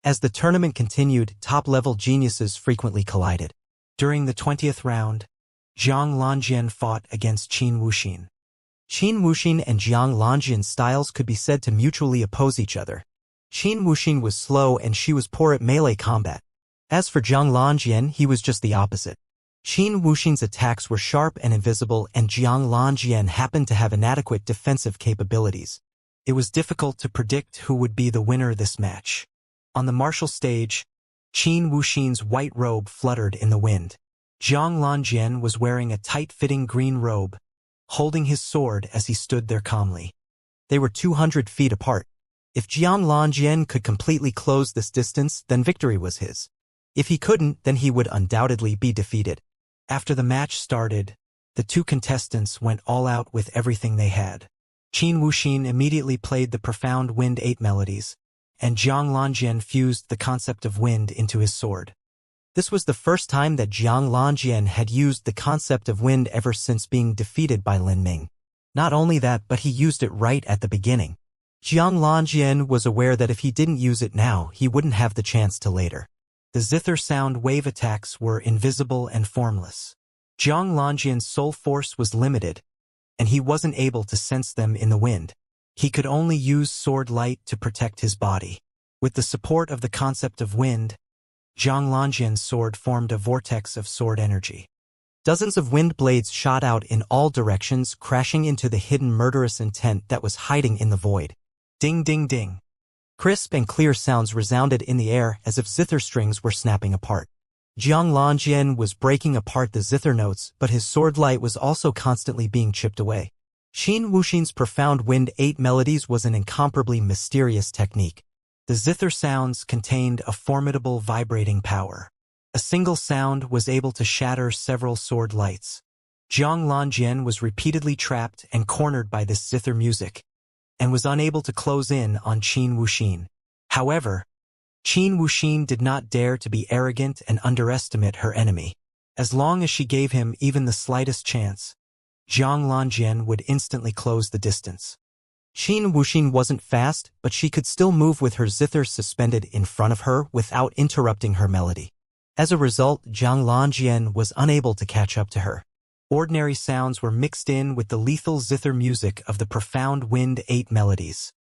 As the tournament continued, top-level geniuses frequently collided. During the 20th round, Zhang Lanjian fought against Qin Wuxin. Qin Wuxin and Zhang Lanjian's styles could be said to mutually oppose each other. Qin Wuxin was slow and she was poor at melee combat. As for Zhang Lanjian, he was just the opposite. Qin Wuxin's attacks were sharp and invisible, and Zhang Lanjian happened to have inadequate defensive capabilities. It was difficult to predict who would be the winner this match. On the martial stage, Qin Wuxin's white robe fluttered in the wind. Zhang Lanjian was wearing a tight-fitting green robe, holding his sword as he stood there calmly. They were 200 feet apart. If Zhang Lanjian could completely close this distance, then victory was his. If he couldn't, then he would undoubtedly be defeated. After the match started, the two contestants went all out with everything they had. Qin Wuxin immediately played the profound Wind 8 melodies, and Zhang Lanjian fused the concept of wind into his sword. This was the first time that Zhang Lanjian had used the concept of wind ever since being defeated by Lin Ming. Not only that, but he used it right at the beginning. Zhang Lanjian was aware that if he didn't use it now, he wouldn't have the chance to later. The zither sound wave attacks were invisible and formless. Zhang Lanjian's soul force was limited, and he wasn't able to sense them in the wind. He could only use sword light to protect his body. With the support of the concept of wind, Zhang Lanjian's sword formed a vortex of sword energy. Dozens of wind blades shot out in all directions, crashing into the hidden murderous intent that was hiding in the void. Ding ding ding. Crisp and clear sounds resounded in the air as if zither strings were snapping apart. Zhang Lanjian was breaking apart the zither notes, but his sword light was also constantly being chipped away. Qin Wuxin's profound Wind 8 melodies was an incomparably mysterious technique. The zither sounds contained a formidable vibrating power. A single sound was able to shatter several sword lights. Zhang Lanjian was repeatedly trapped and cornered by this zither music, and was unable to close in on Qin Wuxin. However, Qin Wuxin did not dare to be arrogant and underestimate her enemy. As long as she gave him even the slightest chance, Zhang Lanjian would instantly close the distance. Qin Wuxin wasn't fast, but she could still move with her zither suspended in front of her without interrupting her melody. As a result, Zhang Lanjian was unable to catch up to her. Ordinary sounds were mixed in with the lethal zither music of the profound Wind 8 melodies.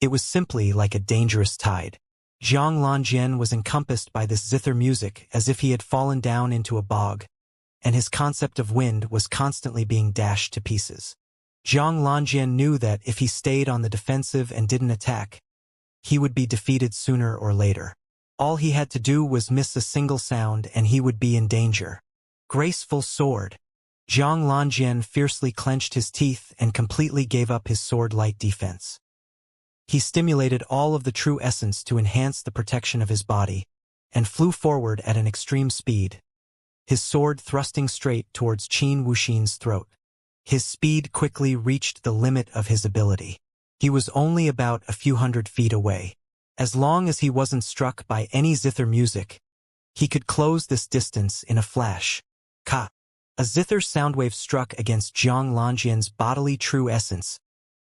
It was simply like a dangerous tide. Zhang Lanjian was encompassed by this zither music as if he had fallen down into a bog, and his concept of wind was constantly being dashed to pieces. Zhang Lanjian knew that if he stayed on the defensive and didn't attack, he would be defeated sooner or later. All he had to do was miss a single sound and he would be in danger. Graceful sword. Zhang Lanjian fiercely clenched his teeth and completely gave up his sword-light defense. He stimulated all of the true essence to enhance the protection of his body, and flew forward at an extreme speed, his sword thrusting straight towards Qin Wuxin's throat. His speed quickly reached the limit of his ability. He was only about a few hundred feet away. As long as he wasn't struck by any zither music, he could close this distance in a flash. Ka! A zither soundwave struck against Zhang Lanjian's bodily true essence.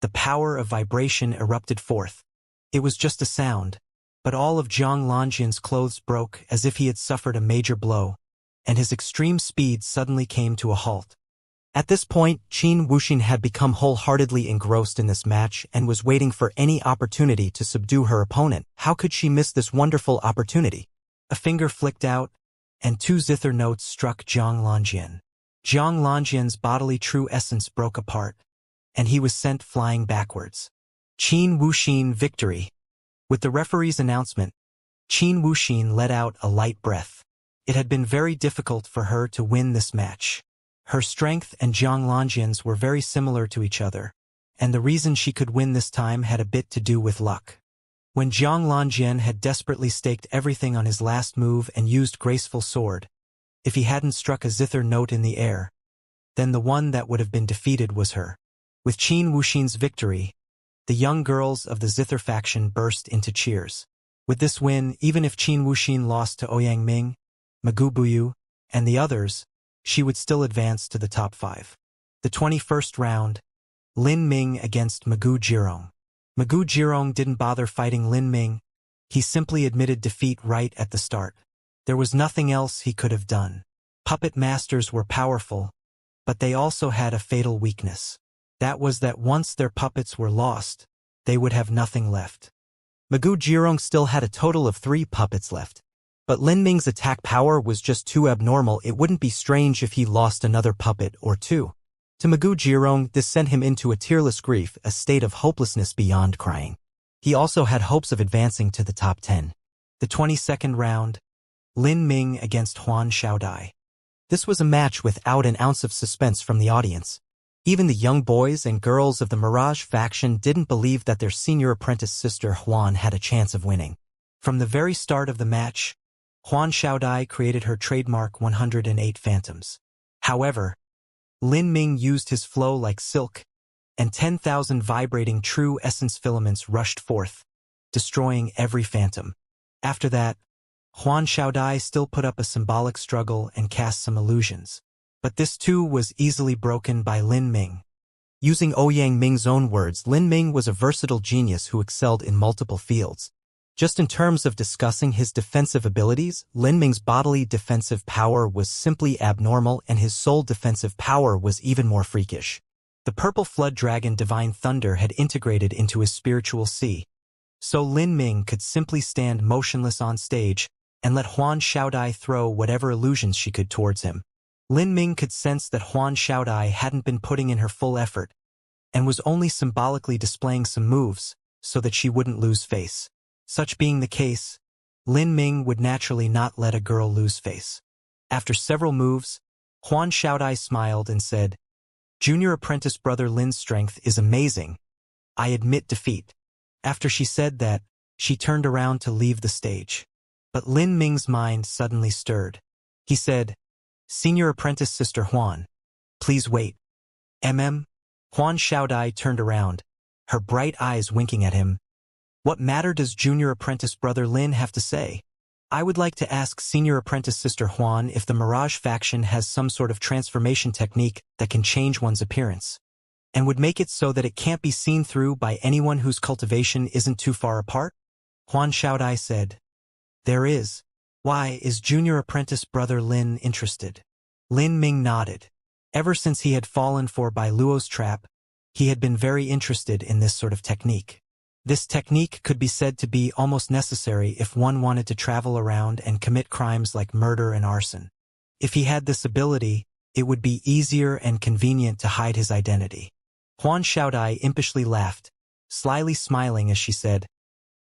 The power of vibration erupted forth. It was just a sound, but all of Zhang Lanjian's clothes broke as if he had suffered a major blow, and his extreme speed suddenly came to a halt. At this point, Qin Wuxin had become wholeheartedly engrossed in this match and was waiting for any opportunity to subdue her opponent. How could she miss this wonderful opportunity? A finger flicked out, and two zither notes struck Zhang Lanjian. Zhang Lanjian's bodily true essence broke apart, and he was sent flying backwards. Qin Wuxin victory. With the referee's announcement, Qin Wuxin let out a light breath. It had been very difficult for her to win this match. Her strength and Zhang Lanjian's were very similar to each other, and the reason she could win this time had a bit to do with luck. When Zhang Lanjian had desperately staked everything on his last move and used graceful sword, if he hadn't struck a zither note in the air, then the one that would have been defeated was her. With Qin Wuxin's victory, the young girls of the zither faction burst into cheers. With this win, even if Qin Wuxin lost to Ouyang Ming, Magu Buyu, and the others, she would still advance to the top 5. The 21st round, Lin Ming against Magu Jirong. Magu Jirong didn't bother fighting Lin Ming, He simply admitted defeat right at the start. There was nothing else he could have done. Puppet masters were powerful, but they also had a fatal weakness. That was that once their puppets were lost, they would have nothing left. Magu Jirong still had a total of 3 puppets left. But Lin Ming's attack power was just too abnormal. It wouldn't be strange if he lost another puppet or 2. To Magu Jirong, this sent him into a tearless grief, a state of hopelessness beyond crying. He also had hopes of advancing to the top 10. The 22nd round, Lin Ming against Huan Xiaodai. This was a match without an ounce of suspense from the audience. Even the young boys and girls of the Mirage faction didn't believe that their senior apprentice sister Huan had a chance of winning. From the very start of the match, Huan Xiaodai created her trademark 108 phantoms. However, Lin Ming used his flow like silk, and 10,000 vibrating true essence filaments rushed forth, destroying every phantom. After that, Huan Xiaodai still put up a symbolic struggle and cast some illusions. But this too was easily broken by Lin Ming. Using Ouyang Ming's own words, Lin Ming was a versatile genius who excelled in multiple fields. Just in terms of discussing his defensive abilities, Lin Ming's bodily defensive power was simply abnormal and his soul defensive power was even more freakish. The purple flood dragon Divine Thunder had integrated into his spiritual sea, so Lin Ming could simply stand motionless on stage and let Huan Xiaodai throw whatever illusions she could towards him. Lin Ming could sense that Huan Xiaodai hadn't been putting in her full effort and was only symbolically displaying some moves so that she wouldn't lose face. Such being the case, Lin Ming would naturally not let a girl lose face. After several moves, Huan Xiaodai smiled and said, "Junior apprentice brother Lin's strength is amazing. I admit defeat." After she said that, she turned around to leave the stage. But Lin Ming's mind suddenly stirred. He said, "Senior apprentice sister Huan, please wait." Huan Xiaodai turned around, her bright eyes winking at him. "What matter does junior apprentice brother Lin have to say? I would like to ask senior apprentice sister Huan if the Mirage faction has some sort of transformation technique that can change one's appearance, and would make it so that it can't be seen through by anyone whose cultivation isn't too far apart?" Huan Xiaodai said, "There is. Why, is junior apprentice brother Lin interested?" Lin Ming nodded. Ever since he had fallen for Bai Luo's trap, he had been very interested in this sort of technique. This technique could be said to be almost necessary if one wanted to travel around and commit crimes like murder and arson. If he had this ability, it would be easier and convenient to hide his identity. Huan Xiaodai impishly laughed, slyly smiling as she said,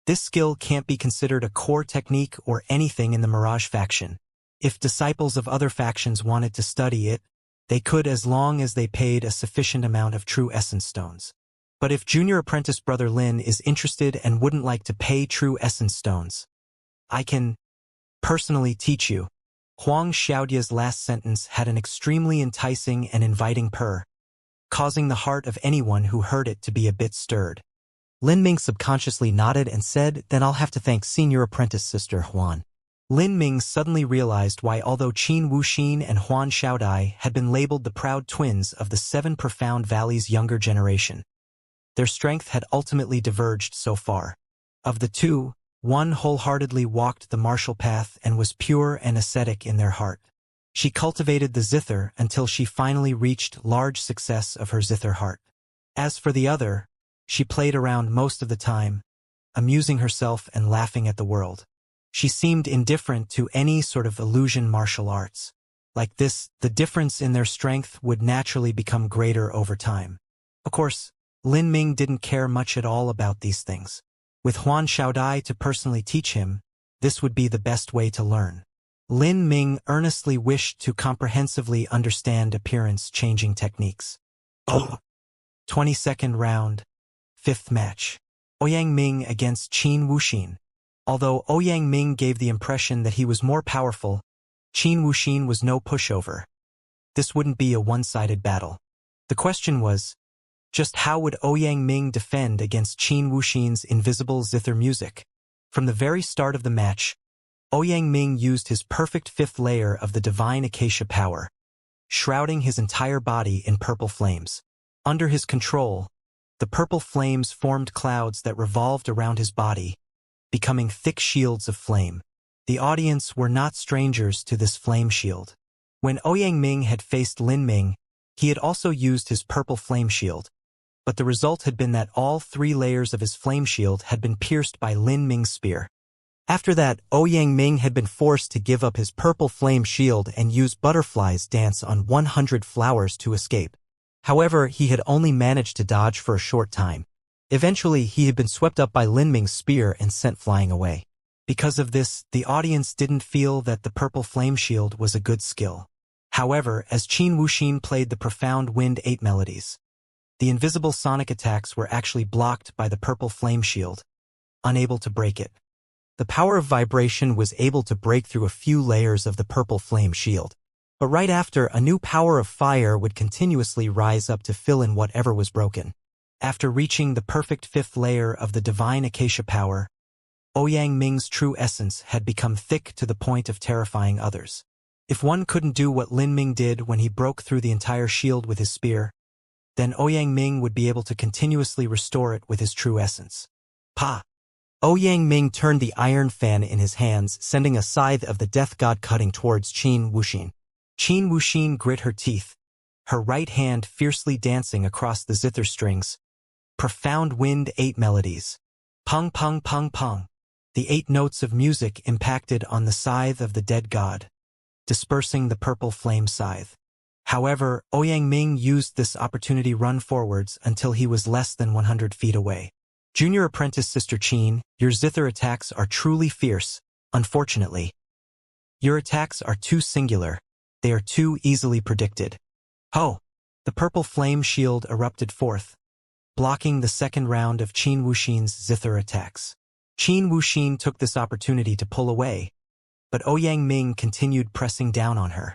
"This skill can't be considered a core technique or anything in the Mirage faction. If disciples of other factions wanted to study it, they could as long as they paid a sufficient amount of true essence stones. But if junior apprentice brother Lin is interested and wouldn't like to pay true essence stones, I can personally teach you." Huang Xiaodia's last sentence had an extremely enticing and inviting purr, causing the heart of anyone who heard it to be a bit stirred. Lin Ming subconsciously nodded and said, "Then I'll have to thank senior apprentice sister Huan." Lin Ming suddenly realized why, although Qin Wuxin and Huan Xiaodai had been labeled the proud twins of the 7 Profound Valleys younger generation, their strength had ultimately diverged so far. Of the two, one wholeheartedly walked the martial path and was pure and ascetic in their heart. She cultivated the zither until she finally reached large success of her zither heart. As for the other, she played around most of the time, amusing herself and laughing at the world. She seemed indifferent to any sort of illusion martial arts. Like this, the difference in their strength would naturally become greater over time. Of course, Lin Ming didn't care much at all about these things. With Huan Xiaodai to personally teach him, this would be the best way to learn. Lin Ming earnestly wished to comprehensively understand appearance-changing techniques. 22nd round, 5th match. Ouyang Ming against Qin Wuxin. Although Ouyang Ming gave the impression that he was more powerful, Qin Wuxin was no pushover. This wouldn't be a one-sided battle. The question was, just how would Ouyang Ming defend against Qin Wuxin's invisible zither music? From the very start of the match, Ouyang Ming used his perfect 5th layer of the divine acacia power, shrouding his entire body in purple flames. Under his control, the purple flames formed clouds that revolved around his body, becoming thick shields of flame. The audience were not strangers to this flame shield. When Ouyang Ming had faced Lin Ming, he had also used his purple flame shield, but the result had been that all 3 layers of his flame shield had been pierced by Lin Ming's spear. After that, Ouyang Ming had been forced to give up his purple flame shield and use Butterfly's Dance on 100 flowers to escape. However, he had only managed to dodge for a short time. Eventually, he had been swept up by Lin Ming's spear and sent flying away. Because of this, the audience didn't feel that the purple flame shield was a good skill. However, as Qin Wuxin played the profound Wind 8 melodies, the invisible sonic attacks were actually blocked by the purple flame shield, unable to break it. The power of vibration was able to break through a few layers of the purple flame shield. But right after, a new power of fire would continuously rise up to fill in whatever was broken. After reaching the perfect 5th layer of the divine acacia power, Ouyang Ming's true essence had become thick to the point of terrifying others. If one couldn't do what Lin Ming did when he broke through the entire shield with his spear, then Ouyang Ming would be able to continuously restore it with his true essence. Pa! Ouyang Ming turned the iron fan in his hands, sending a scythe of the death god cutting towards Qin Wuxin. Qin Wuxin grit her teeth, her right hand fiercely dancing across the zither strings. Profound Wind 8 melodies. Pung pung pung pung. The 8 notes of music impacted on the scythe of the dead god, dispersing the purple flame scythe. However, Ouyang Ming used this opportunity run forwards until he was less than 100 feet away. Junior apprentice Sister Qin, your zither attacks are truly fierce. Unfortunately, your attacks are too singular. They are too easily predicted. Ho! The purple flame shield erupted forth, blocking the second round of Qin Wuxin's zither attacks. Qin Wuxin took this opportunity to pull away, but Ouyang Ming continued pressing down on her.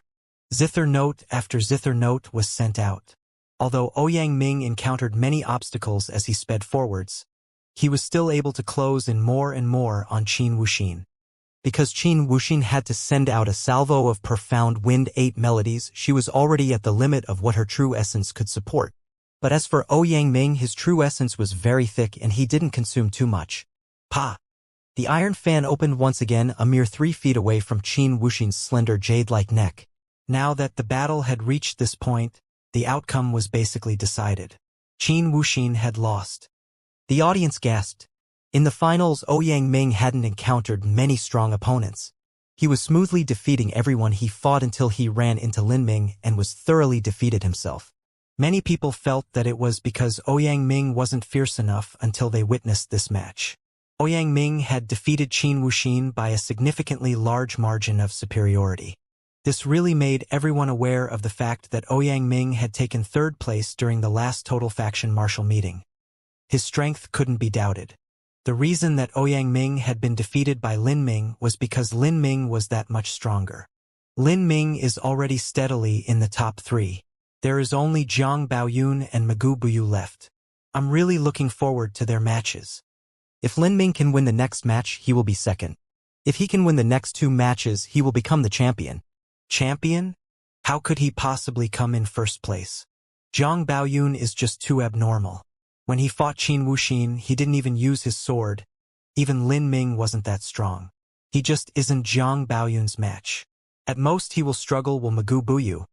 Zither note after zither note was sent out. Although Ouyang Ming encountered many obstacles as he sped forwards, he was still able to close in more and more on Qin Wuxin. Because Qin Wuxin had to send out a salvo of profound Wind 8 melodies, she was already at the limit of what her true essence could support. But as for Ouyang Ming, his true essence was very thick and he didn't consume too much. Pa! The iron fan opened once again, a mere 3 feet away from Qin Wuxin's slender jade-like neck. Now that the battle had reached this point, the outcome was basically decided. Qin Wuxin had lost. The audience gasped. In the finals, Ouyang Ming hadn't encountered many strong opponents. He was smoothly defeating everyone he fought until he ran into Lin Ming and was thoroughly defeated himself. Many people felt that it was because Ouyang Ming wasn't fierce enough until they witnessed this match. Ouyang Ming had defeated Qin Wuxin by a significantly large margin of superiority. This really made everyone aware of the fact that Ouyang Ming had taken 3rd place during the last total faction martial meeting. His strength couldn't be doubted. The reason that Ouyang Ming had been defeated by Lin Ming was because Lin Ming was that much stronger. Lin Ming is already steadily in the top 3. There is only Zhang Baoyun and Magu Buyu left. I'm really looking forward to their matches. If Lin Ming can win the next match, he will be 2nd. If he can win the next 2 matches, he will become the champion. Champion? How could he possibly come in 1st place? Zhang Baoyun is just too abnormal. When he fought Qin Wuxin, he didn't even use his sword. Even Lin Ming wasn't that strong. He just isn't Zhang Baoyun's match. At most he will struggle with Magu Buyu.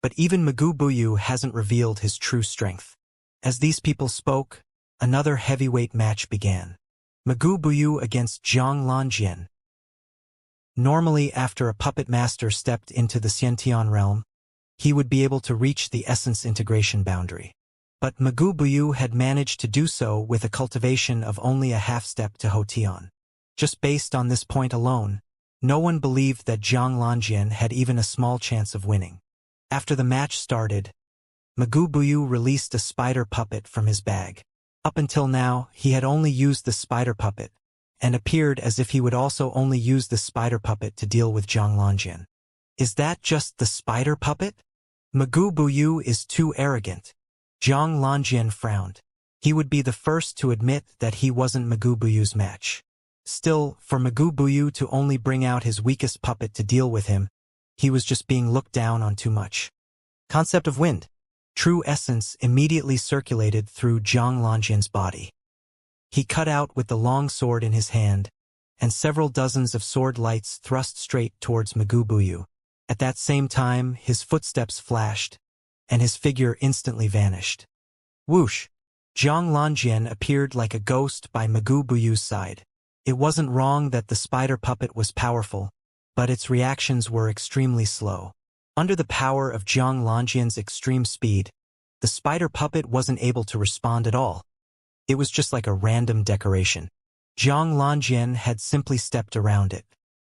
But even Magu Buyu hasn't revealed his true strength. As these people spoke, another heavyweight match began. Magu Buyu against Zhang Lanjian. Normally, after a puppet master stepped into the Xiantian realm, he would be able to reach the essence integration boundary. But Magu Buyu had managed to do so with a cultivation of only a half-step to Hotian. Just based on this point alone, no one believed that Zhang Lanjian had even a small chance of winning. After the match started, Magu Buyu released a spider puppet from his bag. Up until now, he had only used the spider puppet, and appeared as if he would also only use the spider puppet to deal with Zhang Lanjian. Is that just the spider puppet? Magu Buyu is too arrogant. Zhang Lanjian frowned. He would be the first to admit that he wasn't Magu Buyu's match. Still, for Magu Buyu to only bring out his weakest puppet to deal with him, he was just being looked down on too much. Concept of wind. True essence immediately circulated through Zhang Lanjian's body. He cut out with the long sword in his hand, and several dozens of sword lights thrust straight towards Magoo Buyu. At that same time, his footsteps flashed, and his figure instantly vanished. Whoosh! Jiang Lanjian appeared like a ghost by Magoo Buyu's side. It wasn't wrong that the spider puppet was powerful, but its reactions were extremely slow. Under the power of Jiang Lanjian's extreme speed, the spider puppet wasn't able to respond at all. It was just like a random decoration. Jiang Lanjian had simply stepped around it.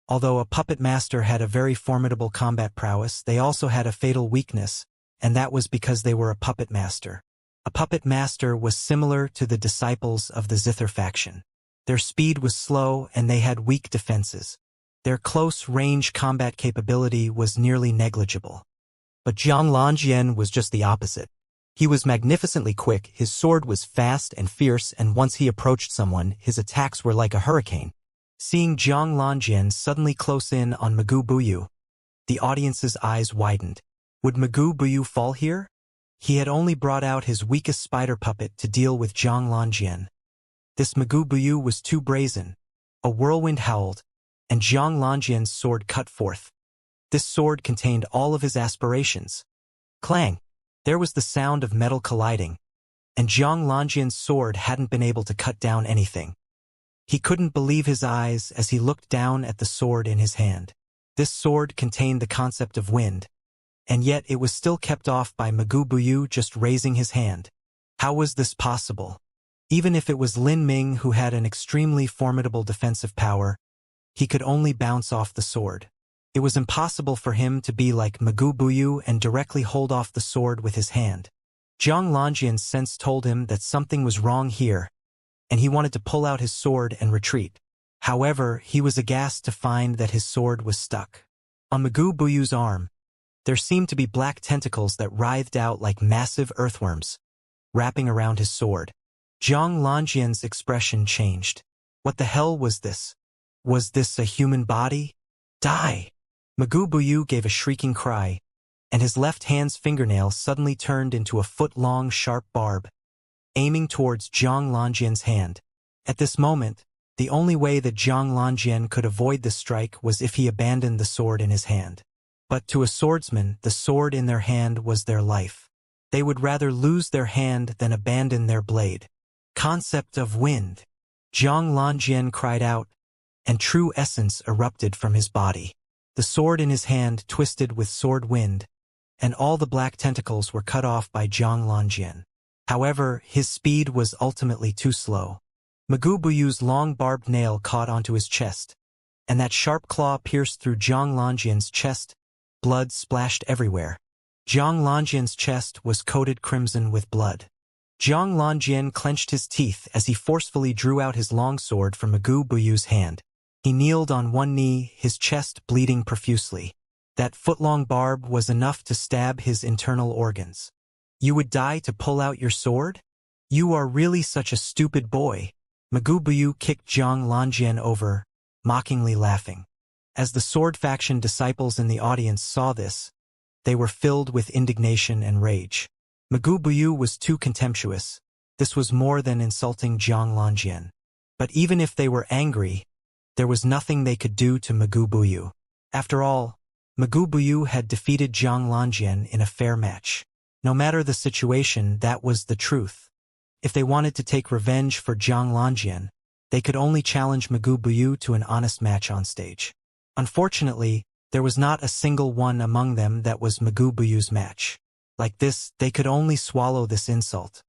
Although a puppet master had a very formidable combat prowess, they also had a fatal weakness, and that was because they were a puppet master. A puppet master was similar to the disciples of the Zither faction. Their speed was slow and they had weak defenses. Their close-range combat capability was nearly negligible. But Jiang Lanjian was just the opposite. He was magnificently quick, his sword was fast and fierce, and once he approached someone, his attacks were like a hurricane. Seeing Jiang Lanjian suddenly close in on Magoo Buyu, the audience's eyes widened. Would Magoo Buyu fall here? He had only brought out his weakest spider puppet to deal with Jiang Lanjian. This Magoo Buyu was too brazen. A whirlwind howled, and Jiang Lanjian's sword cut forth. This sword contained all of his aspirations. Clang! There was the sound of metal colliding, and Jiang Lanjian's sword hadn't been able to cut down anything. He couldn't believe his eyes as he looked down at the sword in his hand. This sword contained the concept of wind, and yet it was still kept off by Magoo Buyu just raising his hand. How was this possible? Even if it was Lin Ming who had an extremely formidable defensive power, he could only bounce off the sword. It was impossible for him to be like Magoo Buyu and directly hold off the sword with his hand. Jiang Lanjian's sense told him that something was wrong here, and he wanted to pull out his sword and retreat. However, he was aghast to find that his sword was stuck. On Magoo Buyu's arm, there seemed to be black tentacles that writhed out like massive earthworms, wrapping around his sword. Jiang Lanjian's expression changed. What the hell was this? Was this a human body? Die! Magoo Buyu gave a shrieking cry, and his left hand's fingernail suddenly turned into a foot-long sharp barb, aiming towards Jiang Lanjian's hand. At this moment, the only way that Jiang Lanjian could avoid the strike was if he abandoned the sword in his hand. But to a swordsman, the sword in their hand was their life. They would rather lose their hand than abandon their blade. Concept of wind. Jiang Lanjian cried out, and true essence erupted from his body. The sword in his hand twisted with sword wind, and all the black tentacles were cut off by Jiang Lanjian. However, his speed was ultimately too slow. Magoo Buyu's long barbed nail caught onto his chest, and that sharp claw pierced through Jiang Lanjian's chest. Blood splashed everywhere. Jiang Lanjian's chest was coated crimson with blood. Jiang Lanjian clenched his teeth as he forcefully drew out his long sword from Magoo Buyu's hand. He kneeled on one knee, his chest bleeding profusely. That foot-long barb was enough to stab his internal organs. You would die to pull out your sword? You are really such a stupid boy. Magoo Buyu kicked Jiang Lanjian over, mockingly laughing. As the sword faction disciples in the audience saw this, they were filled with indignation and rage. Magoo Buyu was too contemptuous. This was more than insulting Jiang Lanjian. But even if they were angry, there was nothing they could do to Magoo Buyu. After all, Magoo Buyu had defeated Jiang Lanjian in a fair match. No matter the situation, that was the truth. If they wanted to take revenge for Jiang Lanjian, they could only challenge Magoo Buyu to an honest match on stage. Unfortunately, there was not a single one among them that was Magoo Buyu's match. Like this, they could only swallow this insult.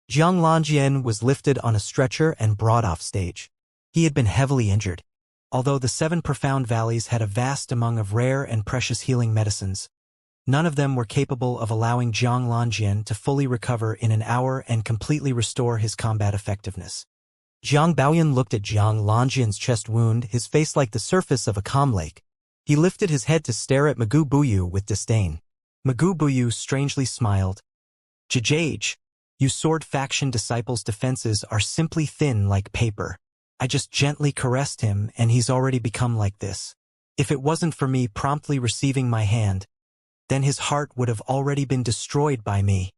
Jiang Lanjian was lifted on a stretcher and brought off stage. He had been heavily injured. Although the 7 profound valleys had a vast amount of rare and precious healing medicines, none of them were capable of allowing Jiang Lanjian to fully recover in an hour and completely restore his combat effectiveness. Jiang Baoyan looked at Jiang Lanjian's chest wound, his face like the surface of a calm lake. He lifted his head to stare at Magoo Buyu with disdain. Magoo Buyu strangely smiled. Jajage, you sword faction disciples' defenses are simply thin like paper. I just gently caressed him and he's already become like this. If it wasn't for me promptly receiving my hand, then his heart would have already been destroyed by me.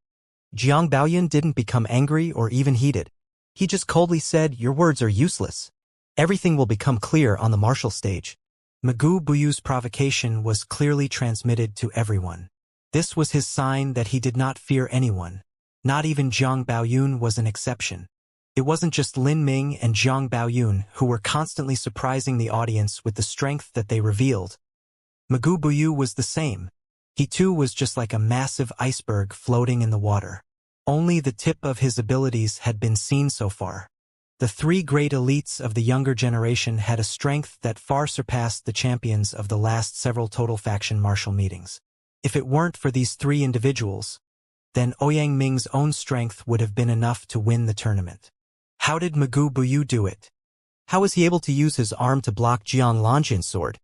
Jiang Baoyan didn't become angry or even heated. He just coldly said, your words are useless. Everything will become clear on the martial stage. Magoo Buyu's provocation was clearly transmitted to everyone. This was his sign that he did not fear anyone. Not even Zhang Baoyun was an exception. It wasn't just Lin Ming and Zhang Baoyun who were constantly surprising the audience with the strength that they revealed. Magoo Buyu was the same. He too was just like a massive iceberg floating in the water. Only the tip of his abilities had been seen so far. The three great elites of the younger generation had a strength that far surpassed the champions of the last several total faction martial meetings. If it weren't for these three individuals, then Ouyang Ming's own strength would have been enough to win the tournament. How did Magoo Buyu do it? How was he able to use his arm to block Jiang Lanjin's sword?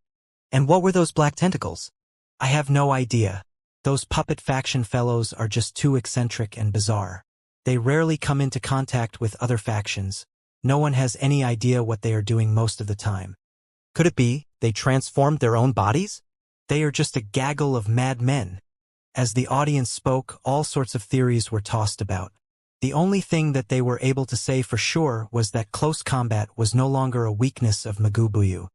And what were those black tentacles? I have no idea. Those puppet faction fellows are just too eccentric and bizarre. They rarely come into contact with other factions. No one has any idea what they are doing most of the time. Could it be they transformed their own bodies? They are just a gaggle of mad men. As the audience spoke, all sorts of theories were tossed about. The only thing that they were able to say for sure was that close combat was no longer a weakness of Magoo Buyu.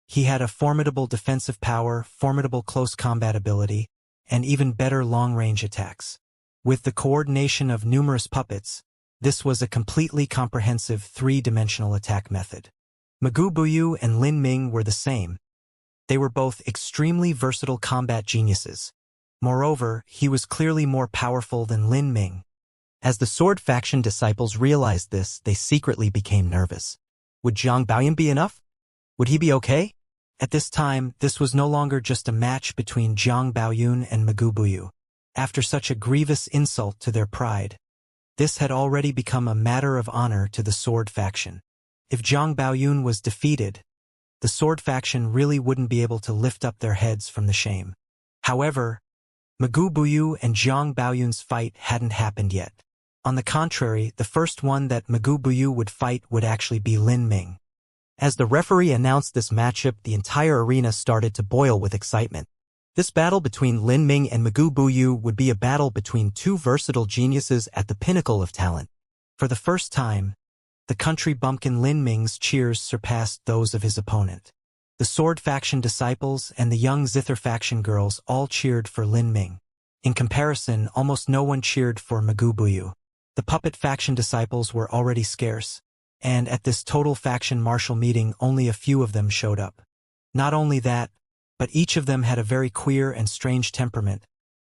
He had a formidable defensive power, formidable close combat ability, and even better long-range attacks. With the coordination of numerous puppets, this was a completely comprehensive three-dimensional attack method. Magoo Buyu and Lin Ming were the same. They were both extremely versatile combat geniuses. Moreover, he was clearly more powerful than Lin Ming. As the sword faction disciples realized this, they secretly became nervous. Would Zhang Baoyun be enough? Would he be okay? At this time, this was no longer just a match between Zhang Baoyun and Magoo Buyu. After such a grievous insult to their pride, this had already become a matter of honor to the sword faction. If Zhang Baoyun was defeated, the sword faction really wouldn't be able to lift up their heads from the shame. However, Magoo Buyu and Zhang Baoyun's fight hadn't happened yet. On the contrary, the first one that Magoo Buyu would fight would actually be Lin Ming. As the referee announced this matchup, the entire arena started to boil with excitement. This battle between Lin Ming and Magoo Buyu would be a battle between two versatile geniuses at the pinnacle of talent. For the first time, the country bumpkin Lin Ming's cheers surpassed those of his opponent. The sword faction disciples and the young zither faction girls all cheered for Lin Ming. In comparison, almost no one cheered for Magoo Buyu. The puppet faction disciples were already scarce, and at this total faction martial meeting only a few of them showed up. Not only that, but each of them had a very queer and strange temperament.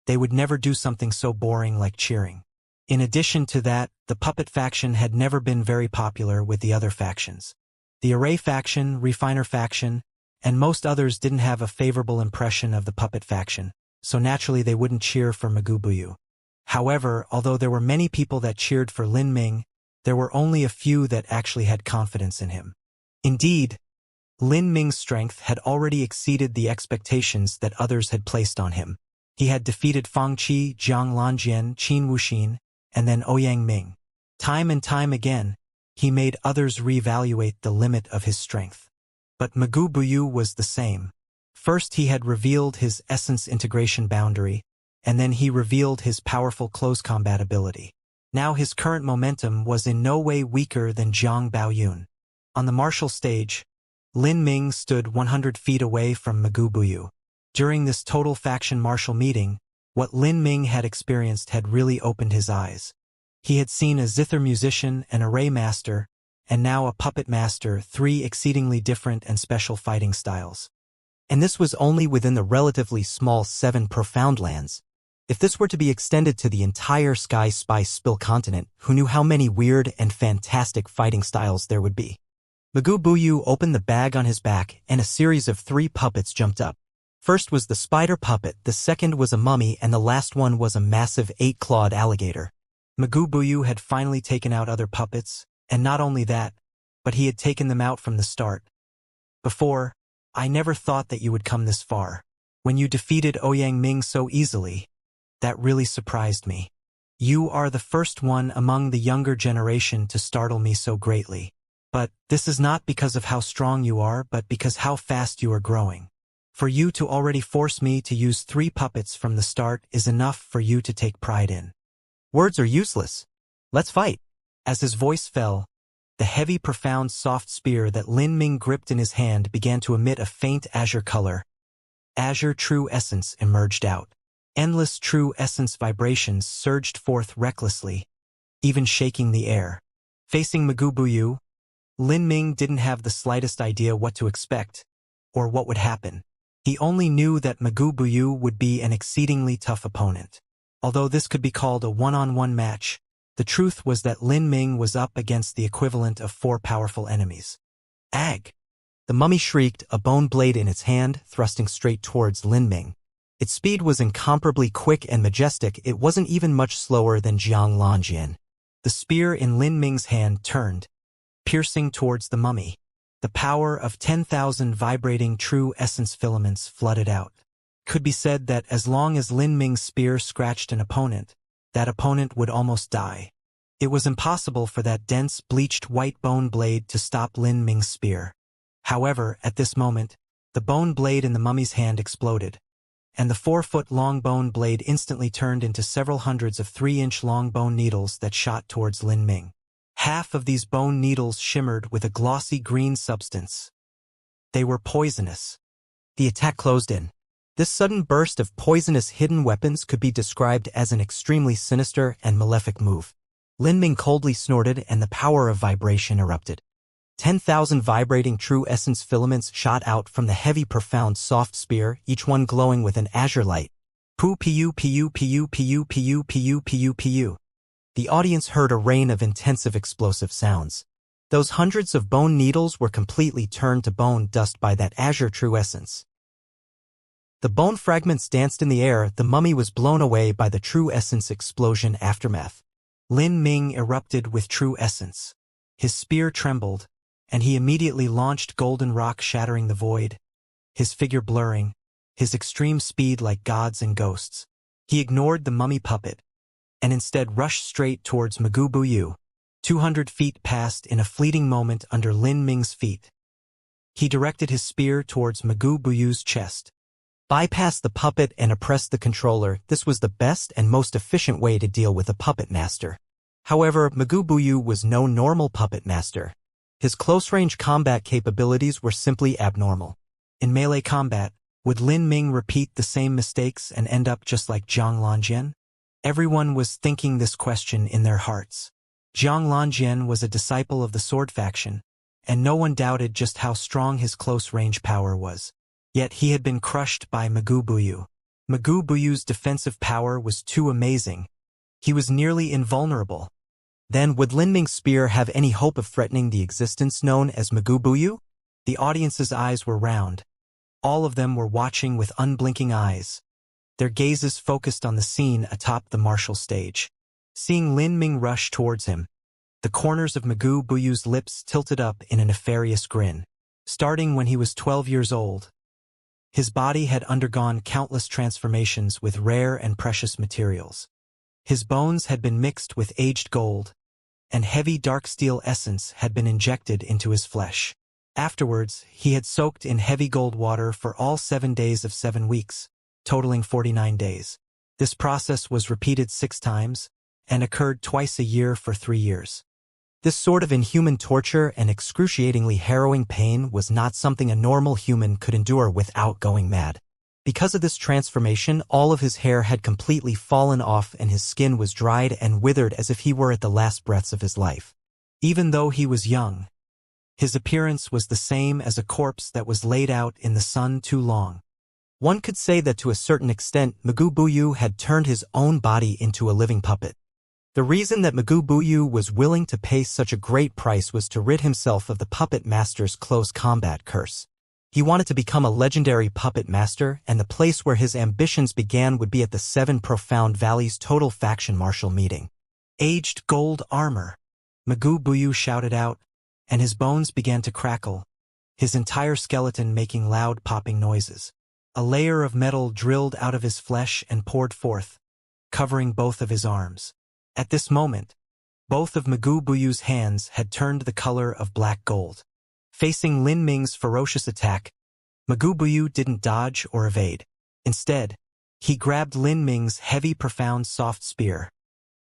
They would never do something so boring like cheering. In addition to that, the puppet faction had never been very popular with the other factions. The array faction, refiner faction, and most others didn't have a favorable impression of the puppet faction, so naturally they wouldn't cheer for Magoo Buyu. However, although there were many people that cheered for Lin Ming, there were only a few that actually had confidence in him. Indeed, Lin Ming's strength had already exceeded the expectations that others had placed on him. He had defeated Fang Qi, Jiang Lanjian, Qin Wuxin, and then Ouyang Ming. Time and time again, he made others reevaluate the limit of his strength. But Magoo Buyu was the same. First he had revealed his essence integration boundary, and then he revealed his powerful close combat ability. Now his current momentum was in no way weaker than Zhang Baoyun. On the martial stage, Lin Ming stood 100 feet away from Magoo Buyu. During this total faction martial meeting, what Lin Ming had experienced had really opened his eyes. He had seen a zither musician, an array master, and now a puppet master, three exceedingly different and special fighting styles. And this was only within the relatively small 7 profound lands. If this were to be extended to the entire Sky Spice Spill continent, who knew how many weird and fantastic fighting styles there would be? Magoo Buyu opened the bag on his back, and a series of 3 puppets jumped up. First was the spider puppet, the second was a mummy, and the last one was a massive 8-clawed alligator. Magoo Buyu had finally taken out other puppets, and not only that, but he had taken them out from the start. Before, I never thought that you would come this far. When you defeated Ouyang Ming so easily, that really surprised me. You are the first one among the younger generation to startle me so greatly. But this is not because of how strong you are, but because how fast you are growing. For you to already force me to use 3 puppets from the start is enough for you to take pride in. Words are useless. Let's fight. As his voice fell, The heavy, profound, soft spear that Lin Ming gripped in his hand began to emit a faint azure color. Azure true essence emerged out. Endless true essence vibrations surged forth recklessly, even shaking the air. Facing Magubuyu, Lin Ming didn't have the slightest idea what to expect, or what would happen. He only knew that Magubuyu would be an exceedingly tough opponent. Although this could be called a one-on-one match, the truth was that Lin Ming was up against the equivalent of 4 powerful enemies. Ag! The mummy shrieked, a bone blade in its hand, thrusting straight towards Lin Ming. Its speed was incomparably quick and majestic. It wasn't even much slower than Jiang Lanjian. The spear in Lin Ming's hand turned, piercing towards the mummy. The power of 10,000 vibrating true essence filaments flooded out. Could be said that as long as Lin Ming's spear scratched an opponent, that opponent would almost die. It was impossible for that dense, bleached white bone blade to stop Lin Ming's spear. However, at this moment, the bone blade in the mummy's hand exploded, and the 4-foot-long bone blade instantly turned into several hundreds of 3-inch-long bone needles that shot towards Lin Ming. Half of these bone needles shimmered with a glossy green substance. They were poisonous. The attack closed in. This sudden burst of poisonous hidden weapons could be described as an extremely sinister and malefic move. Lin Ming coldly snorted, and the power of vibration erupted. 10,000 vibrating true essence filaments shot out from the heavy, profound, soft spear, each one glowing with an azure light. Pu-pu-pu-pu-pu-pu-pu-pu-pu. The audience heard a rain of intensive explosive sounds. Those hundreds of bone needles were completely turned to bone dust by that azure true essence. The bone fragments danced in the air. The mummy was blown away by the true essence explosion aftermath. Lin Ming erupted with true essence. His spear trembled, and he immediately launched golden rock, shattering the void, his figure blurring, his extreme speed like gods and ghosts. He ignored the mummy puppet, and instead rushed straight towards Magubuyu. 200 feet passed in a fleeting moment under Lin Ming's feet. He directed his spear towards Magubuyu's chest. Bypass the puppet and oppress the controller. This was the best and most efficient way to deal with a puppet master. However, Magubuyu was no normal puppet master. His close-range combat capabilities were simply abnormal. In melee combat, would Lin Ming repeat the same mistakes and end up just like Jiang Lanjian? Everyone was thinking this question in their hearts. Jiang Lanjian was a disciple of the sword faction, and no one doubted just how strong his close-range power was. Yet he had been crushed by Magubuyu. Magubuyu's defensive power was too amazing. He was nearly invulnerable. Then would Lin Ming's spear have any hope of threatening the existence known as Magubuyu? The audience's eyes were round. All of them were watching with unblinking eyes, their gazes focused on the scene atop the martial stage. Seeing Lin Ming rush towards him, the corners of Magubuyu's lips tilted up in a nefarious grin. Starting when he was 12 years old, his body had undergone countless transformations with rare and precious materials. His bones had been mixed with aged gold, and heavy dark steel essence had been injected into his flesh. Afterwards, he had soaked in heavy gold water for all 7 days of 7 weeks, totaling 49 days. This process was repeated 6 times, and occurred twice a year for 3 years. This sort of inhuman torture and excruciatingly harrowing pain was not something a normal human could endure without going mad. Because of this transformation, all of his hair had completely fallen off and his skin was dried and withered as if he were at the last breaths of his life. Even though he was young, his appearance was the same as a corpse that was laid out in the sun too long. One could say that to a certain extent, Magubuyu had turned his own body into a living puppet. The reason that Magubuyu was willing to pay such a great price was to rid himself of the puppet master's close combat curse. He wanted to become a legendary puppet master, and the place where his ambitions began would be at the 7 Profound Valleys Total Faction Martial Meeting. Aged gold armor! Magubuyu shouted out, and his bones began to crackle, his entire skeleton making loud popping noises. A layer of metal drilled out of his flesh and poured forth, covering both of his arms. At this moment, both of Magubuyu's hands had turned the color of black gold. Facing Lin Ming's ferocious attack, Magubuyu didn't dodge or evade. Instead, he grabbed Lin Ming's heavy, profound, soft spear.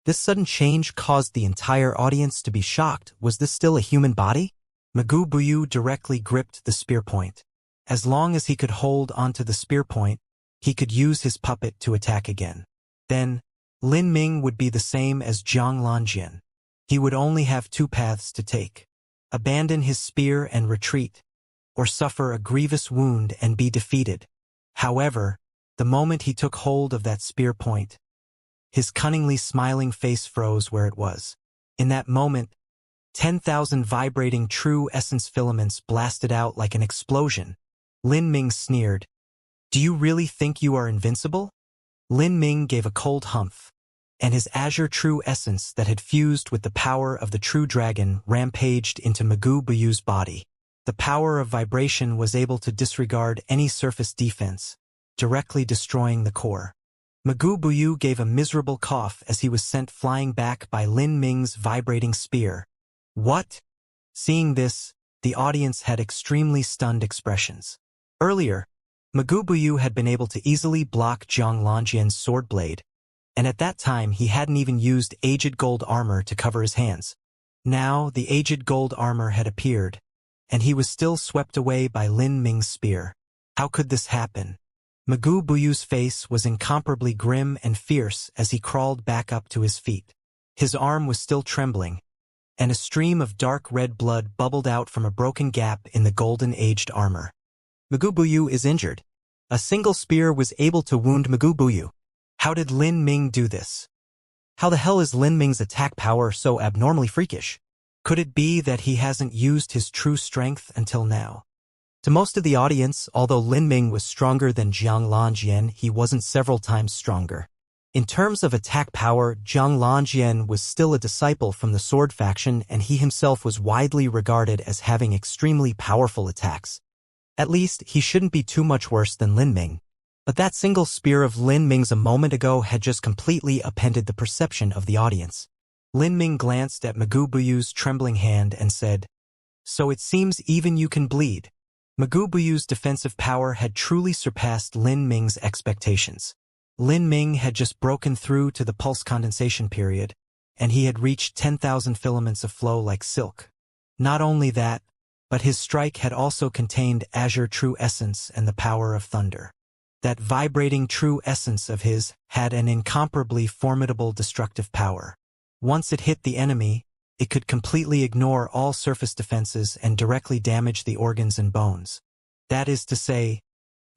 This sudden change caused the entire audience to be shocked. Was this still a human body? Magoo Buyu directly gripped the spear point. As long as he could hold onto the spear point, he could use his puppet to attack again. Then, Lin Ming would be the same as Jiang Lanjian. He would only have two paths to take: abandon his spear and retreat, or suffer a grievous wound and be defeated. However, the moment he took hold of that spear point, his cunningly smiling face froze where it was. In that moment, 10,000 vibrating true essence filaments blasted out like an explosion. Lin Ming sneered. "Do you really think you are invincible?" Lin Ming gave a cold humph, and his azure true essence that had fused with the power of the true dragon rampaged into Magoo Buyu's body. The power of vibration was able to disregard any surface defense, directly destroying the core. Magoo Buyu gave a miserable cough as he was sent flying back by Lin Ming's vibrating spear. What? Seeing this, the audience had extremely stunned expressions. Earlier, Magoo Buyu had been able to easily block Jiang Lanjian's sword blade, and at that time he hadn't even used aged gold armor to cover his hands. Now the aged gold armor had appeared, and he was still swept away by Lin Ming's spear. How could this happen? Magoo Buyu's face was incomparably grim and fierce as he crawled back up to his feet. His arm was still trembling, and a stream of dark red blood bubbled out from a broken gap in the golden aged armor. Magoo Buyu is injured. A single spear was able to wound Magoo Buyu. How did Lin Ming do this? How the hell is Lin Ming's attack power so abnormally freakish? Could it be that he hasn't used his true strength until now? To most of the audience, although Lin Ming was stronger than Jiang Lanjian, he wasn't several times stronger. In terms of attack power, Jiang Lanjian was still a disciple from the sword faction, and he himself was widely regarded as having extremely powerful attacks. At least, he shouldn't be too much worse than Lin Ming. But that single spear of Lin Ming's a moment ago had just completely upended the perception of the audience. Lin Ming glanced at Magoo Buyu's trembling hand and said, "So it seems even you can bleed." Magoo Buyu's defensive power had truly surpassed Lin Ming's expectations. Lin Ming had just broken through to the pulse condensation period, and he had reached 10,000 filaments of flow like silk. Not only that, but his strike had also contained azure true essence and the power of thunder. That vibrating true essence of his had an incomparably formidable destructive power. Once it hit the enemy, it could completely ignore all surface defenses and directly damage the organs and bones. That is to say,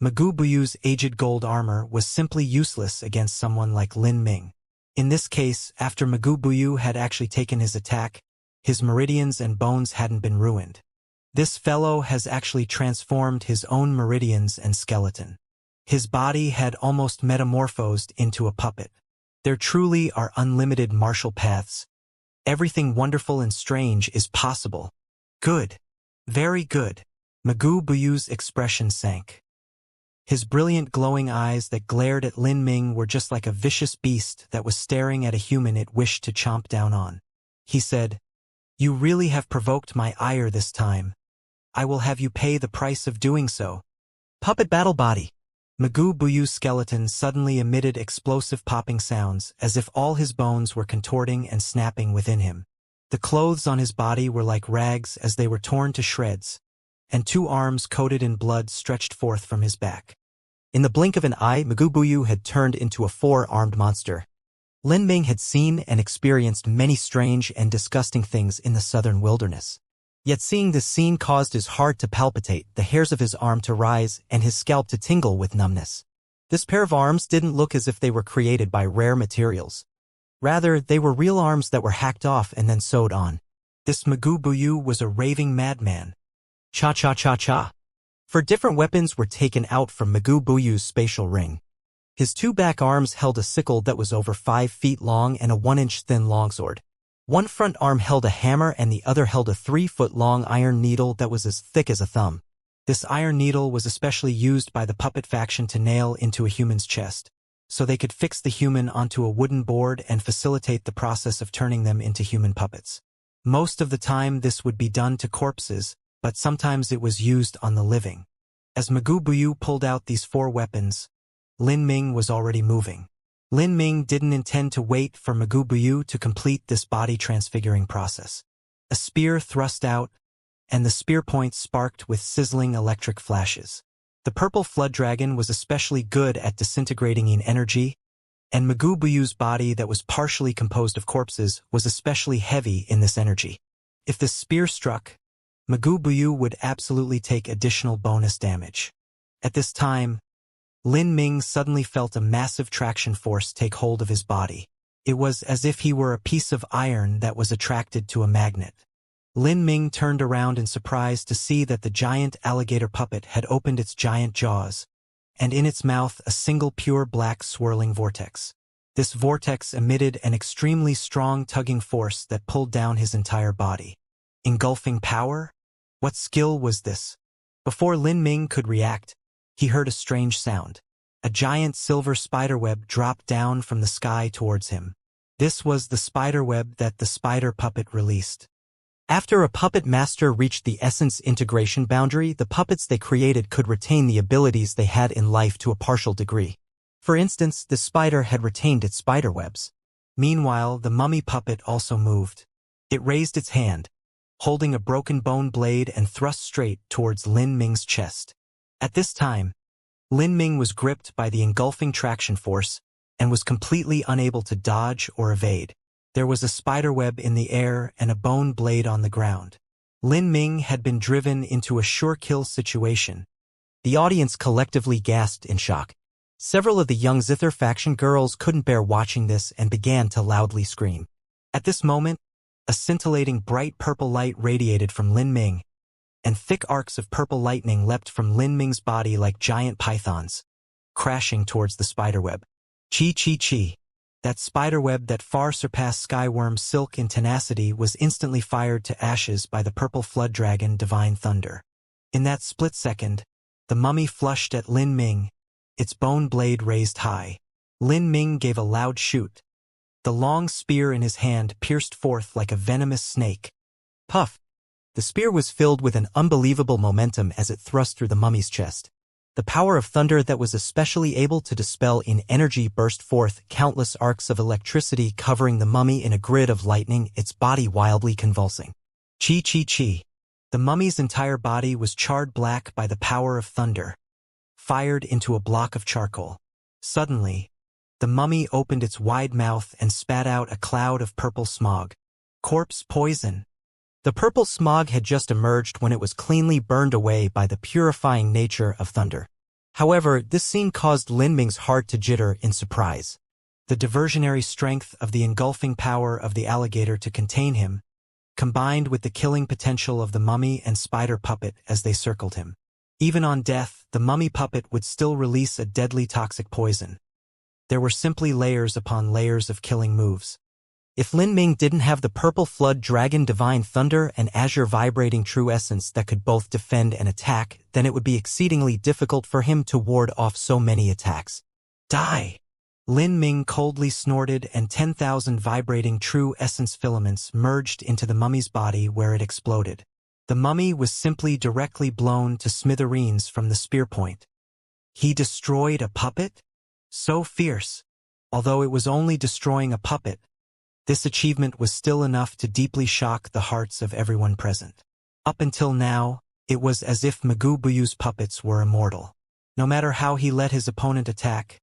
Magoo Buyu's aged gold armor was simply useless against someone like Lin Ming. In this case, after Magoo Buyu had actually taken his attack, his meridians and bones hadn't been ruined. This fellow has actually transformed his own meridians and skeleton. His body had almost metamorphosed into a puppet. There truly are unlimited martial paths. Everything wonderful and strange is possible. Good. Very good. Magoo Buyu's expression sank. His brilliant glowing eyes that glared at Lin Ming were just like a vicious beast that was staring at a human it wished to chomp down on. He said, "You really have provoked my ire this time. I will have you pay the price of doing so." Puppet battle body. Magoo Buyu's skeleton suddenly emitted explosive popping sounds as if all his bones were contorting and snapping within him. The clothes on his body were like rags as they were torn to shreds, and two arms coated in blood stretched forth from his back. In the blink of an eye, Magoo Buyu had turned into a four-armed monster. Lin Ming had seen and experienced many strange and disgusting things in the southern wilderness. Yet seeing this scene caused his heart to palpitate, the hairs of his arm to rise, and his scalp to tingle with numbness. This pair of arms didn't look as if they were created by rare materials. Rather, they were real arms that were hacked off and then sewed on. This Magoo Buyu was a raving madman. Cha-cha-cha-cha. 4 different weapons were taken out from Magoo Buyu's spatial ring. His 2 back arms held a sickle that was over 5 feet long and a 1-inch thin longsword. One front arm held a hammer and the other held a 3-foot-long iron needle that was as thick as a thumb. This iron needle was especially used by the puppet faction to nail into a human's chest, so they could fix the human onto a wooden board and facilitate the process of turning them into human puppets. Most of the time this would be done to corpses, but sometimes it was used on the living. As Magoo Buyu pulled out these 4 weapons, Lin Ming was already moving. Lin Ming didn't intend to wait for Magoo Buyu to complete this body transfiguring process. A spear thrust out, and the spear point sparked with sizzling electric flashes. The purple flood dragon was especially good at disintegrating in energy, and Magoo Buyu's body that was partially composed of corpses was especially heavy in this energy. If the spear struck, Magoo Buyu would absolutely take additional bonus damage. At this time, Lin Ming suddenly felt a massive traction force take hold of his body. It was as if he were a piece of iron that was attracted to a magnet. Lin Ming turned around in surprise to see that the giant alligator puppet had opened its giant jaws, and in its mouth a single pure black swirling vortex. This vortex emitted an extremely strong tugging force that pulled down his entire body. Engulfing power? What skill was this? Before Lin Ming could react, he heard a strange sound. A giant silver spiderweb dropped down from the sky towards him. This was the spiderweb that the spider puppet released. After a puppet master reached the essence integration boundary, the puppets they created could retain the abilities they had in life to a partial degree. For instance, the spider had retained its spiderwebs. Meanwhile, the mummy puppet also moved. It raised its hand, holding a broken bone blade and thrust straight towards Lin Ming's chest. At this time, Lin Ming was gripped by the engulfing traction force and was completely unable to dodge or evade. There was a spiderweb in the air and a bone blade on the ground. Lin Ming had been driven into a sure-kill situation. The audience collectively gasped in shock. Several of the young Zither faction girls couldn't bear watching this and began to loudly scream. At this moment, a scintillating bright purple light radiated from Lin Ming, and thick arcs of purple lightning leapt from Lin Ming's body like giant pythons, crashing towards the spiderweb. Chi chi chi. That spiderweb that far surpassed Skyworm's silk in tenacity was instantly fired to ashes by the purple flood dragon Divine Thunder. In that split second, the mummy flushed at Lin Ming, its bone blade raised high. Lin Ming gave a loud shoot. The long spear in his hand pierced forth like a venomous snake. Puff! The spear was filled with an unbelievable momentum as it thrust through the mummy's chest. The power of thunder that was especially able to dispel in energy burst forth countless arcs of electricity covering the mummy in a grid of lightning, its body wildly convulsing. Chi chi chi. The mummy's entire body was charred black by the power of thunder, fired into a block of charcoal. Suddenly, the mummy opened its wide mouth and spat out a cloud of purple smog. Corpse poison. The purple smog had just emerged when it was cleanly burned away by the purifying nature of thunder. However, this scene caused Lin Ming's heart to jitter in surprise. The diversionary strength of the engulfing power of the alligator to contain him, combined with the killing potential of the mummy and spider puppet as they circled him. Even on death, the mummy puppet would still release a deadly toxic poison. There were simply layers upon layers of killing moves. If Lin Ming didn't have the purple flood dragon Divine Thunder and azure vibrating true essence that could both defend and attack, then it would be exceedingly difficult for him to ward off so many attacks. Die! Lin Ming coldly snorted and 10,000 vibrating true essence filaments merged into the mummy's body where it exploded. The mummy was simply directly blown to smithereens from the spear point. He destroyed a puppet? So fierce. Although it was only destroying a puppet, this achievement was still enough to deeply shock the hearts of everyone present. Up until now, it was as if Magoo Buyu's puppets were immortal. No matter how he let his opponent attack,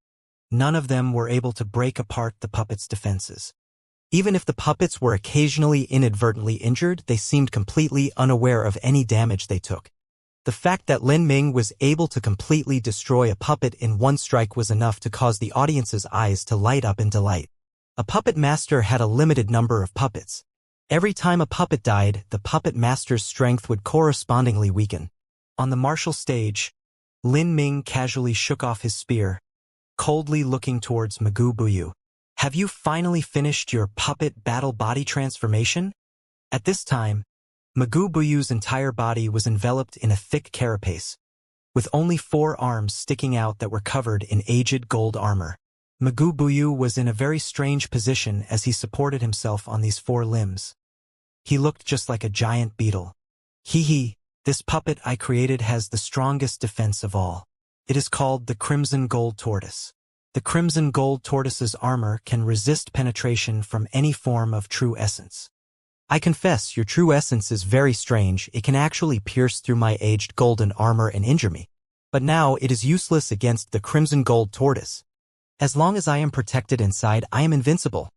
none of them were able to break apart the puppet's defenses. Even if the puppets were occasionally inadvertently injured, they seemed completely unaware of any damage they took. The fact that Lin Ming was able to completely destroy a puppet in one strike was enough to cause the audience's eyes to light up in delight. A puppet master had a limited number of puppets. Every time a puppet died, the puppet master's strength would correspondingly weaken. On the martial stage, Lin Ming casually shook off his spear, coldly looking towards Magoo Buyu. Have you finally finished your puppet battle body transformation? At this time, Magoo Buyu's entire body was enveloped in a thick carapace, with only 4 arms sticking out that were covered in aged gold armor. Magoo Buyu was in a very strange position as he supported himself on these 4 limbs. He looked just like a giant beetle. Hee, this puppet I created has the strongest defense of all. It is called the Crimson Gold Tortoise. The crimson gold tortoise's armor can resist penetration from any form of true essence. I confess, your true essence is very strange. It can actually pierce through my aged golden armor and injure me. But now it is useless against the crimson gold tortoise. As long as I am protected inside, I am invincible.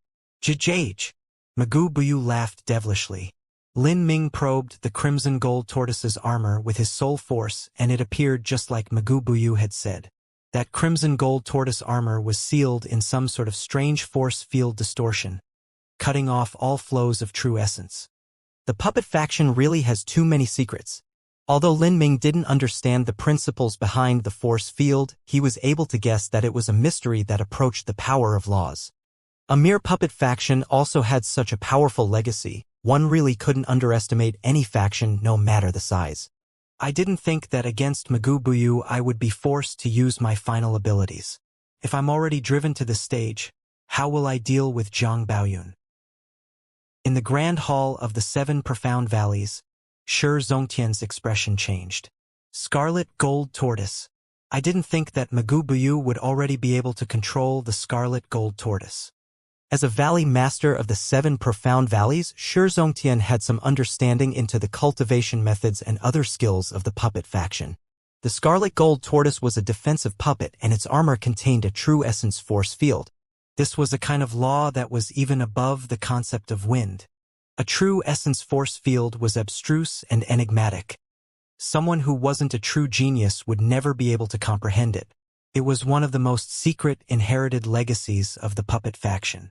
Jajage. Magoo Buyu laughed devilishly. Lin Ming probed the crimson gold tortoise's armor with his soul force, and it appeared just like Magoo Buyu had said. That crimson gold tortoise armor was sealed in some sort of strange force field distortion, cutting off all flows of true essence. The puppet faction really has too many secrets. Although Lin Ming didn't understand the principles behind the force field, he was able to guess that it was a mystery that approached the power of laws. A mere puppet faction also had such a powerful legacy. One really couldn't underestimate any faction, no matter the size. I didn't think that against Magoo Buyu I would be forced to use my final abilities. If I'm already driven to this stage, how will I deal with Zhang Baoyun? In the grand hall of the 7 profound valleys, Shi Zongtian's expression changed. Scarlet gold tortoise. I didn't think that Magoo Buyu would already be able to control the scarlet gold tortoise. As a valley master of the 7 profound valleys, Shi Zongtian had some understanding into the cultivation methods and other skills of the puppet faction. The scarlet gold tortoise was a defensive puppet, and its armor contained a true essence force field. This was a kind of law that was even above the concept of wind. A true essence force field was abstruse and enigmatic. Someone who wasn't a true genius would never be able to comprehend it. It was one of the most secret inherited legacies of the puppet faction.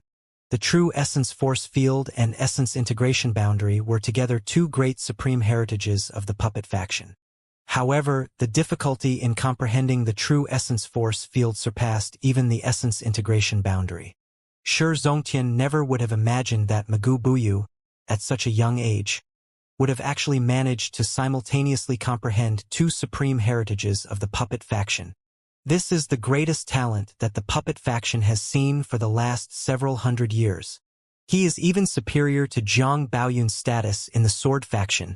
The true essence force field and essence integration boundary were together 2 great supreme heritages of the puppet faction. However, the difficulty in comprehending the true essence force field surpassed even the essence integration boundary. Shi Zongtian never would have imagined that Magoo Buyu, at such a young age, would have actually managed to simultaneously comprehend 2 supreme heritages of the puppet faction. This is the greatest talent that the puppet faction has seen for the last several hundred years. He is even superior to Zhang Baoyun's status in the sword faction.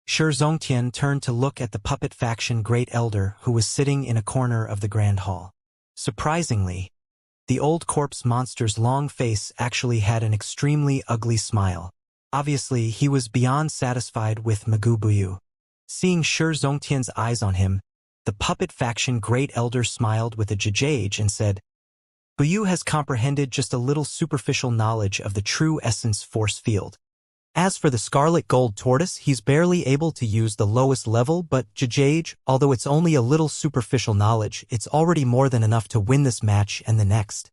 Shi Zongtian turned to look at the puppet faction great elder who was sitting in a corner of the grand hall. Surprisingly, the old corpse monster's long face actually had an extremely ugly smile. Obviously, he was beyond satisfied with Magoo Buyu. Seeing Shi Zongtian's eyes on him, the puppet faction great elder smiled with a jajage and said, Buyu has comprehended just a little superficial knowledge of the true essence force field. As for the scarlet gold tortoise, he's barely able to use the lowest level, but jajage, although it's only a little superficial knowledge, it's already more than enough to win this match and the next.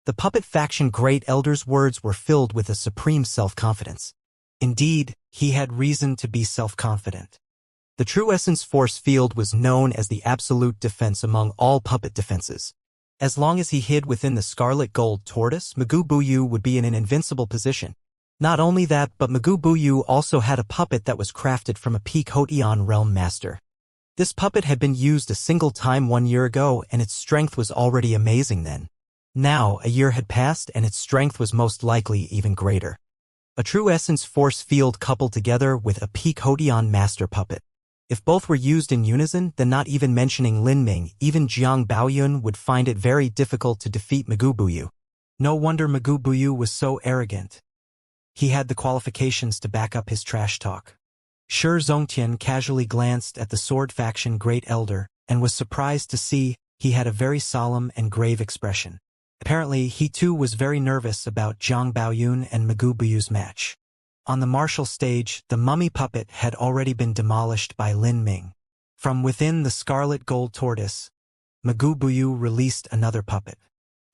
The puppet faction great elder's words were filled with a supreme self-confidence. Indeed, he had reason to be self-confident. The true essence force field was known as the absolute defense among all puppet defenses. As long as he hid within the scarlet gold tortoise, Magoo Buyu would be in an invincible position. Not only that, but Magoo Buyu also had a puppet that was crafted from a peak Hoteon realm master. This puppet had been used a single time 1 year ago, and its strength was already amazing then. Now, a year had passed, and its strength was most likely even greater. A true essence force field coupled together with a peak Hoteon master puppet. If both were used in unison, then not even mentioning Lin Ming, even Zhang Baoyun would find it very difficult to defeat Magoo Buyu. No wonder Magoo Buyu was so arrogant. He had the qualifications to back up his trash talk. Shi Zongtian casually glanced at the sword faction great elder and was surprised to see he had a very solemn and grave expression. Apparently, he too was very nervous about Zhang Baoyun and Magoo Buyu's match. On the martial stage, the mummy puppet had already been demolished by Lin Ming. From within the scarlet gold tortoise, Magoo Buyu released another puppet.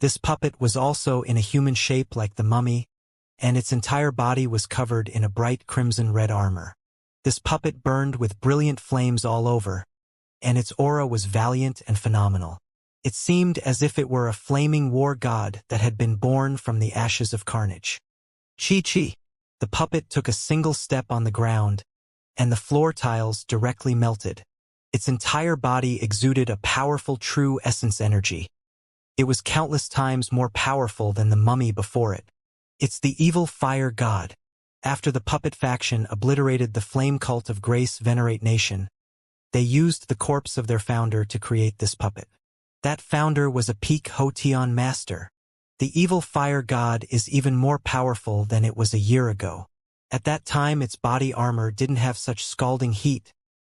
This puppet was also in a human shape like the mummy, and its entire body was covered in a bright crimson-red armor. This puppet burned with brilliant flames all over, and its aura was valiant and phenomenal. It seemed as if it were a flaming war god that had been born from the ashes of carnage. Chi-chi! The puppet took a single step on the ground, and the floor tiles directly melted. Its entire body exuded a powerful true essence energy. It was countless times more powerful than the mummy before it. It's the evil fire god. After the puppet faction obliterated the flame cult of Grace Venerate Nation, they used the corpse of their founder to create this puppet. That founder was a peak Hotian master. The evil fire god is even more powerful than it was a year ago. At that time its body armor didn't have such scalding heat,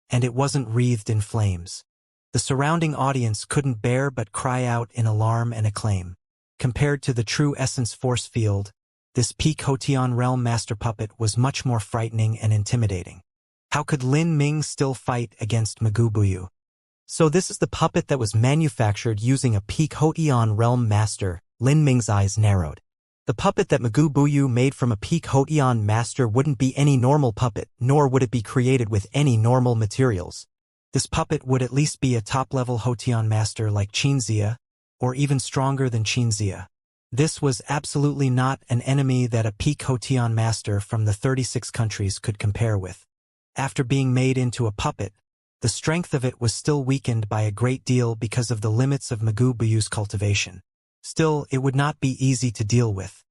and it wasn't wreathed in flames. The surrounding audience couldn't bear but cry out in alarm and acclaim. Compared to the true essence force field, this peak Hotian realm master puppet was much more frightening and intimidating. How could Lin Ming still fight against Magubuyu? So this is the puppet that was manufactured using a peak Hotian realm master. Lin Ming's eyes narrowed. The puppet that Magubuyu made from a peak Hotian master wouldn't be any normal puppet, nor would it be created with any normal materials. This puppet would at least be a top-level Hotian master like Xianxia, or even stronger than Xianxia. This was absolutely not an enemy that a peak Hotian master from the 36 countries could compare with. After being made into a puppet, the strength of it was still weakened by a great deal because of the limits of Magubuyu's cultivation. Still, it would not be easy to deal with.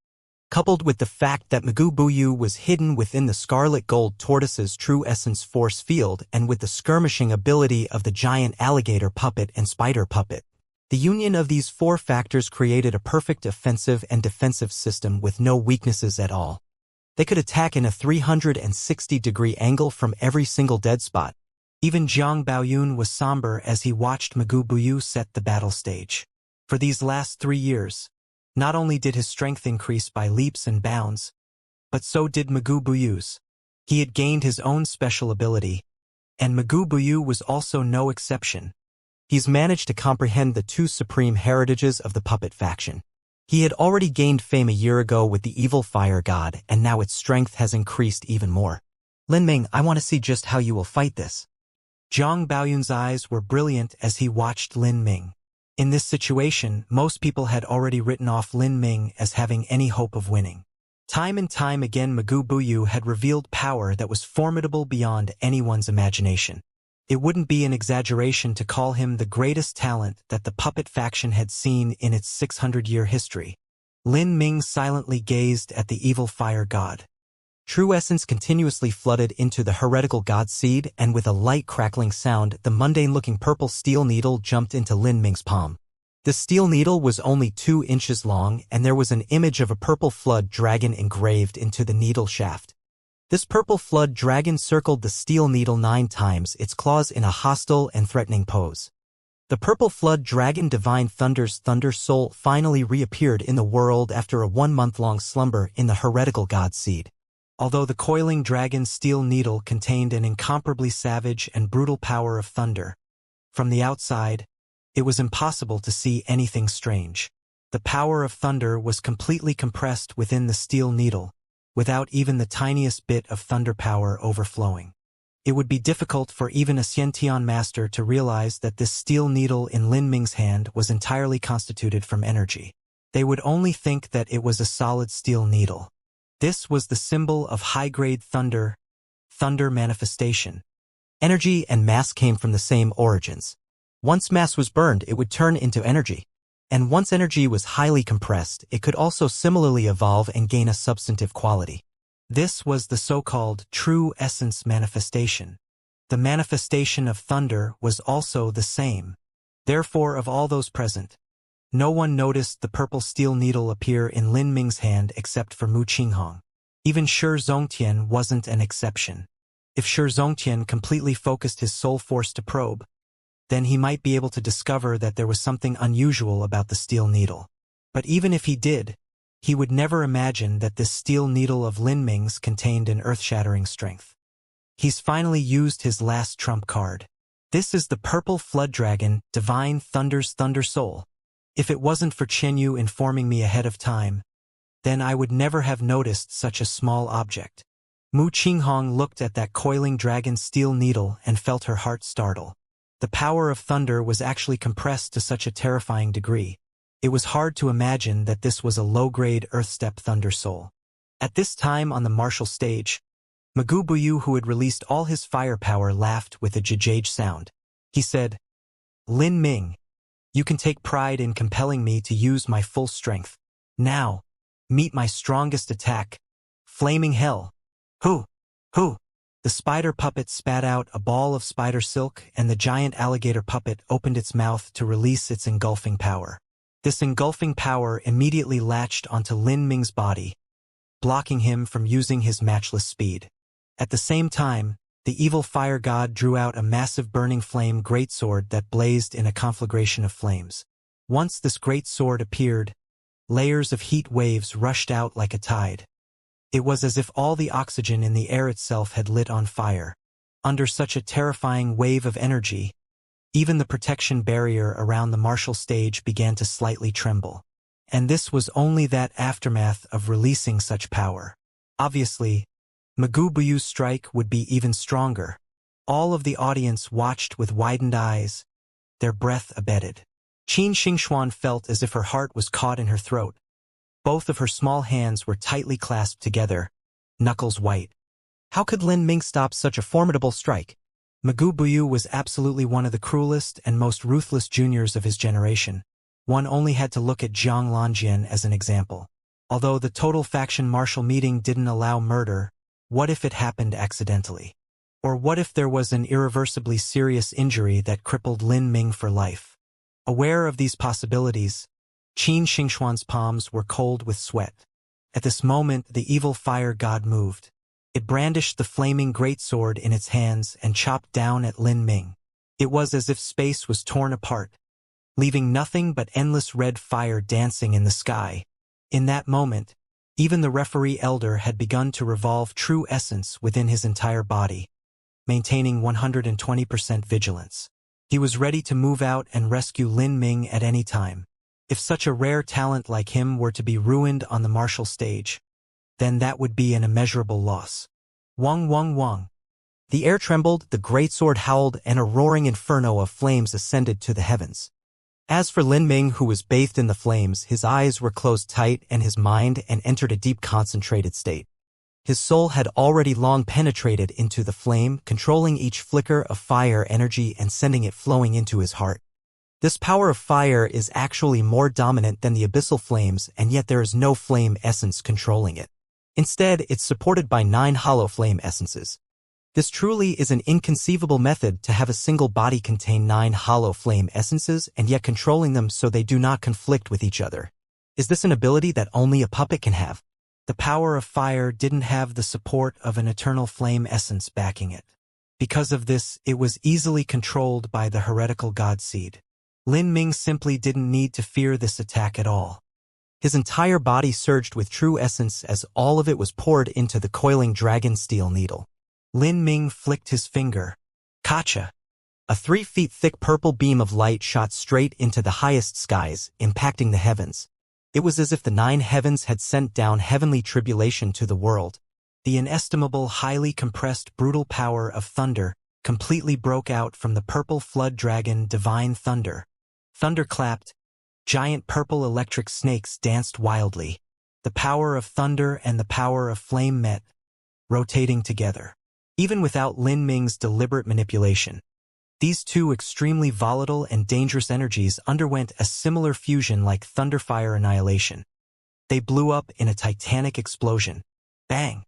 Coupled with the fact that Magubuyu was hidden within the scarlet gold tortoise's true essence force field and with the skirmishing ability of the giant alligator puppet and spider puppet, the union of these four factors created a perfect offensive and defensive system with no weaknesses at all. They could attack in a 360-degree angle from every single dead spot. Even Jiang Baoyun was somber as he watched Magubuyu set the battle stage. For these last 3 years, not only did his strength increase by leaps and bounds, but so did Magubuyu's. He had gained his own special ability, and Magubuyu was also no exception. He's managed to comprehend the two supreme heritages of the puppet faction. He had already gained fame a year ago with the evil fire god, and now its strength has increased even more. Lin Ming, I want to see just how you will fight this. Jiang Baoyun's eyes were brilliant as he watched Lin Ming. In this situation, most people had already written off Lin Ming as having any hope of winning. Time and time again Magubuyu had revealed power that was formidable beyond anyone's imagination. It wouldn't be an exaggeration to call him the greatest talent that the puppet faction had seen in its 600-year history. Lin Ming silently gazed at the evil fire god. True essence continuously flooded into the heretical god seed, and with a light crackling sound, the mundane-looking purple steel needle jumped into Lin Ming's palm. The steel needle was only 2 inches long, and there was an image of a purple flood dragon engraved into the needle shaft. This purple flood dragon circled the steel needle 9 times, its claws in a hostile and threatening pose. The purple flood dragon Divine Thunder's thunder soul finally reappeared in the world after a 1-month-long slumber in the heretical god seed. Although the coiling dragon's steel needle contained an incomparably savage and brutal power of thunder, from the outside, it was impossible to see anything strange. The power of thunder was completely compressed within the steel needle, without even the tiniest bit of thunder power overflowing. It would be difficult for even a Xiantian master to realize that this steel needle in Lin Ming's hand was entirely constituted from energy. They would only think that it was a solid steel needle. This was the symbol of high-grade thunder manifestation. Energy and mass came from the same origins. Once mass was burned, it would turn into energy. And once energy was highly compressed, it could also similarly evolve and gain a substantive quality. This was the so-called true essence manifestation. The manifestation of thunder was also the same. Therefore, of all those present, no one noticed the purple steel needle appear in Lin Ming's hand except for Mu Qinghong. Even Shi Zongtian wasn't an exception. If Shi Zongtian completely focused his soul force to probe, then he might be able to discover that there was something unusual about the steel needle. But even if he did, he would never imagine that this steel needle of Lin Ming's contained an earth-shattering strength. He's finally used his last trump card. This is the purple flood dragon, Divine Thunder's thunder soul. If it wasn't for Qianyu informing me ahead of time, then I would never have noticed such a small object. Mu Qinghong looked at that coiling dragon's steel needle and felt her heart startle. The power of thunder was actually compressed to such a terrifying degree. It was hard to imagine that this was a low-grade earth-step thunder soul. At this time on the martial stage, Magubuyu, who had released all his firepower, laughed with a jjaj sound. He said, "Lin Ming, you can take pride in compelling me to use my full strength. Now, meet my strongest attack, Flaming Hell." Who? The spider puppet spat out a ball of spider silk, and the giant alligator puppet opened its mouth to release its engulfing power. This engulfing power immediately latched onto Lin Ming's body, blocking him from using his matchless speed. At the same time, the evil fire god drew out a massive burning flame greatsword that blazed in a conflagration of flames. Once this great sword appeared, layers of heat waves rushed out like a tide. It was as if all the oxygen in the air itself had lit on fire. Under such a terrifying wave of energy, even the protection barrier around the martial stage began to slightly tremble. And this was only that aftermath of releasing such power. Obviously, Magubuyu's strike would be even stronger. All of the audience watched with widened eyes, their breath abated. Qin Xingxuan felt as if her heart was caught in her throat. Both of her small hands were tightly clasped together, knuckles white. How could Lin Ming stop such a formidable strike? Magubuyu was absolutely one of the cruelest and most ruthless juniors of his generation. One only had to look at Zhang Lanjian as an example. Although the total faction martial meeting didn't allow murder, what if it happened accidentally? Or what if there was an irreversibly serious injury that crippled Lin Ming for life? Aware of these possibilities, Qin Xingxuan's palms were cold with sweat. At this moment, the evil fire god moved. It brandished the flaming greatsword in its hands and chopped down at Lin Ming. It was as if space was torn apart, leaving nothing but endless red fire dancing in the sky. In that moment, even the referee elder had begun to revolve true essence within his entire body, maintaining 120% vigilance. He was ready to move out and rescue Lin Ming at any time. If such a rare talent like him were to be ruined on the martial stage, then that would be an immeasurable loss. Wang wang wang. The air trembled, the greatsword howled, and a roaring inferno of flames ascended to the heavens. As for Lin Ming, who was bathed in the flames, his eyes were closed tight and his mind entered a deep concentrated state. His soul had already long penetrated into the flame, controlling each flicker of fire energy and sending it flowing into his heart. This power of fire is actually more dominant than the abyssal flames, and yet there is no flame essence controlling it. Instead, it's supported by 9 hollow flame essences. This truly is an inconceivable method to have a single body contain 9 hollow flame essences and yet controlling them so they do not conflict with each other. Is this an ability that only a puppet can have? The power of fire didn't have the support of an eternal flame essence backing it. Because of this, it was easily controlled by the heretical god seed. Lin Ming simply didn't need to fear this attack at all. His entire body surged with true essence as all of it was poured into the coiling dragon steel needle. Lin Ming flicked his finger. Kacha! A 3 feet thick purple beam of light shot straight into the highest skies, impacting the heavens. It was as if the 9 heavens had sent down heavenly tribulation to the world. The inestimable, highly compressed, brutal power of thunder completely broke out from the purple flood dragon divine thunder. Thunder clapped. Giant purple electric snakes danced wildly. The power of thunder and the power of flame met, rotating together. Even without Lin Ming's deliberate manipulation, these two extremely volatile and dangerous energies underwent a similar fusion like thunderfire annihilation. They blew up in a titanic explosion. Bang!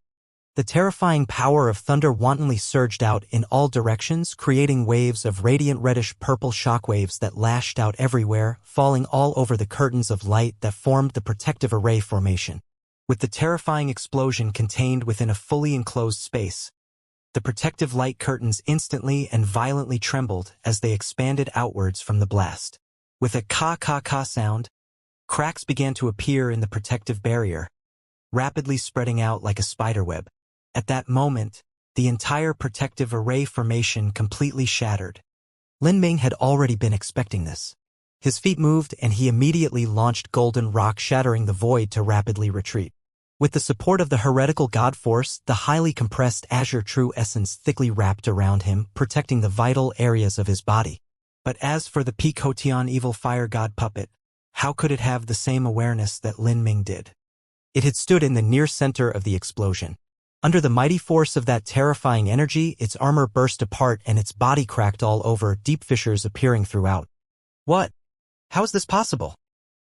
The terrifying power of thunder wantonly surged out in all directions, creating waves of radiant reddish-purple shockwaves that lashed out everywhere, falling all over the curtains of light that formed the protective array formation. With the terrifying explosion contained within a fully enclosed space, the protective light curtains instantly and violently trembled as they expanded outwards from the blast. With a ka-ka-ka sound, cracks began to appear in the protective barrier, rapidly spreading out like a spiderweb. At that moment, the entire protective array formation completely shattered. Lin Ming had already been expecting this. His feet moved and he immediately launched golden rock, shattering the void to rapidly retreat. With the support of the heretical god force, the highly compressed azure true essence thickly wrapped around him, protecting the vital areas of his body. But as for the Picoteon evil fire god puppet, how could it have the same awareness that Lin Ming did? It had stood in the near center of the explosion. Under the mighty force of that terrifying energy, its armor burst apart and its body cracked all over, deep fissures appearing throughout. What? How is this possible?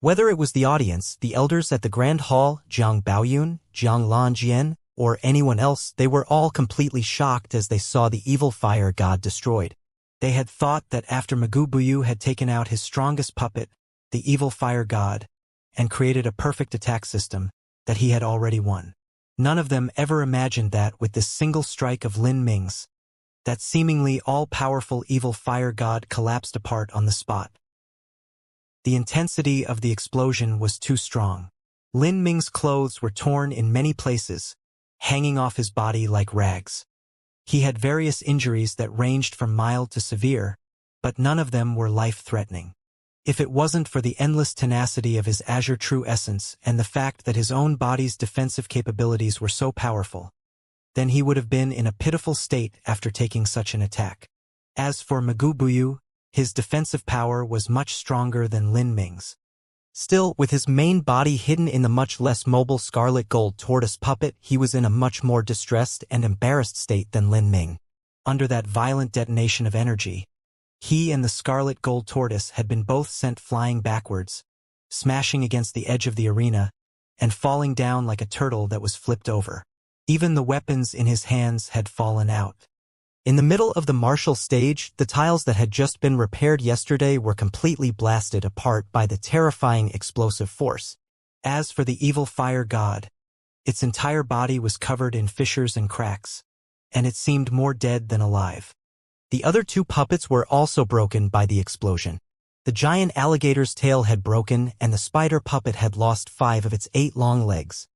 Whether it was the audience, the elders at the Grand Hall, Jiang Baoyun, Jiang Lanjian, or anyone else, they were all completely shocked as they saw the evil fire god destroyed. They had thought that after Magubuyu had taken out his strongest puppet, the evil fire god, and created a perfect attack system, that he had already won. None of them ever imagined that with this single strike of Lin Ming's, that seemingly all-powerful evil fire god collapsed apart on the spot. The intensity of the explosion was too strong. Lin Ming's clothes were torn in many places, hanging off his body like rags. He had various injuries that ranged from mild to severe, but none of them were life-threatening. If it wasn't for the endless tenacity of his azure true essence and the fact that his own body's defensive capabilities were so powerful, then he would have been in a pitiful state after taking such an attack. As for Magubuyu, his defensive power was much stronger than Lin Ming's. Still, with his main body hidden in the much less mobile scarlet gold tortoise puppet, he was in a much more distressed and embarrassed state than Lin Ming. Under that violent detonation of energy, he and the scarlet gold tortoise had been both sent flying backwards, smashing against the edge of the arena, and falling down like a turtle that was flipped over. Even the weapons in his hands had fallen out. In the middle of the martial stage, the tiles that had just been repaired yesterday were completely blasted apart by the terrifying explosive force. As for the evil fire god, its entire body was covered in fissures and cracks, and it seemed more dead than alive. The other two puppets were also broken by the explosion. The giant alligator's tail had broken, and the spider puppet had lost 5 of its 8 long legs.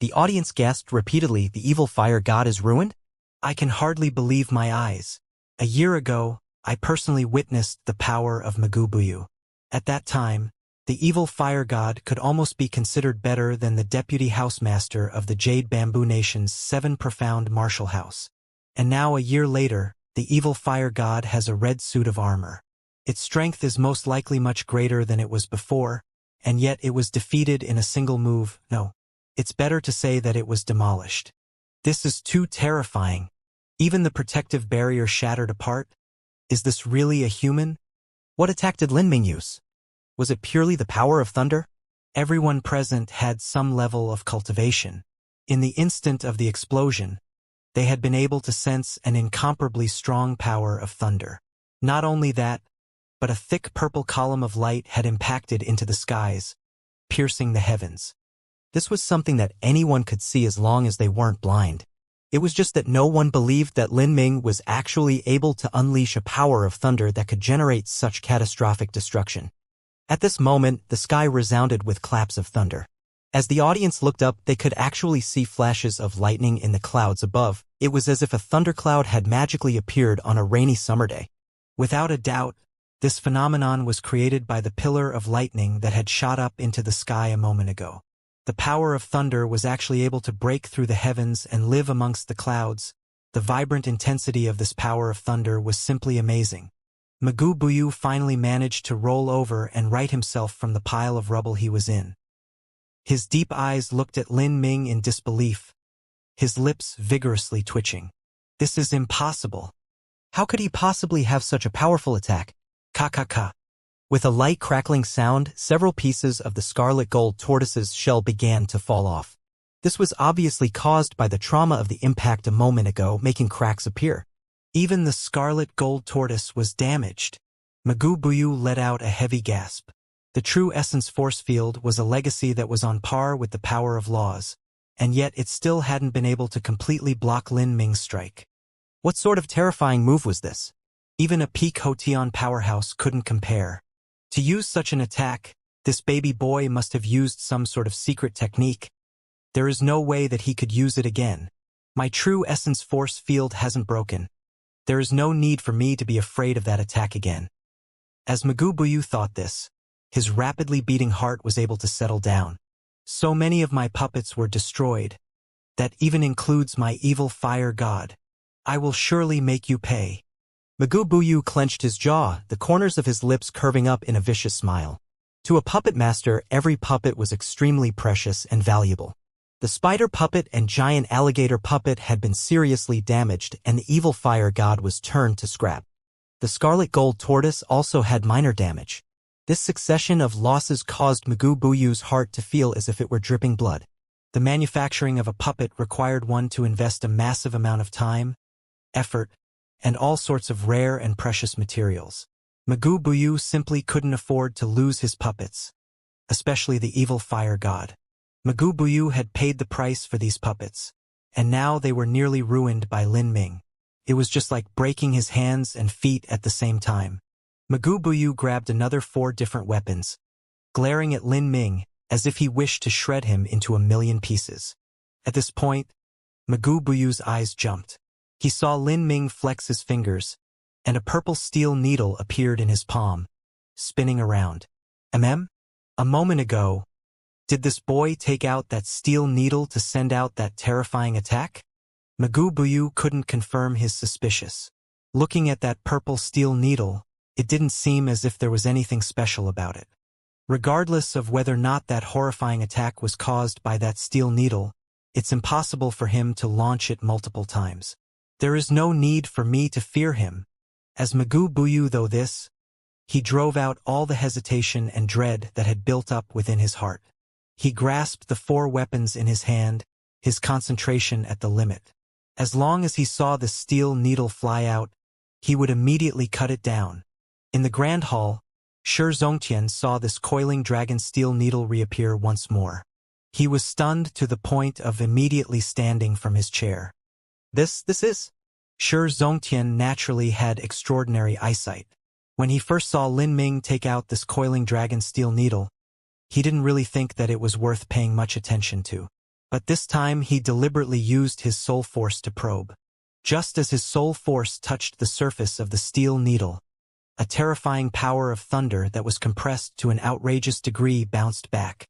The audience gasped repeatedly, "The evil fire god is ruined?" I can hardly believe my eyes. A year ago, I personally witnessed the power of Magubuyu. At that time, the evil fire god could almost be considered better than the deputy housemaster of the Jade Bamboo Nation's 7 profound martial house. And now a year later, the evil fire god has a red suit of armor. Its strength is most likely much greater than it was before, and yet it was defeated in a single move. No, it's better to say that it was demolished. This is too terrifying. Even the protective barrier shattered apart. Is this really a human? What attack did Lin Ming use? Was it purely the power of thunder? Everyone present had some level of cultivation. In the instant of the explosion, they had been able to sense an incomparably strong power of thunder. Not only that, but a thick purple column of light had impacted into the skies, piercing the heavens. This was something that anyone could see as long as they weren't blind. It was just that no one believed that Lin Ming was actually able to unleash a power of thunder that could generate such catastrophic destruction. At this moment, the sky resounded with claps of thunder. As the audience looked up, they could actually see flashes of lightning in the clouds above. It was as if a thundercloud had magically appeared on a rainy summer day. Without a doubt, this phenomenon was created by the pillar of lightning that had shot up into the sky a moment ago. The power of thunder was actually able to break through the heavens and live amongst the clouds. The vibrant intensity of this power of thunder was simply amazing. Magubuyu finally managed to roll over and right himself from the pile of rubble he was in. His deep eyes looked at Lin Ming in disbelief, his lips vigorously twitching. This is impossible. How could he possibly have such a powerful attack? Ka. With a light crackling sound, several pieces of the scarlet gold tortoise's shell began to fall off. This was obviously caused by the trauma of the impact a moment ago, making cracks appear. Even the scarlet gold tortoise was damaged. Magubuyu let out a heavy gasp. The true essence force field was a legacy that was on par with the power of laws, and yet it still hadn't been able to completely block Lin Ming's strike. What sort of terrifying move was this? Even a peak Hotion powerhouse couldn't compare. To use such an attack, this baby boy must have used some sort of secret technique. There is no way that he could use it again. My true essence force field hasn't broken. There is no need for me to be afraid of that attack again. As Magubuyu thought this, his rapidly beating heart was able to settle down. So many of my puppets were destroyed. That even includes my evil fire god. I will surely make you pay. Magubuyu clenched his jaw, the corners of his lips curving up in a vicious smile. To a puppet master, every puppet was extremely precious and valuable. The spider puppet and giant alligator puppet had been seriously damaged, and the evil fire god was turned to scrap. The scarlet gold tortoise also had minor damage. This succession of losses caused Magubuyu's heart to feel as if it were dripping blood. The manufacturing of a puppet required one to invest a massive amount of time, effort, and all sorts of rare and precious materials. Magoo Buyu simply couldn't afford to lose his puppets, especially the evil fire god. Magoo Buyu had paid the price for these puppets, and now they were nearly ruined by Lin Ming. It was just like breaking his hands and feet at the same time. Magoo Buyu grabbed another 4 different weapons, glaring at Lin Ming as if he wished to shred him into a million pieces. At this point, Magoo Buyu's eyes jumped. He saw Lin Ming flex his fingers, and a purple steel needle appeared in his palm, spinning around. A moment ago, did this boy take out that steel needle to send out that terrifying attack? Magoo Buyu couldn't confirm his suspicious. Looking at that purple steel needle, it didn't seem as if there was anything special about it. Regardless of whether or not that horrifying attack was caused by that steel needle, it's impossible for him to launch it multiple times. There is no need for me to fear him. As Magoo Buyu though this, he drove out all the hesitation and dread that had built up within his heart. He grasped the 4 weapons in his hand, his concentration at the limit. As long as he saw the steel needle fly out, he would immediately cut it down. In the Grand Hall, Shi Zongtian saw this coiling dragon steel needle reappear once more. He was stunned to the point of immediately standing from his chair. This is? Shi Zongtian naturally had extraordinary eyesight. When he first saw Lin Ming take out this coiling dragon steel needle, he didn't really think that it was worth paying much attention to. But this time he deliberately used his soul force to probe. Just as his soul force touched the surface of the steel needle, a terrifying power of thunder that was compressed to an outrageous degree bounced back.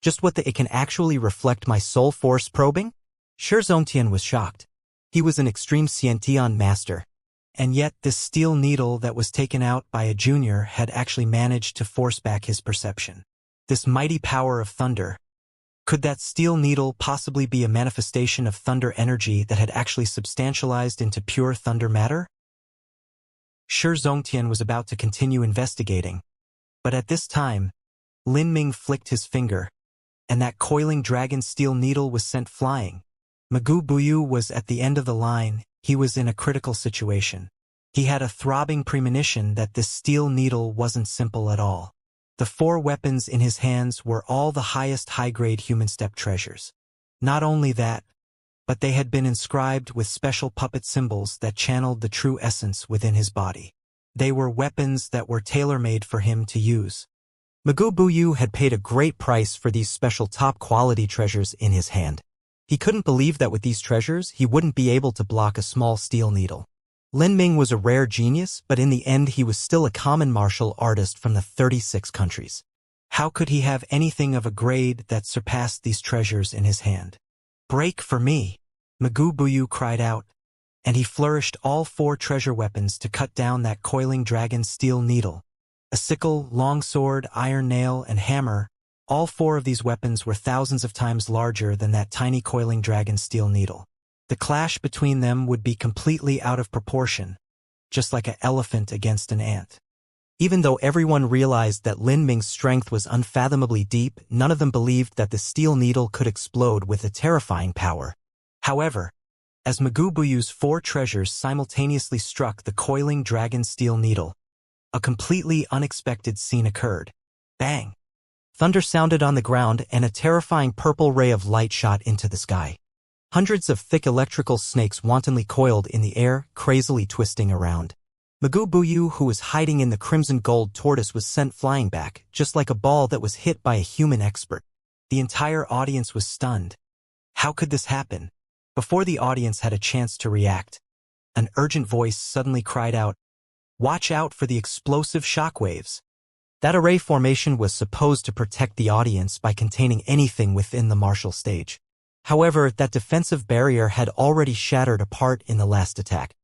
Just what it can actually reflect my soul force probing? Shi Zongtian was shocked. He was an extreme Xiantian master, and yet this steel needle that was taken out by a junior had actually managed to force back his perception. This mighty power of thunder. Could that steel needle possibly be a manifestation of thunder energy that had actually substantialized into pure thunder matter? Shi Zongtian was about to continue investigating, but at this time, Lin Ming flicked his finger, and that coiling dragon steel needle was sent flying. Magoo Buyu was at the end of the line. He was in a critical situation. He had a throbbing premonition that this steel needle wasn't simple at all. The 4 weapons in his hands were all the highest high-grade human step treasures. Not only that, but they had been inscribed with special puppet symbols that channeled the true essence within his body. They were weapons that were tailor-made for him to use. Magoo Buyu had paid a great price for these special top-quality treasures in his hand. He couldn't believe that with these treasures, he wouldn't be able to block a small steel needle. Lin Ming was a rare genius, but in the end he was still a common martial artist from the 36 countries. How could he have anything of a grade that surpassed these treasures in his hand? Break for me! Magoo Buyu cried out, and he flourished all 4 treasure weapons to cut down that coiling dragon steel needle. A sickle, longsword, iron nail, and hammer, all 4 of these weapons were thousands of times larger than that tiny coiling dragon steel needle. The clash between them would be completely out of proportion, just like an elephant against an ant. Even though everyone realized that Lin Ming's strength was unfathomably deep, none of them believed that the steel needle could explode with a terrifying power. However, as Magoo Buyu's 4 treasures simultaneously struck the coiling dragon steel needle, a completely unexpected scene occurred. Bang! Thunder sounded on the ground and a terrifying purple ray of light shot into the sky. Hundreds of thick electrical snakes wantonly coiled in the air, crazily twisting around. Magoo Buyu, who was hiding in the crimson gold tortoise, was sent flying back, just like a ball that was hit by a human expert. The entire audience was stunned. How could this happen? Before the audience had a chance to react, an urgent voice suddenly cried out, "Watch out for the explosive shockwaves." That array formation was supposed to protect the audience by containing anything within the martial stage. However, that defensive barrier had already shattered apart in the last attack.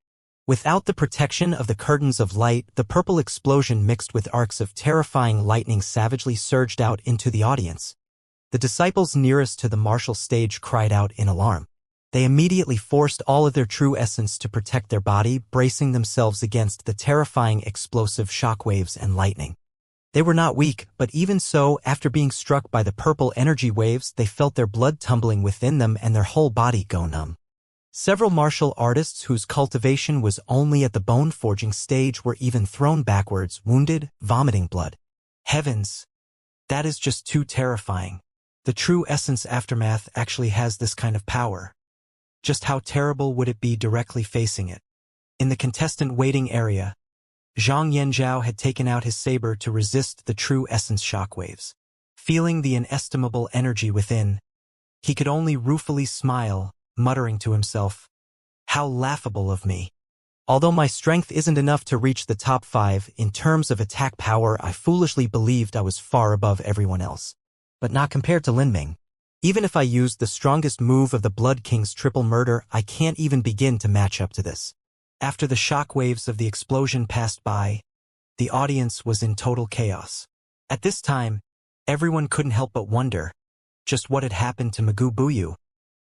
Without the protection of the curtains of light, the purple explosion mixed with arcs of terrifying lightning savagely surged out into the audience. The disciples nearest to the martial stage cried out in alarm. They immediately forced all of their true essence to protect their body, bracing themselves against the terrifying explosive shockwaves and lightning. They were not weak, but even so, after being struck by the purple energy waves, they felt their blood tumbling within them and their whole body go numb. Several martial artists whose cultivation was only at the bone-forging stage were even thrown backwards, wounded, vomiting blood. Heavens! That is just too terrifying. The true essence aftermath actually has this kind of power. Just how terrible would it be directly facing it? In the contestant waiting area, Zhang Yanzhao had taken out his saber to resist the true essence shockwaves. Feeling the inestimable energy within, he could only ruefully smile, muttering to himself, "How laughable of me. Although my strength isn't enough to reach the top 5 in terms of attack power, I foolishly believed I was far above everyone else. But not compared to Lin Ming. Even if I used the strongest move of the Blood King's triple murder, I can't even begin to match up to this." After the shockwaves of the explosion passed by, the audience was in total chaos. At this time, everyone couldn't help but wonder just what had happened to Magoo Buyu,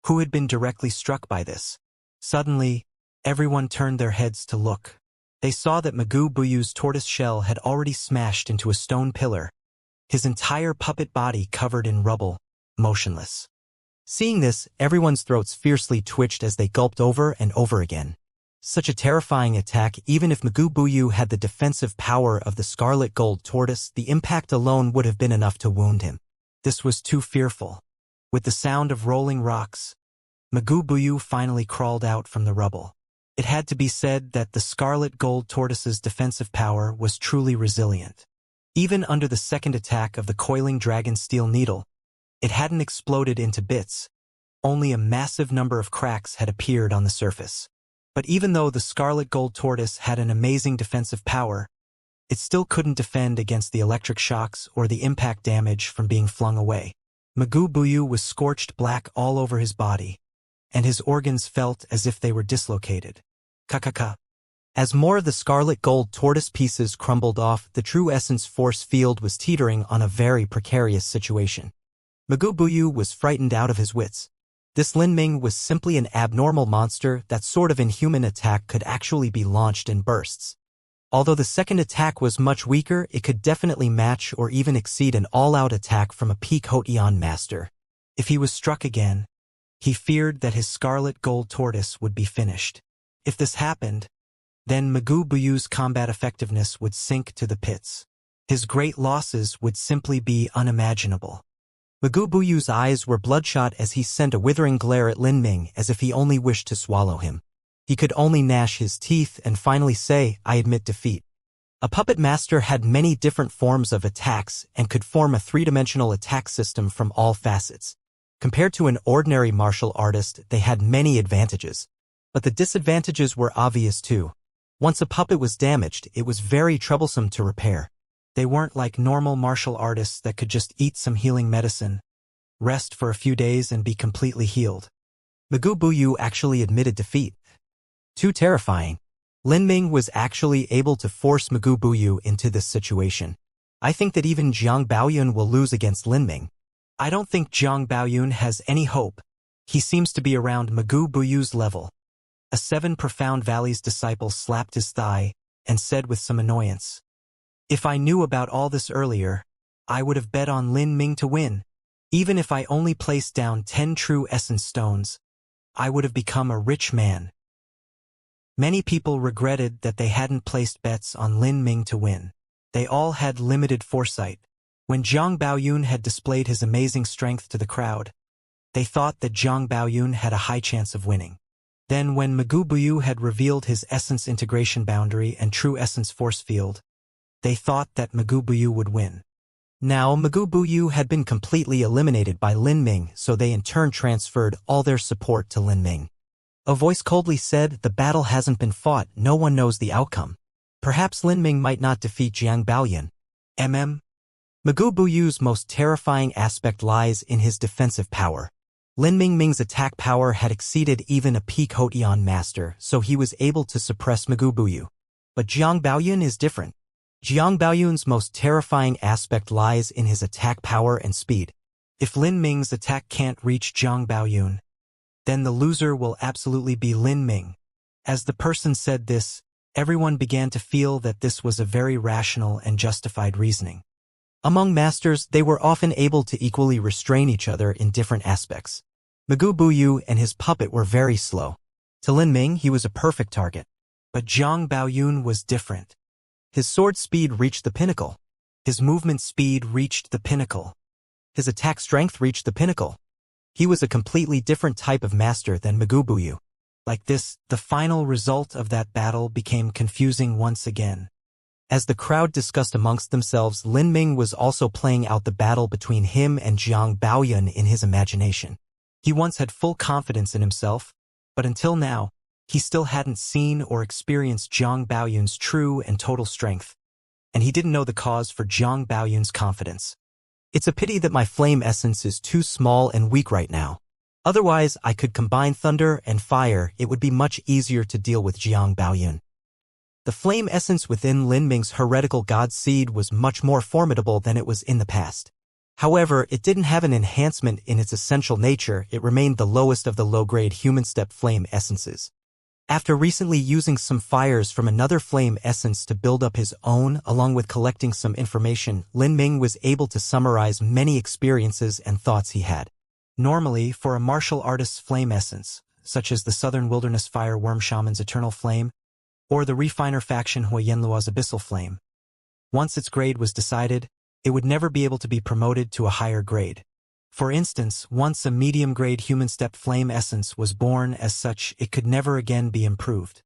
who had been directly struck by this. Suddenly, everyone turned their heads to look. They saw that Magoo Buyu's tortoise shell had already smashed into a stone pillar, his entire puppet body covered in rubble, motionless. Seeing this, everyone's throats fiercely twitched as they gulped over and over again. Such a terrifying attack, even if Magoo Buyu had the defensive power of the scarlet gold tortoise, the impact alone would have been enough to wound him. This was too fearful. With the sound of rolling rocks, Magoo Buyu finally crawled out from the rubble. It had to be said that the scarlet gold tortoise's defensive power was truly resilient. Even under the second attack of the coiling dragon steel needle, it hadn't exploded into bits. Only a massive number of cracks had appeared on the surface. But even though the scarlet gold tortoise had an amazing defensive power, it still couldn't defend against the electric shocks or the impact damage from being flung away. Magoo Buyu was scorched black all over his body, and his organs felt as if they were dislocated. Ka-ka-ka. As more of the scarlet gold tortoise pieces crumbled off, the true essence force field was teetering on a very precarious situation. Magoo Buyu was frightened out of his wits. This Lin Ming was simply an abnormal monster. That sort of inhuman attack could actually be launched in bursts. Although the second attack was much weaker, it could definitely match or even exceed an all-out attack from a peak Hotian master. If he was struck again, he feared that his scarlet gold tortoise would be finished. If this happened, then Magoo Buyu's combat effectiveness would sink to the pits. His great losses would simply be unimaginable. Magoo Buyu's eyes were bloodshot as he sent a withering glare at Lin Ming as if he only wished to swallow him. He could only gnash his teeth and finally say, "I admit defeat." A puppet master had many different forms of attacks and could form a three-dimensional attack system from all facets. Compared to an ordinary martial artist, they had many advantages. But the disadvantages were obvious too. Once a puppet was damaged, it was very troublesome to repair. They weren't like normal martial artists that could just eat some healing medicine, rest for a few days and be completely healed. Magoo Buyu actually admitted defeat. Too terrifying. Lin Ming was actually able to force Magoo Buyu into this situation. I think that even Jiang Baoyun will lose against Lin Ming. I don't think Jiang Baoyun has any hope. He seems to be around Magoo Buyu's level. A 7 Profound Valleys disciple slapped his thigh and said with some annoyance, "If I knew about all this earlier, I would have bet on Lin Ming to win. Even if I only placed down 10 true essence stones, I would have become a rich man." Many people regretted that they hadn't placed bets on Lin Ming to win. They all had limited foresight. When Jiang Baoyun had displayed his amazing strength to the crowd, they thought that Jiang Baoyun had a high chance of winning. Then when Magoo Buyu had revealed his essence integration boundary and true essence force field, they thought that Magoo Buyu would win. Now Magoo Buyu had been completely eliminated by Lin Ming, so they in turn transferred all their support to Lin Ming. A voice coldly said, "The battle hasn't been fought, no one knows the outcome. Perhaps Lin Ming might not defeat Jiang Baoyun." Magoo Buyu's most terrifying aspect lies in his defensive power. Lin Ming's attack power had exceeded even a peak Hotian master, so he was able to suppress Magoo Buyu. But Jiang Baoyun is different. Jiang Baoyun's most terrifying aspect lies in his attack power and speed. If Lin Ming's attack can't reach Jiang Baoyun, then the loser will absolutely be Lin Ming. As the person said this, everyone began to feel that this was a very rational and justified reasoning. Among masters, they were often able to equally restrain each other in different aspects. Magu Buyu and his puppet were very slow. To Lin Ming, he was a perfect target. But Zhang Baoyun was different. His sword speed reached the pinnacle. His movement speed reached the pinnacle. His attack strength reached the pinnacle. He was a completely different type of master than Magu Buyu. Like this, the final result of that battle became confusing once again. As the crowd discussed amongst themselves, Lin Ming was also playing out the battle between him and Zhang Baoyun in his imagination. He once had full confidence in himself, but until now, he still hadn't seen or experienced Zhang Baoyun's true and total strength, and he didn't know the cause for Zhang Baoyun's confidence. It's a pity that my flame essence is too small and weak right now. Otherwise, I could combine thunder and fire. It would be much easier to deal with Zhang Baoyun. The flame essence within Lin Ming's heretical god seed was much more formidable than it was in the past. However, it didn't have an enhancement in its essential nature. It remained the lowest of the low-grade human step flame essences. After recently using some fires from another flame essence to build up his own, along with collecting some information, Lin Ming was able to summarize many experiences and thoughts he had. Normally, for a martial artist's flame essence, such as the Southern Wilderness Fire Worm Shaman's Eternal Flame, or the Refiner faction Huoyenlua's Abyssal Flame, once its grade was decided, it would never be able to be promoted to a higher grade. For instance, once a medium-grade human-step flame essence was born as such, it could never again be improved.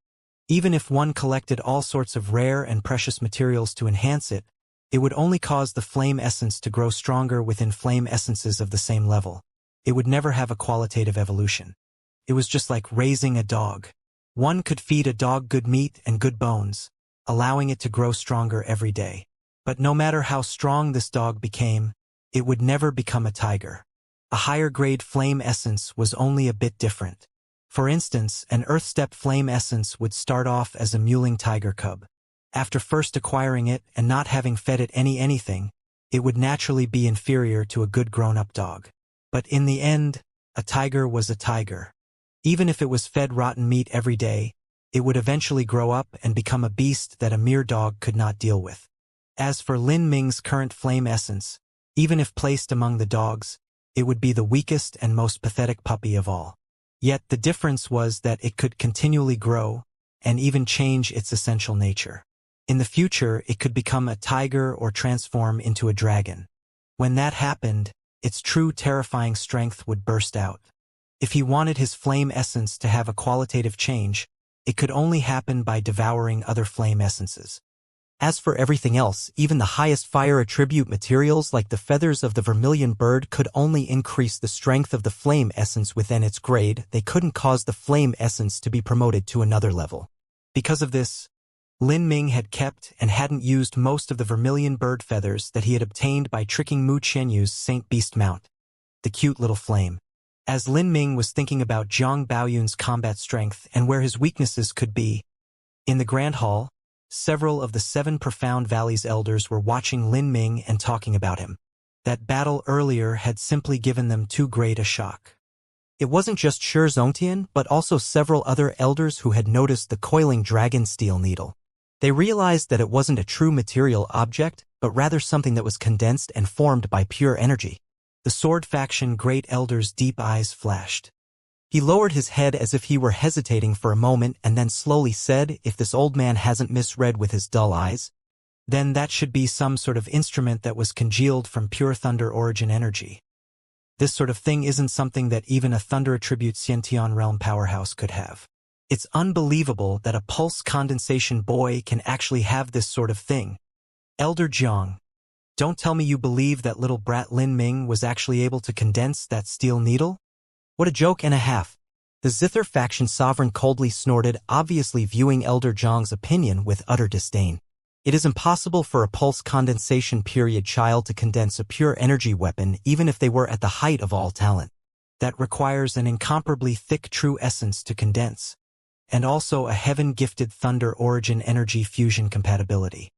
Even if one collected all sorts of rare and precious materials to enhance it, it would only cause the flame essence to grow stronger within flame essences of the same level. It would never have a qualitative evolution. It was just like raising a dog. One could feed a dog good meat and good bones, allowing it to grow stronger every day. But no matter how strong this dog became, it would never become a tiger. A higher-grade flame essence was only a bit different. For instance, an earth-step flame essence would start off as a mewling tiger cub. After first acquiring it and not having fed it anything, it would naturally be inferior to a good grown-up dog. But in the end, a tiger was a tiger. Even if it was fed rotten meat every day, it would eventually grow up and become a beast that a mere dog could not deal with. As for Lin Ming's current flame essence, even if placed among the dogs, it would be the weakest and most pathetic puppy of all. Yet the difference was that it could continually grow and even change its essential nature. In the future, it could become a tiger or transform into a dragon. When that happened, its true terrifying strength would burst out. If he wanted his flame essence to have a qualitative change, it could only happen by devouring other flame essences. As for everything else, even the highest fire attribute materials like the feathers of the vermilion bird could only increase the strength of the flame essence within its grade. They couldn't cause the flame essence to be promoted to another level. Because of this, Lin Ming had kept and hadn't used most of the vermilion bird feathers that he had obtained by tricking Mu Qianyu's Saint Beast mount, the cute little flame. As Lin Ming was thinking about Zhang Baoyun's combat strength and where his weaknesses could be, in the Grand Hall, several of the 7 Profound Valleys elders were watching Lin Ming and talking about him. That battle earlier had simply given them too great a shock. It wasn't just Shi Zongtian, but also several other elders who had noticed the coiling dragon steel needle. They realized that it wasn't a true material object, but rather something that was condensed and formed by pure energy. The Sword Faction Great Elder's deep eyes flashed. He lowered his head as if he were hesitating for a moment and then slowly said, "If this old man hasn't misread with his dull eyes, then that should be some sort of instrument that was congealed from pure thunder origin energy. This sort of thing isn't something that even a thunder attribute Xiantian realm powerhouse could have. It's unbelievable that a pulse condensation boy can actually have this sort of thing. Elder Jiang, don't tell me you believe that little brat Lin Ming was actually able to condense that steel needle? What a joke and a half." The Zither faction sovereign coldly snorted, obviously viewing Elder Jiang's opinion with utter disdain. It is impossible for a pulse condensation period child to condense a pure energy weapon even if they were at the height of all talent. That requires an incomparably thick true essence to condense, and also a heaven-gifted thunder origin energy fusion compatibility.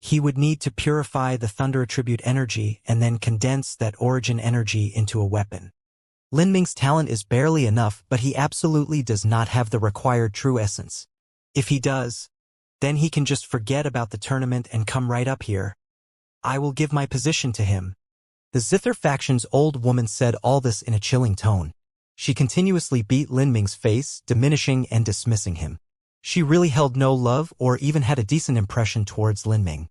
He would need to purify the thunder attribute energy and then condense that origin energy into a weapon. Lin Ming's talent is barely enough, but he absolutely does not have the required true essence. If he does, then he can just forget about the tournament and come right up here. I will give my position to him. The Zither faction's old woman said all this in a chilling tone. She continuously beat Lin Ming's face, diminishing and dismissing him. She really held no love or even had a decent impression towards Lin Ming.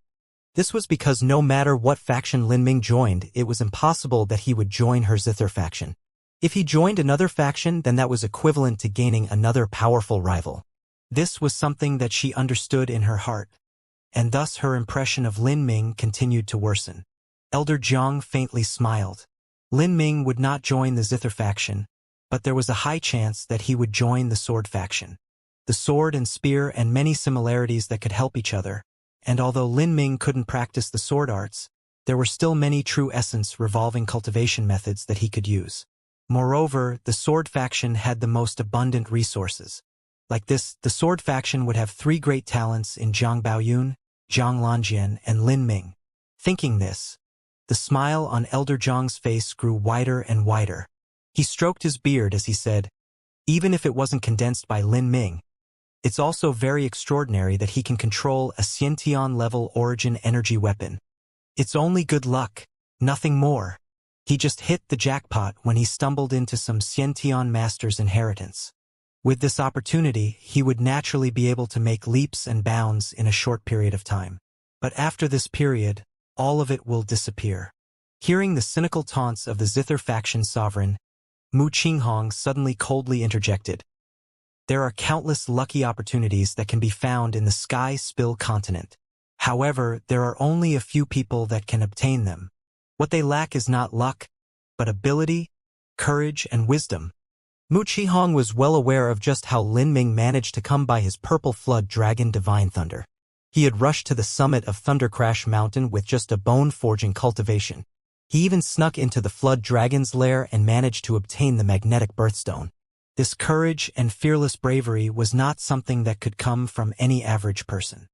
This was because no matter what faction Lin Ming joined, it was impossible that he would join her Zither faction. If he joined another faction, then that was equivalent to gaining another powerful rival. This was something that she understood in her heart, and thus her impression of Lin Ming continued to worsen. Elder Jiang faintly smiled. Lin Ming would not join the Zither faction, but there was a high chance that he would join the Sword faction. The sword and spear and many similarities that could help each other, and although Lin Ming couldn't practice the sword arts, there were still many true essence revolving cultivation methods that he could use. Moreover, the Sword faction had the most abundant resources. Like this, the Sword faction would have 3 great talents in Zhang Baoyun, Zhang Lanjian, and Lin Ming. Thinking this, the smile on Elder Zhang's face grew wider and wider. He stroked his beard as he said, even if it wasn't condensed by Lin Ming, it's also very extraordinary that he can control a Xiantian-level origin energy weapon. It's only good luck, nothing more. He just hit the jackpot when he stumbled into some Xiantian master's inheritance. With this opportunity, he would naturally be able to make leaps and bounds in a short period of time. But after this period, all of it will disappear. Hearing the cynical taunts of the Zither faction sovereign, Mu Qinghong suddenly coldly interjected. There are countless lucky opportunities that can be found in the Sky Spill continent. However, there are only a few people that can obtain them. What they lack is not luck, but ability, courage, and wisdom. Mu Qinghong was well aware of just how Lin Ming managed to come by his purple flood dragon Divine Thunder. He had rushed to the summit of Thundercrash Mountain with just a bone-forging cultivation. He even snuck into the Flood Dragon's lair and managed to obtain the magnetic birthstone. This courage and fearless bravery was not something that could come from any average person.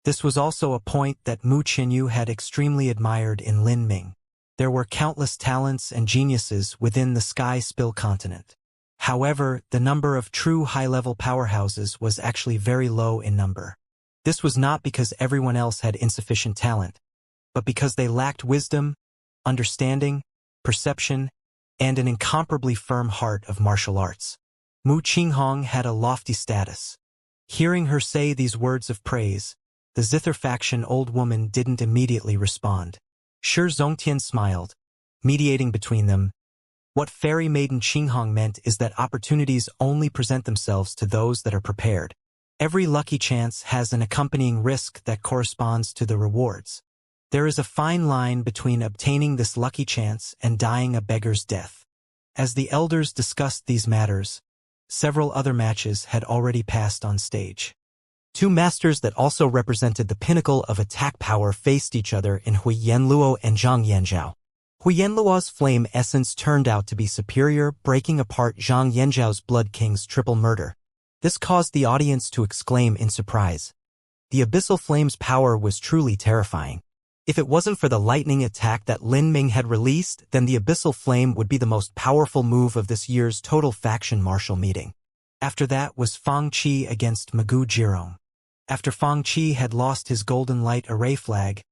This was also a point that Mu Qinyu had extremely admired in Lin Ming. There were countless talents and geniuses within the Sky Spill continent. However, the number of true high-level powerhouses was actually very low in number. This was not because everyone else had insufficient talent, but because they lacked wisdom, understanding, perception, and an incomparably firm heart of martial arts. Mu Qinghong had a lofty status. Hearing her say these words of praise, the Zither faction old woman didn't immediately respond. Shi Zongtian smiled, mediating between them. What Fairy Maiden Qinghong meant is that opportunities only present themselves to those that are prepared. Every lucky chance has an accompanying risk that corresponds to the rewards. There is a fine line between obtaining this lucky chance and dying a beggar's death. As the elders discussed these matters, several other matches had already passed on stage. 2 masters that also represented the pinnacle of attack power faced each other in Hui Yanluo and Zhang Yanzhao. Hui Yanluo's flame essence turned out to be superior, breaking apart Zhang Yanzhao's Blood King's triple murder. This caused the audience to exclaim in surprise. The Abyssal Flame's power was truly terrifying. If it wasn't for the lightning attack that Lin Ming had released, then the Abyssal Flame would be the most powerful move of this year's total faction martial meeting. After that was Fang Qi against Magu Jirong. After Fang Qi had lost his Golden Light Array flag,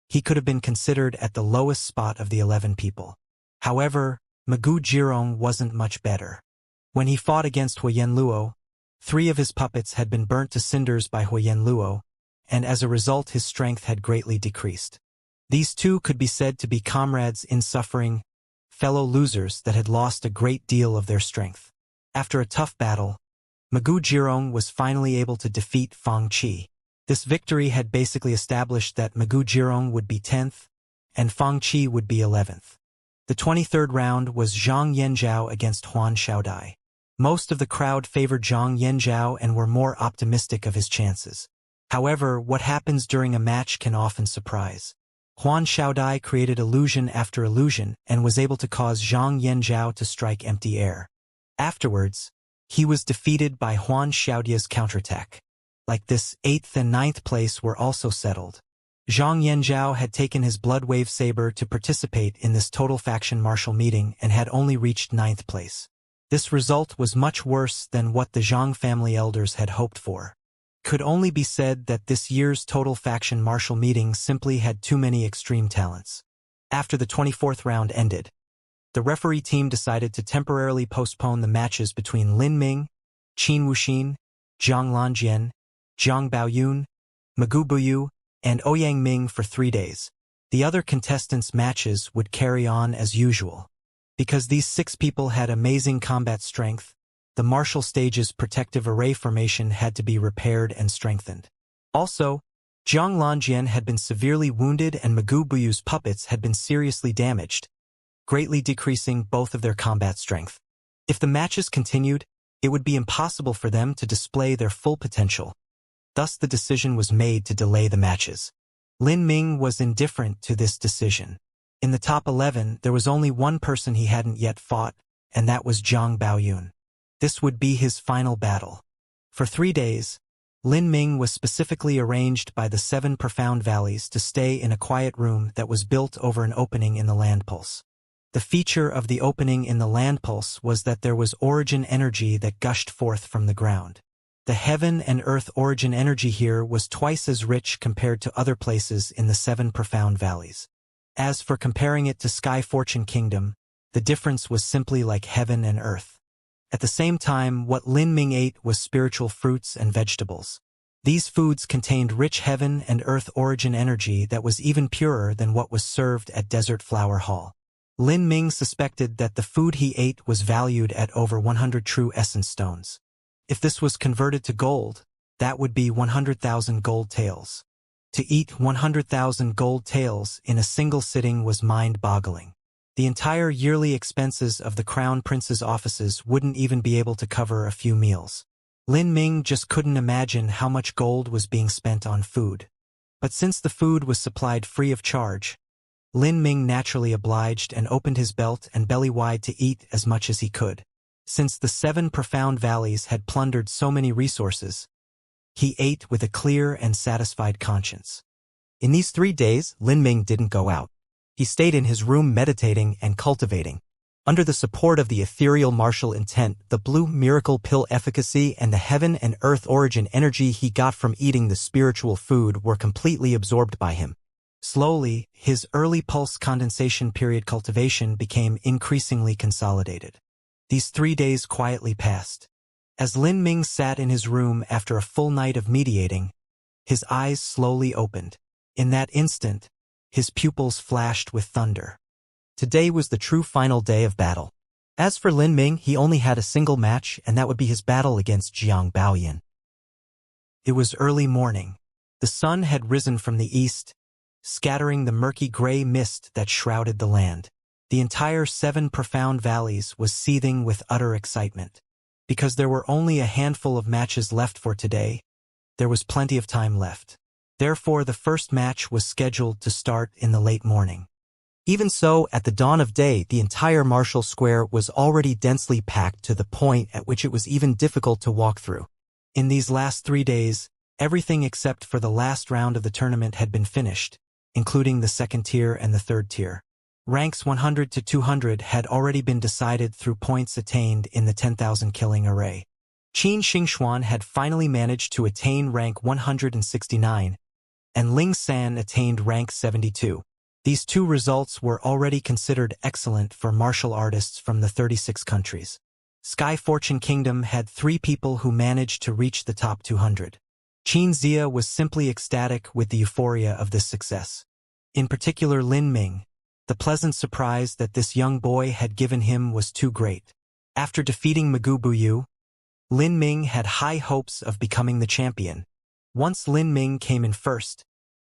he could have been considered at the lowest spot of the 11 people. However, Magu Jirong wasn't much better. When he fought against Hui Yanluo, 3 of his puppets had been burnt to cinders by Hui Yanluo, and as a result his strength had greatly decreased. These 2 could be said to be comrades in suffering, fellow losers that had lost a great deal of their strength. After a tough battle, Magu Jirong was finally able to defeat Fang Qi. This victory had basically established that Magu Jirong would be 10th, and Fang Qi would be 11th. The 23rd round was Zhang Yanzhao against Huan Xiaodai. Most of the crowd favored Zhang Yanzhao and were more optimistic of his chances. However, what happens during a match can often surprise. Huan Xiaodai created illusion after illusion and was able to cause Zhang Yanzhao to strike empty air. Afterwards, he was defeated by Huan Xiaodia's counterattack. Like this, 8th and 9th place were also settled. Zhang Yanzhao had taken his Bloodwave Saber to participate in this total faction martial meeting and had only reached 9th place. This result was much worse than what the Zhang family elders had hoped for. Could only be said that this year's total faction martial meeting simply had too many extreme talents. After the 24th round ended, the referee team decided to temporarily postpone the matches between Lin Ming, Qin Wuxin, Zhang Lanjian, Zhang Baoyun, Magu Buyu, and Ouyang Ming for 3 days. The other contestants' matches would carry on as usual. Because these 6 people had amazing combat strength, the martial stage's protective array formation had to be repaired and strengthened. Also, Zhang Lanjian had been severely wounded and Magu Buyu's puppets had been seriously damaged, greatly decreasing both of their combat strength. If the matches continued, it would be impossible for them to display their full potential. Thus the decision was made to delay the matches. Lin Ming was indifferent to this decision. In the top 11, there was only one person he hadn't yet fought, and that was Zhang Baoyun. This would be his final battle. For 3 days, Lin Ming was specifically arranged by the 7 profound valleys to stay in a quiet room that was built over an opening in the land pulse. The feature of the opening in the land pulse was that there was origin energy that gushed forth from the ground. The heaven and earth origin energy here was twice as rich compared to other places in the 7 profound valleys. As for comparing it to Sky Fortune Kingdom, the difference was simply like heaven and earth. At the same time, what Lin Ming ate was spiritual fruits and vegetables. These foods contained rich heaven and earth origin energy that was even purer than what was served at Desert Flower Hall. Lin Ming suspected that the food he ate was valued at over 100 true essence stones. If this was converted to gold, that would be 100,000 gold taels. To eat 100,000 gold taels in a single sitting was mind-boggling. The entire yearly expenses of the Crown Prince's offices wouldn't even be able to cover a few meals. Lin Ming just couldn't imagine how much gold was being spent on food. But since the food was supplied free of charge, Lin Ming naturally obliged and opened his belt and belly wide to eat as much as he could. Since the 7 profound valleys had plundered so many resources, he ate with a clear and satisfied conscience. In these 3 days, Lin Ming didn't go out. He stayed in his room meditating and cultivating. Under the support of the ethereal martial intent, the blue miracle pill efficacy and the heaven and earth origin energy he got from eating the spiritual food were completely absorbed by him. Slowly, his early pulse condensation period cultivation became increasingly consolidated. These 3 days quietly passed. As Lin Ming sat in his room after a full night of meditating, his eyes slowly opened. In that instant, his pupils flashed with thunder. Today was the true final day of battle. As for Lin Ming, he only had a single match, and that would be his battle against Zhang Baoyun. It was early morning. The sun had risen from the east, scattering the murky gray mist that shrouded the land. The entire 7 profound valleys was seething with utter excitement. Because there were only a handful of matches left for today, there was plenty of time left. Therefore, the first match was scheduled to start in the late morning. Even so, at the dawn of day, the entire martial square was already densely packed to the point at which it was even difficult to walk through. In these last 3 days, everything except for the last round of the tournament had been finished, including the 2nd tier and the 3rd tier. Ranks 100 to 200 had already been decided through points attained in the 10,000 killing array. Qin Xingxuan had finally managed to attain rank 169, and Ling San attained rank 72. These 2 results were already considered excellent for martial artists from the 36 countries. Sky Fortune Kingdom had 3 people who managed to reach the top 200. Xianxia was simply ecstatic with the euphoria of this success. In particular, Lin Ming. The pleasant surprise that this young boy had given him was too great. After defeating Magu Buyu, Lin Ming had high hopes of becoming the champion. Once Lin Ming came in first,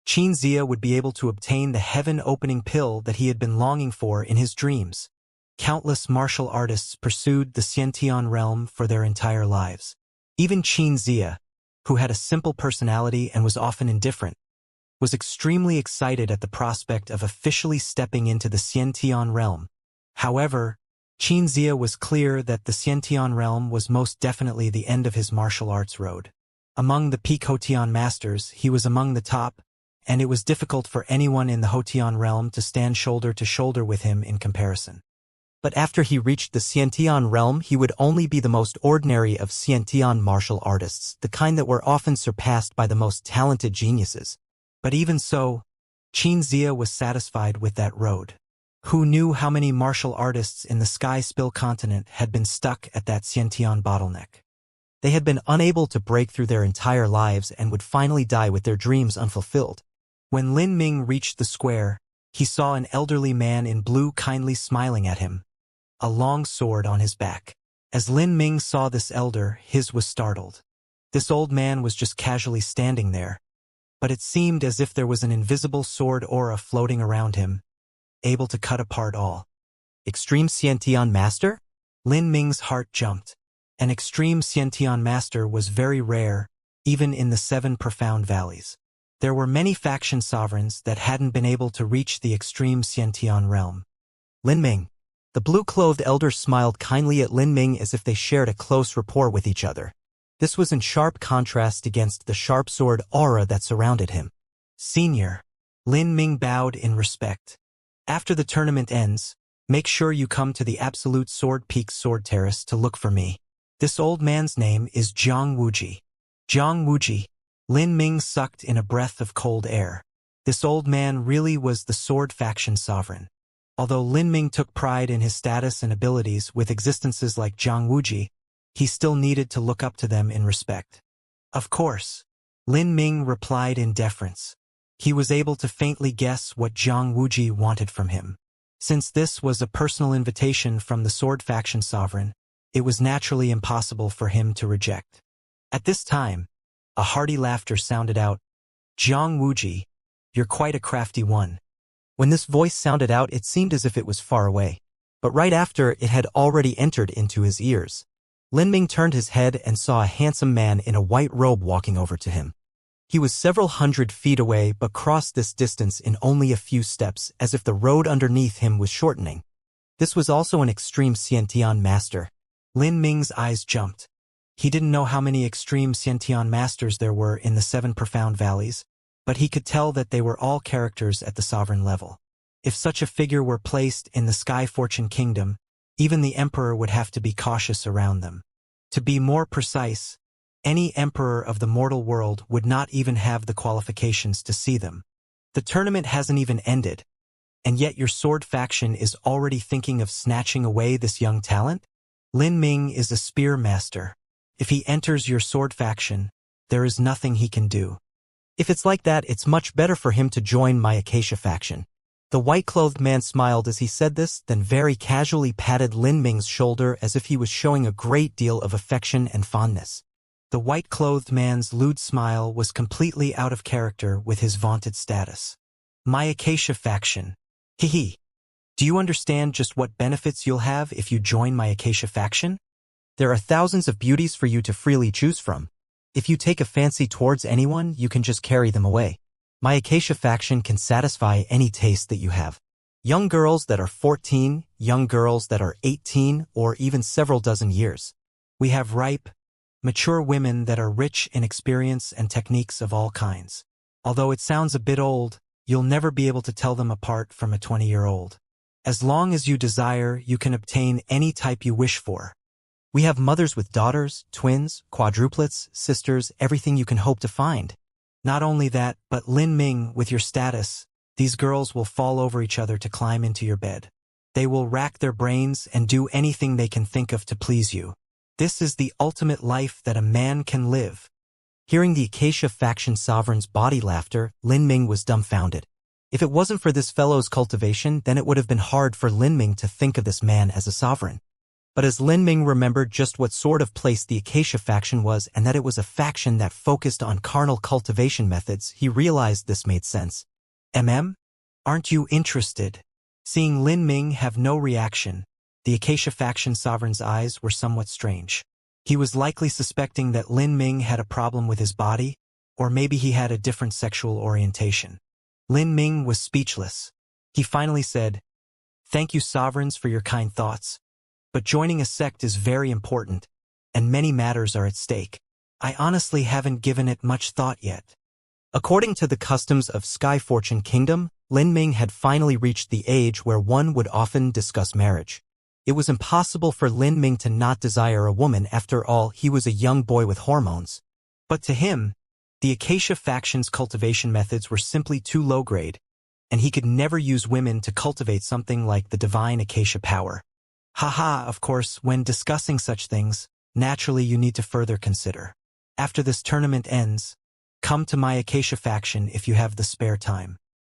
Xianxia would be able to obtain the heaven-opening pill that he had been longing for in his dreams. Countless martial artists pursued the Xiantian realm for their entire lives. Even Xianxia, who had a simple personality and was often indifferent, was extremely excited at the prospect of officially stepping into the Xiantian realm. However, Xianxia was clear that the Xiantian realm was most definitely the end of his martial arts road. Among the peak Hotian masters, he was among the top, and it was difficult for anyone in the Hotian realm to stand shoulder to shoulder with him in comparison. But after he reached the Xiantian realm, he would only be the most ordinary of Xiantian martial artists, the kind that were often surpassed by the most talented geniuses. But even so, Xianxia was satisfied with that road. Who knew how many martial artists in the Sky Spill continent had been stuck at that Xiantian bottleneck? They had been unable to break through their entire lives and would finally die with their dreams unfulfilled. When Lin Ming reached the square, he saw an elderly man in blue kindly smiling at him, a long sword on his back. As Lin Ming saw this elder, his was startled. This old man was just casually standing there, but it seemed as if there was an invisible sword aura floating around him, able to cut apart all. Extreme Xiantian Master? Lin Ming's heart jumped. An extreme Xiantian Master was very rare, even in the 7 profound valleys. There were many faction sovereigns that hadn't been able to reach the extreme Xiantian realm. Lin Ming. The blue-clothed elder smiled kindly at Lin Ming as if they shared a close rapport with each other. This was in sharp contrast against the sharp sword aura that surrounded him. Senior. Lin Ming bowed in respect. After the tournament ends, make sure you come to the Absolute Sword Peak Sword Terrace to look for me. This old man's name is Zhang Wuji. Zhang Wuji. Lin Ming sucked in a breath of cold air. This old man really was the sword faction sovereign. Although Lin Ming took pride in his status and abilities with existences like Zhang Wuji, he still needed to look up to them in respect. Of course. Lin Ming replied in deference. He was able to faintly guess what Zhang Wuji wanted from him. Since this was a personal invitation from the sword faction sovereign, it was naturally impossible for him to reject. At this time, a hearty laughter sounded out. Zhang Wuji, you're quite a crafty one. When this voice sounded out, it seemed as if it was far away. But right after, it had already entered into his ears. Lin Ming turned his head and saw a handsome man in a white robe walking over to him. He was several hundred feet away but crossed this distance in only a few steps, as if the road underneath him was shortening. This was also an extreme Xiantian master. Lin Ming's eyes jumped. He didn't know how many extreme Xiantian masters there were in the 7 profound valleys, but he could tell that they were all characters at the sovereign level. If such a figure were placed in the Sky Fortune Kingdom, even the emperor would have to be cautious around them. To be more precise, any emperor of the mortal world would not even have the qualifications to see them. The tournament hasn't even ended, and yet your sword faction is already thinking of snatching away this young talent? Lin Ming is a spear master. If he enters your sword faction, there is nothing he can do. If it's like that, it's much better for him to join my Acacia faction. The white-clothed man smiled as he said this, then very casually patted Lin Ming's shoulder as if he was showing a great deal of affection and fondness. The white-clothed man's lewd smile was completely out of character with his vaunted status. My Acacia faction. Hee. Do you understand just what benefits you'll have if you join my Acacia faction? There are thousands of beauties for you to freely choose from. If you take a fancy towards anyone, you can just carry them away. My Acacia faction can satisfy any taste that you have. Young girls that are 14, young girls that are 18, or even several dozen years. We have ripe, mature women that are rich in experience and techniques of all kinds. Although it sounds a bit old, you'll never be able to tell them apart from a 20-year-old. As long as you desire, you can obtain any type you wish for. We have mothers with daughters, twins, quadruplets, sisters, everything you can hope to find. Not only that, but Lin Ming, with your status, these girls will fall over each other to climb into your bed. They will rack their brains and do anything they can think of to please you. This is the ultimate life that a man can live. Hearing the Acacia faction sovereign's body laughter, Lin Ming was dumbfounded. If it wasn't for this fellow's cultivation, then it would have been hard for Lin Ming to think of this man as a sovereign. But as Lin Ming remembered just what sort of place the Acacia faction was and that it was a faction that focused on carnal cultivation methods, he realized this made sense. Aren't you interested? Seeing Lin Ming have no reaction, the Acacia faction sovereign's eyes were somewhat strange. He was likely suspecting that Lin Ming had a problem with his body, or maybe he had a different sexual orientation. Lin Ming was speechless. He finally said, "Thank you, sovereigns, for your kind thoughts. But joining a sect is very important, and many matters are at stake. I honestly haven't given it much thought yet." According to the customs of Sky Fortune Kingdom, Lin Ming had finally reached the age where one would often discuss marriage. It was impossible for Lin Ming to not desire a woman. After all, he was a young boy with hormones. But to him, the Acacia faction's cultivation methods were simply too low-grade, and he could never use women to cultivate something like the divine Acacia power. Haha, of course, when discussing such things, naturally you need to further consider. After this tournament ends, come to my Acacia faction if you have the spare time.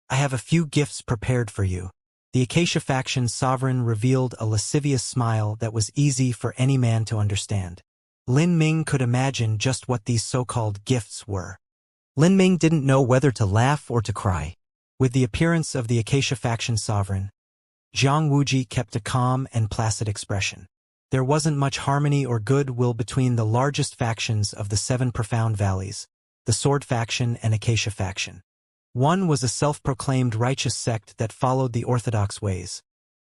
I have a few gifts prepared for you. The Acacia faction's sovereign revealed a lascivious smile that was easy for any man to understand. Lin Ming could imagine just what these so-called gifts were. Lin Ming didn't know whether to laugh or to cry. With the appearance of the Acacia faction sovereign, Zhang Wuji kept a calm and placid expression. There wasn't much harmony or goodwill between the largest factions of the 7 profound valleys, the Sword faction and Acacia faction. One was a self-proclaimed righteous sect that followed the orthodox ways,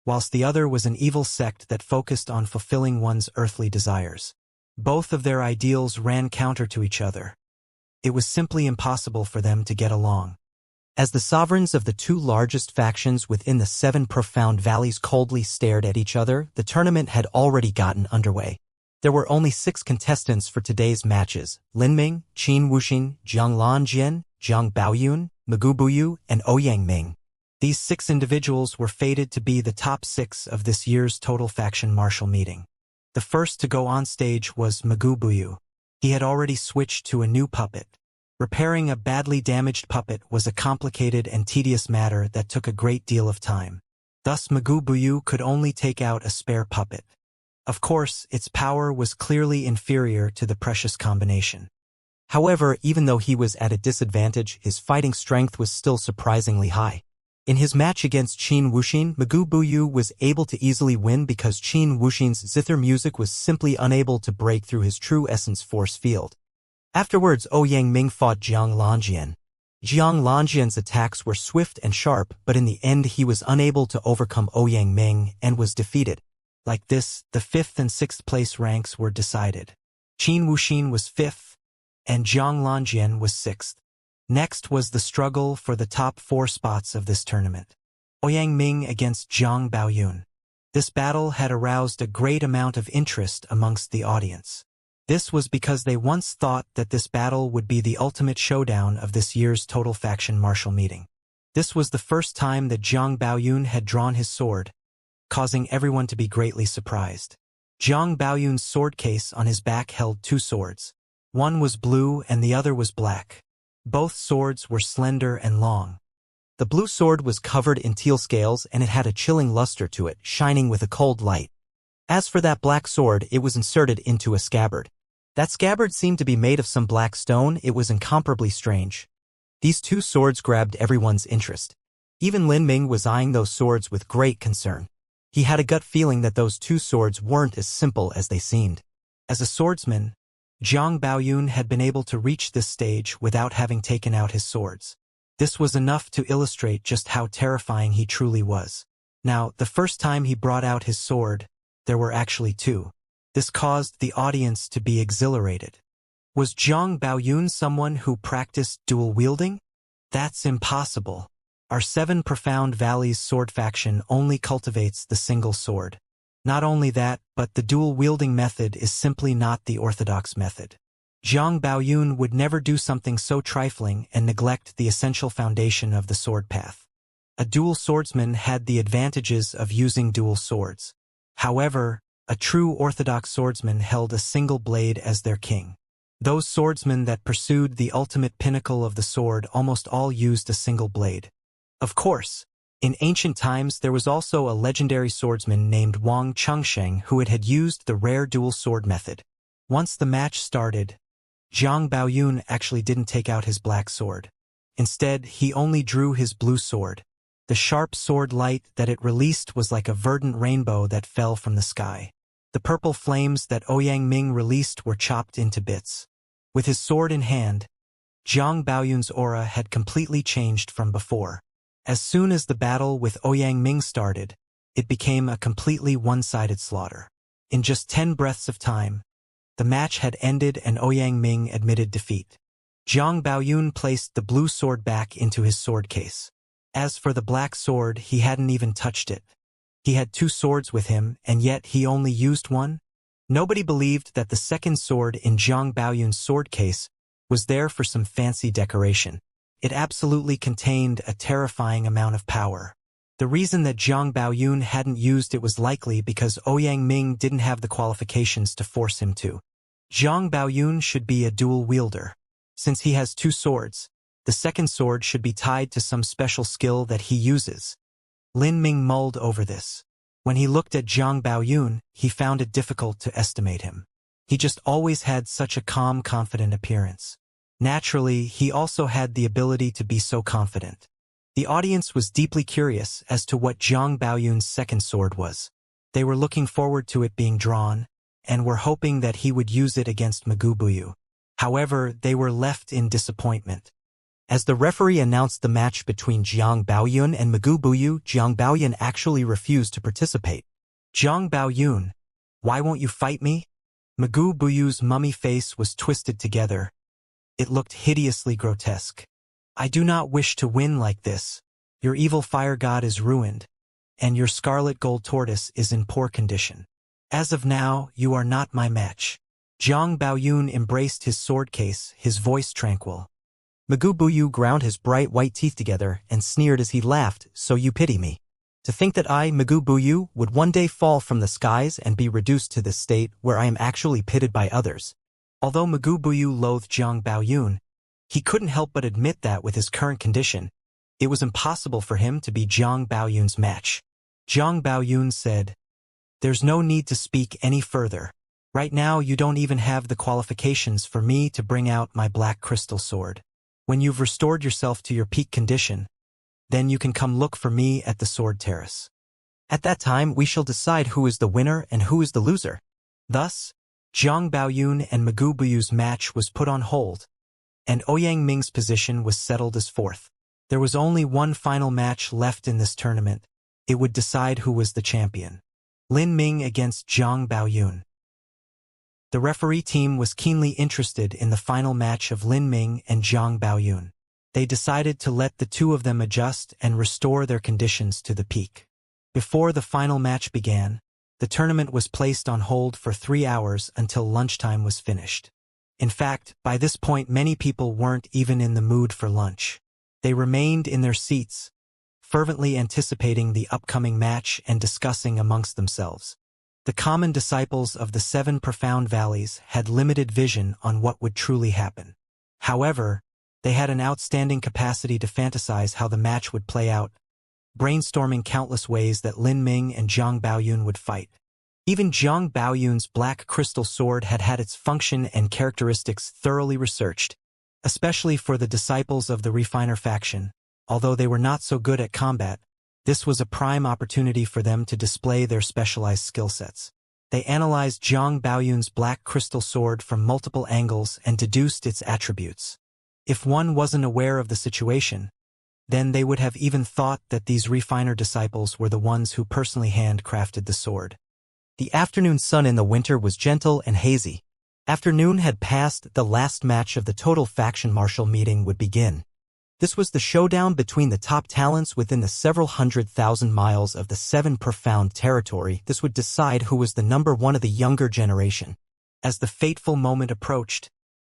whilst the other was an evil sect that focused on fulfilling one's earthly desires. Both of their ideals ran counter to each other. It was simply impossible for them to get along. As the sovereigns of the 2 largest factions within the 7 profound valleys coldly stared at each other, the tournament had already gotten underway. There were only 6 contestants for today's matches: Lin Ming, Qin Wuxin, Jiang Lanjian, Jiang Baoyun, Megu Buyu, and Ouyang Ming. These 6 individuals were fated to be the top 6 of this year's total faction martial meeting. The first to go on stage was Megu Buyu. He had already switched to a new puppet. Repairing a badly damaged puppet was a complicated and tedious matter that took a great deal of time. Thus Megu Buyu could only take out a spare puppet. Of course, its power was clearly inferior to the precious combination. However, even though he was at a disadvantage, his fighting strength was still surprisingly high. In his match against Qin Wuxin, Megu Buyu was able to easily win because Qin Wuxin's zither music was simply unable to break through his true essence force field. Afterwards, Ouyang Ming fought Jiang Lanjian. Jiang Lanjian's attacks were swift and sharp, but in the end he was unable to overcome Ouyang Ming and was defeated. Like this, the 5th and 6th place ranks were decided. Qin Wuxin was 5th, and Jiang Lanjian was 6th. Next was the struggle for the top 4 spots of this tournament. Ouyang Ming against Jiang Baoyun. This battle had aroused a great amount of interest amongst the audience. This was because they once thought that this battle would be the ultimate showdown of this year's total faction martial meeting. This was the first time that Jiang Baoyun had drawn his sword, causing everyone to be greatly surprised. Jiang Baoyun's sword case on his back held 2 swords. One was blue and the other was black. Both swords were slender and long. The blue sword was covered in teal scales and it had a chilling luster to it, shining with a cold light. As for that black sword, it was inserted into a scabbard. That scabbard seemed to be made of some black stone. It was incomparably strange. These 2 swords grabbed everyone's interest. Even Lin Ming was eyeing those swords with great concern. He had a gut feeling that those 2 swords weren't as simple as they seemed. As a swordsman, Jiang Baoyun had been able to reach this stage without having taken out his swords. This was enough to illustrate just how terrifying he truly was. Now, the first time he brought out his sword, there were actually 2. This caused the audience to be exhilarated. Was Jiang Baoyun someone who practiced dual wielding? That's impossible. Our 7 profound valleys sword faction only cultivates the single sword. Not only that, but the dual-wielding method is simply not the orthodox method. Jiang Baoyun would never do something so trifling and neglect the essential foundation of the sword path. A dual swordsman had the advantages of using dual swords. However, a true orthodox swordsman held a single blade as their king. Those swordsmen that pursued the ultimate pinnacle of the sword almost all used a single blade. Of course, in ancient times there was also a legendary swordsman named Wang Chengsheng who had used the rare dual sword method. Once the match started, Jiang Baoyun actually didn't take out his black sword. Instead, he only drew his blue sword. The sharp sword light that it released was like a verdant rainbow that fell from the sky. The purple flames that Ouyang Ming released were chopped into bits. With his sword in hand, Jiang Baoyun's aura had completely changed from before. As soon as the battle with Ouyang Ming started, it became a completely one-sided slaughter. In just 10 breaths of time, the match had ended and Ouyang Ming admitted defeat. Jiang Baoyun placed the blue sword back into his sword case. As for the black sword, he hadn't even touched it. He had 2 swords with him, and yet he only used one? Nobody believed that the second sword in Zhang Baoyun's sword case was there for some fancy decoration. It absolutely contained a terrifying amount of power. The reason that Zhang Baoyun hadn't used it was likely because Ouyang Ming didn't have the qualifications to force him to. Zhang Baoyun should be a dual wielder. Since he has 2 swords, the second sword should be tied to some special skill that he uses. Lin Ming mulled over this. When he looked at Zhang Baoyun, he found it difficult to estimate him. He just always had such a calm, confident appearance. Naturally, he also had the ability to be so confident. The audience was deeply curious as to what Zhang Baoyun's second sword was. They were looking forward to it being drawn, and were hoping that he would use it against Magu Buyu. However, they were left in disappointment. As the referee announced the match between Zhang Baoyun and Magu Buyu, Zhang Baoyun actually refused to participate. Zhang Baoyun, why won't you fight me? Magu Buyu's mummy face was twisted together. It looked hideously grotesque. I do not wish to win like this. Your evil fire god is ruined, and your scarlet gold tortoise is in poor condition. As of now, you are not my match. Zhang Baoyun embraced his sword case, his voice tranquil. Magu Buyu ground his bright white teeth together and sneered as he laughed, so you pity me. To think that I, Magu Buyu, would one day fall from the skies and be reduced to this state where I am actually pitied by others. Although Magu Buyu loathed Zhang Baoyun, he couldn't help but admit that with his current condition, it was impossible for him to be Zhang Baoyun's match. Zhang Baoyun said, "There's no need to speak any further. Right now you don't even have the qualifications for me to bring out my black crystal sword. When you've restored yourself to your peak condition, then you can come look for me at the sword terrace. At that time we shall decide who is the winner and who is the loser." Thus, Zhang Baoyun and Magu Buyu's match was put on hold, and Ouyang Ming's position was settled as 4th. There was only one final match left in this tournament. It would decide who was the champion. Lin Ming against Zhang Baoyun. The referee team was keenly interested in the final match of Lin Ming and Zhang Baoyun. They decided to let the 2 of them adjust and restore their conditions to the peak. Before the final match began, the tournament was placed on hold for 3 hours until lunchtime was finished. In fact, by this point many people weren't even in the mood for lunch. They remained in their seats, fervently anticipating the upcoming match and discussing amongst themselves. The common disciples of the 7 profound valleys had limited vision on what would truly happen. However, they had an outstanding capacity to fantasize how the match would play out, brainstorming countless ways that Lin Ming and Zhang Baoyun would fight. Even Zhang Baoyun's black crystal sword had had its function and characteristics thoroughly researched, especially for the disciples of the refiner faction. Although they were not so good at combat, this was a prime opportunity for them to display their specialized skill sets. They analyzed Zhang Baoyun's black crystal sword from multiple angles and deduced its attributes. If one wasn't aware of the situation, then they would have even thought that these refiner disciples were the ones who personally handcrafted the sword. The afternoon sun in the winter was gentle and hazy. Afternoon had passed, the last match of the total faction martial meeting would begin. This was the showdown between the top talents within the several 100,000 miles of the 7 profound territory. This would decide who was the number 1 of the younger generation. As the fateful moment approached,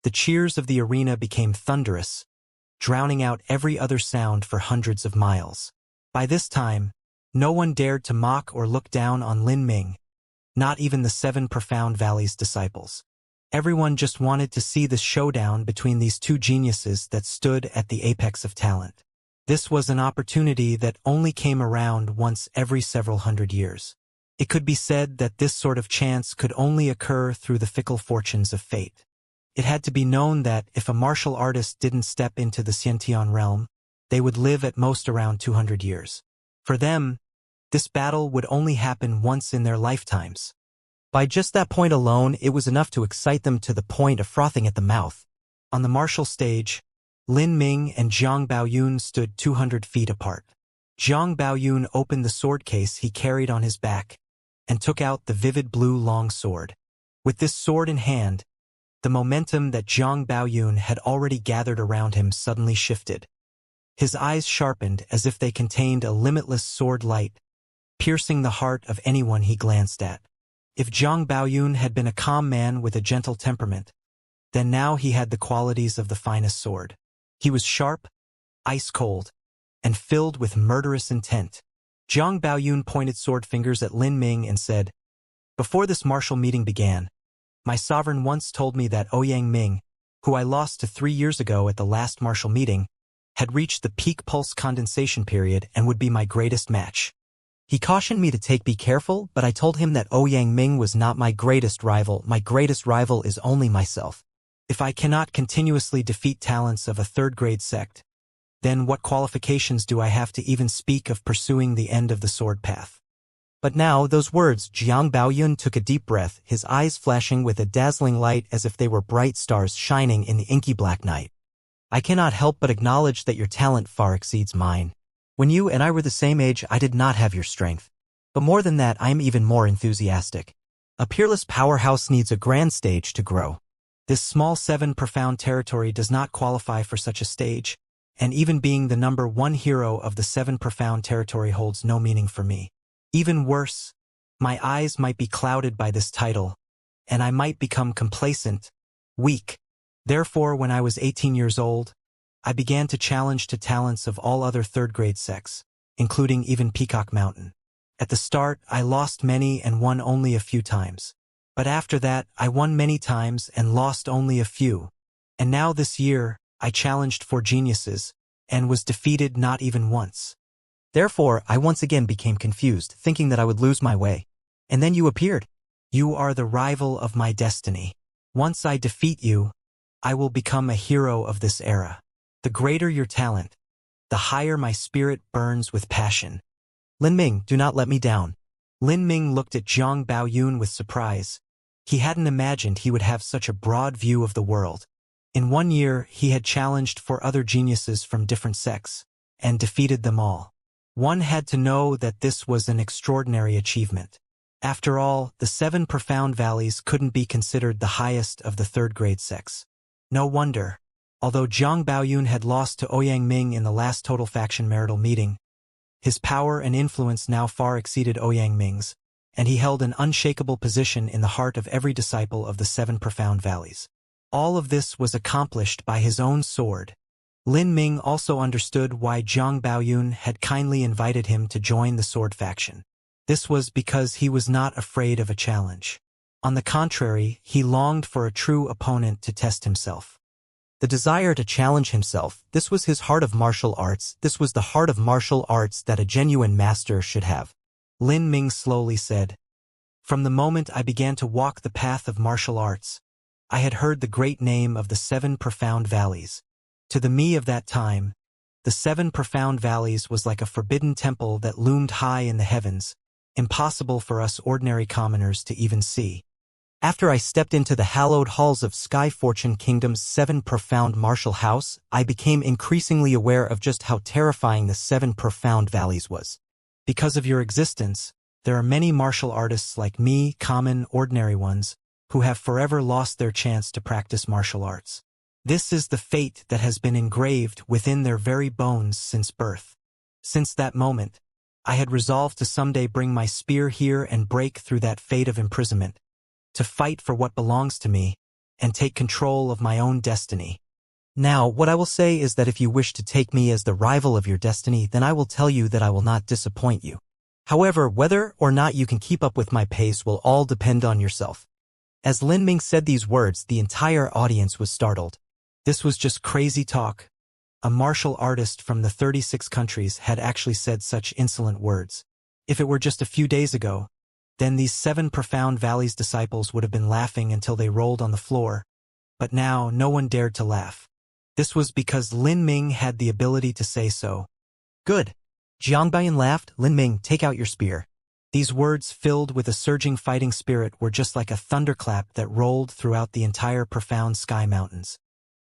the cheers of the arena became thunderous, drowning out every other sound for hundreds of miles. By this time, no one dared to mock or look down on Lin Ming, not even the 7 profound valleys disciples. Everyone just wanted to see this showdown between these 2 geniuses that stood at the apex of talent. This was an opportunity that only came around once every several hundred years. It could be said that this sort of chance could only occur through the fickle fortunes of fate. It had to be known that if a martial artist didn't step into the Xiantian realm, they would live at most around 200 years. For them, this battle would only happen once in their lifetimes. By just that point alone, it was enough to excite them to the point of frothing at the mouth. On the martial stage, Lin Ming and Zhang Baoyun stood 200 feet apart. Zhang Baoyun opened the sword case he carried on his back and took out the vivid blue long sword. With this sword in hand, the momentum that Zhang Baoyun had already gathered around him suddenly shifted. His eyes sharpened as if they contained a limitless sword light, piercing the heart of anyone he glanced at. If Zhang Baoyun had been a calm man with a gentle temperament, then now he had the qualities of the finest sword. He was sharp, ice-cold, and filled with murderous intent. Zhang Baoyun pointed sword fingers at Lin Ming and said, "Before this martial meeting began, my sovereign once told me that Ouyang Ming, who I lost to 3 years ago at the last martial meeting, had reached the peak pulse condensation period and would be my greatest match. He cautioned me to be careful, but I told him that Ouyang Ming was not my greatest rival. My greatest rival is only myself. If I cannot continuously defeat talents of a third-grade sect, then what qualifications do I have to even speak of pursuing the end of the sword path?" But now, those words, Zhang Baoyun took a deep breath, his eyes flashing with a dazzling light as if they were bright stars shining in the inky black night. "I cannot help but acknowledge that your talent far exceeds mine. When you and I were the same age, I did not have your strength. But more than that, I am even more enthusiastic. A peerless powerhouse needs a grand stage to grow. This small 7 profound territory does not qualify for such a stage, and even being the number 1 hero of the 7 profound territory holds no meaning for me. Even worse, my eyes might be clouded by this title, and I might become complacent, weak. Therefore, when I was 18 years old, I began to challenge to talents of all other third-grade sects, including even Peacock Mountain. At the start, I lost many and won only a few times. But after that, I won many times and lost only a few. And now this year, I challenged 4 geniuses, and was defeated not even once. Therefore, I once again became confused, thinking that I would lose my way. And then you appeared. You are the rival of my destiny. Once I defeat you, I will become a hero of this era. The greater your talent, the higher my spirit burns with passion. Lin Ming, do not let me down." Lin Ming looked at Zhang Baoyun with surprise. He hadn't imagined he would have such a broad view of the world. In 1 year, he had challenged 4 other geniuses from different sects, and defeated them all. One had to know that this was an extraordinary achievement. After all, the 7 profound valleys couldn't be considered the highest of the third-grade sects. No wonder. Although Zhang Baoyun had lost to Ouyang Ming in the last total faction marital meeting, his power and influence now far exceeded Ouyang Ming's, and he held an unshakable position in the heart of every disciple of the 7 profound valleys. All of this was accomplished by his own sword. Lin Ming also understood why Zhang Baoyun had kindly invited him to join the sword faction. This was because he was not afraid of a challenge. On the contrary, he longed for a true opponent to test himself. The desire to challenge himself, this was his heart of martial arts, this was the heart of martial arts that a genuine master should have. Lin Ming slowly said, "From the moment I began to walk the path of martial arts, I had heard the great name of the 7 profound valleys. To the me of that time, the 7 profound valleys was like a forbidden temple that loomed high in the heavens, impossible for us ordinary commoners to even see. After I stepped into the hallowed halls of Sky Fortune Kingdom's 7 profound martial house, I became increasingly aware of just how terrifying the 7 profound valleys was. Because of your existence, there are many martial artists like me, common, ordinary ones, who have forever lost their chance to practice martial arts. This is the fate that has been engraved within their very bones since birth. Since that moment, I had resolved to someday bring my spear here and break through that fate of imprisonment, to fight for what belongs to me, and take control of my own destiny. Now, what I will say is that if you wish to take me as the rival of your destiny, then I will tell you that I will not disappoint you. However, whether or not you can keep up with my pace will all depend on yourself." As Lin Ming said these words, the entire audience was startled. This was just crazy talk. A martial artist from the 36 countries had actually said such insolent words. If it were just a few days ago, then these 7 profound valleys disciples would have been laughing until they rolled on the floor. But now no one dared to laugh. This was because Lin Ming had the ability to say so. "Good." Zhang Baoyun laughed. "Lin Ming, take out your spear." These words, filled with a surging fighting spirit, were just like a thunderclap that rolled throughout the entire profound sky mountains.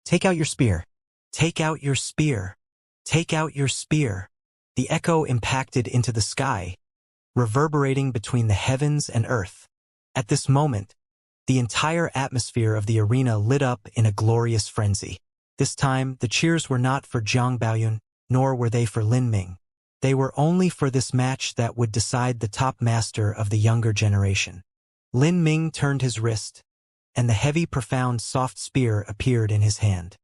"Take out your spear. Take out your spear. Take out your spear." The echo impacted into the sky, reverberating between the heavens and earth. At this moment, the entire atmosphere of the arena lit up in a glorious frenzy. This time, the cheers were not for Zhang Baoyun, nor were they for Lin Ming. They were only for this match that would decide the top master of the younger generation. Lin Ming turned his wrist, and the heavy, profound, soft spear appeared in his hand.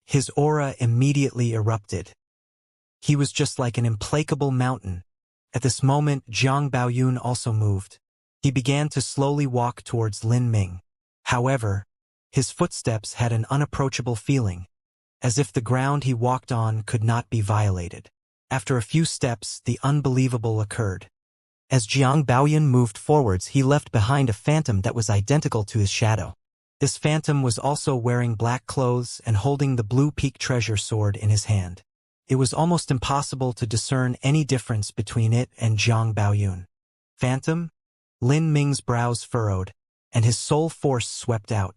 His aura immediately erupted. He was just like an implacable mountain. At this moment, Jiang Baoyun also moved. He began to slowly walk towards Lin Ming. However, his footsteps had an unapproachable feeling, as if the ground he walked on could not be violated. After a few steps, the unbelievable occurred. As Jiang Baoyun moved forwards, he left behind a phantom that was identical to his shadow. This phantom was also wearing black clothes and holding the blue peak treasure sword in his hand. It was almost impossible to discern any difference between it and Jiang Baoyun. Phantom? Lin Ming's brows furrowed, and his soul force swept out.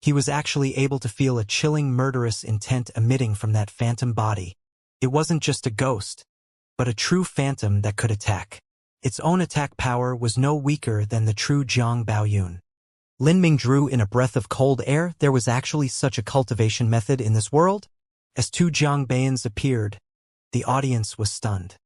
He was actually able to feel a chilling, murderous intent emitting from that phantom body. It wasn't just a ghost, but a true phantom that could attack. Its own attack power was no weaker than the true Jiang Baoyun. Lin Ming drew in a breath of cold air. There was actually such a cultivation method in this world? As two Jiang Baoyuns appeared, the audience was stunned.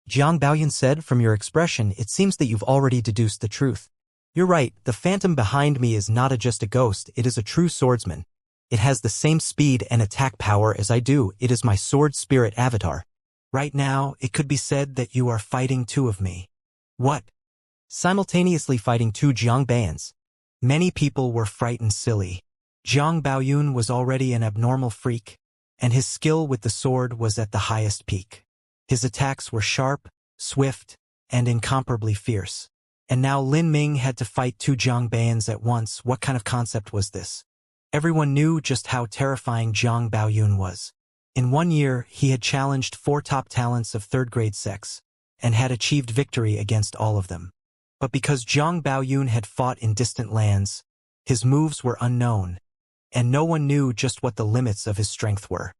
Jiang Baoyun said, "From your expression, it seems that you've already deduced the truth. You're right, the phantom behind me is not just a ghost, it is a true swordsman. It has the same speed and attack power as I do. It is my sword spirit avatar. Right now, it could be said that you are fighting two of me." What? Simultaneously fighting two Jiang Baoyuns? Many people were frightened silly. Jiang Baoyun was already an abnormal freak, and his skill with the sword was at the highest peak. His attacks were sharp, swift, and incomparably fierce. And now Lin Ming had to fight two Jiang Baoyuns at once. What kind of concept was this? Everyone knew just how terrifying Jiang Baoyun was. In 1 year, he had challenged 4 top talents of third-grade sex, and had achieved victory against all of them. But because Jiang Baoyun had fought in distant lands, his moves were unknown, and no one knew just what the limits of his strength were.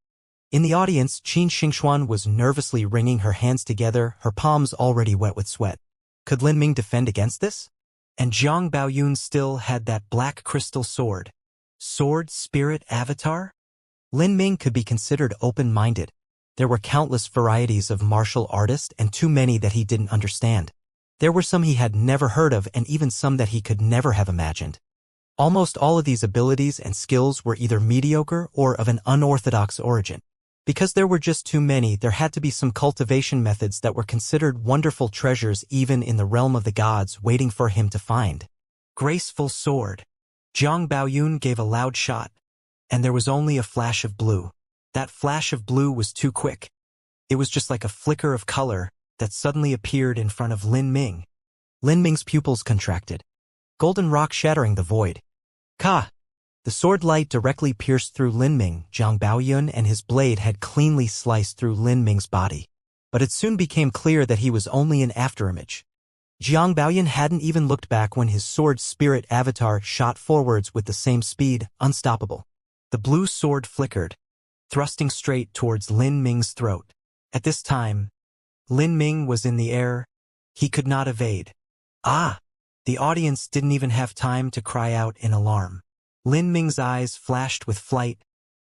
In the audience, Qin Xingxuan was nervously wringing her hands together, her palms already wet with sweat. Could Lin Ming defend against this? And Jiang Baoyun still had that black crystal sword. Sword spirit avatar? Lin Ming could be considered open-minded. There were countless varieties of martial artists and too many that he didn't understand. There were some he had never heard of and even some that he could never have imagined. Almost all of these abilities and skills were either mediocre or of an unorthodox origin. Because there were just too many, there had to be some cultivation methods that were considered wonderful treasures even in the realm of the gods waiting for him to find. Graceful sword. Jiang Baoyun gave a loud shot, and there was only a flash of blue. That flash of blue was too quick. It was just like a flicker of color that suddenly appeared in front of Lin Ming. Lin Ming's pupils contracted. Golden rock shattering the void. Ka! The sword light directly pierced through Lin Ming. Jiang Baoyun and his blade had cleanly sliced through Lin Ming's body. But it soon became clear that he was only an afterimage. Jiang Baoyun hadn't even looked back when his sword spirit avatar shot forwards with the same speed, unstoppable. The blue sword flickered, thrusting straight towards Lin Ming's throat. At this time, Lin Ming was in the air. He could not evade. Ah! The audience didn't even have time to cry out in alarm. Lin Ming's eyes flashed with flight.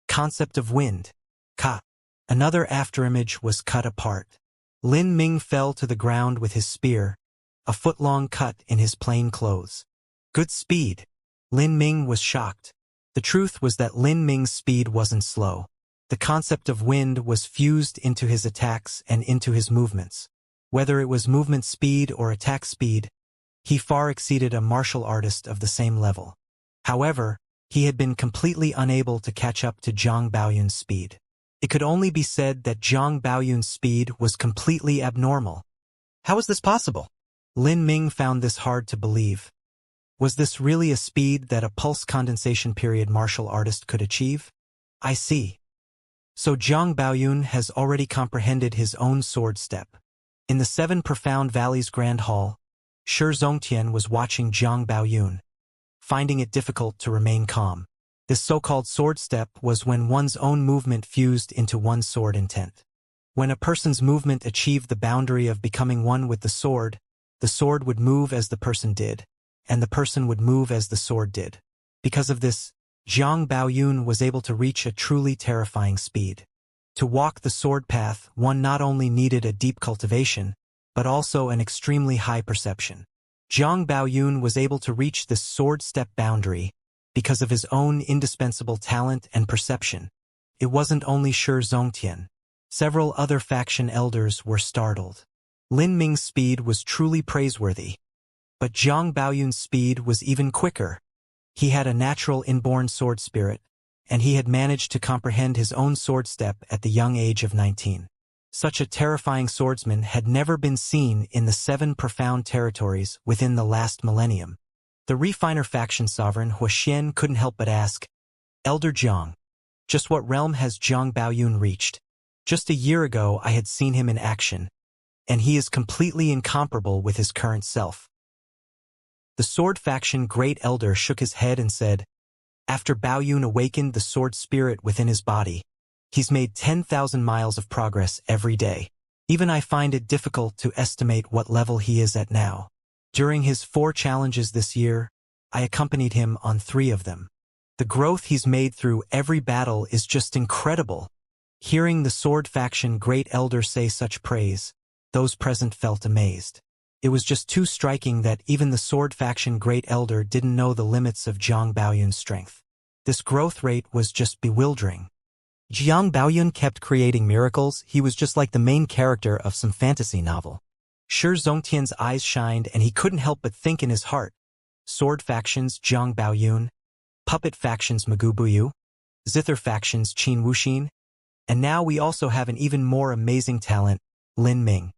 Concept of wind. Ka! Another afterimage was cut apart. Lin Ming fell to the ground with his spear, a foot-long cut in his plain clothes. Good speed. Lin Ming was shocked. The truth was that Lin Ming's speed wasn't slow. The concept of wind was fused into his attacks and into his movements. Whether it was movement speed or attack speed, he far exceeded a martial artist of the same level. However, he had been completely unable to catch up to Jiang Baoyun's speed. It could only be said that Jiang Baoyun's speed was completely abnormal. How was this possible? Lin Ming found this hard to believe. Was this really a speed that a pulse condensation period martial artist could achieve? I see. So Jiang Baoyun has already comprehended his own sword step. In the 7 Profound Valleys Grand Hall, Shi Zongtian was watching Jiang Baoyun, finding it difficult to remain calm. This so-called sword step was when one's own movement fused into one's sword intent. When a person's movement achieved the boundary of becoming one with the sword would move as the person did, and the person would move as the sword did. Because of this, Jiang Baoyun was able to reach a truly terrifying speed. To walk the sword path, one not only needed a deep cultivation, but also an extremely high perception. Zhang Baoyun was able to reach this sword step boundary because of his own indispensable talent and perception. It wasn't only Shi Zongtian. Several other faction elders were startled. Lin Ming's speed was truly praiseworthy. But Zhang Baoyun's speed was even quicker. He had a natural inborn sword spirit, and he had managed to comprehend his own sword step at the young age of 19. Such a terrifying swordsman had never been seen in the 7 profound territories within the last millennium. The refiner faction sovereign Wuxia couldn't help but ask, "Elder Zhang, just what realm has Zhang Baoyun reached? Just a year ago I had seen him in action, and he is completely incomparable with his current self." The sword faction great elder shook his head and said, "After Baoyun awakened the sword spirit within his body, he's made 10,000 miles of progress every day. Even I find it difficult to estimate what level he is at now. During his 4 challenges this year, I accompanied him on 3 of them. The growth he's made through every battle is just incredible." Hearing the sword faction great elder say such praise, those present felt amazed. It was just too striking that even the sword faction great elder didn't know the limits of Zhang Baoyun's strength. This growth rate was just bewildering. Zhang Baoyun kept creating miracles. He was just like the main character of some fantasy novel. Shi Zongtian's eyes shined, and he couldn't help but think in his heart, sword factions Zhang Baoyun, puppet factions Magubuyu, zither factions Qin Wuxin, and now we also have an even more amazing talent, Lin Ming.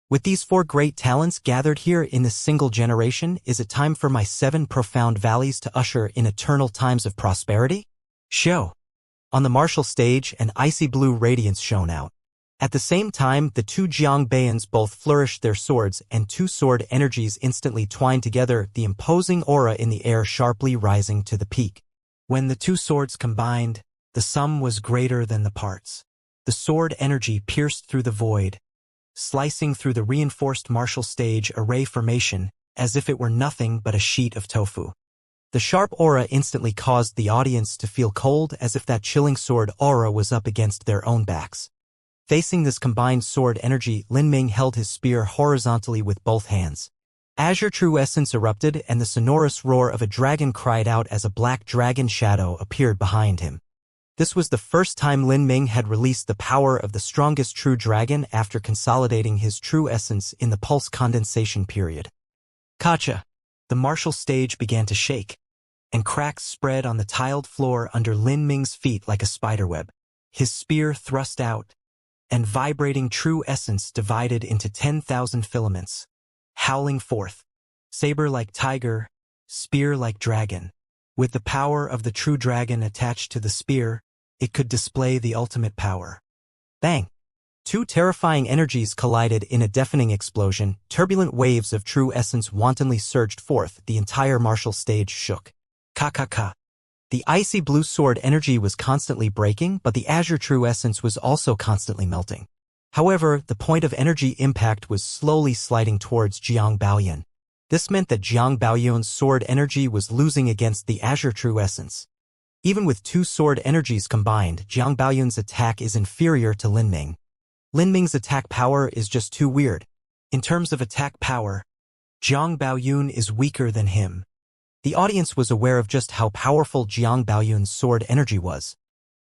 With these 4 great talents gathered here in this single generation, is it time for my 7 profound valleys to usher in eternal times of prosperity? Show. On the martial stage, an icy blue radiance shone out. At the same time, the 2 Jiang Baians both flourished their swords, and 2 sword energies instantly twined together, the imposing aura in the air sharply rising to the peak. When the 2 swords combined, the sum was greater than the parts. The sword energy pierced through the void, slicing through the reinforced martial stage array formation as if it were nothing but a sheet of tofu. The sharp aura instantly caused the audience to feel cold, as if that chilling sword aura was up against their own backs. Facing this combined sword energy, Lin Ming held his spear horizontally with both hands. Azure True Essence erupted, and the sonorous roar of a dragon cried out as a black dragon shadow appeared behind him. This was the first time Lin Ming had released the power of the strongest true dragon after consolidating his true essence in the pulse condensation period. Kacha! The martial stage began to shake, and cracks spread on the tiled floor under Lin Ming's feet like a spiderweb. His spear thrust out, and vibrating true essence divided into 10,000 filaments, howling forth, saber like tiger, spear like dragon. With the power of the true dragon attached to the spear, it could display the ultimate power. Bang! 2 terrifying energies collided in a deafening explosion. Turbulent waves of true essence wantonly surged forth. The entire martial stage shook. Ka. The icy blue sword energy was constantly breaking, but the azure true essence was also constantly melting. However, the point of energy impact was slowly sliding towards Zhang Baoyun. This meant that Zhang Baoyun's sword energy was losing against the azure true essence. Even with 2 sword energies combined, Zhang Baoyun's attack is inferior to Lin Ming. Lin Ming's attack power is just too weird. In terms of attack power, Zhang Baoyun is weaker than him. The audience was aware of just how powerful Zhang Baoyun's sword energy was.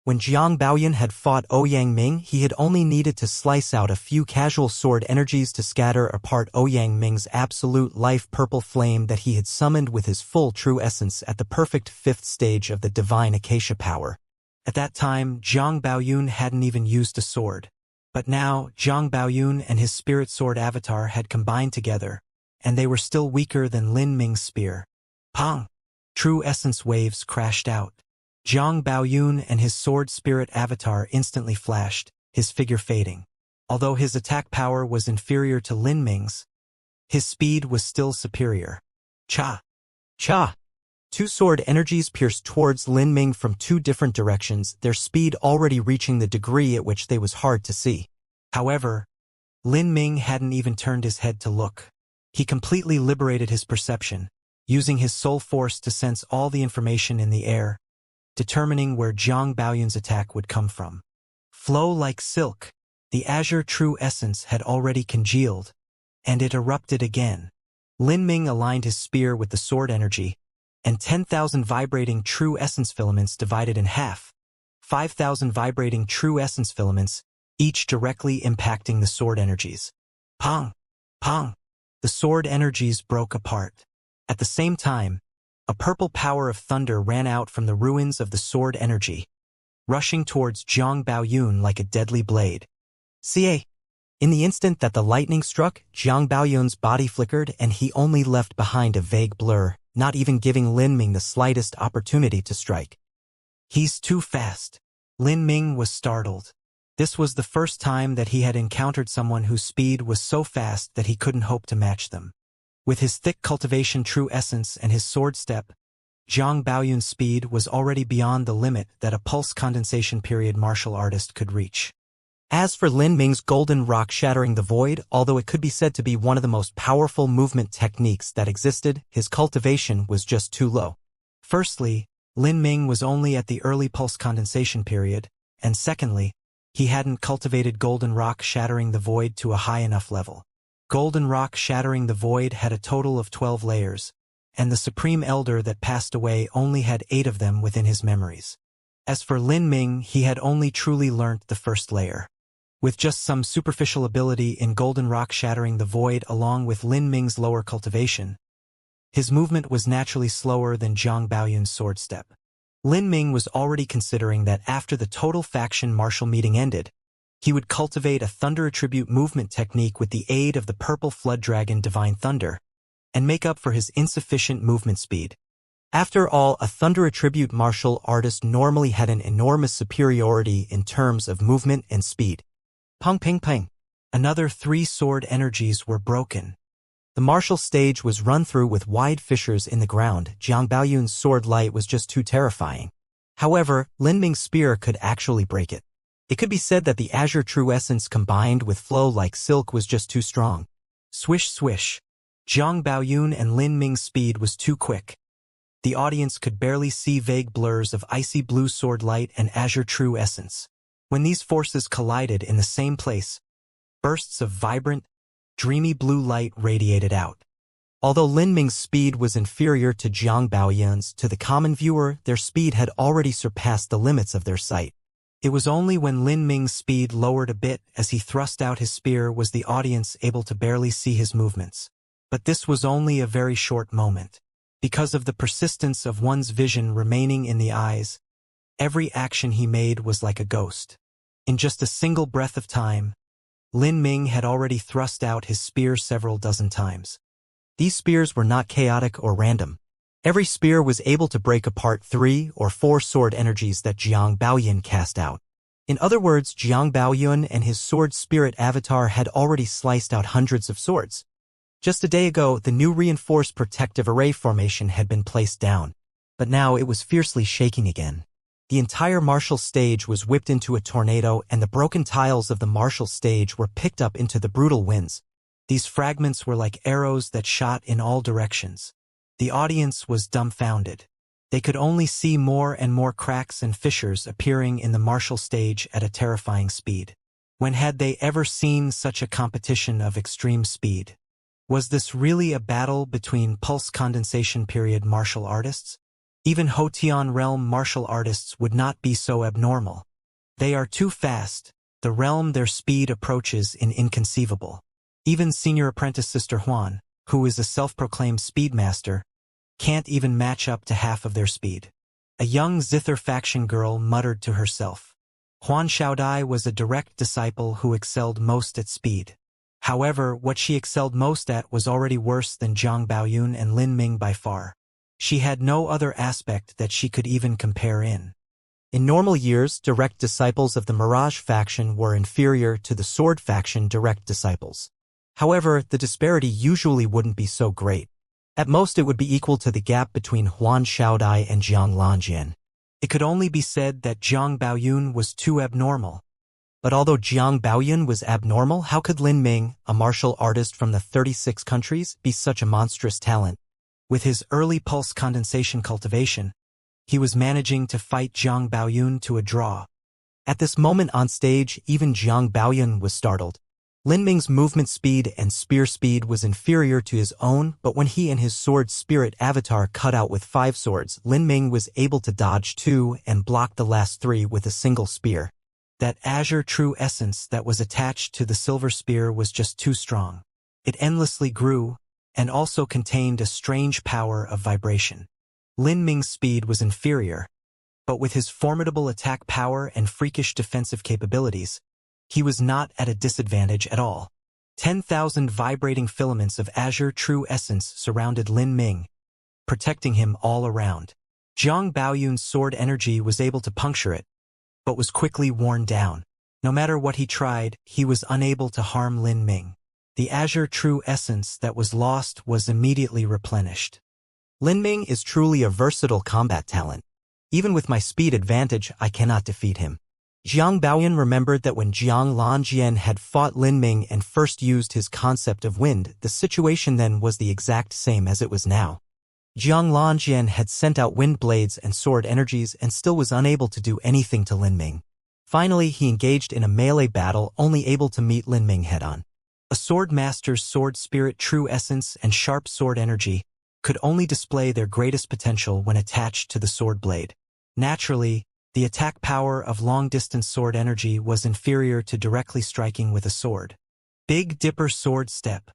When Zhang Baoyun had fought Ouyang Ming, he had only needed to slice out a few casual sword energies to scatter apart Ouyang Ming's absolute life purple flame that he had summoned with his full true essence at the perfect 5th stage of the divine acacia power. At that time, Zhang Baoyun hadn't even used a sword. But now, Zhang Baoyun and his spirit sword avatar had combined together, and they were still weaker than Lin Ming's spear. Pong! True essence waves crashed out. Zhang Baoyun and his sword spirit avatar instantly flashed, his figure fading. Although his attack power was inferior to Lin Ming's, his speed was still superior. Cha! 2 sword energies pierced towards Lin Ming from 2 different directions, their speed already reaching the degree at which they was hard to see. However, Lin Ming hadn't even turned his head to look. He completely liberated his perception, using his soul force to sense all the information in the air, determining where Zhang Baoyun's attack would come from. flow like silk. The azure true essence had already congealed, and it erupted again. Lin Ming aligned his spear with the sword energy, and 10,000 vibrating true essence filaments divided in half. 5,000 vibrating true essence filaments, each directly impacting the sword energies. Pong! Pong! The sword energies broke apart. At the same time, a purple power of thunder ran out from the ruins of the sword energy, rushing towards Zhang Baoyun like a deadly blade. Ca. In the instant that the lightning struck, Zhang Baoyun's body flickered and he only left behind a vague blur, not even giving Lin Ming the slightest opportunity to strike. He's too fast. Lin Ming was startled. This was the first time that he had encountered someone whose speed was so fast that he couldn't hope to match them. With his thick cultivation true essence and his sword step, Zhang Baoyun's speed was already beyond the limit that a pulse condensation period martial artist could reach. As for Lin Ming's golden rock shattering the void, although it could be said to be one of the most powerful movement techniques that existed, his cultivation was just too low. Firstly, Lin Ming was only at the early pulse condensation period, and secondly, he hadn't cultivated golden rock shattering the void to a high enough level. Golden rock shattering the void had a total of 12 layers, and the Supreme Elder that passed away only had 8 of them within his memories. As for Lin Ming, he had only truly learnt the first layer. With just some superficial ability in golden rock shattering the void along with Lin Ming's lower cultivation, his movement was naturally slower than Zhang Baoyun's sword step. Lin Ming was already considering that after the total faction martial meeting ended, he would cultivate a thunder attribute movement technique with the aid of the purple flood dragon Divine Thunder, and make up for his insufficient movement speed. After all, a thunder attribute martial artist normally had an enormous superiority in terms of movement and speed. Pong ping ping. Another 3 sword energies were broken. The martial stage was run through with wide fissures in the ground. Zhang Baoyun's sword light was just too terrifying. However, Lin Ming's spear could actually break it. It could be said that the azure true essence combined with flow like silk was just too strong. Swish swish. Zhang Baoyun and Lin Ming's speed was too quick. The audience could barely see vague blurs of icy blue sword light and azure true essence. When these forces collided in the same place, bursts of vibrant, dreamy blue light radiated out. Although Lin Ming's speed was inferior to Zhang Baoyun's, to the common viewer, their speed had already surpassed the limits of their sight. It was only when Lin Ming's speed lowered a bit as he thrust out his spear was the audience able to barely see his movements. But this was only a very short moment. Because of the persistence of one's vision remaining in the eyes, every action he made was like a ghost. In just a single breath of time, Lin Ming had already thrust out his spear several dozen times. These spears were not chaotic or random. Every spear was able to break apart 3 or 4 sword energies that Zhang Baoyun cast out. In other words, Zhang Baoyun and his sword spirit avatar had already sliced out hundreds of swords. Just a day ago, the new reinforced protective array formation had been placed down, but now it was fiercely shaking again. The entire martial stage was whipped into a tornado and the broken tiles of the martial stage were picked up into the brutal winds. These fragments were like arrows that shot in all directions. The audience was dumbfounded. They could only see more and more cracks and fissures appearing in the martial stage at a terrifying speed. When had they ever seen such a competition of extreme speed? Was this really a battle between pulse condensation period martial artists? Even Hotian realm martial artists would not be so abnormal. They are too fast, the realm their speed approaches in inconceivable. Even senior apprentice Sister Huan, who is a self-proclaimed speedmaster, can't even match up to half of their speed. A young Zither faction girl muttered to herself. Huan Xiaodai was a direct disciple who excelled most at speed. However, what she excelled most at was already worse than Zhang Baoyun and Lin Ming by far. She had no other aspect that she could even compare in. In normal years, direct disciples of the Mirage faction were inferior to the Sword faction direct disciples. However, the disparity usually wouldn't be so great. At most it would be equal to the gap between Huan Xiaodai and Jiang Lanjian. It could only be said that Zhang Baoyun was too abnormal. But although Zhang Baoyun was abnormal, how could Lin Ming, a martial artist from the 36 countries, be such a monstrous talent? With his early pulse condensation cultivation, he was managing to fight Zhang Baoyun to a draw. At this moment on stage, even Jiang Baoyun was startled. Lin Ming's movement speed and spear speed was inferior to his own, but when he and his sword spirit avatar cut out with 5 swords, Lin Ming was able to dodge 2 and block the last 3 with a single spear. That azure true essence that was attached to the silver spear was just too strong. It endlessly grew, and also contained a strange power of vibration. Lin Ming's speed was inferior, but with his formidable attack power and freakish defensive capabilities, he was not at a disadvantage at all. 10,000 vibrating filaments of azure true essence surrounded Lin Ming, protecting him all around. Jiang Baoyun's sword energy was able to puncture it, but was quickly worn down. No matter what he tried, he was unable to harm Lin Ming. The azure true essence that was lost was immediately replenished. Lin Ming is truly a versatile combat talent. Even with my speed advantage, I cannot defeat him. Jiang Baoyun remembered that when Jiang Lanjian had fought Lin Ming and first used his concept of wind, the situation then was the exact same as it was now. Jiang Lanjian had sent out wind blades and sword energies and still was unable to do anything to Lin Ming. Finally, he engaged in a melee battle, only able to meet Lin Ming head-on. A sword master's sword spirit true essence and sharp sword energy could only display their greatest potential when attached to the sword blade. Naturally, the attack power of long-distance sword energy was inferior to directly striking with a sword. Big Dipper Sword Step.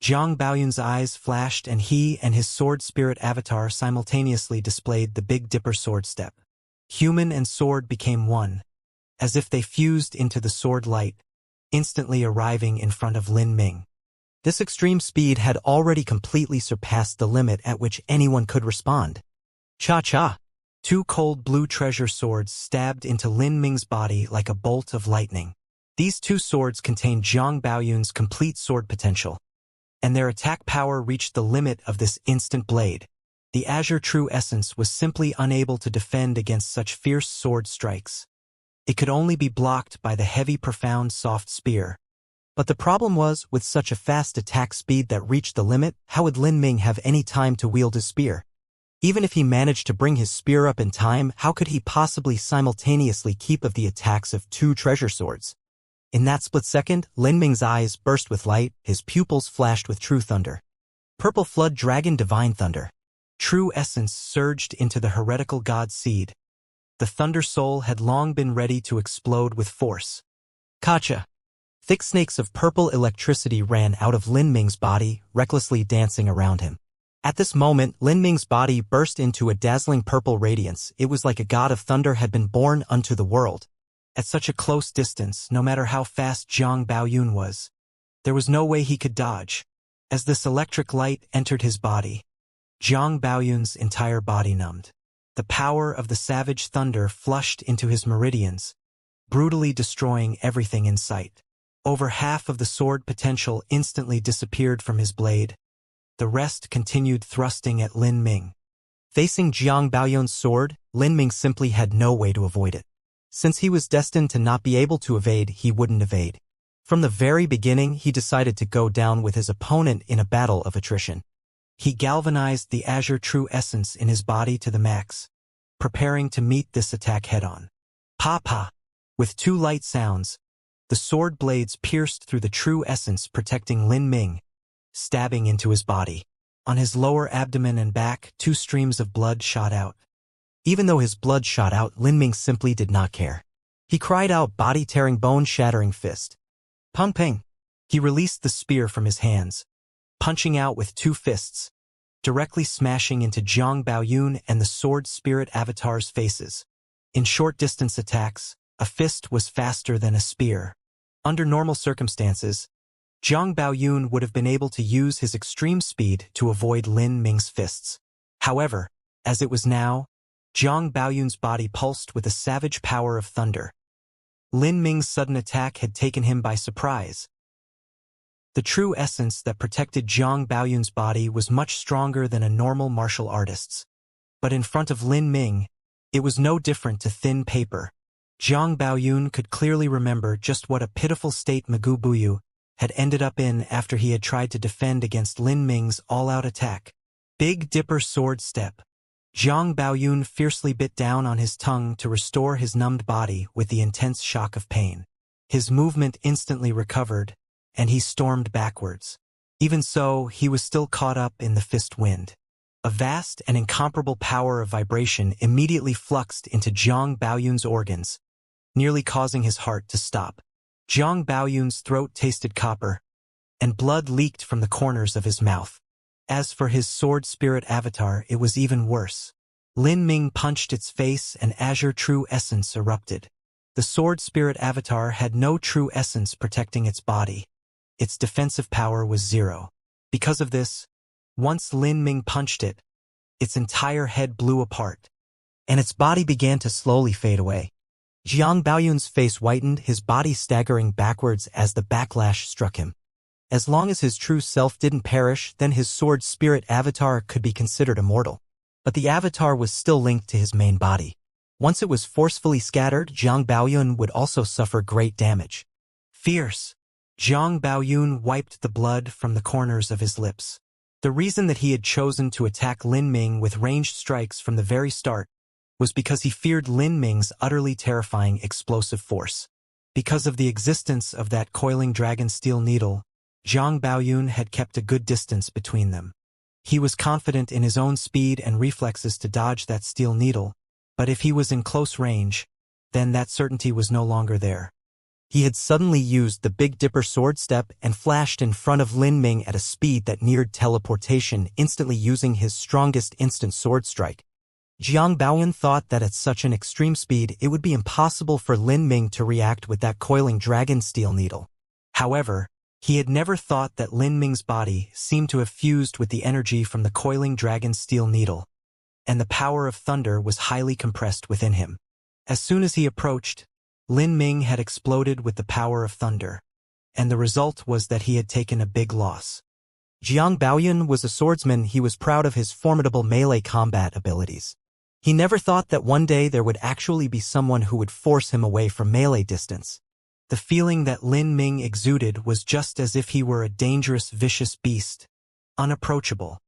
Jiang Baoyun's eyes flashed and he and his sword spirit avatar simultaneously displayed the Big Dipper Sword Step. Human and sword became one, as if they fused into the sword light, instantly arriving in front of Lin Ming. This extreme speed had already completely surpassed the limit at which anyone could respond. Cha-cha! 2 cold blue treasure swords stabbed into Lin Ming's body like a bolt of lightning. These 2 swords contained Jiang Baoyun's complete sword potential, and their attack power reached the limit of this instant blade. The azure true essence was simply unable to defend against such fierce sword strikes. It could only be blocked by the heavy profound soft spear. But the problem was, with such a fast attack speed that reached the limit, how would Lin Ming have any time to wield his spear? Even if he managed to bring his spear up in time, how could he possibly simultaneously keep up the attacks of 2 treasure swords? In that split second, Lin Ming's eyes burst with light, his pupils flashed with true thunder. Purple Flood Dragon Divine Thunder. True essence surged into the heretical god seed. The Thunder Soul had long been ready to explode with force. Kacha! Thick snakes of purple electricity ran out of Lin Ming's body, recklessly dancing around him. At this moment, Lin Ming's body burst into a dazzling purple radiance. It was like a god of thunder had been born unto the world. At such a close distance, no matter how fast Jiang Baoyun was, there was no way he could dodge. As this electric light entered his body, Jiang Baoyun's entire body numbed. The power of the savage thunder flushed into his meridians, brutally destroying everything in sight. Over half of the sword potential instantly disappeared from his blade. The rest continued thrusting at Lin Ming. Facing Jiang Baoyun's sword, Lin Ming simply had no way to avoid it. Since he was destined to not be able to evade, he wouldn't evade. From the very beginning, he decided to go down with his opponent in a battle of attrition. He galvanized the azure true essence in his body to the max, preparing to meet this attack head-on. Pa-pa! With 2 light sounds, the sword blades pierced through the true essence, protecting Lin Ming, stabbing into his body. On his lower abdomen and back, 2 streams of blood shot out. Even though his blood shot out, Lin Ming simply did not care. He cried out, body-tearing, bone-shattering fist. Pung-ping! He released the spear from his hands, punching out with 2 fists, directly smashing into Jiang Baoyun and the sword spirit avatar's faces. In short-distance attacks, a fist was faster than a spear. Under normal circumstances, Jiang Baoyun would have been able to use his extreme speed to avoid Lin Ming's fists. However, as it was now, Jiang Baoyun's body pulsed with the savage power of thunder. Lin Ming's sudden attack had taken him by surprise. The true essence that protected Jiang Baoyun's body was much stronger than a normal martial artist's. But in front of Lin Ming, it was no different to thin paper. Jiang Baoyun could clearly remember just what a pitiful state Magoo Buyu had ended up in after he had tried to defend against Lin Ming's all-out attack. Big Dipper Sword Step. Jiang Baoyun fiercely bit down on his tongue to restore his numbed body with the intense shock of pain. His movement instantly recovered, and he stormed backwards. Even so, he was still caught up in the fist wind. A vast and incomparable power of vibration immediately fluxed into Jiang Baoyun's organs, nearly causing his heart to stop. Jiang Baoyun's throat tasted copper, and blood leaked from the corners of his mouth. As for his sword spirit avatar, it was even worse. Lin Ming punched its face and azure true essence erupted. The sword spirit avatar had no true essence protecting its body. Its defensive power was 0. Because of this, once Lin Ming punched it, its entire head blew apart, and its body began to slowly fade away. Jiang Baoyun's face whitened, his body staggering backwards as the backlash struck him. As long as his true self didn't perish, then his sword spirit avatar could be considered immortal. But the avatar was still linked to his main body. Once it was forcefully scattered, Jiang Baoyun would also suffer great damage. Fierce. Jiang Baoyun wiped the blood from the corners of his lips. The reason that he had chosen to attack Lin Ming with ranged strikes from the very start was because he feared Lin Ming's utterly terrifying explosive force. Because of the existence of that coiling dragon steel needle, Jiang Baoyun had kept a good distance between them. He was confident in his own speed and reflexes to dodge that steel needle, but if he was in close range, then that certainty was no longer there. He had suddenly used the Big Dipper sword step and flashed in front of Lin Ming at a speed that neared teleportation, instantly using his strongest instant sword strike. Jiang Baoyun thought that at such an extreme speed it would be impossible for Lin Ming to react with that coiling dragon steel needle. However, he had never thought that Lin Ming's body seemed to have fused with the energy from the coiling dragon steel needle, and the power of thunder was highly compressed within him. As soon as he approached, Lin Ming had exploded with the power of thunder, and the result was that he had taken a big loss. Jiang Baoyun was a swordsman. He was proud of his formidable melee combat abilities. He never thought that one day there would actually be someone who would force him away from melee distance. The feeling that Lin Ming exuded was just as if he were a dangerous, vicious beast, unapproachable.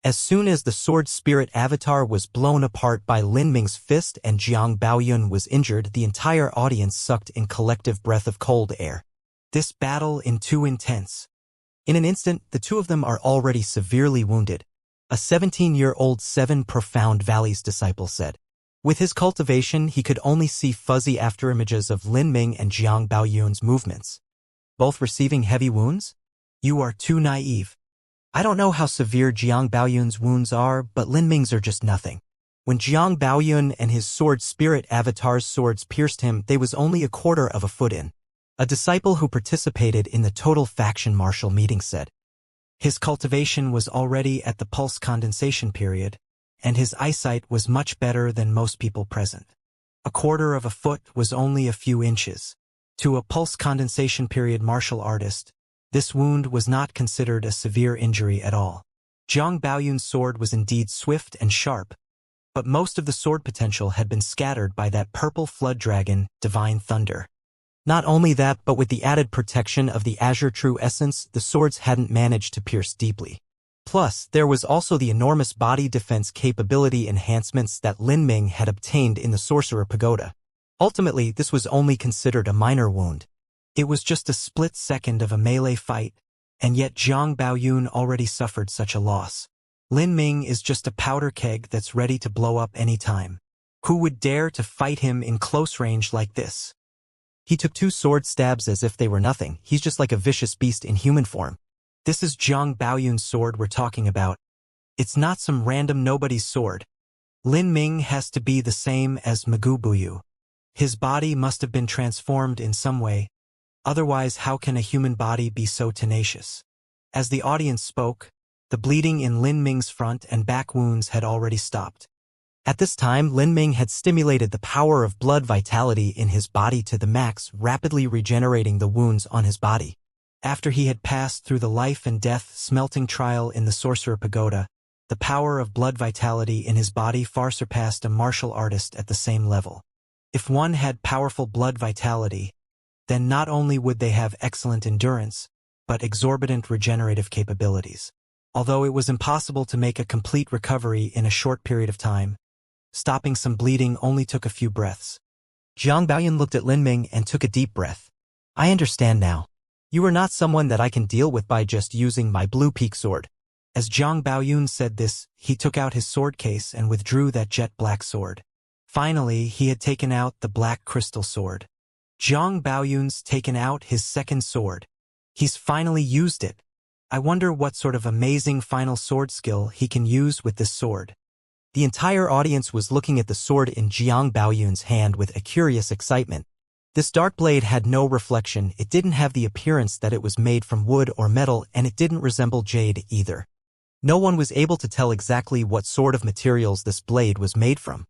As soon as the sword spirit avatar was blown apart by Lin Ming's fist and Jiang Baoyun was injured, the entire audience sucked in collective breath of cold air. This battle is too intense. In an instant, the two of them are already severely wounded. A 17-year-old Seven Profound Valleys disciple said. With his cultivation, he could only see fuzzy afterimages of Lin Ming and Jiang Baoyun's movements. Both receiving heavy wounds? You are too naive. I don't know how severe Jiang Baoyun's wounds are, but Lin Ming's are just nothing. When Jiang Baoyun and his sword spirit avatar's swords pierced him, they was only a quarter of a foot in. A disciple who participated in the total faction martial meeting said. His cultivation was already at the pulse condensation period, and his eyesight was much better than most people present. A quarter of a foot was only a few inches. To a pulse condensation period martial artist, this wound was not considered a severe injury at all. Jiang Baoyun's sword was indeed swift and sharp, but most of the sword potential had been scattered by that purple flood dragon, Divine Thunder. Not only that, but with the added protection of the Azure True Essence, the swords hadn't managed to pierce deeply. Plus, there was also the enormous body defense capability enhancements that Lin Ming had obtained in the Sorcerer Pagoda. Ultimately, this was only considered a minor wound. It was just a split second of a melee fight, and yet Jiang Baoyun already suffered such a loss. Lin Ming is just a powder keg that's ready to blow up any time. Who would dare to fight him in close range like this? He took 2 sword stabs as if they were nothing. He's just like a vicious beast in human form. This is Jiang Baoyun's sword we're talking about. It's not some random nobody's sword. Lin Ming has to be the same as Magubuyu. His body must have been transformed in some way. Otherwise, how can a human body be so tenacious? As the audience spoke, the bleeding in Lin Ming's front and back wounds had already stopped. At this time, Lin Ming had stimulated the power of blood vitality in his body to the max, rapidly regenerating the wounds on his body. After he had passed through the life and death smelting trial in the Sorcerer Pagoda, the power of blood vitality in his body far surpassed a martial artist at the same level. If one had powerful blood vitality, then not only would they have excellent endurance, but exorbitant regenerative capabilities. although it was impossible to make a complete recovery in a short period of time. Stopping some bleeding only took a few breaths. Jiang Baoyun looked at Lin Ming and took a deep breath. I understand now. You are not someone that I can deal with by just using my blue peak sword. As Jiang Baoyun said this, he took out his sword case and withdrew that jet black sword. Finally, he had taken out the black crystal sword. Jiang Baoyun's taken out his second sword. He's finally used it. I wonder what sort of amazing final sword skill he can use with this sword. The entire audience was looking at the sword in Jiang Baoyun's hand with a curious excitement. This dark blade had no reflection, it didn't have the appearance that it was made from wood or metal, and it didn't resemble jade either. No one was able to tell exactly what sort of materials this blade was made from.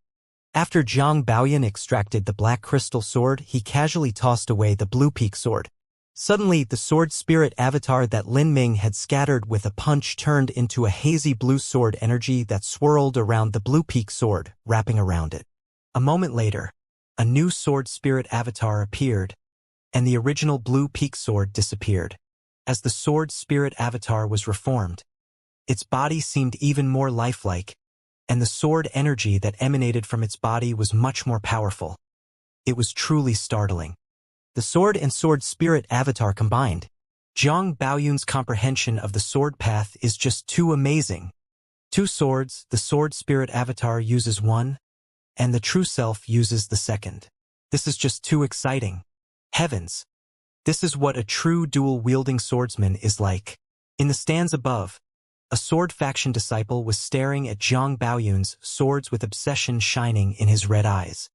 After Jiang Baoyun extracted the black crystal sword, he casually tossed away the blue peak sword. Suddenly, the sword spirit avatar that Lin Ming had scattered with a punch turned into a hazy blue sword energy that swirled around the blue peak sword, wrapping around it. A moment later, a new sword spirit avatar appeared, and the original blue peak sword disappeared. As the sword spirit avatar was reformed, its body seemed even more lifelike, and the sword energy that emanated from its body was much more powerful. It was truly startling. The sword and sword spirit avatar combined. Jiang Baoyun's comprehension of the sword path is just too amazing. Two swords, the sword spirit avatar uses one, and the true self uses the second. This is just too exciting. Heavens! This is what a true dual-wielding swordsman is like. In the stands above, a sword faction disciple was staring at Jiang Baoyun's swords with obsession shining in his red eyes.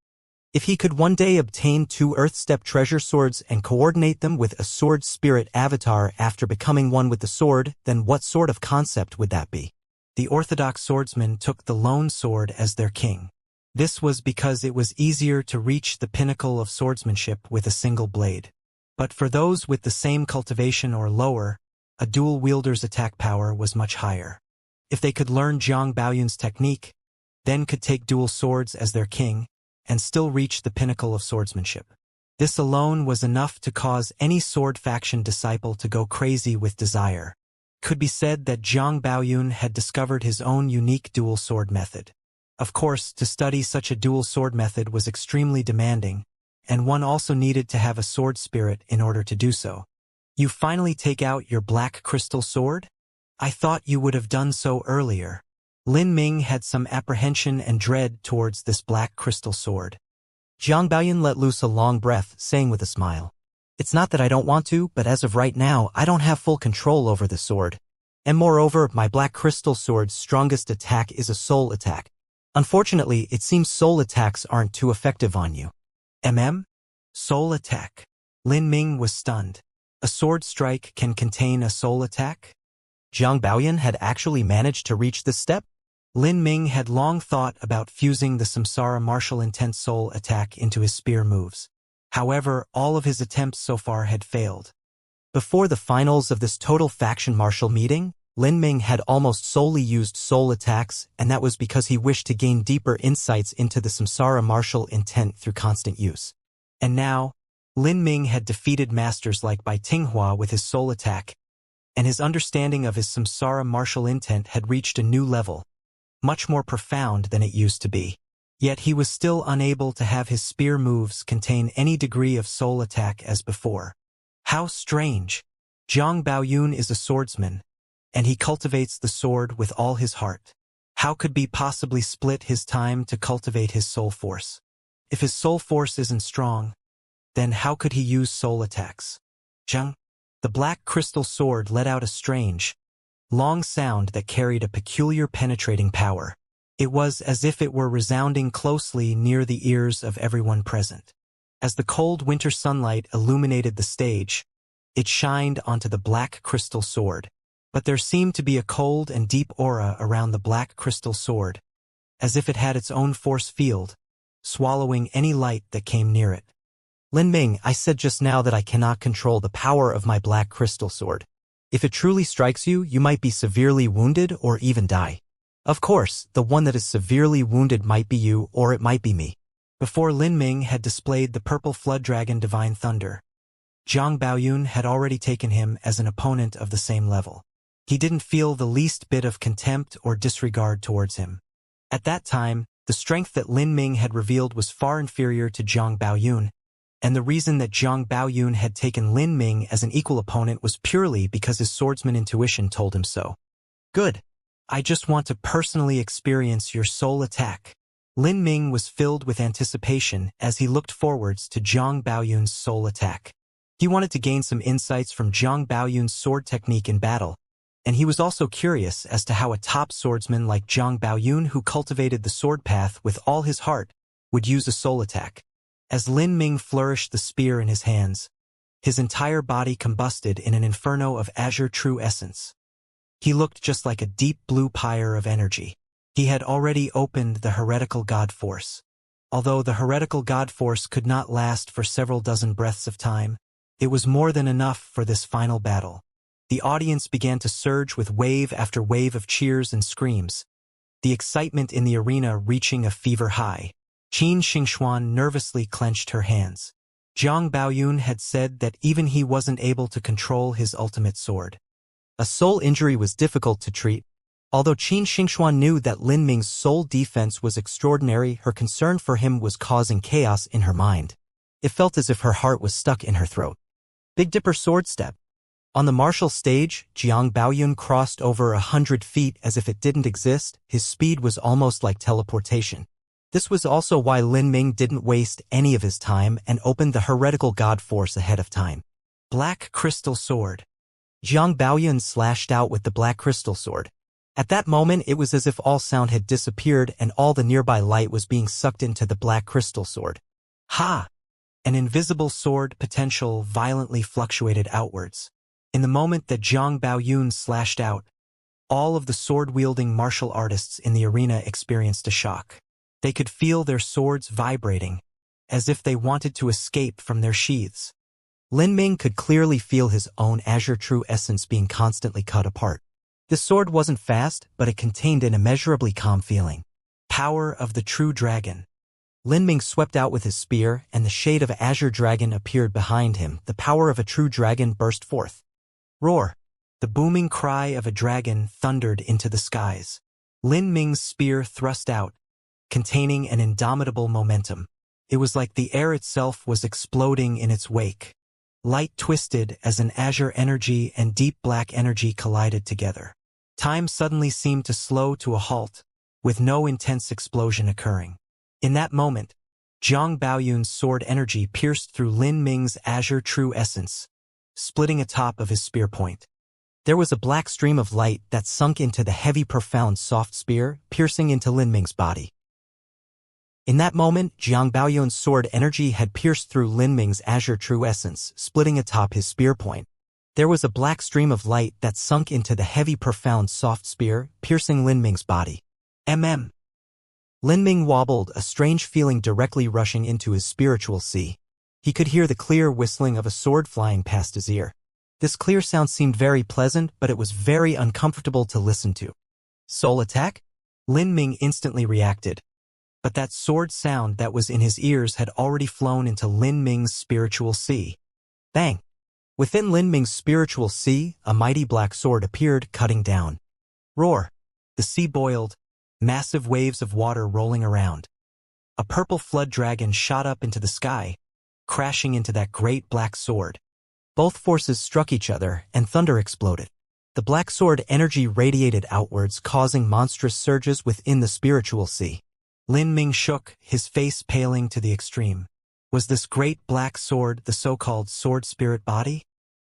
If he could one day obtain two Earth-step treasure swords and coordinate them with a sword spirit avatar after becoming one with the sword, then what sort of concept would that be? The orthodox swordsmen took the lone sword as their king. This was because it was easier to reach the pinnacle of swordsmanship with a single blade. But for those with the same cultivation or lower, a dual wielder's attack power was much higher. If they could learn Jiang Baoyun's technique, then could take dual swords as their king, and still reach the pinnacle of swordsmanship. This alone was enough to cause any sword faction disciple to go crazy with desire. Could be said that Jiang Baoyun had discovered his own unique dual sword method. Of course, to study such a dual sword method was extremely demanding, and one also needed to have a sword spirit in order to do so. You finally take out your black crystal sword? I thought you would have done so earlier. Lin Ming had some apprehension and dread towards this black crystal sword. Jiang Baoyun let loose a long breath, saying with a smile, It's not that I don't want to, but as of right now, I don't have full control over the sword. And moreover, my black crystal sword's strongest attack is a soul attack. Unfortunately, it seems soul attacks aren't too effective on you. Soul attack. Lin Ming was stunned. A sword strike can contain a soul attack? Jiang Baoyun had actually managed to reach this step? Lin Ming had long thought about fusing the samsara martial intent soul attack into his spear moves. However, all of his attempts so far had failed. Before the finals of this total faction martial meeting, Lin Ming had almost solely used soul attacks, and that was because he wished to gain deeper insights into the samsara martial intent through constant use. And now, Lin Ming had defeated masters like Bai Tinghua with his soul attack, and his understanding of his samsara martial intent had reached a new level, much more profound than it used to be. Yet he was still unable to have his spear moves contain any degree of soul attack as before. How strange! Jiang Baoyun is a swordsman, and he cultivates the sword with all his heart. How could he possibly split his time to cultivate his soul force? If his soul force isn't strong, then how could he use soul attacks? Zheng. The black crystal sword let out a strange, long sound that carried a peculiar penetrating power. It was as if it were resounding closely near the ears of everyone present. As the cold winter sunlight illuminated the stage, it shined onto the black crystal sword. But there seemed to be a cold and deep aura around the black crystal sword, as if it had its own force field, swallowing any light that came near it. Lin Ming, I said just now that I cannot control the power of my black crystal sword. If it truly strikes you, you might be severely wounded or even die. Of course, the one that is severely wounded might be you or it might be me. Before Lin Ming had displayed the purple flood dragon Divine Thunder, Jiang Baoyun had already taken him as an opponent of the same level. He didn't feel the least bit of contempt or disregard towards him. At that time, the strength that Lin Ming had revealed was far inferior to Zhang Baoyun, and the reason that Zhang Baoyun had taken Lin Ming as an equal opponent was purely because his swordsman intuition told him so. Good. I just want to personally experience your soul attack. Lin Ming was filled with anticipation as he looked forwards to Zhang Baoyun's soul attack. He wanted to gain some insights from Zhang Baoyun's sword technique in battle, and he was also curious as to how a top swordsman like Zhang Baoyun, who cultivated the sword path with all his heart, would use a soul attack. As Lin Ming flourished the spear in his hands, his entire body combusted in an inferno of azure true essence. He looked just like a deep blue pyre of energy. He had already opened the heretical god force. Although the heretical god force could not last for several dozen breaths of time, it was more than enough for this final battle. The audience began to surge with wave after wave of cheers and screams, the excitement in the arena reaching a fever high. Qin Xingxuan nervously clenched her hands. Zhang Baoyun had said that even he wasn't able to control his ultimate sword. A soul injury was difficult to treat. Although Qin Xingxuan knew that Lin Ming's soul defense was extraordinary, her concern for him was causing chaos in her mind. It felt as if her heart was stuck in her throat. Big Dipper sword step. On the martial stage, Zhang Baoyun crossed over 100 feet as if it didn't exist. His speed was almost like teleportation. This was also why Lin Ming didn't waste any of his time and opened the heretical god force ahead of time. Black Crystal Sword. Zhang Baoyun slashed out with the Black Crystal Sword. At that moment, it was as if all sound had disappeared and all the nearby light was being sucked into the Black Crystal Sword. Ha! An invisible sword potential violently fluctuated outwards. In the moment that Zhang Baoyun slashed out, all of the sword-wielding martial artists in the arena experienced a shock. They could feel their swords vibrating, as if they wanted to escape from their sheaths. Lin Ming could clearly feel his own azure true essence being constantly cut apart. The sword wasn't fast, but it contained an immeasurably calm feeling. Power of the true dragon. Lin Ming swept out with his spear, and the shade of azure dragon appeared behind him. The power of a true dragon burst forth. Roar! The booming cry of a dragon thundered into the skies. Lin Ming's spear thrust out, containing an indomitable momentum. It was like the air itself was exploding in its wake. Light twisted as an azure energy and deep black energy collided together. Time suddenly seemed to slow to a halt, with no intense explosion occurring. In that moment, Zhang Baoyun's sword energy pierced through Lin Ming's azure true essence, splitting atop of his spear point. There was a black stream of light that sunk into the heavy profound soft spear, piercing into Lin Ming's body. In that moment, Zhang Baoyun's sword energy had pierced through Lin Ming's azure true essence, splitting atop his spear point. There was a black stream of light that sunk into the heavy profound soft spear, piercing Lin Ming's body. Lin Ming wobbled, a strange feeling directly rushing into his spiritual sea. He could hear the clear whistling of a sword flying past his ear. This clear sound seemed very pleasant, but it was very uncomfortable to listen to. Soul attack? Lin Ming instantly reacted. But that sword sound that was in his ears had already flown into Lin Ming's spiritual sea. Bang! Within Lin Ming's spiritual sea, a mighty black sword appeared, cutting down. Roar! The sea boiled, massive waves of water rolling around. A purple flood dragon shot up into the sky, crashing into that great black sword. Both forces struck each other, and thunder exploded. The black sword energy radiated outwards, causing monstrous surges within the spiritual sea. Lin Ming shook, his face paling to the extreme. Was this great black sword the so-called sword spirit body?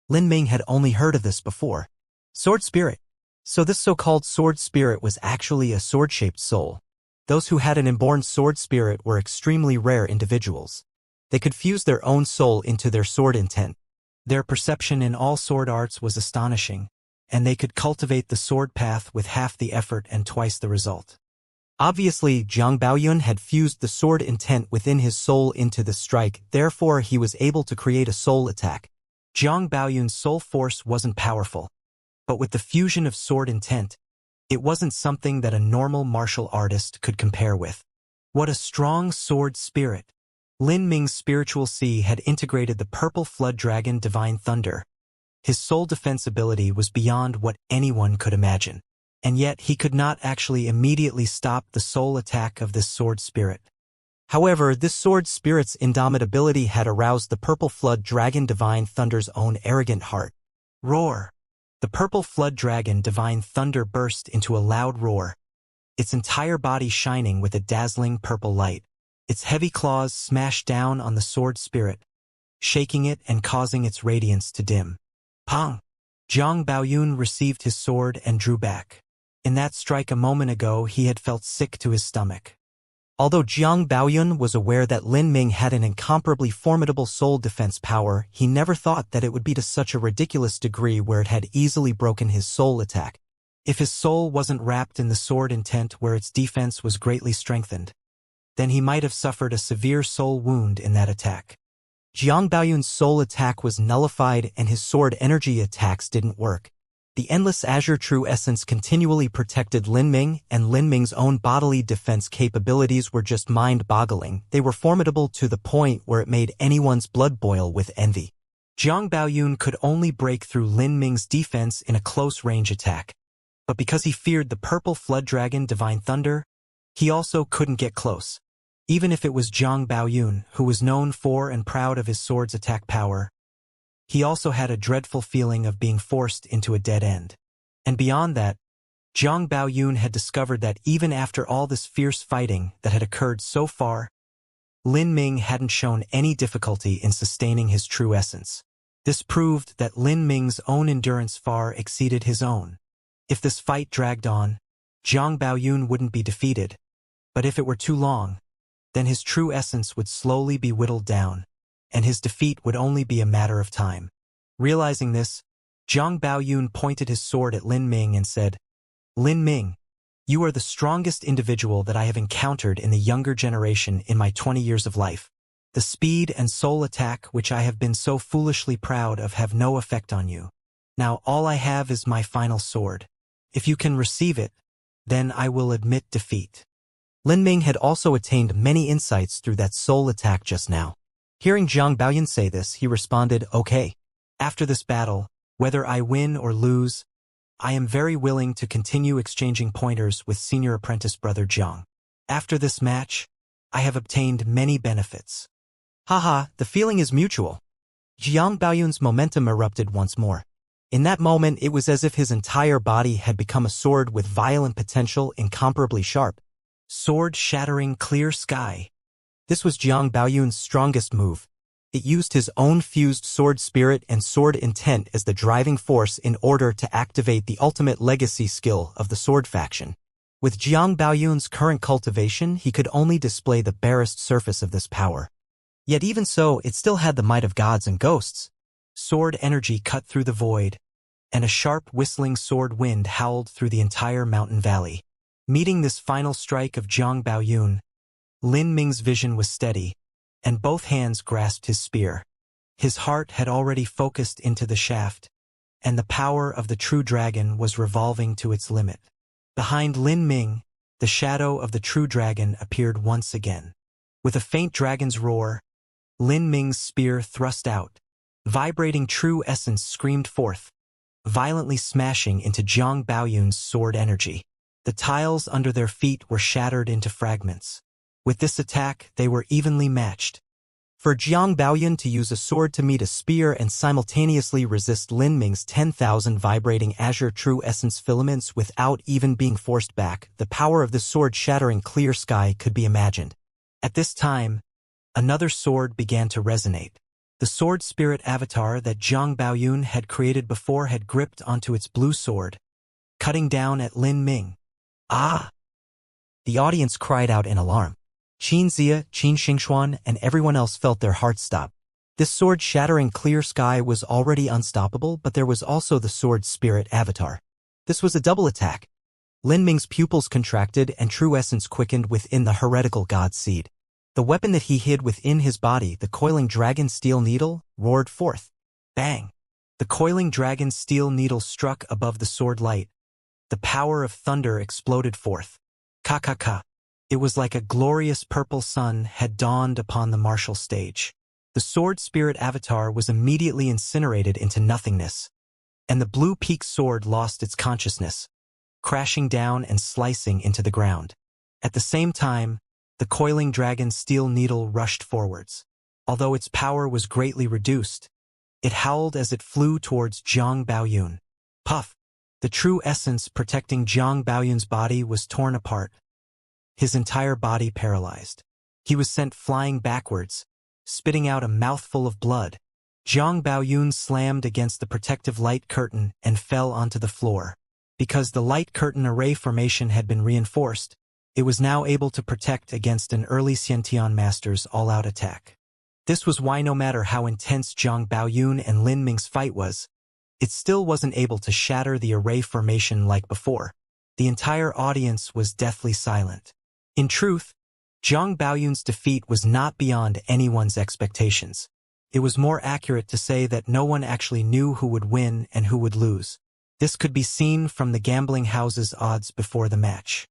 Lin Ming had only heard of this before. Sword spirit. So this so-called sword spirit was actually a sword-shaped soul. Those who had an inborn sword spirit were extremely rare individuals. They could fuse their own soul into their sword intent. Their perception in all sword arts was astonishing, and they could cultivate the sword path with half the effort and twice the result. Obviously, Zhang Baoyun had fused the sword intent within his soul into the strike, therefore he was able to create a soul attack. Zhang Baoyun's soul force wasn't powerful, but with the fusion of sword intent, it wasn't something that a normal martial artist could compare with. What a strong sword spirit! Lin Ming's spiritual sea had integrated the purple flood dragon divine thunder, His soul defense ability was beyond what anyone could imagine. And yet he could not actually immediately stop the soul attack of this sword spirit. However, this sword spirit's indomitability had aroused the purple flood dragon Divine Thunder's own arrogant heart. Roar! The purple flood dragon Divine Thunder burst into a loud roar, its entire body shining with a dazzling purple light. Its heavy claws smashed down on the sword spirit, shaking it and causing its radiance to dim. Pong! Zhang Baoyun received his sword and drew back. In that strike a moment ago he had felt sick to his stomach. Although Zhang Baoyun was aware that Lin Ming had an incomparably formidable soul defense power, he never thought that it would be to such a ridiculous degree where it had easily broken his soul attack. If his soul wasn't wrapped in the sword intent where its defense was greatly strengthened, then he might have suffered a severe soul wound in that attack. Zhang Baoyun's soul attack was nullified and his sword energy attacks didn't work. The endless Azure True Essence continually protected Lin Ming, and Lin Ming's own bodily defense capabilities were just mind-boggling. They were formidable to the point where it made anyone's blood boil with envy. Zhang Baoyun could only break through Lin Ming's defense in a close-range attack. But because he feared the purple flood dragon Divine Thunder, he also couldn't get close. Even if it was Zhang Baoyun, who was known for and proud of his sword's attack power, he also had a dreadful feeling of being forced into a dead end. And beyond that, Zhang Baoyun had discovered that even after all this fierce fighting that had occurred so far, Lin Ming hadn't shown any difficulty in sustaining his true essence. This proved that Lin Ming's own endurance far exceeded his own. If this fight dragged on, Zhang Baoyun wouldn't be defeated, but if it were too long, then his true essence would slowly be whittled down, and his defeat would only be a matter of time. Realizing this, Zhang Baoyun pointed his sword at Lin Ming and said, "Lin Ming, you are the strongest individual that I have encountered in the younger generation in my 20 years of life. The speed and soul attack which I have been so foolishly proud of have no effect on you. Now all I have is my final sword. If you can receive it, then I will admit defeat." Lin Ming had also attained many insights through that soul attack just now. Hearing Zhang Baoyun say this, he responded, "Okay. After this battle, whether I win or lose, I am very willing to continue exchanging pointers with senior apprentice brother Zhang. After this match, I have obtained many benefits." Haha, the feeling is mutual. Zhang Baoyun's momentum erupted once more. In that moment, it was as if his entire body had become a sword with violent potential, incomparably sharp. Sword-shattering clear sky. This was Zhang Baoyun's strongest move. It used his own fused sword spirit and sword intent as the driving force in order to activate the ultimate legacy skill of the sword faction. With Zhang Baoyun's current cultivation, he could only display the barest surface of this power. Yet even so, it still had the might of gods and ghosts. Sword energy cut through the void, and a sharp whistling sword wind howled through the entire mountain valley. Meeting this final strike of Zhang Baoyun, Lin Ming's vision was steady, and both hands grasped his spear. His heart had already focused into the shaft, and the power of the true dragon was revolving to its limit. Behind Lin Ming, the shadow of the true dragon appeared once again. With a faint dragon's roar, Lin Ming's spear thrust out. Vibrating true essence screamed forth, violently smashing into Zhang Baoyun's sword energy. The tiles under their feet were shattered into fragments. With this attack, they were evenly matched. For Zhang Baoyun to use a sword to meet a spear and simultaneously resist Lin Ming's 10,000 vibrating azure true essence filaments without even being forced back, the power of the sword shattering clear sky could be imagined. At this time, another sword began to resonate. The sword spirit avatar that Zhang Baoyun had created before had gripped onto its blue sword, cutting down at Lin Ming. Ah! The audience cried out in alarm. Xianxia, Qin Xingxuan, and everyone else felt their hearts stop. This sword-shattering clear sky was already unstoppable, but there was also the sword spirit avatar. This was a double attack. Lin Ming's pupils contracted and true essence quickened within the heretical god seed. The weapon that he hid within his body, the coiling dragon steel needle, roared forth. Bang! The coiling dragon steel needle struck above the sword light. The power of thunder exploded forth. Ka-ka-ka. It was like a glorious purple sun had dawned upon the martial stage. The sword spirit avatar was immediately incinerated into nothingness, and the blue peak sword lost its consciousness, crashing down and slicing into the ground. At the same time, the coiling dragon's steel needle rushed forwards. Although its power was greatly reduced, it howled as it flew towards Zhang Baoyun. Puff! The true essence protecting Zhang Baoyun's body was torn apart, his entire body paralyzed. He was sent flying backwards, spitting out a mouthful of blood. Zhang Baoyun slammed against the protective light curtain and fell onto the floor. Because the light curtain array formation had been reinforced, it was now able to protect against an early Xiantian master's all-out attack. This was why no matter how intense Zhang Baoyun and Lin Ming's fight was, it still wasn't able to shatter the array formation like before. The entire audience was deathly silent. In truth, Zhang Baoyun's defeat was not beyond anyone's expectations. It was more accurate to say that no one actually knew who would win and who would lose. This could be seen from the gambling house's odds before the match.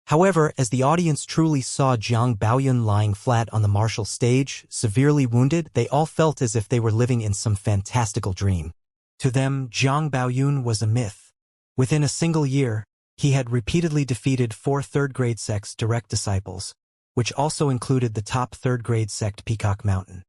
However, as the audience truly saw Zhang Baoyun lying flat on the martial stage, severely wounded, they all felt as if they were living in some fantastical dream. To them, Zhang Baoyun was a myth. Within a single year, he had repeatedly defeated 4 third-grade sects' direct disciples, which also included the top third-grade sect Peacock Mountain.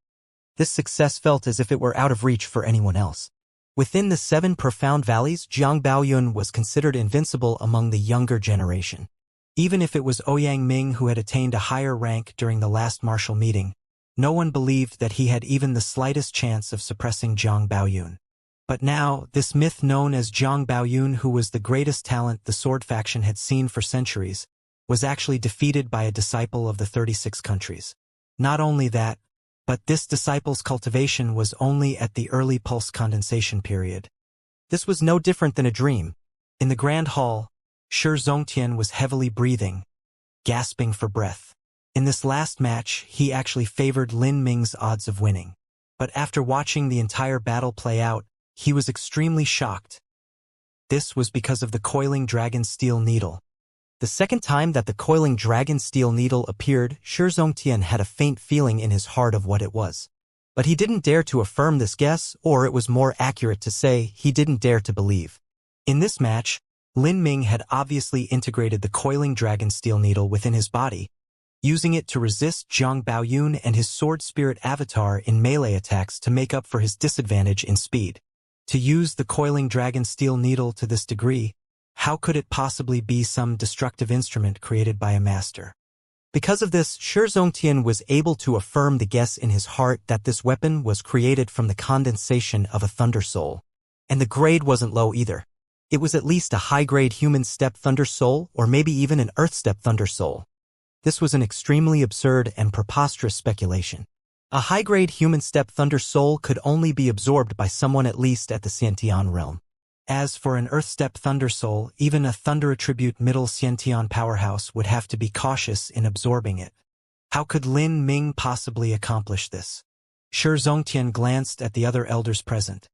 This success felt as if it were out of reach for anyone else. Within the 7 profound valleys, Zhang Baoyun was considered invincible among the younger generation. Even if it was Ouyang Ming who had attained a higher rank during the last martial meeting, no one believed that he had even the slightest chance of suppressing Zhang Baoyun. But now, this myth known as Zhang Baoyun, who was the greatest talent the sword faction had seen for centuries, was actually defeated by a disciple of the 36 countries. Not only that, but this disciple's cultivation was only at the early pulse condensation period. This was no different than a dream. In the Grand Hall, Shi Zongtian was heavily breathing, gasping for breath. In this last match, he actually favored Lin Ming's odds of winning. But after watching the entire battle play out, he was extremely shocked. This was because of the coiling dragon steel needle. The second time that the coiling dragon steel needle appeared, Shi Zongtian had a faint feeling in his heart of what it was. But he didn't dare to affirm this guess, or it was more accurate to say he didn't dare to believe. In this match, Lin Ming had obviously integrated the coiling dragon steel needle within his body, using it to resist Zhang Baoyun and his sword spirit avatar in melee attacks to make up for his disadvantage in speed. To use the coiling dragon steel needle to this degree, how could it possibly be some destructive instrument created by a master? Because of this, Shi Zongtian was able to affirm the guess in his heart that this weapon was created from the condensation of a thunder soul. And the grade wasn't low either. It was at least a high-grade human step thunder soul, or maybe even an earth step thunder soul. This was an extremely absurd and preposterous speculation. A high-grade human step thunder soul could only be absorbed by someone at least at the Xiantian realm. As for an earth step thunder soul, even a thunder attribute middle Xiantian powerhouse would have to be cautious in absorbing it. How could Lin Ming possibly accomplish this? Shi Zongtian glanced at the other elders present,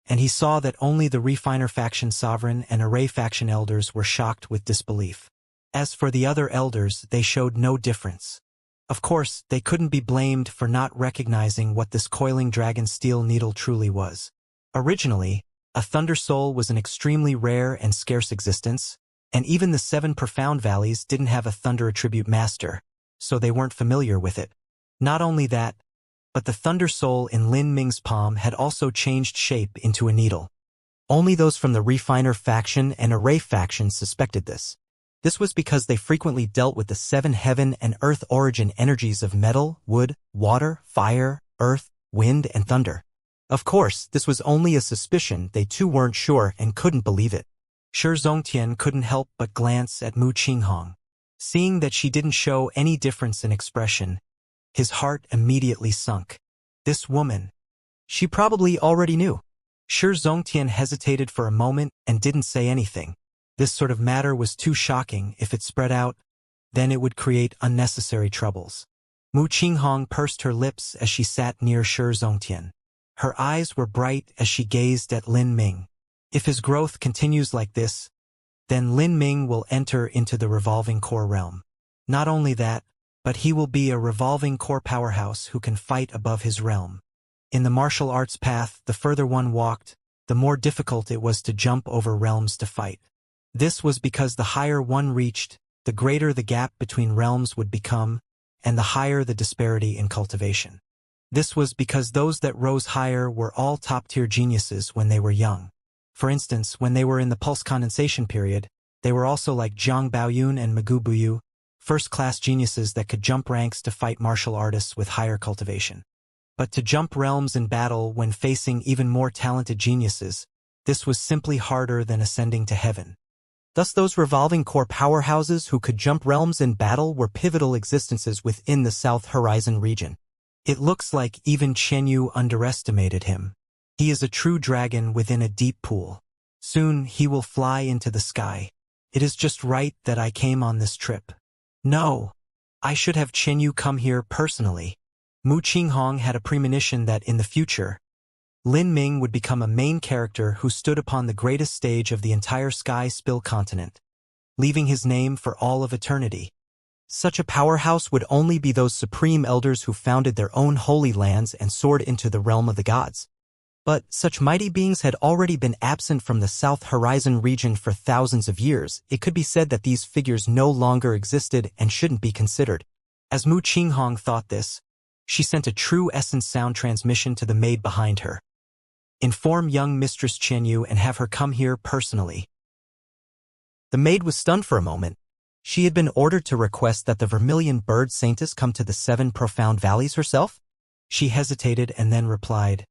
and he saw that only the Refiner faction sovereign and Array faction elders were shocked with disbelief. As for the other elders, they showed no difference. Of course, they couldn't be blamed for not recognizing what this coiling dragon steel needle truly was. Originally, a thunder soul was an extremely rare and scarce existence, and even the 7 profound valleys didn't have a thunder attribute master, so they weren't familiar with it. Not only that, but the thunder soul in Lin Ming's palm had also changed shape into a needle. Only those from the Refiner faction and Array faction suspected this. This was because they frequently dealt with the 7 heaven and earth origin energies of metal, wood, water, fire, earth, wind, and thunder. Of course, this was only a suspicion, they too weren't sure and couldn't believe it. Shi Zongtian couldn't help but glance at Mu Qinghong. Seeing that she didn't show any difference in expression, his heart immediately sunk. This woman. She probably already knew. Shi Zongtian hesitated for a moment and didn't say anything. This sort of matter was too shocking. If it spread out, then it would create unnecessary troubles. Mu Qinghong pursed her lips as she sat near Shi Zongtian. Her eyes were bright as she gazed at Lin Ming. If his growth continues like this, then Lin Ming will enter into the revolving core realm. Not only that, but he will be a revolving core powerhouse who can fight above his realm. In the martial arts path, the further one walked, the more difficult it was to jump over realms to fight. This was because the higher one reached, the greater the gap between realms would become, and the higher the disparity in cultivation. This was because those that rose higher were all top-tier geniuses when they were young. For instance, when they were in the pulse condensation period, they were also like Zhang Baoyun and Magu Buyu, first-class geniuses that could jump ranks to fight martial artists with higher cultivation. But to jump realms in battle when facing even more talented geniuses, this was simply harder than ascending to heaven. Thus those revolving core powerhouses who could jump realms in battle were pivotal existences within the South Horizon region. It looks like even Qianyu underestimated him. He is a true dragon within a deep pool. Soon he will fly into the sky. It is just right that I came on this trip. No, I should have Qianyu come here personally. Mu Qinghong had a premonition that in the future, Lin Ming would become a main character who stood upon the greatest stage of the entire Sky Spill continent, leaving his name for all of eternity. Such a powerhouse would only be those supreme elders who founded their own holy lands and soared into the realm of the gods. But such mighty beings had already been absent from the South Horizon region for thousands of years. It could be said that these figures no longer existed and shouldn't be considered. As Mu Qinghong thought this, she sent a true essence sound transmission to the maid behind her. Inform young Mistress Qianyu and have her come here personally. The maid was stunned for a moment. She had been ordered to request that the Vermilion Bird Saintess come to the 7 profound valleys herself. She hesitated and then replied,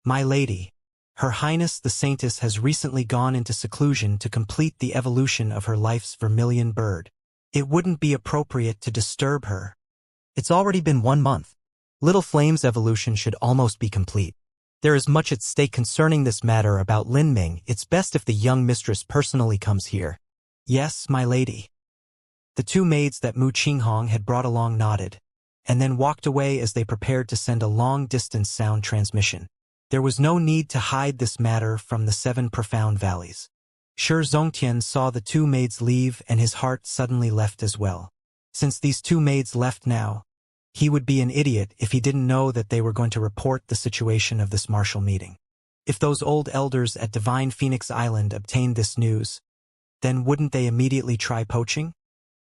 "My lady, Her Highness the Saintess has recently gone into seclusion to complete the evolution of her life's vermilion bird. It wouldn't be appropriate to disturb her. It's already been 1 month. Little Flame's evolution should almost be complete. There is much at stake concerning this matter about Lin Ming. It's best if the young mistress personally comes here." "Yes, my lady." The 2 maids that Mu Qinghong had brought along nodded, and then walked away as they prepared to send a long-distance sound transmission. There was no need to hide this matter from the 7 profound valleys. Shi Zongtian saw the 2 maids leave and his heart suddenly left as well. Since these 2 maids left now, he would be an idiot if he didn't know that they were going to report the situation of this martial meeting. If those old elders at Divine Phoenix Island obtained this news, then wouldn't they immediately try poaching?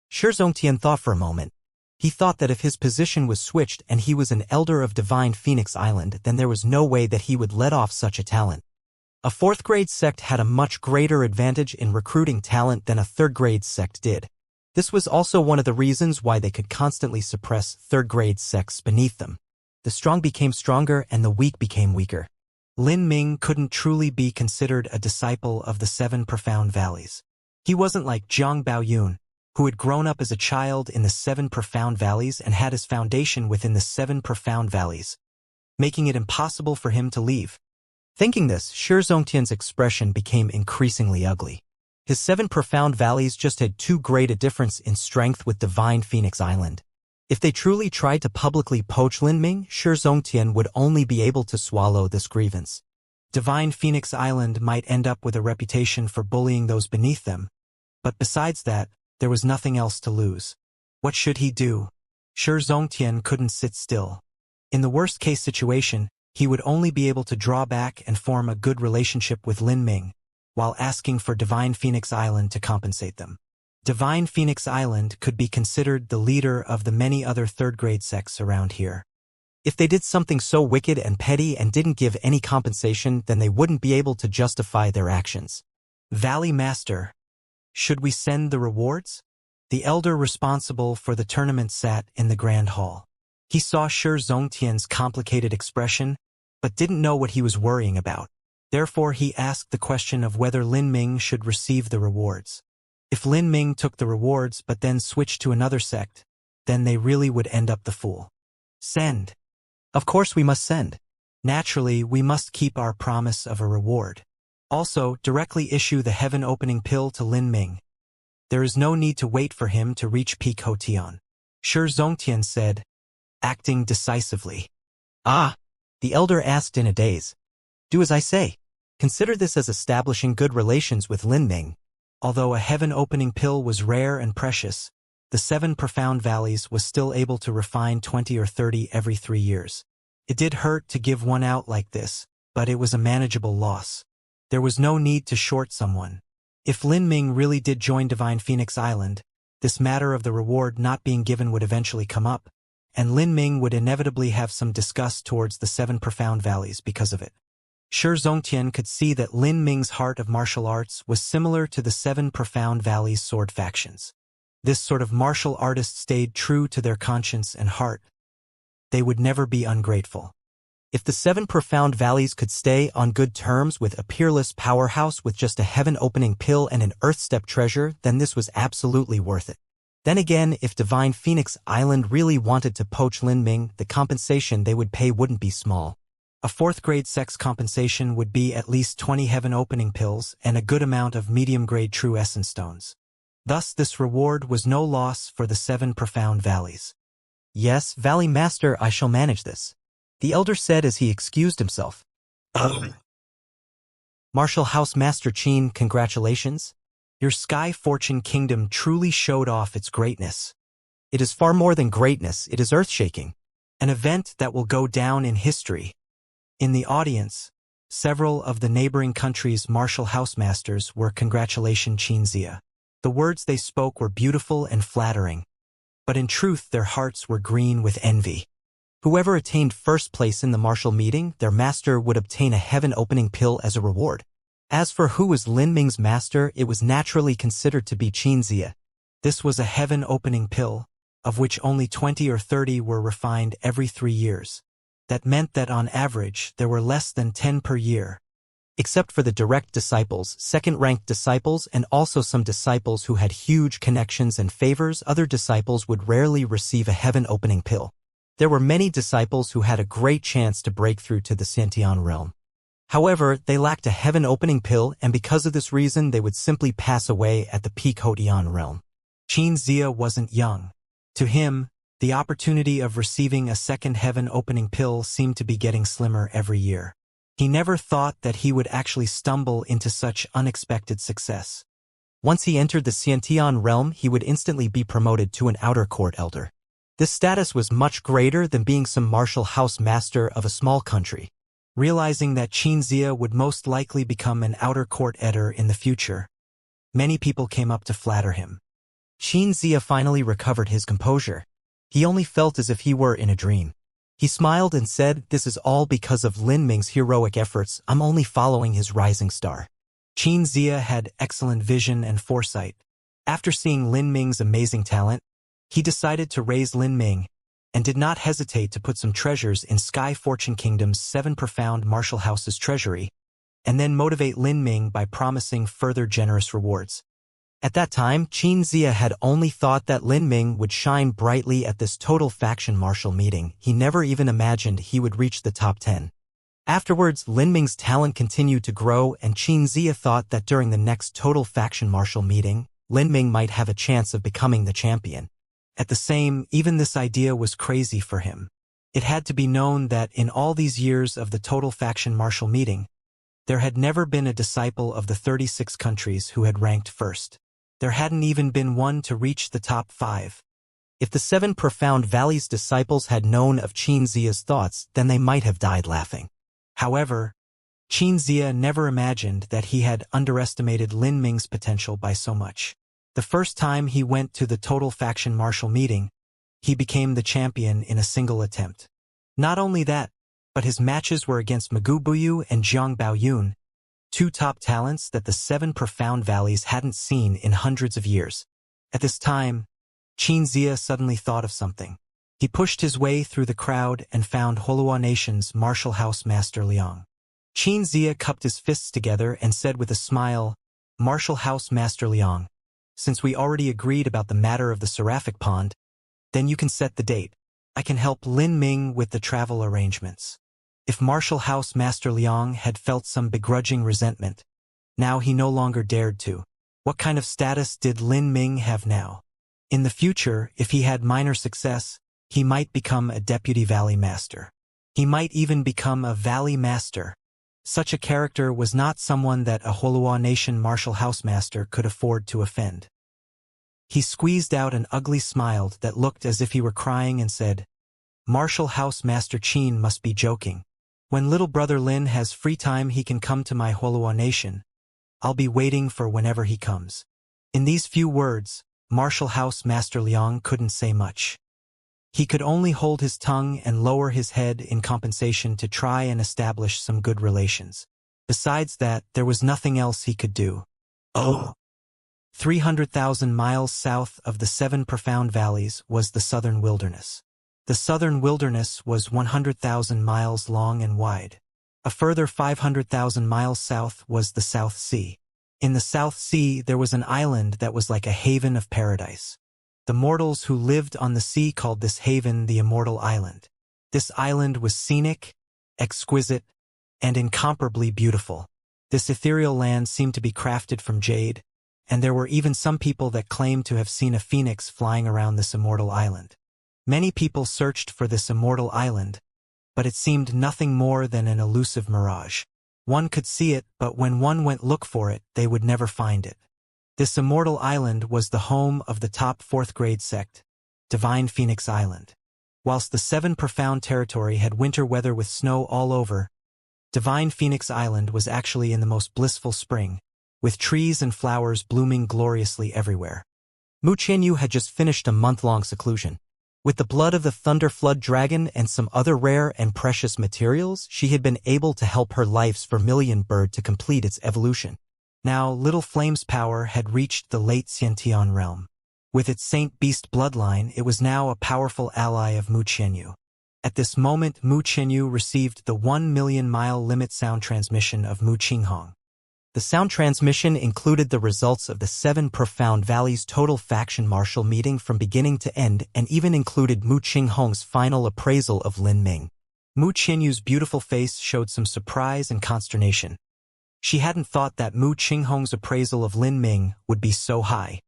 Shi Zongtian thought for a moment. He thought that if his position was switched and he was an elder of Divine Phoenix Island, then there was no way that he would let off such a talent. A 4th-grade sect had a much greater advantage in recruiting talent than a 3rd-grade sect did. This was also one of the reasons why they could constantly suppress 3rd-grade sects beneath them. The strong became stronger and the weak became weaker. Lin Ming couldn't truly be considered a disciple of the 7 profound valleys. He wasn't like Zhang Baoyun, who had grown up as a child in the 7 profound valleys and had his foundation within the 7 profound valleys, making it impossible for him to leave. Thinking this, Shi Zongtian's expression became increasingly ugly. His 7 profound valleys just had too great a difference in strength with Divine Phoenix Island. If they truly tried to publicly poach Lin Ming, Shi Zongtian would only be able to swallow this grievance. Divine Phoenix Island might end up with a reputation for bullying those beneath them, but besides that, there was nothing else to lose. What should he do? Shi Zongtian couldn't sit still. In the worst-case situation, he would only be able to draw back and form a good relationship with Lin Ming, while asking for Divine Phoenix Island to compensate them. Divine Phoenix Island could be considered the leader of the many other 3rd-grade sects around here. If they did something so wicked and petty and didn't give any compensation, then they wouldn't be able to justify their actions. Valley Master, should we send the rewards? The elder responsible for the tournament sat in the grand hall. He saw Shi Zongtian's complicated expression, but didn't know what he was worrying about. Therefore, he asked the question of whether Lin Ming should receive the rewards. If Lin Ming took the rewards but then switched to another sect, then they really would end up the fool. Send. Of course we must send. Naturally, we must keep our promise of a reward. Also, directly issue the heaven-opening pill to Lin Ming. There is no need to wait for him to reach peak Hotian. Shi Zongtian said, acting decisively. Ah, the elder asked in a daze. Do as I say. Consider this as establishing good relations with Lin Ming. Although a heaven-opening pill was rare and precious, the 7 profound valleys was still able to refine 20 or 30 every 3 years. It did hurt to give one out like this, but it was a manageable loss. There was no need to short someone. If Lin Ming really did join Divine Phoenix Island, this matter of the reward not being given would eventually come up, and Lin Ming would inevitably have some disgust towards the 7 profound valleys because of it. Shi Zongtian could see that Lin Ming's heart of martial arts was similar to the 7 profound valleys sword factions. This sort of martial artist stayed true to their conscience and heart. They would never be ungrateful. If the 7 profound valleys could stay on good terms with a peerless powerhouse with just a heaven-opening pill and an earth-step treasure, then this was absolutely worth it. Then again, if Divine Phoenix Island really wanted to poach Lin Ming, the compensation they would pay wouldn't be small. A 4th-grade sex compensation would be at least 20 heaven-opening pills and a good amount of medium-grade true essence stones. Thus, this reward was no loss for the 7 profound valleys. "Yes, Valley Master, I shall manage this," the elder said as he excused himself. "Martial House Master Qin, congratulations. Your Sky Fortune Kingdom truly showed off its greatness. It is far more than greatness, it is earth-shaking. An event that will go down in history." In the audience, several of the neighboring countries' martial house masters were congratulating Xianxia. The words they spoke were beautiful and flattering, but in truth their hearts were green with envy. Whoever attained first place in the martial meeting, their master would obtain a heaven-opening pill as a reward. As for who was Lin Ming's master, it was naturally considered to be Xianxia. This was a heaven-opening pill, of which only 20 or 30 were refined every 3 years. That meant that on average there were less than 10 per year. Except for the direct disciples, second-ranked disciples, and also some disciples who had huge connections and favors, other disciples would rarely receive a heaven-opening pill. There were many disciples who had a great chance to break through to the Xiantian realm. However, they lacked a heaven-opening pill, and because of this reason they would simply pass away at the peak Hotian realm. Xianxia wasn't young. To him, the opportunity of receiving a second heaven-opening pill seemed to be getting slimmer every year. He never thought that he would actually stumble into such unexpected success. Once he entered the Xiantian realm, he would instantly be promoted to an outer court elder. This status was much greater than being some martial house master of a small country. Realizing that Xianxia would most likely become an outer court elder in the future, many people came up to flatter him. Xianxia finally recovered his composure. He only felt as if he were in a dream. He smiled and said, "This is all because of Lin Ming's heroic efforts. I'm only following his rising star." Xianxia had excellent vision and foresight. After seeing Lin Ming's amazing talent, he decided to raise Lin Ming, and did not hesitate to put some treasures in Sky Fortune Kingdom's 7 profound martial houses treasury, and then motivate Lin Ming by promising further generous rewards. At that time, Xianxia had only thought that Lin Ming would shine brightly at this total faction martial meeting. He never even imagined he would reach the top 10. Afterwards, Lin Ming's talent continued to grow, and Xianxia thought that during the next total faction martial meeting, Lin Ming might have a chance of becoming the champion. At the same, even this idea was crazy for him. It had to be known that in all these years of the total faction martial meeting, there had never been a disciple of the 36 countries who had ranked first. There hadn't even been one to reach the top 5. If the 7 profound valleys disciples had known of Xianxia's thoughts, then they might have died laughing. However, Xianxia never imagined that he had underestimated Lin Ming's potential by so much. The first time he went to the total faction martial meeting, he became the champion in a single attempt. Not only that, but his matches were against Magu Buyu and Zhang Baoyun, 2 top talents that the 7 profound valleys hadn't seen in hundreds of years. At this time, Xianxia suddenly thought of something. He pushed his way through the crowd and found Holua Nation's martial house master Liang. Xianxia cupped his fists together and said with a smile, "Martial house master Liang, since we already agreed about the matter of the Seraphic Pond, then you can set the date. I can help Lin Ming with the travel arrangements." If Martial House Master Liang had felt some begrudging resentment, now he no longer dared to. What kind of status did Lin Ming have now? In the future, if he had minor success, he might become a deputy valley master. He might even become a valley master. Such a character was not someone that a Holua Nation martial house master could afford to offend. He squeezed out an ugly smile that looked as if he were crying and said, "Martial House Master Qin must be joking. When little brother Lin has free time he can come to my Huolua nation. I'll be waiting for whenever he comes." In these few words, Martial House Master Liang couldn't say much. He could only hold his tongue and lower his head in compensation to try and establish some good relations. Besides that, there was nothing else he could do. 300,000 miles south of the 7 profound valleys was the southern wilderness. The southern wilderness was 100,000 miles long and wide. A further 500,000 miles south was the South Sea. In the South Sea there was an island that was like a haven of paradise. The mortals who lived on the sea called this haven the Immortal Island. This island was scenic, exquisite, and incomparably beautiful. This ethereal land seemed to be crafted from jade, and there were even some people that claimed to have seen a phoenix flying around this immortal island. Many people searched for this immortal island, but it seemed nothing more than an elusive mirage. One could see it, but when one went look for it, they would never find it. This immortal island was the home of the top 4th grade sect, Divine Phoenix Island. Whilst the 7 profound territory had winter weather with snow all over, Divine Phoenix Island was actually in the most blissful spring, with trees and flowers blooming gloriously everywhere. Mu Qianyu had just finished a month-long seclusion. With the blood of the Thunder Flood Dragon and some other rare and precious materials, she had been able to help her life's vermilion bird to complete its evolution. Now, Little Flame's power had reached the late Xiantian realm. With its Saint Beast bloodline, it was now a powerful ally of Mu Qianyu. At this moment, Mu Qianyu received the 1,000,000-mile limit sound transmission of Mu Qinghong. The sound transmission included the results of the 7 Profound Valleys total faction martial meeting from beginning to end and even included Mu Qinghong's final appraisal of Lin Ming. Mu Qianyu's beautiful face showed some surprise and consternation. She hadn't thought that Mu Qinghong's appraisal of Lin Ming would be so high.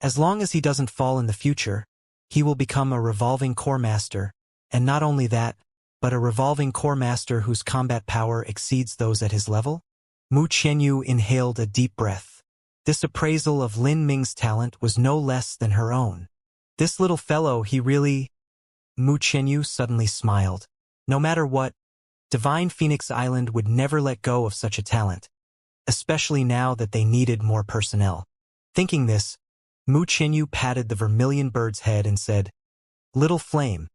As long as he doesn't fall in the future, he will become a revolving core master, and not only that, but a revolving core master whose combat power exceeds those at his level? Mu Qianyu inhaled a deep breath. This appraisal of Lin Ming's talent was no less than her own. This little fellow, he really... Mu Qianyu suddenly smiled. No matter what, Divine Phoenix Island would never let go of such a talent, especially now that they needed more personnel. Thinking this, Mu Qianyu patted the vermilion bird's head and said, "Little Flame,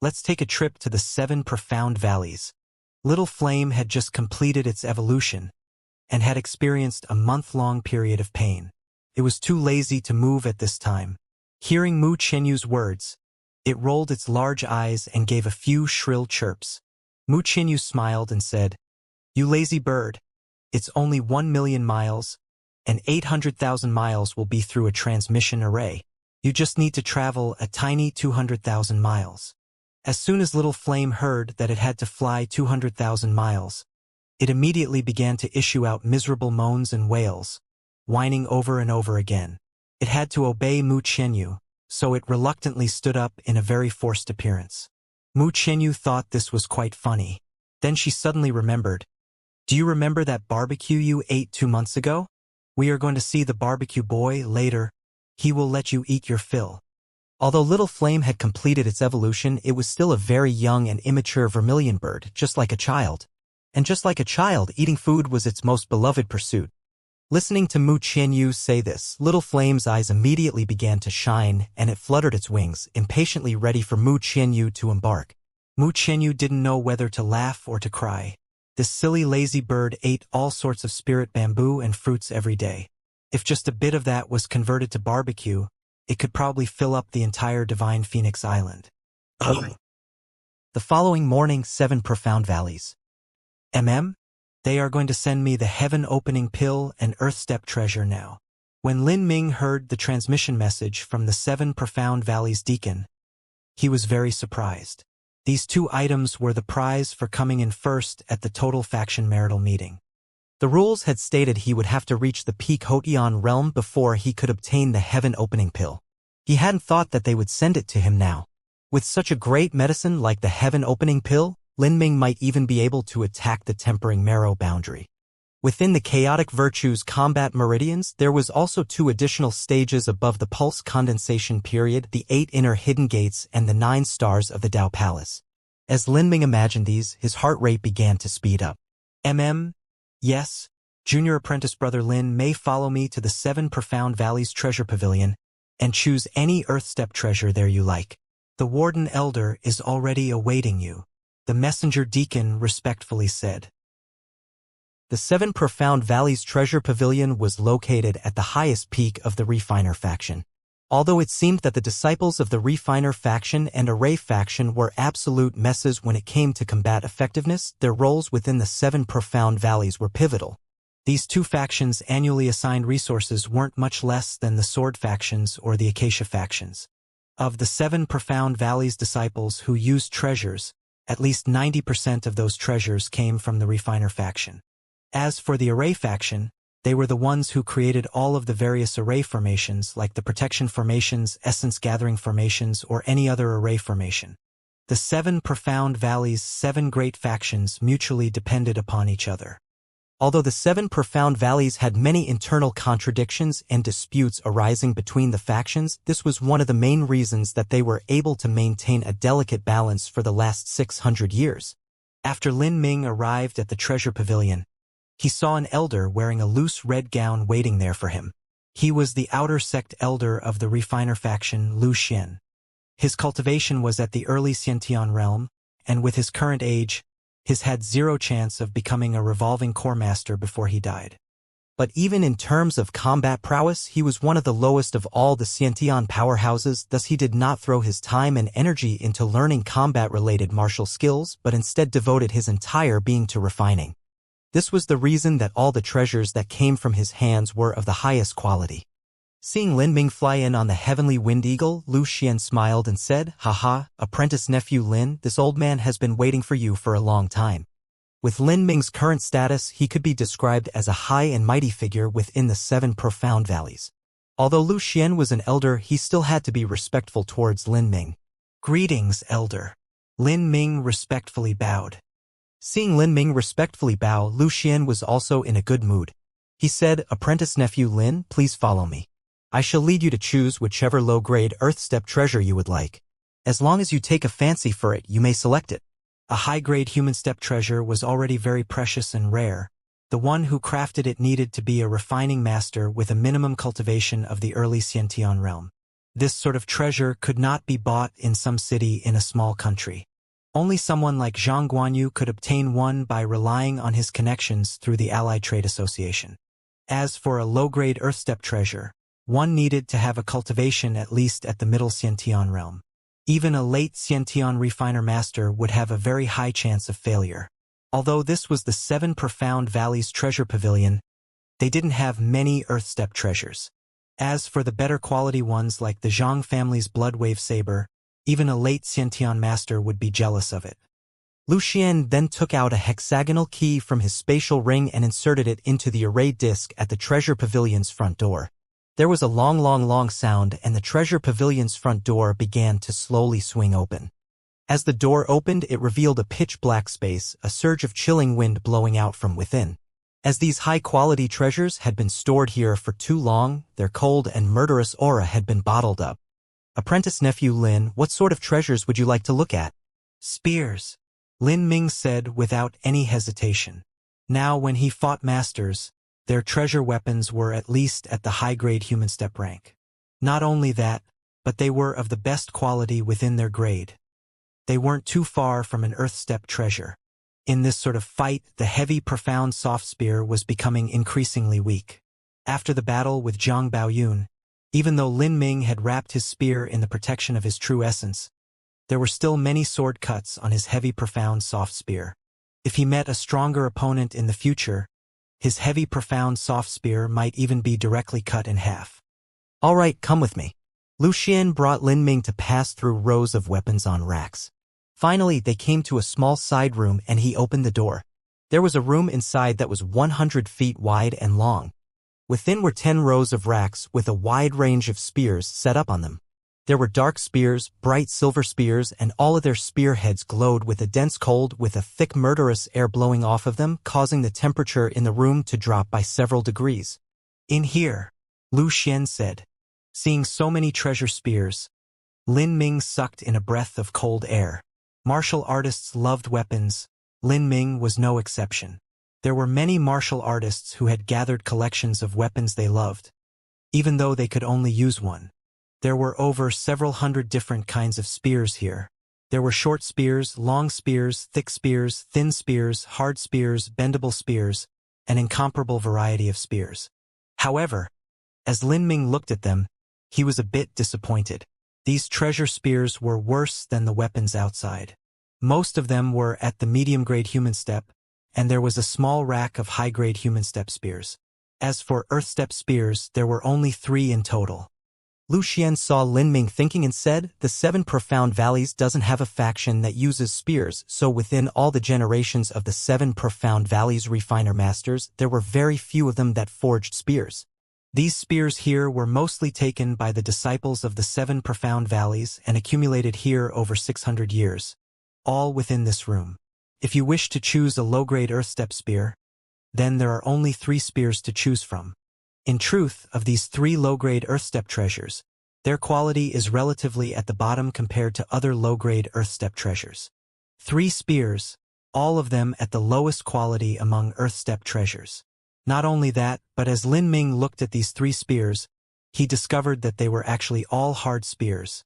let's take a trip to the 7 profound valleys." Little Flame had just completed its evolution and had experienced a month-long period of pain. It was too lazy to move at this time. Hearing Mu Qianyu's words, it rolled its large eyes and gave a few shrill chirps. Mu Qianyu smiled and said, "You lazy bird, it's only 1,000,000 miles, and 800,000 miles will be through a transmission array. You just need to travel a tiny 200,000 miles. As soon as Little Flame heard that it had to fly 200,000 miles, it immediately began to issue out miserable moans and wails, whining over and over again. It had to obey Mu Qianyu, so it reluctantly stood up in a very forced appearance. Mu Qianyu thought this was quite funny. Then she suddenly remembered. "Do you remember that barbecue you ate 2 months ago? We are going to see the barbecue boy later. He will let you eat your fill." Although Little Flame had completed its evolution, it was still a very young and immature vermilion bird, just like a child. And just like a child, eating food was its most beloved pursuit. Listening to Mu Qianyu say this, Little Flame's eyes immediately began to shine, and it fluttered its wings, impatiently ready for Mu Qianyu to embark. Mu Qianyu didn't know whether to laugh or to cry. This silly lazy bird ate all sorts of spirit bamboo and fruits every day. If just a bit of that was converted to barbecue, it could probably fill up the entire Divine Phoenix Island. The following morning, 7 profound valleys. They are going to send me the heaven-opening pill and earth-step treasure now. When Lin Ming heard the transmission message from the 7 profound valleys deacon, he was very surprised. These 2 items were the prize for coming in first at the total faction marital meeting. The rules had stated he would have to reach the peak Hotian realm before he could obtain the heaven-opening pill. He hadn't thought that they would send it to him now. With such a great medicine like the heaven-opening pill, Lin Ming might even be able to attack the tempering marrow boundary. Within the chaotic virtues combat meridians, there was also 2 additional stages above the pulse condensation period, the 8 inner hidden gates and the 9 stars of the Tao Palace. As Lin Ming imagined these, his heart rate began to speed up. Yes, junior apprentice brother Lin may follow me to the 7 Profound Valleys Treasure Pavilion and choose any Earthstep treasure there you like. The Warden Elder is already awaiting you, the messenger deacon respectfully said. The 7 Profound Valleys Treasure Pavilion was located at the highest peak of the Refiner faction. Although it seemed that the disciples of the Refiner faction and Array faction were absolute messes when it came to combat effectiveness, their roles within the 7 Profound Valleys were pivotal. These 2 factions' annually assigned resources weren't much less than the Sword factions or the Acacia factions. Of the 7 Profound Valleys disciples who used treasures, at least 90% of those treasures came from the Refiner faction. As for the Array faction, they were the ones who created all of the various array formations like the protection formations, essence gathering formations, or any other array formation. The 7 Profound Valleys' 7 great factions mutually depended upon each other. Although the 7 Profound Valleys had many internal contradictions and disputes arising between the factions, this was one of the main reasons that they were able to maintain a delicate balance for the last 600 years. After Lin Ming arrived at the Treasure Pavilion, he saw an elder wearing a loose red gown waiting there for him. He was the outer sect elder of the Refiner faction, Lu Xian. His cultivation was at the early Xiantian realm, and with his current age, his had 0 chance of becoming a revolving core master before he died. But even in terms of combat prowess, he was one of the lowest of all the Xiantian powerhouses, thus he did not throw his time and energy into learning combat-related martial skills, but instead devoted his entire being to refining. This was the reason that all the treasures that came from his hands were of the highest quality. Seeing Lin Ming fly in on the heavenly wind eagle, Lu Xian smiled and said, "Haha, apprentice nephew Lin, this old man has been waiting for you for a long time." With Lin Ming's current status, he could be described as a high and mighty figure within the 7 Profound Valleys. Although Lu Xian was an elder, he still had to be respectful towards Lin Ming. "Greetings, elder." Lin Ming respectfully bowed. Seeing Lin Ming respectfully bow, Lu Xian was also in a good mood. He said, "Apprentice nephew Lin, please follow me. I shall lead you to choose whichever low-grade Earthstep treasure you would like. As long as you take a fancy for it, you may select it." A high-grade human step treasure was already very precious and rare. The one who crafted it needed to be a refining master with a minimum cultivation of the early Xiantian realm. This sort of treasure could not be bought in some city in a small country. Only someone like Zhang Guanyu could obtain one by relying on his connections through the Allied Trade Association. As for a low-grade Earthstep treasure, one needed to have a cultivation at least at the middle Xiantian realm. Even a late Xiantian refiner master would have a very high chance of failure. Although this was the 7 Profound Valleys Treasure Pavilion, they didn't have many Earthstep treasures. As for the better quality ones like the Zhang family's Bloodwave Saber, even a late Xiantian master would be jealous of it. Lu Xian then took out a hexagonal key from his spatial ring and inserted it into the array disc at the Treasure Pavilion's front door. There was a long sound, and the Treasure Pavilion's front door began to slowly swing open. As the door opened, it revealed a pitch-black space, a surge of chilling wind blowing out from within. As these high-quality treasures had been stored here for too long, their cold and murderous aura had been bottled up. "Apprentice nephew Lin, what sort of treasures would you like to look at?" "Spears," Lin Ming said without any hesitation. Now when he fought masters, their treasure weapons were at least at the high-grade human step rank. Not only that, but they were of the best quality within their grade. They weren't too far from an Earthstep treasure. In this sort of fight, the heavy, profound soft spear was becoming increasingly weak. After the battle with Zhang Baoyun, even though Lin Ming had wrapped his spear in the protection of his true essence, there were still many sword cuts on his heavy, profound soft spear. If he met a stronger opponent in the future, his heavy, profound soft spear might even be directly cut in half. "All right, come with me." Lu Xian brought Lin Ming to pass through rows of weapons on racks. Finally, they came to a small side room and he opened the door. There was a room inside that was 100 feet wide and long. Within were 10 rows of racks with a wide range of spears set up on them. There were dark spears, bright silver spears, and all of their spearheads glowed with a dense cold with a thick murderous air blowing off of them, causing the temperature in the room to drop by several degrees. In here, Lu Xian said. Seeing so many treasure spears, Lin Ming sucked in a breath of cold air. Martial artists loved weapons. Lin Ming was no exception. There were many martial artists who had gathered collections of weapons they loved, even though they could only use one. There were over several hundred different kinds of spears here. There were short spears, long spears, thick spears, thin spears, hard spears, bendable spears, an incomparable variety of spears. However, as Lin Ming looked at them, he was a bit disappointed. These treasure spears were worse than the weapons outside. Most of them were at the medium-grade human step, and there was a small rack of high-grade human step spears. As for earth step spears, there were only 3 in total. Lu Xian saw Lin Ming thinking and said, the 7 Profound Valleys doesn't have a faction that uses spears, so within all the generations of the 7 Profound Valleys refiner masters, there were very few of them that forged spears. These spears here were mostly taken by the disciples of the 7 Profound Valleys and accumulated here over 600 years, all within this room. If you wish to choose a low-grade earth step spear, then there are only 3 spears to choose from. In truth, of these 3 low-grade earth step treasures, their quality is relatively at the bottom compared to other low-grade earth step treasures. 3 spears, all of them at the lowest quality among earth step treasures. Not only that, but as Lin Ming looked at these 3 spears, he discovered that they were actually all hard spears,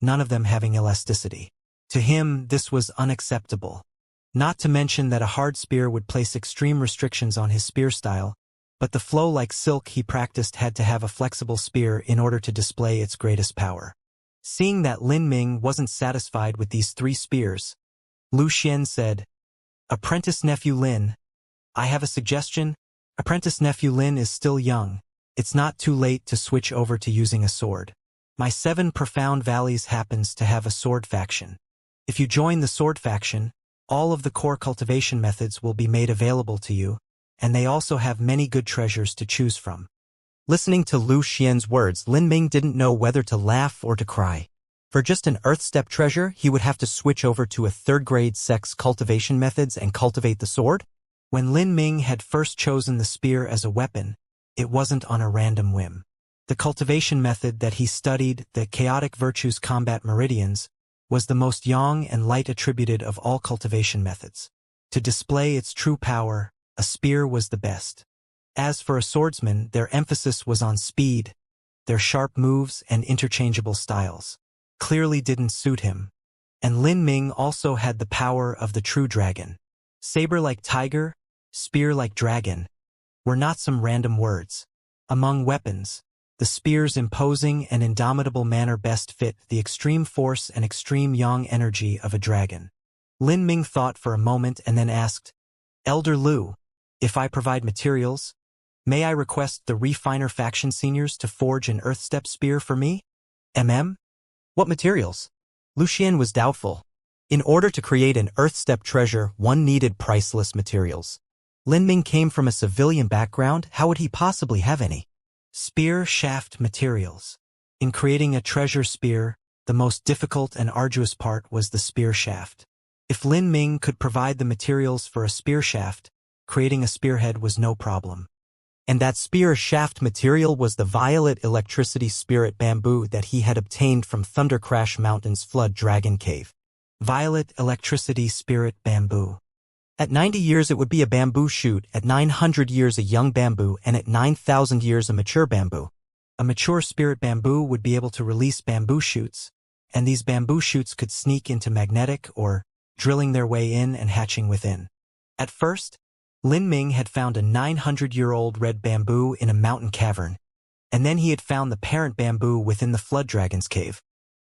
none of them having elasticity. To him, this was unacceptable. Not to mention that a hard spear would place extreme restrictions on his spear style, but the flow like silk he practiced had to have a flexible spear in order to display its greatest power. Seeing that Lin Ming wasn't satisfied with these 3 spears, Lu Xian said, Apprentice Nephew Lin, I have a suggestion. Apprentice Nephew Lin is still young. It's not too late to switch over to using a sword. My 7 Profound Valleys happens to have a sword faction. If you join the sword faction, all of the core cultivation methods will be made available to you, and they also have many good treasures to choose from. Listening to Lu Xian's words, Lin Ming didn't know whether to laugh or to cry. For just an earth step treasure, he would have to switch over to a 3rd-grade sex cultivation methods and cultivate the sword? When Lin Ming had first chosen the spear as a weapon, it wasn't on a random whim. The cultivation method that he studied, the chaotic virtues combat meridians, was the most yang and light attributed of all cultivation methods. To display its true power, a spear was the best. As for a swordsman, their emphasis was on speed. Their sharp moves and interchangeable styles clearly didn't suit him. And Lin Ming also had the power of the true dragon. Saber like tiger, spear like dragon, were not some random words. Among weapons, the spear's imposing and indomitable manner best fit the extreme force and extreme yang energy of a dragon. Lin Ming thought for a moment and then asked, Elder Lu, if I provide materials, may I request the refiner faction seniors to forge an earth step spear for me? What materials? Lu Xian was doubtful. In order to create an earth step treasure, one needed priceless materials. Lin Ming came from a civilian background, how would he possibly have any? Spear shaft materials. In creating a treasure spear, the most difficult and arduous part was the spear shaft. If Lin Ming could provide the materials for a spear shaft, creating a spearhead was no problem. And that spear shaft material was the violet electricity spirit bamboo that he had obtained from Thunder Crash Mountain's Flood Dragon Cave. Violet electricity spirit bamboo. At 90 years it would be a bamboo shoot, at 900 years a young bamboo, and at 9,000 years a mature bamboo. A mature spirit bamboo would be able to release bamboo shoots, and these bamboo shoots could sneak into magnetic or drilling their way in and hatching within. At first, Lin Ming had found a 900-year-old red bamboo in a mountain cavern, and then he had found the parent bamboo within the Flood Dragon's cave.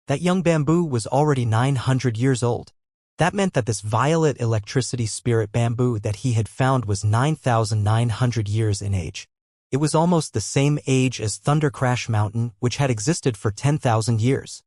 That young bamboo was already 900 years old. That meant that this violet electricity spirit bamboo that he had found was 9,900 years in age. It was almost the same age as Thunder Crash Mountain, which had existed for 10,000 years.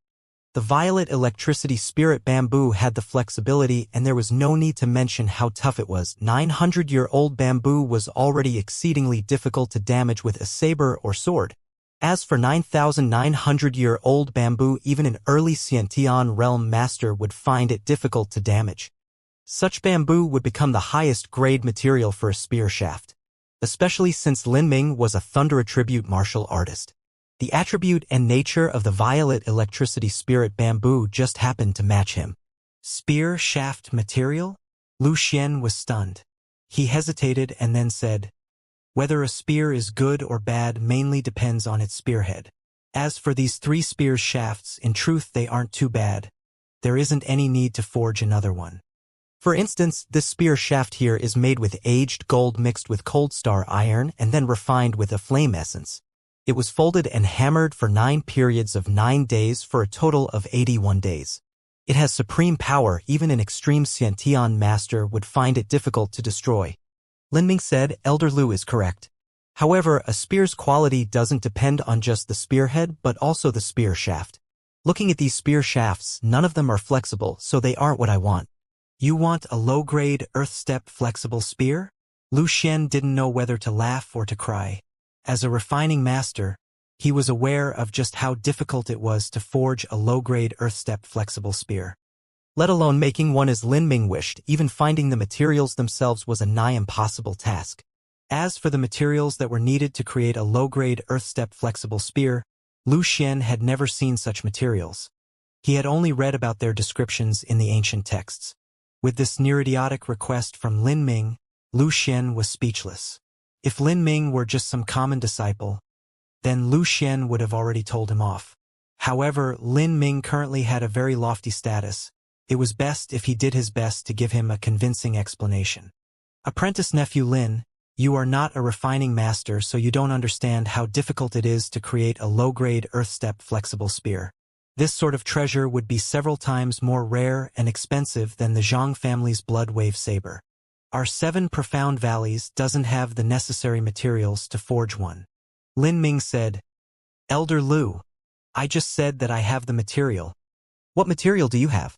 The violet electricity spirit bamboo had the flexibility, and there was no need to mention how tough it was. 900-year-old bamboo was already exceedingly difficult to damage with a saber or sword. As for 9,900-year-old bamboo, even an early Xiantian realm master would find it difficult to damage. Such bamboo would become the highest-grade material for a spear shaft, especially since Lin Ming was a thunder attribute martial artist. The attribute and nature of the violet electricity spirit bamboo just happened to match him. Spear shaft material? Lu Xian was stunned. He hesitated and then said, "Whether a spear is good or bad mainly depends on its spearhead. As for these 3 spear shafts, in truth they aren't too bad. There isn't any need to forge another one. For instance, this spear shaft here is made with aged gold mixed with cold star iron and then refined with a flame essence. It was folded and hammered for 9 periods of 9 days for a total of 81 days. It has supreme power. Even an extreme Xiantian master would find it difficult to destroy." Lin Ming said, "Elder Lu is correct. However, a spear's quality doesn't depend on just the spearhead but also the spear shaft. Looking at these spear shafts, none of them are flexible, so they aren't what I want." "You want a low-grade, earth-step flexible spear?" Lu Xian didn't know whether to laugh or to cry. As a refining master, he was aware of just how difficult it was to forge a low-grade earth-step flexible spear. Let alone making one as Lin Ming wished. Even finding the materials themselves was a nigh impossible task. As for the materials that were needed to create a low-grade earth-step flexible spear, Lu Xian had never seen such materials. He had only read about their descriptions in the ancient texts. With this near-idiotic request from Lin Ming, Lu Xian was speechless. If Lin Ming were just some common disciple, then Lu Xian would have already told him off. However, Lin Ming currently had a very lofty status. It was best if he did his best to give him a convincing explanation. "Apprentice nephew Lin, you are not a refining master, so you don't understand how difficult it is to create a low-grade earth-step flexible spear. This sort of treasure would be several times more rare and expensive than the Zhang family's blood wave saber. Our 7 profound valleys doesn't have the necessary materials to forge one." Lin Ming said, "Elder Lu, I just said that I have the material." "What material do you have?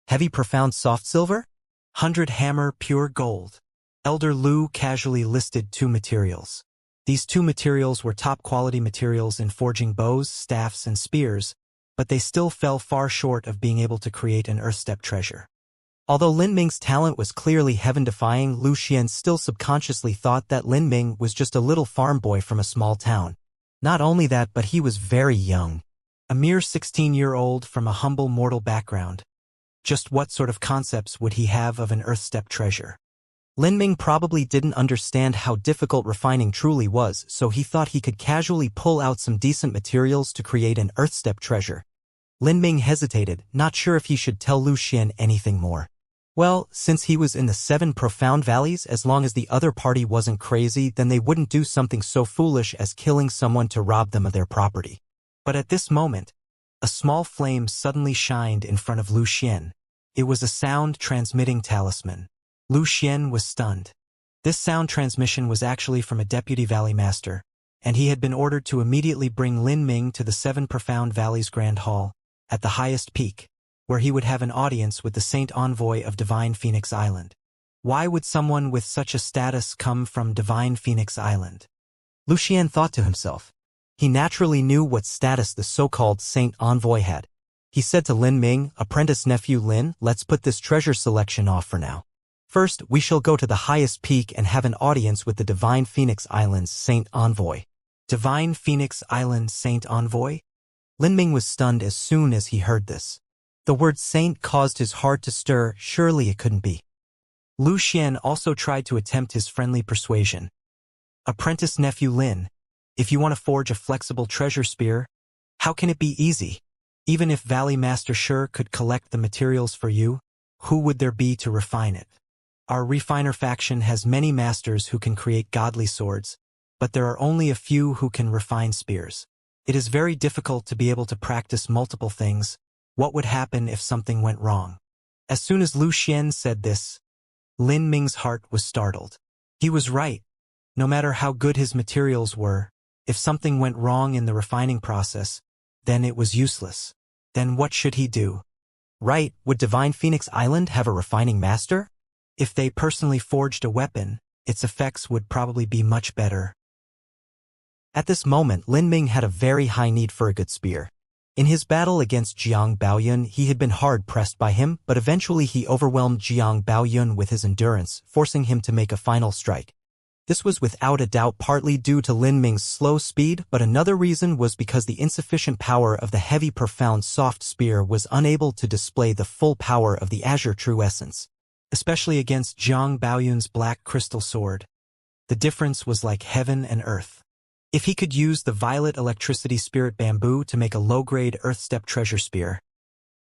Heavy profound soft silver? 100 hammer pure gold." Elder Lu casually listed 2 materials. These 2 materials were top-quality materials in forging bows, staffs, and spears, but they still fell far short of being able to create an earth-step treasure. Although Lin Ming's talent was clearly heaven-defying, Lu Xian still subconsciously thought that Lin Ming was just a little farm boy from a small town. Not only that, but he was very young. A mere 16-year-old from a humble mortal background. Just what sort of concepts would he have of an earth-step treasure? Lin Ming probably didn't understand how difficult refining truly was, so he thought he could casually pull out some decent materials to create an earth-step treasure. Lin Ming hesitated, not sure if he should tell Lu Xian anything more. Well, since he was in the 7 profound valleys, as long as the other party wasn't crazy, then they wouldn't do something so foolish as killing someone to rob them of their property. But at this moment, a small flame suddenly shined in front of Lu Xian. It was a sound-transmitting talisman. Lu Xian was stunned. This sound transmission was actually from a deputy valley master, and he had been ordered to immediately bring Lin Ming to the 7 profound valleys Grand Hall, at the highest peak, where he would have an audience with the Saint Envoy of Divine Phoenix Island. Why would someone with such a status come from Divine Phoenix Island? Lu Xian thought to himself. He naturally knew what status the so-called Saint Envoy had. He said to Lin Ming, "Apprentice nephew Lin, let's put this treasure selection off for now. First, we shall go to the highest peak and have an audience with the Divine Phoenix Island's Saint Envoy." Divine Phoenix Island Saint Envoy? Lin Ming was stunned as soon as he heard this. The word saint caused his heart to stir. Surely it couldn't be. Lu Xian also tried to attempt his friendly persuasion. "Apprentice nephew Lin, if you want to forge a flexible treasure spear, how can it be easy? Even if Valley Master Sure could collect the materials for you, who would there be to refine it? Our refiner faction has many masters who can create godly swords, but there are only a few who can refine spears. It is very difficult to be able to practice multiple things. What would happen if something went wrong?" As soon as Lu Xian said this, Lin Ming's heart was startled. He was right. No matter how good his materials were, if something went wrong in the refining process, then it was useless. Then what should he do? Right, would Divine Phoenix Island have a refining master? If they personally forged a weapon, its effects would probably be much better. At this moment, Lin Ming had a very high need for a good spear. In his battle against Jiang Baoyun, he had been hard-pressed by him, but eventually he overwhelmed Jiang Baoyun with his endurance, forcing him to make a final strike. This was without a doubt partly due to Lin Ming's slow speed, but another reason was because the insufficient power of the heavy profound soft spear was unable to display the full power of the azure true essence, especially against Jiang Baoyun's black crystal sword. The difference was like heaven and earth. If he could use the violet electricity spirit bamboo to make a low-grade earth step treasure spear,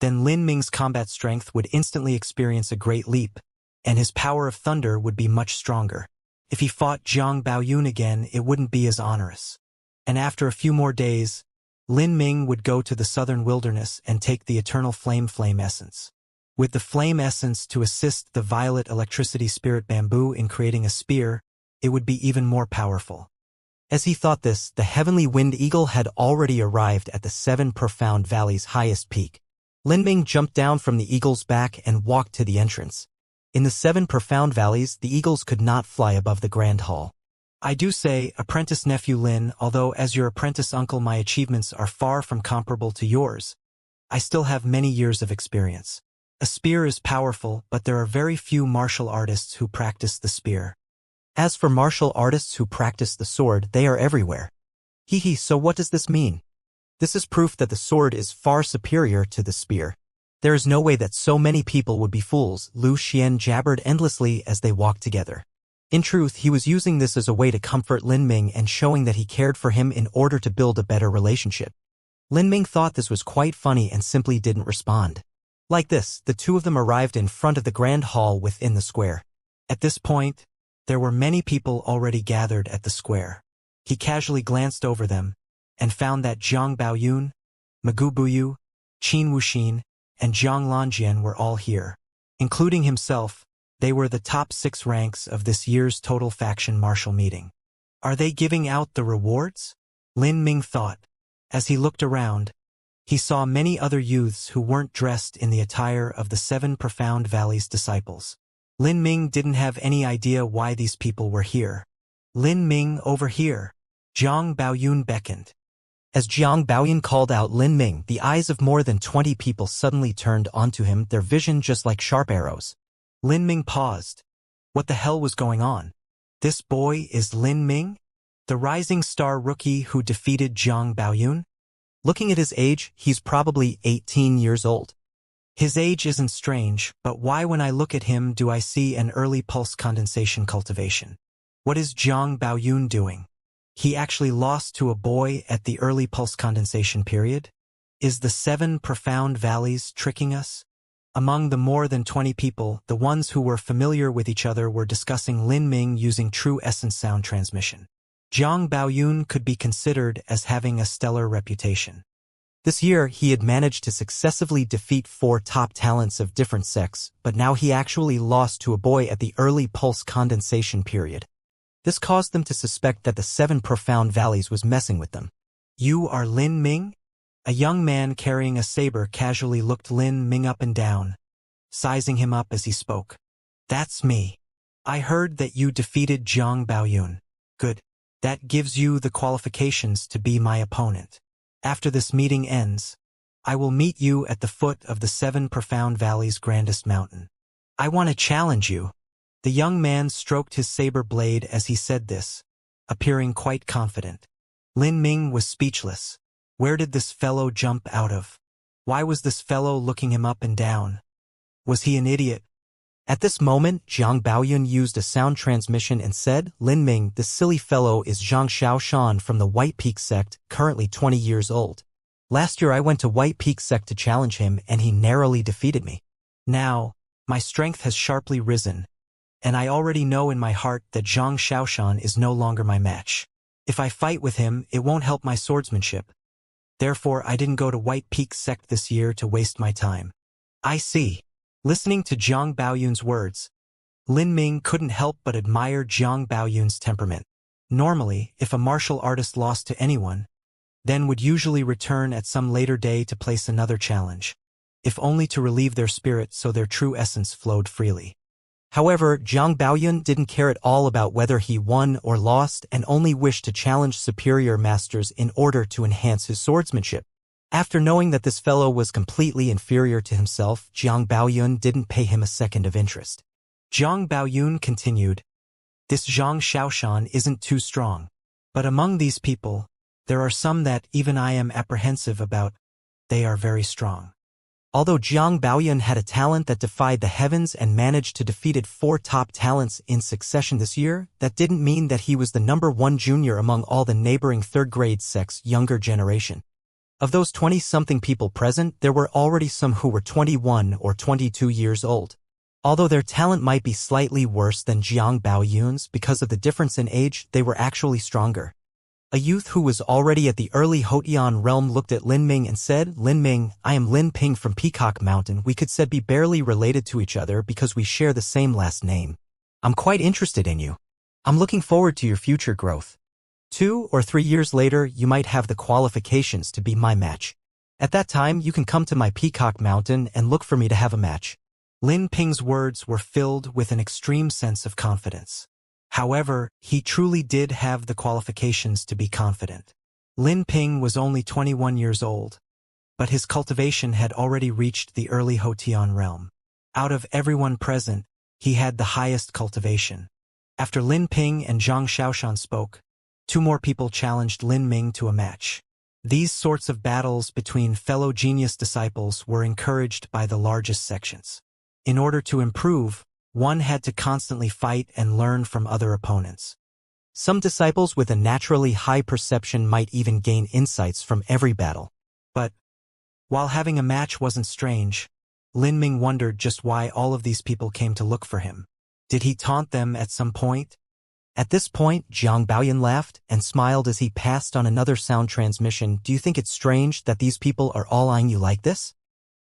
then Lin Ming's combat strength would instantly experience a great leap, and his power of thunder would be much stronger. If he fought Jiang Baoyun again, it wouldn't be as onerous. And after a few more days, Lin Ming would go to the southern wilderness and take the eternal flame essence. With the flame essence to assist the violet electricity spirit bamboo in creating a spear, it would be even more powerful. As he thought this, the heavenly wind eagle had already arrived at the 7 profound valleys' highest peak. Lin Ming jumped down from the eagle's back and walked to the entrance. In the 7 profound valleys, the eagles could not fly above the grand hall. I do say, apprentice nephew Lin, although as your apprentice uncle my achievements are far from comparable to yours, I still have many years of experience. A spear is powerful, but there are very few martial artists who practice the spear. As for martial artists who practice the sword, they are everywhere. So what does this mean? This is proof that the sword is far superior to the spear. There is no way that so many people would be fools, Lu Xian jabbered endlessly as they walked together. In truth, he was using this as a way to comfort Lin Ming and showing that he cared for him in order to build a better relationship. Lin Ming thought this was quite funny and simply didn't respond. Like this, the two of them arrived in front of the grand hall within the square. At this point, there were many people already gathered at the square. He casually glanced over them and found that Jiang Baoyun, Magu Buyu, Qin Wuxin, and Zhang Lanjian were all here. Including himself, they were the top 6 ranks of this year's total faction martial meeting. Are they giving out the rewards? Lin Ming thought. As he looked around, he saw many other youths who weren't dressed in the attire of the 7 Profound Valleys disciples. Lin Ming didn't have any idea why these people were here. Lin Ming, over here. Jiang Baoyun beckoned. As Jiang Baoyun called out Lin Ming, the eyes of more than 20 people suddenly turned onto him, their vision just like sharp arrows. Lin Ming paused. What the hell was going on? This boy is Lin Ming? The rising star rookie who defeated Jiang Baoyun? Looking at his age, he's probably 18 years old. His age isn't strange, but why when I look at him do I see an early pulse condensation cultivation? What is Jiang Baoyun doing? He actually lost to a boy at the early pulse condensation period? Is the 7 profound valleys tricking us? Among the more than 20 people, the ones who were familiar with each other were discussing Lin Ming using true essence sound transmission. Jiang Baoyun could be considered as having a stellar reputation. This year, he had managed to successively defeat 4 top talents of different sects, but now he actually lost to a boy at the early pulse condensation period. This caused them to suspect that the 7 profound valleys was messing with them. You are Lin Ming? A young man carrying a saber casually looked Lin Ming up and down, sizing him up as he spoke. That's me. I heard that you defeated Jiang Baoyun. Good. That gives you the qualifications to be my opponent. After this meeting ends, I will meet you at the foot of the 7 profound valleys' grandest mountain. I want to challenge you. The young man stroked his saber blade as he said this, appearing quite confident. Lin Ming was speechless. Where did this fellow jump out of? Why was this fellow looking him up and down? Was he an idiot? At this moment, Jiang Baoyun used a sound transmission and said, Lin Ming, this silly fellow is Zhang Xiaoshan from the White Peak sect, currently 20 years old. Last year I went to White Peak sect to challenge him and he narrowly defeated me. Now, my strength has sharply risen, and I already know in my heart that Zhang Xiaoshan is no longer my match. If I fight with him, it won't help my swordsmanship. Therefore, I didn't go to White Peak sect this year to waste my time. I see. Listening to Jiang Baoyun's words, Lin Ming couldn't help but admire Jiang Baoyun's temperament. Normally, if a martial artist lost to anyone, then would usually return at some later day to place another challenge, if only to relieve their spirit so their true essence flowed freely. However, Jiang Baoyun didn't care at all about whether he won or lost and only wished to challenge superior masters in order to enhance his swordsmanship. After knowing that this fellow was completely inferior to himself, Jiang Baoyun didn't pay him a second of interest. Jiang Baoyun continued, "This Zhang Xiaoshan isn't too strong. But among these people, there are some that even I am apprehensive about. They are very strong." Although Jiang Baoyun had a talent that defied the heavens and managed to defeat 4 top talents in succession this year, that didn't mean that he was the #1 junior among all the neighboring third-grade sects' younger generation. Of those 20-something people present, there were already some who were 21 or 22 years old. Although their talent might be slightly worse than Jiang Baoyun's because of the difference in age, they were actually stronger. A youth who was already at the early Hotian realm looked at Lin Ming and said, "Lin Ming, I am Lin Ping from Peacock Mountain. We could said be barely related to each other because we share the same last name. I'm quite interested in you. I'm looking forward to your future growth. 2 or 3 years later, you might have the qualifications to be my match. At that time, you can come to my Peacock Mountain and look for me to have a match." Lin Ping's words were filled with an extreme sense of confidence. However, he truly did have the qualifications to be confident. Lin Ping was only 21 years old, but his cultivation had already reached the early Hotian realm. Out of everyone present, he had the highest cultivation. After Lin Ping and Zhang Xiaoshan spoke, 2 more people challenged Lin Ming to a match. These sorts of battles between fellow genius disciples were encouraged by the largest sections. In order to improve, one had to constantly fight and learn from other opponents. Some disciples with a naturally high perception might even gain insights from every battle. But, while having a match wasn't strange, Lin Ming wondered just why all of these people came to look for him. Did he taunt them at some point? At this point, Jiang Baoyun laughed and smiled as he passed on another sound transmission. "Do you think it's strange that these people are all eyeing you like this?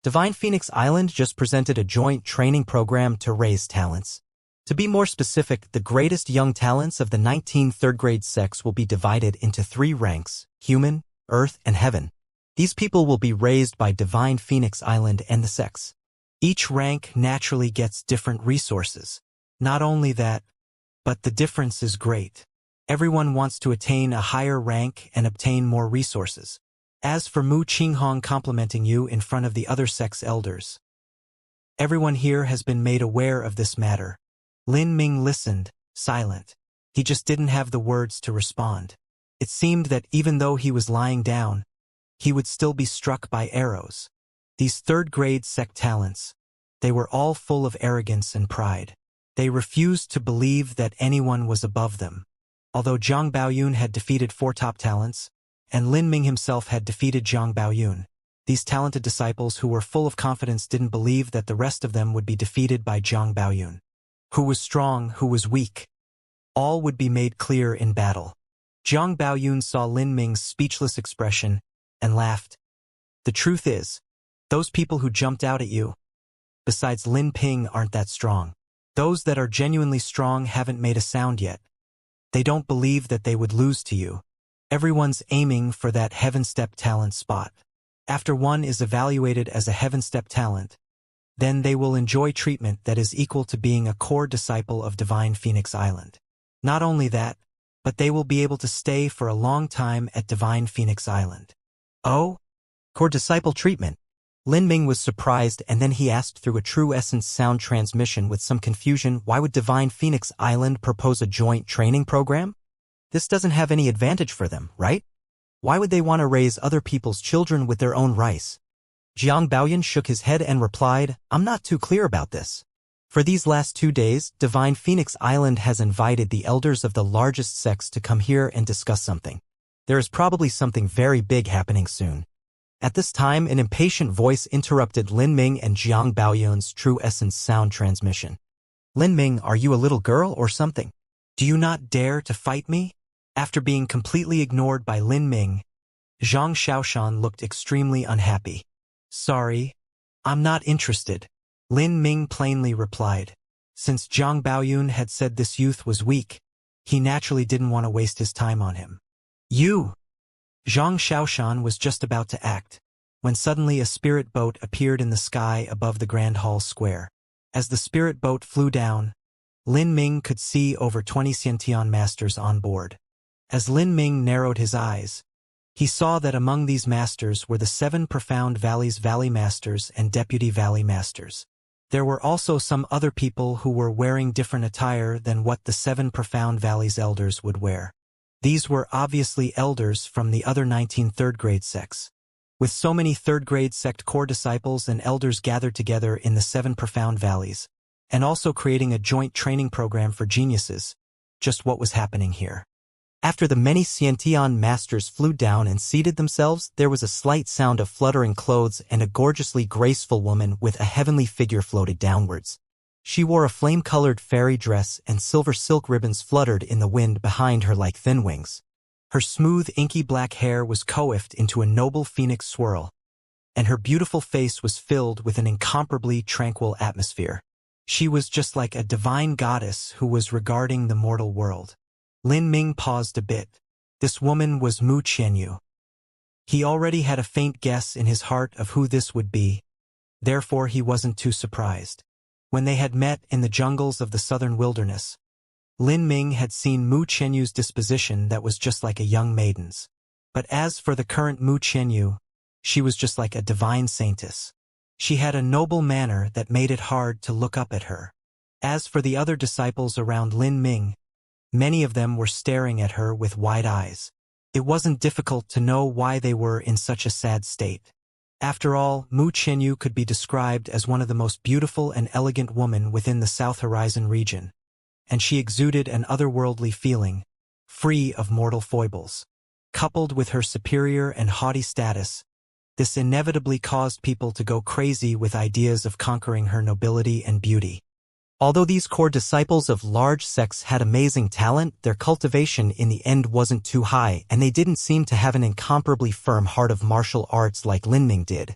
Divine Phoenix Island just presented a joint training program to raise talents. To be more specific, the greatest young talents of the 19 third-grade sects will be divided into 3 ranks: human, earth, and heaven. These people will be raised by Divine Phoenix Island and the sects. Each rank naturally gets different resources. Not only that, but the difference is great. Everyone wants to attain a higher rank and obtain more resources. As for Mu Qinghong complimenting you in front of the other sect's elders, everyone here has been made aware of this matter." Lin Ming listened, silent. He just didn't have the words to respond. It seemed that even though he was lying down, he would still be struck by arrows. These third-grade sect talents, they were all full of arrogance and pride. They refused to believe that anyone was above them. Although Jiang Baoyun had defeated 4 top talents, and Lin Ming himself had defeated Jiang Baoyun, these talented disciples who were full of confidence didn't believe that the rest of them would be defeated by Jiang Baoyun. Who was strong, who was weak? All would be made clear in battle. Jiang Baoyun saw Lin Ming's speechless expression and laughed. "The truth is, those people who jumped out at you, besides Lin Ping, aren't that strong. Those that are genuinely strong haven't made a sound yet. They don't believe that they would lose to you. Everyone's aiming for that heaven step talent spot. After one is evaluated as a heaven step talent, then they will enjoy treatment that is equal to being a core disciple of Divine Phoenix Island. Not only that, but they will be able to stay for a long time at Divine Phoenix Island." "Oh? Core disciple treatment?" Lin Ming was surprised, and then he asked through a true essence sound transmission with some confusion, "Why would Divine Phoenix Island propose a joint training program? This doesn't have any advantage for them, right? Why would they want to raise other people's children with their own rice?" Jiang Baoyun shook his head and replied, "I'm not too clear about this. For these last 2 days, Divine Phoenix Island has invited the elders of the largest sects to come here and discuss something. There is probably something very big happening soon." At this time, an impatient voice interrupted Lin Ming and Jiang Baoyun's true essence sound transmission. "Lin Ming, are you a little girl or something? Do you not dare to fight me?" After being completely ignored by Lin Ming, Zhang Xiaoshan looked extremely unhappy. "Sorry, I'm not interested," Lin Ming plainly replied. Since Jiang Baoyun had said this youth was weak, he naturally didn't want to waste his time on him. "You!" Zhang Xiaoshan was just about to act, when suddenly a spirit boat appeared in the sky above the Grand Hall Square. As the spirit boat flew down, Lin Ming could see over 20 Xiantian masters on board. As Lin Ming narrowed his eyes, he saw that among these masters were the 7 Profound Valleys Valley Masters and Deputy Valley Masters. There were also some other people who were wearing different attire than what the 7 Profound Valleys elders would wear. These were obviously elders from the other 19 third-grade sects. With so many third-grade sect core disciples and elders gathered together in the 7 Profound Valleys, and also creating a joint training program for geniuses, just what was happening here. After the many Xiantian masters flew down and seated themselves, there was a slight sound of fluttering clothes and a gorgeously graceful woman with a heavenly figure floated downwards. She wore a flame-colored fairy dress and silver silk ribbons fluttered in the wind behind her like thin wings. Her smooth, inky black hair was coiffed into a noble phoenix swirl, and her beautiful face was filled with an incomparably tranquil atmosphere. She was just like a divine goddess who was regarding the mortal world. Lin Ming paused a bit. This woman was Mu Qianyu. He already had a faint guess in his heart of who this would be, therefore he wasn't too surprised. When they had met in the jungles of the southern wilderness, Lin Ming had seen Mu Qianyu's disposition that was just like a young maiden's. But as for the current Mu Qianyu, she was just like a divine saintess. She had a noble manner that made it hard to look up at her. As for the other disciples around Lin Ming, many of them were staring at her with wide eyes. It wasn't difficult to know why they were in such a sad state. After all, Mu Qianyu could be described as one of the most beautiful and elegant women within the South Horizon region, and she exuded an otherworldly feeling, free of mortal foibles. Coupled with her superior and haughty status, this inevitably caused people to go crazy with ideas of conquering her nobility and beauty. Although these core disciples of large sects had amazing talent, their cultivation in the end wasn't too high, and they didn't seem to have an incomparably firm heart of martial arts like Lin Ming did,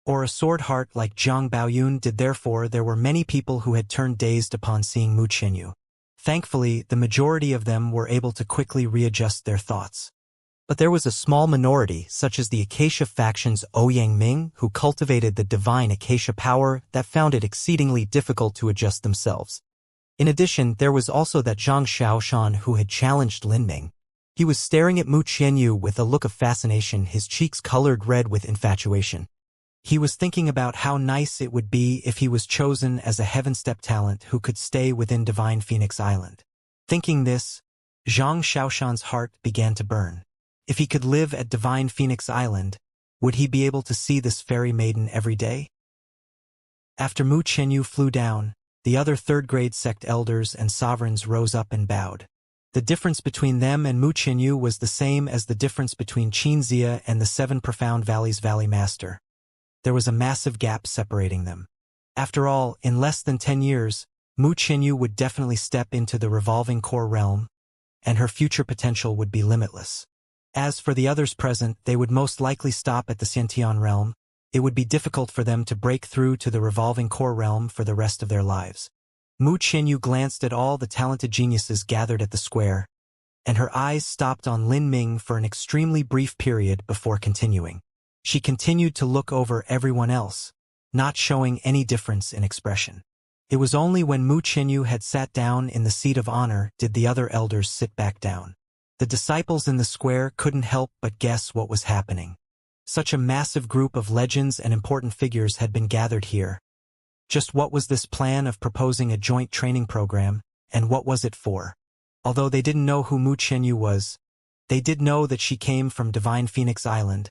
or a sword heart like Zhang Baoyun did. Therefore, there were many people who had turned dazed upon seeing Mu Qianyu. Thankfully, the majority of them were able to quickly readjust their thoughts. But there was a small minority, such as the Acacia faction's Ouyang Ming, who cultivated the divine Acacia power that found it exceedingly difficult to adjust themselves. In addition, there was also that Zhang Xiaoshan who had challenged Lin Ming. He was staring at Mu Qianyu with a look of fascination, his cheeks colored red with infatuation. He was thinking about how nice it would be if he was chosen as a heaven-step talent who could stay within Divine Phoenix Island. Thinking this, Zhang Xiaoshan's heart began to burn. If he could live at Divine Phoenix Island, would he be able to see this fairy maiden every day? After Mu Qianyu flew down, the other third-grade sect elders and sovereigns rose up and bowed. The difference between them and Mu Qianyu was the same as the difference between Xianxia and the 7 Profound Valleys Valley Master. There was a massive gap separating them. After all, in less than 10 years, Mu Qianyu would definitely step into the revolving core realm, and her future potential would be limitless. As for the others present, they would most likely stop at the Xiantian realm. It would be difficult for them to break through to the revolving core realm for the rest of their lives. Mu Qianyu glanced at all the talented geniuses gathered at the square, and her eyes stopped on Lin Ming for an extremely brief period before continuing. She continued to look over everyone else, not showing any difference in expression. It was only when Mu Qianyu had sat down in the seat of honor did the other elders sit back down. The disciples in the square couldn't help but guess what was happening. Such a massive group of legends and important figures had been gathered here. Just what was this plan of proposing a joint training program, and what was it for? Although they didn't know who Mu Qianyu was, they did know that she came from Divine Phoenix Island,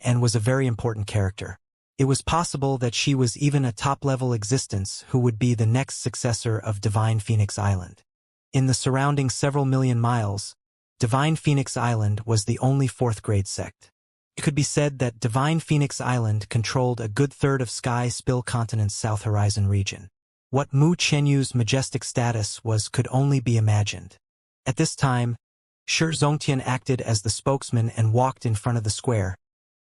and was a very important character. It was possible that she was even a top-level existence who would be the next successor of Divine Phoenix Island. In the surrounding several million miles, Divine Phoenix Island was the only fourth-grade sect. It could be said that Divine Phoenix Island controlled a good third of Sky Spill Continent's South Horizon region. What Mu Qianyu's majestic status was could only be imagined. At this time, Shi Zongtian acted as the spokesman and walked in front of the square,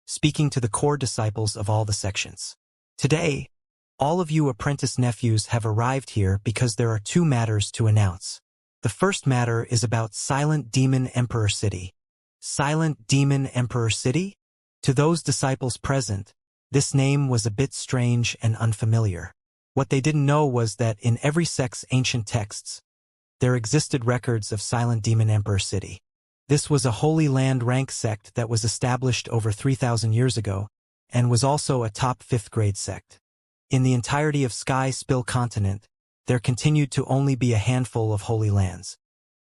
speaking to the core disciples of all the sections. Today, all of you apprentice nephews have arrived here because there are 2 matters to announce. The first matter is about Silent Demon Emperor City. Silent Demon Emperor City? To those disciples present, this name was a bit strange and unfamiliar. What they didn't know was that in every sect's ancient texts, there existed records of Silent Demon Emperor City. This was a Holy Land rank sect that was established over 3,000 years ago, and was also a top 5th grade sect. In the entirety of Sky Spill continent, there continued to only be a handful of Holy Lands.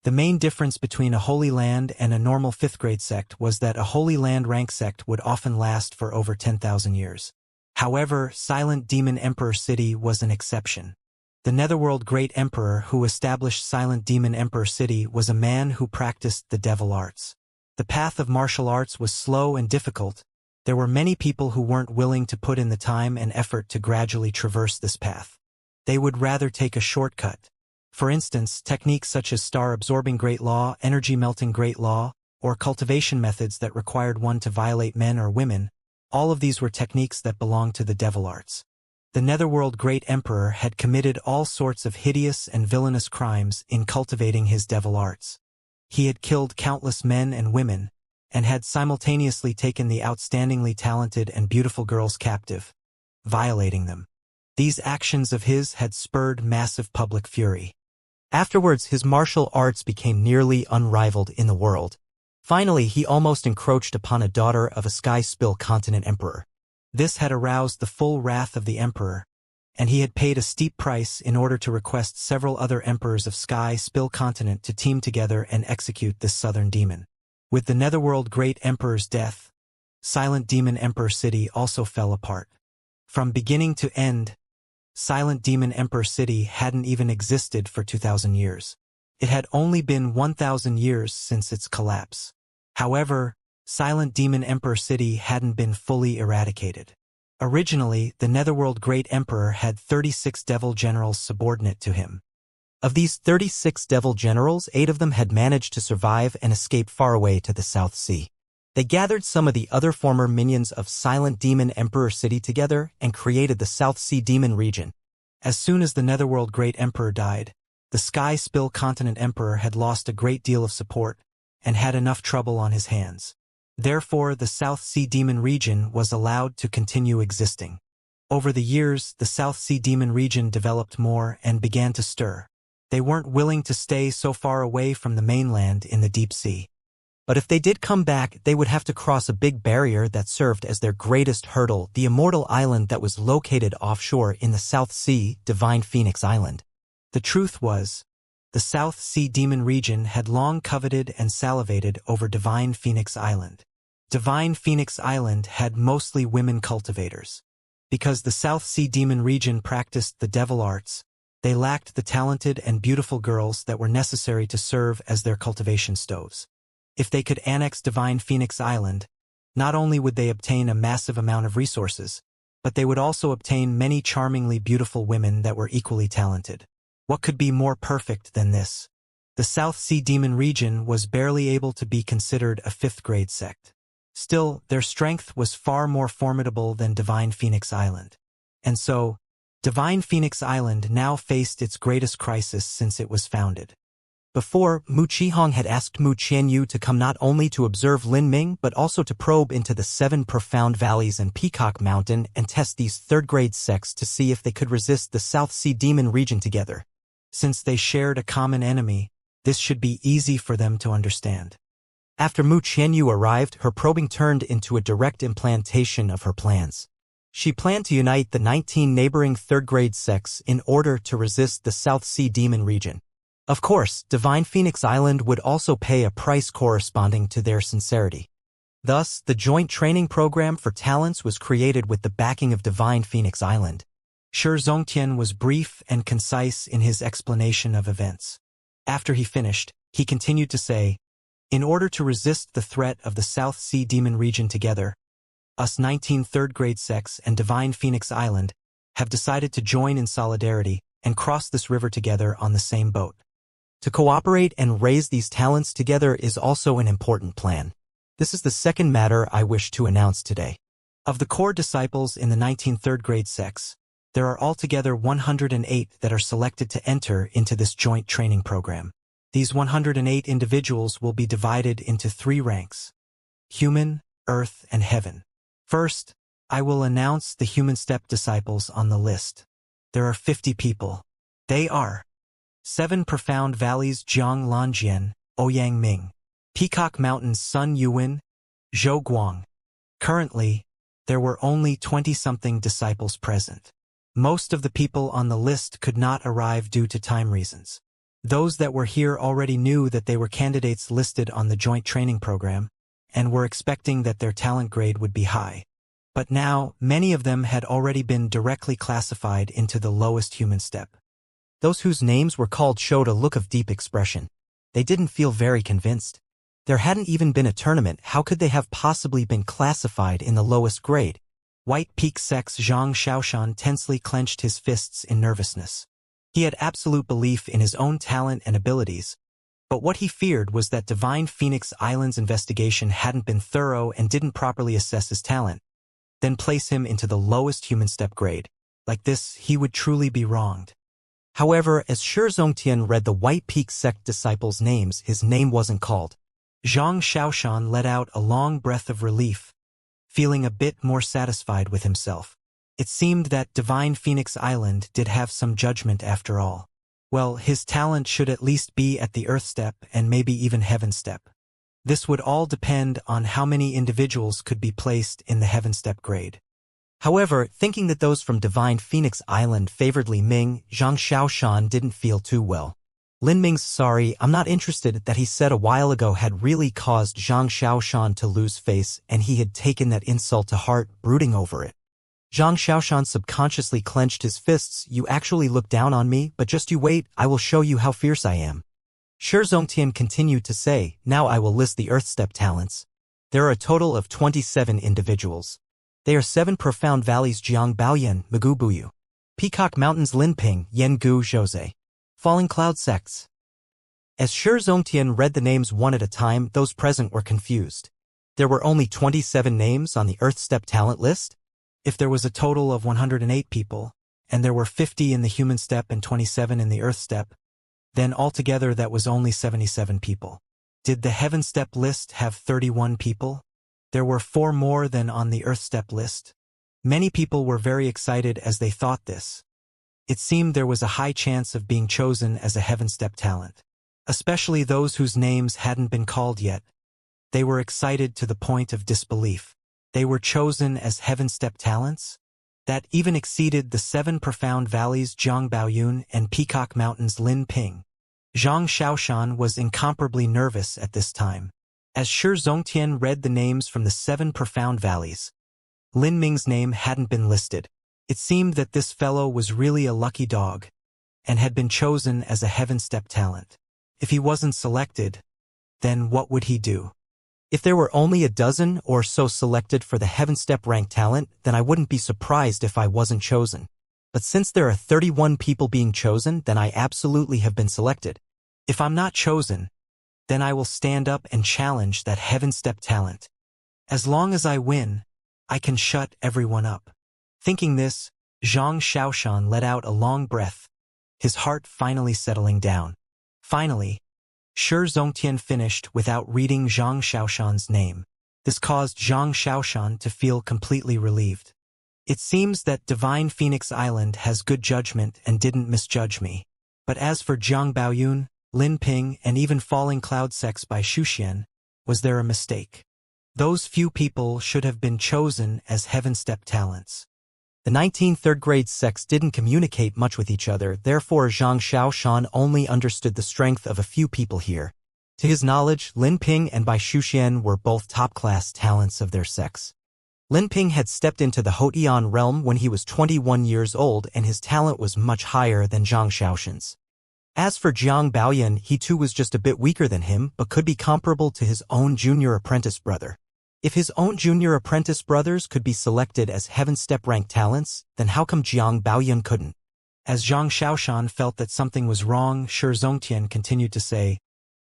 The main difference between a Holy Land and a normal 5th grade sect was that a Holy Land rank sect would often last for over 10,000 years. However, Silent Demon Emperor City was an exception. The Netherworld Great Emperor who established Silent Demon Emperor City was a man who practiced the devil arts. The path of martial arts was slow and difficult. There were many people who weren't willing to put in the time and effort to gradually traverse this path. They would rather take a shortcut. For instance, techniques such as star-absorbing Great Law, energy-melting Great Law, or cultivation methods that required one to violate men or women, all of these were techniques that belonged to the devil arts. The Netherworld Great Emperor had committed all sorts of hideous and villainous crimes in cultivating his devil arts. He had killed countless men and women, and had simultaneously taken the outstandingly talented and beautiful girls captive, violating them. These actions of his had spurred massive public fury. Afterwards, his martial arts became nearly unrivaled in the world. Finally, he almost encroached upon a daughter of a Sky Spill continent emperor. This had aroused the full wrath of the emperor, and he had paid a steep price in order to request several other emperors of Sky Spill continent to team together and execute this southern demon. With the Netherworld Great Emperor's death, Silent Demon Emperor City also fell apart. From beginning to end, Silent Demon Emperor City hadn't even existed for 2,000 years. It had only been 1,000 years since its collapse. However, Silent Demon Emperor City hadn't been fully eradicated. Originally, the Netherworld Great Emperor had 36 devil generals subordinate to him. Of these 36 devil generals, 8 of them had managed to survive and escape far away to the South Sea. They gathered some of the other former minions of Silent Demon Emperor City together and created the South Sea Demon region. As soon as the Netherworld Great Emperor died, the Sky Spill Continent Emperor had lost a great deal of support and had enough trouble on his hands. Therefore, the South Sea Demon region was allowed to continue existing. Over the years, the South Sea Demon region developed more and began to stir. They weren't willing to stay so far away from the mainland in the deep sea. But if they did come back, they would have to cross a big barrier that served as their greatest hurdle, the immortal island that was located offshore in the South Sea, Divine Phoenix Island. The truth was, the South Sea Demon region had long coveted and salivated over Divine Phoenix Island. Divine Phoenix Island had mostly women cultivators. Because the South Sea Demon region practiced the devil arts, they lacked the talented and beautiful girls that were necessary to serve as their cultivation stoves. If they could annex Divine Phoenix Island, not only would they obtain a massive amount of resources, but they would also obtain many charmingly beautiful women that were equally talented. What could be more perfect than this? The South Sea Demon region was barely able to be considered a 5th grade sect. Still, their strength was far more formidable than Divine Phoenix Island. And so, Divine Phoenix Island now faced its greatest crisis since it was founded. Before, Mu Qihong had asked Mu Qianyu to come not only to observe Lin Ming but also to probe into the 7 profound valleys and Peacock Mountain and test these 3rd grade sects to see if they could resist the South Sea Demon region together. Since they shared a common enemy, this should be easy for them to understand. After Mu Qianyu arrived, her probing turned into a direct implantation of her plans. She planned to unite the 19 neighboring 3rd grade sects in order to resist the South Sea Demon region. Of course, Divine Phoenix Island would also pay a price corresponding to their sincerity. Thus, the joint training program for talents was created with the backing of Divine Phoenix Island. Shi Zongtian was brief and concise in his explanation of events. After he finished, he continued to say, "In order to resist the threat of the South Sea Demon region together, us 19 3rd grade sects and Divine Phoenix Island have decided to join in solidarity and cross this river together on the same boat. To cooperate and raise these talents together is also an important plan. This is the second matter I wish to announce today. Of the core disciples in the 19 3rd grade sects, there are altogether 108 that are selected to enter into this joint training program. These 108 individuals will be divided into 3 ranks: human, earth, and heaven. First, I will announce the human step disciples on the list. there are 50 people. They are 7 Profound Valleys Jiang Lanjian, Ouyang Ming, Peacock Mountains Sun Yuan, Zhou Guang. Currently, there were only 20-something disciples present. Most of the people on the list could not arrive due to time reasons. Those that were here already knew that they were candidates listed on the joint training program, and were expecting that their talent grade would be high. But now, many of them had already been directly classified into the lowest human step. Those whose names were called showed a look of deep expression. They didn't feel very convinced. There hadn't even been a tournament, how could they have possibly been classified in the lowest grade? White Peak Sex Zhang Xiaoshan tensely clenched his fists in nervousness. He had absolute belief in his own talent and abilities, but what he feared was that Divine Phoenix Island's investigation hadn't been thorough and didn't properly assess his talent, then place him into the lowest human step grade. Like this, he would truly be wronged. However, as Shi Zongtian read the White Peak sect disciples' names, his name wasn't called. Zhang Xiaoshan let out a long breath of relief, feeling a bit more satisfied with himself. It seemed that Divine Phoenix Island did have some judgment after all. Well, his talent should at least be at the Earth step and maybe even Heaven step. This would all depend on how many individuals could be placed in the Heaven step grade. However, thinking that those from Divine Phoenix Island favored Li Ming, Zhang Xiaoshan didn't feel too well. Lin Ming's "sorry, I'm not interested" that he said a while ago had really caused Zhang Xiaoshan to lose face, and he had taken that insult to heart, brooding over it. Zhang Xiaoshan subconsciously clenched his fists. "You actually look down on me, but just you wait, I will show you how fierce I am." Shi Zongtian continued to say, "Now I will list the Earth step talents. There are a total of 27 individuals. They are 7 Profound Valleys Jiang Baoyan, Migu Buyu, Peacock Mountains Linping, Yengu Zhouze, Falling Cloud Sects." As Shi Zongtian read the names one at a time, those present were confused. There were only 27 names on the Earth step talent list? If there was a total of 108 people, and there were 50 in the human step and 27 in the Earth step, then altogether that was only 77 people. Did the Heaven step list have 31 people? There were 4 more than on the Earth step list. Many people were very excited as they thought this. It seemed there was a high chance of being chosen as a Heaven step talent, especially those whose names hadn't been called yet. They were excited to the point of disbelief. They were chosen as Heaven step talents? That even exceeded the 7 Profound Valleys Jiang Baoyun and Peacock Mountains Lin Ping. Zhang Xiaoshan was incomparably nervous at this time. As Shi Zongtian read the names from the 7 Profound Valleys, Lin Ming's name hadn't been listed. It seemed that this fellow was really a lucky dog, and had been chosen as a Heaven step talent. If he wasn't selected, then what would he do? If there were only a dozen or so selected for the Heaven step rank talent, then I wouldn't be surprised if I wasn't chosen. But since there are 31 people being chosen, then I absolutely have been selected. If I'm not chosen, then I will stand up and challenge that Heaven step talent. As long as I win, I can shut everyone up. Thinking this, Zhang Xiaoshan let out a long breath, his heart finally settling down. Finally, Shi Zongtian finished without reading Zhang Xiaoshan's name. This caused Zhang Xiaoshan to feel completely relieved. It seems that Divine Phoenix Island has good judgment and didn't misjudge me. But as for Jiang Baoyun, Lin Ping, and even Falling Cloud Sects by Xuxian, was there a mistake? Those few people should have been chosen as Heaven step talents. The 19 third-grade sects didn't communicate much with each other, therefore Zhang Xiaoshan only understood the strength of a few people here. To his knowledge, Lin Ping and Bai Xuxian were both top-class talents of their sects. Lin Ping had stepped into the Houtian realm when he was 21 years old, and his talent was much higher than Zhang Xiaoshan's. As for Jiang Baoyan, he too was just a bit weaker than him, but could be comparable to his own junior apprentice brother. If his own junior apprentice brothers could be selected as Heaven step rank talents, then how come Jiang Baoyan couldn't? As Zhang Xiaoshan felt that something was wrong, Shi Zongtian continued to say,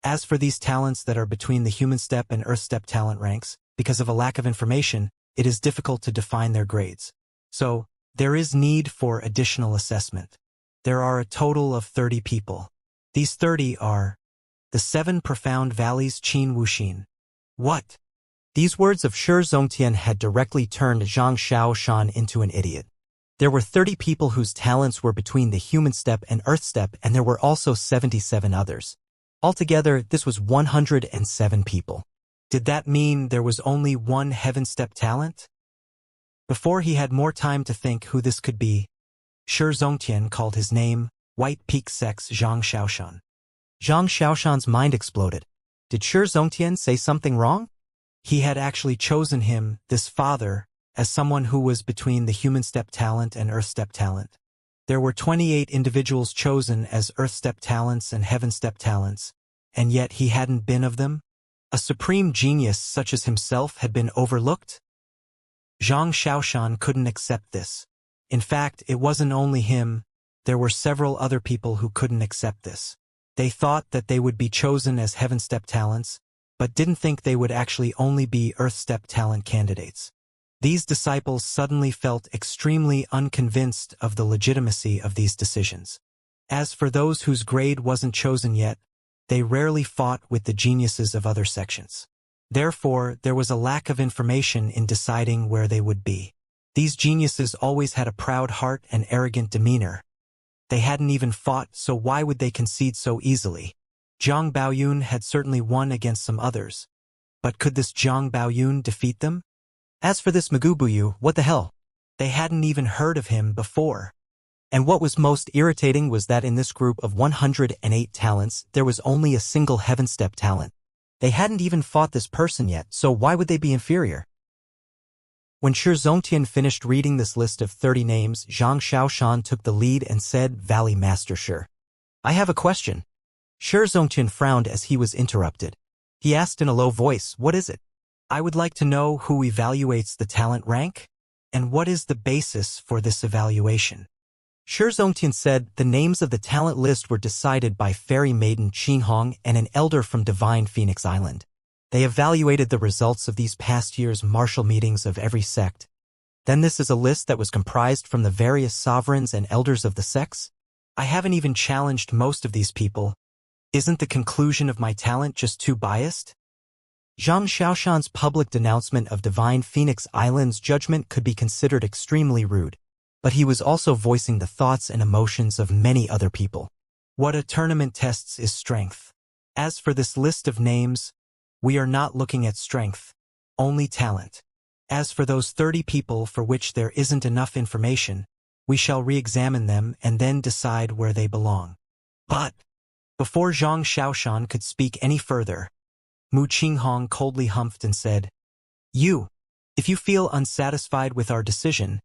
"As for these talents that are between the human step and Earth step talent ranks, because of a lack of information, it is difficult to define their grades. So, there is need for additional assessment. There are a total of 30 people. These 30 are the 7 Profound Valleys Qin Wuxin." What? These words of Shi Zongtian had directly turned Zhang Xiaoshan into an idiot. There were 30 people whose talents were between the human step and earth step, and there were also 77 others. Altogether, this was 107 people. Did that mean there was only one heaven step talent? Before he had more time to think who this could be, Shi Zongtian called his name, White Peak Sex Zhang Xiaoshan. Zhang Xiaoshan's mind exploded. Did Shi Zongtian say something wrong? He had actually chosen him, this father, as someone who was between the human step talent and earth step talent. There were 28 individuals chosen as earth step talents and heaven step talents, and yet he hadn't been of them? A supreme genius such as himself had been overlooked? Zhang Xiaoshan couldn't accept this. In fact, it wasn't only him, there were several other people who couldn't accept this. They thought that they would be chosen as heaven step talents, but didn't think they would actually only be earth step talent candidates. These disciples suddenly felt extremely unconvinced of the legitimacy of these decisions. As for those whose grade wasn't chosen yet, they rarely fought with the geniuses of other sections. Therefore, there was a lack of information in deciding where they would be. These geniuses always had a proud heart and arrogant demeanor. They hadn't even fought, so why would they concede so easily? Zhang Baoyun had certainly won against some others. But could this Zhang Baoyun defeat them? As for this Magubuyu, what the hell? They hadn't even heard of him before. And what was most irritating was that in this group of 108 talents, there was only a single heaven step talent. They hadn't even fought this person yet, so why would they be inferior? When Shi Zongtian finished reading this list of 30 names, Zhang Xiaoshan took the lead and said, Valley Master Shi, I have a question. Shi Zongtian frowned as he was interrupted. He asked in a low voice, what is it? I would like to know who evaluates the talent rank, and what is the basis for this evaluation. Shi Zongtian said the names of the talent list were decided by fairy maiden Qinghong and an elder from Divine Phoenix Island. They evaluated the results of these past year's martial meetings of every sect. Then this is a list that was comprised from the various sovereigns and elders of the sects? I haven't even challenged most of these people. Isn't the conclusion of my talent just too biased? Zhang Xiaoshan's public denouncement of Divine Phoenix Island's judgment could be considered extremely rude, but he was also voicing the thoughts and emotions of many other people. What a tournament tests is strength. As for this list of names, we are not looking at strength, only talent. As for those 30 people for which there isn't enough information, we shall re-examine them and then decide where they belong. But before Zhang Xiaoshan could speak any further, Mu Qinghong coldly humphed and said, if you feel unsatisfied with our decision,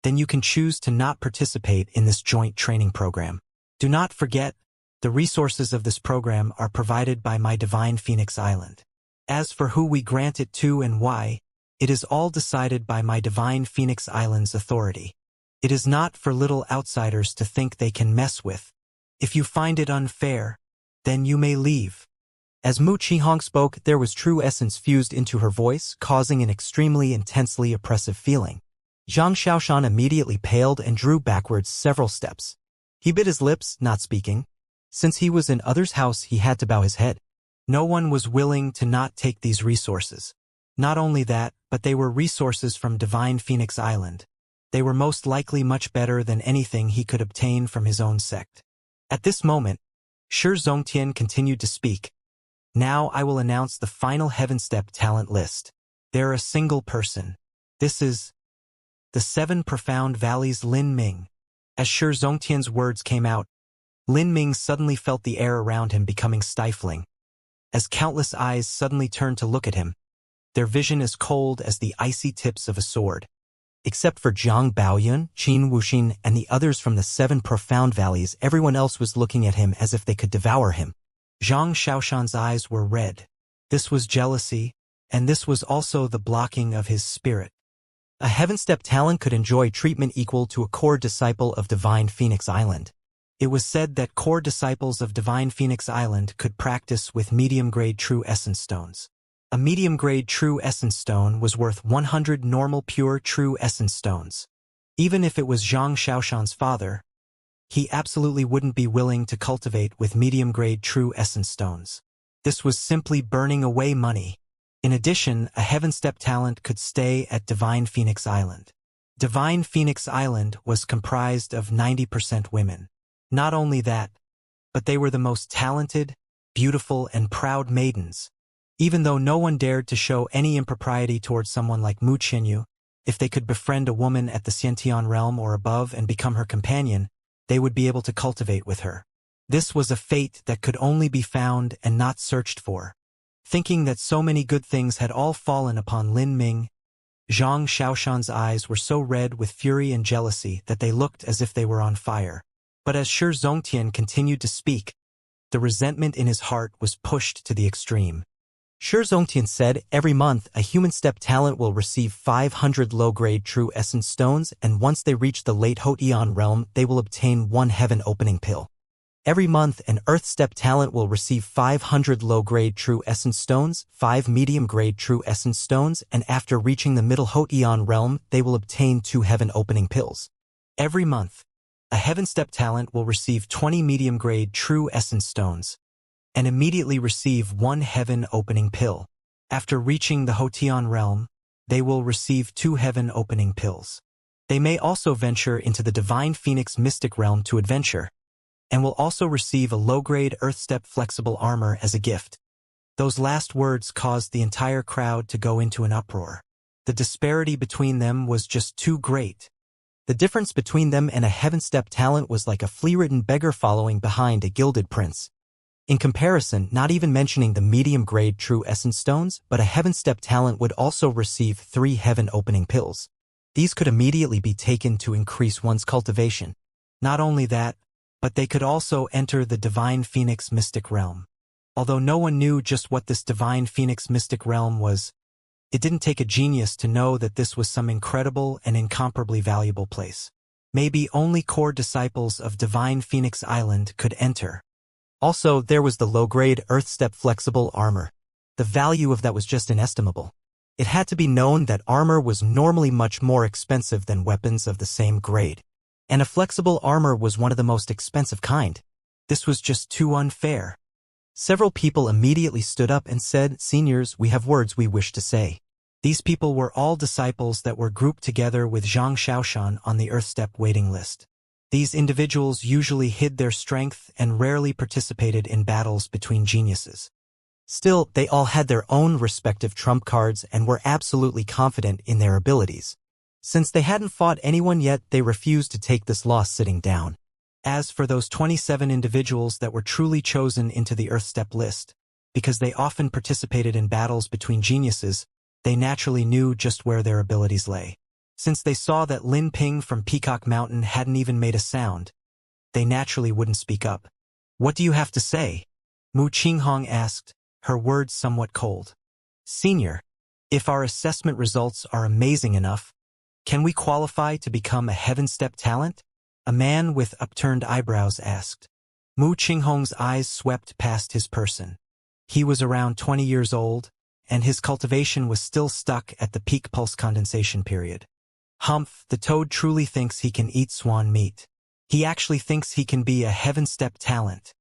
then you can choose to not participate in this joint training program. Do not forget, the resources of this program are provided by my Divine Phoenix Island. As for who we grant it to and why, it is all decided by my Divine Phoenix Island's authority. It is not for little outsiders to think they can mess with. If you find it unfair, then you may leave. As Mu Qinghong spoke, there was true essence fused into her voice, causing an extremely intensely oppressive feeling. Zhang Xiaoshan immediately paled and drew backwards several steps. He bit his lips, not speaking. Since he was in others' house, he had to bow his head. No one was willing to not take these resources. Not only that, but they were resources from Divine Phoenix Island. They were most likely much better than anything he could obtain from his own sect. At this moment, Shi Zongtian continued to speak. Now I will announce the final Heaven Step talent list. They're a single person. This is the 7 Profound Valleys Lin Ming. As Shi Zongtian's words came out, Lin Ming suddenly felt the air around him becoming stifling. As countless eyes suddenly turned to look at him, their vision as cold as the icy tips of a sword. Except for Zhang Baoyun, Qin Wuxin, and the others from the 7 Profound Valleys, everyone else was looking at him as if they could devour him. Zhang Xiaoshan's eyes were red. This was jealousy, and this was also the blocking of his spirit. A Heaven Step talent could enjoy treatment equal to a core disciple of Divine Phoenix Island. It was said that core disciples of Divine Phoenix Island could practice with medium-grade True Essence Stones. A medium-grade True Essence Stone was worth 100 normal pure True Essence Stones. Even if it was Zhang Xiaoshan's father, he absolutely wouldn't be willing to cultivate with medium-grade True Essence Stones. This was simply burning away money. In addition, a Heaven Step talent could stay at Divine Phoenix Island. Divine Phoenix Island was comprised of 90% women. Not only that, but they were the most talented, beautiful, and proud maidens. Even though no one dared to show any impropriety towards someone like Mu Qianyu, if they could befriend a woman at the Xiantian realm or above and become her companion, they would be able to cultivate with her. This was a fate that could only be found and not searched for. Thinking that so many good things had all fallen upon Lin Ming, Zhang Xiaoshan's eyes were so red with fury and jealousy that they looked as if they were on fire. But as Shi Zongtian continued to speak, the resentment in his heart was pushed to the extreme. Shi Zongtian said, every month a human step talent will receive 500 low-grade true essence stones, and once they reach the late Hotian realm, they will obtain 1 heaven opening pill. Every month, an Earth Step talent will receive 500 low-grade True Essence Stones, 5 medium-grade True Essence Stones, and after reaching the Middle Hotian realm, they will obtain 2 Heaven Opening Pills. Every month, a Heaven Step talent will receive 20 medium-grade True Essence Stones, and immediately receive 1 Heaven Opening Pill. After reaching the Hotian realm, they will receive 2 Heaven Opening Pills. They may also venture into the Divine Phoenix Mystic realm to adventure, and will also receive a low-grade Earthstep flexible armor as a gift. Those last words caused the entire crowd to go into an uproar. The disparity between them was just too great. The difference between them and a Heavenstep talent was like a flea-ridden beggar following behind a gilded prince. In comparison, not even mentioning the medium-grade True Essence Stones, but a Heavenstep talent would also receive 3 Heaven Opening Pills. These could immediately be taken to increase one's cultivation. Not only that, but they could also enter the Divine Phoenix Mystic Realm. Although no one knew just what this Divine Phoenix Mystic Realm was, it didn't take a genius to know that this was some incredible and incomparably valuable place. Maybe only core disciples of Divine Phoenix Island could enter. Also, there was the low-grade Earthstep Flexible Armor. The value of that was just inestimable. It had to be known that armor was normally much more expensive than weapons of the same grade. And a flexible armor was one of the most expensive kind. This was just too unfair. Several people immediately stood up and said, "Seniors, we have words we wish to say." These people were all disciples that were grouped together with Zhang Xiaoshan on the Earthstep waiting list. These individuals usually hid their strength and rarely participated in battles between geniuses. Still, they all had their own respective trump cards and were absolutely confident in their abilities. Since they hadn't fought anyone yet, they refused to take this loss sitting down. As for those 27 individuals that were truly chosen into the Earthstep list, because they often participated in battles between geniuses, they naturally knew just where their abilities lay. Since they saw that Lin Ping from Peacock Mountain hadn't even made a sound, they naturally wouldn't speak up. "What do you have to say?" Mu Qinghong asked, her words somewhat cold. "Senior, if our assessment results are amazing enough, can we qualify to become a Heavenstep talent?" A man with upturned eyebrows asked. Mu Qinghong's eyes swept past his person. He was around 20 years old, and his cultivation was still stuck at the peak pulse condensation period. Humph, the toad truly thinks he can eat swan meat. He actually thinks he can be a Heavenstep talent.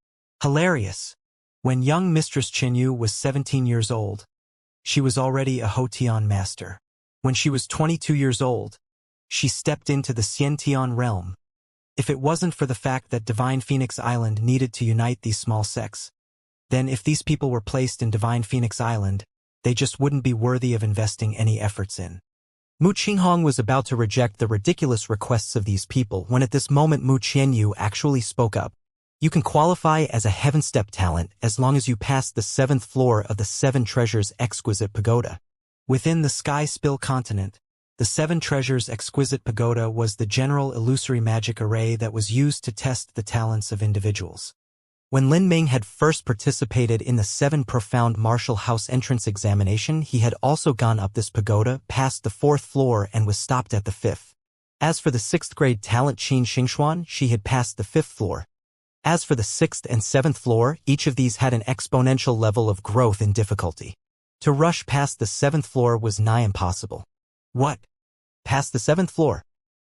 Hilarious. When young Mistress Qinyu was 17 years old, she was already a Hotian master. When she was 22 years old, she stepped into the Xiantian realm. If it wasn't for the fact that Divine Phoenix Island needed to unite these small sects, then if these people were placed in Divine Phoenix Island, they just wouldn't be worthy of investing any efforts in. Mu Qinghong was about to reject the ridiculous requests of these people when at this moment Mu Qianyu actually spoke up. "You can qualify as a Heavenstep talent as long as you pass the 7th floor of the 7 Treasures Exquisite Pagoda." Within the Sky Spill continent, the 7 Treasures Exquisite Pagoda was the general illusory magic array that was used to test the talents of individuals. When Lin Ming had first participated in the 7 Profound Martial House entrance examination, he had also gone up this pagoda, past the 4th floor, and was stopped at the 5th. As for the 6th grade talent Qin Xingxuan, she had passed the 5th floor. As for the 6th and 7th floor, each of these had an exponential level of growth in difficulty. To rush past the 7th floor was nigh impossible. What? Past the 7th floor?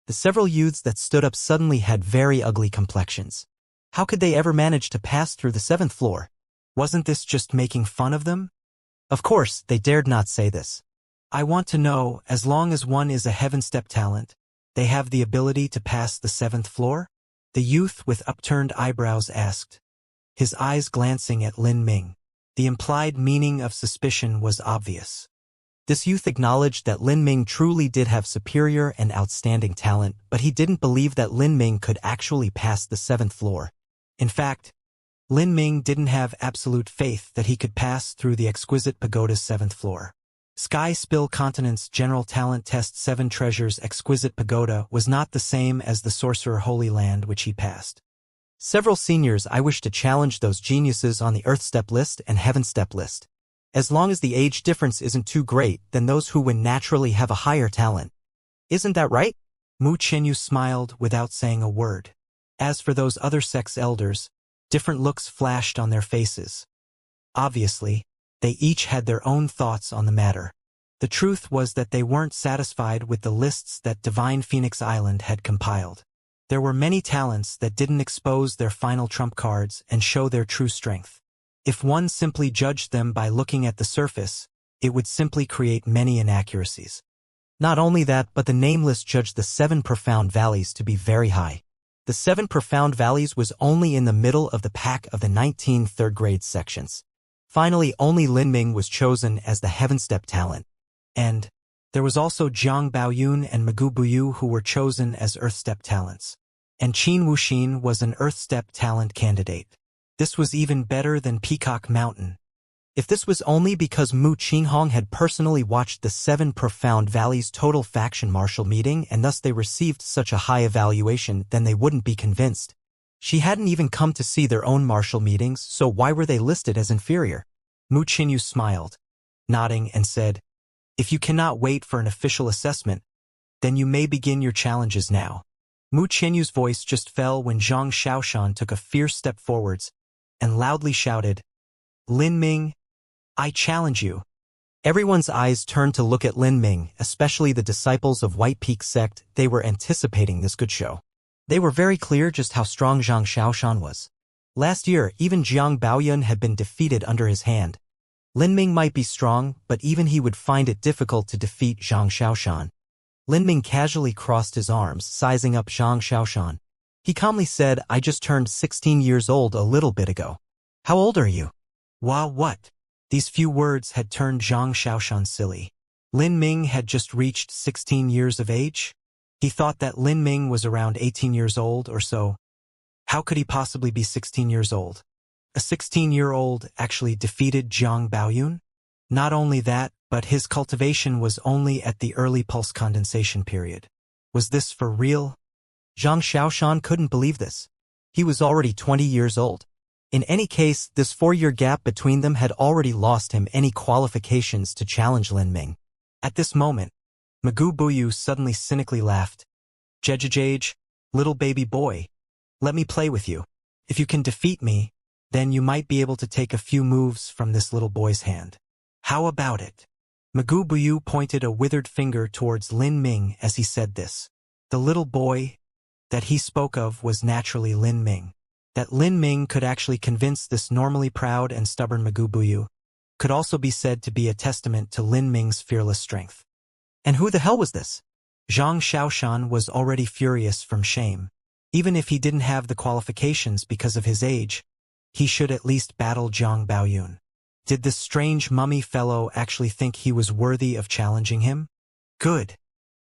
The several youths that stood up suddenly had very ugly complexions. How could they ever manage to pass through the 7th floor? Wasn't this just making fun of them? Of course, they dared not say this. "I want to know, as long as one is a Heavenstep talent, They have the ability to pass the 7th floor? The youth with upturned eyebrows asked, his eyes glancing at Lin Ming. The implied meaning of suspicion was obvious. This youth acknowledged that Lin Ming truly did have superior and outstanding talent, but he didn't believe that Lin Ming could actually pass the 7th floor. In fact, Lin Ming didn't have absolute faith that he could pass through the exquisite pagoda's 7th floor. Sky Spill Continent's General Talent Test 7 Treasures Exquisite Pagoda was not the same as the Sorcerer Holy Land which he passed. Several seniors I wish to challenge those geniuses on the Earth Step list and Heaven Step list. As long as the age difference isn't too great, then those who win naturally have a higher talent. Isn't that right? Mu Chenyu smiled without saying a word. As for those other sex elders, different looks flashed on their faces. Obviously, they each had their own thoughts on the matter. The truth was that they weren't satisfied with the lists that Divine Phoenix Island had compiled. There were many talents that didn't expose their final trump cards and show their true strength. If one simply judged them by looking at the surface, it would simply create many inaccuracies. Not only that, but the nameless judged the 7 profound valleys to be very high. The 7 profound valleys was only in the middle of the pack of the 19 third-grade sections. Finally, only Lin Ming was chosen as the Heaven Step talent. And there was also Jiang Baoyun and Magoo Buyu who were chosen as Earth Step talents. And Qin Wuxin was an Earth Step talent candidate. This was even better than Peacock Mountain. If this was only because Mu Qinghong had personally watched the 7 Profound Valleys total faction martial meeting and thus they received such a high evaluation, then they wouldn't be convinced. She hadn't even come to see their own martial meetings, so why were they listed as inferior? Mu Qinyu smiled, nodding and said, if you cannot wait for an official assessment, then you may begin your challenges now. Mu Qinyu's voice just fell when Zhang Xiaoshan took a fierce step forwards and loudly shouted, Lin Ming, I challenge you. Everyone's eyes turned to look at Lin Ming, especially the disciples of White Peak sect. They were anticipating this good show. They were very clear just how strong Zhang Xiaoshan was. Last year, even Jiang Baoyun had been defeated under his hand. Lin Ming might be strong, but even he would find it difficult to defeat Zhang Xiaoshan. Lin Ming casually crossed his arms, sizing up Zhang Xiaoshan. He calmly said, I just turned 16 years old a little bit ago. How old are you? What? These few words had turned Zhang Xiaoshan silly. Lin Ming had just reached 16 years of age? He thought that Lin Ming was around 18 years old or so. How could he possibly be 16 years old? A 16-year-old actually defeated Jiang Baoyun? Not only that, but his cultivation was only at the early pulse condensation period. Was this for real? Zhang Xiaoshan couldn't believe this. He was already 20 years old. In any case, this 4-year gap between them had already lost him any qualifications to challenge Lin Ming. At this moment, Magoo Buyu suddenly cynically laughed. Jejejage, little baby boy, let me play with you. If you can defeat me, then you might be able to take a few moves from this little boy's hand. How about it? Magoo Buyu pointed a withered finger towards Lin Ming as he said this. The little boy that he spoke of was naturally Lin Ming. That Lin Ming could actually convince this normally proud and stubborn Magoo Buyu could also be said to be a testament to Lin Ming's fearless strength. And who the hell was this? Zhang Xiaoshan was already furious from shame. Even if he didn't have the qualifications because of his age, he should at least battle Jiang Baoyun. Did this strange mummy fellow actually think he was worthy of challenging him? Good.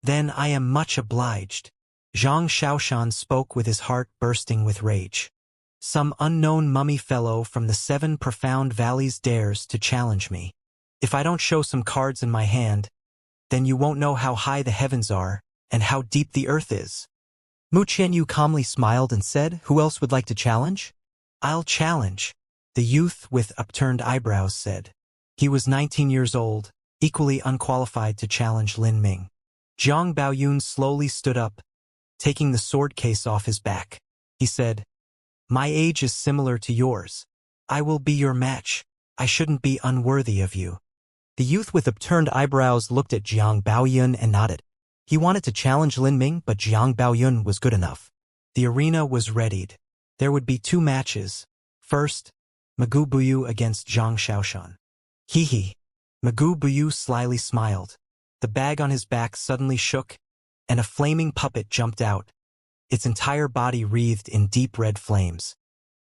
Then I am much obliged. Zhang Xiaoshan spoke with his heart bursting with rage. Some unknown mummy fellow from the 7 Profound Valleys dares to challenge me. If I don't show some cards in my hand, then you won't know how high the heavens are and how deep the earth is. Mu Qianyu calmly smiled and said, who else would like to challenge? I'll challenge, the youth with upturned eyebrows said. He was 19 years old, equally unqualified to challenge Lin Ming. Jiang Baoyun slowly stood up, taking the sword case off his back. He said, my age is similar to yours. I will be your match. I shouldn't be unworthy of you. The youth with upturned eyebrows looked at Jiang Baoyun and nodded. He wanted to challenge Lin Ming, but Jiang Baoyun was good enough. The arena was readied. There would be 2 matches. First, Magoo Buyu against Zhang Xiaoshan. Hee. Magoo Buyu slyly smiled. The bag on his back suddenly shook, and a flaming puppet jumped out, its entire body wreathed in deep red flames.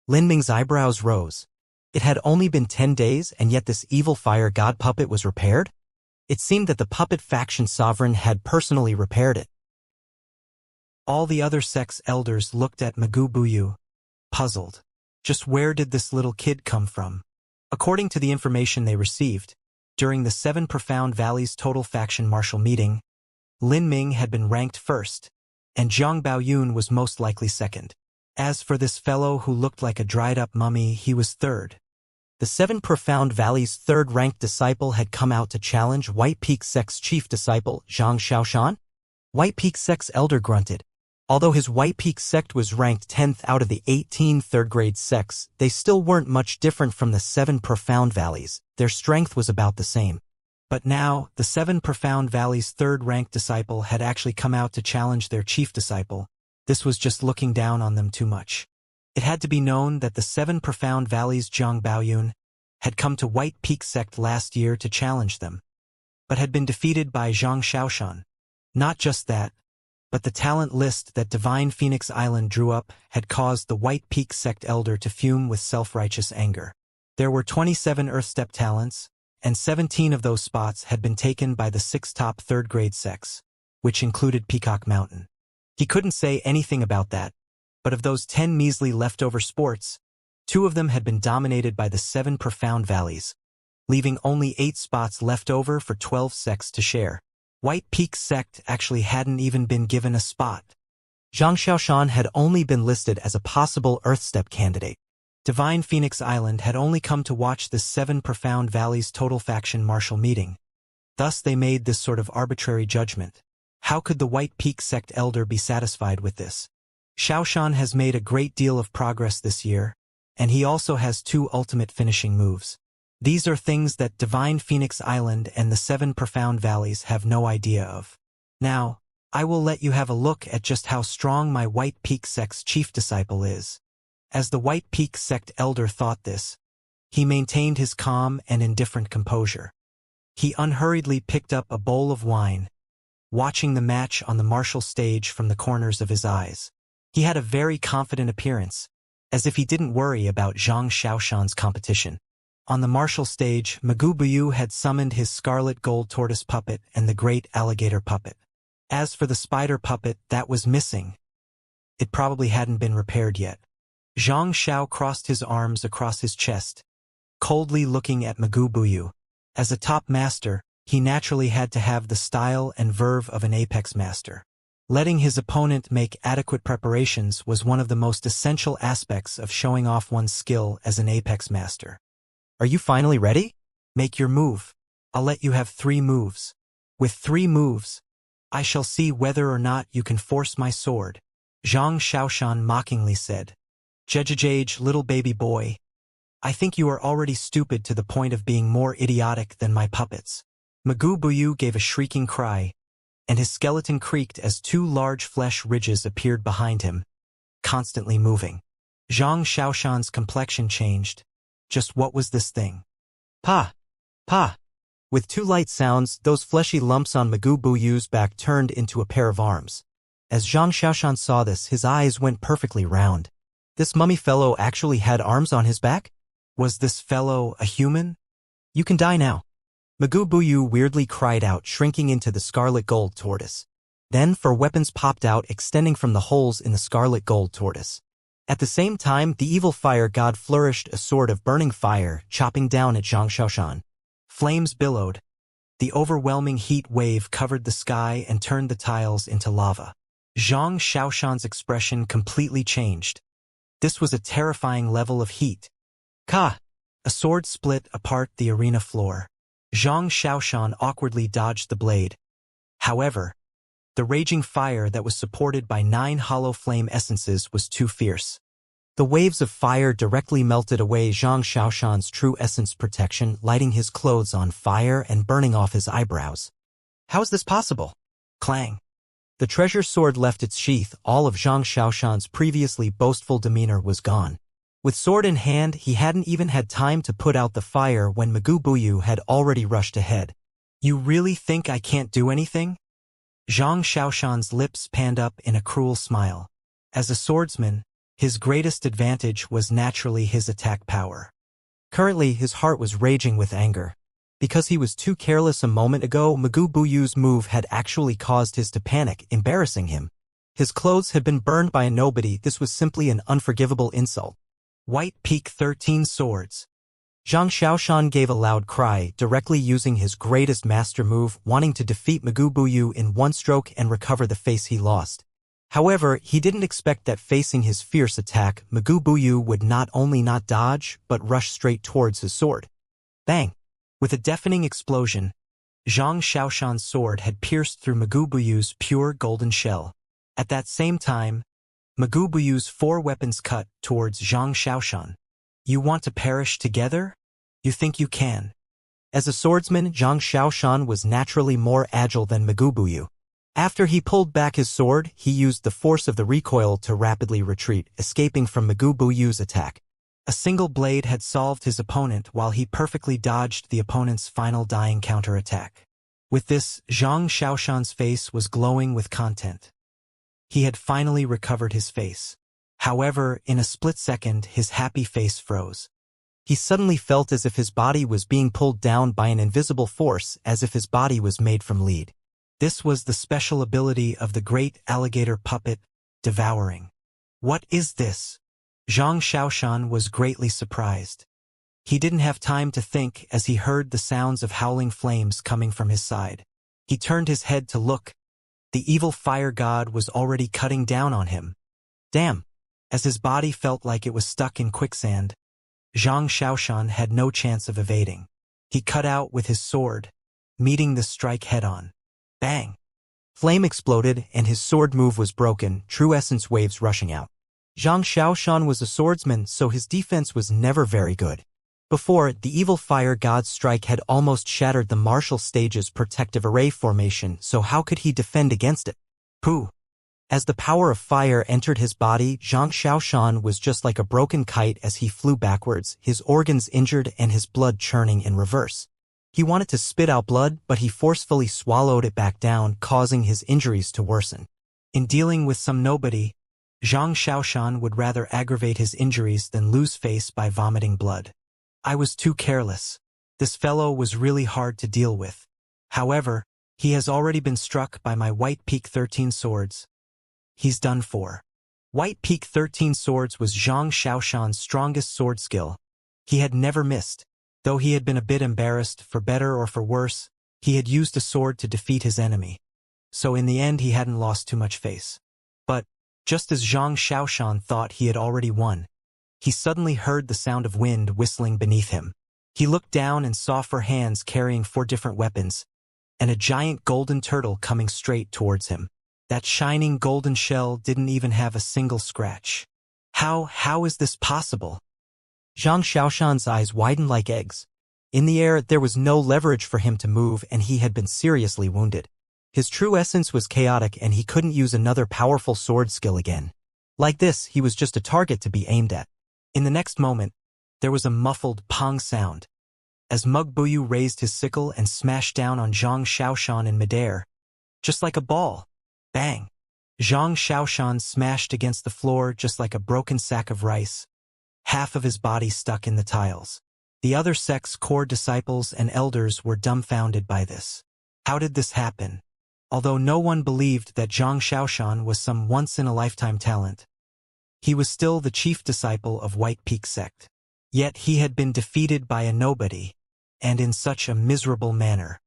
Lin Ming's eyebrows rose. It had only been 10 days, and yet this evil fire god puppet was repaired? It seemed that the puppet faction sovereign had personally repaired it. All the other sect's elders looked at Magoo Buyu, puzzled. Just where did this little kid come from? According to the information they received, during the 7 Profound Valleys total faction martial meeting, Lin Ming had been ranked first, and Zhang Baoyun was most likely second. As for this fellow who looked like a dried-up mummy, he was third. The 7 Profound Valleys' third-ranked disciple had come out to challenge White Peak Sect's chief disciple, Zhang Xiaoshan. White Peak Sect's elder grunted. Although his White Peak sect was ranked 10th out of the 18 third-grade sects, they still weren't much different from the 7 Profound Valleys. Their strength was about the same. But now, the 7 Profound Valleys' third-ranked disciple had actually come out to challenge their chief disciple. This was just looking down on them too much. It had to be known that the 7 Profound Valleys' Zhang Baoyun had come to White Peak sect last year to challenge them, but had been defeated by Zhang Xiaoshan. Not just that, but the talent list that Divine Phoenix Island drew up had caused the White Peak sect elder to fume with self-righteous anger. There were 27 Earthstep talents, and 17 of those spots had been taken by the 6 top third-grade sects, which included Peacock Mountain. He couldn't say anything about that, but of those 10 measly leftover sports, 2 of them had been dominated by the 7 Profound Valleys, leaving only 8 spots left over for 12 sects to share. White Peak sect actually hadn't even been given a spot. Zhang Xiaoshan had only been listed as a possible Earthstep candidate. Divine Phoenix Island had only come to watch the 7 Profound Valleys total faction martial meeting. Thus they made this sort of arbitrary judgment. How could the White Peak sect elder be satisfied with this? Xiaoshan has made a great deal of progress this year, and he also has 2 ultimate finishing moves. These are things that Divine Phoenix Island and the 7 Profound Valleys have no idea of. Now, I will let you have a look at just how strong my White Peak sect's chief disciple is. As the White Peak sect elder thought this, he maintained his calm and indifferent composure. He unhurriedly picked up a bowl of wine, watching the match on the martial stage from the corners of his eyes. He had a very confident appearance, as if he didn't worry about Zhang Xiaoshan's competition. On the martial stage, Magoo Buyu had summoned his scarlet gold tortoise puppet and the great alligator puppet. As for the spider puppet, that was missing. It probably hadn't been repaired yet. Zhang Xiao crossed his arms across his chest, coldly looking at Magoo Buyu. As a top master, he naturally had to have the style and verve of an apex master. Letting his opponent make adequate preparations was one of the most essential aspects of showing off one's skill as an apex master. Are you finally ready? Make your move. I'll let you have 3 moves. With 3 moves, I shall see whether or not you can force my sword. Zhang Xiaoshan mockingly said. Jejejej, little baby boy. I think you are already stupid to the point of being more idiotic than my puppets. Magoo Buyu gave a shrieking cry, and his skeleton creaked as 2 large flesh ridges appeared behind him, constantly moving. Zhang Xiaoshan's complexion changed. Just what was this thing? Pa! Pa! With 2 light sounds, those fleshy lumps on Magoo Buyu's back turned into a pair of arms. As Zhang Xiaoshan saw this, his eyes went perfectly round. This mummy fellow actually had arms on his back? Was this fellow a human? You can die now. Magoo Buyu weirdly cried out, shrinking into the scarlet gold tortoise. Then 4 weapons popped out, extending from the holes in the scarlet gold tortoise. At the same time, the evil fire god flourished a sword of burning fire, chopping down at Zhang Xiaoshan. Flames billowed. The overwhelming heat wave covered the sky and turned the tiles into lava. Zhang Xiaoshan's expression completely changed. This was a terrifying level of heat. Ka! A sword split apart the arena floor. Zhang Xiaoshan awkwardly dodged the blade. However, the raging fire that was supported by 9 hollow flame essences was too fierce. The waves of fire directly melted away Zhang Xiaoshan's true essence protection, lighting his clothes on fire and burning off his eyebrows. How is this possible? Clang. The treasure sword left its sheath. All of Zhang Xiaoshan's previously boastful demeanor was gone. With sword in hand, he hadn't even had time to put out the fire when Magoo Buyu had already rushed ahead. You really think I can't do anything? Zhang Xiaoshan's lips panned up in a cruel smile. As a swordsman, his greatest advantage was naturally his attack power. Currently, his heart was raging with anger. Because he was too careless a moment ago, Magoo Buyu's move had actually caused his to panic, embarrassing him. His clothes had been burned by a nobody. This was simply an unforgivable insult. White Peak 13 Swords. Zhang Xiaoshan gave a loud cry, directly using his greatest master move, wanting to defeat Magoo Buyu in one stroke and recover the face he lost. However, he didn't expect that facing his fierce attack, Magoo Buyu would not only not dodge, but rush straight towards his sword. Bang! With a deafening explosion, Zhang Xiaoshan's sword had pierced through Magoo Buyu's pure golden shell. At that same time, Magoo Buyu's 4 weapons cut towards Zhang Xiaoshan. You want to perish together? You think you can? As a swordsman, Zhang Xiaoshan was naturally more agile than Magoo Buyu. After he pulled back his sword, he used the force of the recoil to rapidly retreat, escaping from Magoo Buyu's attack. A single blade had solved his opponent while he perfectly dodged the opponent's final dying counterattack. With this, Zhang Xiaoshan's face was glowing with content. He had finally recovered his face. However, in a split second, his happy face froze. He suddenly felt as if his body was being pulled down by an invisible force, as if his body was made from lead. This was the special ability of the great alligator puppet, Devouring. What is this? Zhang Xiaoshan was greatly surprised. He didn't have time to think as he heard the sounds of howling flames coming from his side. He turned his head to look. The evil fire god was already cutting down on him. Damn! As his body felt like it was stuck in quicksand, Zhang Xiaoshan had no chance of evading. He cut out with his sword, meeting the strike head-on. Bang! Flame exploded and his sword move was broken, true essence waves rushing out. Zhang Xiaoshan was a swordsman, so his defense was never very good. Before, the evil fire god's strike had almost shattered the martial stage's protective array formation, so how could he defend against it? Pooh! As the power of fire entered his body, Zhang Xiaoshan was just like a broken kite as he flew backwards, his organs injured and his blood churning in reverse. He wanted to spit out blood, but he forcefully swallowed it back down, causing his injuries to worsen. In dealing with some nobody, Zhang Xiaoshan would rather aggravate his injuries than lose face by vomiting blood. I was too careless. This fellow was really hard to deal with. However, he has already been struck by my White Peak 13 swords. He's done for. White Peak 13 swords was Zhang Xiaoshan's strongest sword skill. He had never missed. Though he had been a bit embarrassed, for better or for worse, he had used a sword to defeat his enemy. So in the end he hadn't lost too much face. But, just as Zhang Xiaoshan thought he had already won, he suddenly heard the sound of wind whistling beneath him. He looked down and saw 4 hands carrying 4 different weapons, and a giant golden turtle coming straight towards him. That shining golden shell didn't even have a single scratch. How is this possible? Zhang Xiaoshan's eyes widened like eggs. In the air, there was no leverage for him to move, and he had been seriously wounded. His true essence was chaotic, and he couldn't use another powerful sword skill again. Like this, he was just a target to be aimed at. In the next moment, there was a muffled pong sound. As Mug Buyu raised his sickle and smashed down on Zhang Xiaoshan in midair, just like a ball. Bang! Zhang Xiaoshan smashed against the floor just like a broken sack of rice. Half of his body stuck in the tiles. The other sect's core disciples and elders were dumbfounded by this. How did this happen? Although no one believed that Zhang Xiaoshan was some once-in-a-lifetime talent, he was still the chief disciple of White Peak sect. Yet he had been defeated by a nobody, and in such a miserable manner.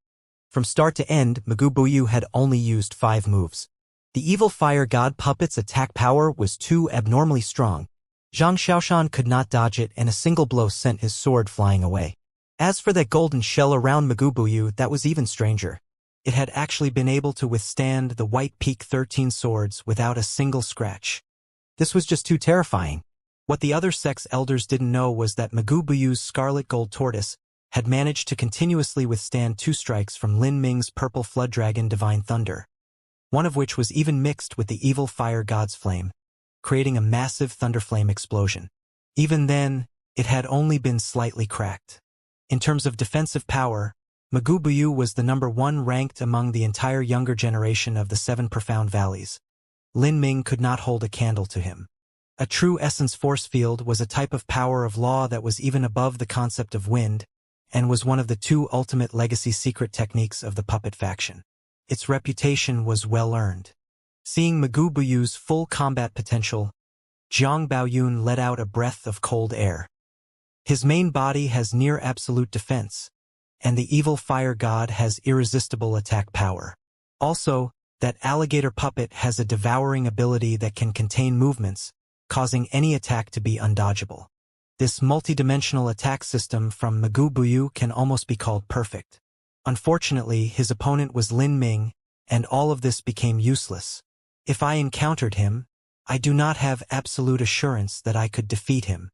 From start to end, Magoo Buyu had only used 5 moves. The evil fire god puppet's attack power was too abnormally strong. Zhang Xiaoshan could not dodge it, and a single blow sent his sword flying away. As for that golden shell around Magoo Buyu, that was even stranger. It had actually been able to withstand the White Peak 13 swords without a single scratch. This was just too terrifying. What the other sect's elders didn't know was that Magoo Buyu's scarlet gold tortoise had managed to continuously withstand 2 strikes from Lin Ming's purple flood dragon Divine Thunder, one of which was even mixed with the evil fire god's flame, creating a massive thunderflame explosion. Even then, it had only been slightly cracked. In terms of defensive power, Magoo Buyu was the #1 ranked among the entire younger generation of the 7 profound valleys. Lin Ming could not hold a candle to him. A true essence force field was a type of power of law that was even above the concept of wind, and was one of the 2 ultimate legacy secret techniques of the puppet faction. Its reputation was well earned. Seeing Magoo Buyu's full combat potential, Zhang Baoyun let out a breath of cold air. His main body has near absolute defense, and the evil fire god has irresistible attack power. Also, that alligator puppet has a devouring ability that can contain movements, causing any attack to be undodgeable. This multidimensional attack system from Magoo Buyu can almost be called perfect. Unfortunately, his opponent was Lin Ming, and all of this became useless. If I encountered him, I do not have absolute assurance that I could defeat him.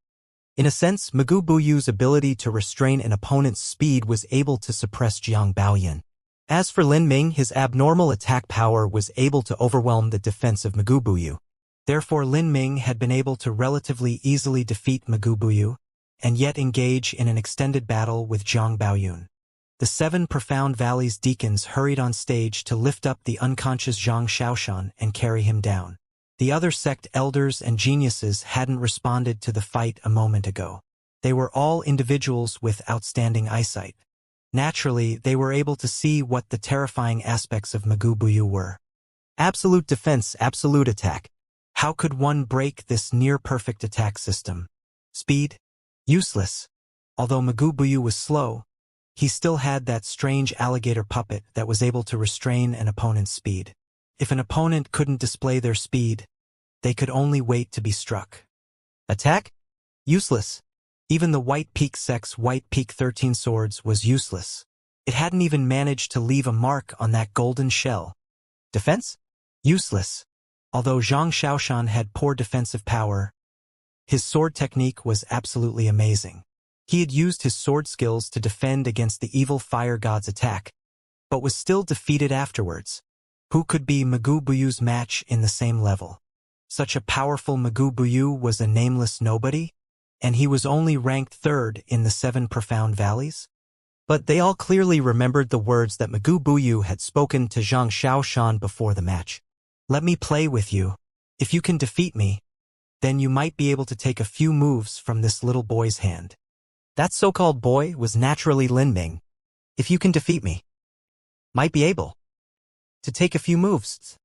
In a sense, Magoo Buyu's ability to restrain an opponent's speed was able to suppress Zhang Baoyun. As for Lin Ming, his abnormal attack power was able to overwhelm the defense of Magoo Buyu. Therefore, Lin Ming had been able to relatively easily defeat Magoo Buyu, and yet engage in an extended battle with Zhang Baoyun. The 7 Profound Valleys deacons hurried on stage to lift up the unconscious Zhang Xiaoshan and carry him down. The other sect elders and geniuses hadn't responded to the fight a moment ago. They were all individuals with outstanding eyesight. Naturally, they were able to see what the terrifying aspects of Magoo Buyu were. Absolute defense, absolute attack. How could one break this near-perfect attack system? Speed? Useless. Although Magoo Buyu was slow, he still had that strange alligator puppet that was able to restrain an opponent's speed. If an opponent couldn't display their speed, they could only wait to be struck. Attack? Useless. Even the White Peak Sect's White Peak 13 swords was useless. It hadn't even managed to leave a mark on that golden shell. Defense? Useless. Although Zhang Xiaoshan had poor defensive power, his sword technique was absolutely amazing. He had used his sword skills to defend against the evil fire god's attack, but was still defeated afterwards. Who could be Magoo Buyu's match in the same level? Such a powerful Magoo Buyu was a nameless nobody, and he was only ranked 3rd in the 7 Profound Valleys? But they all clearly remembered the words that Magoo Buyu had spoken to Zhang Xiaoshan before the match. Let me play with you. If you can defeat me, then you might be able to take a few moves from this little boy's hand. That so-called boy was naturally Lin Ming. If you can defeat me, might be able to take a few moves.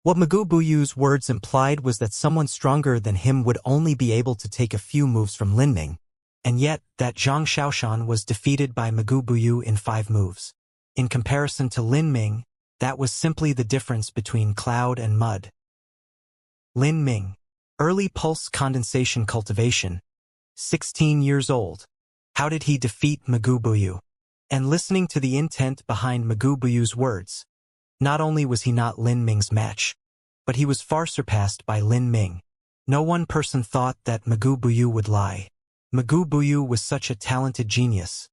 What Magoo Buyu's words implied was that someone stronger than him would only be able to take a few moves from Lin Ming, and yet that Zhang Xiaoshan was defeated by Magoo Buyu in 5 moves. In comparison to Lin Ming, that was simply the difference between cloud and mud. Lin Ming. Early pulse condensation cultivation. 16 years old. How did he defeat Magoo Buyu? And listening to the intent behind Magoo Buyu's words, not only was he not Lin Ming's match, but he was far surpassed by Lin Ming. No one person thought that Magoo Buyu would lie. Magoo Buyu was such a talented genius.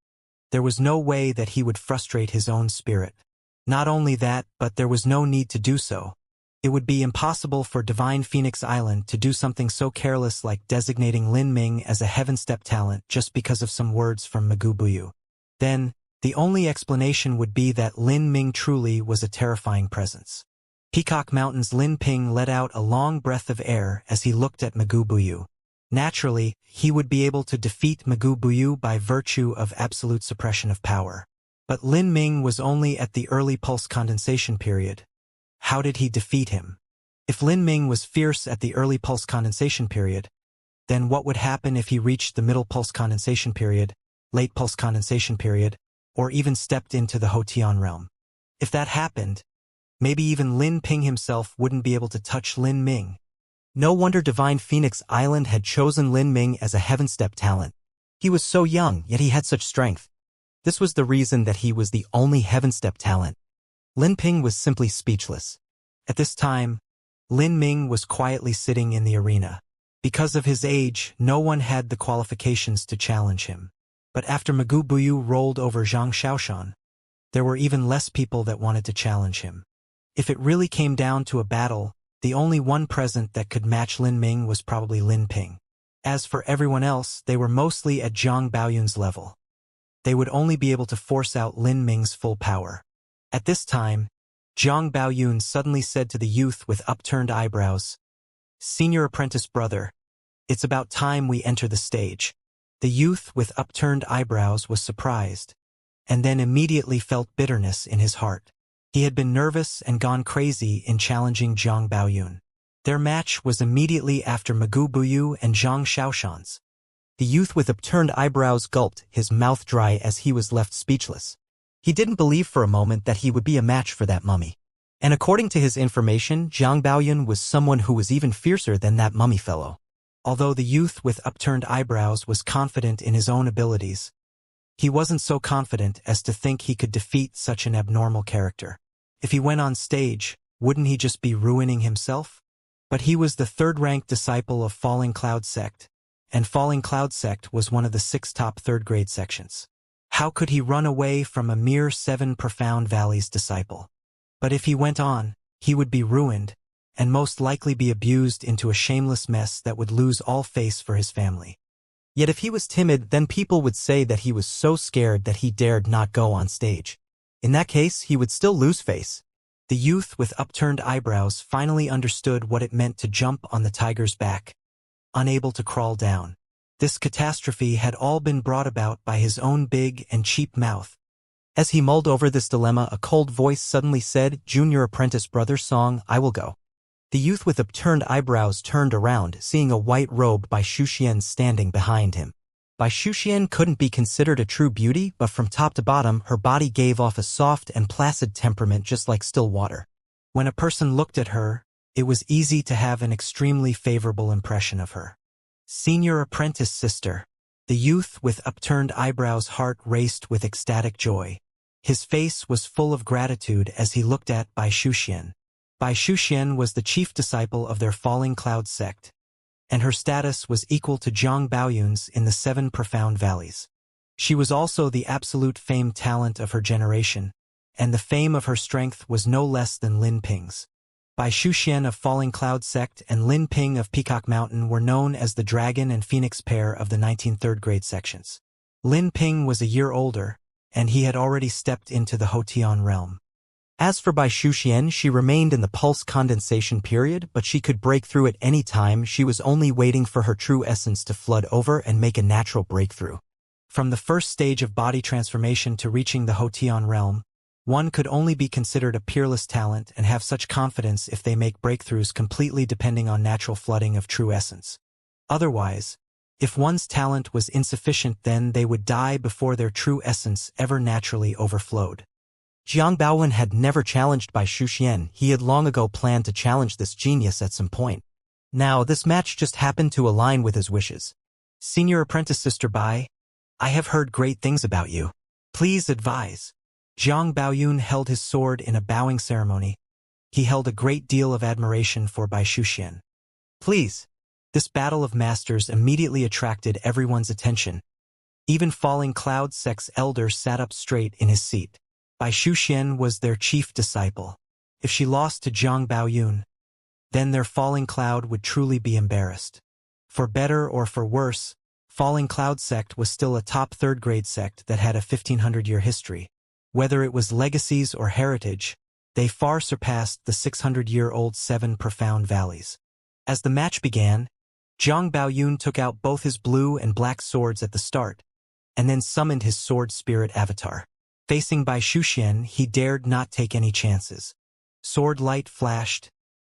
There was no way that he would frustrate his own spirit. Not only that, but there was no need to do so. It would be impossible for Divine Phoenix Island to do something so careless like designating Lin Ming as a heaven-step talent just because of some words from Magoo Buyu. Then, the only explanation would be that Lin Ming truly was a terrifying presence. Peacock Mountain's Lin Ping let out a long breath of air as he looked at Magoo Buyu. Naturally, he would be able to defeat Magoo Buyu by virtue of absolute suppression of power. But Lin Ming was only at the early pulse condensation period. How did he defeat him? If Lin Ming was fierce at the early pulse condensation period, then what would happen if he reached the middle pulse condensation period, late pulse condensation period, or even stepped into the Hotian realm? If that happened, maybe even Lin Ping himself wouldn't be able to touch Lin Ming. No wonder Divine Phoenix Island had chosen Lin Ming as a heaven-step talent. He was so young, yet he had such strength. This was the reason that he was the only heaven-step talent. Lin Ping was simply speechless. At this time, Lin Ming was quietly sitting in the arena. Because of his age, no one had the qualifications to challenge him. But after Magoo Buyu rolled over Zhang Xiaoshan, there were even less people that wanted to challenge him. If it really came down to a battle, the only one present that could match Lin Ming was probably Lin Ping. As for everyone else, they were mostly at Zhang Baoyun's level. they would only be able to force out Lin Ming's full power. At this time, Zhang Baoyun suddenly said to the youth with upturned eyebrows, "Senior apprentice brother, it's about time we enter the stage." The youth with upturned eyebrows was surprised, and then immediately felt bitterness in his heart. He had been nervous and gone crazy in challenging Zhang Baoyun. Their match was immediately after Magu Buyu and Zhang Shaoshan's. The youth with upturned eyebrows gulped, his mouth dry as he was left speechless. He didn't believe for a moment that he would be a match for that mummy. And according to his information, Zhang Baoyun was someone who was even fiercer than that mummy fellow. Although the youth with upturned eyebrows was confident in his own abilities, he wasn't so confident as to think he could defeat such an abnormal character. If he went on stage, wouldn't he just be ruining himself? But he was the third-ranked disciple of Falling Cloud Sect, and Falling Cloud Sect was one of the 6 top third-grade sections. How could he run away from a mere 7 Profound Valleys disciple? But if he went on, he would be ruined, and most likely be abused into a shameless mess that would lose all face for his family. Yet if he was timid, then people would say that he was so scared that he dared not go on stage. In that case, he would still lose face. The youth with upturned eyebrows finally understood what it meant to jump on the tiger's back, unable to crawl down. This catastrophe had all been brought about by his own big and cheap mouth. As he mulled over this dilemma, a cold voice suddenly said, "Junior apprentice brother Song, I will go." The youth with upturned eyebrows turned around, seeing a white robe Bai Shuxian standing behind him. Bai Shuxian couldn't be considered a true beauty, but from top to bottom, her body gave off a soft and placid temperament just like still water. When a person looked at her, it was easy to have an extremely favorable impression of her. Senior apprentice sister. The youth with upturned eyebrows' heart raced with ecstatic joy. His face was full of gratitude as he looked at Bai Shuxian. Bai Shuxian was the chief disciple of their Falling Cloud Sect, and her status was equal to Zhang Baoyun's in the 7 Profound Valleys. She was also the absolute famed talent of her generation, and the fame of her strength was no less than Lin Ping's. Bai Shuxian of Falling Cloud Sect and Lin Ping of Peacock Mountain were known as the Dragon and Phoenix pair of the 19 third-grade sections. Lin Ping was a year older, and he had already stepped into the Hotian realm. As for Bai Shuxian, she remained in the pulse condensation period, but she could break through at any time. She was only waiting for her true essence to flood over and make a natural breakthrough. From the first stage of body transformation to reaching the Hotian realm, one could only be considered a peerless talent and have such confidence if they make breakthroughs completely depending on natural flooding of true essence. Otherwise, if one's talent was insufficient, then they would die before their true essence ever naturally overflowed. Zhang Baoyun had never challenged Bai Shuxian. He had long ago planned to challenge this genius at some point. Now, this match just happened to align with his wishes. Senior apprentice sister Bai, I have heard great things about you. Please advise. Zhang Baoyun held his sword in a bowing ceremony. He held a great deal of admiration for Bai Shuxian. Please. This battle of masters immediately attracted everyone's attention. Even Falling Cloud Sect's elder sat up straight in his seat. Bai Shuxian was their chief disciple. If she lost to Zhang Baoyun, then their Falling Cloud would truly be embarrassed. For better or for worse, Falling Cloud Sect was still a top third-grade sect that had a 1500-year history. Whether it was legacies or heritage, they far surpassed the 600-year-old 7 Profound Valleys. As the match began, Zhang Baoyun took out both his blue and black swords at the start, and then summoned his sword spirit avatar. Facing Bai Shuxian, he dared not take any chances. Sword light flashed,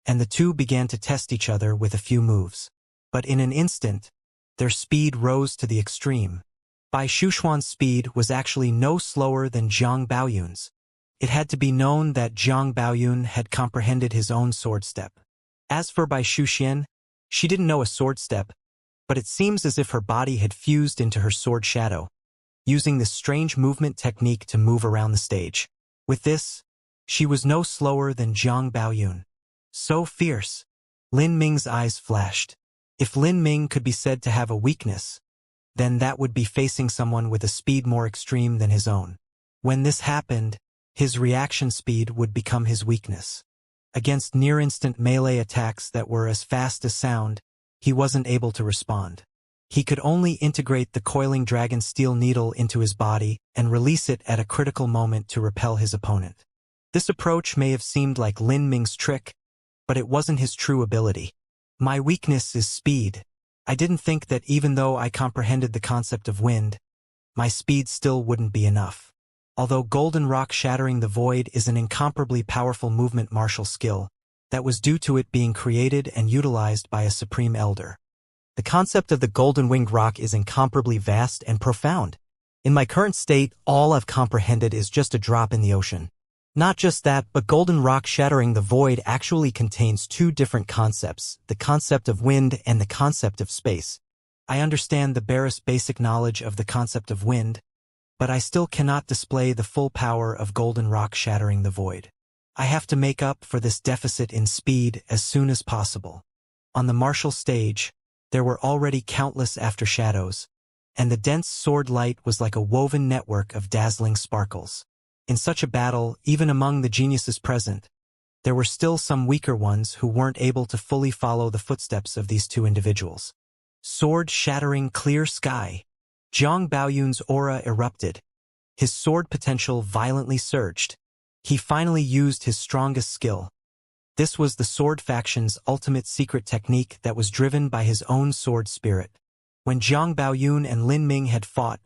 and the two began to test each other with a few moves. But in an instant, their speed rose to the extreme. Bai Shuxian's speed was actually no slower than Zhang Baoyun's. It had to be known that Zhang Baoyun had comprehended his own sword step. As for Bai Shuxian, she didn't know a sword step, but it seems as if her body had fused into her sword shadow, using this strange movement technique to move around the stage. With this, she was no slower than Zhang Baoyun. So fierce. Lin Ming's eyes flashed. If Lin Ming could be said to have a weakness, then that would be facing someone with a speed more extreme than his own. When this happened, his reaction speed would become his weakness. Against near-instant melee attacks that were as fast as sound, he wasn't able to respond. He could only integrate the coiling dragon steel needle into his body and release it at a critical moment to repel his opponent. This approach may have seemed like Lin Ming's trick, but it wasn't his true ability. My weakness is speed. I didn't think that even though I comprehended the concept of wind, my speed still wouldn't be enough. Although Golden Rock shattering the void is an incomparably powerful movement martial skill, that was due to it being created and utilized by a supreme elder. The concept of the Golden Winged Rock is incomparably vast and profound. In my current state, all I've comprehended is just a drop in the ocean. Not just that, but Golden Rock shattering the void actually contains two different concepts, the concept of wind and the concept of space. I understand the barest basic knowledge of the concept of wind, but I still cannot display the full power of Golden Rock shattering the void. I have to make up for this deficit in speed as soon as possible. On the martial stage, there were already countless aftershadows, and the dense sword light was like a woven network of dazzling sparkles. In such a battle, even among the geniuses present, there were still some weaker ones who weren't able to fully follow the footsteps of these two individuals. Sword-shattering clear sky. Zhang Baoyun's aura erupted. His sword potential violently surged. He finally used his strongest skill. This was the sword faction's ultimate secret technique that was driven by his own sword spirit. When Zhang Baoyun and Lin Ming had fought,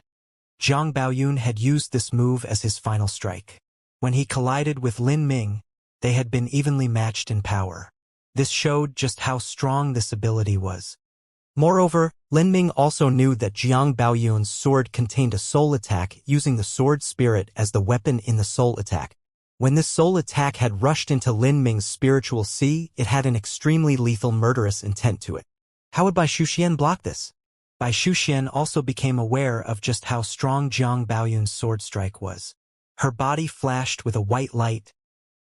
Zhang Baoyun had used this move as his final strike. When he collided with Lin Ming, they had been evenly matched in power. This showed just how strong this ability was. Moreover, Lin Ming also knew that Zhang Baoyun's sword contained a soul attack, using the sword spirit as the weapon in the soul attack. When this soul attack had rushed into Lin Ming's spiritual sea, it had an extremely lethal murderous intent to it. How would Bai Shuxian block this? Bai Shuxian also became aware of just how strong Zhang Baoyun's sword strike was. Her body flashed with a white light,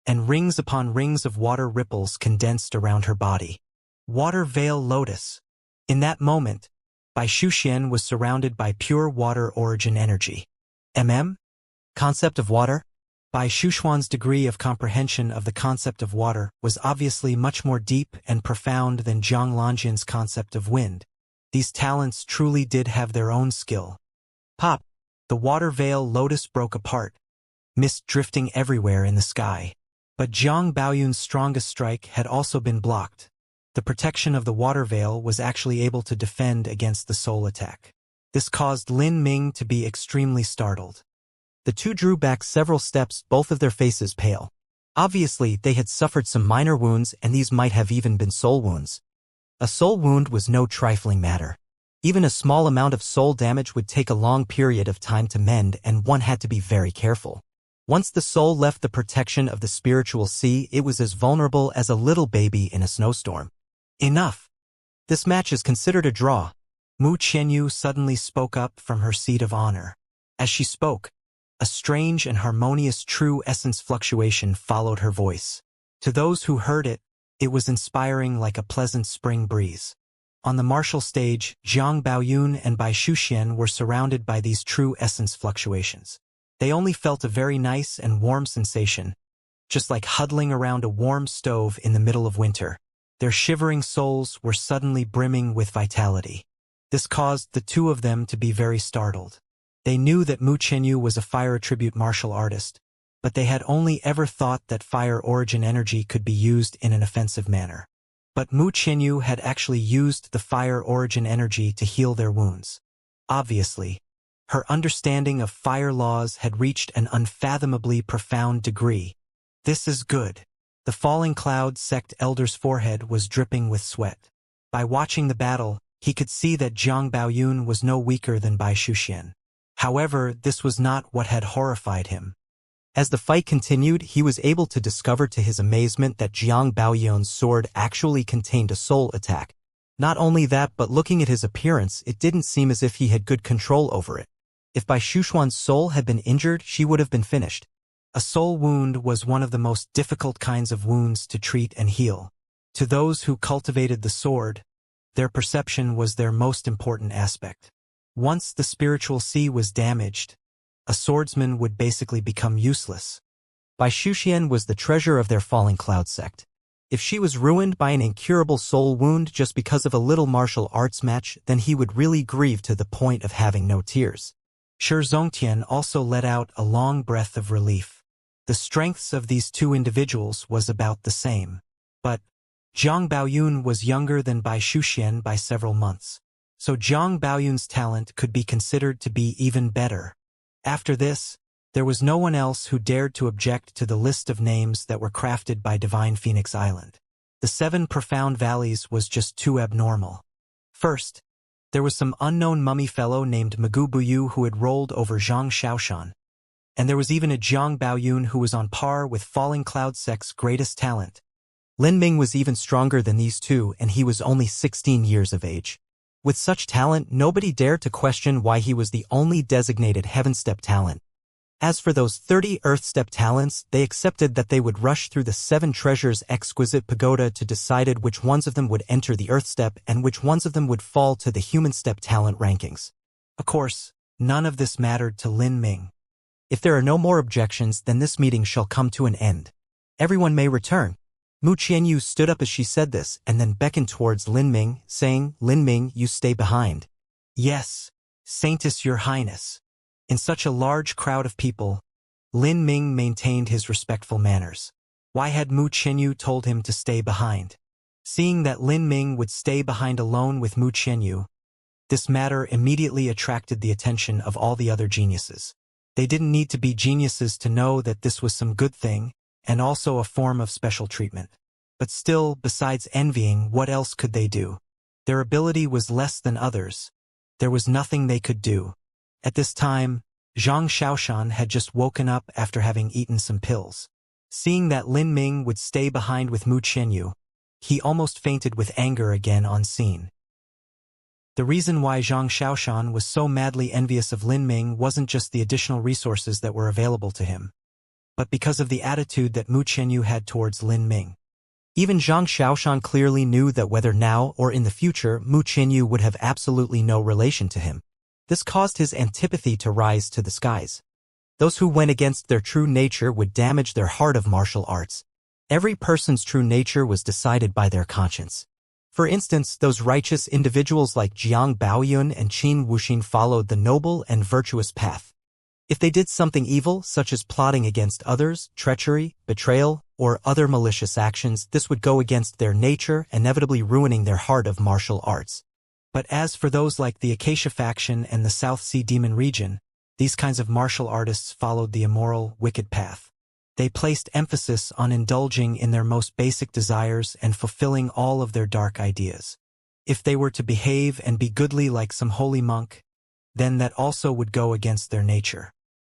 and rings upon rings of water ripples condensed around her body. Water Veil Lotus. In that moment, Bai Shuxian was surrounded by pure water origin energy. Concept of water? Bai Shuxian's degree of comprehension of the concept of water was obviously much more deep and profound than Zhang Lanjian's concept of wind. These talents truly did have their own skill. Pop! The water veil lotus broke apart, mist drifting everywhere in the sky. But Zhang Baoyun's strongest strike had also been blocked. The protection of the water veil was actually able to defend against the soul attack. This caused Lin Ming to be extremely startled. The two drew back several steps, both of their faces pale. Obviously, they had suffered some minor wounds, and these might have even been soul wounds. A soul wound was no trifling matter. Even a small amount of soul damage would take a long period of time to mend, and one had to be very careful. Once the soul left the protection of the spiritual sea, it was as vulnerable as a little baby in a snowstorm. Enough! This match is considered a draw. Mu Qianyu suddenly spoke up from her seat of honor. As she spoke, a strange and harmonious true essence fluctuation followed her voice. To those who heard it, it was inspiring like a pleasant spring breeze. On the martial stage, Zhang Baoyun and Bai Shuxian were surrounded by these true essence fluctuations. They only felt a very nice and warm sensation, just like huddling around a warm stove in the middle of winter. Their shivering souls were suddenly brimming with vitality. This caused the two of them to be very startled. They knew that Mu Qianyu was a fire attribute martial artist, but they had only ever thought that fire origin energy could be used in an offensive manner. But Mu Qianyu had actually used the fire origin energy to heal their wounds. Obviously, her understanding of fire laws had reached an unfathomably profound degree. This is good. The falling cloud sect elder's forehead was dripping with sweat. By watching the battle, he could see that Zhang Baoyun was no weaker than Bai Shuxian. However, this was not what had horrified him. As the fight continued, he was able to discover to his amazement that Zhang Baoyun's sword actually contained a soul attack. Not only that, but looking at his appearance, it didn't seem as if he had good control over it. If Bai Shuxian's soul had been injured, she would have been finished. A soul wound was one of the most difficult kinds of wounds to treat and heal. To those who cultivated the sword, their perception was their most important aspect. Once the spiritual sea was damaged, a swordsman would basically become useless. Bai Shuxian was the treasure of their falling cloud sect. If she was ruined by an incurable soul wound just because of a little martial arts match, then he would really grieve to the point of having no tears. Shi Zongtian also let out a long breath of relief. The strengths of these two individuals was about the same. But Zhang Baoyun was younger than Bai Shuxian by several months. So Zhang Baoyun's talent could be considered to be even better. After this, there was no one else who dared to object to the list of names that were crafted by Divine Phoenix Island. The 7 profound valleys was just too abnormal. First, there was some unknown mummy fellow named Magu Buyu who had rolled over Zhang Xiaoshan. And there was even a Zhang Baoyun who was on par with Falling Cloud Sect's greatest talent. Lin Ming was even stronger than these two, and he was only 16 years of age. With such talent, nobody dared to question why he was the only designated Heaven Step talent. As for those 30 Earth Step talents, they accepted that they would rush through the 7 treasures' exquisite pagoda to decide which ones of them would enter the Earth Step and which ones of them would fall to the Human Step talent rankings. Of course, none of this mattered to Lin Ming. If there are no more objections, then this meeting shall come to an end. Everyone may return. Mu Qianyu stood up as she said this and then beckoned towards Lin Ming, saying, "Lin Ming, you stay behind." "Yes, Saintess, Your Highness." In such a large crowd of people, Lin Ming maintained his respectful manners. Why had Mu Qianyu told him to stay behind? Seeing that Lin Ming would stay behind alone with Mu Qianyu, this matter immediately attracted the attention of all the other geniuses. They didn't need to be geniuses to know that this was some good thing, and also a form of special treatment. But still, besides envying, what else could they do? Their ability was less than others. There was nothing they could do. At this time, Zhang Xiaoshan had just woken up after having eaten some pills. Seeing that Lin Ming would stay behind with Mu Qianyu, he almost fainted with anger again on scene. The reason why Zhang Xiaoshan was so madly envious of Lin Ming wasn't just the additional resources that were available to him, but because of the attitude that Mu Qianyu had towards Lin Ming. Even Zhang Xiaoshan clearly knew that whether now or in the future, Mu Qianyu would have absolutely no relation to him. This caused his antipathy to rise to the skies. Those who went against their true nature would damage their heart of martial arts. Every person's true nature was decided by their conscience. For instance, those righteous individuals like Jiang Baoyun and Qin Wuxin followed the noble and virtuous path. If they did something evil, such as plotting against others, treachery, betrayal, or other malicious actions, this would go against their nature, inevitably ruining their heart of martial arts. But as for those like the Acacia faction and the South Sea Demon region, these kinds of martial artists followed the immoral, wicked path. They placed emphasis on indulging in their most basic desires and fulfilling all of their dark ideas. If they were to behave and be goodly like some holy monk, then that also would go against their nature.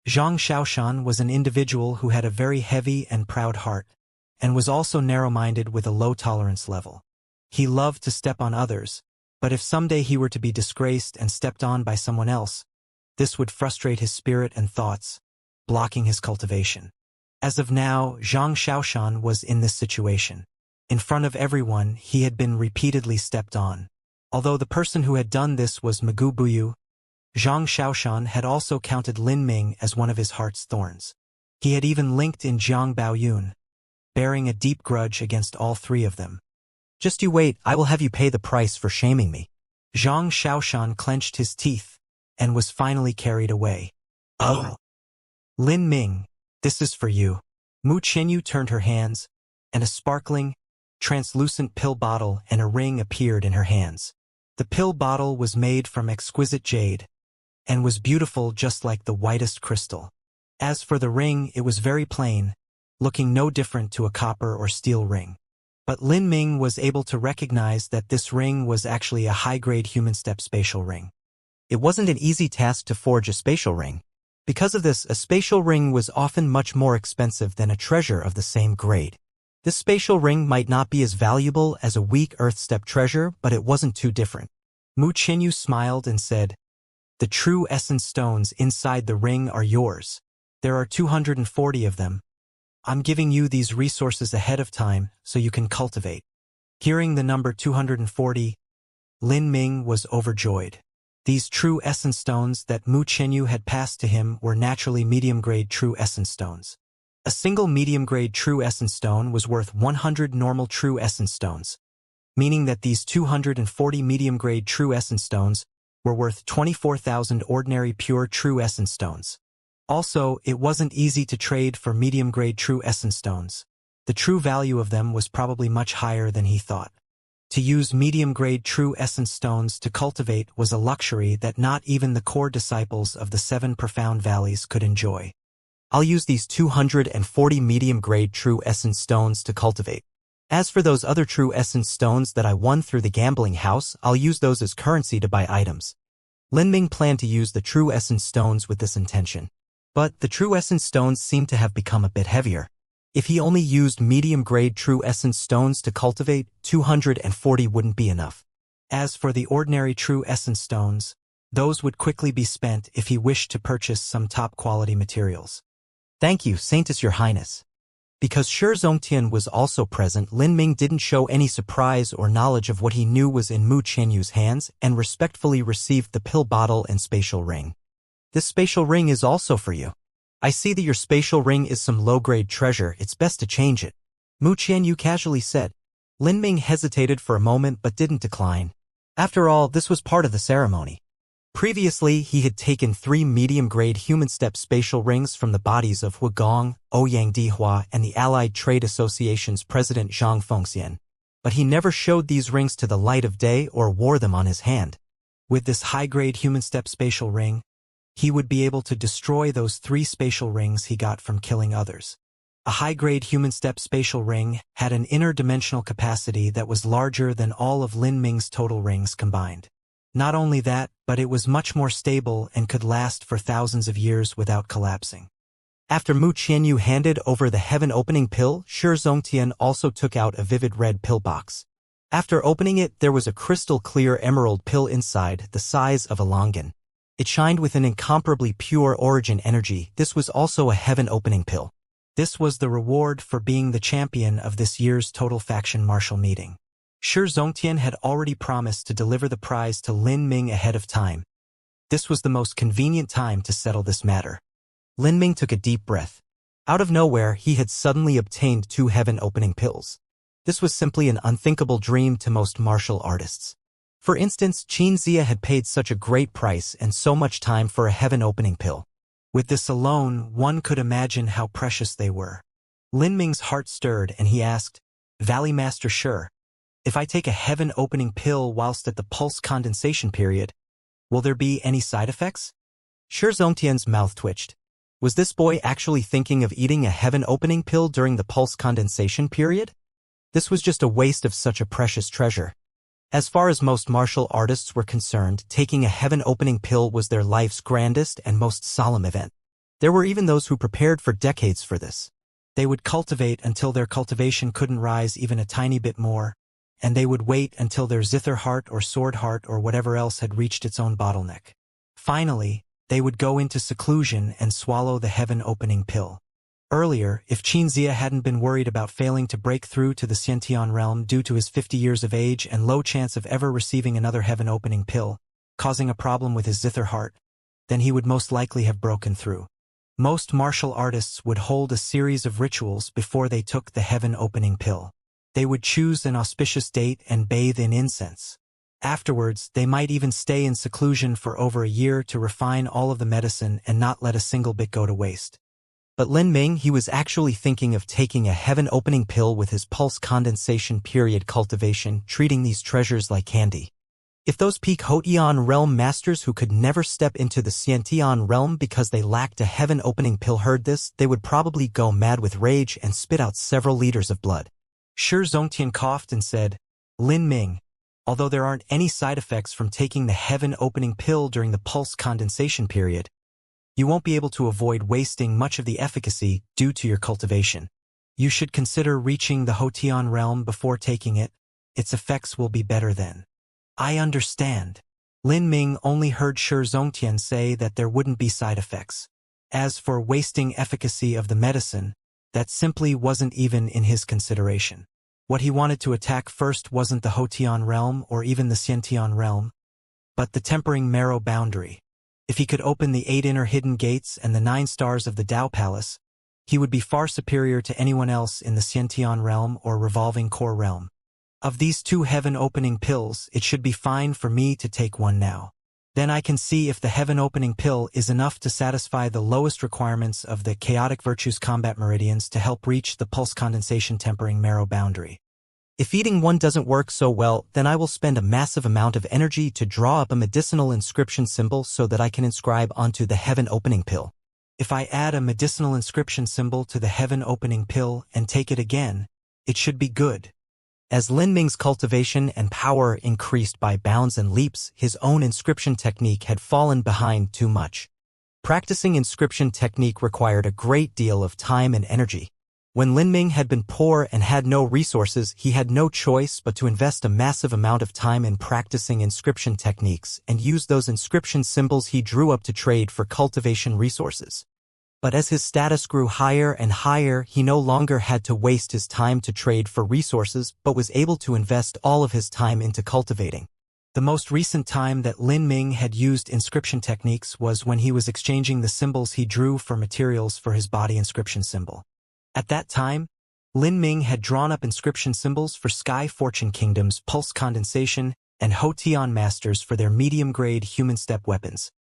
Zhang Xiaoshan was an individual who had a very heavy and proud heart, and was also narrow-minded with a low tolerance level. He loved to step on others, but if someday he were to be disgraced and stepped on by someone else, this would frustrate his spirit and thoughts, blocking his cultivation. As of now, Zhang Xiaoshan was in this situation. In front of everyone, he had been repeatedly stepped on. Although the person who had done this was Magu Buyu, Zhang Xiaoshan had also counted Lin Ming as one of his heart's thorns. He had even linked in Jiang Baoyun, bearing a deep grudge against all 3 of them. "Just you wait, I will have you pay the price for shaming me." Zhang Xiaoshan clenched his teeth, and was finally carried away. "Oh! Lin Ming, this is for you." Mu Qianyu turned her hands, and a sparkling, translucent pill bottle and a ring appeared in her hands. The pill bottle was made from exquisite jade, and was beautiful just like the whitest crystal. As for the ring, it was very plain, looking no different to a copper or steel ring. But Lin Ming was able to recognize that this ring was actually a high-grade human step spatial ring. It wasn't an easy task to forge a spatial ring. Because of this, a spatial ring was often much more expensive than a treasure of the same grade. This spatial ring might not be as valuable as a weak earth step treasure, but it wasn't too different. Mu Qianyu smiled and said, "The true essence stones inside the ring are yours. There are 240 of them. I'm giving you these resources ahead of time so you can cultivate." Hearing the number 240, Lin Ming was overjoyed. These true essence stones that Mu Qianyu had passed to him were naturally medium-grade true essence stones. A single medium-grade true essence stone was worth 100 normal true essence stones, meaning that these 240 medium-grade true essence stones were worth 24,000 ordinary pure true essence stones. Also, it wasn't easy to trade for medium-grade true essence stones. The true value of them was probably much higher than he thought. To use medium-grade true essence stones to cultivate was a luxury that not even the core disciples of the 7 profound valleys could enjoy. I'll use these 240 medium-grade true essence stones to cultivate. As for those other true essence stones that I won through the gambling house, I'll use those as currency to buy items. Lin Ming planned to use the true essence stones with this intention. But the true essence stones seemed to have become a bit heavier. If he only used medium-grade true essence stones to cultivate, 240 wouldn't be enough. As for the ordinary true essence stones, those would quickly be spent if he wished to purchase some top-quality materials. Thank you, Saintess, Your Highness. Because Shi Zongtian was also present, Lin Ming didn't show any surprise or knowledge of what he knew was in Mu Qianyu's hands and respectfully received the pill bottle and spatial ring. This spatial ring is also for you. I see that your spatial ring is some low-grade treasure, it's best to change it. Mu Qianyu casually said. Lin Ming hesitated for a moment but didn't decline. After all, this was part of the ceremony. Previously, he had taken 3 medium-grade human-step spatial rings from the bodies of Hu Gong, Ouyang Dihua, and the Allied Trade Association's president Zhang Fengxian. But he never showed these rings to the light of day or wore them on his hand. With this high-grade human-step spatial ring, he would be able to destroy those 3 spatial rings he got from killing others. A high-grade human-step spatial ring had an interdimensional capacity that was larger than all of Lin Ming's total rings combined. Not only that, but it was much more stable and could last for thousands of years without collapsing. After Mu Qianyu handed over the heaven-opening pill, Shi Zongtian also took out a vivid red pill box. After opening it, there was a crystal-clear emerald pill inside, the size of a longan. It shined with an incomparably pure origin energy. This was also a heaven-opening pill. This was the reward for being the champion of this year's Total Faction Martial Meeting. Shi Zongtian had already promised to deliver the prize to Lin Ming ahead of time. This was the most convenient time to settle this matter. Lin Ming took a deep breath. Out of nowhere, he had suddenly obtained 2 heaven-opening pills. This was simply an unthinkable dream to most martial artists. For instance, Xianxia had paid such a great price and so much time for a heaven-opening pill. With this alone, one could imagine how precious they were. Lin Ming's heart stirred and he asked, Valley Master Shi, if I take a heaven-opening pill whilst at the pulse condensation period, will there be any side effects? Shi Zongtian's mouth twitched. Was this boy actually thinking of eating a heaven-opening pill during the pulse condensation period? This was just a waste of such a precious treasure. As far as most martial artists were concerned, taking a heaven-opening pill was their life's grandest and most solemn event. There were even those who prepared for decades for this. They would cultivate until their cultivation couldn't rise even a tiny bit more, and they would wait until their zither heart or sword heart or whatever else had reached its own bottleneck. Finally, they would go into seclusion and swallow the heaven-opening pill. Earlier, if Xianxia hadn't been worried about failing to break through to the Xiantian realm due to his 50 years of age and low chance of ever receiving another heaven-opening pill, causing a problem with his zither heart, then he would most likely have broken through. Most martial artists would hold a series of rituals before they took the heaven-opening pill. They would choose an auspicious date and bathe in incense. Afterwards, they might even stay in seclusion for over a year to refine all of the medicine and not let a single bit go to waste. But Lin Ming, he was actually thinking of taking a heaven-opening pill with his pulse condensation period cultivation, treating these treasures like candy. If those peak Hotian realm masters who could never step into the Xiantian realm because they lacked a heaven-opening pill heard this, they would probably go mad with rage and spit out several liters of blood. Shi Zongtian coughed and said, Lin Ming, although there aren't any side effects from taking the heaven-opening pill during the pulse condensation period, you won't be able to avoid wasting much of the efficacy due to your cultivation. You should consider reaching the Hotian realm before taking it. Its effects will be better then. I understand. Lin Ming only heard Shi Zongtian say that there wouldn't be side effects. As for wasting efficacy of the medicine, that simply wasn't even in his consideration. What he wanted to attack first wasn't the Hotian realm or even the Xiantian realm, but the tempering marrow boundary. If he could open the 8 inner hidden gates and the 9 stars of the Tao Palace, He would be far superior to anyone else in the Xiantian realm or revolving core realm. Of these 2 heaven-opening pills, it should be fine for me to take one now. Then I can see if the heaven-opening pill is enough to satisfy the lowest requirements of the chaotic virtues combat meridians to help reach the pulse condensation tempering marrow boundary. If eating one doesn't work so well, then I will spend a massive amount of energy to draw up a medicinal inscription symbol so that I can inscribe onto the heaven-opening pill. If I add a medicinal inscription symbol to the heaven-opening pill and take it again, it should be good. As Lin Ming's cultivation and power increased by bounds and leaps, his own inscription technique had fallen behind too much. Practicing inscription technique required a great deal of time and energy. When Lin Ming had been poor and had no resources, he had no choice but to invest a massive amount of time in practicing inscription techniques and use those inscription symbols he drew up to trade for cultivation resources. But as his status grew higher and higher, he no longer had to waste his time to trade for resources, but was able to invest all of his time into cultivating. The most recent time that Lin Ming had used inscription techniques was when he was exchanging the symbols he drew for materials for his body inscription symbol. At that time, Lin Ming had drawn up inscription symbols for Sky Fortune Kingdom's pulse condensation and Hotian masters for their medium-grade human step weapons.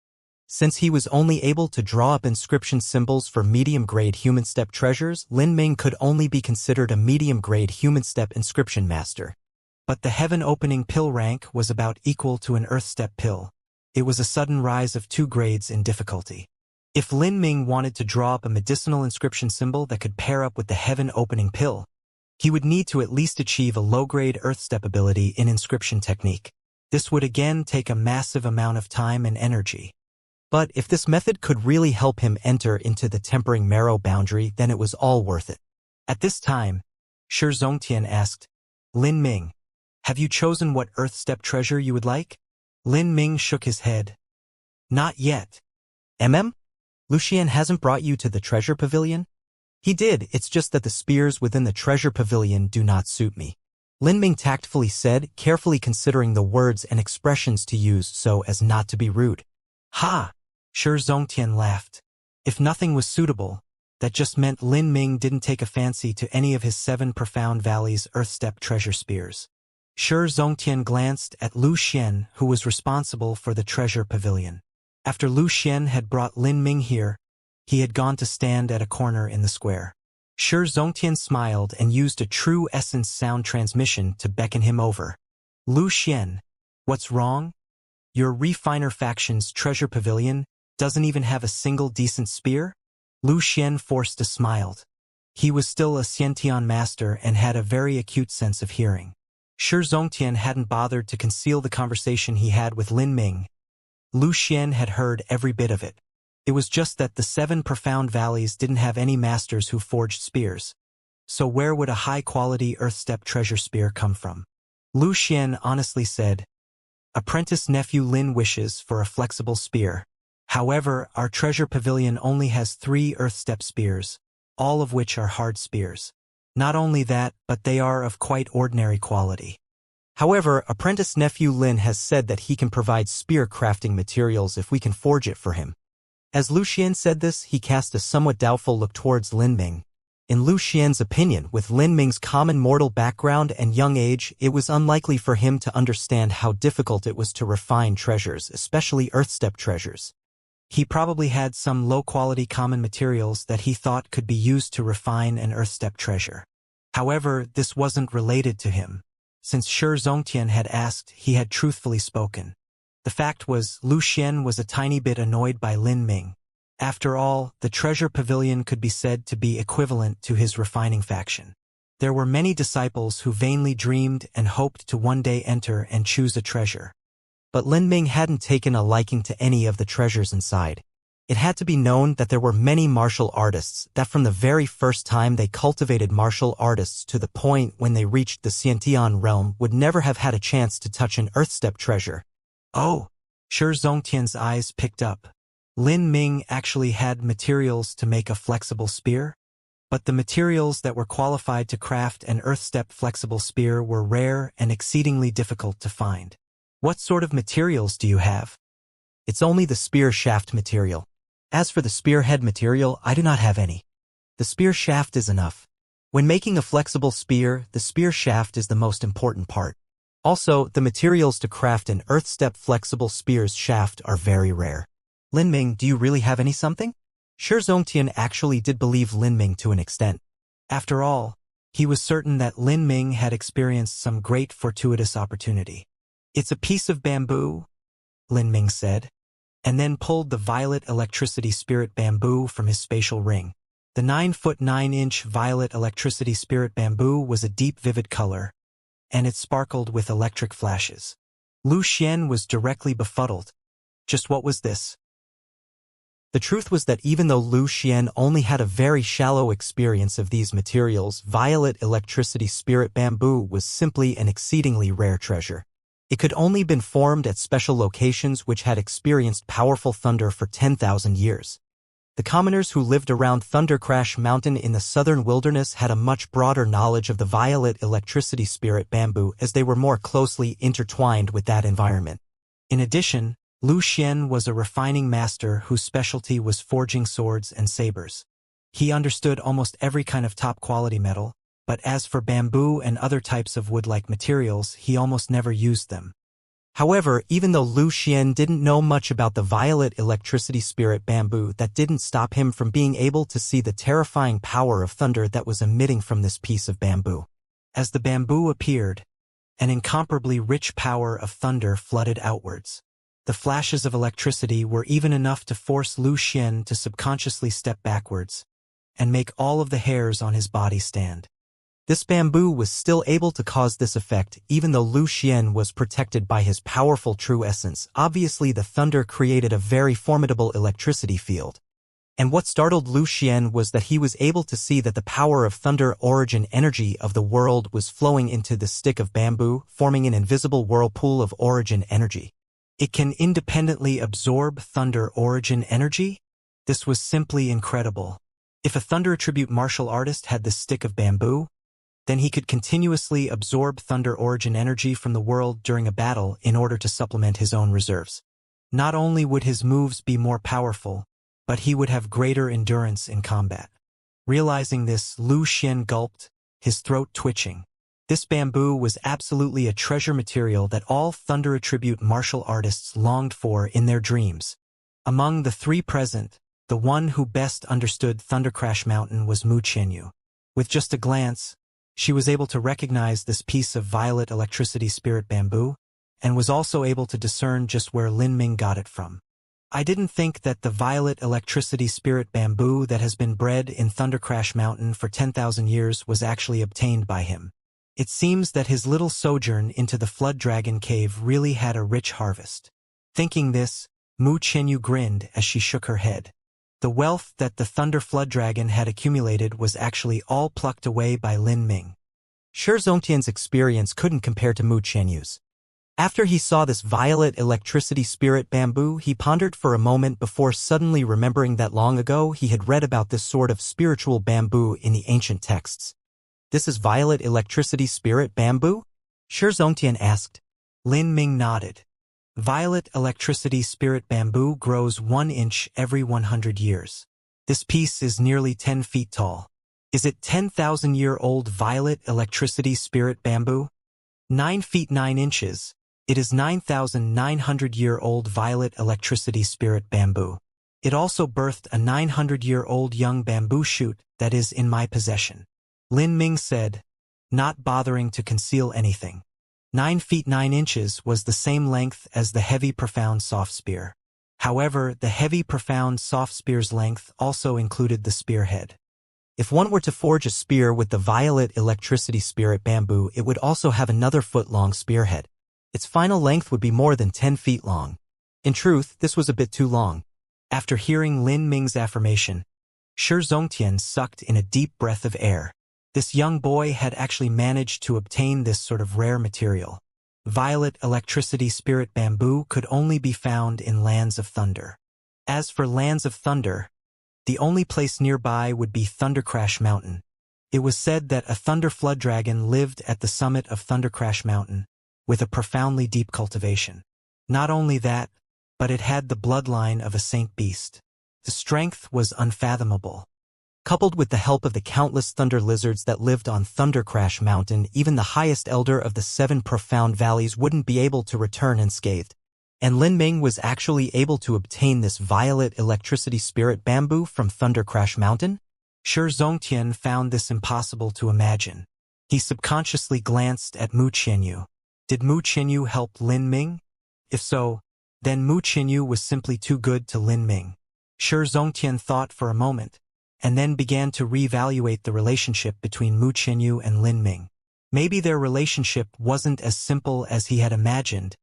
Since he was only able to draw up inscription symbols for medium-grade human step treasures, Lin Ming could only be considered a medium-grade human step inscription master. But the heaven-opening pill rank was about equal to an earth step pill. It was a sudden rise of 2 grades in difficulty. If Lin Ming wanted to draw up a medicinal inscription symbol that could pair up with the heaven-opening pill, he would need to at least achieve a low-grade earth step ability in inscription technique. This would again take a massive amount of time and energy. But if this method could really help him enter into the tempering marrow boundary, then it was all worth it. At this time, Shi Zongtian asked, Lin Ming, have you chosen what earth step treasure you would like? Lin Ming shook his head. Not yet. Lucian hasn't brought you to the treasure pavilion? He did, it's just that the spears within the treasure pavilion do not suit me. Lin Ming tactfully said, carefully considering the words and expressions to use so as not to be rude. Ha! Shi Zongtian laughed. If nothing was suitable, that just meant Lin Ming didn't take a fancy to any of his 7 Profound Valleys Earthstep treasure spears. Shi Zongtian glanced at Lu Xian, who was responsible for the treasure pavilion. After Lu Xian had brought Lin Ming here, he had gone to stand at a corner in the square. Shi Zongtian smiled and used a true essence sound transmission to beckon him over. Lu Xian, what's wrong? Your refiner faction's treasure pavilion doesn't even have a single decent spear? Lu Xian forced a smile. He was still a Xiantian master and had a very acute sense of hearing. Shi Zongtian hadn't bothered to conceal the conversation he had with Lin Ming. Lu Xian had heard every bit of it. It was just that the 7 Profound Valleys didn't have any masters who forged spears. So where would a high-quality Earthstep treasure spear come from? Lu Xian honestly said, Apprentice nephew Lin wishes for a flexible spear. However, our treasure pavilion only has 3 Earthstep spears, all of which are hard spears. Not only that, but they are of quite ordinary quality. However, apprentice nephew Lin has said that he can provide spear crafting materials if we can forge it for him. As Lu Xian said this, he cast a somewhat doubtful look towards Lin Ming. In Lu Xian's opinion, with Lin Ming's common mortal background and young age, it was unlikely for him to understand how difficult it was to refine treasures, especially Earthstep treasures. He probably had some low-quality common materials that he thought could be used to refine an Earthstep treasure. However, this wasn't related to him. Since Shi Zongtian had asked, he had truthfully spoken. The fact was, Lu Xian was a tiny bit annoyed by Lin Ming. After all, the treasure pavilion could be said to be equivalent to his refining faction. There were many disciples who vainly dreamed and hoped to one day enter and choose a treasure. But Lin Ming hadn't taken a liking to any of the treasures inside. It had to be known that there were many martial artists that from the very first time they cultivated martial artists to the point when they reached the Xiantian realm would never have had a chance to touch an Earthstep treasure. Oh! Shi Zongtian's eyes picked up. Lin Ming actually had materials to make a flexible spear? But the materials that were qualified to craft an Earthstep flexible spear were rare and exceedingly difficult to find. What sort of materials do you have? It's only the spear shaft material. As for the spearhead material, I do not have any. The spear shaft is enough. When making a flexible spear, the spear shaft is the most important part. Also, the materials to craft an earth-step flexible spear's shaft are very rare. Lin Ming, do you really have any something? Shi Zongtian actually did believe Lin Ming to an extent. After all, he was certain that Lin Ming had experienced some great fortuitous opportunity. It's a piece of bamboo, Lin Ming said, and then pulled the violet electricity spirit bamboo from his spatial ring. The 9-foot 9-inch violet electricity spirit bamboo was a deep vivid color, and it sparkled with electric flashes. Lu Xian was directly befuddled. Just what was this? The truth was that even though Lu Xian only had a very shallow experience of these materials, violet electricity spirit bamboo was simply an exceedingly rare treasure. It could only been formed at special locations which had experienced powerful thunder for 10,000 years. The commoners who lived around Thunder Crash Mountain in the southern wilderness had a much broader knowledge of the violet electricity spirit bamboo as they were more closely intertwined with that environment. In addition, Lu Xian was a refining master whose specialty was forging swords and sabers. He understood almost every kind of top-quality metal, but as for bamboo and other types of wood-like materials, he almost never used them. However, even though Lu Xian didn't know much about the violet electricity spirit bamboo, that didn't stop him from being able to see the terrifying power of thunder that was emitting from this piece of bamboo. As the bamboo appeared, an incomparably rich power of thunder flooded outwards. The flashes of electricity were even enough to force Lu Xian to subconsciously step backwards and make all of the hairs on his body stand. This bamboo was still able to cause this effect even though Lu Xian was protected by his powerful true essence. Obviously, the thunder created a very formidable electricity field. And what startled Lu Xian was that he was able to see that the power of thunder origin energy of the world was flowing into the stick of bamboo, forming an invisible whirlpool of origin energy. It can independently absorb thunder origin energy? This was simply incredible. If a thunder attribute martial artist had this stick of bamboo, then he could continuously absorb thunder origin energy from the world during a battle in order to supplement his own reserves. Not only would his moves be more powerful, but he would have greater endurance in combat. Realizing this, Lu Xian gulped, his throat twitching. This bamboo was absolutely a treasure material that all thunder attribute martial artists longed for in their dreams. Among the three present, the one who best understood Thunder Crash Mountain was Mu Qianyu. With just a glance, she was able to recognize this piece of violet electricity spirit bamboo, and was also able to discern just where Lin Ming got it from. I didn't think that the violet electricity spirit bamboo that has been bred in Thunder Crash Mountain for 10,000 years was actually obtained by him. It seems that his little sojourn into the Flood Dragon Cave really had a rich harvest. Thinking this, Mu Qianyu grinned as she shook her head. The wealth that the Thunder Flood Dragon had accumulated was actually all plucked away by Lin Ming. Shi Zongtian's experience couldn't compare to Mu Qianyu's. After he saw this violet electricity spirit bamboo, he pondered for a moment before suddenly remembering that long ago he had read about this sort of spiritual bamboo in the ancient texts. This is violet electricity spirit bamboo? Shi Zongtian asked. Lin Ming nodded. Violet electricity spirit bamboo grows 1 inch every 100 years. This piece is nearly 10 feet tall. Is it 10,000-year-old violet electricity spirit bamboo? 9 feet 9 inches. It is 9,900-year-old violet electricity spirit bamboo. It also birthed a 900-year-old young bamboo shoot that is in my possession. Lin Ming said, not bothering to conceal anything. 9 feet 9 inches was the same length as the heavy profound soft spear. However, the heavy profound soft spear's length also included the spearhead. If one were to forge a spear with the violet electricity spirit bamboo, it would also have another foot-long spearhead. Its final length would be more than 10 feet long. In truth, this was a bit too long. After hearing Lin Ming's affirmation, Shi Zongtian sucked in a deep breath of air. This young boy had actually managed to obtain this sort of rare material. Violet electricity spirit bamboo could only be found in Lands of Thunder. As for Lands of Thunder, the only place nearby would be Thunder Crash Mountain. It was said that a thunder flood dragon lived at the summit of Thunder Crash Mountain, with a profoundly deep cultivation. Not only that, but it had the bloodline of a saint beast. The strength was unfathomable. Coupled with the help of the countless thunder lizards that lived on Thundercrash Mountain, even the highest elder of the 7 profound valleys wouldn't be able to return unscathed. And Lin Ming was actually able to obtain this violet electricity spirit bamboo from Thundercrash Mountain? Shi Zongtian found this impossible to imagine. He subconsciously glanced at Mu Qianyu. Did Mu Qianyu help Lin Ming? If so, then Mu Qianyu was simply too good to Lin Ming. Shi Zongtian thought for a moment, and then began to reevaluate the relationship between Mu Qianyu and Lin Ming. Maybe their relationship wasn't as simple as he had imagined.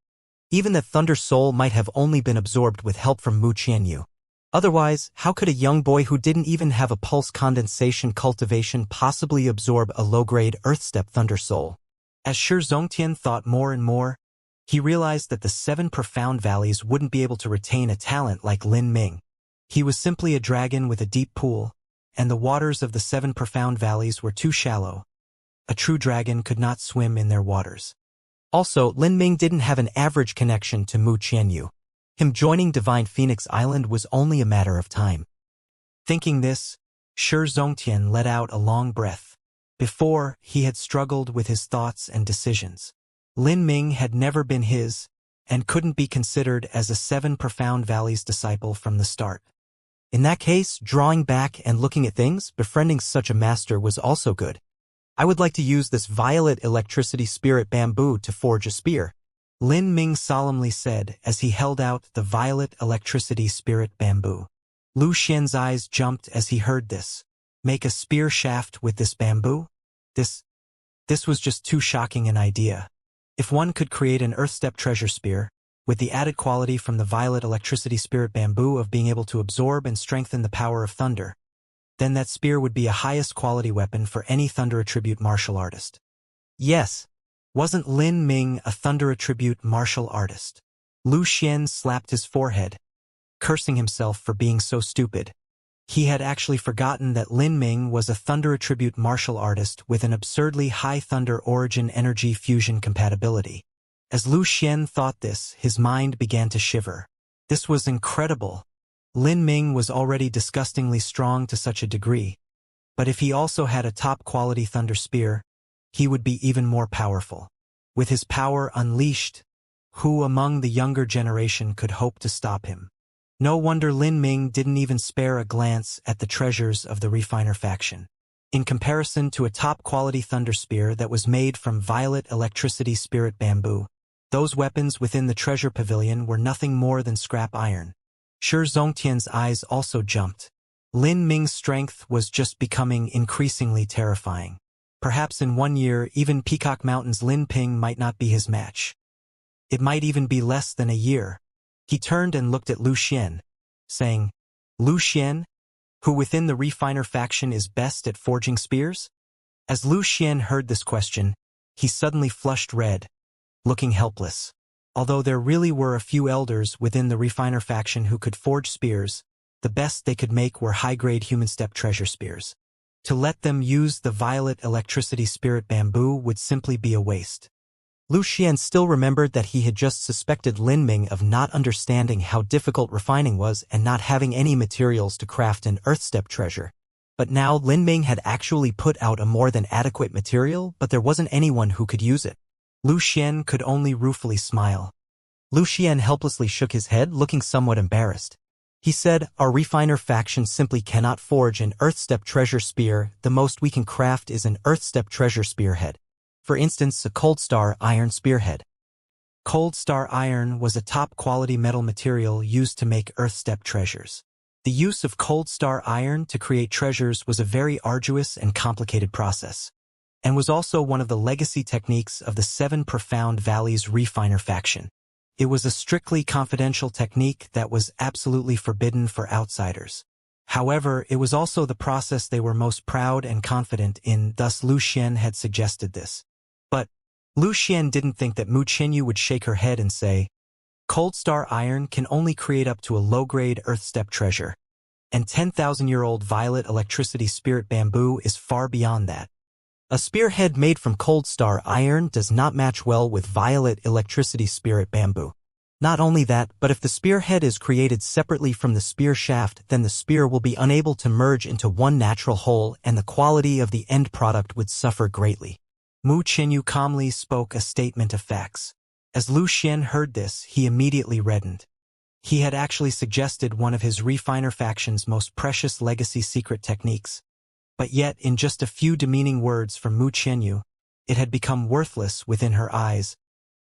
Even that Thunder Soul might have only been absorbed with help from Mu Qianyu. Otherwise, how could a young boy who didn't even have a pulse condensation cultivation possibly absorb a low-grade Earth-step Thunder Soul? As Shi Zongtian thought more and more, he realized that the 7 profound valleys wouldn't be able to retain a talent like Lin Ming. He was simply a dragon with a deep pool, and the waters of the 7 profound valleys were too shallow. A true dragon could not swim in their waters. Also, Lin Ming didn't have an average connection to Mu Qianyu. Him joining Divine Phoenix Island was only a matter of time. Thinking this, Shi Zongtian let out a long breath. Before, he had struggled with his thoughts and decisions. Lin Ming had never been his, and couldn't be considered as a 7 profound valleys disciple from the start. In that case, drawing back and looking at things, befriending such a master was also good. I would like to use this violet electricity spirit bamboo to forge a spear, Lin Ming solemnly said as he held out the violet electricity spirit bamboo. Lu Xian's eyes jumped as he heard this. Make a spear shaft with this bamboo? This was just too shocking an idea. If one could create an Earth-step treasure spear, with the added quality from the violet electricity spirit bamboo of being able to absorb and strengthen the power of thunder, then that spear would be a highest quality weapon for any thunder attribute martial artist. Yes. Wasn't Lin Ming a thunder attribute martial artist? Lu Xian slapped his forehead, cursing himself for being so stupid. He had actually forgotten that Lin Ming was a thunder attribute martial artist with an absurdly high thunder origin energy fusion compatibility. As Lu Xian thought this, his mind began to shiver. This was incredible. Lin Ming was already disgustingly strong to such a degree. But if he also had a top-quality thunder spear, he would be even more powerful. With his power unleashed, who among the younger generation could hope to stop him? No wonder Lin Ming didn't even spare a glance at the treasures of the refiner faction. In comparison to a top-quality thunder spear that was made from violet electricity spirit bamboo, those weapons within the treasure pavilion were nothing more than scrap iron. Shi Zongtian's eyes also jumped. Lin Ming's strength was just becoming increasingly terrifying. Perhaps in 1 year, even Peacock Mountain's Lin Ping might not be his match. It might even be less than a year. He turned and looked at Lu Xian, saying, Lu Xian, who within the refiner faction is best at forging spears? As Lu Xian heard this question, he suddenly flushed red, looking helpless. Although there really were a few elders within the refiner faction who could forge spears, the best they could make were high-grade human-step treasure spears. To let them use the violet electricity spirit bamboo would simply be a waste. Lu Xian still remembered that he had just suspected Lin Ming of not understanding how difficult refining was and not having any materials to craft an Earth-step treasure. But now Lin Ming had actually put out a more than adequate material, but there wasn't anyone who could use it. Lu Xian could only ruefully smile. Lu Xian helplessly shook his head, looking somewhat embarrassed. He said, our refiner faction simply cannot forge an Earth-step treasure spear. The most we can craft is an Earth-step treasure spearhead. For instance, a cold star iron spearhead. Cold star iron was a top-quality metal material used to make Earth-step treasures. The use of cold star iron to create treasures was a very arduous and complicated process, and was also one of the legacy techniques of the 7 Profound Valleys refiner faction. It was a strictly confidential technique that was absolutely forbidden for outsiders. However, it was also the process they were most proud and confident in, thus Lu Xian had suggested this. But Lu Xian didn't think that Mu Qianyu would shake her head and say, Cold star iron can only create up to a low-grade Earth-step treasure, and 10,000-year-old violet electricity spirit bamboo is far beyond that. A spearhead made from cold star iron does not match well with violet electricity spirit bamboo. Not only that, but if the spearhead is created separately from the spear shaft, then the spear will be unable to merge into one natural whole and the quality of the end product would suffer greatly. Mu Qianyu calmly spoke a statement of facts. As Lu Xian heard this, he immediately reddened. He had actually suggested one of his refiner faction's most precious legacy secret techniques. But yet, in just a few demeaning words from Mu Qianyu, it had become worthless within her eyes.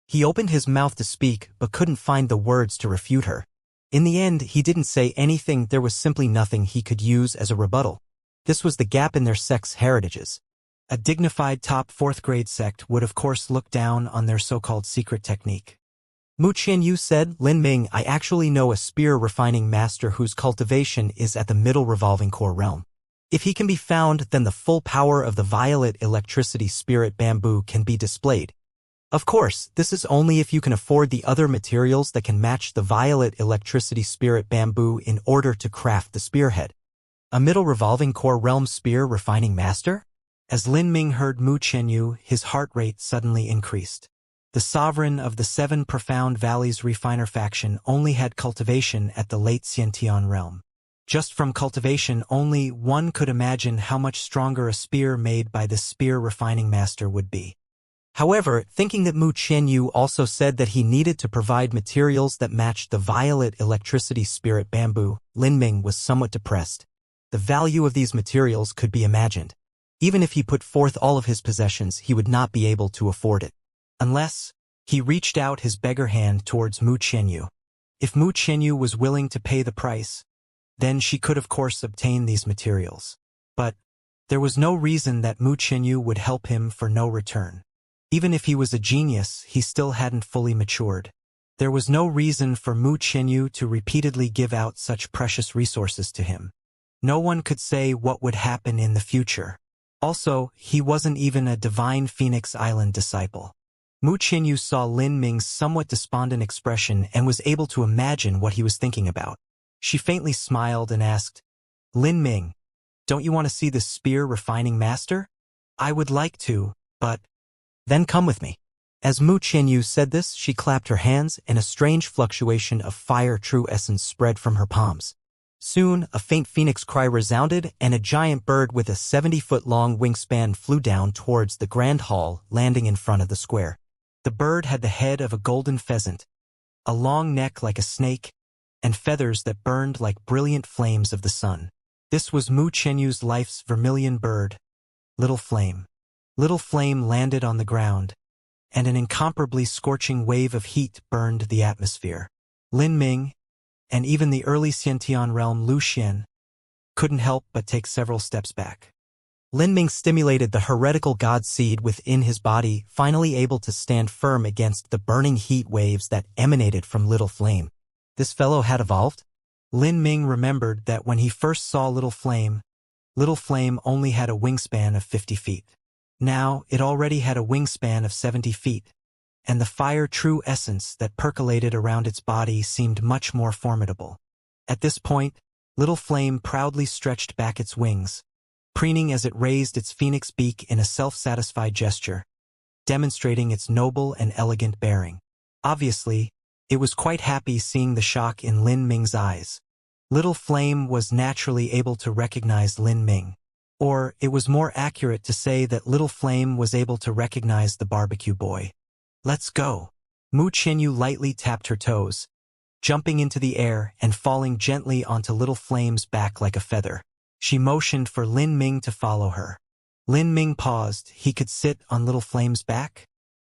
He opened his mouth to speak, but couldn't find the words to refute her. In the end, he didn't say anything. There was simply nothing he could use as a rebuttal. This was the gap in their sect's heritages. A dignified top 4th grade sect would of course look down on their so-called secret technique. Mu Qianyu said, Lin Ming, I actually know a spear refining master whose cultivation is at the middle revolving core realm. If he can be found, then the full power of the violet electricity spirit bamboo can be displayed. Of course, this is only if you can afford the other materials that can match the violet electricity spirit bamboo in order to craft the spearhead. A middle revolving core realm spear refining master? As Lin Ming heard Mu Qianyu, his heart rate suddenly increased. The sovereign of the 7 profound valleys refiner faction only had cultivation at the late Xiantian realm. Just from cultivation only, one could imagine how much stronger a spear made by this spear refining master would be. However, thinking that Mu Qianyu also said that he needed to provide materials that matched the violet electricity spirit bamboo, Lin Ming was somewhat depressed. The value of these materials could be imagined. Even if he put forth all of his possessions, he would not be able to afford it. Unless, he reached out his beggar hand towards Mu Qianyu. If Mu Qianyu was willing to pay the price, then she could of course obtain these materials. But there was no reason that Mu Qianyu would help him for no return. Even if he was a genius, he still hadn't fully matured. There was no reason for Mu Qianyu to repeatedly give out such precious resources to him. No one could say what would happen in the future. Also, he wasn't even a divine Phoenix Island disciple. Mu Qianyu saw Lin Ming's somewhat despondent expression and was able to imagine what he was thinking about. She faintly smiled and asked, Lin Ming, don't you want to see the spear refining master? I would like to, but then come with me. As Mu Qianyu said this, she clapped her hands and a strange fluctuation of fire true essence spread from her palms. Soon, a faint phoenix cry resounded and a giant bird with a 70-foot-long wingspan flew down towards the grand hall, landing in front of the square. The bird had the head of a golden pheasant, a long neck like a snake, and feathers that burned like brilliant flames of the sun. This was Mu Qianyu's life's vermilion bird, Little Flame. Little Flame landed on the ground, and an incomparably scorching wave of heat burned the atmosphere. Lin Ming, and even the early Xiantian realm Lu Xian, couldn't help but take several steps back. Lin Ming stimulated the heretical god seed within his body, finally able to stand firm against the burning heat waves that emanated from Little Flame. This fellow had evolved? Lin Ming remembered that when he first saw Little Flame only had a wingspan of 50 feet. Now, it already had a wingspan of 70 feet, and the fire true essence that percolated around its body seemed much more formidable. At this point, Little Flame proudly stretched back its wings, preening as it raised its phoenix beak in a self-satisfied gesture, demonstrating its noble and elegant bearing. Obviously, it was quite happy seeing the shock in Lin Ming's eyes. Little Flame was naturally able to recognize Lin Ming. Or, it was more accurate to say that Little Flame was able to recognize the barbecue boy. Let's go. Mu Qianyu lightly tapped her toes, jumping into the air and falling gently onto Little Flame's back like a feather. She motioned for Lin Ming to follow her. Lin Ming paused. He could sit on Little Flame's back?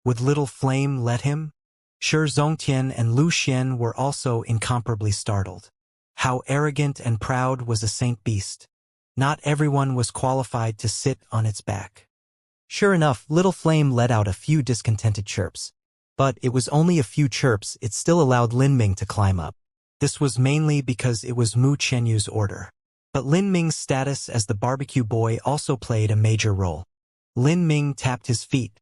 Would Little Flame let him? Sure, Zongtian and Lu Xian were also incomparably startled. How arrogant and proud was a saint beast. Not everyone was qualified to sit on its back. Sure enough, Little Flame let out a few discontented chirps. But it was only a few chirps, it still allowed Lin Ming to climb up. This was mainly because it was Mu Qianyu's order. But Lin Ming's status as the barbecue boy also played a major role. Lin Ming tapped his feet,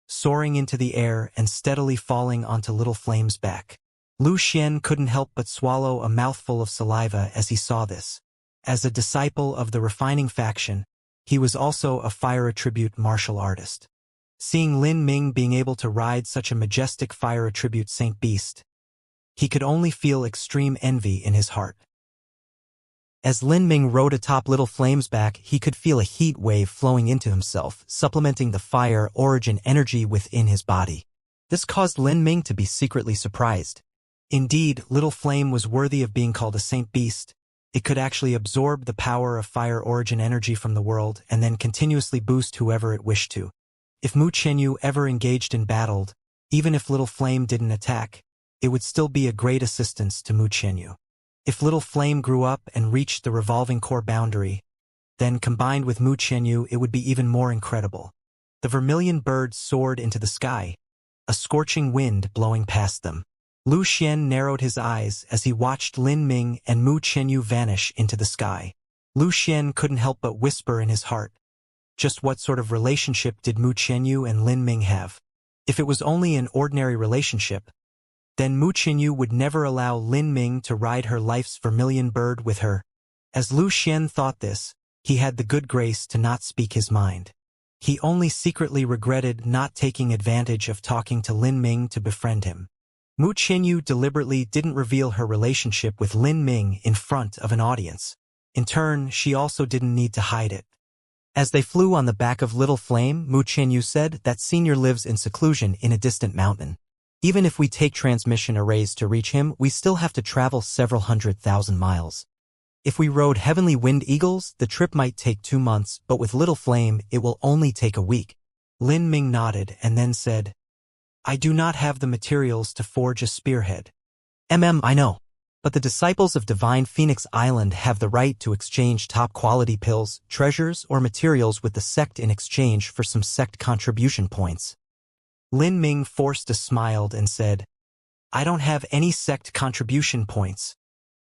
soaring into the air and steadily falling onto Little Flame's back. Lu Xian couldn't help but swallow a mouthful of saliva as he saw this. As a disciple of the refining faction, he was also a fire attribute martial artist. Seeing Lin Ming being able to ride such a majestic fire attribute saint beast, He could only feel extreme envy in his heart. As Lin Ming rode atop Little Flame's back, he could feel a heat wave flowing into himself, supplementing the fire origin energy within his body. This caused Lin Ming to be secretly surprised. Indeed, Little Flame was worthy of being called a saint beast. It could actually absorb the power of fire origin energy from the world and then continuously boost whoever it wished to. If Mu Qianyu ever engaged in battle, even if Little Flame didn't attack, it would still be a great assistance to Mu Qianyu. If Little Flame grew up and reached the revolving core boundary, then combined with Mu Qianyu, it would be even more incredible. The vermilion birds soared into the sky, a scorching wind blowing past them. Lu Xian narrowed his eyes as he watched Lin Ming and Mu Qianyu vanish into the sky. Lu Xian couldn't help but whisper in his heart, just what sort of relationship did Mu Qianyu and Lin Ming have? If it was only an ordinary relationship, then Mu Qianyu would never allow Lin Ming to ride her life's vermilion bird with her. As Lu Xian thought this, he had the good grace to not speak his mind. He only secretly regretted not taking advantage of talking to Lin Ming to befriend him. Mu Qianyu deliberately didn't reveal her relationship with Lin Ming in front of an audience. In turn, she also didn't need to hide it. As they flew on the back of Little Flame, Mu Qianyu said that Senior lives in seclusion in a distant mountain. Even if we take transmission arrays to reach him, we still have to travel several 100,000 miles. If we rode Heavenly Wind Eagles, the trip might take 2 months, but with Little Flame, it will only take a week. Lin Ming nodded and then said, I do not have the materials to forge a spearhead. I know. But the disciples of Divine Phoenix Island have the right to exchange top-quality pills, treasures, or materials with the sect in exchange for some sect contribution points. Lin Ming forced a smile and said, I don't have any sect contribution points.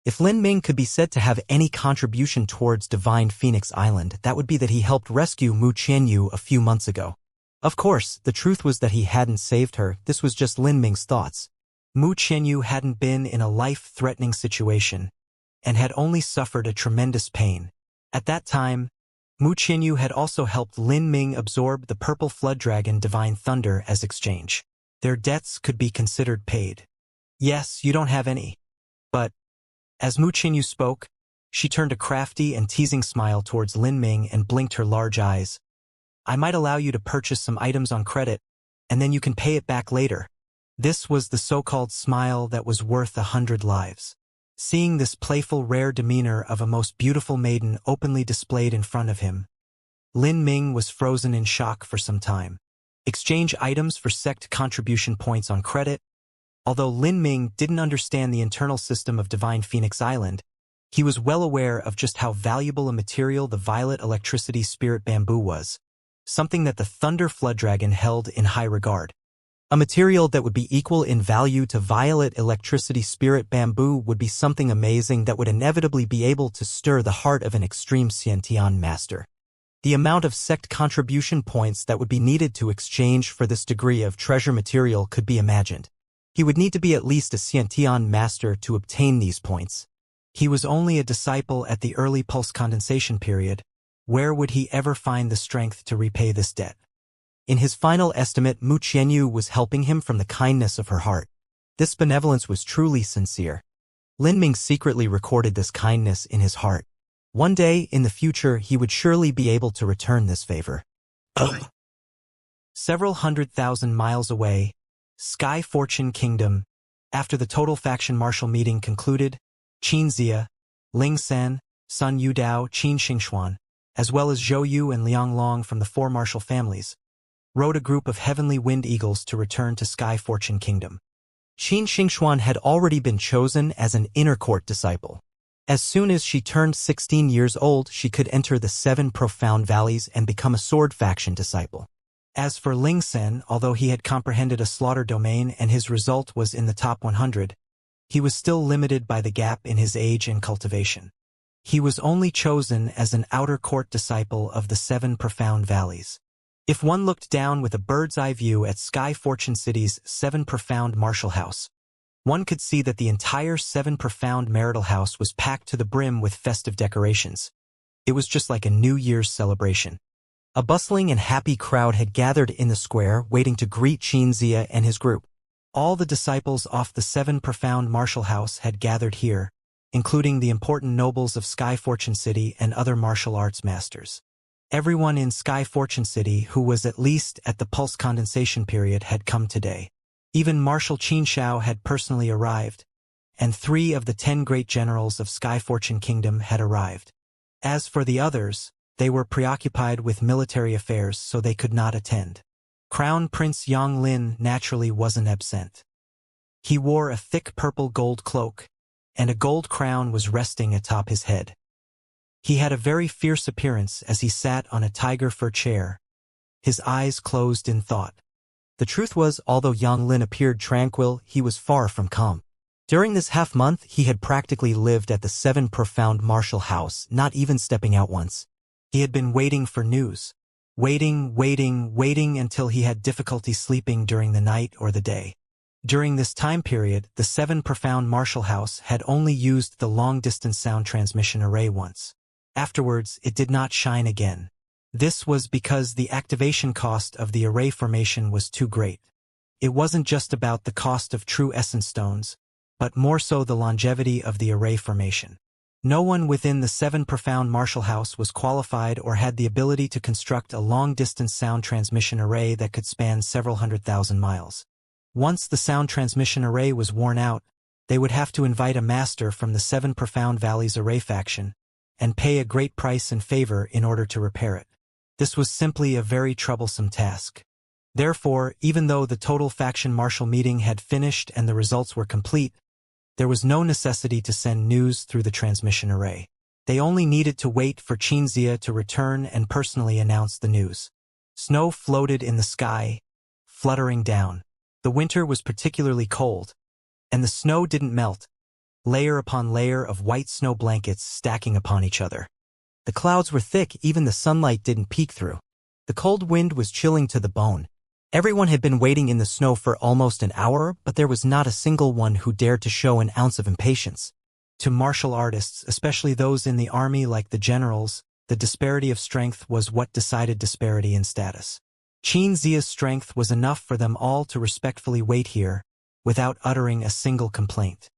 If Lin Ming could be said to have any contribution towards Divine Phoenix Island, that would be that he helped rescue Mu Qianyu a few months ago. Of course, the truth was that he hadn't saved her. This was just Lin Ming's thoughts. Mu Qianyu hadn't been in a life-threatening situation and had only suffered a tremendous pain. At that time, Mu Qianyu had also helped Lin Ming absorb the purple flood dragon Divine Thunder as exchange. Their debts could be considered paid. Yes, you don't have any. But, as Mu Qianyu spoke, she turned a crafty and teasing smile towards Lin Ming and blinked her large eyes. I might allow you to purchase some items on credit, and then you can pay it back later. This was the so-called smile that was worth 100 lives. Seeing this playful, rare demeanor of a most beautiful maiden openly displayed in front of him, Lin Ming was frozen in shock for some time. Exchange items for sect contribution points on credit. Although Lin Ming didn't understand the internal system of Divine Phoenix Island, he was well aware of just how valuable a material the violet electricity spirit bamboo was, something that the Thunder Flood Dragon held in high regard. A material that would be equal in value to violet electricity spirit bamboo would be something amazing that would inevitably be able to stir the heart of an extreme Xiantian master. The amount of sect contribution points that would be needed to exchange for this degree of treasure material could be imagined. He would need to be at least a Xiantian master to obtain these points. He was only a disciple at the early pulse condensation period. Where would he ever find the strength to repay this debt? In his final estimate, Mu Qianyu was helping him from the kindness of her heart. This benevolence was truly sincere. Lin Ming secretly recorded this kindness in his heart. One day, in the future, he would surely be able to return this favor. Several 100,000 miles away, Sky Fortune Kingdom. After the total faction martial meeting concluded, Xianxia, Ling San, Sun Yudao, Qin Xingxuan, as well as Zhou Yu and Liang Long from the 4 martial families, rode a group of Heavenly Wind Eagles to return to Sky Fortune Kingdom. Qin Xingxuan had already been chosen as an inner court disciple. As soon as she turned 16 years old, she could enter the 7 profound valleys and become a sword faction disciple. As for Ling Sen, although he had comprehended a slaughter domain and his result was in the top 100, he was still limited by the gap in his age and cultivation. He was only chosen as an outer court disciple of the 7 profound valleys. If one looked down with a bird's-eye view at Sky Fortune City's 7 profound martial house, one could see that the entire 7 profound marital house was packed to the brim with festive decorations. It was just like a New Year's celebration. A bustling and happy crowd had gathered in the square waiting to greet Xianxia and his group. All the disciples off the 7 profound martial house had gathered here, including the important nobles of Sky Fortune City and other martial arts masters. Everyone in Sky Fortune City who was at least at the pulse condensation period had come today. Even Marshal Xianxia had personally arrived, and 3 of the 10 great generals of Sky Fortune Kingdom had arrived. As for the others, they were preoccupied with military affairs, so they could not attend. Crown Prince Yonglin naturally wasn't absent. He wore a thick purple gold cloak, and a gold crown was resting atop his head. He had a very fierce appearance as he sat on a tiger fur chair, his eyes closed in thought. The truth was, although Yonglin appeared tranquil, he was far from calm. During this half-month, he had practically lived at the 7 profound martial house, not even stepping out once. He had been waiting for news. Waiting until he had difficulty sleeping during the night or the day. During this time period, the 7 profound martial house had only used the long-distance sound transmission array once. Afterwards, it did not shine again. This was because the activation cost of the array formation was too great. It wasn't just about the cost of true essence stones, but more so the longevity of the array formation. No one within the 7 profound martial house was qualified or had the ability to construct a long-distance sound transmission array that could span several 100,000 miles. Once the sound transmission array was worn out, they would have to invite a master from the 7 profound valleys array faction, and pay a great price and favor in order to repair it. This was simply a very troublesome task. Therefore, even though the total faction martial meeting had finished and the results were complete, there was no necessity to send news through the transmission array. They only needed to wait for Xianxia to return and personally announce the news. Snow floated in the sky, fluttering down. The winter was particularly cold, and the snow didn't melt, layer upon layer of white snow blankets stacking upon each other. The clouds were thick, even the sunlight didn't peek through. The cold wind was chilling to the bone. Everyone had been waiting in the snow for almost an hour, but there was not a single one who dared to show an ounce of impatience. To martial artists, especially those in the army like the generals, the disparity of strength was what decided disparity in status. Xianxia's strength was enough for them all to respectfully wait here, without uttering a single complaint.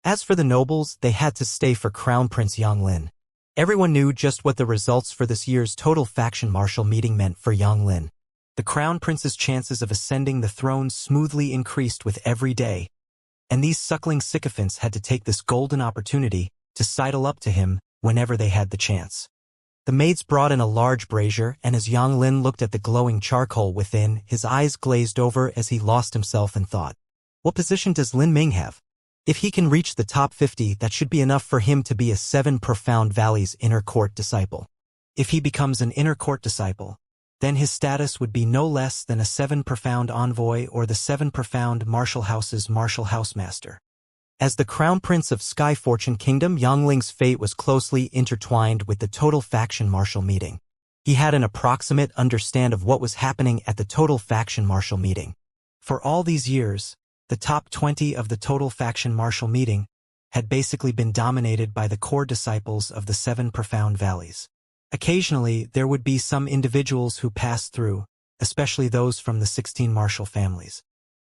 As for the nobles, they had to stay for Crown Prince Yonglin. Everyone knew just what the results for this year's total faction martial meeting meant for Yonglin. The Crown Prince's chances of ascending the throne smoothly increased with every day, and these suckling sycophants had to take this golden opportunity to sidle up to him whenever they had the chance. The maids brought in a large brazier, and as Yonglin looked at the glowing charcoal within, his eyes glazed over as he lost himself in thought. What position does Lin Ming have? If he can reach the top 50, that should be enough for him to be a 7 Profound Valleys inner court disciple. If he becomes an inner court disciple, then his status would be no less than a 7 Profound Envoy or the 7 Profound Martial House's Martial House Master. As the Crown Prince of Sky Fortune Kingdom, Yongling's fate was closely intertwined with the total faction martial meeting. He had an approximate understanding of what was happening at the total faction martial meeting. For all these years, the top 20 of the total faction martial meeting had basically been dominated by the core disciples of the 7 Profound Valleys. Occasionally, there would be some individuals who passed through, especially those from the 16 martial families.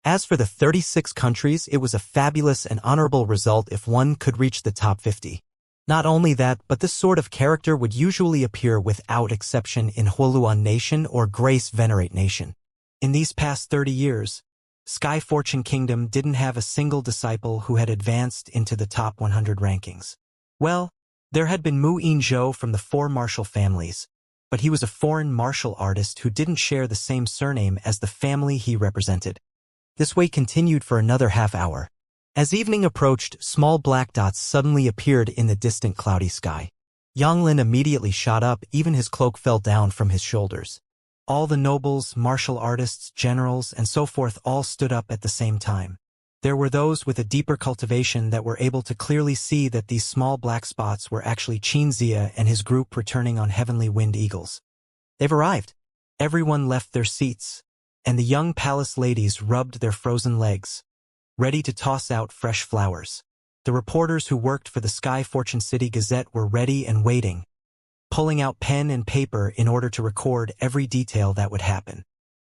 As for the 36 countries, it was a fabulous and honorable result if one could reach the top 50. Not only that, but this sort of character would usually appear without exception in Huoluan Nation or Grace Venerate Nation. In these past 30 years, Sky Fortune Kingdom didn't have a single disciple who had advanced into the top 100 rankings. Well, there had been Mu Yinzhou from the 4 martial families, but he was a foreign martial artist who didn't share the same surname as the family he represented. This wait continued for another half-hour. As evening approached, small black dots suddenly appeared in the distant cloudy sky. Yonglin immediately shot up, even his cloak fell down from his shoulders. All the nobles, martial artists, generals, and so forth all stood up at the same time. There were those with a deeper cultivation that were able to clearly see that these small black spots were actually Xianxia and his group returning on heavenly winged eagles. They've arrived. Everyone left their seats, and the young palace ladies rubbed their frozen legs, ready to toss out fresh flowers. The reporters who worked for the Sky Fortune City Gazette were ready and waiting, pulling out pen and paper in order to record every detail that would happen.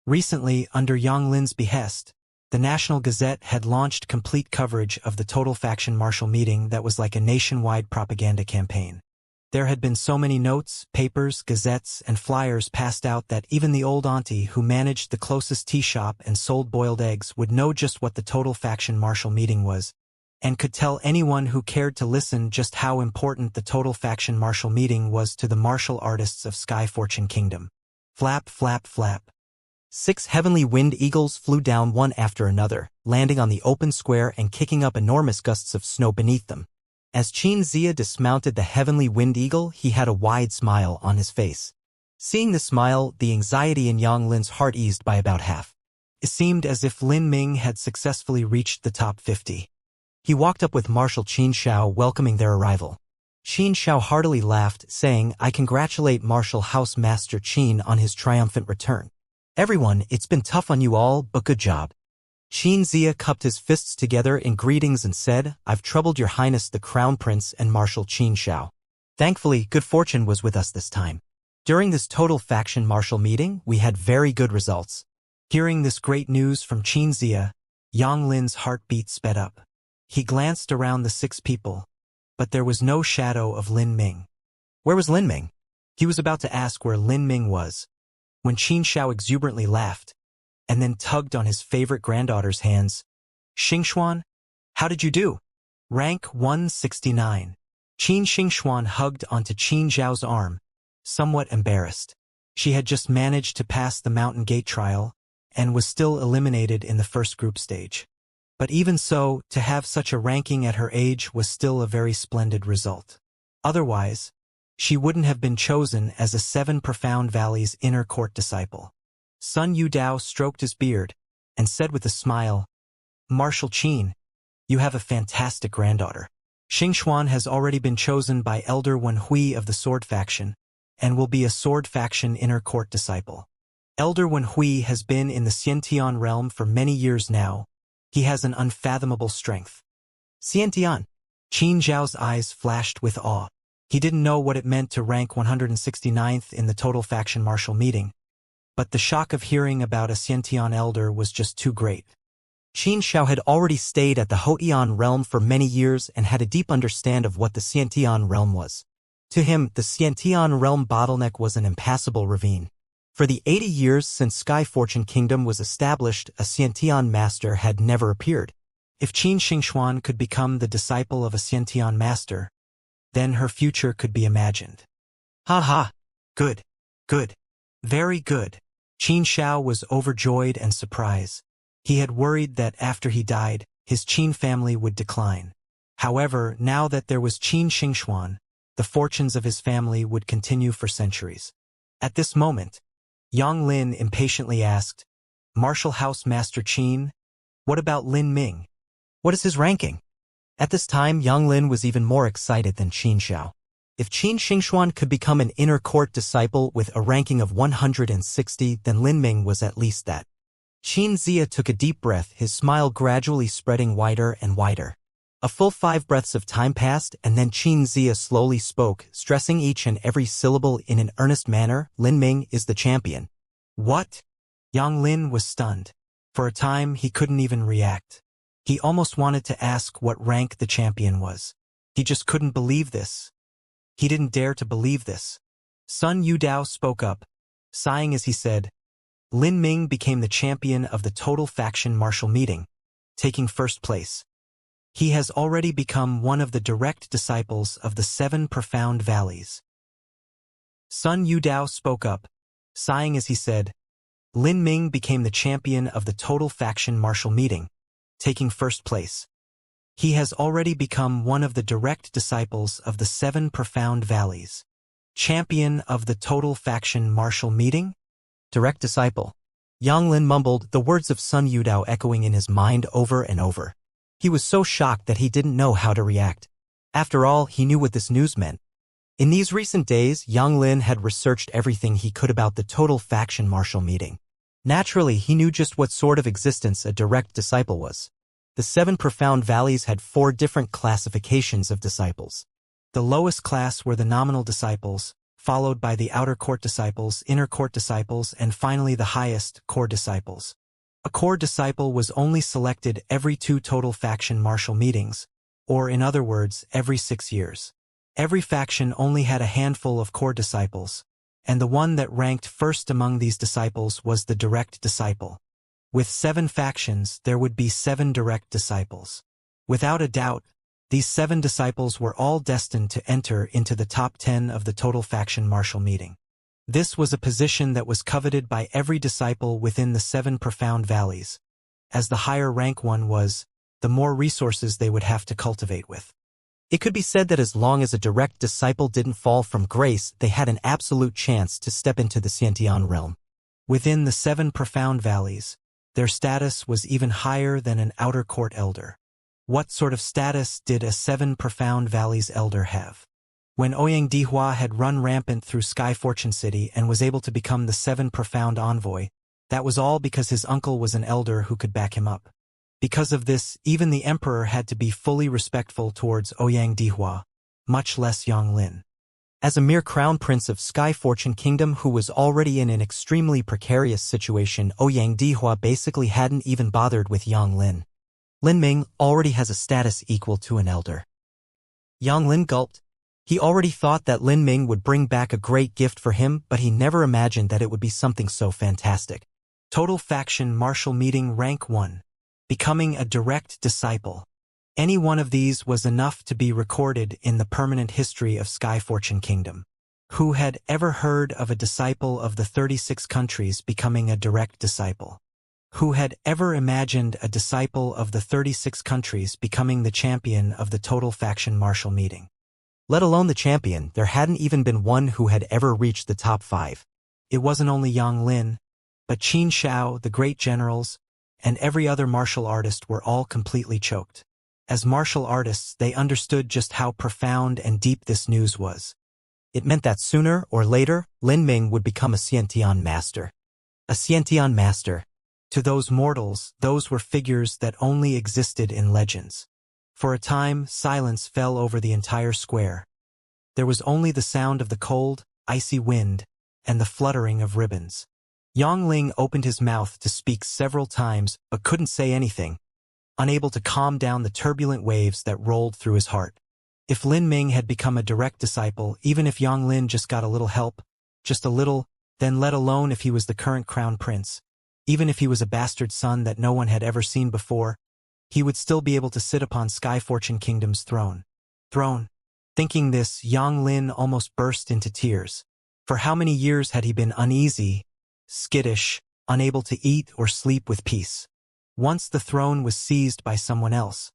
Recently, under Yonglin's behest, the The National Gazette had launched complete coverage of the total faction martial meeting that was like a nationwide propaganda campaign. There had been so many notes, papers, gazettes, and flyers passed out that even the old auntie who managed the closest tea shop and sold boiled eggs would know just what the total faction martial meeting was, and could tell anyone who cared to listen just how important the total faction martial meeting was to the martial artists of Sky Fortune Kingdom. Flap, flap, flap. 6 heavenly wind eagles flew down one after another, landing on the open square and kicking up enormous gusts of snow beneath them. As Xianxia dismounted the heavenly wind eagle, he had a wide smile on his face. Seeing the smile, the anxiety in Yang Lin's heart eased by about half. It seemed as if Lin Ming had successfully reached the top 50. He walked up with Marshal Xianxia welcoming their arrival. Xianxia heartily laughed, saying, "I congratulate Martial House Master Qin on his triumphant return. Everyone, it's been tough on you all, but good job." Xianxia cupped his fists together in greetings and said, "I've troubled your highness the Crown Prince and Marshal Xianxia. Thankfully, good fortune was with us this time. During this total faction martial meeting, we had very good results." Hearing this great news from Xianxia, Yang Lin's heartbeat sped up. He glanced around the 6 people, but there was no shadow of Lin Ming. Where was Lin Ming? He was about to ask where Lin Ming was, when Xianxia exuberantly laughed, and then tugged on his favorite granddaughter's hands. "Xingxuan, how did you do? Rank 169. Qin Xingxuan hugged onto Qin Zhao's arm, somewhat embarrassed. She had just managed to pass the Mountain Gate trial, and was still eliminated in the first group stage. But even so, to have such a ranking at her age was still a very splendid result. Otherwise, she wouldn't have been chosen as a 7 Profound Valleys inner court disciple. Sun Yudao stroked his beard, and said with a smile, "Marshal Qin, you have a fantastic granddaughter. Xingxuan has already been chosen by Elder Wen Hui of the Sword Faction, and will be a Sword Faction inner court disciple. Elder Wen Hui has been in the Xiantian realm for many years now. He has an unfathomable strength." Xiantian. Qin Zhao's eyes flashed with awe. He didn't know what it meant to rank 169th in the total faction martial meeting, but the shock of hearing about a Xiantian elder was just too great. Qin Zhao had already stayed at the Houtian realm for many years and had a deep understanding of what the Xiantian realm was. To him, the Xiantian realm bottleneck was an impassable ravine. For the 80 years since Sky Fortune Kingdom was established, a Xiantian master had never appeared. If Qin Xingxuan could become the disciple of a Xiantian master, then her future could be imagined. Ha ha! Good. Good. Very good. Qin Zhao was overjoyed and surprised. He had worried that after he died, his Qin family would decline. However, now that there was Qin Xingxuan, the fortunes of his family would continue for centuries. At this moment, Yang Lin impatiently asked, "Martial House Master Qin, what about Lin Ming? What is his ranking?" At this time, Yang Lin was even more excited than Qin Zhao. If Qin Xingxuan could become an inner court disciple with a ranking of 160, then Lin Ming was at least that. Xianxia took a deep breath, his smile gradually spreading wider and wider. A full 5 breaths of time passed, and then Xianxia slowly spoke, stressing each and every syllable in an earnest manner. "Lin Ming is the champion." What? Yang Lin was stunned. For a time, he couldn't even react. He almost wanted to ask what rank the champion was. He just couldn't believe this. He didn't dare to believe this. Sun Yudao spoke up, sighing as he said, "Lin Ming became the champion of the total faction martial meeting, taking first place. He has already become one of the direct disciples of the 7 Profound Valleys." Sun Yudao spoke up, sighing as he said, "Lin Ming became the champion of the total faction martial meeting, taking first place. He has already become one of the direct disciples of the 7 Profound Valleys." Champion of the total faction martial meeting? Direct disciple. Yang Lin mumbled, the words of Sun Yudao echoing in his mind over and over. He was so shocked that he didn't know how to react. After all, he knew what this news meant. In these recent days, Yang Lin had researched everything he could about the total faction martial meeting. Naturally, he knew just what sort of existence a direct disciple was. The 7 Profound Valleys had 4 different classifications of disciples. The lowest class were the nominal disciples, followed by the outer court disciples, inner court disciples, and finally the highest, core disciples. A core disciple was only selected every 2 total faction martial meetings, or in other words, every 6 years. Every faction only had a handful of core disciples, and the one that ranked first among these disciples was the direct disciple. With 7 factions, there would be 7 direct disciples. Without a doubt, these 7 disciples were all destined to enter into the top 10 of the total faction martial meeting. This was a position that was coveted by every disciple within the 7 profound valleys. As the higher rank one was, the more resources they would have to cultivate with. It could be said that as long as a direct disciple didn't fall from grace, they had an absolute chance to step into the Xianxia realm. Within the 7 profound valleys, their status was even higher than an outer court elder. What sort of status did a 7 profound valleys elder have? When Ouyang Dihua had run rampant through Sky Fortune City and was able to become the 7 profound envoy, that was all because his uncle was an elder who could back him up. Because of this, even the emperor had to be fully respectful towards Ouyang Dihua, much less Yonglin. As a mere crown prince of Sky Fortune Kingdom who was already in an extremely precarious situation, Ouyang Dihua basically hadn't even bothered with Yonglin. Lin Ming already has a status equal to an elder. Yonglin gulped. He already thought that Lin Ming would bring back a great gift for him, but he never imagined that it would be something so fantastic. Total Faction Martial Meeting Rank 1. Becoming a direct disciple. Any one of these was enough to be recorded in the permanent history of Sky Fortune Kingdom. Who had ever heard of a disciple of the 36 countries becoming a direct disciple? Who had ever imagined a disciple of the 36 countries becoming the champion of the Total Faction Martial Meeting? Let alone the champion, there hadn't even been one who had ever reached the top 5. It wasn't only Yonglin, but Qin Shao, the great generals, and every other martial artist were all completely choked. As martial artists, they understood just how profound and deep this news was. It meant that sooner or later, Lin Ming would become a Xiantian master. A Xiantian master. To those mortals, those were figures that only existed in legends. For a time, silence fell over the entire square. There was only the sound of the cold, icy wind, and the fluttering of ribbons. Yongling opened his mouth to speak several times, but couldn't say anything, unable to calm down the turbulent waves that rolled through his heart. If Lin Ming had become a direct disciple, even if Yonglin just got a little help, just a little, then let alone if he was the current crown prince, even if he was a bastard son that no one had ever seen before, he would still be able to sit upon Sky Fortune Kingdom's throne. Thinking this, Yonglin almost burst into tears. For how many years had he been uneasy, skittish, unable to eat or sleep with peace? Once the throne was seized by someone else,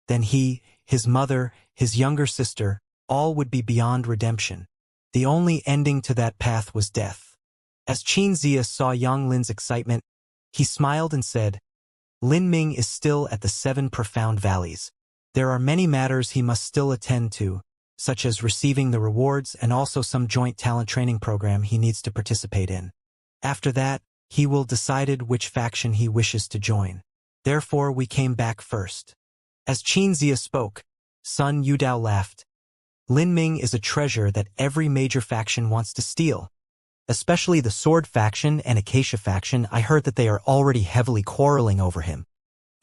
then he, his mother, his younger sister, all would be beyond redemption. The only ending to that path was death. As Xianxia saw Yonglin's excitement, he smiled and said, Lin Ming is still at the 7 profound valleys. There are many matters he must still attend to, such as receiving the rewards and also some joint talent training program he needs to participate in. After that, he will decide which faction he wishes to join. Therefore we came back first. As Xianxia spoke, Sun Yudao laughed. Lin Ming is a treasure that every major faction wants to steal. Especially the Sword faction and Acacia faction. I heard that they are already heavily quarreling over him.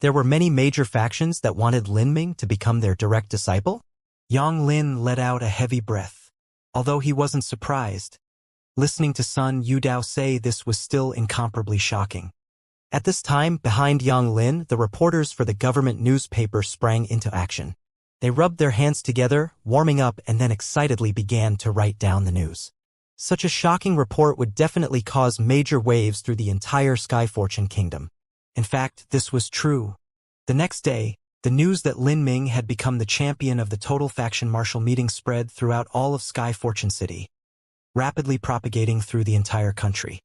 There were many major factions that wanted Lin Ming to become their direct disciple. Yonglin let out a heavy breath. Although he wasn't surprised, listening to Sun Yudao say this was still incomparably shocking. At this time, behind Yonglin, the reporters for the government newspaper sprang into action. They rubbed their hands together, warming up, and then excitedly began to write down the news. Such a shocking report would definitely cause major waves through the entire Sky Fortune Kingdom. In fact, this was true. The next day, the news that Lin Ming had become the champion of the Total Faction Martial Meeting spread throughout all of Sky Fortune City, rapidly propagating through the entire country.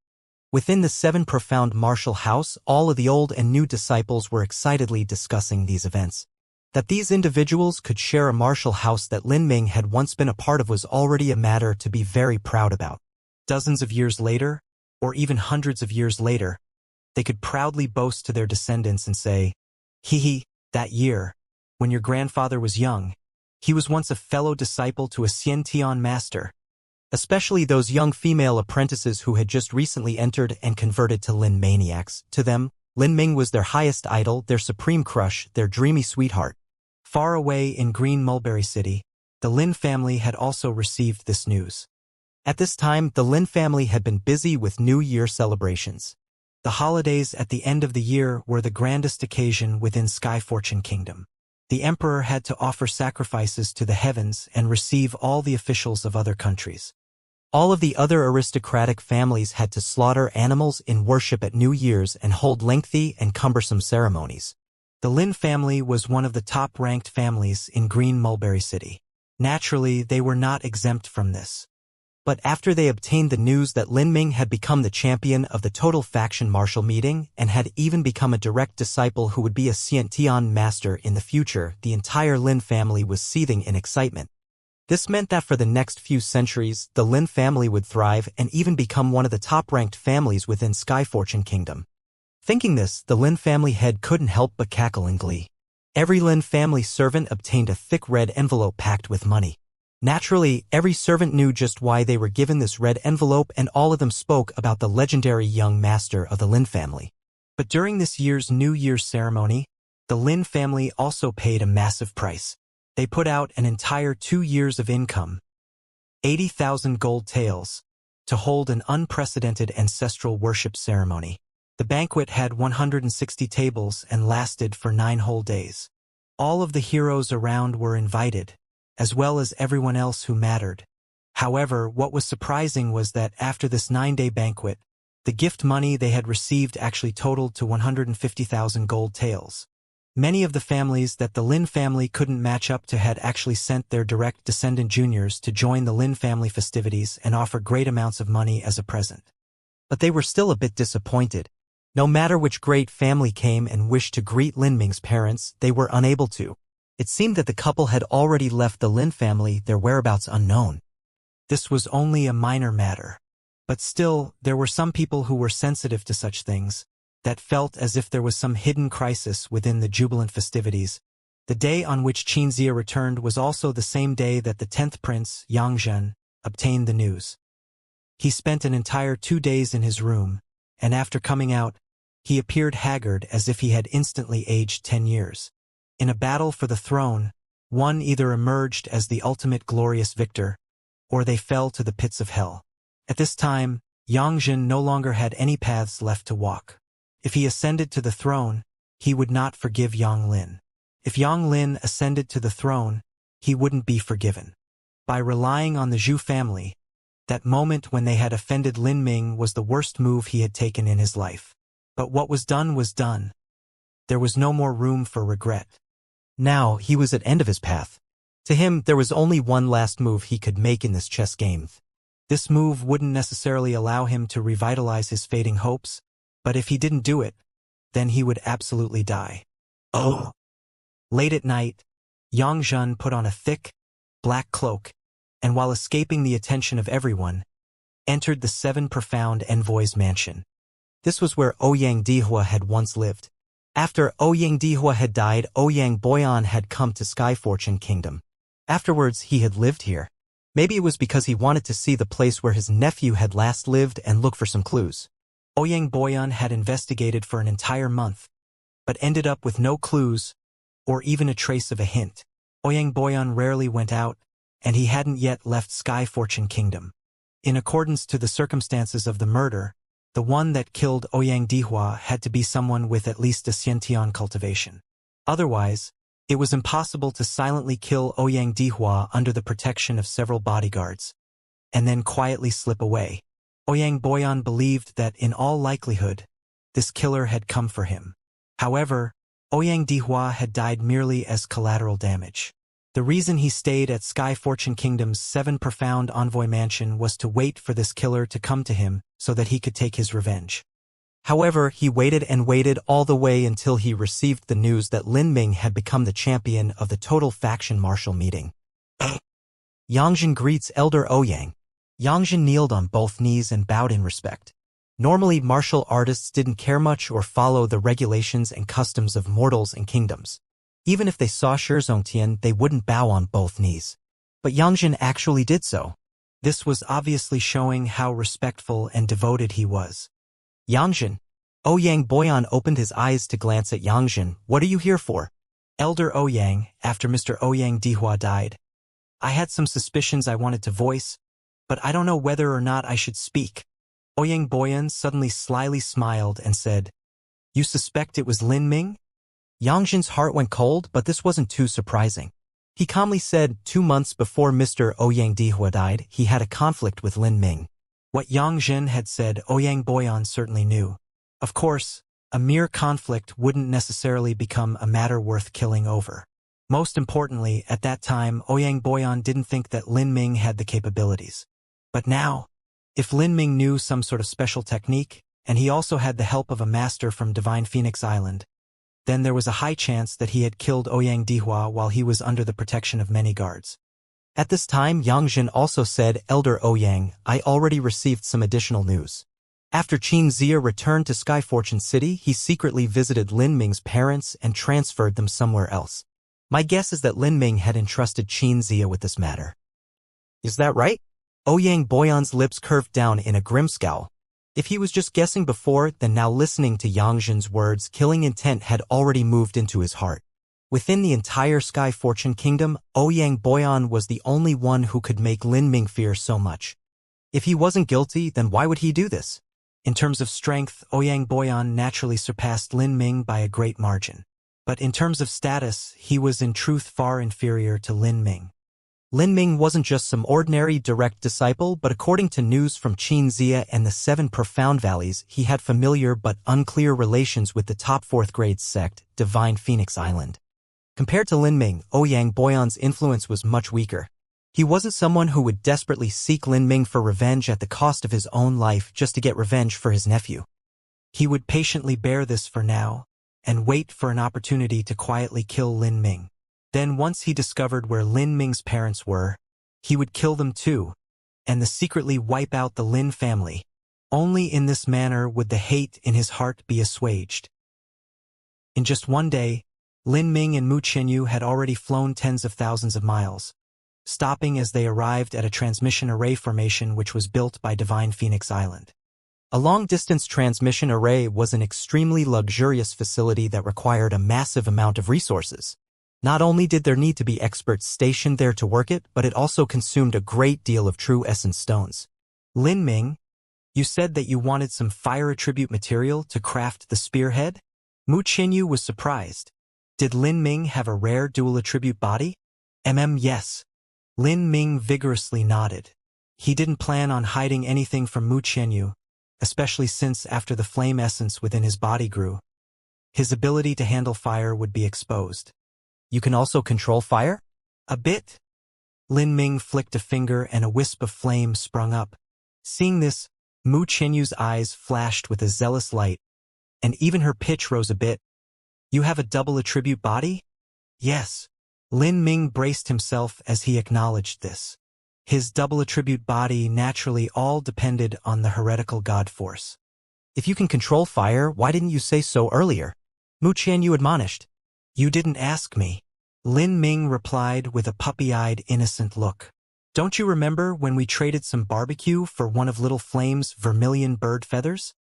Within the 7 profound martial house, all of the old and new disciples were excitedly discussing these events. That these individuals could share a martial house that Lin Ming had once been a part of was already a matter to be very proud about. Dozens of years later, or even hundreds of years later, they could proudly boast to their descendants and say, "Hee, that year, when your grandfather was young, he was once a fellow disciple to a Xiantian master." Especially those young female apprentices who had just recently entered and converted to Lin maniacs. To them, Lin Ming was their highest idol, their supreme crush, their dreamy sweetheart. Far away in Green Mulberry City, the Lin family had also received this news. At this time, the Lin family had been busy with New Year celebrations. The holidays at the end of the year were the grandest occasion within Sky Fortune Kingdom. The emperor had to offer sacrifices to the heavens and receive all the officials of other countries. All of the other aristocratic families had to slaughter animals in worship at New Year's and hold lengthy and cumbersome ceremonies. The Lin family was one of the top-ranked families in Green Mulberry City. Naturally, they were not exempt from this. But after they obtained the news that Lin Ming had become the champion of the Total Faction Martial Meeting and had even become a direct disciple who would be a Xianxia master in the future, the entire Lin family was seething in excitement. This meant that for the next few centuries, the Lin family would thrive and even become one of the top-ranked families within Sky Fortune Kingdom. Thinking this, the Lin family head couldn't help but cackle in glee. Every Lin family servant obtained a thick red envelope packed with money. Naturally, every servant knew just why they were given this red envelope, and all of them spoke about the legendary young master of the Lin family. But during this year's New Year's ceremony, the Lin family also paid a massive price. They put out an entire 2 years of income, 80,000 gold taels, to hold an unprecedented ancestral worship ceremony. The banquet had 160 tables and lasted for 9 whole days. All of the heroes around were invited, as well as everyone else who mattered. However, what was surprising was that after this 9-day banquet, the gift money they had received actually totaled to 150,000 gold taels. Many of the families that the Lin family couldn't match up to had actually sent their direct descendant juniors to join the Lin family festivities and offer great amounts of money as a present. But they were still a bit disappointed. No matter which great family came and wished to greet Lin Ming's parents, they were unable to. It seemed that the couple had already left the Lin family, their whereabouts unknown. This was only a minor matter. But still, there were some people who were sensitive to such things, that felt as if there was some hidden crisis within the jubilant festivities. The day on which Xianxia returned was also the same day that the 10th prince, Xianxia, obtained the news. He spent an entire 2 days in his room, and after coming out, he appeared haggard as if he had instantly aged 10 years. In a battle for the throne, one either emerged as the ultimate glorious victor, or they fell to the pits of hell. At this time, Xianxia no longer had any paths left to walk. If he ascended to the throne, he would not forgive Yang Lin. If Yang Lin ascended to the throne, he wouldn't be forgiven. By relying on the Zhu family, that moment when they had offended Lin Ming was the worst move he had taken in his life. But what was done was done. There was no more room for regret. Now he was at end of his path. To him, there was only one last move he could make in this chess game. This move wouldn't necessarily allow him to revitalize his fading hopes, but if he didn't do it, then he would absolutely die. Oh! Late at night, Xianxia put on a thick, black cloak, and while escaping the attention of everyone, entered the 7 profound envoy's mansion. This was where Ouyang Dihua had once lived. After Ouyang Dihua had died, Ouyang Boyan had come to Sky Fortune Kingdom. Afterwards, he had lived here. Maybe it was because he wanted to see the place where his nephew had last lived and look for some clues. Ouyang Boyan had investigated for an entire month, but ended up with no clues, or even a trace of a hint. Ouyang Boyan rarely went out, and he hadn't yet left Sky Fortune Kingdom. In accordance to the circumstances of the murder, the one that killed Ouyang Dihua had to be someone with at least a Xiantian cultivation. Otherwise, it was impossible to silently kill Ouyang Dihua under the protection of several bodyguards, and then quietly slip away. Ouyang Boyan believed that, in all likelihood, this killer had come for him. However, Ouyang Dihua had died merely as collateral damage. The reason he stayed at Sky Fortune Kingdom's 7 profound envoy mansion was to wait for this killer to come to him so that he could take his revenge. However, he waited and waited all the way until he received the news that Lin Ming had become the champion of the Total Faction Martial Meeting. Xianxia greets Elder Ouyang. Xianxia kneeled on both knees and bowed in respect. Normally, martial artists didn't care much or follow the regulations and customs of mortals and kingdoms. Even if they saw Shizongtian, they wouldn't bow on both knees. But Xianxia actually did so. This was obviously showing how respectful and devoted he was. Xianxia, Ouyang Boyan opened his eyes to glance at Yangjin. What are you here for? Elder Ouyang, after Mr. Ouyang Dihua died. I had some suspicions I wanted to voice, but I don't know whether or not I should speak. Ouyang Boyan suddenly slyly smiled and said, You suspect it was Lin Ming? Yangjin's heart went cold, but this wasn't too surprising. He calmly said 2 months before Mr. Ouyang Dihua died, he had a conflict with Lin Ming. What Yangjin had said, Ouyang Boyan certainly knew. Of course, a mere conflict wouldn't necessarily become a matter worth killing over. Most importantly, at that time, Ouyang Boyan didn't think that Lin Ming had the capabilities. But now, if Lin Ming knew some sort of special technique, and he also had the help of a master from Divine Phoenix Island, then there was a high chance that he had killed Ouyang Dihua while he was under the protection of many guards. At this time, Yangjin also said, Elder Ouyang, I already received some additional news. After Xianxia returned to Sky Fortune City, he secretly visited Lin Ming's parents and transferred them somewhere else. My guess is that Lin Ming had entrusted Xianxia with this matter. Is that right? Ouyang Boyan's lips curved down in a grim scowl. If he was just guessing before, then now listening to Yangjin's words, killing intent had already moved into his heart. Within the entire Sky Fortune Kingdom, Ouyang Boyan was the only one who could make Lin Ming fear so much. If he wasn't guilty, then why would he do this? In terms of strength, Ouyang Boyan naturally surpassed Lin Ming by a great margin. But in terms of status, he was in truth far inferior to Lin Ming. Lin Ming wasn't just some ordinary direct disciple, but according to news from Xianxia and the 7 Profound Valleys, he had familiar but unclear relations with the top 4th grade sect, Divine Phoenix Island. Compared to Lin Ming, Ouyang Boyan's influence was much weaker. He wasn't someone who would desperately seek Lin Ming for revenge at the cost of his own life just to get revenge for his nephew. He would patiently bear this for now, and wait for an opportunity to quietly kill Lin Ming. Then once he discovered where Lin Ming's parents were, he would kill them too, and secretly wipe out the Lin family. Only in this manner would the hate in his heart be assuaged. In just one day, Lin Ming and Mu Qianyu had already flown tens of thousands of miles, stopping as they arrived at a transmission array formation which was built by Divine Phoenix Island. A long-distance transmission array was an extremely luxurious facility that required a massive amount of resources. Not only did there need to be experts stationed there to work it, but it also consumed a great deal of true essence stones. Lin Ming, you said that you wanted some fire attribute material to craft the spearhead? Mu Qianyu was surprised. Did Lin Ming have a rare dual attribute body? Yes. Lin Ming vigorously nodded. He didn't plan on hiding anything from Mu Qianyu, especially since after the flame essence within his body grew, his ability to handle fire would be exposed. You can also control fire? A bit. Lin Ming flicked a finger and a wisp of flame sprung up. Seeing this, Mu Qianyu's eyes flashed with a zealous light, and even her pitch rose a bit. You have a double attribute body? Yes. Lin Ming braced himself as he acknowledged this. His double attribute body naturally all depended on the heretical god force. If you can control fire, why didn't you say so earlier? Mu Qianyu admonished. You didn't ask me. Lin Ming replied with a puppy-eyed, innocent look. Don't you remember when we traded some barbecue for one of Little Flame's vermilion bird feathers?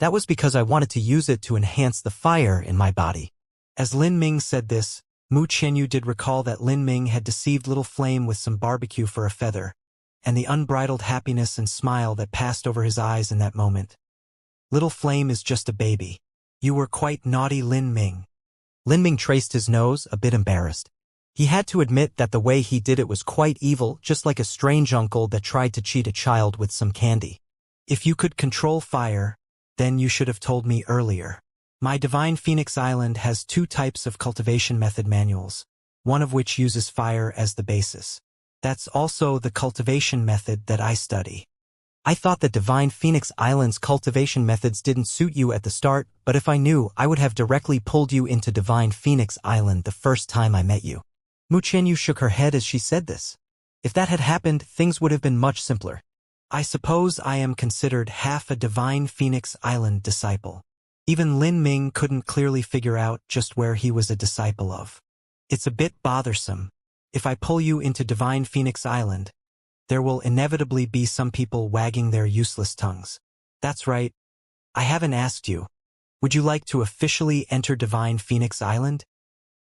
That was because I wanted to use it to enhance the fire in my body. As Lin Ming said this, Mu Qianyu did recall that Lin Ming had deceived Little Flame with some barbecue for a feather, and the unbridled happiness and smile that passed over his eyes in that moment. Little Flame is just a baby. You were quite naughty, Lin Ming. Lin Ming traced his nose, a bit embarrassed. He had to admit that the way he did it was quite evil, just like a strange uncle that tried to cheat a child with some candy. If you could control fire, then you should have told me earlier. My Divine Phoenix Island has 2 types of cultivation method manuals, one of which uses fire as the basis. That's also the cultivation method that I study. I thought that Divine Phoenix Island's cultivation methods didn't suit you at the start, but if I knew, I would have directly pulled you into Divine Phoenix Island the first time I met you. Mu Qianyu shook her head as she said this. If that had happened, things would have been much simpler. I suppose I am considered half a Divine Phoenix Island disciple. Even Lin Ming couldn't clearly figure out just where he was a disciple of. It's a bit bothersome. If I pull you into Divine Phoenix Island, there will inevitably be some people wagging their useless tongues. That's right. I haven't asked you. Would you like to officially enter Divine Phoenix Island?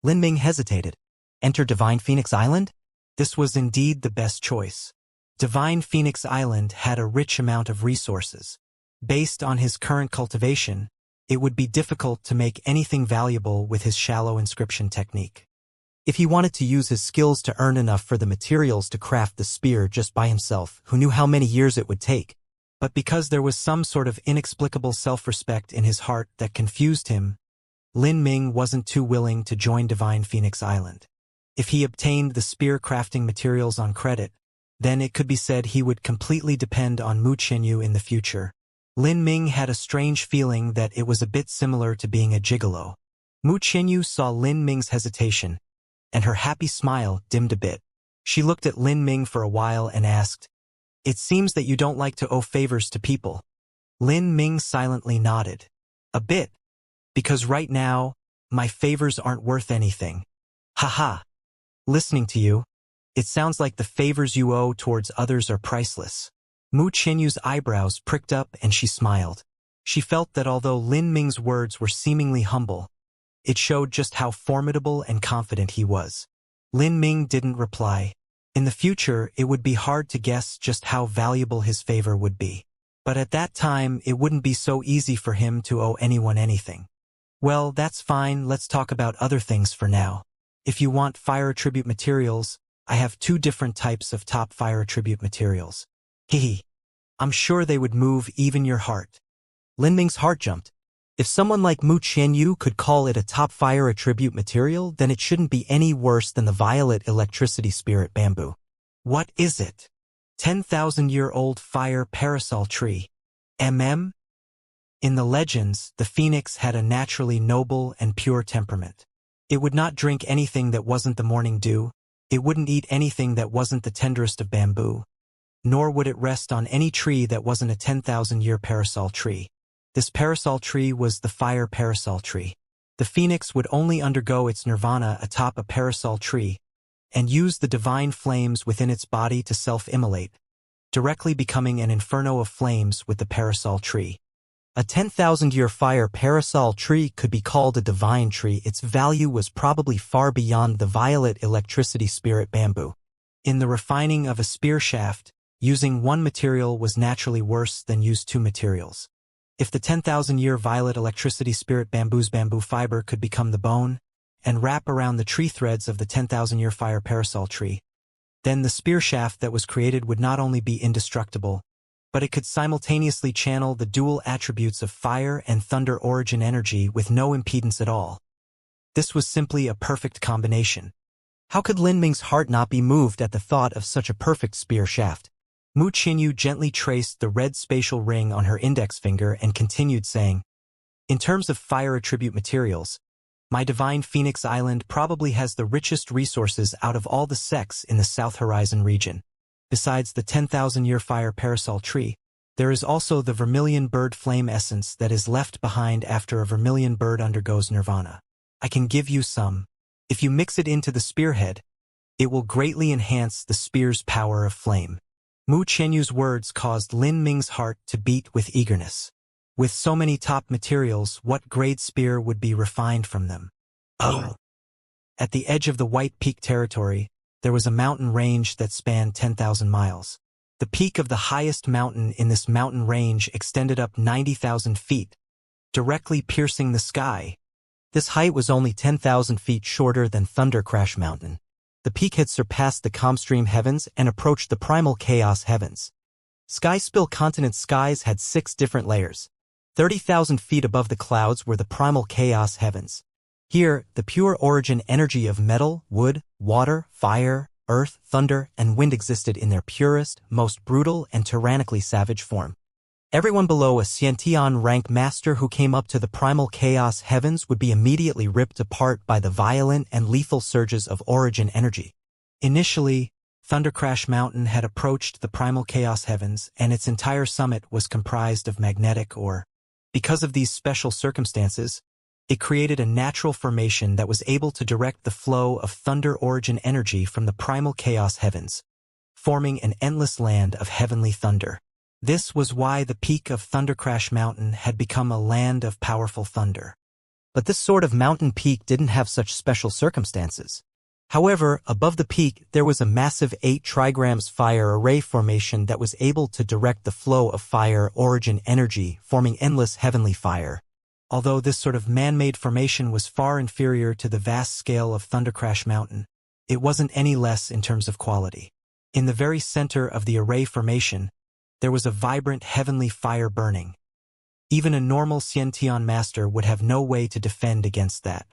Lin Ming hesitated. Enter Divine Phoenix Island? This was indeed the best choice. Divine Phoenix Island had a rich amount of resources. Based on his current cultivation, it would be difficult to make anything valuable with his shallow inscription technique. If he wanted to use his skills to earn enough for the materials to craft the spear just by himself, who knew how many years it would take? But because there was some sort of inexplicable self-respect in his heart that confused him, Lin Ming wasn't too willing to join Divine Phoenix Island. If he obtained the spear crafting materials on credit, then it could be said he would completely depend on Mu Qianyu in the future. Lin Ming had a strange feeling that it was a bit similar to being a gigolo. Mu Qianyu saw Lin Ming's hesitation, and her happy smile dimmed a bit. She looked at Lin Ming for a while and asked, "It seems that you don't like to owe favors to people." Lin Ming silently nodded. "A bit. Because right now, my favors aren't worth anything." Haha. Listening to you, it sounds like the favors you owe towards others are priceless. Mu Qianyu's eyebrows pricked up and she smiled. She felt that although Lin Ming's words were seemingly humble, it showed just how formidable and confident he was. Lin Ming didn't reply. In the future, it would be hard to guess just how valuable his favor would be. But at that time, it wouldn't be so easy for him to owe anyone anything. Well, that's fine, let's talk about other things for now. If you want fire attribute materials, I have 2 different types of top fire attribute materials. Hehe. I'm sure they would move even your heart. Lin Ming's heart jumped. If someone like Mu Qianyu could call it a top fire attribute material, then it shouldn't be any worse than the violet electricity spirit bamboo. What is it? 10,000-year-old fire parasol tree. In the legends, the phoenix had a naturally noble and pure temperament. It would not drink anything that wasn't the morning dew. It wouldn't eat anything that wasn't the tenderest of bamboo. Nor would it rest on any tree that wasn't a 10,000-year parasol tree. This parasol tree was the fire parasol tree. The phoenix would only undergo its nirvana atop a parasol tree and use the divine flames within its body to self-immolate, directly becoming an inferno of flames with the parasol tree. A 10,000-year fire parasol tree could be called a divine tree. Its value was probably far beyond the violet electricity spirit bamboo. In the refining of a spear shaft, using one material was naturally worse than use 2 materials. If the 10,000-year violet electricity spirit bamboo's bamboo fiber could become the bone and wrap around the tree threads of the 10,000-year fire parasol tree, then the spear shaft that was created would not only be indestructible, but it could simultaneously channel the dual attributes of fire and thunder origin energy with no impedance at all. This was simply a perfect combination. How could Lin Ming's heart not be moved at the thought of such a perfect spear shaft? Mu Qianyu gently traced the red spatial ring on her index finger and continued saying, "In terms of fire attribute materials, my Divine Phoenix Island probably has the richest resources out of all the sects in the South Horizon region. Besides the 10,000-year fire parasol tree, there is also the vermilion bird flame essence that is left behind after a vermilion bird undergoes nirvana. I can give you some. If you mix it into the spearhead, it will greatly enhance the spear's power of flame." Mu Qianyu's words caused Lin Ming's heart to beat with eagerness. With so many top materials, what grade spear would be refined from them? Oh! At the edge of the White Peak territory, there was a mountain range that spanned 10,000 miles. The peak of the highest mountain in this mountain range extended up 90,000 feet, directly piercing the sky. This height was only 10,000 feet shorter than Thunder Crash Mountain. The peak had surpassed the Calmstream heavens and approached the primal chaos heavens. Sky Spill Continent skies had 6 different layers. 30,000 feet above the clouds were the primal chaos heavens. Here, the pure origin energy of metal, wood, water, fire, earth, thunder, and wind existed in their purest, most brutal, and tyrannically savage form. Everyone below a Xiantian rank master who came up to the primal chaos heavens would be immediately ripped apart by the violent and lethal surges of origin energy. Initially, Thunder Crash Mountain had approached the primal chaos heavens, and its entire summit was comprised of magnetic ore. Because of these special circumstances, it created a natural formation that was able to direct the flow of thunder origin energy from the primal chaos heavens, forming an endless land of heavenly thunder. This was why the peak of Thundercrash Mountain had become a land of powerful thunder. But this sort of mountain peak didn't have such special circumstances. However, above the peak there was a massive 8 trigrams fire array formation that was able to direct the flow of fire origin energy, forming endless heavenly fire. Although this sort of man-made formation was far inferior to the vast scale of Thundercrash Mountain, it wasn't any less in terms of quality. In the very center of the array formation, there was a vibrant heavenly fire burning. Even a normal Xianxia master would have no way to defend against that.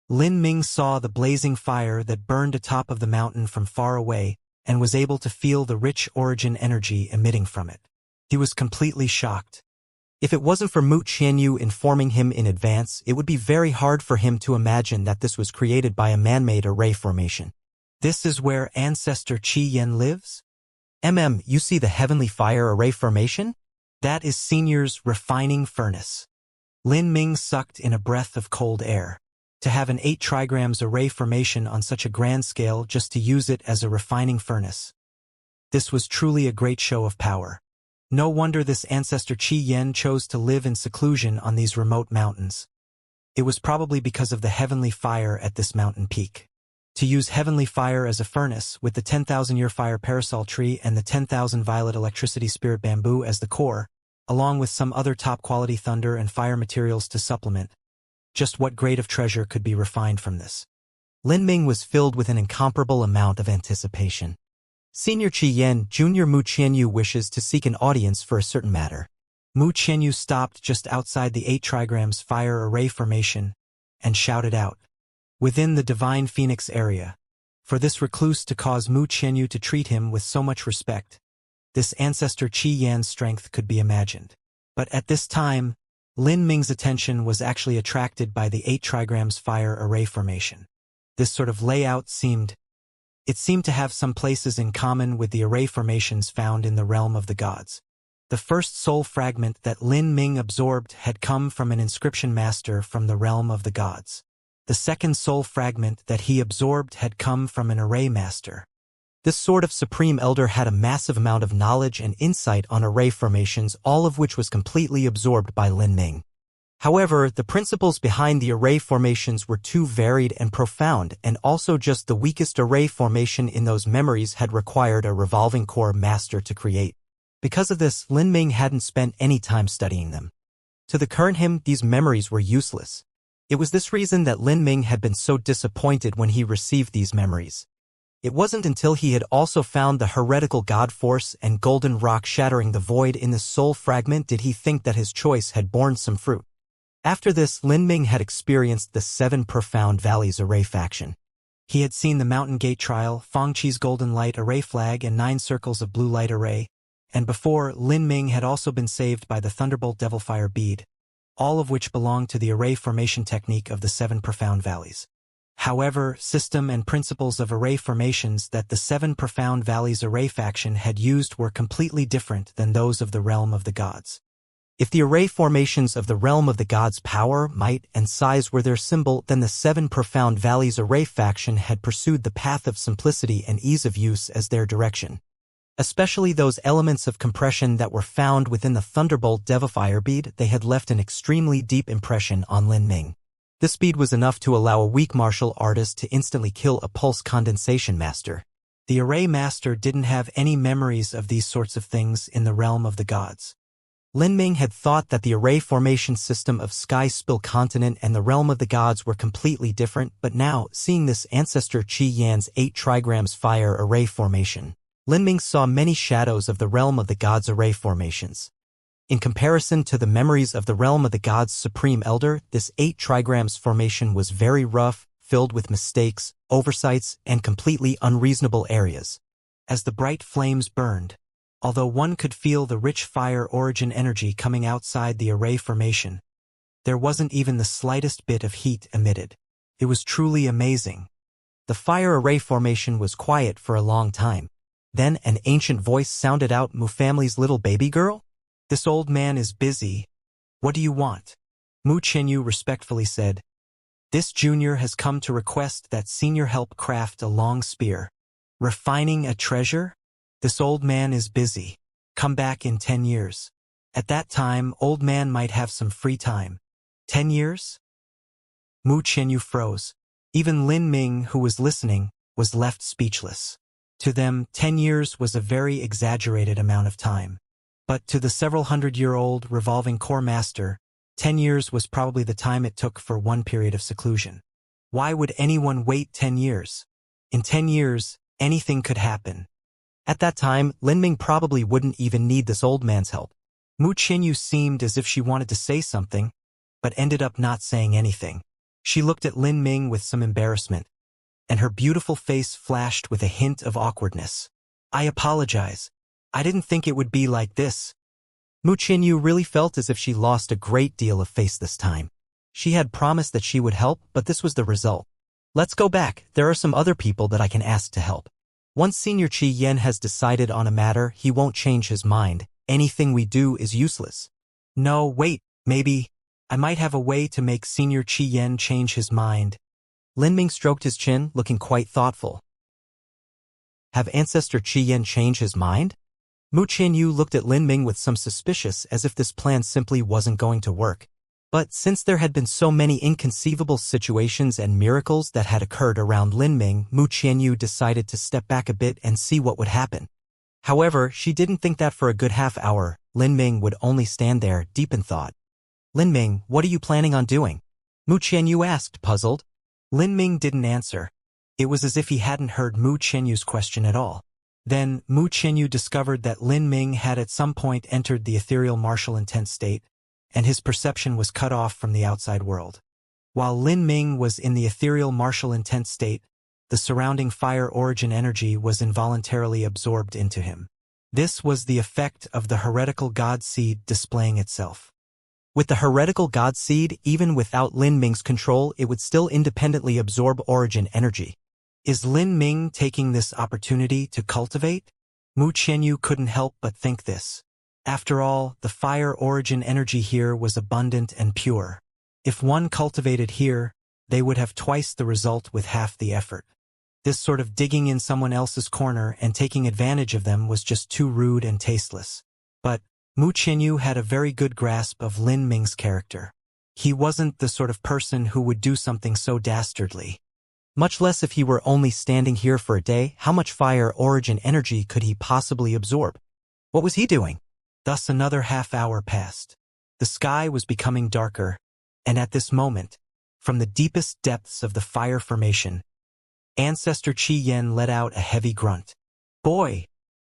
Lin Ming saw the blazing fire that burned atop of the mountain from far away and was able to feel the rich origin energy emitting from it. He was completely shocked. If it wasn't for Mu Qianyu informing him in advance, it would be very hard for him to imagine that this was created by a man-made array formation. This is where ancestor Qi Yan lives? You see the heavenly fire array formation? That is Senior's refining furnace. Lin Ming sucked in a breath of cold air. To have an 8 trigrams array formation on such a grand scale just to use it as a refining furnace. This was truly a great show of power. No wonder this ancestor Qi Yan chose to live in seclusion on these remote mountains. It was probably because of the heavenly fire at this mountain peak. To use heavenly fire as a furnace, with the 10,000-year fire parasol tree and the 10,000 violet electricity spirit bamboo as the core, along with some other top-quality thunder and fire materials to supplement. Just what grade of treasure could be refined from this? Lin Ming was filled with an incomparable amount of anticipation. Senior Qi Yan, Junior Mu Qianyu wishes to seek an audience for a certain matter. Mu Qianyu stopped just outside the 8 trigrams fire array formation and shouted out, "Within the Divine Phoenix area." For this recluse to cause Mu Qianyu to treat him with so much respect, this ancestor Qi Yan's strength could be imagined. But at this time, Lin Ming's attention was actually attracted by the 8 trigrams fire array formation. This sort of layout seemed to have some places in common with the array formations found in the realm of the gods. The first soul fragment that Lin Ming absorbed had come from an inscription master from the realm of the gods. The second soul fragment that he absorbed had come from an array master. This sort of supreme elder had a massive amount of knowledge and insight on array formations, all of which was completely absorbed by Lin Ming. However, the principles behind the array formations were too varied and profound, and also just the weakest array formation in those memories had required a revolving core master to create. Because of this, Lin Ming hadn't spent any time studying them. To the current him, these memories were useless. It was this reason that Lin Ming had been so disappointed when he received these memories. It wasn't until he had also found the heretical god force and golden rock shattering the void in the soul fragment did he think that his choice had borne some fruit. After this, Lin Ming had experienced the 7 Profound Valleys array faction. He had seen the Mountain Gate Trial, Fangqi's Golden Light array flag and 9 Circles of Blue Light array, and before, Lin Ming had also been saved by the Thunderbolt Devilfire bead, all of which belonged to the array formation technique of the 7 Profound Valleys. However, system and principles of array formations that the 7 Profound Valleys array faction had used were completely different than those of the realm of the gods. If the array formations of the realm of the gods' power, might, and size were their symbol, then the 7 Profound Valleys array faction had pursued the path of simplicity and ease of use as their direction. Especially those elements of compression that were found within the Thunderbolt Devilfire bead, they had left an extremely deep impression on Lin Ming. This bead was enough to allow a weak martial artist to instantly kill a pulse condensation master. The array master didn't have any memories of these sorts of things in the realm of the gods. Lin Ming had thought that the array formation system of Sky Spill Continent and the realm of the gods were completely different, but now, seeing this ancestor Qi Yan's 8 trigrams fire array formation, Lin Ming saw many shadows of the realm of the gods' array formations. In comparison to the memories of the realm of the gods' supreme elder, this 8 trigrams formation was very rough, filled with mistakes, oversights, and completely unreasonable areas. As the bright flames burned, although one could feel the rich fire origin energy coming outside the array formation, there wasn't even the slightest bit of heat emitted. It was truly amazing. The fire array formation was quiet for a long time. Then an ancient voice sounded out, "Mu family's little baby girl? This old man is busy. What do you want?" Mu Qianyu respectfully said, "This junior has come to request that senior help craft a long spear. Refining a treasure? This old man is busy. Come back in 10 years. At that time, old man might have some free time. 10 years? Mu Qianyu froze. Even Lin Ming, who was listening, was left speechless. To them, 10 years was a very exaggerated amount of time. But to the several hundred-year-old revolving core master, 10 years was probably the time it took for one period of seclusion. Why would anyone wait 10 years? In 10 years, anything could happen. At that time, Lin Ming probably wouldn't even need this old man's help. Mu Qianyu seemed as if she wanted to say something, but ended up not saying anything. She looked at Lin Ming with some embarrassment, and her beautiful face flashed with a hint of awkwardness. I apologize. I didn't think it would be like this. Mu Qianyu really felt as if she lost a great deal of face this time. She had promised that she would help, but this was the result. Let's go back. There are some other people that I can ask to help. Once Senior Qi Yan has decided on a matter, he won't change his mind. Anything we do is useless. No, wait, maybe I might have a way to make Senior Qi Yan change his mind. Lin Ming stroked his chin, looking quite thoughtful. Have Ancestor Qi Yan change his mind? Mu Qianyu looked at Lin Ming with some suspicion, as if this plan simply wasn't going to work. But since there had been so many inconceivable situations and miracles that had occurred around Lin Ming, Mu Qianyu decided to step back a bit and see what would happen. However, she didn't think that for a good half hour, Lin Ming would only stand there, deep in thought. Lin Ming, what are you planning on doing? Mu Qianyu asked, puzzled. Lin Ming didn't answer. It was as if he hadn't heard Mu Qianyu's question at all. Then, Mu Qianyu discovered that Lin Ming had at some point entered the ethereal martial intent state, and his perception was cut off from the outside world. While Lin Ming was in the ethereal martial intent state, the surrounding fire origin energy was involuntarily absorbed into him. This was the effect of the heretical god seed displaying itself. With the heretical god seed, even without Lin Ming's control, it would still independently absorb origin energy. Is Lin Ming taking this opportunity to cultivate? Mu Qianyu couldn't help but think this. After all, the fire origin energy here was abundant and pure. If one cultivated here, they would have twice the result with half the effort. This sort of digging in someone else's corner and taking advantage of them was just too rude and tasteless. But Mu Qianyu had a very good grasp of Lin Ming's character. He wasn't the sort of person who would do something so dastardly. Much less if he were only standing here for a day, how much fire origin energy could he possibly absorb? What was he doing? Thus another half hour passed. The sky was becoming darker, and at this moment, from the deepest depths of the fire formation, Ancestor Qi Yan let out a heavy grunt. Boy,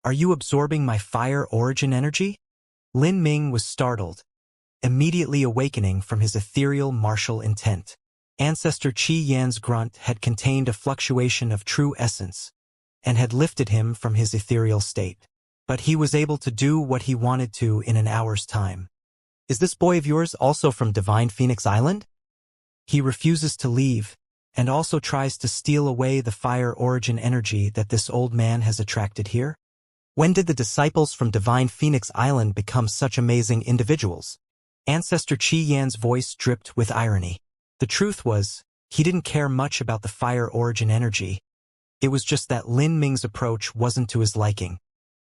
are you absorbing my fire origin energy? Lin Ming was startled, immediately awakening from his ethereal martial intent. Ancestor Qi Yan's grunt had contained a fluctuation of true essence, and had lifted him from his ethereal state. But he was able to do what he wanted to in an hour's time. Is this boy of yours also from Divine Phoenix Island? He refuses to leave, and also tries to steal away the fire origin energy that this old man has attracted here? When did the disciples from Divine Phoenix Island become such amazing individuals? Ancestor Qi Yan's voice dripped with irony. The truth was, he didn't care much about the fire origin energy. It was just that Lin Ming's approach wasn't to his liking.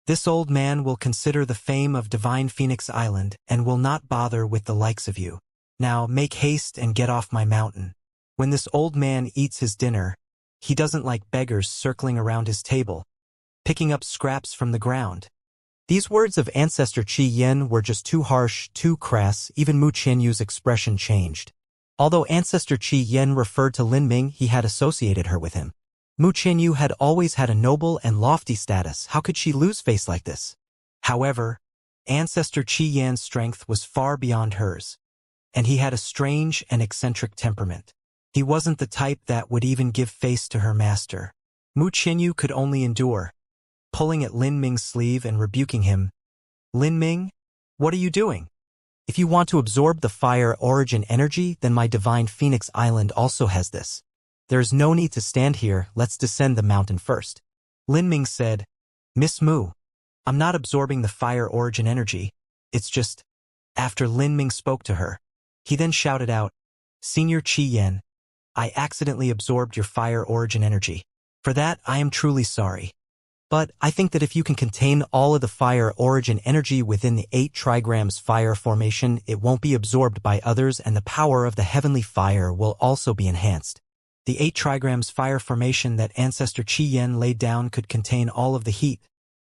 This old man will consider the fame of Divine Phoenix Island and will not bother with the likes of you. Now make haste and get off my mountain. When this old man eats his dinner, he doesn't like beggars circling around his table, picking up scraps from the ground. These words of Ancestor Qi Yan were just too harsh, too crass. Even Mu Qianyu's expression changed. Although Ancestor Qi Yan referred to Lin Ming, he had associated her with him. Mu Qianyu had always had a noble and lofty status. How could she lose face like this? However, Ancestor Qi Yan's strength was far beyond hers, and he had a strange and eccentric temperament. He wasn't the type that would even give face to her master. Mu Qianyu could only endure, pulling at Lin Ming's sleeve and rebuking him. Lin Ming, what are you doing? If you want to absorb the fire origin energy, then my Divine Phoenix Island also has this. There is no need to stand here, let's descend the mountain first. Lin Ming said, Miss Mu, I'm not absorbing the fire origin energy, it's just... After Lin Ming spoke to her, he then shouted out, Senior Qi Yan, I accidentally absorbed your fire origin energy. For that, I am truly sorry. But I think that if you can contain all of the fire origin energy within the 8 trigrams fire formation, it won't be absorbed by others and the power of the heavenly fire will also be enhanced. The 8 trigrams fire formation that Ancestor Qi Yan laid down could contain all of the heat,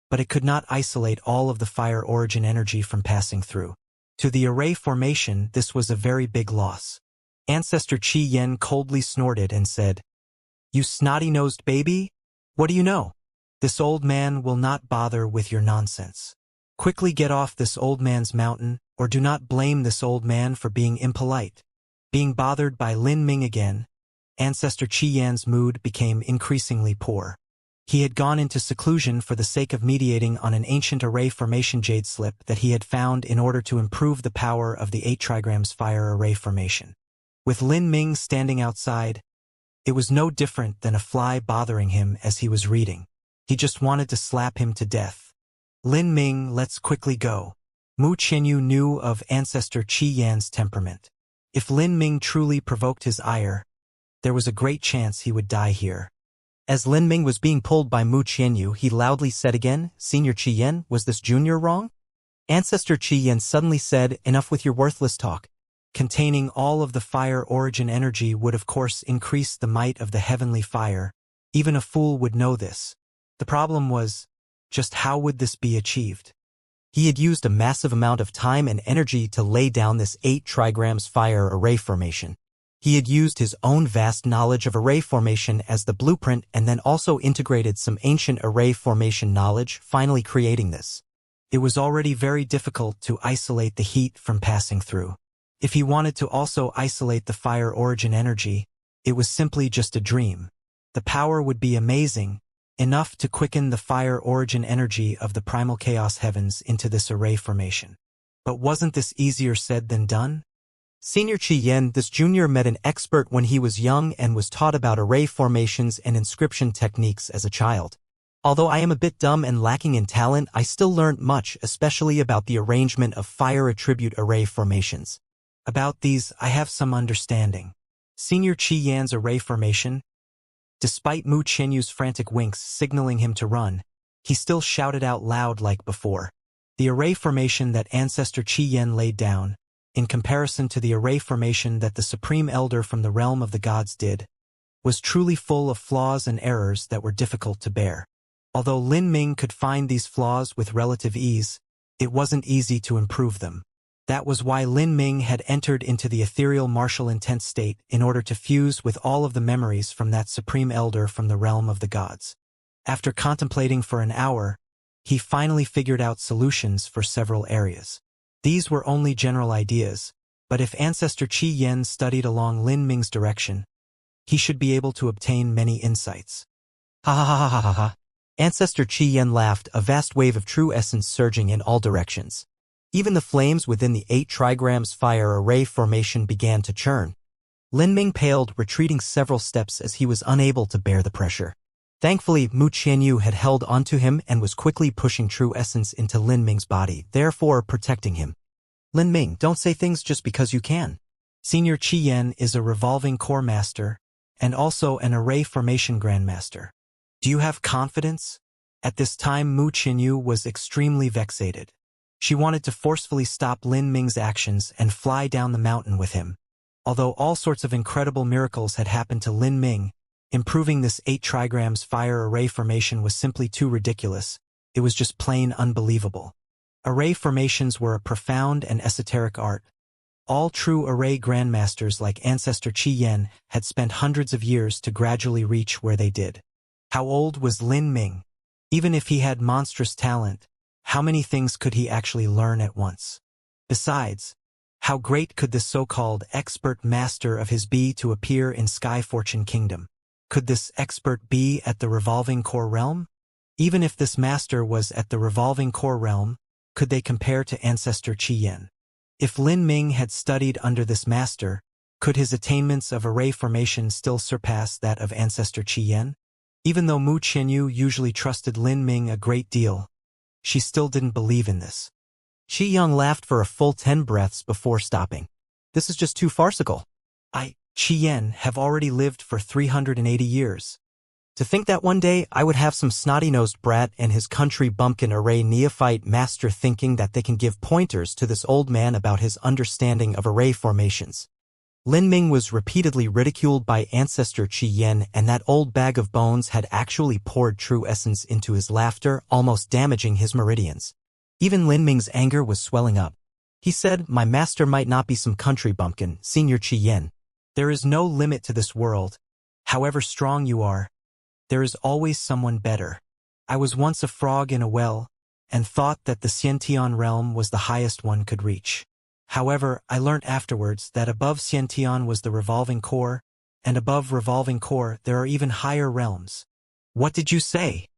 but it could not isolate all of the fire origin energy from passing through. To the array formation, this was a very big loss. Ancestor Qi Yan coldly snorted and said, "You snotty-nosed baby? What do you know? This old man will not bother with your nonsense. Quickly get off this old man's mountain, or do not blame this old man for being impolite." Being bothered by Lin Ming again, Ancestor Qi Yan's mood became increasingly poor. He had gone into seclusion for the sake of mediating on an ancient array formation jade slip that he had found in order to improve the power of the 8 trigrams fire array formation. With Lin Ming standing outside, it was no different than a fly bothering him as he was reading. He just wanted to slap him to death. "Lin Ming, let's quickly go." Mu Qianyu knew of Ancestor Qi Yan's temperament. If Lin Ming truly provoked his ire, there was a great chance he would die here. As Lin Ming was being pulled by Mu Qianyu, he loudly said again, "Senior Qi Yan, was this junior wrong?" Ancestor Qi Yan suddenly said, "Enough with your worthless talk." Containing all of the fire origin energy would of course increase the might of the heavenly fire. Even a fool would know this. The problem was, just how would this be achieved? He had used a massive amount of time and energy to lay down this 8 trigrams fire array formation. He had used his own vast knowledge of array formation as the blueprint and then also integrated some ancient array formation knowledge, finally creating this. It was already very difficult to isolate the heat from passing through. If he wanted to also isolate the fire origin energy, it was simply just a dream. The power would be amazing, enough to quicken the fire origin energy of the primal chaos heavens into this array formation. But wasn't this easier said than done? Senior Qi Yan, this junior met an expert when he was young and was taught about array formations and inscription techniques as a child. Although I am a bit dumb and lacking in talent, I still learned much, especially about the arrangement of fire attribute array formations. About these, I have some understanding. Senior Qi Yan's array formation, despite Mu Qianyu's frantic winks signaling him to run, he still shouted out loud like before. The array formation that Ancestor Qi Yan laid down, in comparison to the array formation that the Supreme Elder from the realm of the gods did, was truly full of flaws and errors that were difficult to bear. Although Lin Ming could find these flaws with relative ease, it wasn't easy to improve them. That was why Lin Ming had entered into the ethereal martial intent state in order to fuse with all of the memories from that Supreme Elder from the realm of the gods. After contemplating for an hour, he finally figured out solutions for several areas. These were only general ideas, but if Ancestor Qi Yan studied along Lin Ming's direction, he should be able to obtain many insights. Ha ha ha ha ha ha. Ancestor Qi Yan laughed, a vast wave of true essence surging in all directions. Even the flames within the 8 trigrams fire array formation began to churn. Lin Ming paled, retreating several steps as he was unable to bear the pressure. Thankfully, Mu Qianyu had held onto him and was quickly pushing true essence into Lin Ming's body, therefore protecting him. "Lin Ming, don't say things just because you can. Senior Qi Yan is a revolving core master, and also an array formation grandmaster. Do you have confidence?" At this time Mu Qianyu was extremely vexated. She wanted to forcefully stop Lin Ming's actions and fly down the mountain with him. Although all sorts of incredible miracles had happened to Lin Ming, improving this 8 trigrams fire array formation was simply too ridiculous. It was just plain unbelievable. Array formations were a profound and esoteric art. All true array grandmasters like Ancestor Qi Yan had spent hundreds of years to gradually reach where they did. How old was Lin Ming? Even if he had monstrous talent, how many things could he actually learn at once? Besides, how great could this so-called expert master of his be to appear in Sky Fortune Kingdom? Could this expert be at the revolving core realm? Even if this master was at the revolving core realm, could they compare to Ancestor Qi Yan? If Lin Ming had studied under this master, could his attainments of array formation still surpass that of Ancestor Qi Yan? Even though Mu Qianyu usually trusted Lin Ming a great deal, she still didn't believe in this. Qi Yang laughed for a full 10 breaths before stopping. "This is just too farcical. I, Qi Yan, have already lived for 380 years. To think that one day I would have some snotty-nosed brat and his country bumpkin array neophyte master thinking that they can give pointers to this old man about his understanding of array formations. Lin Ming was repeatedly ridiculed by ancestor Qi Yan, and that old bag of bones had actually poured true essence into his laughter, almost damaging his meridians. Even Lin Ming's anger was swelling up. He said, "My master might not be some country bumpkin, Senior Qi Yan. There is no limit to this world. However strong you are, there is always someone better. I was once a frog in a well, and thought that the Xiantian realm was the highest one could reach. However, I learnt afterwards that above Xiantian was the revolving core, and above revolving core there are even higher realms." "What did you say?"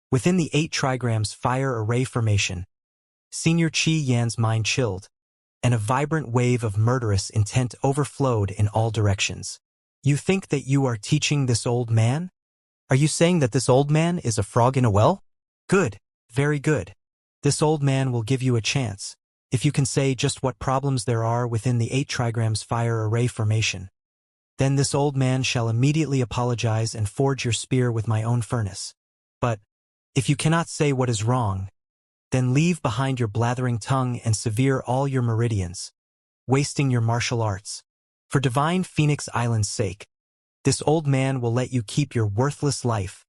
Within the 8 trigrams fire array formation, Senior Qi Yan's mind chilled, and a vibrant wave of murderous intent overflowed in all directions. "You think that you are teaching this old man? Are you saying that this old man is a frog in a well? Good, very good. This old man will give you a chance, if you can say just what problems there are within the 8 trigrams fire array formation. Then this old man shall immediately apologize and forge your spear with my own furnace. But, if you cannot say what is wrong, then leave behind your blathering tongue and sever all your meridians, wasting your martial arts. For divine Phoenix Island's sake, this old man will let you keep your worthless life."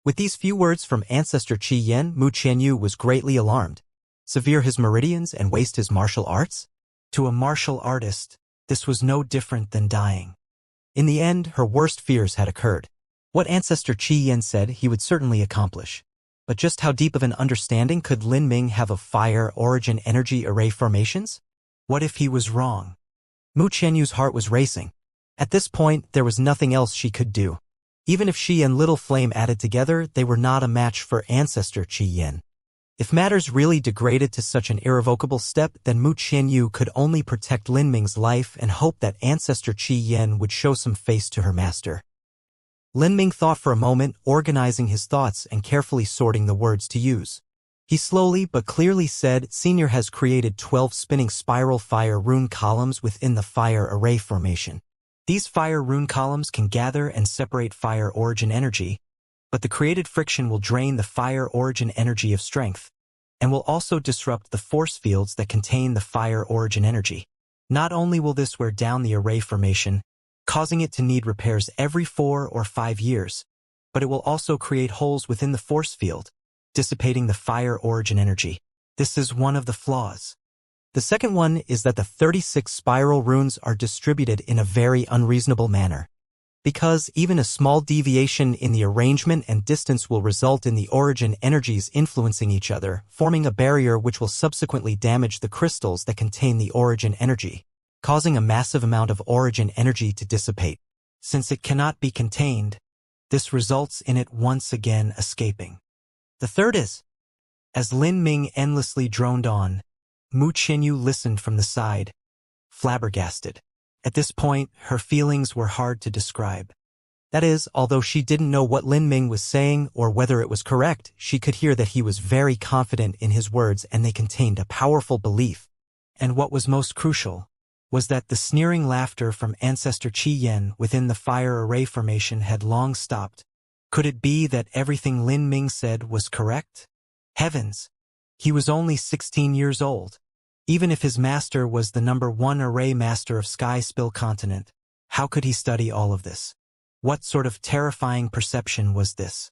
With these few words from ancestor Qi Yan, Mu Qianyu was greatly alarmed. Sever his meridians and waste his martial arts? To a martial artist, this was no different than dying. In the end, her worst fears had occurred. What ancestor Qi Yan said he would certainly accomplish. But just how deep of an understanding could Lin Ming have of fire origin energy array formations? What if he was wrong? Mu Qianyu's heart was racing. At this point, there was nothing else she could do. Even if she and Little Flame added together, they were not a match for ancestor Qi Yan. If matters really degraded to such an irrevocable step, then Mu Qianyu could only protect Lin Ming's life and hope that ancestor Qi Yan would show some face to her master. Lin Ming thought for a moment, organizing his thoughts and carefully sorting the words to use. He slowly but clearly said, "Senior has created 12 spinning spiral fire rune columns within the fire array formation. These fire rune columns can gather and separate fire origin energy, but the created friction will drain the fire origin energy of strength, and will also disrupt the force fields that contain the fire origin energy. Not only will this wear down the array formation, causing it to need repairs every 4 or 5 years, but it will also create holes within the force field, dissipating the fire origin energy. This is one of the flaws. The second one is that the 36 spiral runes are distributed in a very unreasonable manner. Because even a small deviation in the arrangement and distance will result in the origin energies influencing each other, forming a barrier which will subsequently damage the crystals that contain the origin energy, causing a massive amount of origin energy to dissipate. Since it cannot be contained, this results in it once again escaping. The third is, as Lin Ming endlessly droned on, Mu Qianyu listened from the side, flabbergasted. At this point, her feelings were hard to describe. That is, although she didn't know what Lin Ming was saying or whether it was correct, she could hear that he was very confident in his words and they contained a powerful belief. And what was most crucial was that the sneering laughter from ancestor Qi Yan within the fire array formation had long stopped. Could it be that everything Lin Ming said was correct? Heavens! He was only 16 years old. Even if his master was the #1 array master of Sky Spill Continent, how could he study all of this? What sort of terrifying perception was this?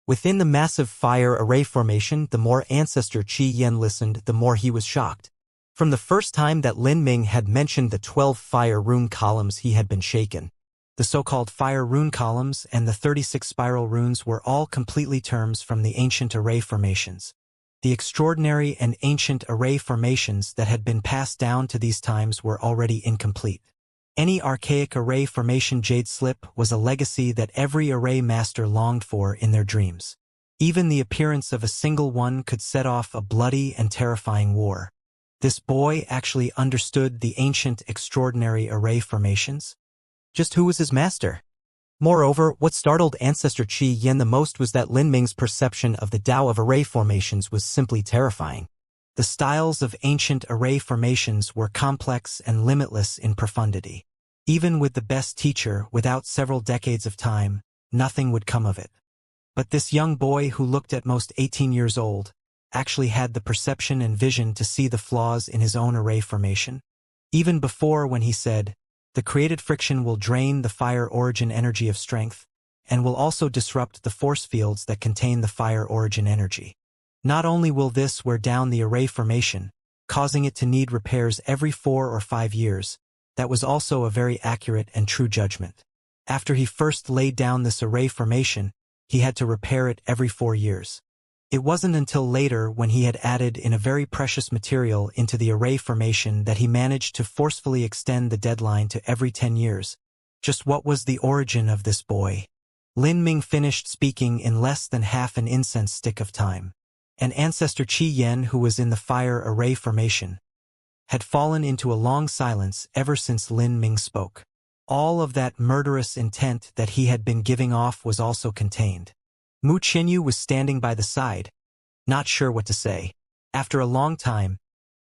Within the massive fire array formation, the more ancestor Qi Yan listened, the more he was shocked. From the first time that Lin Ming had mentioned the 12 fire rune columns, he had been shaken. The so-called fire rune columns and the 36 spiral runes were all completely terms from the ancient array formations. The extraordinary and ancient array formations that had been passed down to these times were already incomplete. Any archaic array formation jade slip was a legacy that every array master longed for in their dreams. Even the appearance of a single one could set off a bloody and terrifying war. This boy actually understood the ancient extraordinary array formations. Just who was his master? Moreover, what startled ancestor Qi Yan the most was that Lin Ming's perception of the Tao of array formations was simply terrifying. The styles of ancient array formations were complex and limitless in profundity. Even with the best teacher, without several decades of time, nothing would come of it. But this young boy who looked at most 18 years old actually had the perception and vision to see the flaws in his own array formation. Even before when he said, the created friction will drain the fire origin energy of strength, and will also disrupt the force fields that contain the fire origin energy. Not only will this wear down the array formation, causing it to need repairs every 4 or 5 years, that was also a very accurate and true judgment. After he first laid down this array formation, he had to repair it every 4 years. It wasn't until later when he had added in a very precious material into the array formation that he managed to forcefully extend the deadline to every 10 years. Just what was the origin of this boy? Lin Ming finished speaking in less than half an incense stick of time. An ancestor Qi Yen who was in the fire array formation had fallen into a long silence ever since Lin Ming spoke. All of that murderous intent that he had been giving off was also contained. Mu Qianyu was standing by the side, not sure what to say. After a long time,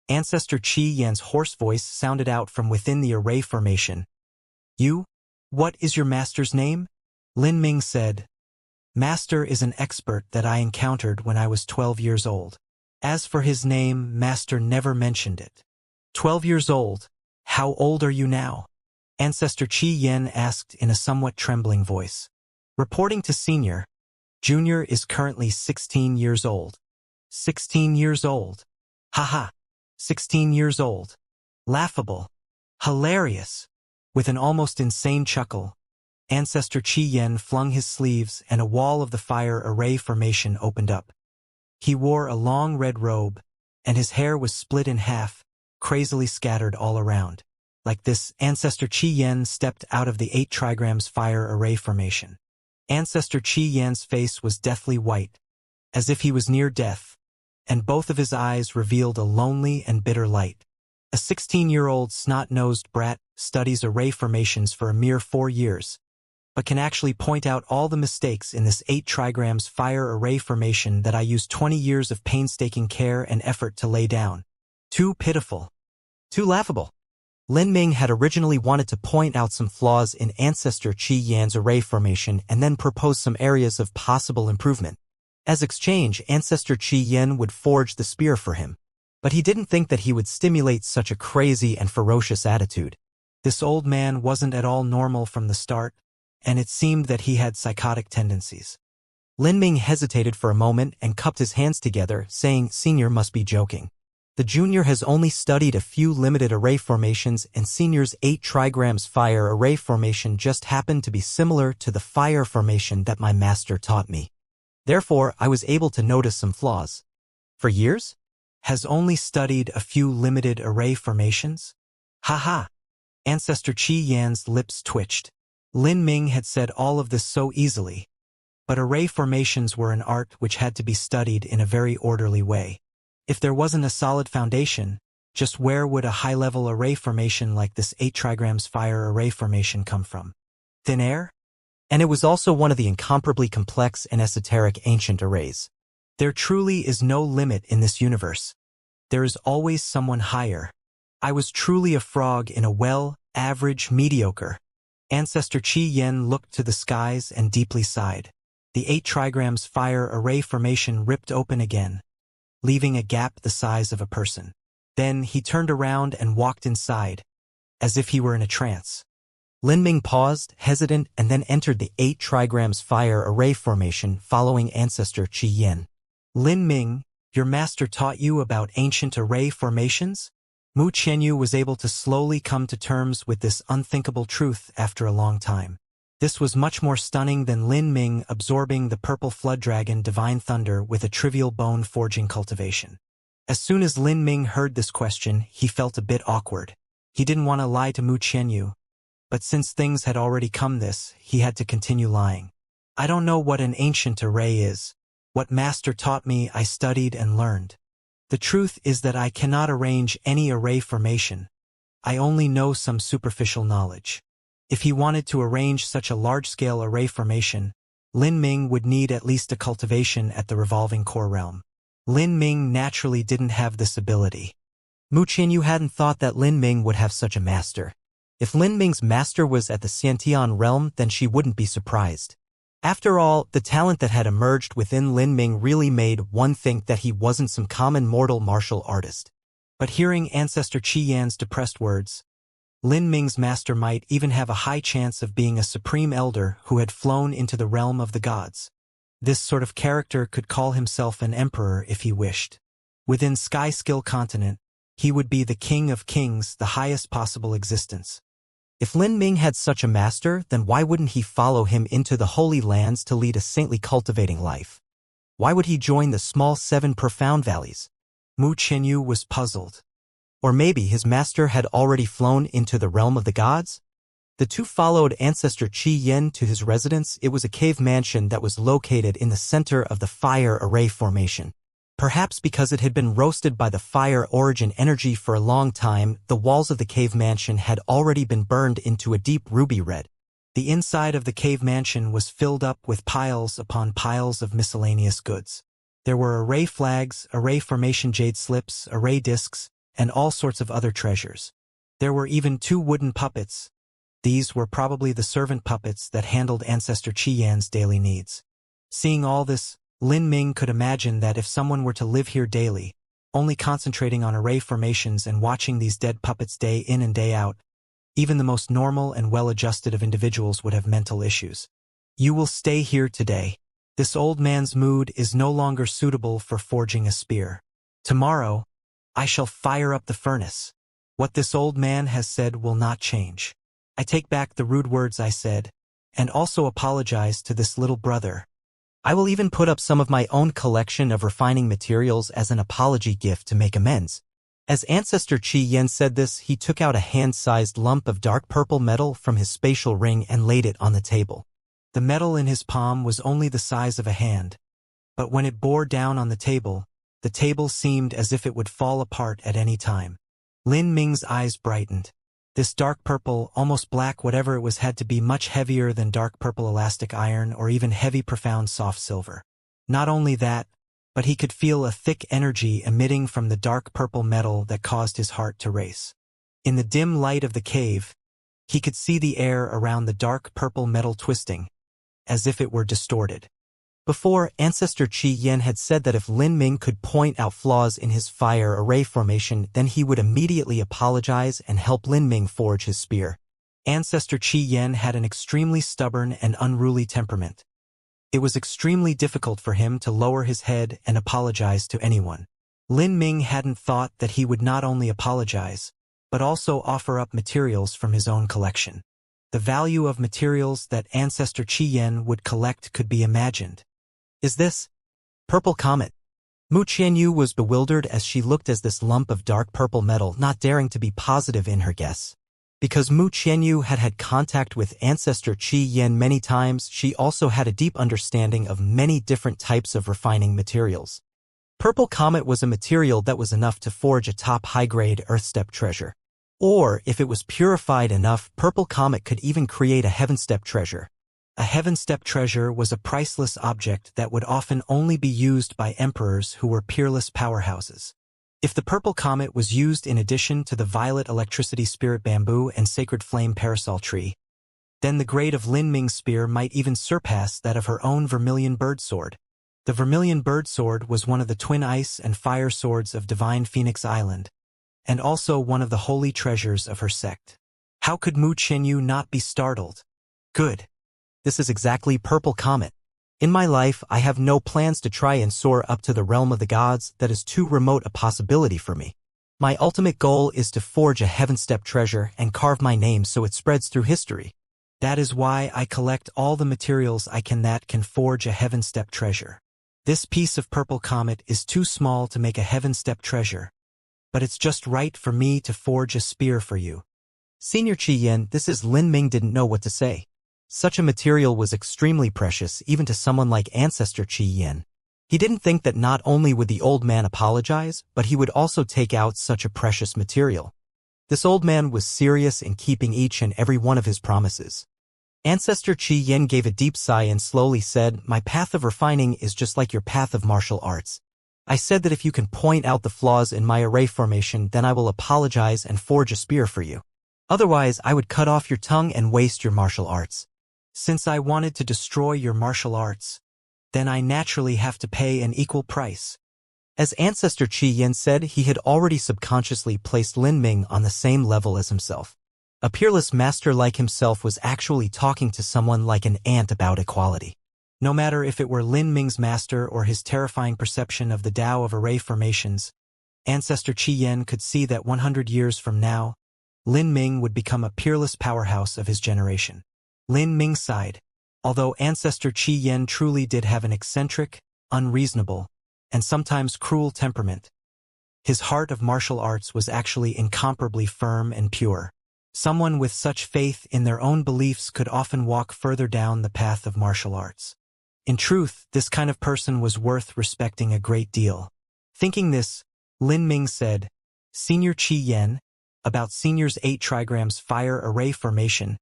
Ancestor Qi Yan's hoarse voice sounded out from within the array formation. You? What is your master's name? Lin Ming said. Master is an expert that I encountered when I was 12 years old. As for his name, Master never mentioned it. 12 years old? How old are you now? Ancestor Qi Yan asked in a somewhat trembling voice. Reporting to Senior, Junior is currently 16 years old. 16 years old. Haha. 16 years old. Laughable. Hilarious. With an almost insane chuckle, Ancestor Qi Yan flung his sleeves and a wall of the fire array formation opened up. He wore a long red robe, and his hair was split in half, crazily scattered all around. Like this, Ancestor Qi Yan stepped out of the 8 trigrams fire array formation. Ancestor Qi Yan's face was deathly white, as if he was near death, and both of his eyes revealed a lonely and bitter light. A 16-year-old snot-nosed brat studies array formations for a mere 4 years, but can actually point out all the mistakes in this 8 trigrams fire array formation that I used 20 years of painstaking care and effort to lay down. Too pitiful. Too laughable. Lin Ming had originally wanted to point out some flaws in Ancestor Qi Yan's array formation and then propose some areas of possible improvement. As exchange, Ancestor Qi Yan would forge the spear for him. But he didn't think that he would stimulate such a crazy and ferocious attitude. This old man wasn't at all normal from the start, and it seemed that he had psychotic tendencies. Lin Ming hesitated for a moment and cupped his hands together, saying, Senior must be joking. The junior has only studied a few limited array formations, and Senior's 8 trigrams fire array formation just happened to be similar to the fire formation that my master taught me. Therefore, I was able to notice some flaws. For years? Has only studied a few limited array formations? Haha. Ancestor Qi Yan's lips twitched. Lin Ming had said all of this so easily, but array formations were an art which had to be studied in a very orderly way. If there wasn't a solid foundation, just where would a high-level array formation like this 8 trigrams fire array formation come from? Thin air? And it was also one of the incomparably complex and esoteric ancient arrays. There truly is no limit in this universe. There is always someone higher. I was truly a frog in a well, average, mediocre. Ancestor Qi Yan looked to the skies and deeply sighed. The 8 trigrams fire array formation ripped open again, leaving a gap the size of a person. Then he turned around and walked inside, as if he were in a trance. Lin Ming paused, hesitant, and then entered the 8 trigrams fire array formation following Ancestor Qi Yan. Lin Ming, your master taught you about ancient array formations? Mu Qianyu was able to slowly come to terms with this unthinkable truth after a long time. This was much more stunning than Lin Ming absorbing the purple flood dragon Divine Thunder with a trivial bone-forging cultivation. As soon as Lin Ming heard this question, he felt a bit awkward. He didn't want to lie to Mu Qianyu, but since things had already come this, he had to continue lying. I don't know what an ancient array is. What master taught me I studied and learned. The truth is that I cannot arrange any array formation. I only know some superficial knowledge. If he wanted to arrange such a large-scale array formation, Lin Ming would need at least a cultivation at the revolving core realm. Lin Ming naturally didn't have this ability. Mu Qianyu hadn't thought that Lin Ming would have such a master. If Lin Ming's master was at the Xiantian realm, then she wouldn't be surprised. After all, the talent that had emerged within Lin Ming really made one think that he wasn't some common mortal martial artist. But hearing Ancestor Qi Yan's depressed words, Lin Ming's master might even have a high chance of being a supreme elder who had flown into the realm of the gods. This sort of character could call himself an emperor if he wished. Within Sky Skill Continent, he would be the king of kings, the highest possible existence. If Lin Ming had such a master, then why wouldn't he follow him into the Holy Lands to lead a saintly cultivating life? Why would he join the small 7 profound valleys? Mu Qianyu was puzzled. Or maybe his master had already flown into the realm of the gods? The two followed Ancestor Qi Yan to his residence. It was a cave mansion that was located in the center of the fire array formation. Perhaps because it had been roasted by the fire origin energy for a long time, the walls of the cave mansion had already been burned into a deep ruby red. The inside of the cave mansion was filled up with piles upon piles of miscellaneous goods. There were array flags, array formation jade slips, array discs, and all sorts of other treasures. There were even 2 wooden puppets. These were probably the servant puppets that handled Ancestor Qi Yan's daily needs. Seeing all this, Lin Ming could imagine that if someone were to live here daily, only concentrating on array formations and watching these dead puppets day in and day out, even the most normal and well-adjusted of individuals would have mental issues. You will stay here today. This old man's mood is no longer suitable for forging a spear. Tomorrow, I shall fire up the furnace. What this old man has said will not change. I take back the rude words I said, and also apologize to this little brother. I will even put up some of my own collection of refining materials as an apology gift to make amends. As Ancestor Qi Yan said this, he took out a hand-sized lump of dark purple metal from his spatial ring and laid it on the table. The metal in his palm was only the size of a hand, but when it bore down on the table seemed as if it would fall apart at any time. Lin Ming's eyes brightened. This dark purple, almost black whatever it was had to be much heavier than dark purple elastic iron or even heavy profound soft silver. Not only that, but he could feel a thick energy emitting from the dark purple metal that caused his heart to race. In the dim light of the cave, he could see the air around the dark purple metal twisting, as if it were distorted. Before, Ancestor Qi Yan had said that if Lin Ming could point out flaws in his fire array formation, then he would immediately apologize and help Lin Ming forge his spear. Ancestor Qi Yan had an extremely stubborn and unruly temperament. It was extremely difficult for him to lower his head and apologize to anyone. Lin Ming hadn't thought that he would not only apologize, but also offer up materials from his own collection. The value of materials that Ancestor Qi Yan would collect could be imagined. Is this purple comet? Mu Qianyu was bewildered as she looked at this lump of dark purple metal, not daring to be positive in her guess. Because Mu Qianyu had had contact with Ancestor Qi Yan many times, she also had a deep understanding of many different types of refining materials. Purple comet was a material that was enough to forge a top high-grade earth-step treasure. Or, if it was purified enough, purple comet could even create a heaven-step treasure. A heaven-step treasure was a priceless object that would often only be used by emperors who were peerless powerhouses. If the purple comet was used in addition to the violet electricity spirit bamboo and sacred flame parasol tree, then the grade of Lin Ming's spear might even surpass that of her own vermilion bird sword. The vermilion bird sword was one of the twin ice and fire swords of Divine Phoenix Island, and also one of the holy treasures of her sect. How could Mu Qianyu not be startled? Good. This is exactly purple comet. In my life, I have no plans to try and soar up to the realm of the gods. That is too remote a possibility for me. My ultimate goal is to forge a heaven-step treasure and carve my name so it spreads through history. That is why I collect all the materials I can that can forge a heaven-step treasure. This piece of purple comet is too small to make a heaven-step treasure, but it's just right for me to forge a spear for you. Senior Qi Yan, this is Lin Ming didn't know what to say. Such a material was extremely precious even to someone like Ancestor Qi Yan. He didn't think that not only would the old man apologize, but he would also take out such a precious material. This old man was serious in keeping each and every one of his promises. Ancestor Qi Yan gave a deep sigh and slowly said, "My path of refining is just like your path of martial arts. I said that if you can point out the flaws in my array formation, then I will apologize and forge a spear for you. Otherwise, I would cut off your tongue and waste your martial arts." Since I wanted to destroy your martial arts, then I naturally have to pay an equal price. As Ancestor Qi Yan said, he had already subconsciously placed Lin Ming on the same level as himself. A peerless master like himself was actually talking to someone like an ant about equality. No matter if it were Lin Ming's master or his terrifying perception of the Tao of array formations, Ancestor Qi Yan could see that 100 years from now, Lin Ming would become a peerless powerhouse of his generation. Lin Ming sighed. Although Ancestor Qi Yan truly did have an eccentric, unreasonable, and sometimes cruel temperament, his heart of martial arts was actually incomparably firm and pure. Someone with such faith in their own beliefs could often walk further down the path of martial arts. In truth, this kind of person was worth respecting a great deal. Thinking this, Lin Ming said, Senior Qi Yan, about Senior's 8 trigrams fire array formation,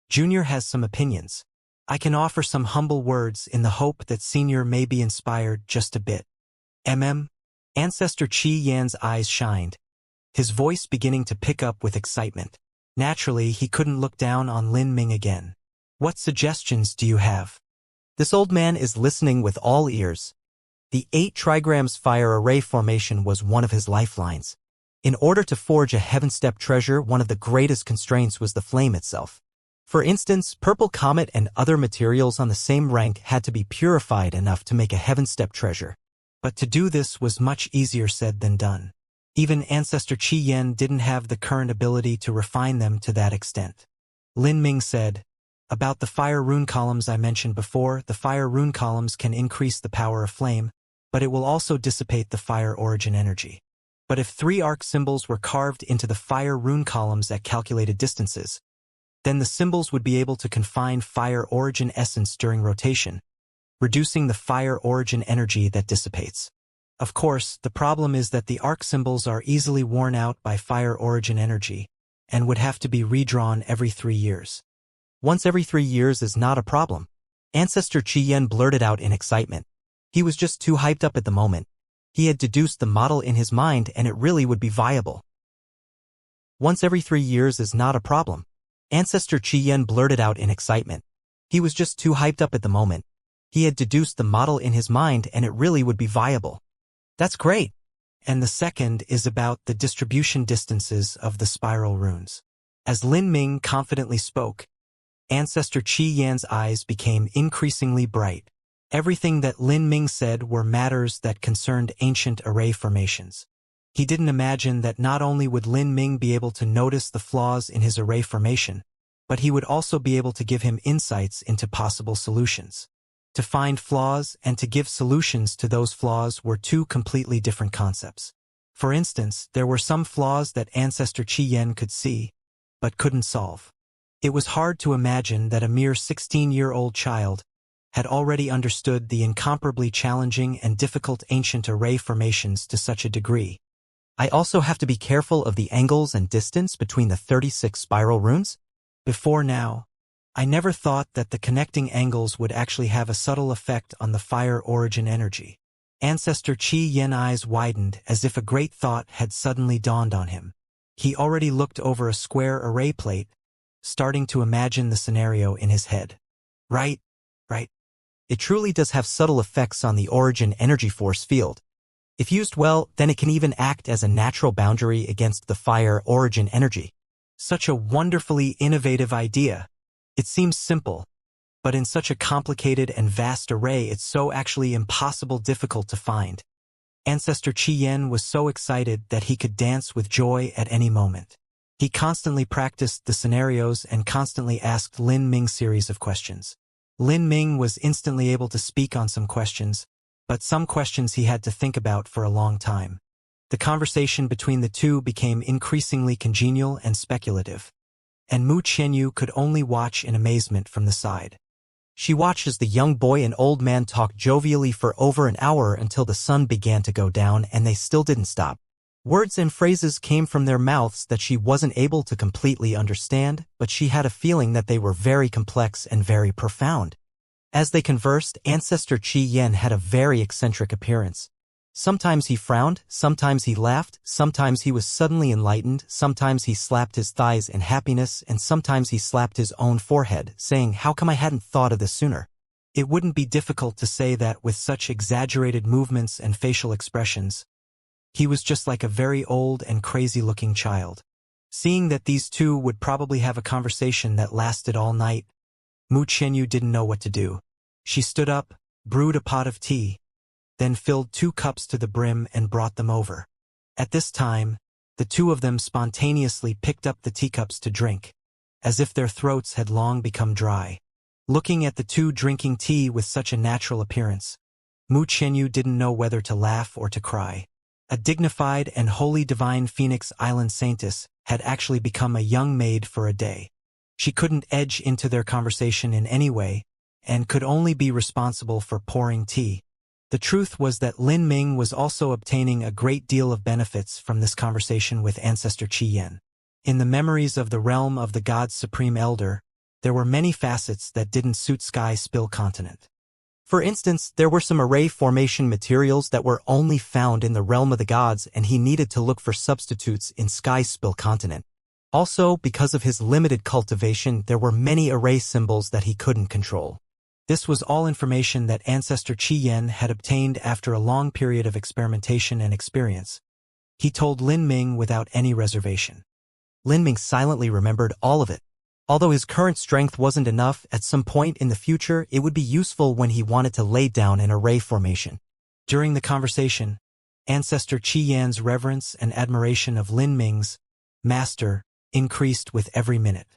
Junior has some opinions. I can offer some humble words in the hope that Senior may be inspired just a bit. Ancestor Qi Yan's eyes shined, his voice beginning to pick up with excitement. Naturally, he couldn't look down on Lin Ming again. What suggestions do you have? This old man is listening with all ears. The 8 trigrams fire array formation was one of his lifelines. In order to forge a heaven-step treasure, one of the greatest constraints was the flame itself. For instance, purple comet and other materials on the same rank had to be purified enough to make a heaven-step treasure. But to do this was much easier said than done. Even Ancestor Qi Yan didn't have the current ability to refine them to that extent. Lin Ming said, about the fire rune columns I mentioned before, the fire rune columns can increase the power of flame, but it will also dissipate the fire origin energy. But if 3 arc symbols were carved into the fire rune columns at calculated distances, then the symbols would be able to confine fire origin essence during rotation, reducing the fire origin energy that dissipates. Of course, the problem is that the arc symbols are easily worn out by fire origin energy and would have to be redrawn every 3 years. Once every 3 years is not a problem. Ancestor Qi Yan blurted out in excitement. He was just too hyped up at the moment. He had deduced the model in his mind and it really would be viable. Once every 3 years is not a problem. Ancestor Qi Yan blurted out in excitement. He was just too hyped up at the moment. He had deduced the model in his mind and it really would be viable. That's great. And the second is about the distribution distances of the spiral runes. As Lin Ming confidently spoke, Ancestor Qi Yan's eyes became increasingly bright. Everything that Lin Ming said were matters that concerned ancient array formations. He didn't imagine that not only would Lin Ming be able to notice the flaws in his array formation, but he would also be able to give him insights into possible solutions. To find flaws and to give solutions to those flaws were 2 completely different concepts. For instance, there were some flaws that Ancestor Qi Yan could see, but couldn't solve. It was hard to imagine that a mere 16-year-old child had already understood the incomparably challenging and difficult ancient array formations to such a degree. I also have to be careful of the angles and distance between the 36 spiral runes. Before now, I never thought that the connecting angles would actually have a subtle effect on the fire origin energy. Ancestor Qi Yan's eyes widened as if a great thought had suddenly dawned on him. He already looked over a square array plate, starting to imagine the scenario in his head. Right. It truly does have subtle effects on the origin energy force field. If used well, then it can even act as a natural boundary against the fire origin energy. Such a wonderfully innovative idea. It seems simple, but in such a complicated and vast array it's so actually impossible difficult to find. Ancestor Qi Yan was so excited that he could dance with joy at any moment. He constantly practiced the scenarios and constantly asked Lin Ming series of questions. Lin Ming was instantly able to speak on some questions, but some questions he had to think about for a long time. The conversation between the two became increasingly congenial and speculative, and Mu Qianyu could only watch in amazement from the side. She watched as the young boy and old man talked jovially for over an hour until the sun began to go down and they still didn't stop. Words and phrases came from their mouths that she wasn't able to completely understand, but she had a feeling that they were very complex and very profound. As they conversed, Ancestor Qi Yan had a very eccentric appearance. Sometimes he frowned, sometimes he laughed, sometimes he was suddenly enlightened, sometimes he slapped his thighs in happiness, and sometimes he slapped his own forehead, saying, "How come I hadn't thought of this sooner?" It wouldn't be difficult to say that with such exaggerated movements and facial expressions, he was just like a very old and crazy-looking child. Seeing that these two would probably have a conversation that lasted all night, Mu Qianyu didn't know what to do. She stood up, brewed a pot of tea, then filled 2 cups to the brim and brought them over. At this time, the two of them spontaneously picked up the teacups to drink, as if their throats had long become dry. Looking at the two drinking tea with such a natural appearance, Mu Qianyu didn't know whether to laugh or to cry. A dignified and wholly divine Phoenix Island saintess had actually become a young maid for a day. She couldn't edge into their conversation in any way, and could only be responsible for pouring tea. The truth was that Lin Ming was also obtaining a great deal of benefits from this conversation with ancestor Qi Yan. In the memories of the realm of the God's Supreme Elder, there were many facets that didn't suit Sky Spill Continent. For instance, there were some array formation materials that were only found in the realm of the gods, and he needed to look for substitutes in Sky Spill Continent. Also, because of his limited cultivation, there were many array symbols that he couldn't control. This was all information that ancestor Qi Yan had obtained after a long period of experimentation and experience. He told Lin Ming without any reservation. Lin Ming silently remembered all of it. Although his current strength wasn't enough, at some point in the future it would be useful when he wanted to lay down an array formation. During the conversation, ancestor Qi Yan's reverence and admiration of Lin Ming's master increased with every minute.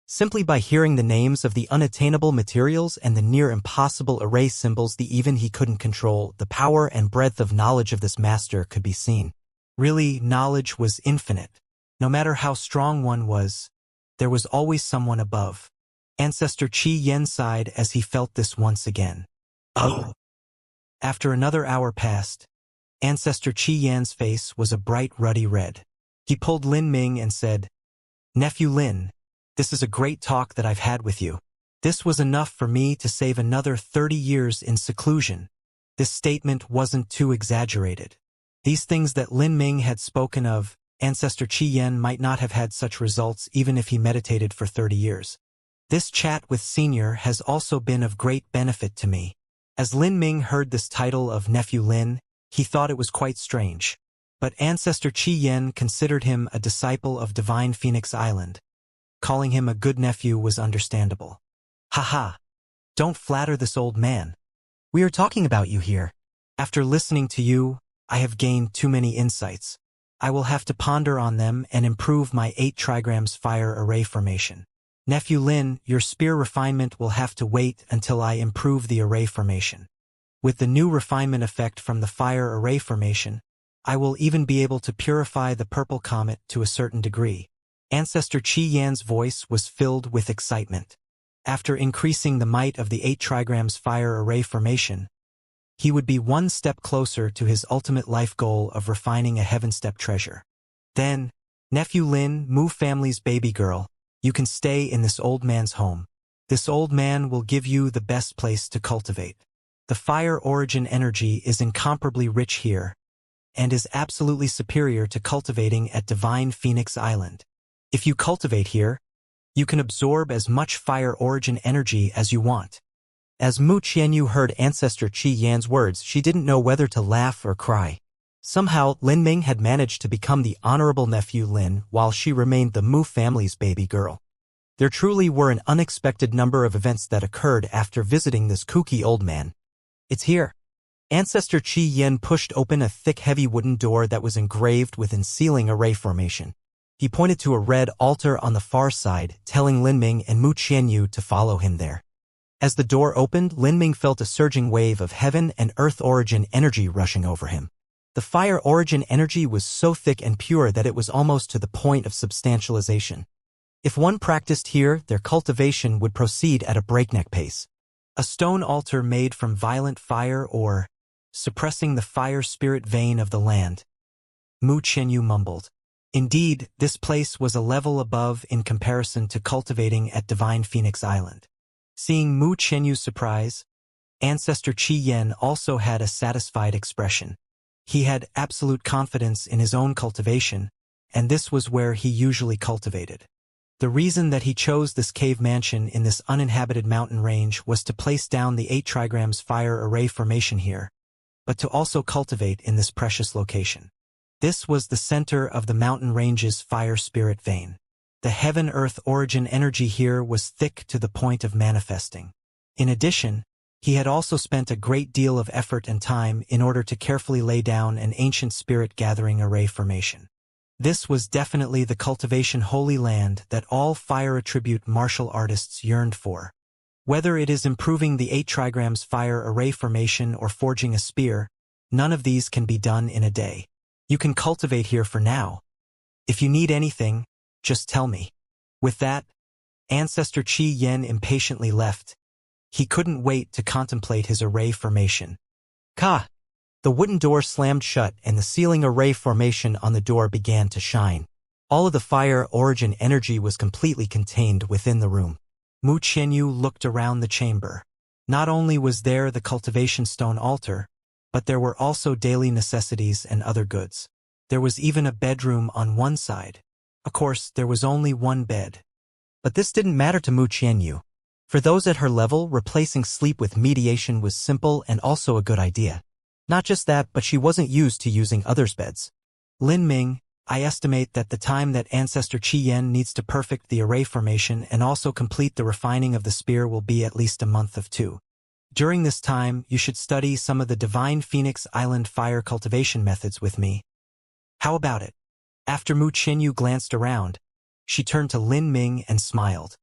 Simply by hearing the names of the unattainable materials and the near-impossible array symbols he couldn't control, the power and breadth of knowledge of this master could be seen. Really, knowledge was infinite. No matter how strong one was, there was always someone above. Ancestor Qi Yan sighed as he felt this once again. Oh! After another hour passed, ancestor Qi Yan's face was a bright ruddy red. He pulled Lin Ming and said, "Nephew Lin, this is a great talk that I've had with you. This was enough for me to save another 30 years in seclusion." This statement wasn't too exaggerated. These things that Lin Ming had spoken of, ancestor Qi Yan might not have had such results even if he meditated for 30 years. This chat with Senior has also been of great benefit to me. As Lin Ming heard this title of Nephew Lin, he thought it was quite strange. But ancestor Qi Yan considered him a disciple of divine Phoenix Island. Calling him a good nephew was understandable. "Haha! Don't flatter this old man. We are talking about you here. After listening to you, I have gained too many insights. I will have to ponder on them and improve my 8 trigrams fire array formation. Nephew Lin, your spear refinement will have to wait until I improve the array formation. With the new refinement effect from the fire array formation, I will even be able to purify the purple comet to a certain degree." Ancestor Qi Yan's voice was filled with excitement. After increasing the might of the 8 trigrams fire array formation, he would be one step closer to his ultimate life goal of refining a heaven step treasure. Then, Nephew Lin, Mu family's baby girl, you can stay in this old man's home. This old man will give you the best place to cultivate. The fire origin energy is incomparably rich here, and is absolutely superior to cultivating at Divine Phoenix Island. If you cultivate here, you can absorb as much fire origin energy as you want. As Mu Qianyu heard ancestor Qi Yan's words, she didn't know whether to laugh or cry. Somehow, Lin Ming had managed to become the honorable nephew Lin while she remained the Mu family's baby girl. There truly were an unexpected number of events that occurred after visiting this kooky old man. "It's here." Ancestor Qi Yan pushed open a thick heavy wooden door that was engraved with unsealing array formation. He pointed to a red altar on the far side, telling Lin Ming and Mu Qianyu to follow him there. As the door opened, Lin Ming felt a surging wave of heaven and earth origin energy rushing over him. The fire origin energy was so thick and pure that it was almost to the point of substantialization. If one practiced here, their cultivation would proceed at a breakneck pace. A stone altar made from violent fire or suppressing the fire spirit vein of the land. Mu Qianyu mumbled. Indeed, this place was a level above in comparison to cultivating at Divine Phoenix Island. Seeing Mu Qianyu's surprise, ancestor Qi Yan also had a satisfied expression. He had absolute confidence in his own cultivation, and this was where he usually cultivated. The reason that he chose this cave mansion in this uninhabited mountain range was to place down the 8 trigrams fire array formation here, but to also cultivate in this precious location. This was the center of the mountain range's fire spirit vein. The heaven-earth origin energy here was thick to the point of manifesting. In addition, he had also spent a great deal of effort and time in order to carefully lay down an ancient spirit gathering array formation. This was definitely the cultivation holy land that all fire attribute martial artists yearned for. Whether it is improving the 8 trigrams fire array formation or forging a spear, none of these can be done in a day. You can cultivate here for now. If you need anything, just tell me. With that, Ancestor Qi Yen impatiently left. He couldn't wait to contemplate his array formation. Ka! The wooden door slammed shut and the ceiling array formation on the door began to shine. All of the fire origin energy was completely contained within the room. Mu Qianyu looked around the chamber. Not only was there the cultivation stone altar, but there were also daily necessities and other goods. There was even a bedroom on one side. Of course, there was only one bed. But this didn't matter to Mu Qianyu. For those at her level, replacing sleep with mediation was simple and also a good idea. Not just that, but she wasn't used to using others' beds. Lin Ming, I estimate that the time that Ancestor Qi Yen needs to perfect the array formation and also complete the refining of the spear will be at least a month of 2. During this time, you should study some of the Divine Phoenix Island fire cultivation methods with me. How about it? After Mu Qianyu glanced around, she turned to Lin Ming and smiled.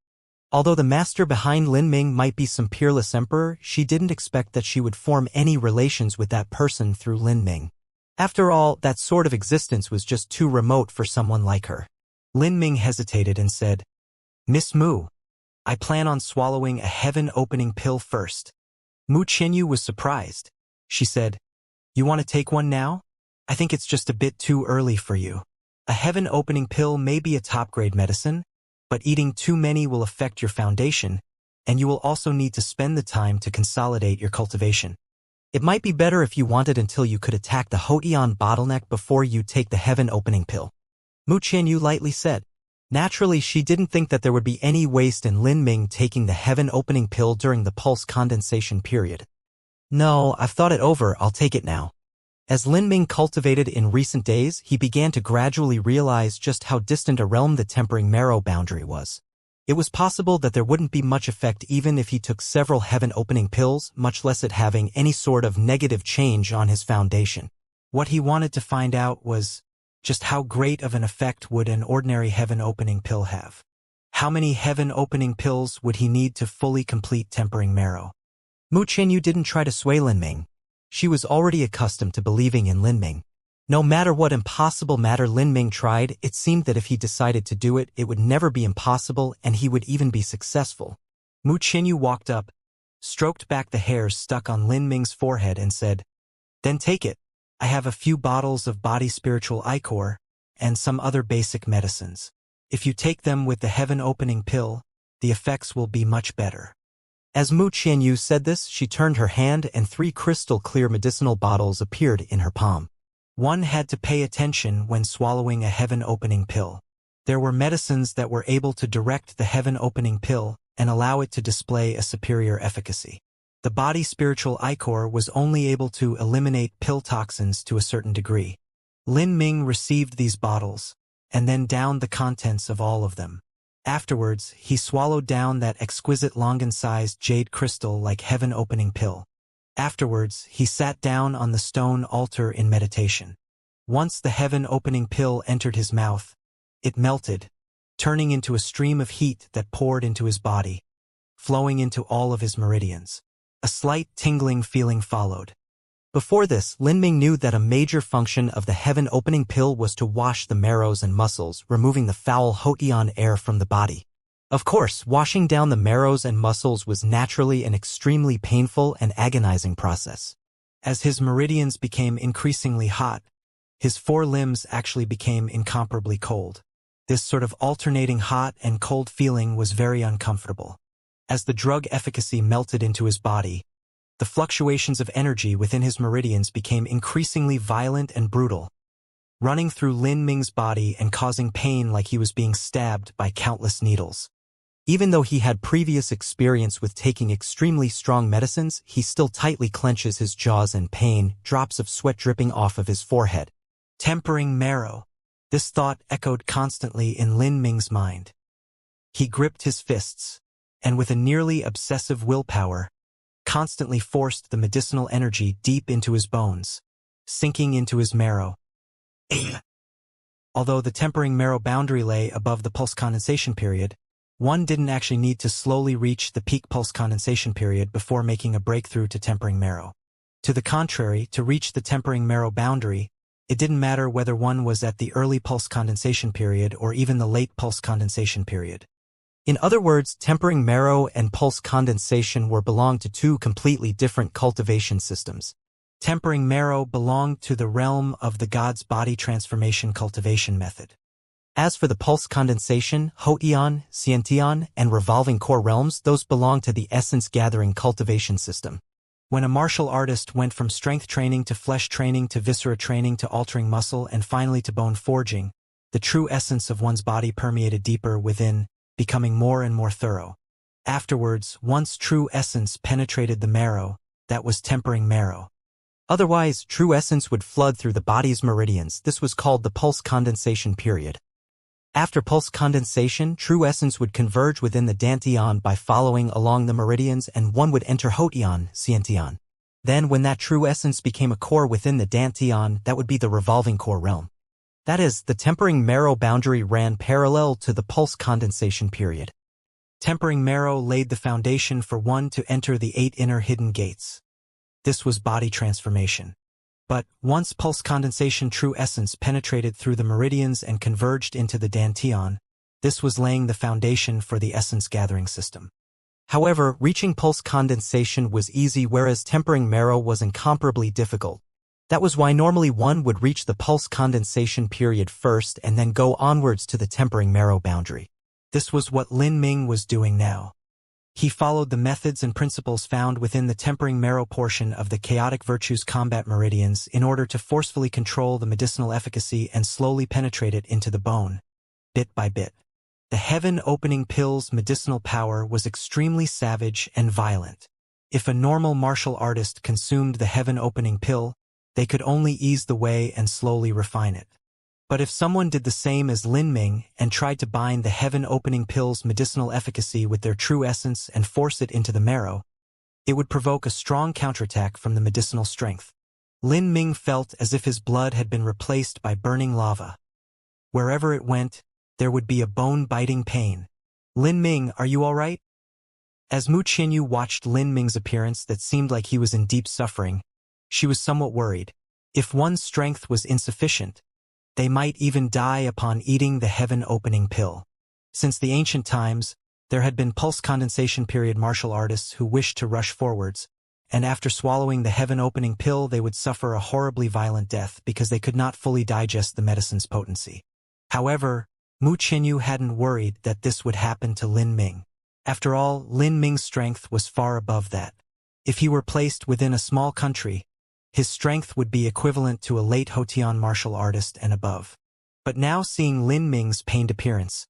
Although the master behind Lin Ming might be some peerless emperor, she didn't expect that she would form any relations with that person through Lin Ming. After all, that sort of existence was just too remote for someone like her. Lin Ming hesitated and said, Miss Mu, I plan on swallowing a heaven-opening pill first. Mu Qianyu was surprised. She said, You want to take one now? I think it's just a bit too early for you. A heaven-opening pill may be a top-grade medicine, but eating too many will affect your foundation, and you will also need to spend the time to consolidate your cultivation. It might be better if you wanted until you could attack the Hotian bottleneck before you take the heaven-opening pill. Mu Qianyu lightly said. Naturally, she didn't think that there would be any waste in Lin Ming taking the heaven-opening pill during the pulse condensation period. No, I've thought it over, I'll take it now. As Lin Ming cultivated in recent days, he began to gradually realize just how distant a realm the tempering marrow boundary was. It was possible that there wouldn't be much effect even if he took several heaven-opening pills, much less it having any sort of negative change on his foundation. What he wanted to find out was just how great of an effect would an ordinary heaven-opening pill have. How many heaven-opening pills would he need to fully complete tempering marrow? Mu Qianyu didn't try to sway Lin Ming. She was already accustomed to believing in Lin Ming. No matter what impossible matter Lin Ming tried, it seemed that if he decided to do it, it would never be impossible and he would even be successful. Mu Qianyu walked up, stroked back the hairs stuck on Lin Ming's forehead and said, Then take it. I have a few bottles of body spiritual ichor and some other basic medicines. If you take them with the heaven-opening pill, the effects will be much better. As Mu Qianyu said this, she turned her hand and 3 crystal-clear medicinal bottles appeared in her palm. One had to pay attention when swallowing a heaven-opening pill. There were medicines that were able to direct the heaven-opening pill and allow it to display a superior efficacy. The body spiritual ichor was only able to eliminate pill toxins to a certain degree. Lin Ming received these bottles, and then downed the contents of all of them. Afterwards, he swallowed down that exquisite Longan-sized jade crystal-like heaven-opening pill. Afterwards, he sat down on the stone altar in meditation. Once the heaven-opening pill entered his mouth, it melted, turning into a stream of heat that poured into his body, flowing into all of his meridians. A slight tingling feeling followed. Before this, Lin Ming knew that a major function of the heaven-opening pill was to wash the marrows and muscles, removing the foul Hotian air from the body. Of course, washing down the marrows and muscles was naturally an extremely painful and agonizing process. As his meridians became increasingly hot, his 4 limbs actually became incomparably cold. This sort of alternating hot and cold feeling was very uncomfortable. As the drug efficacy melted into his body, The fluctuations of energy within his meridians became increasingly violent and brutal, running through Lin Ming's body and causing pain like he was being stabbed by countless needles. Even though he had previous experience with taking extremely strong medicines, he still tightly clenches his jaws in pain, drops of sweat dripping off of his forehead. Tempering marrow. This thought echoed constantly in Lin Ming's mind. He gripped his fists, and with a nearly obsessive willpower, constantly forced the medicinal energy deep into his bones, sinking into his marrow. Although the tempering marrow boundary lay above the pulse condensation period, one didn't actually need to slowly reach the peak pulse condensation period before making a breakthrough to tempering marrow. To the contrary, to reach the tempering marrow boundary, it didn't matter whether one was at the early pulse condensation period or even the late pulse condensation period. In other words, tempering marrow and pulse condensation belonged to two completely different cultivation systems. Tempering marrow belonged to the realm of the god's body transformation cultivation method. As for the pulse condensation, Hotian, Xianxia, and revolving core realms, those belong to the essence-gathering cultivation system. When a martial artist went from strength training to flesh training to viscera training to altering muscle and finally to bone forging, the true essence of one's body permeated deeper within, becoming more and more thorough. Afterwards, once true essence penetrated the marrow, that was tempering marrow. Otherwise, true essence would flood through the body's meridians. This was called the pulse condensation period. After pulse condensation, true essence would converge within the dantian by following along the meridians, and one would enter Hotian, Xiantian. Then when that true essence became a core within the dantian, that would be the revolving core realm. That is, the tempering marrow boundary ran parallel to the pulse condensation period. Tempering marrow laid the foundation for one to enter the 8 inner hidden gates. This was body transformation. But once pulse condensation true essence penetrated through the meridians and converged into the dantian, this was laying the foundation for the essence gathering system. However, reaching pulse condensation was easy, whereas tempering marrow was incomparably difficult. That was why normally one would reach the pulse condensation period first and then go onwards to the tempering marrow boundary. This was what Lin Ming was doing now. He followed the methods and principles found within the tempering marrow portion of the chaotic virtues combat meridians in order to forcefully control the medicinal efficacy and slowly penetrate it into the bone, bit by bit. The heaven-opening pill's medicinal power was extremely savage and violent. If a normal martial artist consumed the heaven-opening pill, they could only ease the way and slowly refine it. But if someone did the same as Lin Ming and tried to bind the heaven-opening pill's medicinal efficacy with their true essence and force it into the marrow, it would provoke a strong counterattack from the medicinal strength. Lin Ming felt as if his blood had been replaced by burning lava. Wherever it went, there would be a bone-biting pain. "Lin Ming, are you all right?" As Mu Qinyu watched Lin Ming's appearance that seemed like he was in deep suffering, she was somewhat worried. If one's strength was insufficient, they might even die upon eating the heaven-opening pill. Since the ancient times, there had been pulse condensation period martial artists who wished to rush forwards, and after swallowing the heaven-opening pill they would suffer a horribly violent death because they could not fully digest the medicine's potency. However, Mu Qinyu hadn't worried that this would happen to Lin Ming. After all, Lin Ming's strength was far above that. If he were placed within a small country, his strength would be equivalent to a late Hotian martial artist and above. But now seeing Lin Ming's pained appearance,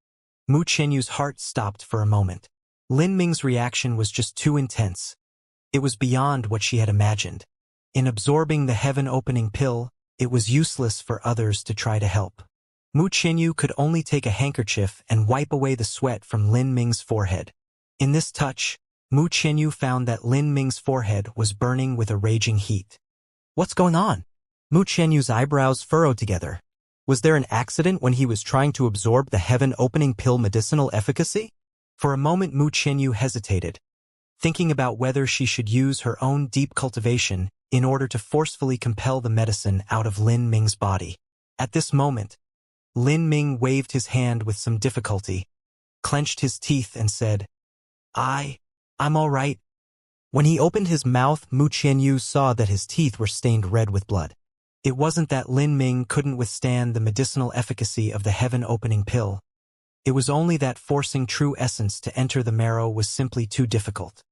Mu Qinyu's heart stopped for a moment. Lin Ming's reaction was just too intense. It was beyond what she had imagined. In absorbing the heaven-opening pill, it was useless for others to try to help. Mu Qinyu could only take a handkerchief and wipe away the sweat from Lin Ming's forehead. In this touch, Mu Qinyu found that Lin Ming's forehead was burning with a raging heat. "What's going on?" Mu Qinyu's eyebrows furrowed together. Was there an accident when he was trying to absorb the heaven-opening pill medicinal efficacy? For a moment Mu Qinyu hesitated, thinking about whether she should use her own deep cultivation in order to forcefully compel the medicine out of Lin Ming's body. At this moment, Lin Ming waved his hand with some difficulty, clenched his teeth and said, I'm all right." When he opened his mouth, Mu Qianyu saw that his teeth were stained red with blood. It wasn't that Lin Ming couldn't withstand the medicinal efficacy of the heaven-opening pill. It was only that forcing true essence to enter the marrow was simply too difficult.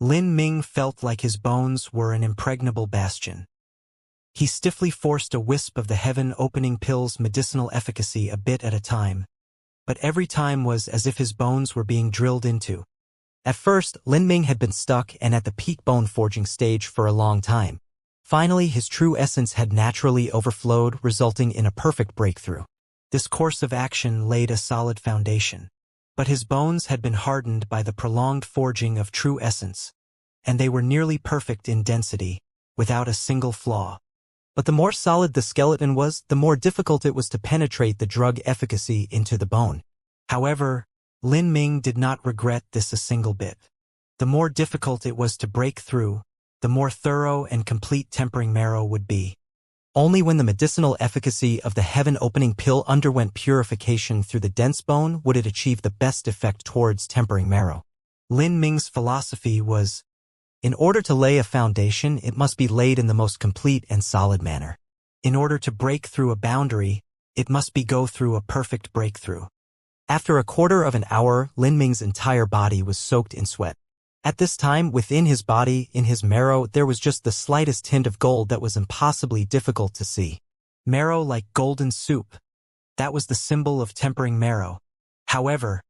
Lin Ming felt like his bones were an impregnable bastion. He stiffly forced a wisp of the heaven-opening pill's medicinal efficacy a bit at a time, but every time was as if his bones were being drilled into. At first, Lin Ming had been stuck and at the peak bone-forging stage for a long time. Finally, his true essence had naturally overflowed, resulting in a perfect breakthrough. This course of action laid a solid foundation. But his bones had been hardened by the prolonged forging of true essence, and they were nearly perfect in density, without a single flaw. But the more solid the skeleton was, the more difficult it was to penetrate the drug efficacy into the bone. However, Lin Ming did not regret this a single bit. The more difficult it was to break through, the more thorough and complete tempering marrow would be. Only when the medicinal efficacy of the heaven-opening pill underwent purification through the dense bone would it achieve the best effect towards tempering marrow. Lin Ming's philosophy was, in order to lay a foundation, it must be laid in the most complete and solid manner. In order to break through a boundary, it must go through a perfect breakthrough. After a quarter of an hour, Lin Ming's entire body was soaked in sweat. At this time, within his body, in his marrow, there was just the slightest hint of gold that was impossibly difficult to see. Marrow like golden soup. That was the symbol of tempering marrow. However,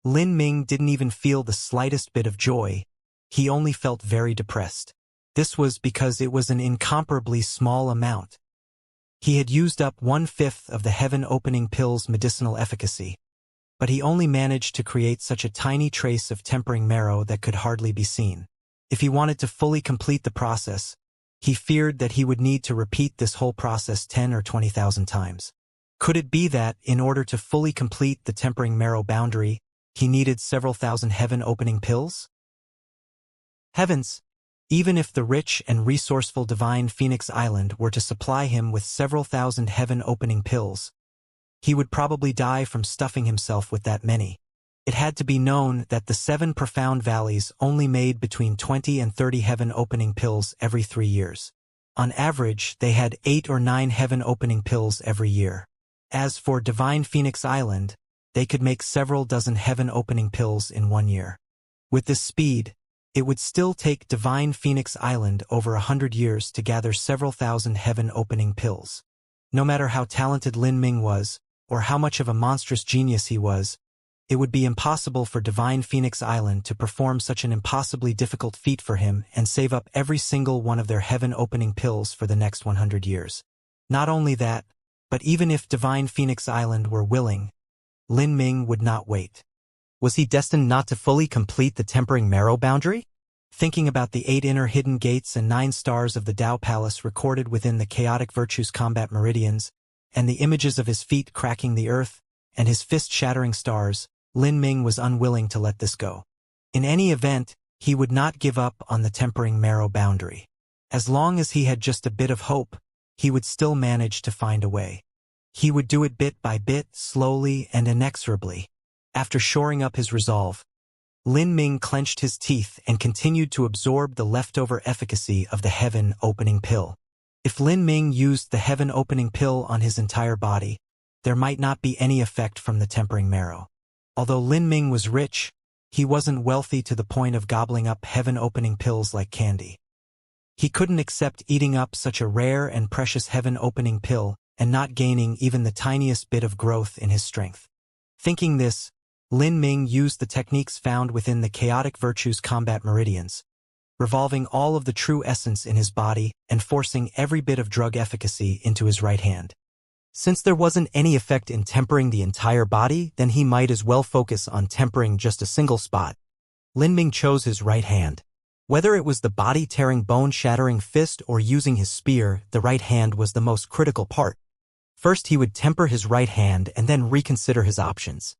Lin Ming didn't even feel the slightest bit of joy. He only felt very depressed. This was because it was an incomparably small amount. He had used up 1/5 of the heaven-opening pill's medicinal efficacy, but he only managed to create such a tiny trace of tempering marrow that could hardly be seen. If he wanted to fully complete the process, he feared that he would need to repeat this whole process 10 or 20,000 times. Could it be that, in order to fully complete the tempering marrow boundary, he needed several thousand heaven-opening pills? Heavens! Even if the rich and resourceful divine Phoenix Island were to supply him with several thousand heaven-opening pills, he would probably die from stuffing himself with that many. It had to be known that the 7 profound valleys only made between 20 and 30 heaven-opening pills every 3 years. On average, they had 8 or 9 heaven-opening pills every year. As for divine Phoenix Island, they could make several dozen heaven-opening pills in 1 year. With this speed, it would still take divine Phoenix Island over 100 years to gather several thousand heaven-opening pills. No matter how talented Lin Ming was, or how much of a monstrous genius he was, it would be impossible for divine Phoenix Island to perform such an impossibly difficult feat for him and save up every single one of their heaven-opening pills for the next 100 years. Not only that, but even if divine Phoenix Island were willing, Lin Ming would not wait. Was he destined not to fully complete the tempering marrow boundary? Thinking about the 8 inner hidden gates and 9 stars of the Tao Palace recorded within the chaotic virtues combat meridians, and the images of his feet cracking the earth, and his fist-shattering stars, Lin Ming was unwilling to let this go. In any event, he would not give up on the tempering marrow boundary. As long as he had just a bit of hope, he would still manage to find a way. He would do it bit by bit, slowly and inexorably. After shoring up his resolve, Lin Ming clenched his teeth and continued to absorb the leftover efficacy of the heaven-opening pill. If Lin Ming used the heaven-opening pill on his entire body, there might not be any effect from the tempering marrow. Although Lin Ming was rich, he wasn't wealthy to the point of gobbling up heaven-opening pills like candy. He couldn't accept eating up such a rare and precious heaven-opening pill and not gaining even the tiniest bit of growth in his strength. Thinking this, Lin Ming used the techniques found within the chaotic virtues combat meridians, revolving all of the true essence in his body and forcing every bit of drug efficacy into his right hand. Since there wasn't any effect in tempering the entire body, then he might as well focus on tempering just a single spot. Lin Ming chose his right hand. Whether it was the body-tearing, bone-shattering fist or using his spear, the right hand was the most critical part. First, he would temper his right hand and then reconsider his options.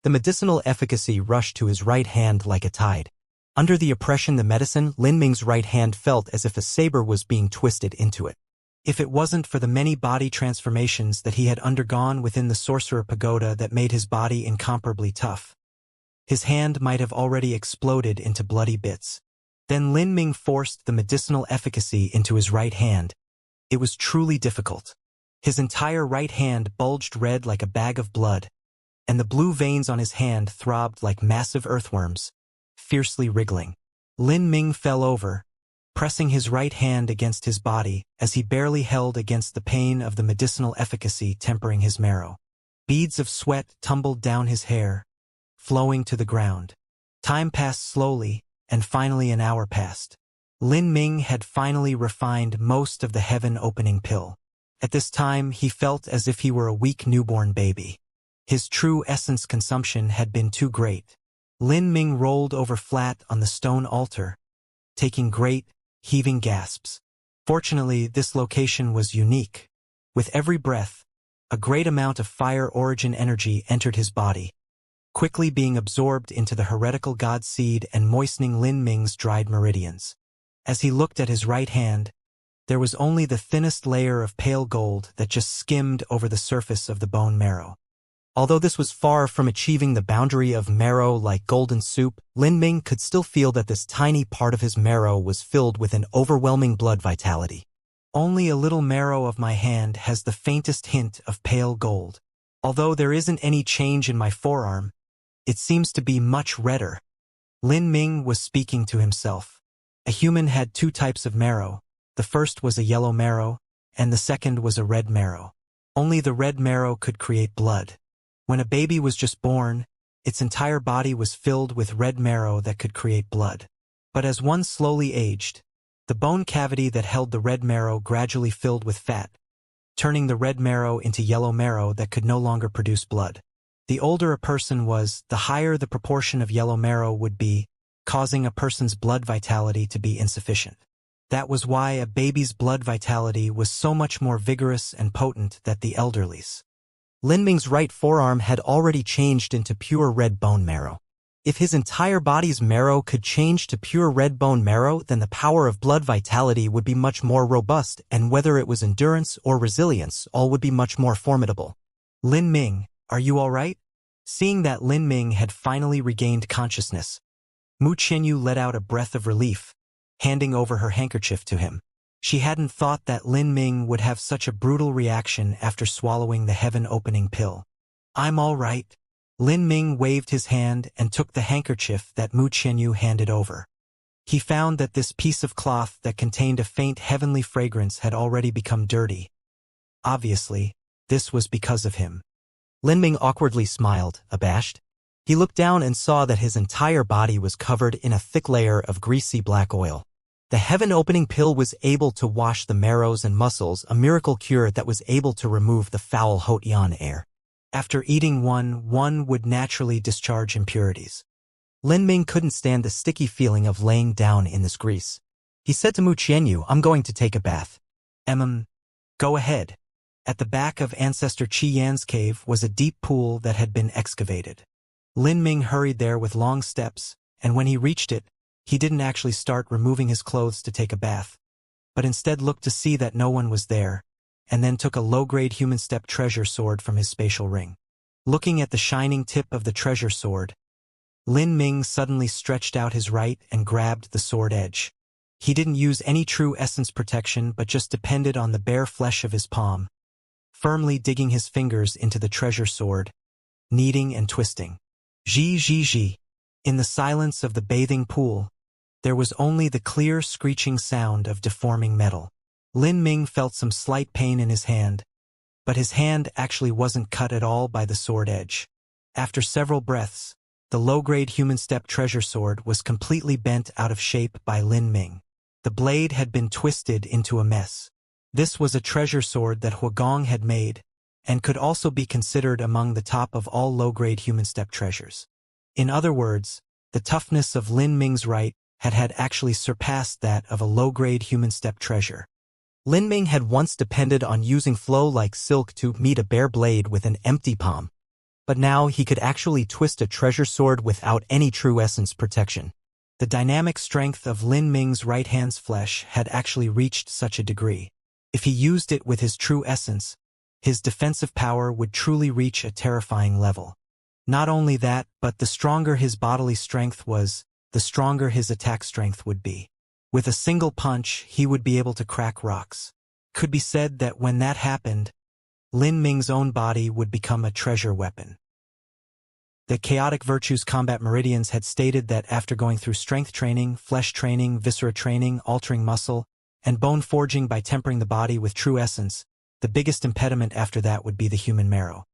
The medicinal efficacy rushed to his right hand like a tide. Under the oppression the medicine, Lin Ming's right hand felt as if a saber was being twisted into it. If it wasn't for the many body transformations that he had undergone within the sorcerer pagoda that made his body incomparably tough, his hand might have already exploded into bloody bits. Then Lin Ming forced the medicinal efficacy into his right hand. It was truly difficult. His entire right hand bulged red like a bag of blood, and the blue veins on his hand throbbed like massive earthworms, fiercely wriggling. Lin Ming fell over, pressing his right hand against his body as he barely held against the pain of the medicinal efficacy tempering his marrow. Beads of sweat tumbled down his hair, flowing to the ground. Time passed slowly, and finally an hour passed. Lin Ming had finally refined most of the heaven-opening pill. At this time, he felt as if he were a weak newborn baby. His true essence consumption had been too great. Lin Ming rolled over flat on the stone altar, taking great, heaving gasps. Fortunately, this location was unique. With every breath, a great amount of fire origin energy entered his body, quickly being absorbed into the heretical god seed and moistening Lin Ming's dried meridians. As he looked at his right hand, there was only the thinnest layer of pale gold that just skimmed over the surface of the bone marrow. Although this was far from achieving the boundary of marrow like golden soup, Lin Ming could still feel that this tiny part of his marrow was filled with an overwhelming blood vitality. Only a little marrow of my hand has the faintest hint of pale gold. Although there isn't any change in my forearm, it seems to be much redder. Lin Ming was speaking to himself. A human had two types of marrow. The first was a yellow marrow, and the second was a red marrow. Only the red marrow could create blood. When a baby was just born, its entire body was filled with red marrow that could create blood. But as one slowly aged, the bone cavity that held the red marrow gradually filled with fat, turning the red marrow into yellow marrow that could no longer produce blood. The older a person was, the higher the proportion of yellow marrow would be, causing a person's blood vitality to be insufficient. That was why a baby's blood vitality was so much more vigorous and potent than the elderly's. Lin Ming's right forearm had already changed into pure red bone marrow. If his entire body's marrow could change to pure red bone marrow, then the power of blood vitality would be much more robust, and whether it was endurance or resilience, all would be much more formidable. Lin Ming, are you all right? Seeing that Lin Ming had finally regained consciousness, Mu Qianyu let out a breath of relief, handing over her handkerchief to him. She hadn't thought that Lin Ming would have such a brutal reaction after swallowing the heaven-opening pill. I'm all right. Lin Ming waved his hand and took the handkerchief that Mu Qianyu handed over. He found that this piece of cloth that contained a faint heavenly fragrance had already become dirty. Obviously, this was because of him. Lin Ming awkwardly smiled, abashed. He looked down and saw that his entire body was covered in a thick layer of greasy black oil. The heaven-opening pill was able to wash the marrows and muscles, a miracle cure that was able to remove the foul Hot-Yan air. After eating one would naturally discharge impurities. Lin Ming couldn't stand the sticky feeling of laying down in this grease. He said to Mu Qianyu, I'm going to take a bath. Go ahead. At the back of Ancestor Qi Yan's cave was a deep pool that had been excavated. Lin Ming hurried there with long steps, and when he reached it, he didn't actually start removing his clothes to take a bath, but instead looked to see that no one was there, and then took a low-grade human step treasure sword from his spatial ring. Looking at the shining tip of the treasure sword, Lin Ming suddenly stretched out his right and grabbed the sword edge. He didn't use any true essence protection but just depended on the bare flesh of his palm, firmly digging his fingers into the treasure sword, kneading and twisting. Zhi. In the silence of the bathing pool, there was only the clear screeching sound of deforming metal. Lin Ming felt some slight pain in his hand, but his hand actually wasn't cut at all by the sword edge. After several breaths, the low-grade human step treasure sword was completely bent out of shape by Lin Ming. The blade had been twisted into a mess. This was a treasure sword that Huagong had made, and could also be considered among the top of all low-grade human step treasures. In other words, the toughness of Lin Ming's right had actually surpassed that of a low-grade human step treasure. Lin Ming had once depended on using flow like silk to meet a bare blade with an empty palm, but now he could actually twist a treasure sword without any true essence protection. The dynamic strength of Lin Ming's right hand's flesh had actually reached such a degree. If he used it with his true essence, his defensive power would truly reach a terrifying level. Not only that, but the stronger his bodily strength was, the stronger his attack strength would be. With a single punch, he would be able to crack rocks. Could be said that when that happened, Lin Ming's own body would become a treasure weapon. The chaotic virtues combat meridians had stated that after going through strength training, flesh training, viscera training, altering muscle, and bone forging by tempering the body with true essence, the biggest impediment after that would be the human marrow.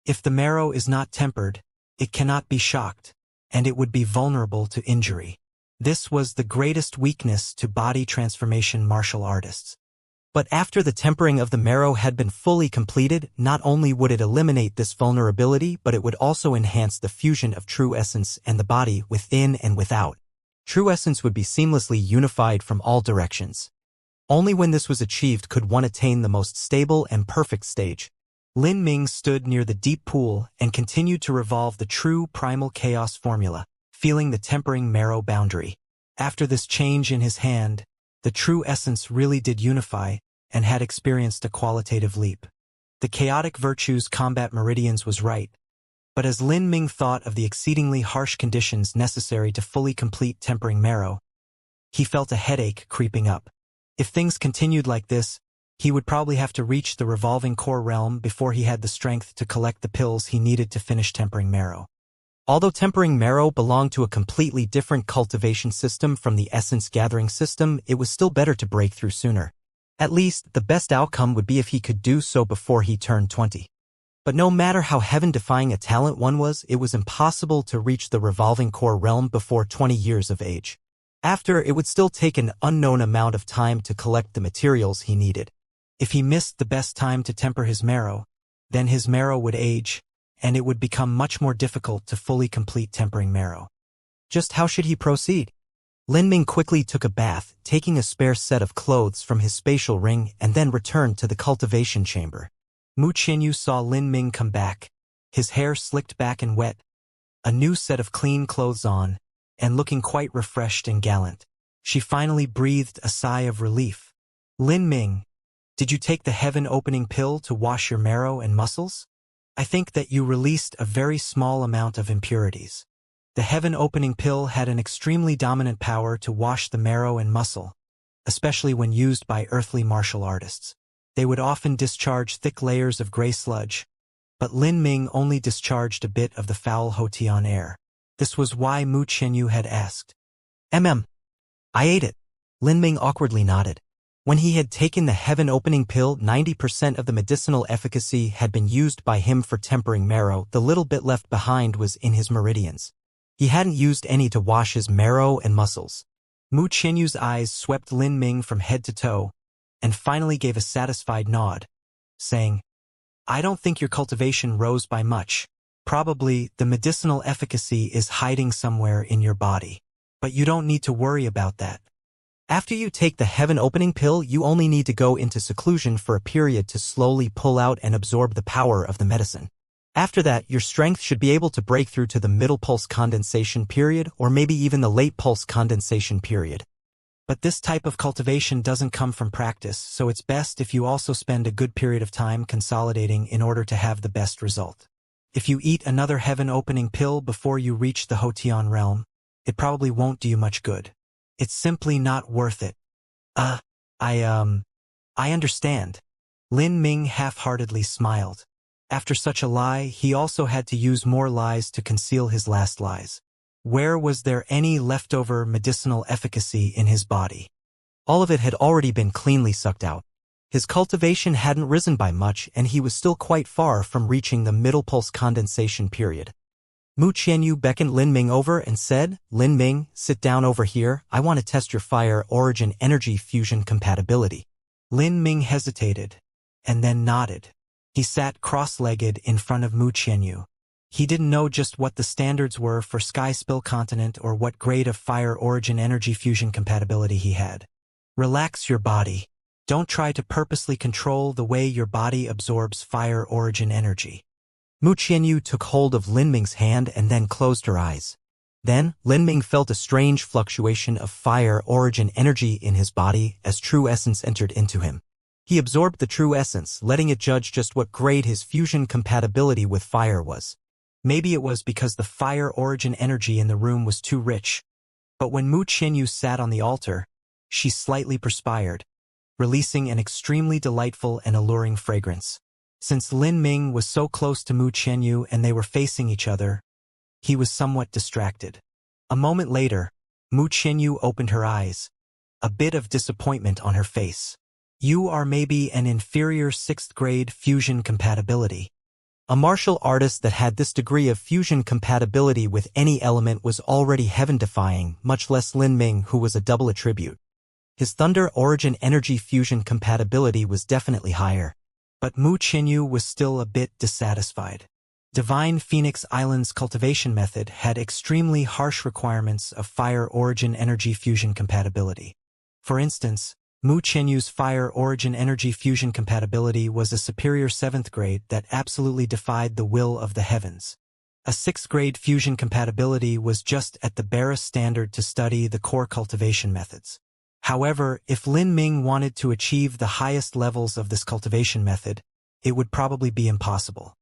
If the marrow is not tempered, it cannot be shocked, and it would be vulnerable to injury. This was the greatest weakness to body transformation martial artists. But after the tempering of the marrow had been fully completed, not only would it eliminate this vulnerability, but it would also enhance the fusion of true essence and the body within and without. True essence would be seamlessly unified from all directions. Only when this was achieved could one attain the most stable and perfect stage. Lin Ming stood near the deep pool and continued to revolve the true primal chaos formula, feeling the tempering marrow boundary. After this change in his hand, the true essence really did unify and had experienced a qualitative leap. The chaotic virtues combat meridians was right, but as Lin Ming thought of the exceedingly harsh conditions necessary to fully complete tempering marrow, he felt a headache creeping up. If things continued like this, he would probably have to reach the revolving core realm before he had the strength to collect the pills he needed to finish tempering marrow. Although tempering marrow belonged to a completely different cultivation system from the essence gathering system, it was still better to break through sooner. At least, the best outcome would be if he could do so before he turned 20. But no matter how heaven-defying a talent one was, it was impossible to reach the revolving core realm before 20 years of age. After, it would still take an unknown amount of time to collect the materials he needed. If he missed the best time to temper his marrow, then his marrow would age, and it would become much more difficult to fully complete tempering marrow. Just how should he proceed? Lin Ming quickly took a bath, taking a spare set of clothes from his spatial ring, and then returned to the cultivation chamber. Mu Qianyu saw Lin Ming come back, his hair slicked back and wet, a new set of clean clothes on, and looking quite refreshed and gallant. She finally breathed a sigh of relief. Lin Ming, did you take the heaven-opening pill to wash your marrow and muscles? I think that you released a very small amount of impurities. The heaven-opening pill had an extremely dominant power to wash the marrow and muscle, especially when used by earthly martial artists. They would often discharge thick layers of gray sludge, but Lin Ming only discharged a bit of the foul Hotian air. This was why Mu Qianyu had asked. I ate it. Lin Ming awkwardly nodded. When he had taken the heaven-opening pill, 90% of the medicinal efficacy had been used by him for tempering marrow. The little bit left behind was in his meridians. He hadn't used any to wash his marrow and muscles. Mu Qianyu's eyes swept Lin Ming from head to toe, and finally gave a satisfied nod, saying, I don't think your cultivation rose by much. Probably, the medicinal efficacy is hiding somewhere in your body. But you don't need to worry about that. After you take the heaven-opening pill, you only need to go into seclusion for a period to slowly pull out and absorb the power of the medicine. After that, your strength should be able to break through to the middle pulse condensation period or maybe even the late pulse condensation period. But this type of cultivation doesn't come from practice, so it's best if you also spend a good period of time consolidating in order to have the best result. If you eat another heaven-opening pill before you reach the Hotian realm, it probably won't do you much good. It's simply not worth it. I understand. Lin Ming half-heartedly smiled. After such a lie, he also had to use more lies to conceal his last lies. Where was there any leftover medicinal efficacy in his body? All of it had already been cleanly sucked out. His cultivation hadn't risen by much, and he was still quite far from reaching the middle pulse condensation period. Mu Qianyu beckoned Lin Ming over and said, Lin Ming, sit down over here. I want to test your fire origin energy fusion compatibility. Lin Ming hesitated, and then nodded. He sat cross-legged in front of Mu Qianyu. He didn't know just what the standards were for Sky Spill Continent or what grade of fire origin energy fusion compatibility he had. Relax your body. Don't try to purposely control the way your body absorbs fire origin energy. Mu Qianyu took hold of Lin Ming's hand and then closed her eyes. Then, Lin Ming felt a strange fluctuation of fire origin energy in his body as true essence entered into him. He absorbed the true essence, letting it judge just what grade his fusion compatibility with fire was. Maybe it was because the fire origin energy in the room was too rich. But when Mu Qianyu sat on the altar, she slightly perspired, releasing an extremely delightful and alluring fragrance. Since Lin Ming was so close to Mu Qianyu and they were facing each other, he was somewhat distracted. A moment later, Mu Qianyu opened her eyes, a bit of disappointment on her face. You are maybe an inferior 6th grade fusion compatibility. A martial artist that had this degree of fusion compatibility with any element was already heaven-defying, much less Lin Ming, who was a double attribute. His Thunder Origin Energy fusion compatibility was definitely higher. But Mu Qianyu was still a bit dissatisfied. Divine Phoenix Island's cultivation method had extremely harsh requirements of Fire Origin Energy fusion compatibility. For instance, Mu Qianyu's Fire Origin Energy fusion compatibility was a superior 7th grade that absolutely defied the will of the heavens. A 6th grade fusion compatibility was just at the barest standard to study the core cultivation methods. However, if Lin Ming wanted to achieve the highest levels of this cultivation method, it would probably be impossible.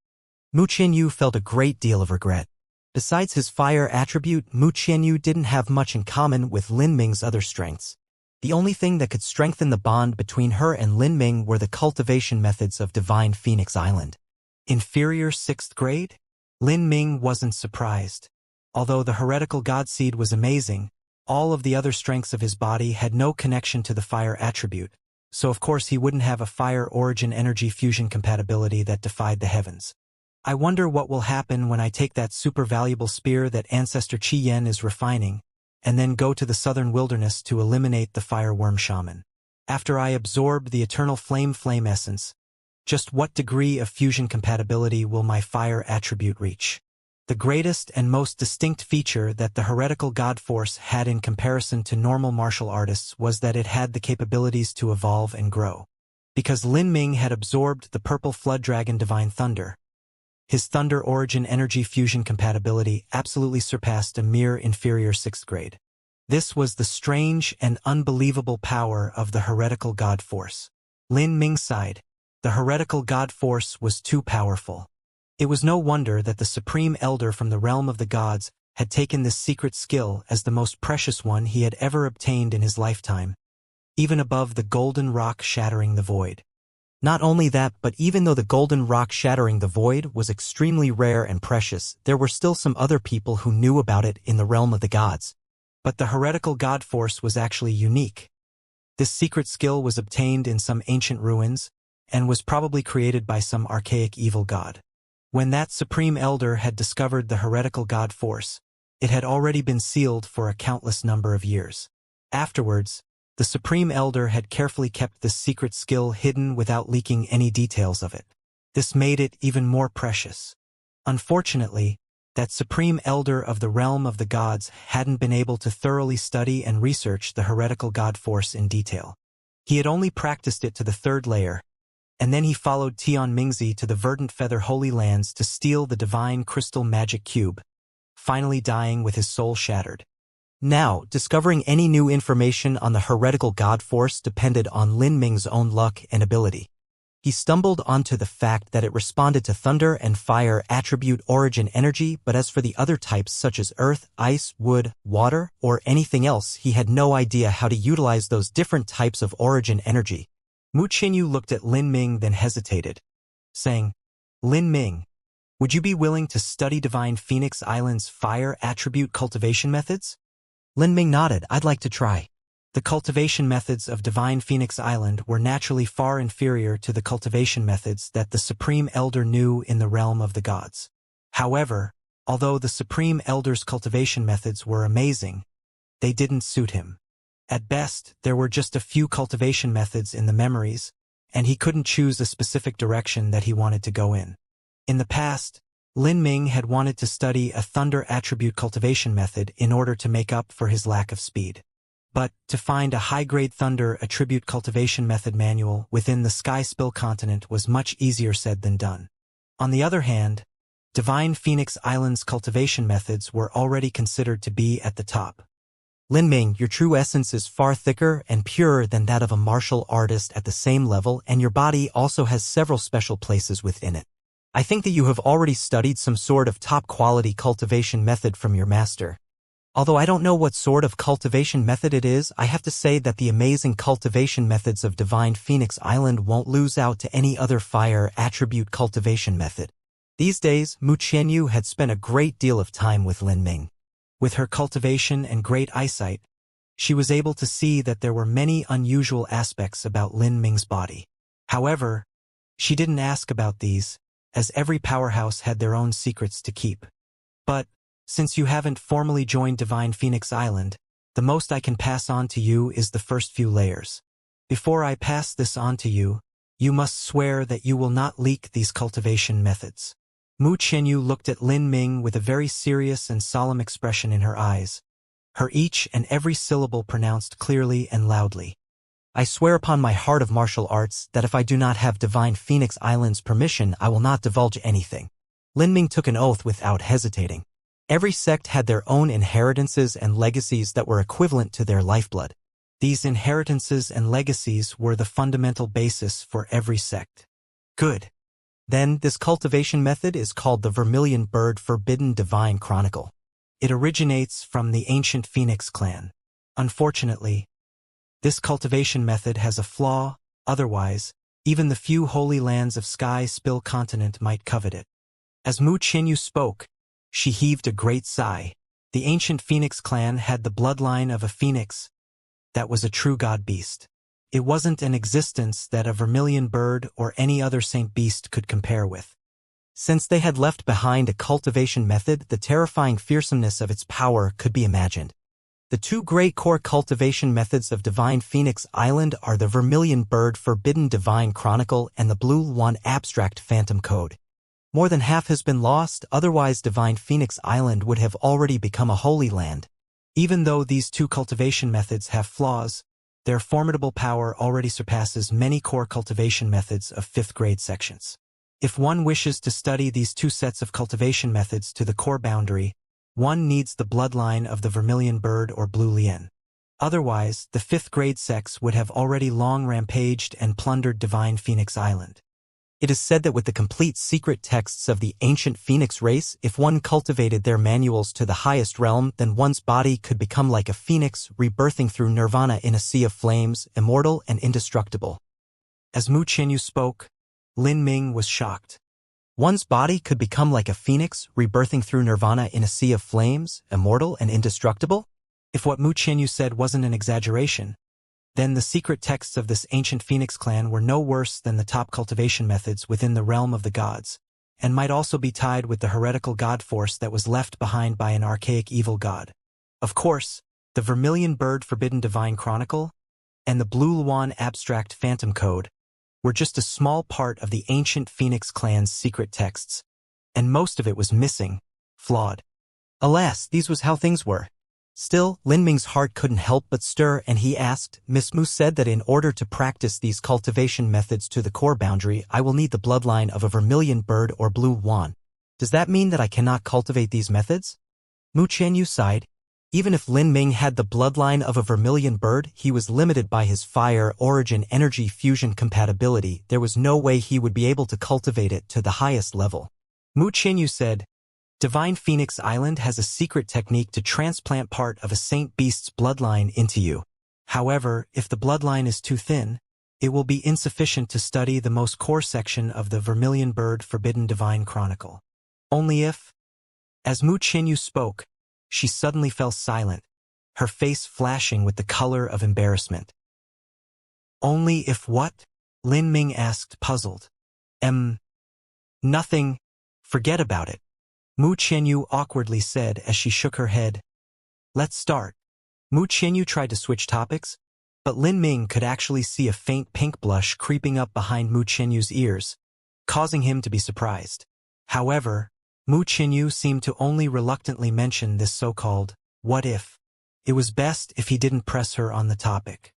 Mu Qianyu felt a great deal of regret. Besides his fire attribute, Mu Qianyu didn't have much in common with Lin Ming's other strengths. The only thing that could strengthen the bond between her and Lin Ming were the cultivation methods of Divine Phoenix Island. Inferior 6th grade? Lin Ming wasn't surprised. Although the heretical godseed was amazing, all of the other strengths of his body had no connection to the fire attribute, so of course he wouldn't have a fire origin energy fusion compatibility that defied the heavens. I wonder what will happen when I take that super valuable spear that Ancestor Qi Yen is refining, and then go to the southern wilderness to eliminate the fireworm shaman. After I absorb the eternal flame essence, just what degree of fusion compatibility will my fire attribute reach? The greatest and most distinct feature that the heretical god force had in comparison to normal martial artists was that it had the capabilities to evolve and grow. Because Lin Ming had absorbed the purple flood dragon divine thunder, his Thunder Origin Energy fusion compatibility absolutely surpassed a mere inferior 6th grade. This was the strange and unbelievable power of the heretical god force. Lin Ming sighed. The heretical god force was too powerful. It was no wonder that the Supreme Elder from the realm of the gods had taken this secret skill as the most precious one he had ever obtained in his lifetime, even above the golden rock shattering the void. Not only that, but even though the golden rock shattering the void was extremely rare and precious, there were still some other people who knew about it in the realm of the gods. But the heretical god force was actually unique. This secret skill was obtained in some ancient ruins, and was probably created by some archaic evil god. When that Supreme Elder had discovered the heretical god force, it had already been sealed for a countless number of years. Afterwards, the Supreme Elder had carefully kept this secret skill hidden without leaking any details of it. This made it even more precious. Unfortunately, that Supreme Elder of the realm of the gods hadn't been able to thoroughly study and research the heretical god force in detail. He had only practiced it to the 3rd layer, and then he followed Tian Mingzi to the Verdant Feather Holy Lands to steal the divine crystal magic cube, finally dying with his soul shattered. Now, discovering any new information on the heretical god force depended on Lin Ming's own luck and ability. He stumbled onto the fact that it responded to thunder and fire attribute origin energy, but as for the other types such as earth, ice, wood, water, or anything else, he had no idea how to utilize those different types of origin energy. Mu Qianyu looked at Lin Ming then hesitated, saying, "Lin Ming, would you be willing to study Divine Phoenix Island's fire attribute cultivation methods?" Lin Ming nodded. "I'd like to try." The cultivation methods of Divine Phoenix Island were naturally far inferior to the cultivation methods that the Supreme Elder knew in the realm of the gods. However, although the Supreme Elder's cultivation methods were amazing, they didn't suit him. At best, there were just a few cultivation methods in the memories, and he couldn't choose a specific direction that he wanted to go in. In the past, Lin Ming had wanted to study a thunder attribute cultivation method in order to make up for his lack of speed. But to find a high-grade thunder attribute cultivation method manual within the Sky Spill continent was much easier said than done. On the other hand, Divine Phoenix Island's cultivation methods were already considered to be at the top. Lin Ming, your true essence is far thicker and purer than that of a martial artist at the same level, and your body also has several special places within it. I think that you have already studied some sort of top-quality cultivation method from your master. Although I don't know what sort of cultivation method it is, I have to say that the amazing cultivation methods of Divine Phoenix Island won't lose out to any other fire attribute cultivation method. These days, Mu Qianyu had spent a great deal of time with Lin Ming. With her cultivation and great eyesight, she was able to see that there were many unusual aspects about Lin Ming's body. However, she didn't ask about these, as every powerhouse had their own secrets to keep. But, since you haven't formally joined Divine Phoenix Island, the most I can pass on to you is the first few layers. Before I pass this on to you, you must swear that you will not leak these cultivation methods. Mu Qianyu looked at Lin Ming with a very serious and solemn expression in her eyes, her each and every syllable pronounced clearly and loudly. I swear upon my heart of martial arts that if I do not have Divine Phoenix Island's permission, I will not divulge anything. Lin Ming took an oath without hesitating. Every sect had their own inheritances and legacies that were equivalent to their lifeblood. These inheritances and legacies were the fundamental basis for every sect. Good. Then, this cultivation method is called the Vermilion Bird Forbidden Divine Chronicle. It originates from the ancient Phoenix clan. Unfortunately, this cultivation method has a flaw, otherwise, even the few holy lands of Sky Spill continent might covet it. As Mu Qianyu spoke, she heaved a great sigh. The ancient Phoenix clan had the bloodline of a phoenix that was a true god beast. It wasn't an existence that a vermilion bird or any other saint beast could compare with. Since they had left behind a cultivation method, the terrifying fearsomeness of its power could be imagined. The two great core cultivation methods of Divine Phoenix Island are the Vermilion Bird Forbidden Divine Chronicle and the Blue One Abstract Phantom Code. More than half has been lost, otherwise Divine Phoenix Island would have already become a holy land. Even though these two cultivation methods have flaws, their formidable power already surpasses many core cultivation methods of 5th grade sections. If one wishes to study these two sets of cultivation methods to the core boundary, one needs the bloodline of the Vermilion Bird or Blue Lien. Otherwise, the 5th grade sects would have already long rampaged and plundered Divine Phoenix Island. It is said that with the complete secret texts of the ancient Phoenix race, if one cultivated their manuals to the highest realm, then one's body could become like a phoenix, rebirthing through nirvana in a sea of flames, immortal and indestructible. As Mu Qianyu spoke, Lin Ming was shocked. One's body could become like a phoenix, rebirthing through nirvana in a sea of flames, immortal and indestructible? If what Mu Qianyu said wasn't an exaggeration, then the secret texts of this ancient Phoenix clan were no worse than the top cultivation methods within the realm of the gods, and might also be tied with the heretical god force that was left behind by an archaic evil god. Of course, the Vermilion Bird Forbidden Divine Chronicle and the Blue Luan Abstract Phantom Code were just a small part of the ancient Phoenix clan's secret texts, and most of it was missing, flawed. Alas, these was how things were. Still, Lin Ming's heart couldn't help but stir, and he asked, Miss Mu said that in order to practice these cultivation methods to the core boundary, I will need the bloodline of a vermilion bird or blue wan. Does that mean that I cannot cultivate these methods? Mu Qianyu sighed. Even if Lin Ming had the bloodline of a vermilion bird, he was limited by his fire origin energy fusion compatibility. There was no way he would be able to cultivate it to the highest level. Mu Qianyu said, Divine Phoenix Island has a secret technique to transplant part of a saint beast's bloodline into you. However, if the bloodline is too thin, it will be insufficient to study the most core section of the Vermilion Bird Forbidden Divine Chronicle. Only if... As Mu Qianyu spoke, she suddenly fell silent, her face flashing with the color of embarrassment. Only if what? Lin Ming asked, puzzled. Nothing. Forget about it. Mu Qianyu awkwardly said as she shook her head. Let's start. Mu Qianyu tried to switch topics, but Lin Ming could actually see a faint pink blush creeping up behind Mu Qianyu's ears, causing him to be surprised. However, Mu Qianyu seemed to only reluctantly mention this so-called what if. It was best if he didn't press her on the topic.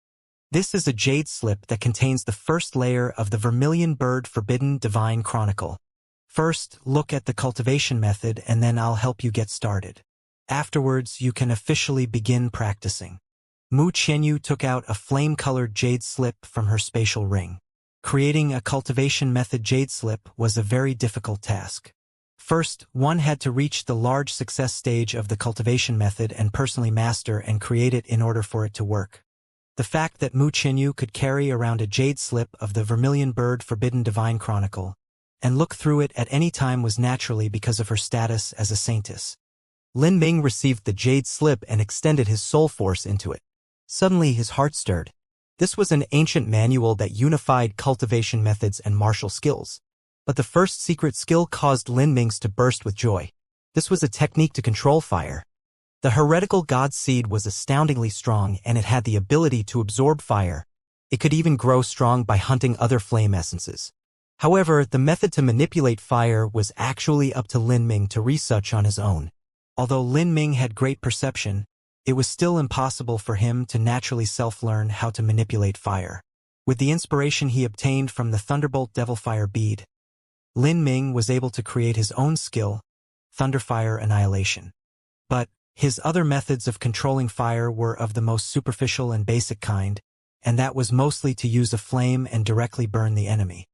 This is a jade slip that contains the first layer of the Vermilion Bird Forbidden Divine Chronicle. First, look at the cultivation method and then I'll help you get started. Afterwards, you can officially begin practicing. Mu Qianyu took out a flame-colored jade slip from her spatial ring. Creating a cultivation method jade slip was a very difficult task. First, one had to reach the large success stage of the cultivation method and personally master and create it in order for it to work. The fact that Mu Qianyu could carry around a jade slip of the Vermilion Bird Forbidden Divine Chronicle and look through it at any time was naturally because of her status as a saintess. Lin Ming received the jade slip and extended his soul force into it. Suddenly his heart stirred. This was an ancient manual that unified cultivation methods and martial skills. But the first secret skill caused Lin Ming's to burst with joy. This was a technique to control fire. The heretical god seed was astoundingly strong, and it had the ability to absorb fire. It could even grow strong by hunting other flame essences. However, the method to manipulate fire was actually up to Lin Ming to research on his own. Although Lin Ming had great perception, it was still impossible for him to naturally self-learn how to manipulate fire. With the inspiration he obtained from the Thunderbolt Devilfire bead, Lin Ming was able to create his own skill, Thunderfire Annihilation. But his other methods of controlling fire were of the most superficial and basic kind, and that was mostly to use a flame and directly burn the enemy.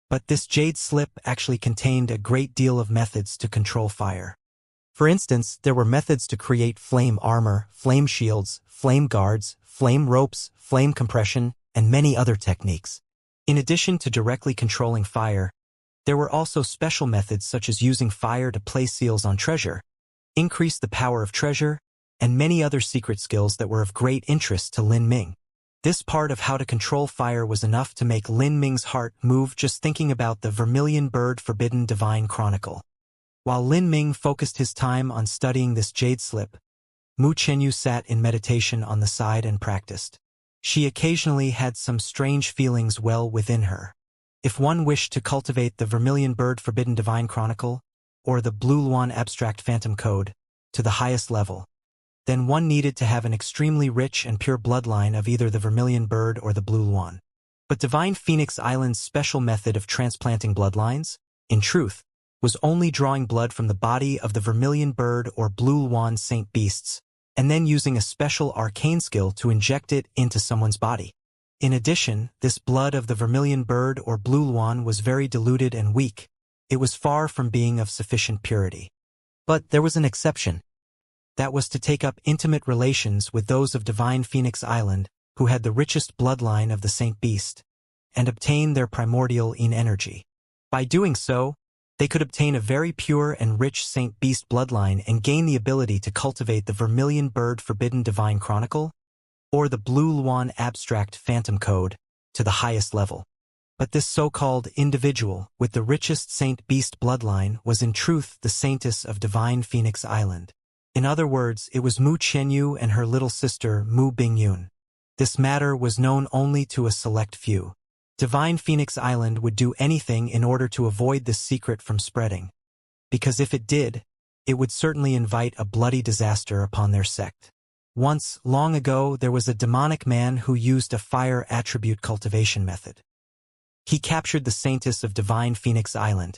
But this jade slip actually contained a great deal of methods to control fire. For instance, there were methods to create flame armor, flame shields, flame guards, flame ropes, flame compression, and many other techniques. In addition to directly controlling fire, there were also special methods such as using fire to place seals on treasure, increase the power of treasure, and many other secret skills that were of great interest to Lin Ming. This part of how to control fire was enough to make Lin Ming's heart move just thinking about the Vermilion Bird Forbidden Divine Chronicle. While Lin Ming focused his time on studying this jade slip, Mu Qianyu sat in meditation on the side and practiced. She occasionally had some strange feelings well within her. If one wished to cultivate the Vermilion Bird Forbidden Divine Chronicle, or the Blue Luan Abstract Phantom Code, to the highest level, then one needed to have an extremely rich and pure bloodline of either the Vermilion Bird or the Blue Luan. But Divine Phoenix Island's special method of transplanting bloodlines, in truth, was only drawing blood from the body of the Vermilion Bird or Blue Luan Saint Beasts, and then using a special arcane skill to inject it into someone's body. In addition, this blood of the Vermilion Bird or Blue Luan was very diluted and weak. It was far from being of sufficient purity. But there was an exception. That was to take up intimate relations with those of Divine Phoenix Island, who had the richest bloodline of the Saint Beast, and obtain their primordial energy. By doing so, they could obtain a very pure and rich Saint Beast bloodline and gain the ability to cultivate the Vermilion Bird Forbidden Divine Chronicle, or the Blue Luan Abstract Phantom Code, to the highest level. But this so-called individual with the richest Saint Beast bloodline was in truth the Saintess of Divine Phoenix Island. In other words, it was Mu Qianyu and her little sister Mu Bingyun. This matter was known only to a select few. Divine Phoenix Island would do anything in order to avoid this secret from spreading, because if it did, it would certainly invite a bloody disaster upon their sect. Once, long ago, there was a demonic man who used a fire attribute cultivation method. He captured the Saintess of Divine Phoenix Island,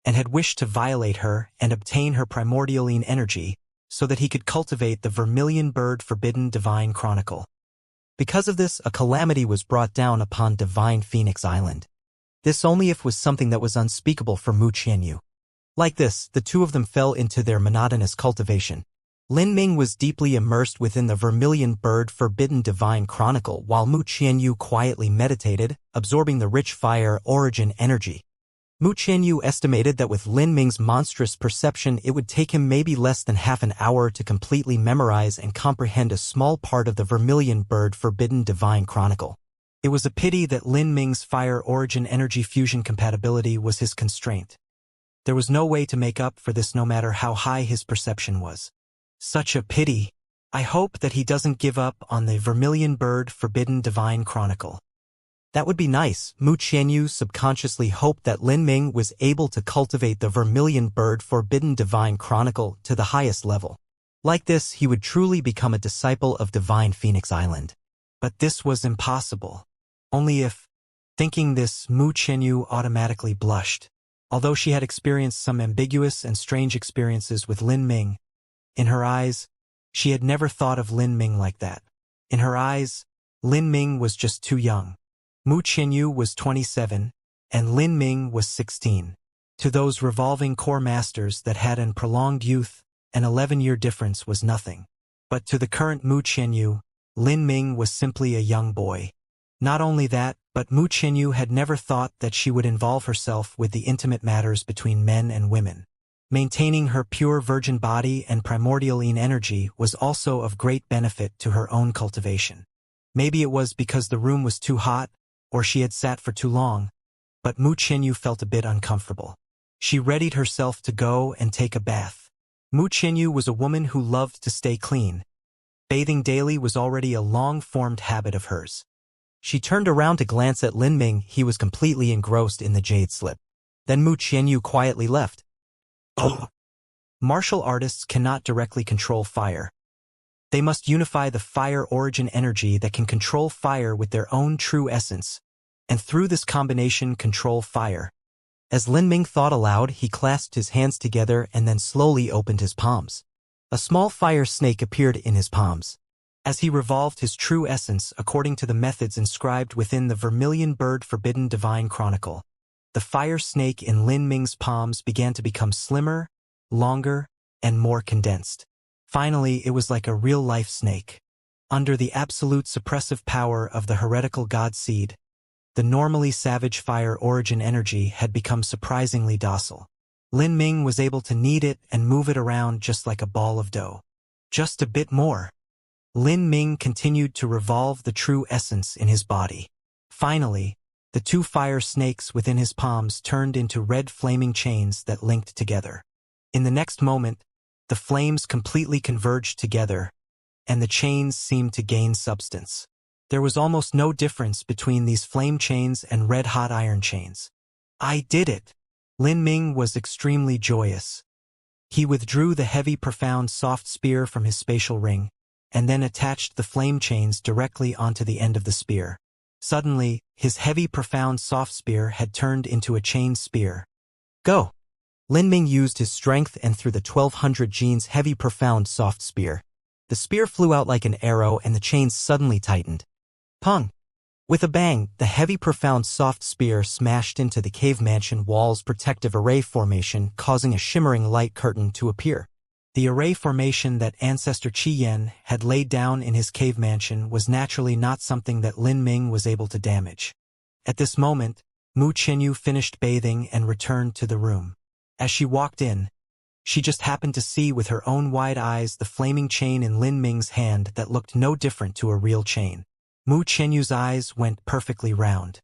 and had wished to violate her and obtain her primordial energy so that he could cultivate the Vermilion Bird Forbidden Divine Chronicle. Because of this, a calamity was brought down upon Divine Phoenix Island. This only if was something that was unspeakable for Mu Qianyu. Like this, the two of them fell into their monotonous cultivation. Lin Ming was deeply immersed within the Vermilion Bird Forbidden Divine Chronicle while Mu Qianyu quietly meditated, absorbing the rich fire origin energy. Mu Qianyu estimated that with Lin Ming's monstrous perception it would take him maybe less than half an hour to completely memorize and comprehend a small part of the Vermilion Bird Forbidden Divine Chronicle. It was a pity that Lin Ming's fire origin energy fusion compatibility was his constraint. There was no way to make up for this no matter how high his perception was. Such a pity. I hope that he doesn't give up on the Vermilion Bird Forbidden Divine Chronicle. That would be nice. Mu Qianyu subconsciously hoped that Lin Ming was able to cultivate the Vermilion Bird Forbidden Divine Chronicle to the highest level. Like this, he would truly become a disciple of Divine Phoenix Island. But this was impossible. Only if, thinking this, Mu Qianyu automatically blushed. Although she had experienced some ambiguous and strange experiences with Lin Ming, in her eyes, she had never thought of Lin Ming like that. In her eyes, Lin Ming was just too young. Mu Qianyu was 27, and Lin Ming was 16. To those revolving core masters that had an prolonged youth, an 11-year difference was nothing. But to the current Mu Qianyu, Lin Ming was simply a young boy. Not only that, But Mu Qianyu had never thought that she would involve herself with the intimate matters between men and women. Maintaining her pure virgin body and primordial yin energy was also of great benefit to her own cultivation. Maybe it was because the room was too hot, or she had sat for too long, but Mu Qianyu felt a bit uncomfortable. She readied herself to go and take a bath. Mu Qianyu was a woman who loved to stay clean. Bathing daily was already a long-formed habit of hers. She turned around to glance at Lin Ming. He was completely engrossed in the jade slip. Then Mu Qianyu quietly left. Martial artists cannot directly control fire. They must unify the fire origin energy that can control fire with their own true essence, and through this combination control fire. As Lin Ming thought aloud, he clasped his hands together and then slowly opened his palms. A small fire snake appeared in his palms. As he revolved his true essence according to the methods inscribed within the Vermilion Bird Forbidden Divine Chronicle, the fire snake in Lin Ming's palms began to become slimmer, longer, and more condensed. Finally, it was like a real-life snake. Under the absolute suppressive power of the heretical god seed, the normally savage fire origin energy had become surprisingly docile. Lin Ming was able to knead it and move it around just like a ball of dough. Just a bit more. Lin Ming continued to revolve the true essence in his body. Finally, the two fire snakes within his palms turned into red flaming chains that linked together. In the next moment, the flames completely converged together, and the chains seemed to gain substance. There was almost no difference between these flame chains and red-hot iron chains. I did it! Lin Ming was extremely joyous. He withdrew the heavy, profound, soft spear from his spatial ring, and then attached the flame chains directly onto the end of the spear. Suddenly, his heavy, profound, soft spear had turned into a chain spear. Go! Lin Ming used his strength and threw the 1200 genes heavy, profound, soft spear. The spear flew out like an arrow and the chains suddenly tightened. Pung! With a bang, the heavy, profound, soft spear smashed into the cave mansion wall's protective array formation, causing a shimmering light curtain to appear. The array formation that Ancestor Qi Yan had laid down in his cave mansion was naturally not something that Lin Ming was able to damage. At this moment, Mu Qianyu finished bathing and returned to the room. As she walked in, she just happened to see with her own wide eyes the flaming chain in Lin Ming's hand that looked no different to a real chain. Mu Qianyu's eyes went perfectly round.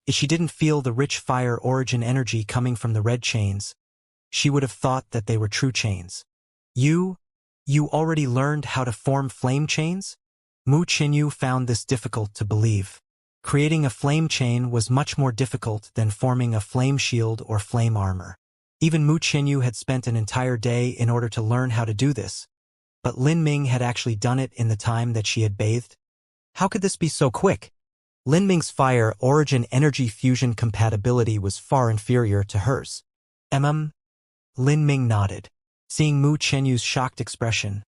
If she didn't feel the rich fire origin energy coming from the red chains, she would have thought that they were true chains. You already learned how to form flame chains? Mu Qianyu found this difficult to believe. Creating a flame chain was much more difficult than forming a flame shield or flame armor. Even Mu Qianyu had spent an entire day in order to learn how to do this, but Lin Ming had actually done it in the time that she had bathed. How could this be so quick? Lin Ming's fire origin energy fusion compatibility was far inferior to hers. Lin Ming nodded. Seeing Mu Qianyu's shocked expression,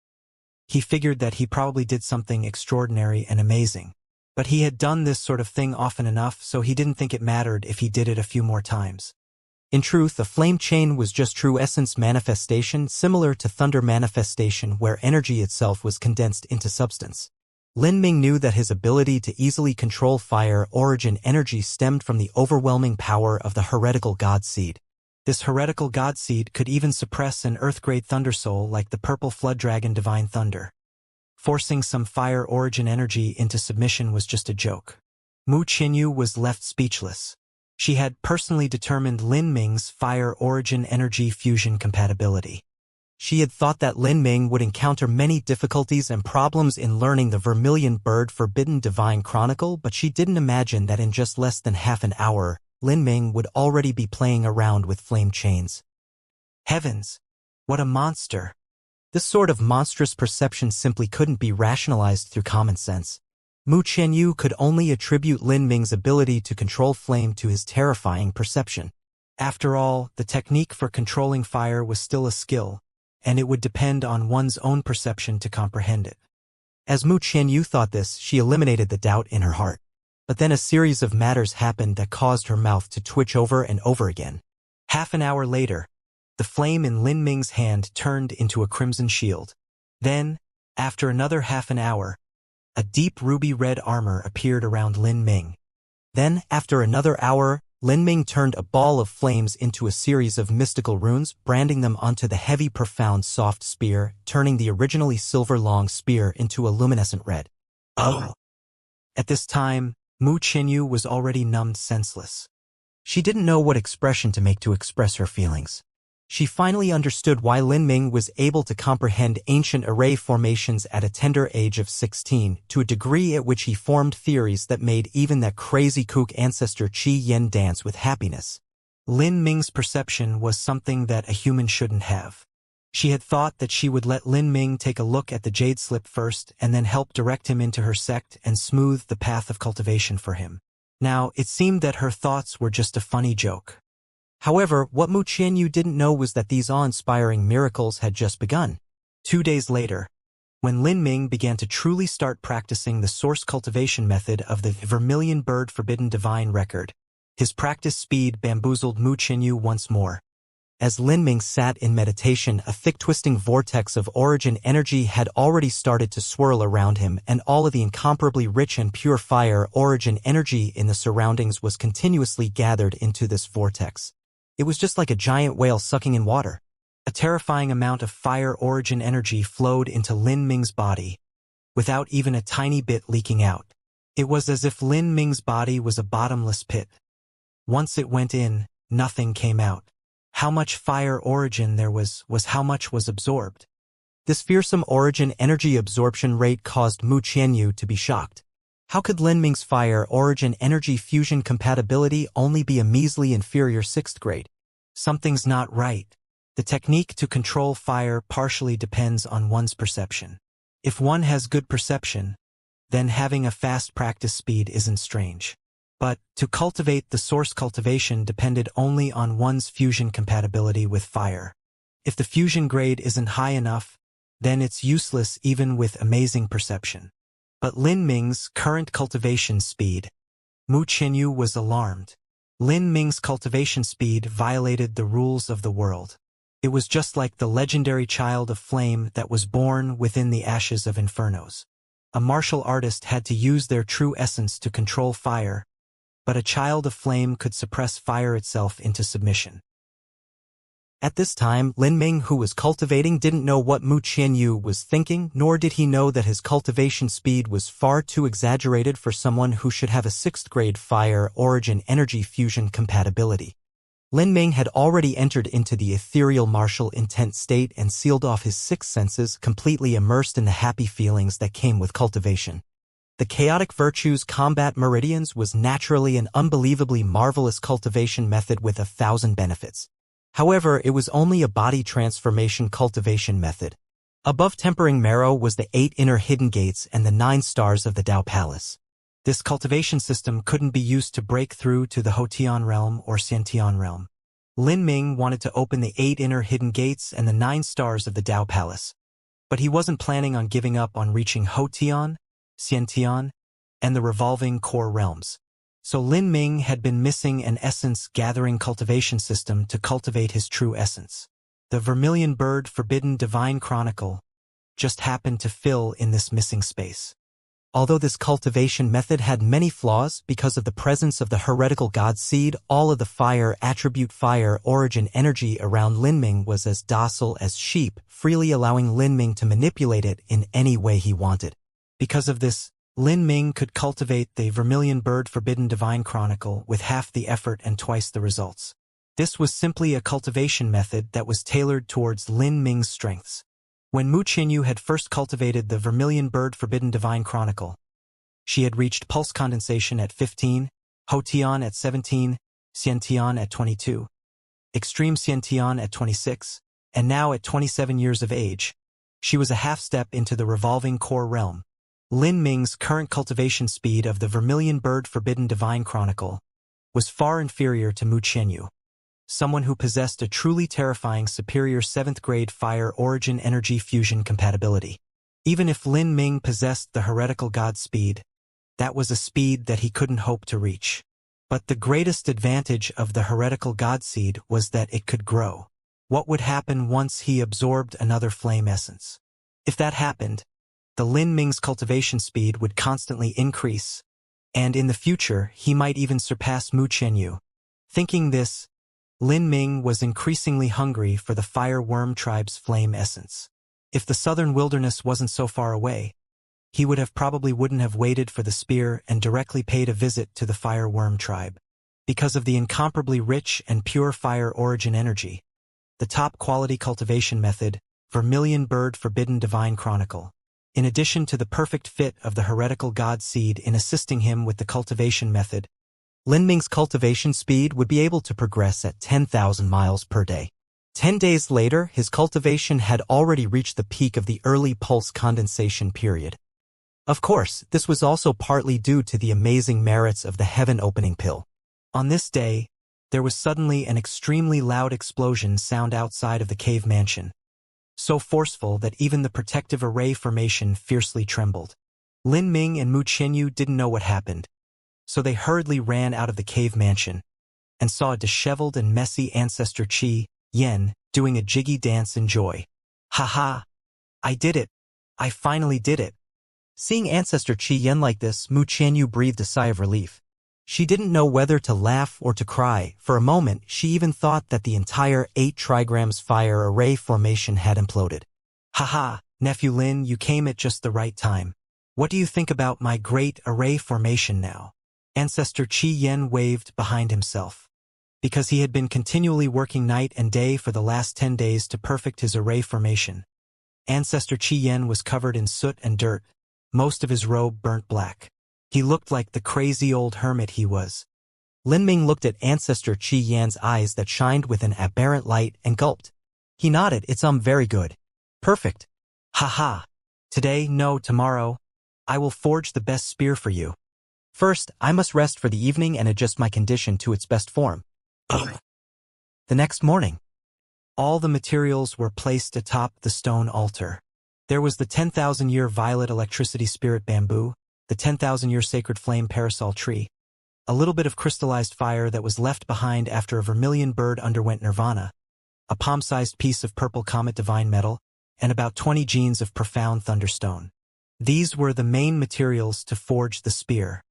he figured that he probably did something extraordinary and amazing. But he had done this sort of thing often enough, so he didn't think it mattered if he did it a few more times. In truth, a flame chain was just true essence manifestation, similar to thunder manifestation, where energy itself was condensed into substance. Lin Ming knew that his ability to easily control fire origin energy stemmed from the overwhelming power of the heretical god seed. This heretical god seed could even suppress an earth-grade thunder soul like the purple flood dragon divine thunder. Forcing some fire origin energy into submission was just a joke. Mu Qianyu was left speechless. She had personally determined Lin Ming's fire origin energy fusion compatibility. She had thought that Lin Ming would encounter many difficulties and problems in learning the Vermilion Bird Forbidden Divine Chronicle, but she didn't imagine that in just less than half an hour, Lin Ming would already be playing around with flame chains. Heavens! What a monster! This sort of monstrous perception simply couldn't be rationalized through common sense. Mu Qianyu could only attribute Lin Ming's ability to control flame to his terrifying perception. After all, the technique for controlling fire was still a skill, and it would depend on one's own perception to comprehend it. As Mu Qianyu thought this, she eliminated the doubt in her heart. But then a series of matters happened that caused her mouth to twitch over and over again. Half an hour later, the flame in Lin Ming's hand turned into a crimson shield. Then, after another half an hour, a deep ruby-red armor appeared around Lin Ming. Then, after another hour, Lin Ming turned a ball of flames into a series of mystical runes, branding them onto the heavy, profound, soft spear, turning the originally silver-long spear into a luminescent red. Oh! At this time, Mu Qinyu was already numbed senseless. She didn't know what expression to make to express her feelings. She finally understood why Lin Ming was able to comprehend ancient array formations at a tender age of 16, to a degree at which he formed theories that made even that crazy kook ancestor Qi Yen dance with happiness. Lin Ming's perception was something that a human shouldn't have. She had thought that she would let Lin Ming take a look at the jade slip first and then help direct him into her sect and smooth the path of cultivation for him. Now, it seemed that her thoughts were just a funny joke. However, what Mu Qianyu didn't know was that these awe-inspiring miracles had just begun. 2 days later, when Lin Ming began to truly start practicing the source cultivation method of the Vermilion Bird Forbidden Divine Record, his practice speed bamboozled Mu Qianyu once more. As Lin Ming sat in meditation, a thick twisting vortex of origin energy had already started to swirl around him, and all of the incomparably rich and pure fire origin energy in the surroundings was continuously gathered into this vortex. It was just like a giant whale sucking in water. A terrifying amount of fire origin energy flowed into Lin Ming's body, without even a tiny bit leaking out. It was as if Lin Ming's body was a bottomless pit. Once it went in, nothing came out. How much fire origin there was how much was absorbed. This fearsome origin energy absorption rate caused Mu Qianyu to be shocked. How could Lin Ming's fire origin energy fusion compatibility only be a measly inferior 6th grade? Something's not right. The technique to control fire partially depends on one's perception. If one has good perception, then having a fast practice speed isn't strange. But to cultivate the source cultivation depended only on one's fusion compatibility with fire. If the fusion grade isn't high enough, then it's useless even with amazing perception. But Lin Ming's current cultivation speed, Mu Qianyu was alarmed. Lin Ming's cultivation speed violated the rules of the world. It was just like the legendary child of flame that was born within the ashes of infernos. A martial artist had to use their true essence to control fire, but a child of flame could suppress fire itself into submission. At this time, Lin Ming, who was cultivating, didn't know what Mu Qianyu was thinking, nor did he know that his cultivation speed was far too exaggerated for someone who should have a 6th grade fire origin energy fusion compatibility. Lin Ming had already entered into the ethereal martial intent state and sealed off his 6 senses, completely immersed in the happy feelings that came with cultivation. The chaotic virtues combat meridians was naturally an unbelievably marvelous cultivation method with 1,000 benefits. However, it was only a body transformation cultivation method. Above tempering marrow was the 8 inner hidden gates and the 9 stars of the Tao Palace. This cultivation system couldn't be used to break through to the Hotian realm or Xiantian realm. Lin Ming wanted to open the 8 inner hidden gates and the 9 stars of the Tao Palace. But he wasn't planning on giving up on reaching Hotian, Xiantian, and the revolving core realms. So Lin Ming had been missing an essence-gathering cultivation system to cultivate his true essence. The Vermilion Bird Forbidden Divine Chronicle just happened to fill in this missing space. Although this cultivation method had many flaws because of the presence of the heretical god seed, all of the fire attribute fire origin energy around Lin Ming was as docile as sheep, freely allowing Lin Ming to manipulate it in any way he wanted. Because of this, Lin Ming could cultivate the Vermilion Bird Forbidden Divine Chronicle with half the effort and twice the results. This was simply a cultivation method that was tailored towards Lin Ming's strengths. When Mu Qianyu had first cultivated the Vermilion Bird Forbidden Divine Chronicle, she had reached pulse condensation at 15, Hotian at 17, Xiantian at 22, Extreme Xiantian at 26, and now at 27 years of age, she was a half step into the revolving core realm. Lin Ming's current cultivation speed of the Vermilion Bird Forbidden Divine Chronicle was far inferior to Mu Qianyu, someone who possessed a truly terrifying superior 7th grade fire origin energy fusion compatibility. Even if Lin Ming possessed the heretical god speed, that was a speed that he couldn't hope to reach. But the greatest advantage of the heretical god seed was that it could grow. What would happen once he absorbed another flame essence? If that happened, the Lin Ming's cultivation speed would constantly increase, and in the future he might even surpass Mu Qianyu. Thinking this, Lin Ming was increasingly hungry for the fire worm tribe's flame essence. If the southern wilderness wasn't so far away, he wouldn't have waited for the spear and directly paid a visit to the fire worm tribe. Because of the incomparably rich and pure fire origin energy, the top-quality cultivation method, Vermilion Bird Forbidden Divine Chronicle. In addition to the perfect fit of the heretical god seed in assisting him with the cultivation method, Lin Ming's cultivation speed would be able to progress at 10,000 miles per day. 10 days later, his cultivation had already reached the peak of the early pulse condensation period. Of course, this was also partly due to the amazing merits of the heaven-opening pill. On this day, there was suddenly an extremely loud explosion sound outside of the cave mansion, so forceful that even the protective array formation fiercely trembled. Lin Ming and Mu Qianyu didn't know what happened, so they hurriedly ran out of the cave mansion and saw a disheveled and messy ancestor Qi Yan doing a jiggy dance in joy. "Ha! I did it! I finally did it!" Seeing ancestor Qi Yan like this, Mu Qianyu breathed a sigh of relief. She didn't know whether to laugh or to cry. For a moment, she even thought that the entire 8 trigrams fire array formation had imploded. "Ha! Nephew Lin, you came at just the right time. What do you think about my great array formation now?" Ancestor Qi Yan waved behind himself. Because he had been continually working night and day for the last 10 days to perfect his array formation, Ancestor Qi Yan was covered in soot and dirt, most of his robe burnt black. He looked like the crazy old hermit he was. Lin Ming looked at Ancestor Qi Yan's eyes that shined with an aberrant light and gulped. He nodded. "It's very good. Perfect. Ha! Today, no, tomorrow, I will forge the best spear for you. First, I must rest for the evening and adjust my condition to its best form." The next morning, all the materials were placed atop the stone altar. There was the 10,000-year violet electricity spirit bamboo, the 10,000-year sacred flame parasol tree, a little bit of crystallized fire that was left behind after a vermilion bird underwent nirvana, a palm-sized piece of purple comet divine metal, and about 20 genes of profound thunderstone. These were the main materials to forge the spear.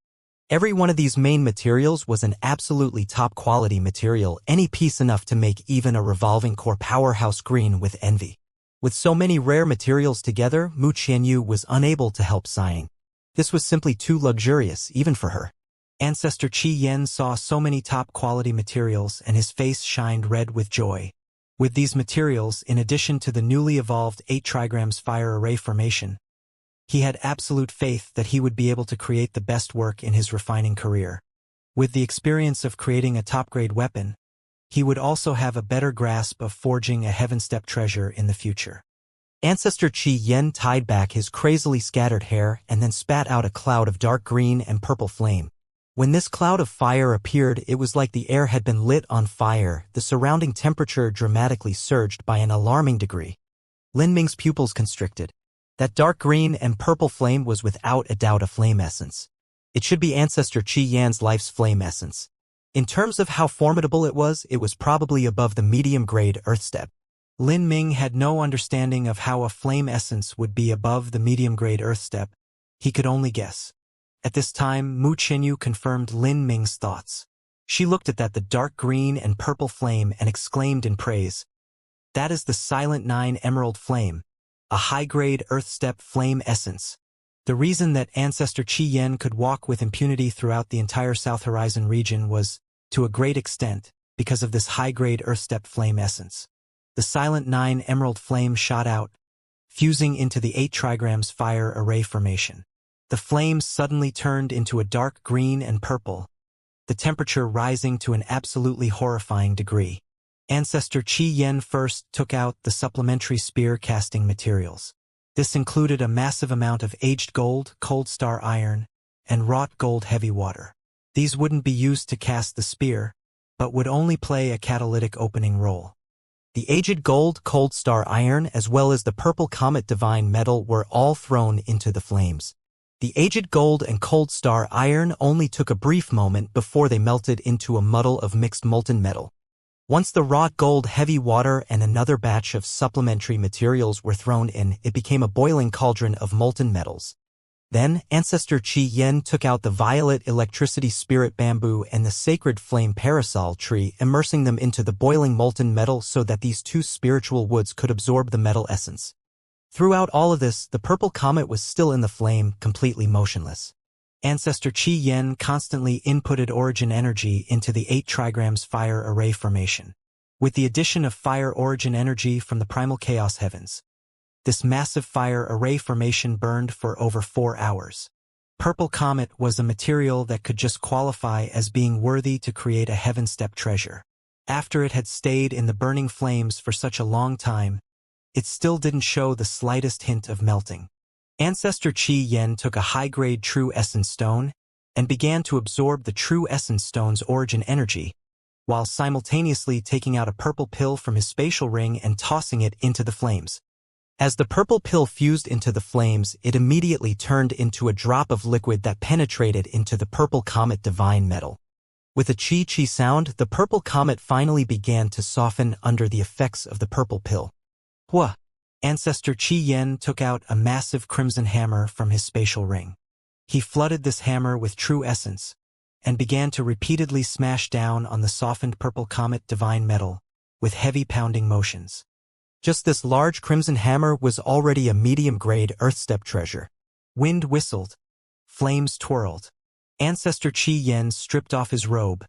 Every one of these main materials was an absolutely top-quality material, any piece enough to make even a revolving core powerhouse green with envy. With so many rare materials together, Mu Qianyu was unable to help sighing. This was simply too luxurious, even for her. Ancestor Qi Yan saw so many top-quality materials and his face shined red with joy. With these materials, in addition to the newly evolved 8 trigrams fire array formation, he had absolute faith that he would be able to create the best work in his refining career. With the experience of creating a top-grade weapon, he would also have a better grasp of forging a heaven-step treasure in the future. Ancestor Qi Yan tied back his crazily scattered hair and then spat out a cloud of dark green and purple flame. When this cloud of fire appeared, it was like the air had been lit on fire. The surrounding temperature dramatically surged by an alarming degree. Lin Ming's pupils constricted. That dark green and purple flame was without a doubt a flame essence. It should be Ancestor Qi Yan's life's flame essence. In terms of how formidable it was probably above the medium-grade earth step. Lin Ming had no understanding of how a flame essence would be above the medium-grade earth step. He could only guess. At this time, Mu Qianyu confirmed Lin Ming's thoughts. She looked at the dark green and purple flame and exclaimed in praise. "That is the Silent 9 Emerald Flame, a high-grade earth step flame essence." The reason that Ancestor Qi Yan could walk with impunity throughout the entire South Horizon region was, to a great extent, because of this high-grade earth step flame essence. The Silent 9 Emerald Flame shot out, fusing into the 8 trigrams fire array formation. The flame suddenly turned into a dark green and purple, the temperature rising to an absolutely horrifying degree. Ancestor Qi Yan first took out the supplementary spear casting materials. This included a massive amount of aged gold, cold star iron, and wrought gold heavy water. These wouldn't be used to cast the spear, but would only play a catalytic opening role. The aged gold, cold star iron, as well as the purple comet divine metal were all thrown into the flames. The aged gold and cold star iron only took a brief moment before they melted into a muddle of mixed molten metal. Once the wrought gold heavy water and another batch of supplementary materials were thrown in, it became a boiling cauldron of molten metals. Then, Ancestor Qi Yen took out the violet electricity spirit bamboo and the sacred flame parasol tree, immersing them into the boiling molten metal so that these two spiritual woods could absorb the metal essence. Throughout all of this, the purple comet was still in the flame, completely motionless. Ancestor Qi Yen constantly inputted origin energy into the 8 trigrams fire array formation. With the addition of fire origin energy from the primal chaos heavens, this massive fire array formation burned for over 4 hours. Purple comet was a material that could just qualify as being worthy to create a heaven step treasure. After it had stayed in the burning flames for such a long time, it still didn't show the slightest hint of melting. Ancestor Qi Yen took a high-grade true essence stone and began to absorb the true essence stone's origin energy, while simultaneously taking out a purple pill from his spatial ring and tossing it into the flames. As the purple pill fused into the flames, it immediately turned into a drop of liquid that penetrated into the purple comet divine metal. With a chi-chi sound, the purple comet finally began to soften under the effects of the purple pill. Hua! Ancestor Qi Yen took out a massive crimson hammer from his spatial ring. He flooded this hammer with true essence and began to repeatedly smash down on the softened purple comet divine metal with heavy pounding motions. Just this large crimson hammer was already a medium-grade earth-step treasure. Wind whistled. Flames twirled. Ancestor Qi Yen stripped off his robe,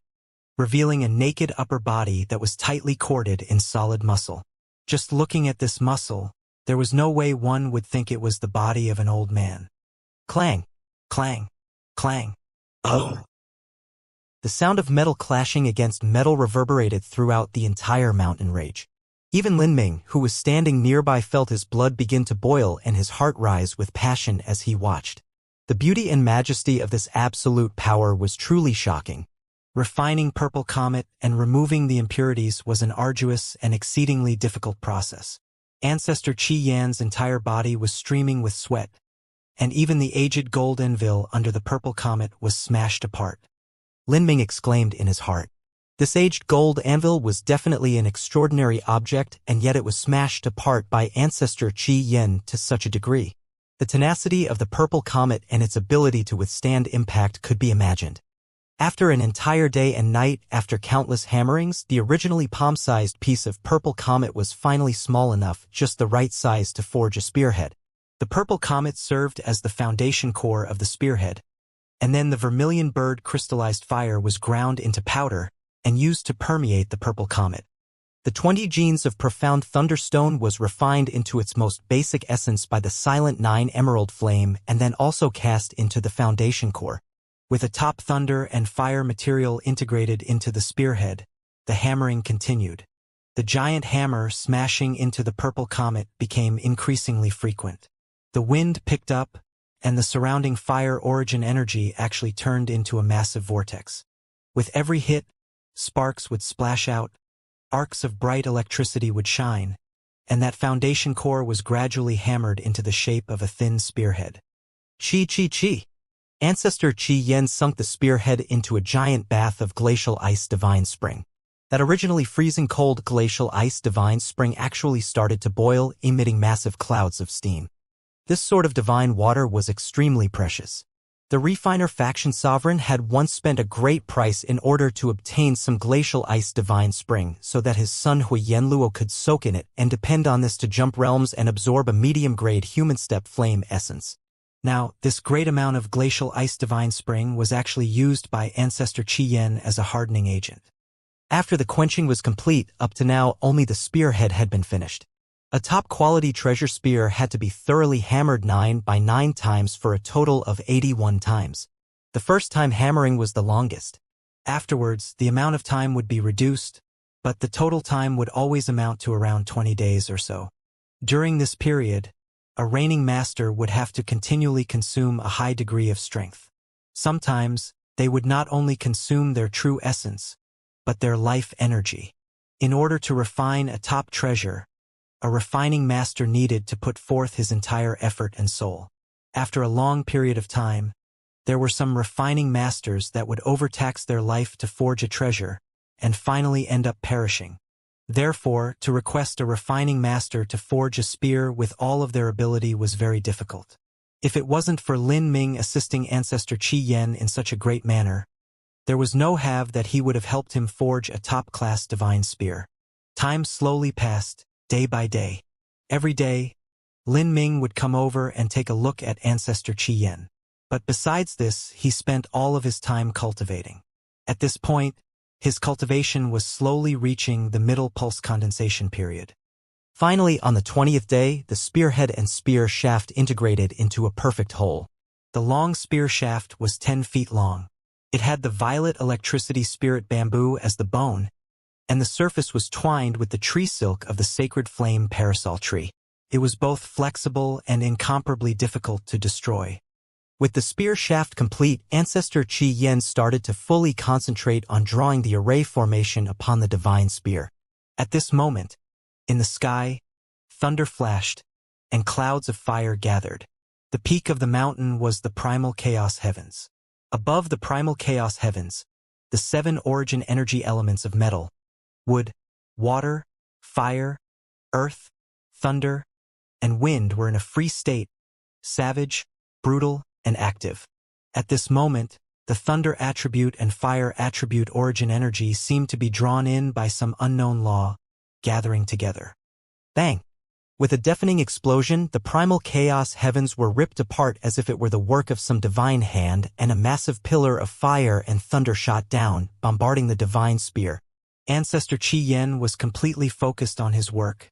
revealing a naked upper body that was tightly corded in solid muscle. Just looking at this muscle, there was no way one would think it was the body of an old man. Clang! Clang! Clang! Oh! The sound of metal clashing against metal reverberated throughout the entire mountain range. Even Lin Ming, who was standing nearby, felt his blood begin to boil and his heart rise with passion as he watched. The beauty and majesty of this absolute power was truly shocking. Refining purple comet and removing the impurities was an arduous and exceedingly difficult process. Ancestor Qi Yan's entire body was streaming with sweat, and even the aged gold anvil under the purple comet was smashed apart. Lin Ming exclaimed in his heart. This aged gold anvil was definitely an extraordinary object, and yet it was smashed apart by Ancestor Qi Yan to such a degree. The tenacity of the purple comet and its ability to withstand impact could be imagined. After an entire day and night, after countless hammerings, the originally palm-sized piece of purple comet was finally small enough, just the right size to forge a spearhead. The purple comet served as the foundation core of the spearhead, and then the vermilion bird crystallized fire was ground into powder and used to permeate the purple comet. The 20 genes of profound thunderstone was refined into its most basic essence by the silent 9 emerald flame and then also cast into the foundation core. With a top thunder and fire material integrated into the spearhead, the hammering continued. The giant hammer smashing into the purple comet became increasingly frequent. The wind picked up, and the surrounding fire origin energy actually turned into a massive vortex. With every hit, sparks would splash out, arcs of bright electricity would shine, and that foundation core was gradually hammered into the shape of a thin spearhead. Chi chi chi! Ancestor Qi Yen sunk the spearhead into a giant bath of glacial ice divine spring. That originally freezing cold glacial ice divine spring actually started to boil, emitting massive clouds of steam. This sort of divine water was extremely precious. The refiner faction sovereign had once spent a great price in order to obtain some glacial ice divine spring so that his son Hui Yenluo could soak in it and depend on this to jump realms and absorb a medium-grade human step flame essence. Now, this great amount of glacial ice divine spring was actually used by Ancestor Qi Yen as a hardening agent. After the quenching was complete, up to now only the spearhead had been finished. A top-quality treasure spear had to be thoroughly hammered 9 by 9 times for a total of 81 times. The first time hammering was the longest. Afterwards, the amount of time would be reduced, but the total time would always amount to around 20 days or so. During this period, a reigning master would have to continually consume a high degree of strength. Sometimes, they would not only consume their true essence, but their life energy. In order to refine a top treasure, a refining master needed to put forth his entire effort and soul. After a long period of time, there were some refining masters that would overtax their life to forge a treasure, and finally end up perishing. Therefore, to request a refining master to forge a spear with all of their ability was very difficult. If it wasn't for Lin Ming assisting Ancestor Qi Yen in such a great manner, there was no have that he would have helped him forge a top-class divine spear. Time slowly passed, day by day. Every day, Lin Ming would come over and take a look at Ancestor Qi Yen. But besides this, he spent all of his time cultivating. At this point, his cultivation was slowly reaching the middle pulse condensation period. Finally, on the 20th day, the spearhead and spear shaft integrated into a perfect whole. The long spear shaft was 10 feet long. It had the violet electricity spirit bamboo as the bone, and the surface was twined with the tree silk of the sacred flame parasol tree. It was both flexible and incomparably difficult to destroy. With the spear shaft complete, Ancestor Qi Yen started to fully concentrate on drawing the array formation upon the divine spear. At this moment, in the sky, thunder flashed, and clouds of fire gathered. The peak of the mountain was the primal chaos heavens. Above the primal chaos heavens, the 7 origin energy elements of metal, wood, water, fire, earth, thunder, and wind were in a free state, savage, brutal, and active. At this moment, the thunder attribute and fire attribute origin energy seemed to be drawn in by some unknown law, gathering together. Bang! With a deafening explosion, the primal chaos heavens were ripped apart as if it were the work of some divine hand, and a massive pillar of fire and thunder shot down, bombarding the divine spear. Ancestor Qi Yen was completely focused on his work,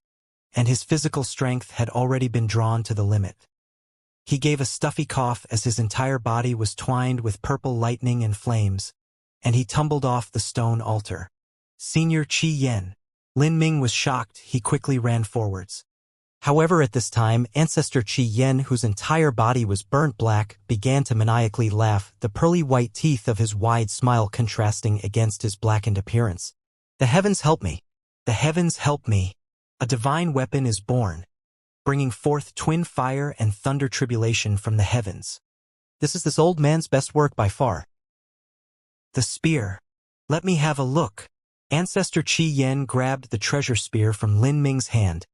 and his physical strength had already been drawn to the limit. He gave a stuffy cough as his entire body was twined with purple lightning and flames, and he tumbled off the stone altar. Senior Qi Yen. Lin Ming was shocked. He quickly ran forwards. However, at this time, Ancestor Qi Yen, whose entire body was burnt black, began to maniacally laugh, the pearly white teeth of his wide smile contrasting against his blackened appearance. The heavens help me. The heavens help me. A divine weapon is born, bringing forth twin fire and thunder tribulation from the heavens. This is this old man's best work by far. The spear. Let me have a look. Ancestor Qi Yen grabbed the treasure spear from Lin Ming's hand,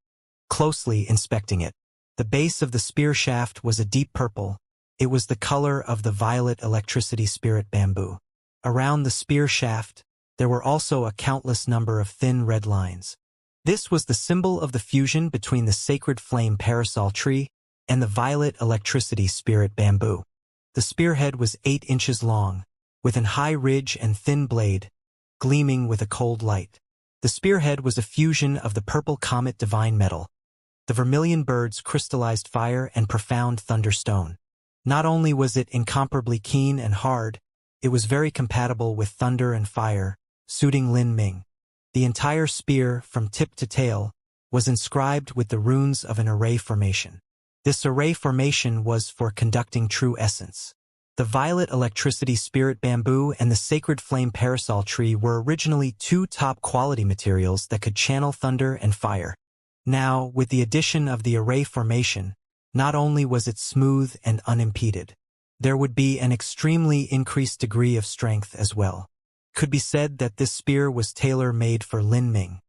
closely inspecting it. The base of the spear shaft was a deep purple. It was the color of the violet electricity spirit bamboo. Around the spear shaft, there were also a countless number of thin red lines. This was the symbol of the fusion between the sacred flame parasol tree and the violet electricity spirit bamboo. The spearhead was 8 inches long, with an high ridge and thin blade, gleaming with a cold light. The spearhead was a fusion of the purple comet divine metal, the vermilion bird's crystallized fire, and profound thunderstone. Not only was it incomparably keen and hard, it was very compatible with thunder and fire, suiting Lin Ming. The entire spear, from tip to tail, was inscribed with the runes of an array formation. This array formation was for conducting true essence. The violet electricity spirit bamboo and the sacred flame parasol tree were originally 2 top-quality materials that could channel thunder and fire. Now, with the addition of the array formation, not only was it smooth and unimpeded, there would be an extremely increased degree of strength as well. Could be said that this spear was tailor-made for Lin Ming.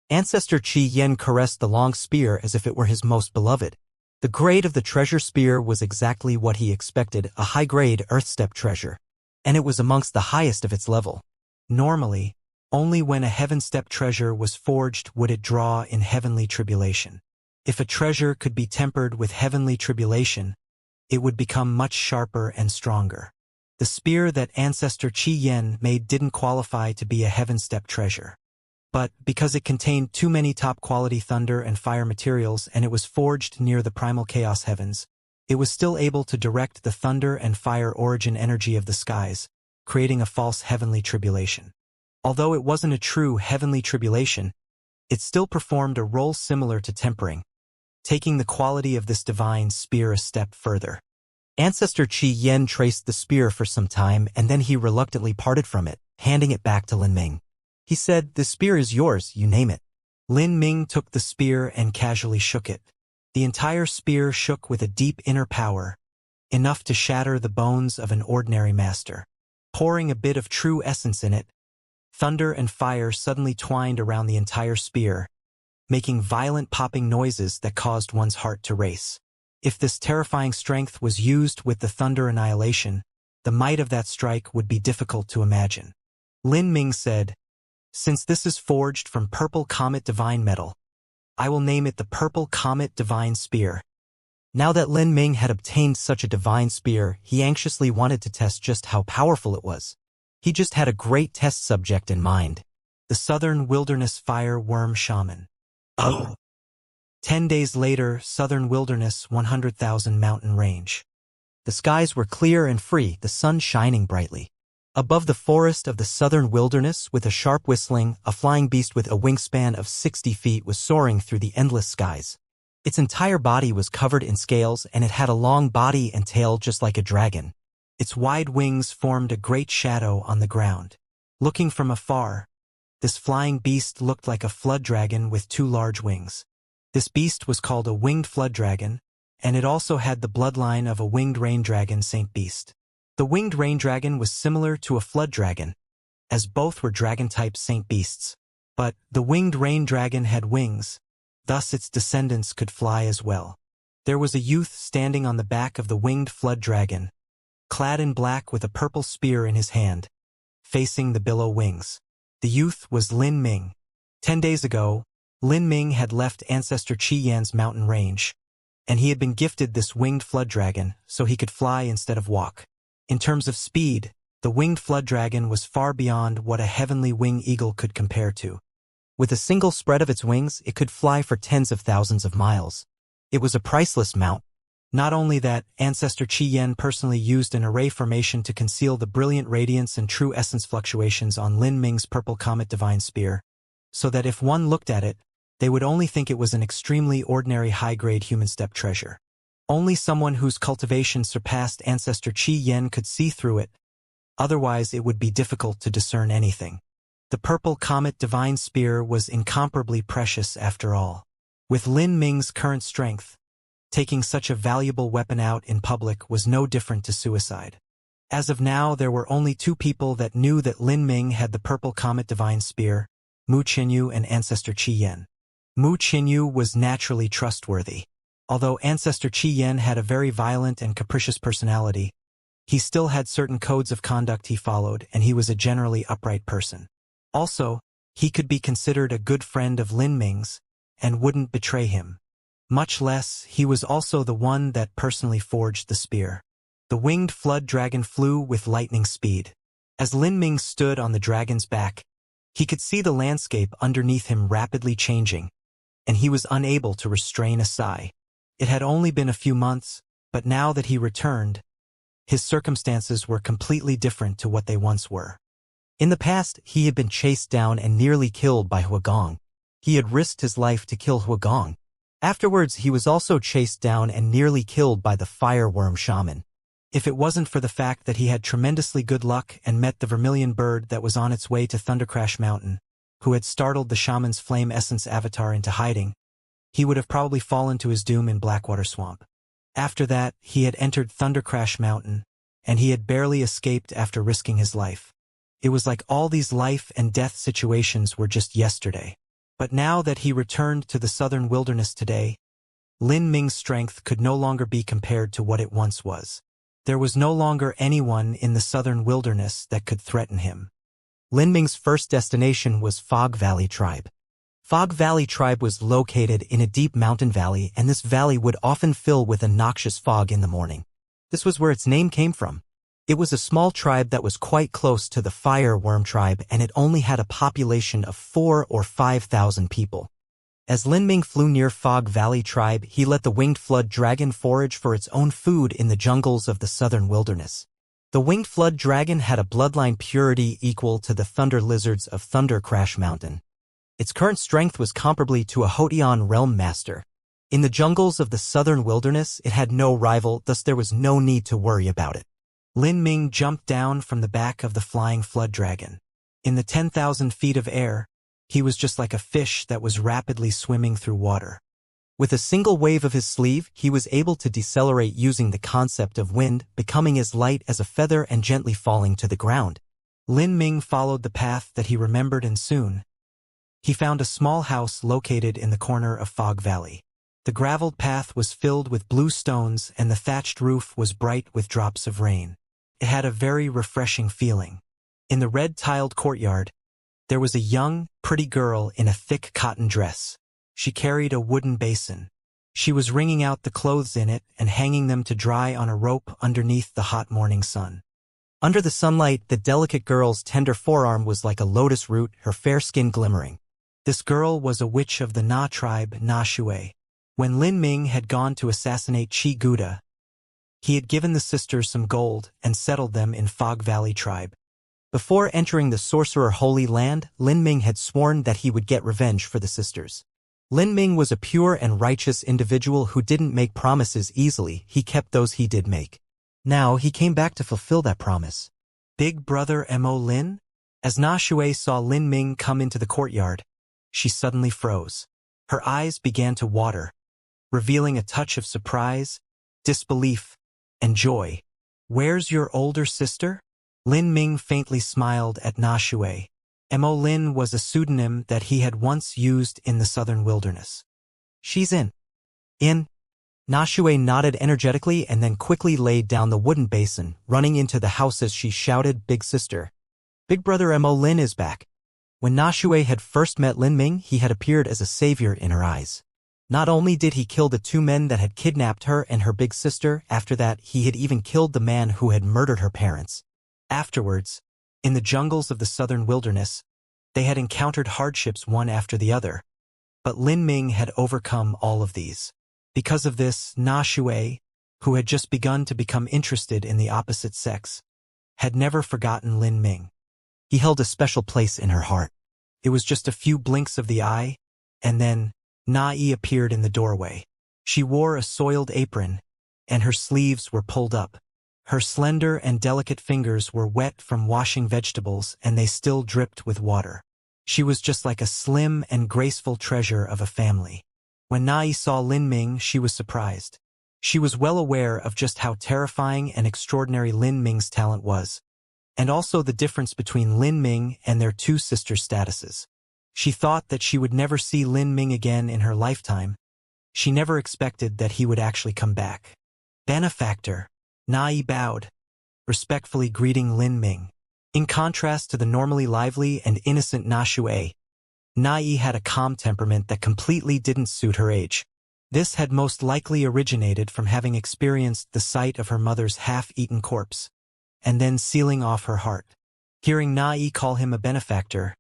Ancestor Qi Yen caressed the long spear as if it were his most beloved. The grade of the treasure spear was exactly what he expected, a high-grade earth-step treasure, and it was amongst the highest of its level. Normally, only when a heaven-step treasure was forged would it draw in heavenly tribulation. If a treasure could be tempered with heavenly tribulation, it would become much sharper and stronger. The spear that Ancestor Qi Yen made didn't qualify to be a heaven-step treasure. But because it contained too many top-quality thunder and fire materials and it was forged near the primal chaos heavens, it was still able to direct the thunder and fire origin energy of the skies, creating a false heavenly tribulation. Although it wasn't a true heavenly tribulation, it still performed a role similar to tempering, taking the quality of this divine spear a step further. Ancestor Qi Yen traced the spear for some time and then he reluctantly parted from it, handing it back to Lin Ming. He said, "The spear is yours, you name it." Lin Ming took the spear and casually shook it. The entire spear shook with a deep inner power, enough to shatter the bones of an ordinary master. Pouring a bit of true essence in it, thunder and fire suddenly twined around the entire spear, making violent popping noises that caused one's heart to race. If this terrifying strength was used with the Thunder Annihilation, the might of that strike would be difficult to imagine. Lin Ming said, "Since this is forged from Purple Comet Divine Metal, I will name it the Purple Comet Divine Spear." Now that Lin Ming had obtained such a divine spear, he anxiously wanted to test just how powerful it was. He just had a great test subject in mind: the Southern Wilderness Fire Worm Shaman. Oh! 10 days later, Southern Wilderness, 100,000 mountain range. The skies were clear and free, the sun shining brightly. Above the forest of the Southern Wilderness, with a sharp whistling, a flying beast with a wingspan of 60 feet was soaring through the endless skies. Its entire body was covered in scales, and it had a long body and tail just like a dragon. Its wide wings formed a great shadow on the ground. Looking from afar, this flying beast looked like a flood dragon with 2 large wings. This beast was called a winged flood dragon, and it also had the bloodline of a winged rain dragon Saint Beast. The winged rain dragon was similar to a flood dragon, as both were dragon-type Saint Beasts. But the winged rain dragon had wings, thus its descendants could fly as well. There was a youth standing on the back of the winged flood dragon, clad in black with a purple spear in his hand, facing the billow wings. The youth was Lin Ming. 10 days ago, Lin Ming had left ancestor Qi Yan's mountain range, and he had been gifted this winged flood dragon so he could fly instead of walk. In terms of speed, the winged flood dragon was far beyond what a heavenly wing eagle could compare to. With a single spread of its wings, it could fly for tens of thousands of miles. It was a priceless mount. Not only that, ancestor Qi Yan personally used an array formation to conceal the brilliant radiance and true essence fluctuations on Lin Ming's Purple Comet Divine Spear, so that if one looked at it, they would only think it was an extremely ordinary high-grade human step treasure. Only someone whose cultivation surpassed ancestor Qi Yan could see through it, otherwise it would be difficult to discern anything. The Purple Comet Divine Spear was incomparably precious after all. With Lin Ming's current strength, taking such a valuable weapon out in public was no different to suicide. As of now, there were only 2 people that knew that Lin Ming had the Purple Comet Divine Spear: Mu Qinyu and ancestor Qi Yan. Mu Qinyu was naturally trustworthy. Although ancestor Qi Yan had a very violent and capricious personality, he still had certain codes of conduct he followed, and he was a generally upright person. Also, he could be considered a good friend of Lin Ming's and wouldn't betray him. Much less, he was also the one that personally forged the spear. The winged flood dragon flew with lightning speed. As Lin Ming stood on the dragon's back, he could see the landscape underneath him rapidly changing, and he was unable to restrain a sigh. It had only been a few months, but now that he returned, his circumstances were completely different to what they once were. In the past, he had been chased down and nearly killed by Huagong. He had risked his life to kill Huagong. Afterwards, he was also chased down and nearly killed by the fireworm shaman. If it wasn't for the fact that he had tremendously good luck and met the vermilion bird that was on its way to Thundercrash Mountain, who had startled the shaman's flame essence avatar into hiding, he would have probably fallen to his doom in Blackwater Swamp. After that, he had entered Thundercrash Mountain, and he had barely escaped after risking his life. It was like all these life and death situations were just yesterday. But now that he returned to the Southern Wilderness today, Lin Ming's strength could no longer be compared to what it once was. There was no longer anyone in the Southern Wilderness that could threaten him. Lin Ming's first destination was Fog Valley Tribe. Fog Valley Tribe was located in a deep mountain valley, and this valley would often fill with a noxious fog in the morning. This was where its name came from. It was a small tribe that was quite close to the fireworm tribe, and it only had a population of 4,000 or 5,000 people. As Lin Ming flew near Fog Valley Tribe, he let the winged flood dragon forage for its own food in the jungles of the Southern Wilderness. The winged flood dragon had a bloodline purity equal to the thunder lizards of Thunder Crash Mountain. Its current strength was comparably to a Hotian realm master. In the jungles of the Southern Wilderness, it had no rival, thus there was no need to worry about it. Lin Ming jumped down from the back of the flying flood dragon. In the 10,000 feet of air, he was just like a fish that was rapidly swimming through water. With a single wave of his sleeve, he was able to decelerate using the concept of wind, becoming as light as a feather and gently falling to the ground. Lin Ming followed the path that he remembered, and soon he found a small house located in the corner of Fog Valley. The graveled path was filled with blue stones and the thatched roof was bright with drops of rain. It had a very refreshing feeling. In the red-tiled courtyard, there was a young, pretty girl in a thick cotton dress. She carried a wooden basin. She was wringing out the clothes in it and hanging them to dry on a rope underneath the hot morning sun. Under the sunlight, the delicate girl's tender forearm was like a lotus root, her fair skin glimmering. This girl was a witch of the Na tribe, Na Shui. When Lin Ming had gone to assassinate Qi Guda, he had given the sisters some gold and settled them in Fog Valley tribe. Before entering the Sorcerer Holy Land, Lin Ming had sworn that he would get revenge for the sisters. Lin Ming was a pure and righteous individual who didn't make promises easily, he kept those he did make. Now he came back to fulfill that promise. Big brother Mo Lin? As Na Shui saw Lin Ming come into the courtyard, she suddenly froze. Her eyes began to water, revealing a touch of surprise, disbelief, and joy. Where's your older sister? Lin Ming faintly smiled at Na Shui. Mo Lin was a pseudonym that he had once used in the southern wilderness. She's in. Na Shui nodded energetically and then quickly laid down the wooden basin, running into the house as she shouted, "Big sister. Big brother Mo Lin is back." When Na Shui had first met Lin Ming, he had appeared as a savior in her eyes. Not only did he kill the two men that had kidnapped her and her big sister, after that he had even killed the man who had murdered her parents. Afterwards, in the jungles of the southern wilderness, they had encountered hardships one after the other. But Lin Ming had overcome all of these. Because of this, Na Shui, who had just begun to become interested in the opposite sex, had never forgotten Lin Ming. He held a special place in her heart. It was just a few blinks of the eye, and then Na Yi appeared in the doorway. She wore a soiled apron, and her sleeves were pulled up. Her slender and delicate fingers were wet from washing vegetables, and they still dripped with water. She was just like a slim and graceful treasure of a family. When Na Yi saw Lin Ming, she was surprised. She was well aware of just how terrifying and extraordinary Lin Ming's talent was, and also the difference between Lin Ming and their two sister statuses. She thought that she would never see Lin Ming again in her lifetime. She never expected that he would actually come back. Benefactor. Na Yi bowed, respectfully greeting Lin Ming. In contrast to the normally lively and innocent Na Shui, Na Yi had a calm temperament that completely didn't suit her age. This had most likely originated from having experienced the sight of her mother's half-eaten corpse, and then sealing off her heart. Hearing Na Yi call him a benefactor,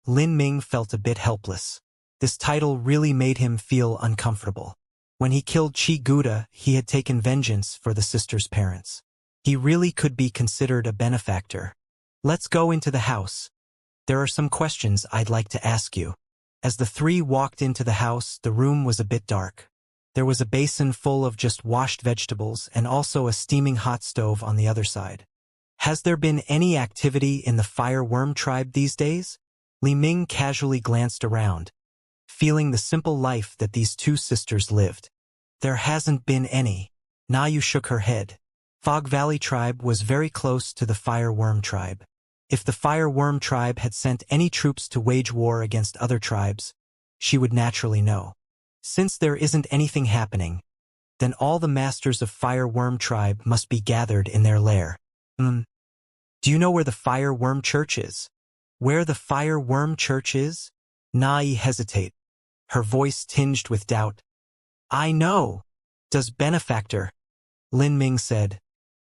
Lin Ming felt a bit helpless. This title really made him feel uncomfortable. When he killed Qi Guda, he had taken vengeance for the sisters' parents. He really could be considered a benefactor. Let's go into the house. There are some questions I'd like to ask you. As the three walked into the house, the room was a bit dark. There was a basin full of just washed vegetables and also a steaming hot stove on the other side. Has there been any activity in the fireworm tribe these days? Li Ming casually glanced around, feeling the simple life that these two sisters lived. There hasn't been any. Na Yu shook her head. Fog Valley tribe was very close to the fireworm tribe. If the fireworm tribe had sent any troops to wage war against other tribes, she would naturally know. Since there isn't anything happening, then all the masters of fireworm tribe must be gathered in their lair. Do you know where the fireworm church is? Where the fireworm church is? Na Yi hesitated, her voice tinged with doubt. I know. Does benefactor? Lin Ming said.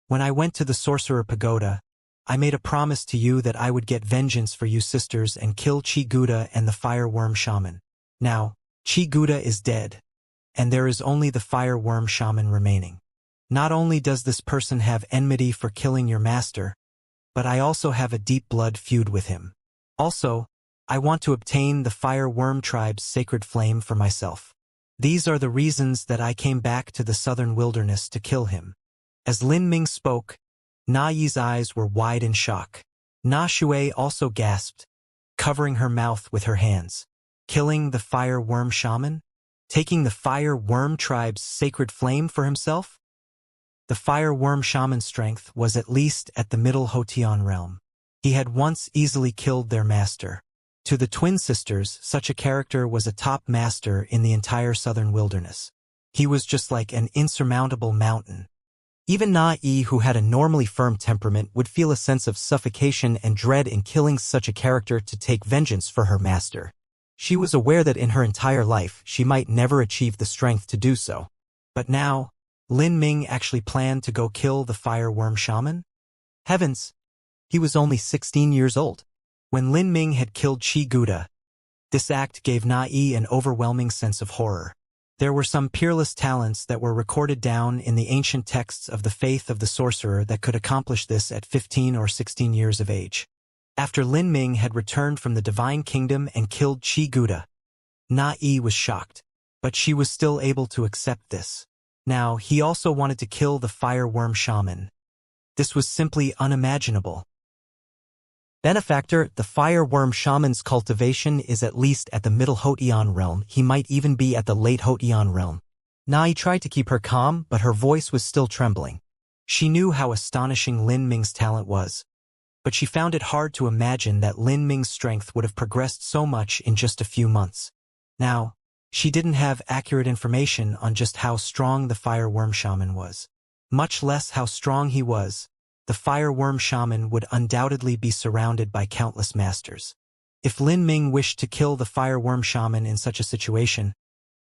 When I went to the Sorcerer Pagoda, I made a promise to you that I would get vengeance for you sisters and kill Qi Guda and the fireworm shaman. Now, Qi Guda is dead, and there is only the fireworm shaman remaining. Not only does this person have enmity for killing your master, but I also have a deep blood feud with him. Also, I want to obtain the fireworm tribe's sacred flame for myself. These are the reasons that I came back to the southern wilderness to kill him. As Lin Ming spoke, Na Yi's eyes were wide in shock. Na Shui also gasped, covering her mouth with her hands. Killing the fireworm shaman? Taking the fireworm tribe's sacred flame for himself? The fireworm shaman's strength was at least at the middle Hotian realm. He had once easily killed their master. To the twin sisters, such a character was a top master in the entire southern wilderness. He was just like an insurmountable mountain. Even Na-E, who had a normally firm temperament, would feel a sense of suffocation and dread in killing such a character to take vengeance for her master. She was aware that in her entire life she might never achieve the strength to do so. But now, Lin Ming actually planned to go kill the fire worm shaman? Heavens! He was only 16 years old. When Lin Ming had killed Qi Guda, this act gave Na-E an overwhelming sense of horror. There were some peerless talents that were recorded down in the ancient texts of the faith of the sorcerer that could accomplish this at 15 or 16 years of age. After Lin Ming had returned from the Divine Kingdom and killed Qi Guda, Na-E was shocked, but she was still able to accept this. Now, he also wanted to kill the fire worm shaman. This was simply unimaginable. Benefactor, the fire worm shaman's cultivation is at least at the middle Hotian realm. He might even be at the late Hotian realm. Nai tried to keep her calm, but her voice was still trembling. She knew how astonishing Lin Ming's talent was, but she found it hard to imagine that Lin Ming's strength would have progressed so much in just a few months. Now, she didn't have accurate information on just how strong the fire worm shaman was, much less how strong he was. The fire worm shaman would undoubtedly be surrounded by countless masters. If Lin Ming wished to kill the fire worm shaman in such a situation,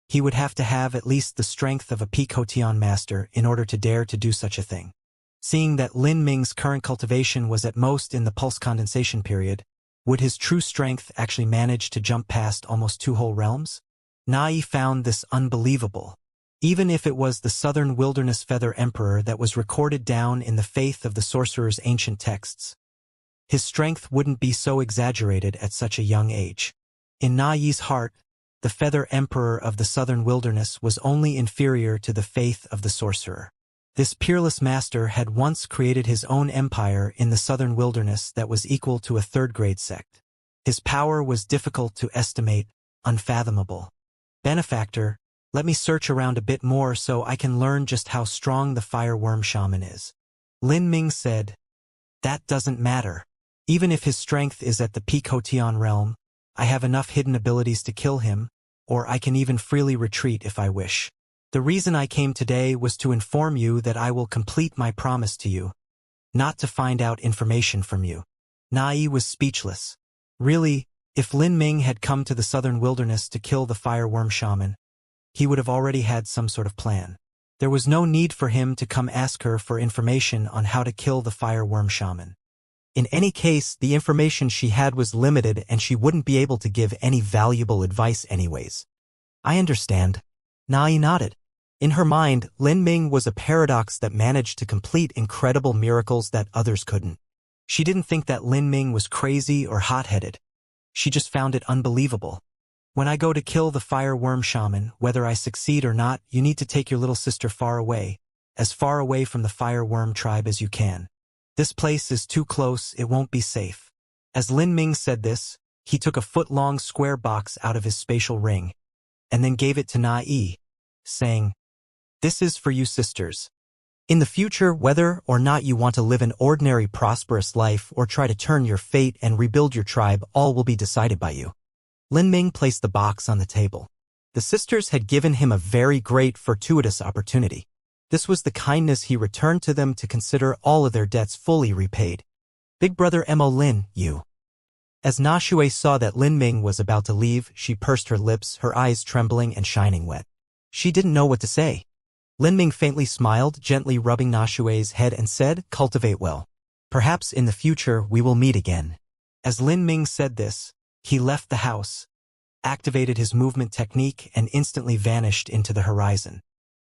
he would have to have at least the strength of a peak Hotian master in order to dare to do such a thing. Seeing that Lin Ming's current cultivation was at most in the pulse condensation period, would his true strength actually manage to jump past almost 2 whole realms? Nai found this unbelievable. Even if it was the Southern Wilderness Feather Emperor that was recorded down in the faith of the sorcerer's ancient texts, his strength wouldn't be so exaggerated at such a young age. In Na-Yi's heart, the Feather Emperor of the Southern Wilderness was only inferior to the faith of the sorcerer. This peerless master had once created his own empire in the Southern Wilderness that was equal to a third-grade sect. His power was difficult to estimate, unfathomable. Benefactor, let me search around a bit more so I can learn just how strong the fire worm shaman is. Lin Ming said, that doesn't matter. Even if his strength is at the peak Hotian realm, I have enough hidden abilities to kill him, or I can even freely retreat if I wish. The reason I came today was to inform you that I will complete my promise to you, not to find out information from you. Nai was speechless. Really, if Lin Ming had come to the Southern Wilderness to kill the fire worm shaman, he would have already had some sort of plan. There was no need for him to come ask her for information on how to kill the fire worm shaman. In any case, the information she had was limited and she wouldn't be able to give any valuable advice anyways. I understand. Nai nodded. In her mind, Lin Ming was a paradox that managed to complete incredible miracles that others couldn't. She didn't think that Lin Ming was crazy or hot-headed. She just found it unbelievable. When I go to kill the fire worm shaman, whether I succeed or not, you need to take your little sister far away from the fire worm tribe as you can. This place is too close, it won't be safe. As Lin Ming said this, he took a foot-long square box out of his spatial ring, and then gave it to Na-E, saying, this is for you sisters. In the future, whether or not you want to live an ordinary prosperous life or try to turn your fate and rebuild your tribe, all will be decided by you. Lin Ming placed the box on the table. The sisters had given him a very great fortuitous opportunity. This was the kindness he returned to them to consider all of their debts fully repaid. Big brother Mo Lin, you. As Na Shui saw that Lin Ming was about to leave, she pursed her lips, her eyes trembling and shining wet. She didn't know what to say. Lin Ming faintly smiled, gently rubbing Na Shui's head and said, cultivate well. Perhaps in the future we will meet again. As Lin Ming said this, he left the house, activated his movement technique, and instantly vanished into the horizon.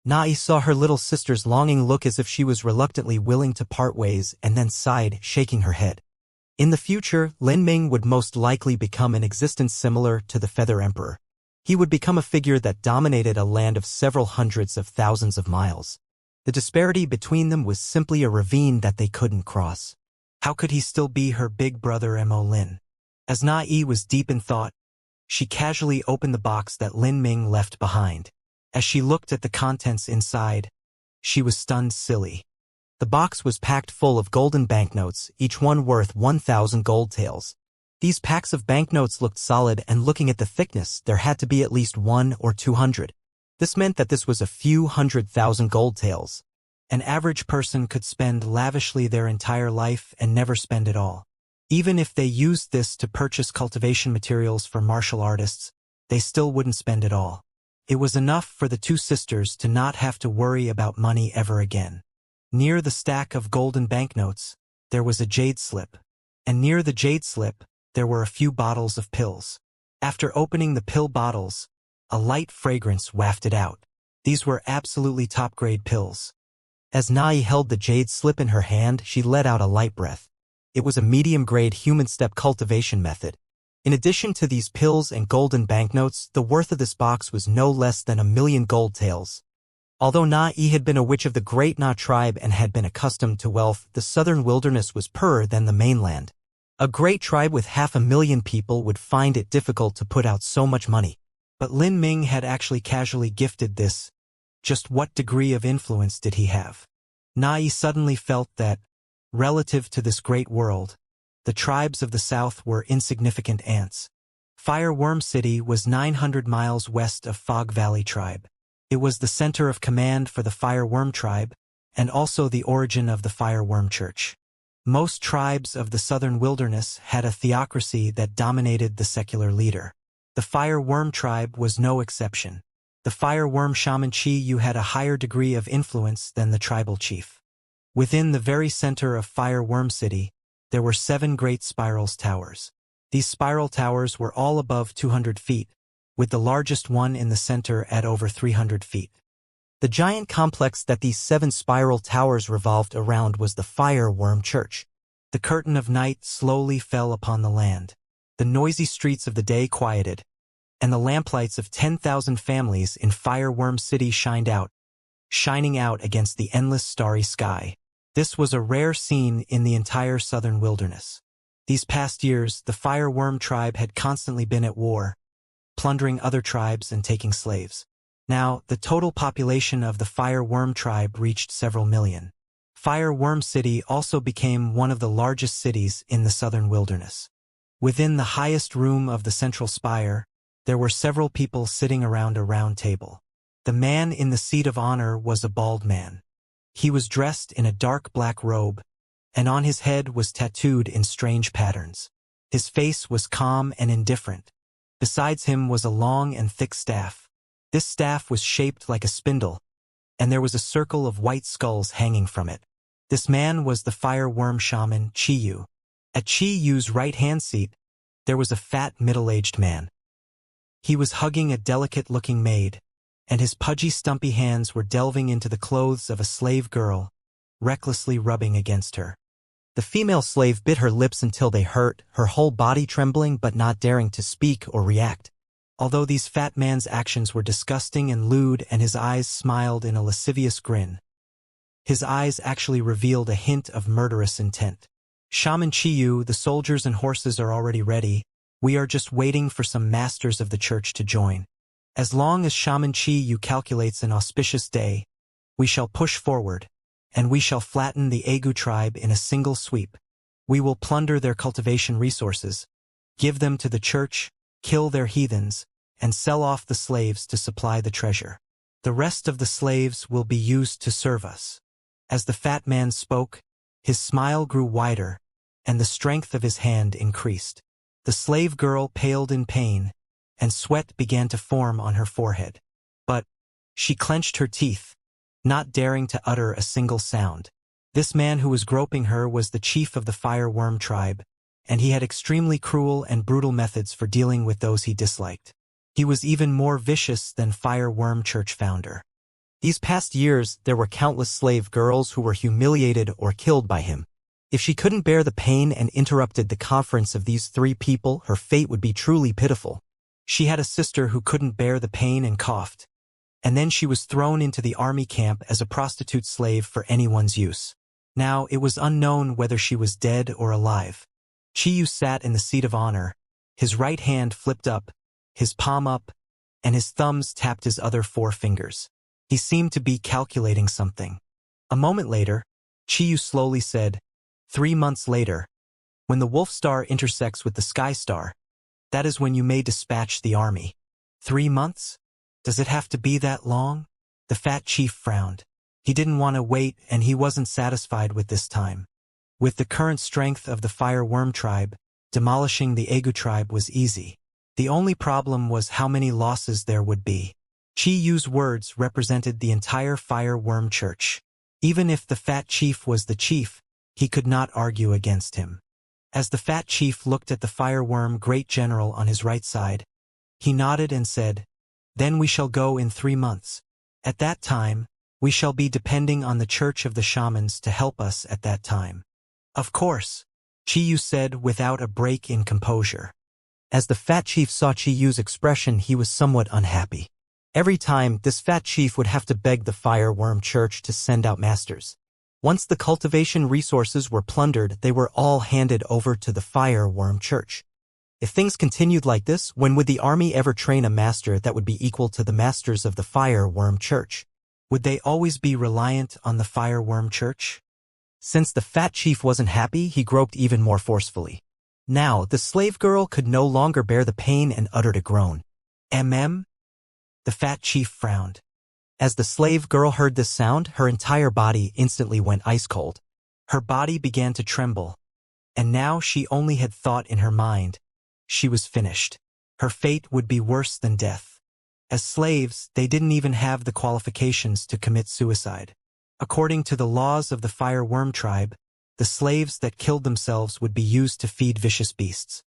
Nai saw her little sister's longing look as if she was reluctantly willing to part ways and then sighed, shaking her head. In the future, Lin Ming would most likely become an existence similar to the Feather Emperor. He would become a figure that dominated a land of several hundreds of thousands of miles. The disparity between them was simply a ravine that they couldn't cross. How could he still be her big brother Mo Lin? As Na-E was deep in thought, she casually opened the box that Lin Ming left behind. As she looked at the contents inside, she was stunned silly. The box was packed full of golden banknotes, each one worth 1,000 gold taels. These packs of banknotes looked solid, and looking at the thickness, there had to be at least 1 or 200. This meant that this was a few 100,000 gold taels. An average person could spend lavishly their entire life and never spend it all. Even if they used this to purchase cultivation materials for martial artists, they still wouldn't spend it all. It was enough for the two sisters to not have to worry about money ever again. Near the stack of golden banknotes, there was a jade slip. And near the jade slip, there were a few bottles of pills. After opening the pill bottles, a light fragrance wafted out. These were absolutely top-grade pills. As Nai held the jade slip in her hand, she let out a light breath. It was a medium-grade human step cultivation method. In addition to these pills and golden banknotes, the worth of this box was no less than 1,000,000 gold taels. Although Nai had been a witch of the great Na tribe and had been accustomed to wealth, the southern wilderness was poorer than the mainland. A great tribe with 500,000 people would find it difficult to put out so much money. But Lin Ming had actually casually gifted this. Just what degree of influence did he have? Nai suddenly felt that, relative to this great world, the tribes of the south were insignificant ants. Fireworm City was 900 miles west of Fog Valley Tribe. It was the center of command for the Fireworm Tribe, and also the origin of the Fireworm Church. Most tribes of the southern wilderness had a theocracy that dominated the secular leader. The Fireworm Tribe was no exception. The Fireworm Shaman Qiyu had a higher degree of influence than the tribal chief. Within the very center of Fireworm City, there were 7 great spiral towers. These spiral towers were all above 200 feet, with the largest one in the center at over 300 feet. The giant complex that these 7 spiral towers revolved around was the Fireworm Church. The curtain of night slowly fell upon the land. The noisy streets of the day quieted, and the lamplights of 10,000 families in Fireworm City shining out against the endless starry sky. This was a rare scene in the entire southern wilderness. These past years, the Fireworm tribe had constantly been at war, plundering other tribes and taking slaves. Now, the total population of the Fireworm tribe reached several million. Fireworm City also became one of the largest cities in the southern wilderness. Within the highest room of the central spire, there were several people sitting around a round table. The man in the seat of honor was a bald man. He was dressed in a dark black robe, and on his head was tattooed in strange patterns. His face was calm and indifferent. Besides him was a long and thick staff. This staff was shaped like a spindle, and there was a circle of white skulls hanging from it. This man was the Fireworm Shaman Qiyu. At Qiyu's right-hand seat, there was a fat middle-aged man. He was hugging a delicate-looking maid, and his pudgy, stumpy hands were delving into the clothes of a slave girl, recklessly rubbing against her. The female slave bit her lips until they hurt, her whole body trembling but not daring to speak or react. Although these fat man's actions were disgusting and lewd and his eyes smiled in a lascivious grin, his eyes actually revealed a hint of murderous intent. Shaman Qiyu, the soldiers and horses are already ready. We are just waiting for some masters of the church to join. As long as Shaman Qiyu calculates an auspicious day, we shall push forward, and we shall flatten the Agu tribe in a single sweep. We will plunder their cultivation resources, give them to the church, kill their heathens, and sell off the slaves to supply the treasure. The rest of the slaves will be used to serve us. As the fat man spoke, his smile grew wider, and the strength of his hand increased. The slave girl paled in pain, and sweat began to form on her forehead. But she clenched her teeth, not daring to utter a single sound. This man who was groping her was the chief of the Fireworm tribe, and he had extremely cruel and brutal methods for dealing with those he disliked. He was even more vicious than Fireworm Church founder. These past years, there were countless slave girls who were humiliated or killed by him. If she couldn't bear the pain and interrupted the conference of these 3 people, her fate would be truly pitiful. She had a sister who couldn't bear the pain and coughed, and then she was thrown into the army camp as a prostitute slave for anyone's use. Now, it was unknown whether she was dead or alive. Qiyu sat in the seat of honor, his right hand flipped up, his palm up, and his thumbs tapped his other 4 fingers. He seemed to be calculating something. A moment later, Qiyu slowly said, 3 months later, When the wolf star intersects with the sky star, that is when you may dispatch the army. 3 months? Does it have to be that long? The fat chief frowned. He didn't want to wait, and he wasn't satisfied with this time. With the current strength of the fire worm tribe, demolishing the Aegu tribe was easy. The only problem was how many losses there would be. Chi Yu's words represented the entire fire worm church. Even if the fat chief was the chief, he could not argue against him. As the fat chief looked at the fire worm great general on his right side, he nodded and said, "Then we shall go in 3 months. At that time, we shall be depending on the church of the shamans to help us at that time." "Of course," Chi Yu said without a break in composure. As the fat chief saw Chi Yu's expression, he was somewhat unhappy. Every time, this fat chief would have to beg the fire worm church to send out masters. Once the cultivation resources were plundered, they were all handed over to the fire worm church. If things continued like this, when would the army ever train a master that would be equal to the masters of the fire worm church? Would they always be reliant on the fire worm church? Since the fat chief wasn't happy, he groped even more forcefully. Now, the slave girl could no longer bear the pain and uttered a groan. "Mm?" The fat chief frowned. As the slave girl heard this sound, her entire body instantly went ice cold. Her body began to tremble. And now she only had thought in her mind. She was finished. Her fate would be worse than death. As slaves, they didn't even have the qualifications to commit suicide. According to the laws of the fire worm tribe, the slaves that killed themselves would be used to feed vicious beasts.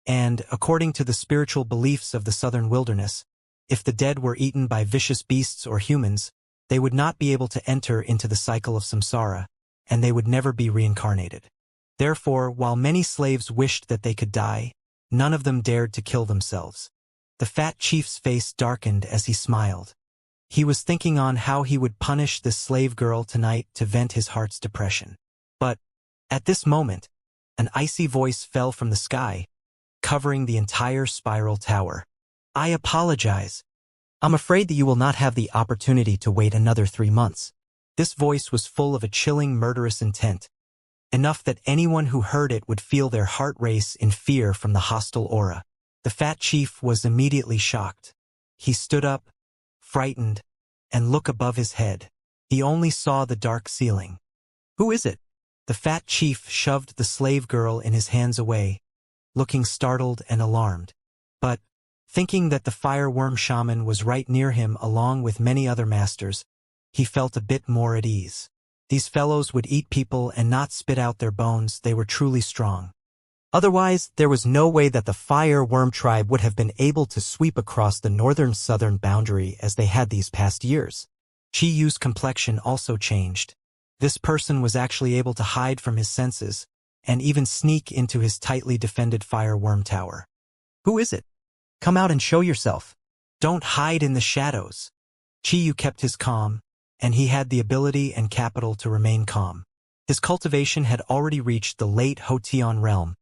And, according to the spiritual beliefs of the southern wilderness, if the dead were eaten by vicious beasts or humans, they would not be able to enter into the cycle of samsara, and they would never be reincarnated. Therefore, while many slaves wished that they could die, none of them dared to kill themselves. The fat chief's face darkened as he smiled. He was thinking on how he would punish this slave girl tonight to vent his heart's depression. But, at this moment, an icy voice fell from the sky, covering the entire spiral tower. "I apologize. I'm afraid that you will not have the opportunity to wait another 3 months." This voice was full of a chilling murderous intent, enough that anyone who heard it would feel their heart race in fear from the hostile aura. The fat chief was immediately shocked. He stood up, frightened, and looked above his head. He only saw the dark ceiling. "Who is it?" The fat chief shoved the slave girl in his hands away, looking startled and alarmed. But, thinking that the fire worm shaman was right near him along with many other masters, he felt a bit more at ease. These fellows would eat people and not spit out their bones. They were truly strong. Otherwise, there was no way that the fire worm tribe would have been able to sweep across the northern-southern boundary as they had these past years. Chi Yu's complexion also changed. This person was actually able to hide from his senses, and even sneak into his tightly defended fire worm tower. "Who is it? Come out and show yourself. Don't hide in the shadows." Chi Yu kept his calm, and he had the ability and capital to remain calm. His cultivation had already reached the late Hotian realm,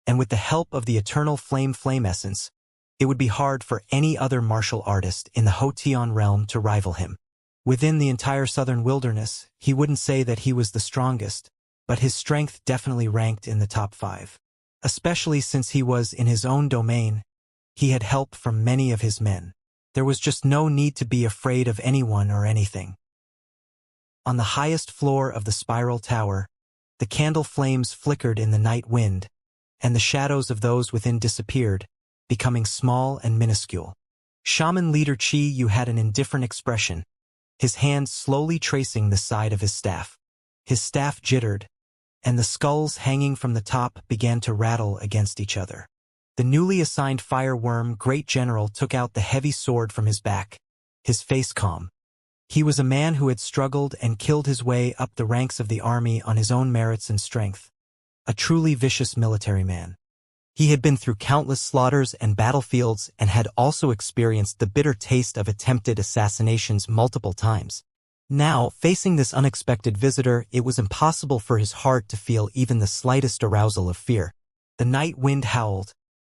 and with the help of the eternal flame essence, it would be hard for any other martial artist in the Hotian realm to rival him. Within the entire southern wilderness, he wouldn't say that he was the strongest, but his strength definitely ranked in the top 5. Especially since he was in his own domain, he had help from many of his men. There was just no need to be afraid of anyone or anything. On the highest floor of the spiral tower, the candle flames flickered in the night wind, and the shadows of those within disappeared, becoming small and minuscule. Shaman leader Chi Yu had an indifferent expression, his hand slowly tracing the side of his staff. His staff jittered, and the skulls hanging from the top began to rattle against each other. The newly assigned fire worm great general took out the heavy sword from his back, his face calm. He was a man who had struggled and killed his way up the ranks of the army on his own merits and strength. A truly vicious military man. He had been through countless slaughters and battlefields and had also experienced the bitter taste of attempted assassinations multiple times. Now, facing this unexpected visitor, it was impossible for his heart to feel even the slightest arousal of fear. The night wind howled,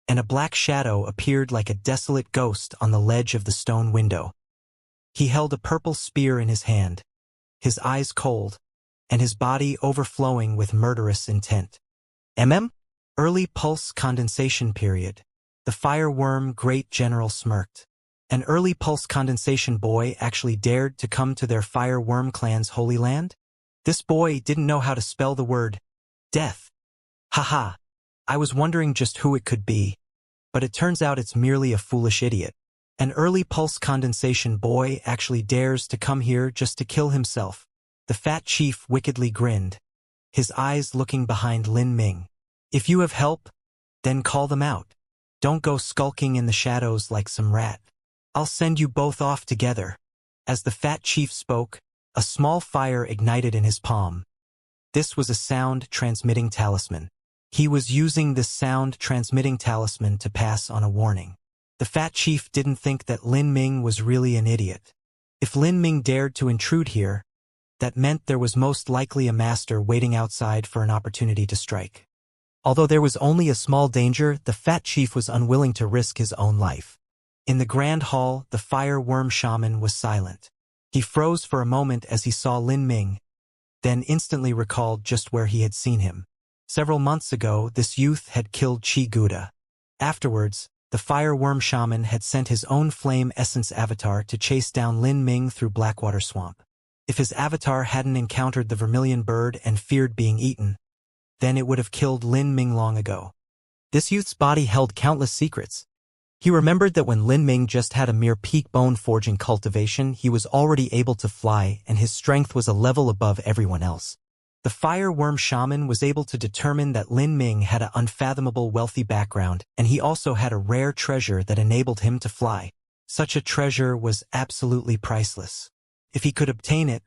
and a black shadow appeared like a desolate ghost on the ledge of the stone window. He held a purple spear in his hand, his eyes cold, and his body overflowing with murderous intent. Early pulse condensation period. The fireworm great general smirked. An early pulse condensation boy actually dared to come to their fireworm clan's holy land? This boy didn't know how to spell the word death. Haha. I was wondering just who it could be. But it turns out it's merely a foolish idiot. An early pulse condensation boy actually dares to come here just to kill himself. The fat chief wickedly grinned, his eyes looking behind Lin Ming. If you have help, then call them out. Don't go skulking in the shadows like some rat. I'll send you both off together. As the fat chief spoke, a small fire ignited in his palm. This was a sound-transmitting talisman. He was using this sound-transmitting talisman to pass on a warning. The fat chief didn't think that Lin Ming was really an idiot. If Lin Ming dared to intrude here, that meant there was most likely a master waiting outside for an opportunity to strike. Although there was only a small danger, the fat chief was unwilling to risk his own life. In the grand hall, the fireworm shaman was silent. He froze for a moment as he saw Lin Ming, then instantly recalled just where he had seen him. Several months ago, this youth had killed Qi Gouda. Afterwards, the fireworm shaman had sent his own flame essence avatar to chase down Lin Ming through Blackwater Swamp. If his avatar hadn't encountered the vermilion bird and feared being eaten, then it would have killed Lin Ming long ago. This youth's body held countless secrets. He remembered that when Lin Ming just had a mere peak bone forging cultivation, he was already able to fly, and his strength was a level above everyone else. The fireworm shaman was able to determine that Lin Ming had an unfathomable wealthy background, and he also had a rare treasure that enabled him to fly. Such a treasure was absolutely priceless. If he could obtain it,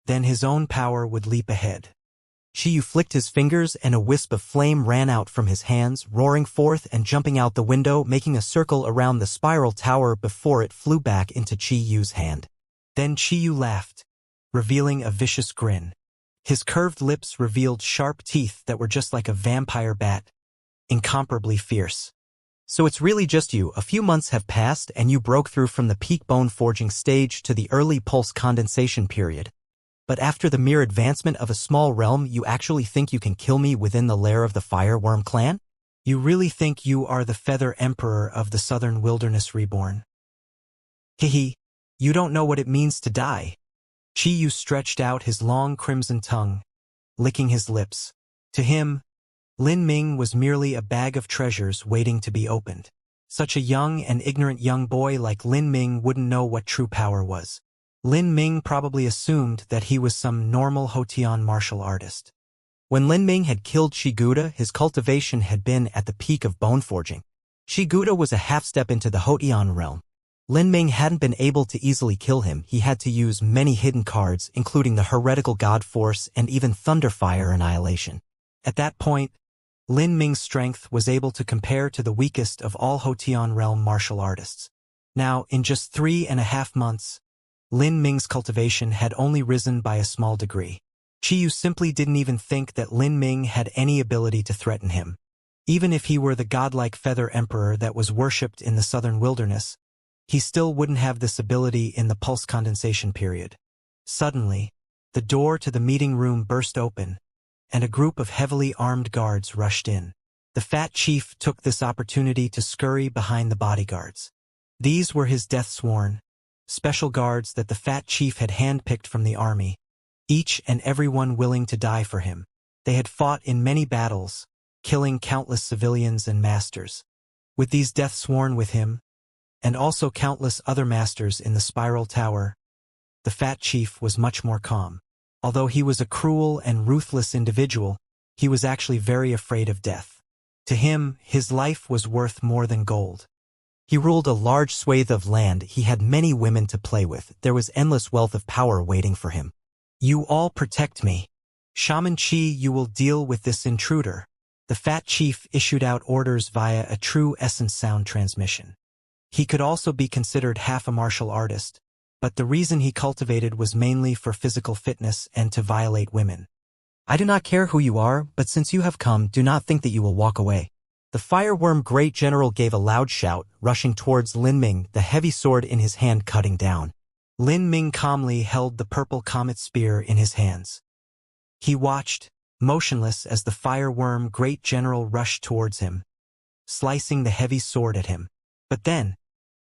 then his own power would leap ahead. Qiyu flicked his fingers and a wisp of flame ran out from his hands, roaring forth and jumping out the window, making a circle around the spiral tower before it flew back into Qiyu's hand. Then Qiyu laughed, revealing a vicious grin. His curved lips revealed sharp teeth that were just like a vampire bat, incomparably fierce. So it's really just you. A few months have passed and you broke through from the peak bone forging stage to the early pulse condensation period. But after the mere advancement of a small realm, you actually think you can kill me within the lair of the Fireworm clan? You really think you are the Feather Emperor of the Southern Wilderness Reborn? Hehe, you don't know what it means to die. Qiyu stretched out his long crimson tongue, licking his lips. To him, Lin Ming was merely a bag of treasures waiting to be opened. Such a young and ignorant young boy like Lin Ming wouldn't know what true power was. Lin Ming probably assumed that he was some normal Hotian martial artist. When Lin Ming had killed Qi Gouda, his cultivation had been at the peak of bone forging. Qi Gouda was a half-step into the Hotian realm. Lin Ming hadn't been able to easily kill him. He had to use many hidden cards, including the heretical god force and even Thunderfire Annihilation. At that point, Lin Ming's strength was able to compare to the weakest of all Hotian realm martial artists. Now, in just 3.5 months, Lin Ming's cultivation had only risen by a small degree. Qiyu simply didn't even think that Lin Ming had any ability to threaten him. Even if he were the godlike Feather Emperor that was worshipped in the southern wilderness, he still wouldn't have this ability in the pulse condensation period. Suddenly, the door to the meeting room burst open, and a group of heavily armed guards rushed in. The fat chief took this opportunity to scurry behind the bodyguards. These were his death-sworn special guards that the fat chief had handpicked from the army, each and every one willing to die for him. They had fought in many battles, killing countless civilians and masters. With these death-sworn with him, and also countless other masters in the spiral tower, the fat chief was much more calm. Although he was a cruel and ruthless individual, he was actually very afraid of death. To him, his life was worth more than gold. He ruled a large swathe of land, he had many women to play with, there was endless wealth of power waiting for him. You all protect me. Shaman Qi, you will deal with this intruder. The fat chief issued out orders via a true essence sound transmission. He could also be considered half a martial artist, but the reason he cultivated was mainly for physical fitness and to violate women. I do not care who you are, but since you have come, do not think that you will walk away. The fireworm great general gave a loud shout, rushing towards Lin Ming, the heavy sword in his hand cutting down. Lin Ming calmly held the purple comet spear in his hands. He watched, motionless as the fireworm great general rushed towards him, slicing the heavy sword at him. But then,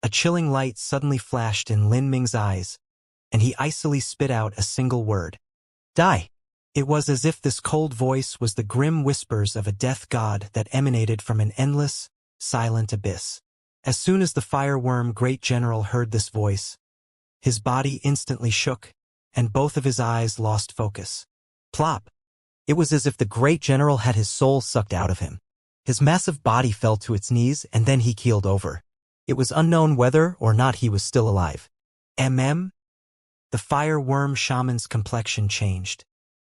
a chilling light suddenly flashed in Lin Ming's eyes, and he icily spit out a single word. Die! It was as if this cold voice was the grim whispers of a death god that emanated from an endless, silent abyss. As soon as the fireworm great general heard this voice, his body instantly shook, and both of his eyes lost focus. Plop! It was as if the great general had his soul sucked out of him. His massive body fell to its knees and then he keeled over. It was unknown whether or not he was still alive. The fireworm shaman's complexion changed.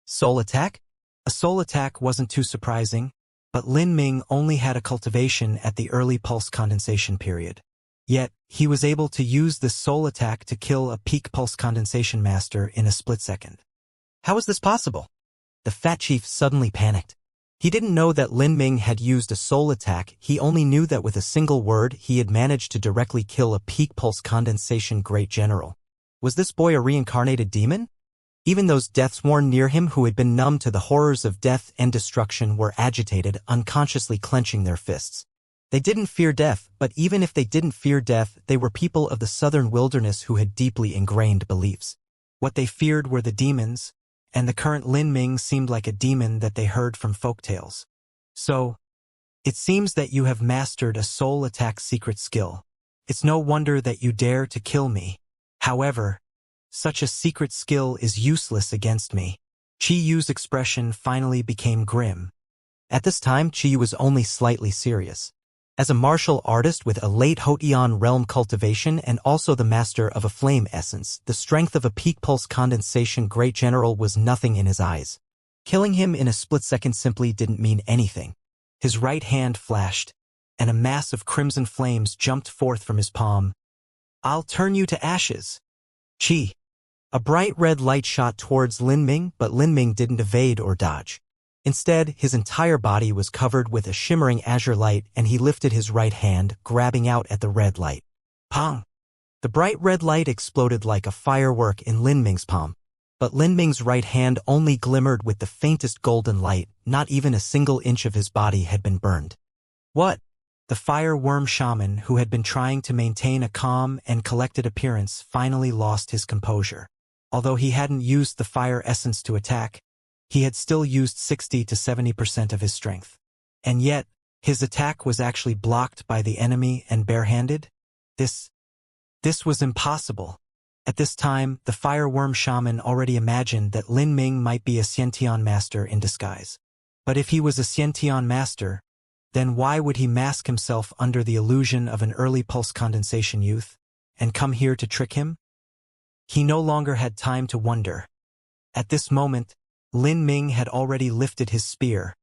Soul attack? A soul attack wasn't too surprising, but Lin Ming only had a cultivation at the early pulse condensation period. Yet, he was able to use this soul attack to kill a peak pulse condensation master in a split second. How is this possible? The fat chief suddenly panicked. He didn't know that Lin Ming had used a soul attack, he only knew that with a single word he had managed to directly kill a peak pulse condensation great general. Was this boy a reincarnated demon? Even those death-sworn near him who had been numb to the horrors of death and destruction were agitated, unconsciously clenching their fists. They didn't fear death, but even if they didn't fear death, they were people of the southern wilderness who had deeply ingrained beliefs. What they feared were the demons, and the current Lin Ming seemed like a demon that they heard from folktales. So, it seems that you have mastered a soul attack secret skill. It's no wonder that you dare to kill me. However, such a secret skill is useless against me. Chi Yu's expression finally became grim. At this time, Chi Yu was only slightly serious. As a martial artist with a late Hotian realm cultivation and also the master of a flame essence, the strength of a peak pulse condensation great general was nothing in his eyes. Killing him in a split second simply didn't mean anything. His right hand flashed, and a mass of crimson flames jumped forth from his palm. I'll turn you to ashes. Chi. A bright red light shot towards Lin Ming, but Lin Ming didn't evade or dodge. Instead, his entire body was covered with a shimmering azure light and he lifted his right hand, grabbing out at the red light. Pong! The bright red light exploded like a firework in Lin Ming's palm. But Lin Ming's right hand only glimmered with the faintest golden light, not even a single inch of his body had been burned. What? The fireworm shaman, who had been trying to maintain a calm and collected appearance, finally lost his composure. Although he hadn't used the fire essence to attack, he had still used 60 to 70% of his strength. And yet, his attack was actually blocked by the enemy and barehanded? This was impossible. At this time, the fireworm shaman already imagined that Lin Ming might be a Xiantian master in disguise. But if he was a Xiantian master, then why would he mask himself under the illusion of an early pulse condensation youth, and come here to trick him? He no longer had time to wonder. At this moment, Lin Ming had already lifted his spear.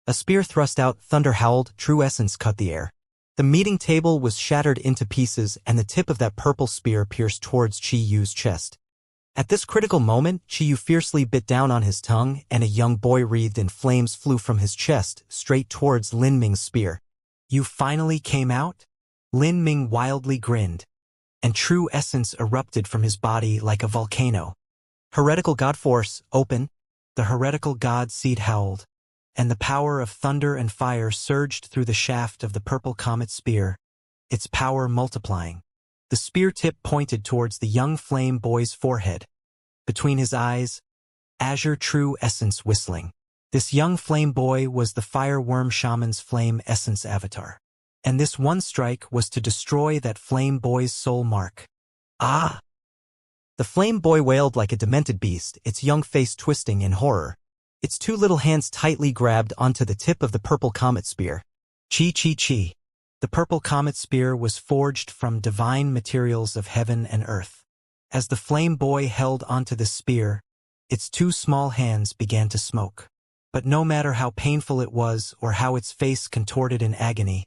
A spear thrust out, thunder howled, true essence cut the air. The meeting table was shattered into pieces and the tip of that purple spear pierced towards Chi Yu's chest. At this critical moment, Chi Yu fiercely bit down on his tongue and a young boy wreathed in flames flew from his chest, straight towards Lin Ming's spear. You finally came out? Lin Ming wildly grinned, and true essence erupted from his body like a volcano. Heretical God Force, open. The heretical God seed howled, and the power of thunder and fire surged through the shaft of the purple comet spear, its power multiplying. The spear tip pointed towards the young flame boy's forehead. Between his eyes, azure true essence whistling. This young flame boy was the fireworm shaman's flame essence avatar. And this one strike was to destroy that flame boy's soul mark. Ah! The flame boy wailed like a demented beast, its young face twisting in horror. Its two little hands tightly grabbed onto the tip of the purple comet spear. Chi chi chi. The purple comet spear was forged from divine materials of heaven and earth. As the flame boy held onto the spear, its two small hands began to smoke. But no matter how painful it was or how its face contorted in agony,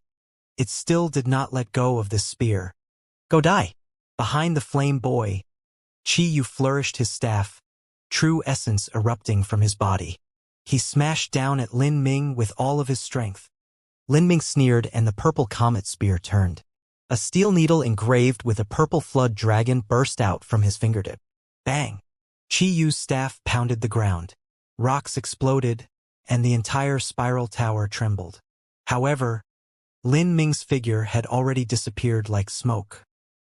it still did not let go of this spear. Go die! Behind the flame boy, Chi Yu flourished his staff, true essence erupting from his body. He smashed down at Lin Ming with all of his strength. Lin Ming sneered and the purple comet spear turned. A steel needle engraved with a purple flood dragon burst out from his fingertip. Bang! Chi Yu's staff pounded the ground. Rocks exploded, and the entire spiral tower trembled. However, Lin Ming's figure had already disappeared like smoke.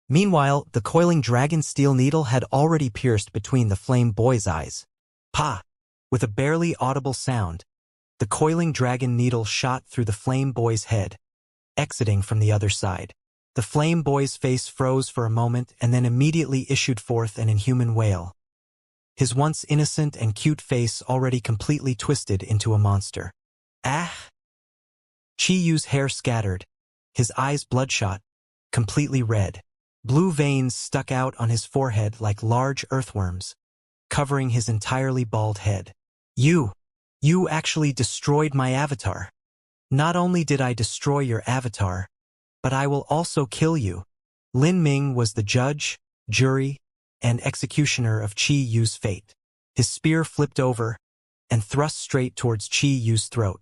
Meanwhile, the coiling dragon steel needle had already pierced between the flame boy's eyes. Pa! With a barely audible sound, the coiling dragon needle shot through the flame boy's head, exiting from the other side. The flame boy's face froze for a moment and then immediately issued forth an inhuman wail. His once innocent and cute face already completely twisted into a monster. Ah! Chi Yu's hair scattered, his eyes bloodshot, completely red. Blue veins stuck out on his forehead like large earthworms, covering his entirely bald head. You actually destroyed my avatar. Not only did I destroy your avatar, but I will also kill you. Lin Ming was the judge, jury, and executioner of Chi Yu's fate. His spear flipped over and thrust straight towards Chi Yu's throat.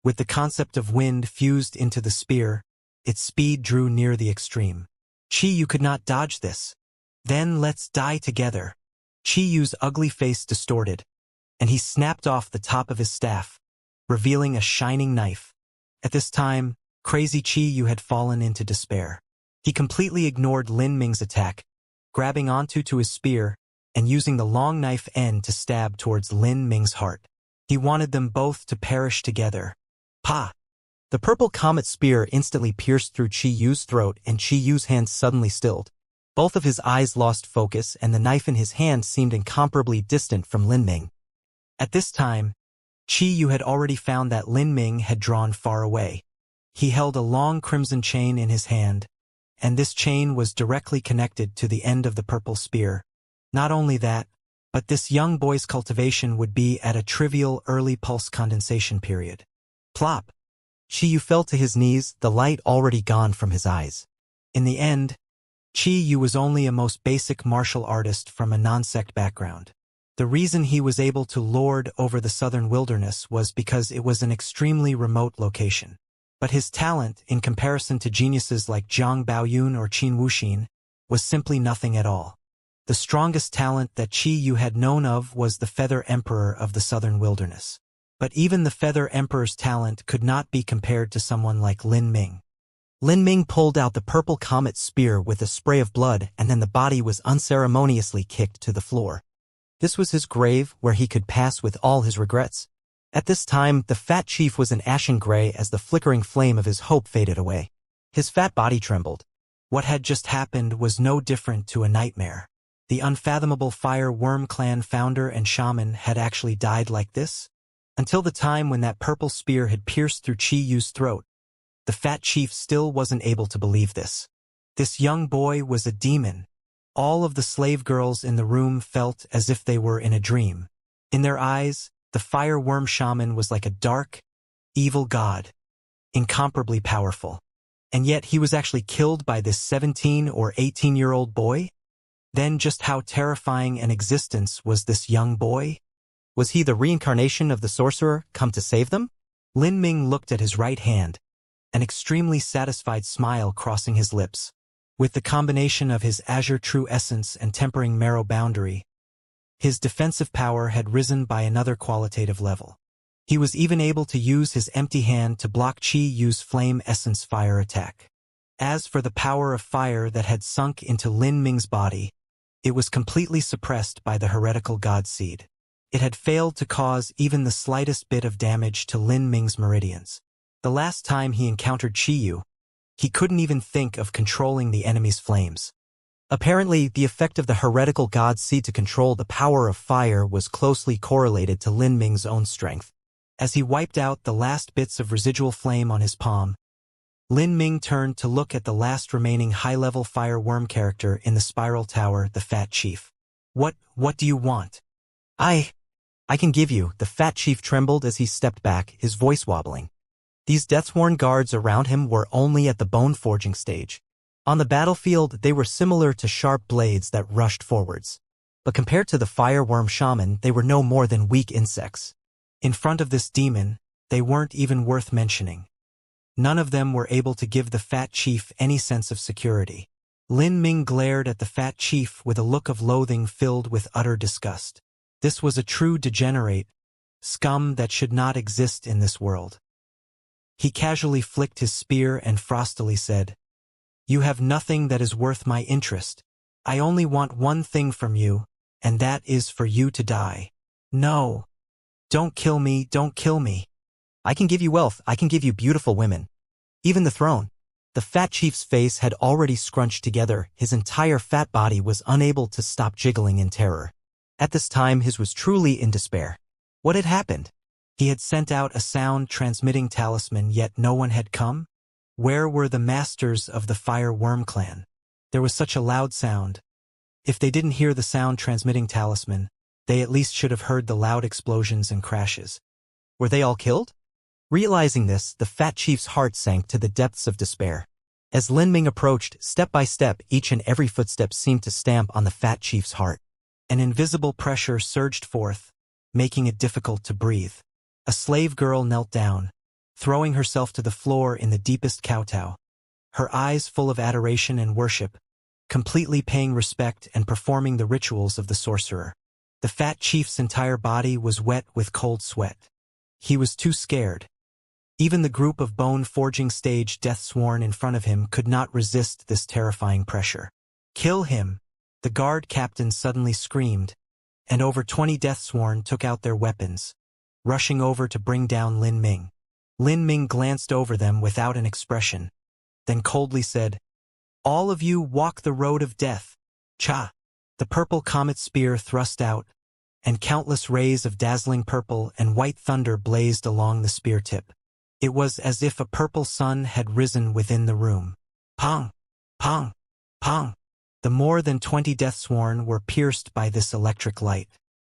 With the concept of wind fused into the spear, its speed drew near the extreme. Chi Yu could not dodge this. Then let's die together. Chi Yu's ugly face distorted, and he snapped off the top of his staff, revealing a shining knife. At this time, crazy Chi Yu had fallen into despair. He completely ignored Lin Ming's attack, grabbing onto his spear and using the long knife end to stab towards Lin Ming's heart. He wanted them both to perish together. Pa! The purple comet spear instantly pierced through Chi Yu's throat and Chi Yu's hand suddenly stilled. Both of his eyes lost focus and the knife in his hand seemed incomparably distant from Lin Ming. At this time, Chi Yu had already found that Lin Ming had drawn far away. He held a long crimson chain in his hand, and this chain was directly connected to the end of the purple spear. Not only that, but this young boy's cultivation would be at a trivial early pulse condensation period. Plop! Chi Yu fell to his knees, the light already gone from his eyes. In the end, Chi Yu was only a most basic martial artist from a non-sect background. The reason he was able to lord over the southern wilderness was because it was an extremely remote location. But his talent, in comparison to geniuses like Zhang Baoyun or Qin Wuxin, was simply nothing at all. The strongest talent that Chi Yu had known of was the Feather Emperor of the southern wilderness. But even the Feather Emperor's talent could not be compared to someone like Lin Ming. Lin Ming pulled out the purple comet spear with a spray of blood, and then the body was unceremoniously kicked to the floor. This was his grave where he could pass with all his regrets. At this time, the fat chief was an ashen gray as the flickering flame of his hope faded away. His fat body trembled. What had just happened was no different to a nightmare. The unfathomable Fire Worm clan founder and shaman had actually died like this? Until the time when that purple spear had pierced through Chi Yu's throat, the fat chief still wasn't able to believe this. This young boy was a demon. All of the slave girls in the room felt as if they were in a dream. In their eyes, the Fire Worm shaman was like a dark, evil god, incomparably powerful. And yet he was actually killed by this 17 or 18-year-old boy? Then just how terrifying an existence was this young boy? Was he the reincarnation of the sorcerer come to save them? Lin Ming looked at his right hand, an extremely satisfied smile crossing his lips. With the combination of his azure true essence and tempering marrow boundary, his defensive power had risen by another qualitative level. He was even able to use his empty hand to block Chi Yu's flame essence fire attack. As for the power of fire that had sunk into Lin Ming's body, it was completely suppressed by the heretical god seed. It had failed to cause even the slightest bit of damage to Lin Ming's meridians. The last time he encountered Chi Yu, he couldn't even think of controlling the enemy's flames. Apparently, the effect of the heretical god seed to control the power of fire was closely correlated to Lin Ming's own strength. As he wiped out the last bits of residual flame on his palm, Lin Ming turned to look at the last remaining high-level Fire Worm character in the spiral tower, the Fat Chief. What do you want? I can give you, the Fat Chief trembled as he stepped back, his voice wobbling. These death-sworn guards around him were only at the bone-forging stage. On the battlefield, they were similar to sharp blades that rushed forwards. But compared to the Fire Worm shaman, they were no more than weak insects. In front of this demon, they weren't even worth mentioning. None of them were able to give the Fat Chief any sense of security. Lin Ming glared at the Fat Chief with a look of loathing filled with utter disgust. This was a true degenerate, scum that should not exist in this world. He casually flicked his spear and frostily said, "You have nothing that is worth my interest. I only want one thing from you, and that is for you to die. No. Don't kill me, don't kill me. I can give you wealth, I can give you beautiful women. Even the throne." The fat chief's face had already scrunched together, his entire fat body was unable to stop jiggling in terror. At this time his was truly in despair. What had happened? He had sent out a sound-transmitting talisman, yet no one had come? Where were the masters of the Fire Worm clan? There was such a loud sound. If they didn't hear the sound-transmitting talisman, they at least should have heard the loud explosions and crashes. Were they all killed? Realizing this, the fat chief's heart sank to the depths of despair. As Lin Ming approached, step by step, each and every footstep seemed to stamp on the fat chief's heart. An invisible pressure surged forth, making it difficult to breathe. A slave girl knelt down, throwing herself to the floor in the deepest kowtow, her eyes full of adoration and worship, completely paying respect and performing the rituals of the sorcerer. The fat chief's entire body was wet with cold sweat. He was too scared. Even the group of bone-forging stage death-sworn in front of him could not resist this terrifying pressure. "Kill him!" the guard captain suddenly screamed, and over 20 death-sworn took out their weapons, rushing over to bring down Lin Ming. Lin Ming glanced over them without an expression, then coldly said, "All of you walk the road of death." Cha! The purple comet spear thrust out, and countless rays of dazzling purple and white thunder blazed along the spear tip. It was as if a purple sun had risen within the room. Pong! Pong! Pong! The more than 20 death-sworn were pierced by this electric light.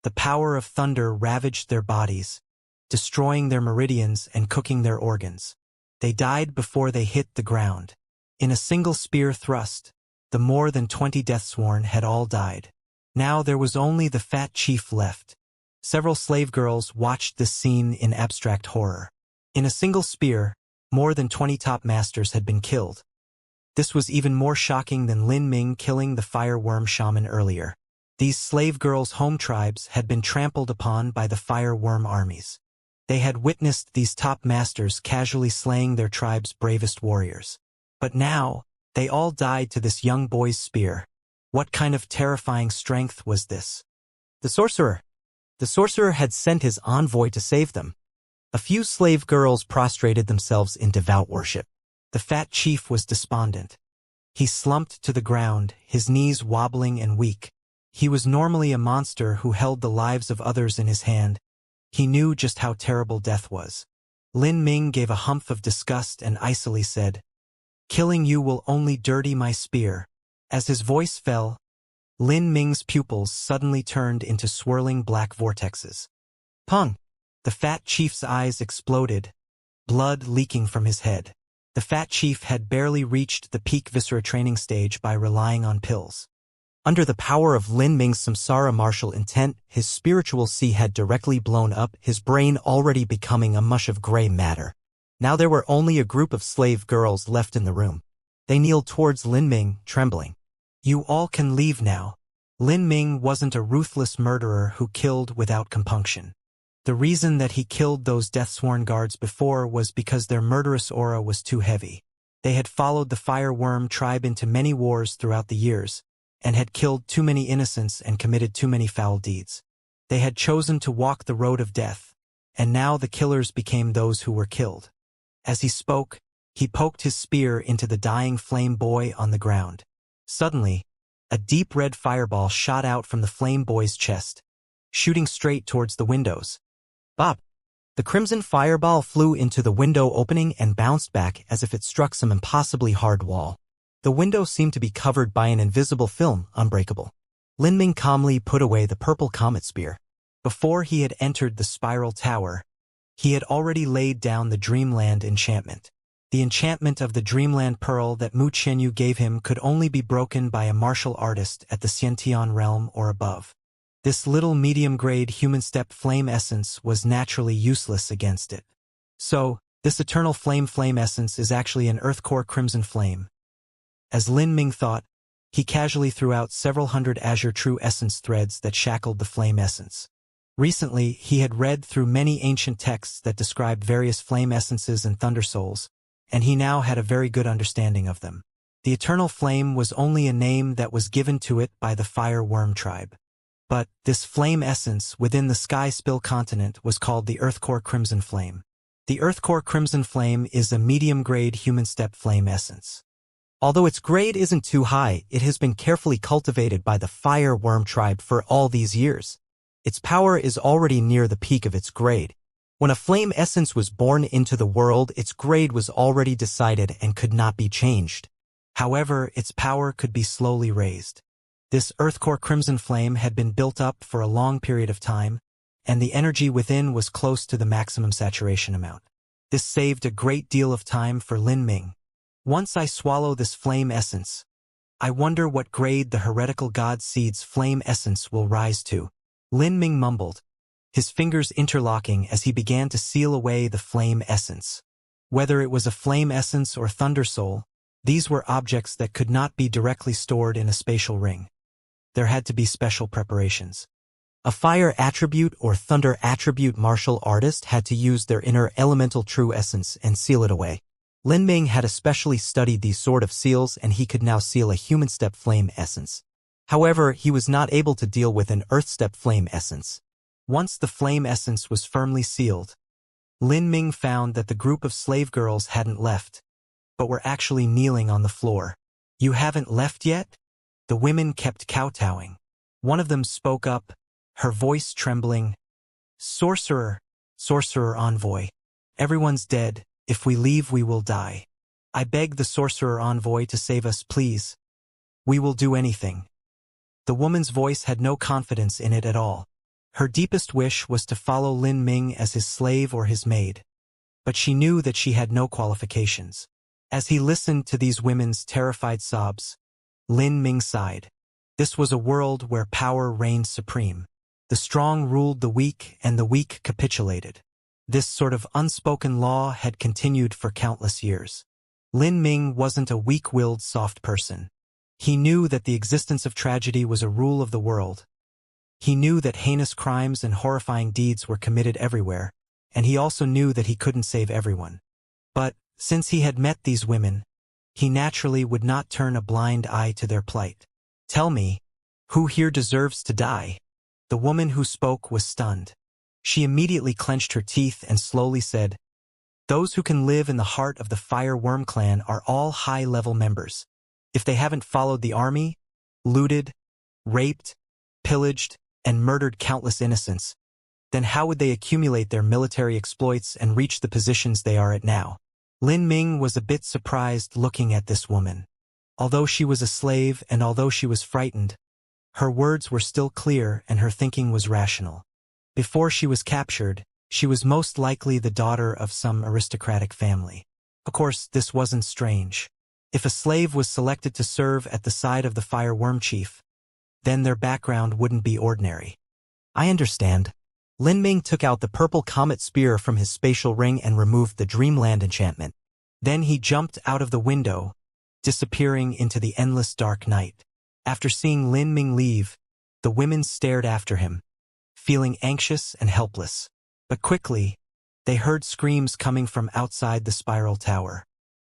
The power of thunder ravaged their bodies, destroying their meridians and cooking their organs. They died before they hit the ground. In a single spear thrust, the more than 20 death-sworn had all died. Now there was only the fat chief left. Several slave girls watched this scene in abstract horror. In a single spear, more than 20 top masters had been killed. This was even more shocking than Lin Ming killing the fire worm shaman earlier. These slave girls' home tribes had been trampled upon by the fire worm armies. They had witnessed these top masters casually slaying their tribe's bravest warriors. But now, they all died to this young boy's spear. What kind of terrifying strength was this? The sorcerer! The sorcerer had sent his envoy to save them. A few slave girls prostrated themselves in devout worship. The fat chief was despondent. He slumped to the ground, his knees wobbling and weak. He was normally a monster who held the lives of others in his hand. He knew just how terrible death was. Lin Ming gave a humph of disgust and icily said, "Killing you will only dirty my spear." As his voice fell, Lin Ming's pupils suddenly turned into swirling black vortexes. Pung! The fat chief's eyes exploded, blood leaking from his head. The fat chief had barely reached the peak viscera training stage by relying on pills. Under the power of Lin Ming's samsara martial intent, his spiritual sea had directly blown up, his brain already becoming a mush of gray matter. Now there were only a group of slave girls left in the room. They kneeled towards Lin Ming, trembling. "You all can leave now." Lin Ming wasn't a ruthless murderer who killed without compunction. The reason that he killed those death-sworn guards before was because their murderous aura was too heavy. They had followed the Fire Worm tribe into many wars throughout the years, and had killed too many innocents and committed too many foul deeds. They had chosen to walk the road of death, and now the killers became those who were killed. As he spoke, he poked his spear into the dying flame boy on the ground. Suddenly, a deep red fireball shot out from the flame boy's chest, shooting straight towards the windows. Bop! The crimson fireball flew into the window opening and bounced back as if it struck some impossibly hard wall. The window seemed to be covered by an invisible film, unbreakable. Lin Ming calmly put away the purple comet spear. Before he had entered the spiral tower, he had already laid down the Dreamland enchantment. The enchantment of the Dreamland Pearl that Mu Qianyu gave him could only be broken by a martial artist at the Xiantian realm or above. This little medium-grade human step flame essence was naturally useless against it. So, this eternal flame essence is actually an earth core crimson flame. As Lin Ming thought, he casually threw out several hundred azure true essence threads that shackled the flame essence. Recently, he had read through many ancient texts that described various flame essences and thunder souls, and he now had a very good understanding of them. The eternal flame was only a name that was given to it by the fire worm tribe. But this flame essence within the Sky Spill continent was called the Earthcore Crimson Flame. The Earthcore Crimson Flame is a medium-grade human step flame essence. Although its grade isn't too high, it has been carefully cultivated by the fire worm tribe for all these years. Its power is already near the peak of its grade. When a flame essence was born into the world, its grade was already decided and could not be changed. However, its power could be slowly raised. This Earthcore Crimson Flame had been built up for a long period of time, and the energy within was close to the maximum saturation amount. This saved a great deal of time for Lin Ming. Once I swallow this flame essence, I wonder what grade the heretical god seed's flame essence will rise to. Lin Ming mumbled, his fingers interlocking as he began to seal away the flame essence. Whether it was a flame essence or thunder soul, these were objects that could not be directly stored in a spatial ring. There had to be special preparations. A fire attribute or thunder attribute martial artist had to use their inner elemental true essence and seal it away. Lin Ming had especially studied these sort of seals, and he could now seal a human step flame essence. However, he was not able to deal with an earth step flame essence. Once the flame essence was firmly sealed, Lin Ming found that the group of slave girls hadn't left, but were actually kneeling on the floor. "You haven't left yet?" The women kept kowtowing. One of them spoke up, her voice trembling. Sorcerer envoy. Everyone's dead. If we leave, we will die. I beg the sorcerer envoy to save us, please. We will do anything." The woman's voice had no confidence in it at all. Her deepest wish was to follow Lin Ming as his slave or his maid. But she knew that she had no qualifications. As he listened to these women's terrified sobs, Lin Ming sighed. This was a world where power reigned supreme. The strong ruled the weak, and the weak capitulated. This sort of unspoken law had continued for countless years. Lin Ming wasn't a weak-willed soft person. He knew that the existence of tragedy was a rule of the world. He knew that heinous crimes and horrifying deeds were committed everywhere, and he also knew that he couldn't save everyone. But, since he had met these women, he naturally would not turn a blind eye to their plight. "Tell me, who here deserves to die?" The woman who spoke was stunned. She immediately clenched her teeth and slowly said, "Those who can live in the heart of the Fire Worm clan are all high-level members. If they haven't followed the army, looted, raped, pillaged, and murdered countless innocents, then how would they accumulate their military exploits and reach the positions they are at now?" Lin Ming was a bit surprised looking at this woman. Although she was a slave and although she was frightened, her words were still clear and her thinking was rational. Before she was captured, she was most likely the daughter of some aristocratic family. Of course, this wasn't strange. If a slave was selected to serve at the side of the Fire Worm chief, then their background wouldn't be ordinary. "I understand." Lin Ming took out the purple comet spear from his spatial ring and removed the Dreamland enchantment. Then he jumped out of the window, disappearing into the endless dark night. After seeing Lin Ming leave, the women stared after him, feeling anxious and helpless. But quickly, they heard screams coming from outside the spiral tower.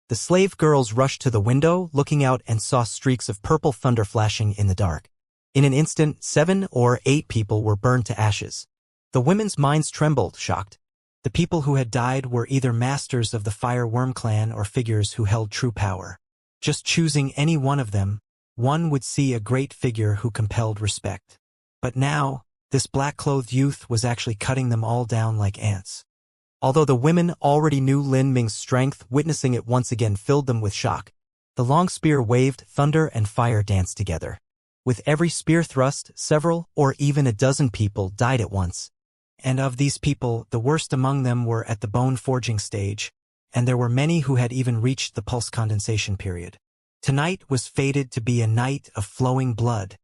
The slave girls rushed to the window, looking out and saw streaks of purple thunder flashing in the dark. In an instant, 7 or 8 people were burned to ashes. The women's minds trembled, shocked. The people who had died were either masters of the Fire Worm clan or figures who held true power. Just choosing any one of them, one would see a great figure who compelled respect. But now, this black-clothed youth was actually cutting them all down like ants. Although the women already knew Lin Ming's strength, witnessing it once again filled them with shock. The long spear waved, thunder and fire danced together. With every spear thrust, several or even a dozen people died at once. And of these people, the worst among them were at the bone-forging stage, and there were many who had even reached the pulse condensation period. Tonight was fated to be a night of flowing blood.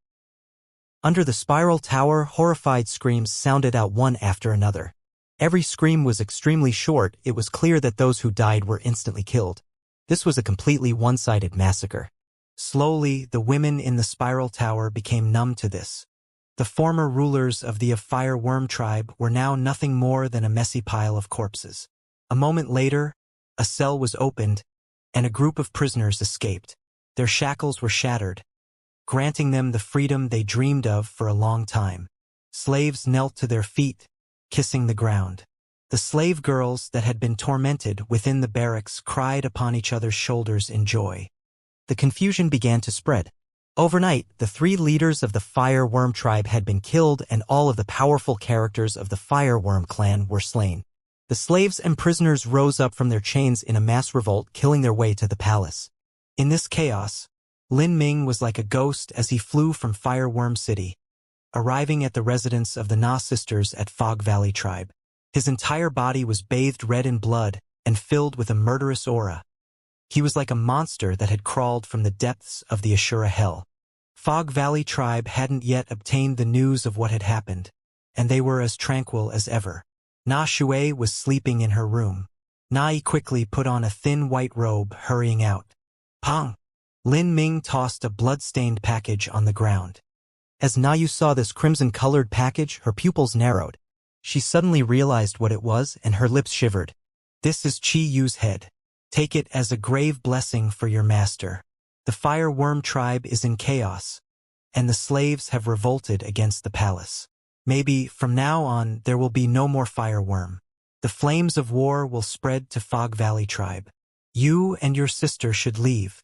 Under the spiral tower, horrified screams sounded out one after another. Every scream was extremely short. It was clear that those who died were instantly killed. This was a completely one-sided massacre. Slowly, the women in the spiral tower became numb to this. The former rulers of the Fire Worm tribe were now nothing more than a messy pile of corpses. A moment later, a cell was opened, and a group of prisoners escaped. Their shackles were shattered, granting them the freedom they dreamed of for a long time. Slaves knelt to their feet, kissing the ground. The slave girls that had been tormented within the barracks cried upon each other's shoulders in joy. The confusion began to spread. Overnight, the 3 leaders of the Fire Worm tribe had been killed and all of the powerful characters of the Fire Worm clan were slain. The slaves and prisoners rose up from their chains in a mass revolt, killing their way to the palace. In this chaos, Lin Ming was like a ghost as he flew from Fire Worm City, arriving at the residence of the Na sisters at Fog Valley tribe. His entire body was bathed red in blood and filled with a murderous aura. He was like a monster that had crawled from the depths of the Ashura hell. Fog Valley tribe hadn't yet obtained the news of what had happened, and they were as tranquil as ever. Na Shui was sleeping in her room. Nai quickly put on a thin white robe, hurrying out. Pong! Lin Ming tossed a blood-stained package on the ground. As Nayu saw this crimson-colored package, her pupils narrowed. She suddenly realized what it was, and her lips shivered. This is Chi Yu's head. Take it as a grave blessing for your master. The Fire Worm tribe is in chaos, and the slaves have revolted against the palace. Maybe, from now on, there will be no more Fire Worm. The flames of war will spread to Fog Valley tribe. You and your sister should leave.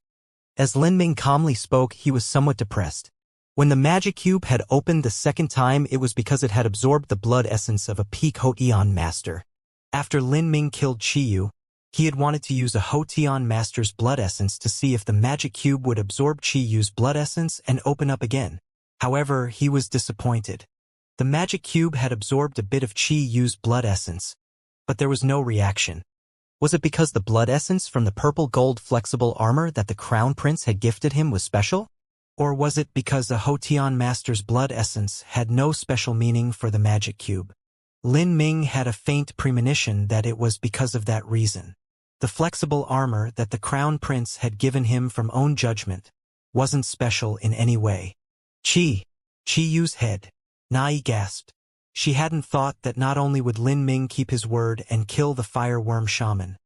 As Lin Ming calmly spoke, he was somewhat depressed. When the magic cube had opened the second time, it was because it had absorbed the blood essence of a peak Hotian master. After Lin Ming killed Chiyu, he had wanted to use a Hotian master's blood essence to see if the magic cube would absorb Chiyu's blood essence and open up again. However, he was disappointed. The magic cube had absorbed a bit of Chiyu's blood essence, but there was no reaction. Was it because the blood essence from the purple gold flexible armor that the Crown Prince had gifted him was special? Or was it because the Hotian master's blood essence had no special meaning for the magic cube? Lin Ming had a faint premonition that it was because of that reason. The flexible armor that the Crown Prince had given him from own judgment wasn't special in any way. Chiyu's head. Nai gasped. She hadn't thought that not only would Lin Ming keep his word and kill the Fire Worm shaman,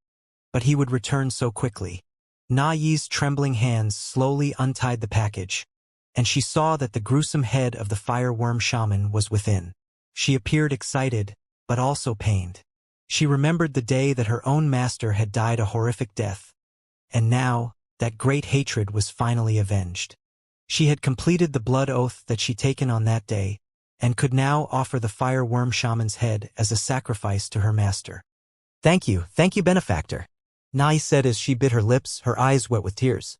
but he would return so quickly. Nai's trembling hands slowly untied the package, and she saw that the gruesome head of the Fire Worm shaman was within. She appeared excited, but also pained. She remembered the day that her own master had died a horrific death, and now, that great hatred was finally avenged. She had completed the blood oath that she'd taken on that day, and could now offer the Fire Worm shaman's head as a sacrifice to her master. Thank you, benefactor," Nai said as she bit her lips, her eyes wet with tears.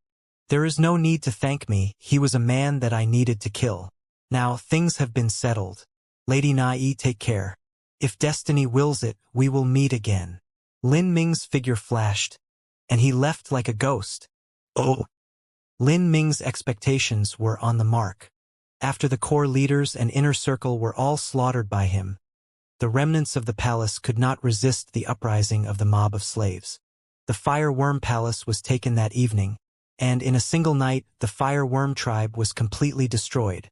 "There is no need to thank me, he was a man that I needed to kill. Now, things have been settled. Lady Nai, take care. If destiny wills it, we will meet again." Lin Ming's figure flashed, and he left like a ghost. Oh! Lin Ming's expectations were on the mark. After the core leaders and inner circle were all slaughtered by him, the remnants of the palace could not resist the uprising of the mob of slaves. The Fire Worm Palace was taken that evening, and in a single night, the Fire Worm tribe was completely destroyed.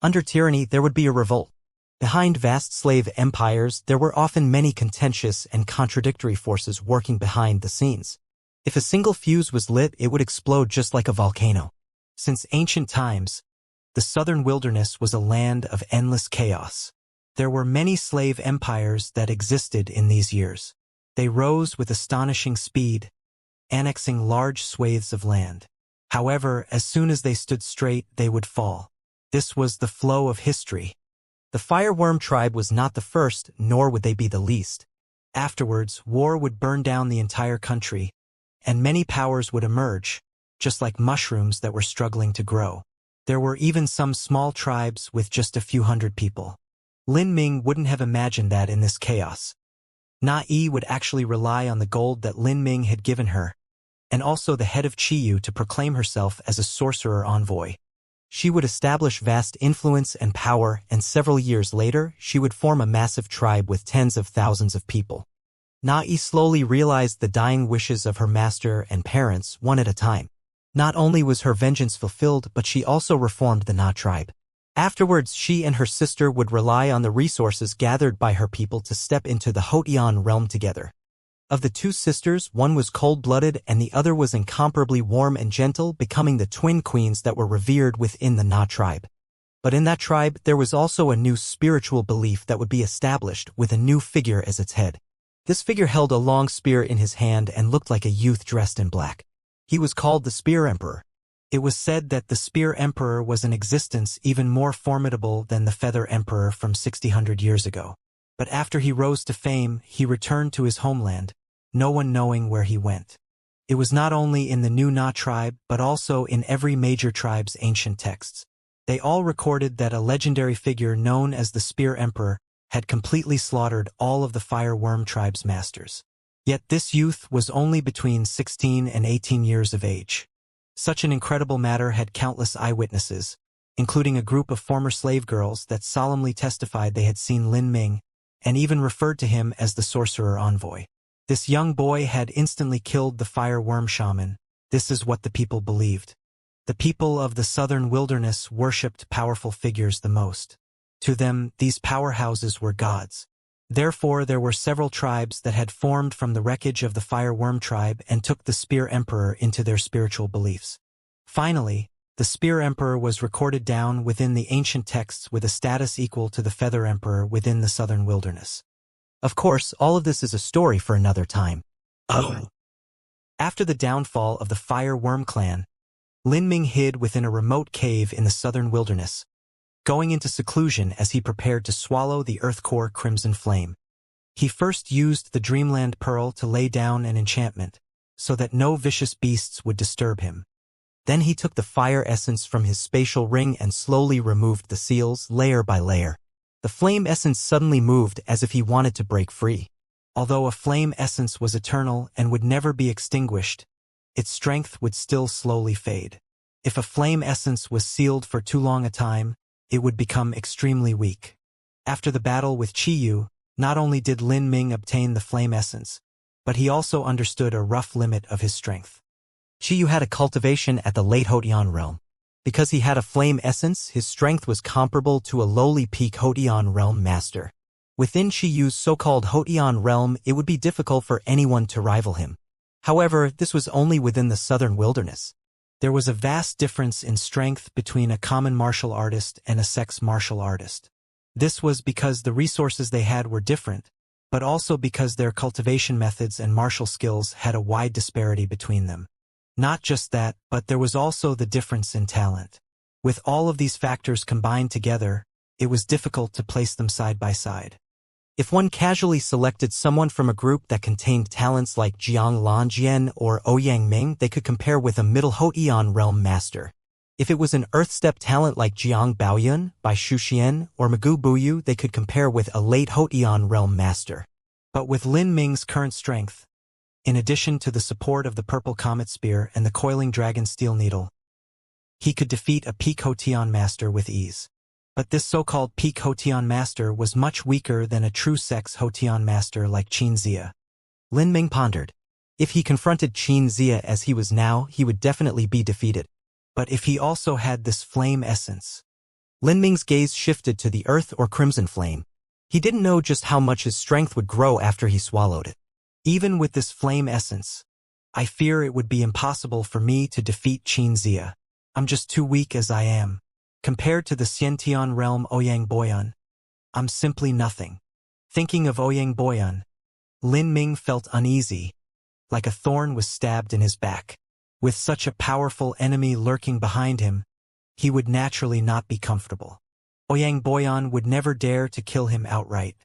Under tyranny, there would be a revolt. Behind vast slave empires, there were often many contentious and contradictory forces working behind the scenes. If a single fuse was lit, it would explode just like a volcano. Since ancient times, the southern wilderness was a land of endless chaos. There were many slave empires that existed in these years. They rose with astonishing speed, annexing large swathes of land. However, as soon as they stood straight, they would fall. This was the flow of history. The Fire Worm tribe was not the first, nor would they be the least. Afterwards, war would burn down the entire country, and many powers would emerge, just like mushrooms that were struggling to grow. There were even some small tribes with just a few hundred people. Lin Ming wouldn't have imagined that in this chaos. Nai would actually rely on the gold that Lin Ming had given her, and also the head of Chiyu to proclaim herself as a sorcerer envoy. She would establish vast influence and power, and several years later, she would form a massive tribe with tens of thousands of people. Nai slowly realized the dying wishes of her master and parents, one at a time. Not only was her vengeance fulfilled, but she also reformed the Na tribe. Afterwards, she and her sister would rely on the resources gathered by her people to step into the Hotian realm together. Of the two sisters, one was cold-blooded and the other was incomparably warm and gentle, becoming the twin queens that were revered within the Na tribe. But in that tribe, there was also a new spiritual belief that would be established with a new figure as its head. This figure held a long spear in his hand and looked like a youth dressed in black. He was called the Spear Emperor. It was said that the Spear Emperor was in existence even more formidable than the Feather Emperor from 600 years ago. But after he rose to fame, he returned to his homeland, no one knowing where he went. It was not only in the new Na tribe, but also in every major tribe's ancient texts. They all recorded that a legendary figure known as the Spear Emperor had completely slaughtered all of the Fire Worm tribe's masters. Yet this youth was only between 16 and 18 years of age. Such an incredible matter had countless eyewitnesses, including a group of former slave girls that solemnly testified they had seen Lin Ming, and even referred to him as the sorcerer envoy. This young boy had instantly killed the Fire Worm shaman. This is what the people believed. The people of the southern wilderness worshipped powerful figures the most. To them, these powerhouses were gods. Therefore, there were several tribes that had formed from the wreckage of the Fire Worm tribe and took the Spear Emperor into their spiritual beliefs. Finally, the Spear Emperor was recorded down within the ancient texts with a status equal to the Feather Emperor within the southern wilderness. Of course, all of this is a story for another time. After the downfall of the Fire Worm clan, Lin Ming hid within a remote cave in the southern wilderness, going into seclusion as he prepared to swallow the Earth Core Crimson Flame. He first used the Dreamland Pearl to lay down an enchantment, so that no vicious beasts would disturb him. Then he took the fire essence from his spatial ring and slowly removed the seals layer by layer. The flame essence suddenly moved as if he wanted to break free. Although a flame essence was eternal and would never be extinguished, its strength would still slowly fade. If a flame essence was sealed for too long a time, it would become extremely weak. After the battle with Qiyu, not only did Lin Ming obtain the flame essence, but he also understood a rough limit of his strength. Qiyu had a cultivation at the late Hotian realm. Because he had a flame essence, his strength was comparable to a lowly peak Hotian realm master. Within Qiyu's so-called Hotian realm, it would be difficult for anyone to rival him. However, this was only within the southern wilderness. There was a vast difference in strength between a common martial artist and a sex martial artist. This was because the resources they had were different, but also because their cultivation methods and martial skills had a wide disparity between them. Not just that, but there was also the difference in talent. With all of these factors combined together, it was difficult to place them side by side. If one casually selected someone from a group that contained talents like Jiang Lanjian or Ouyang Ming, they could compare with a middle Hotian realm master. If it was an Earth-step talent like Jiang Baoyun, Bai Shuxian, or Magu Buyu, they could compare with a late Hotian realm master. But with Lin Ming's current strength, in addition to the support of the Purple Comet Spear and the Coiling Dragon Steel Needle, he could defeat a peak Hotian master with ease. But this so-called peak Hotian master was much weaker than a true sex Hotian master like Xianxia. Lin Ming pondered. If he confronted Xianxia as he was now, he would definitely be defeated. But if he also had this flame essence? Lin Ming's gaze shifted to the earth or crimson flame. He didn't know just how much his strength would grow after he swallowed it. Even with this flame essence, I fear it would be impossible for me to defeat Xianxia. I'm just too weak as I am. Compared to the Xiantian realm Ouyang Boyan, I'm simply nothing. Thinking of Ouyang Boyan, Lin Ming felt uneasy, like a thorn was stabbed in his back. With such a powerful enemy lurking behind him, he would naturally not be comfortable. Ouyang Boyan would never dare to kill him outright.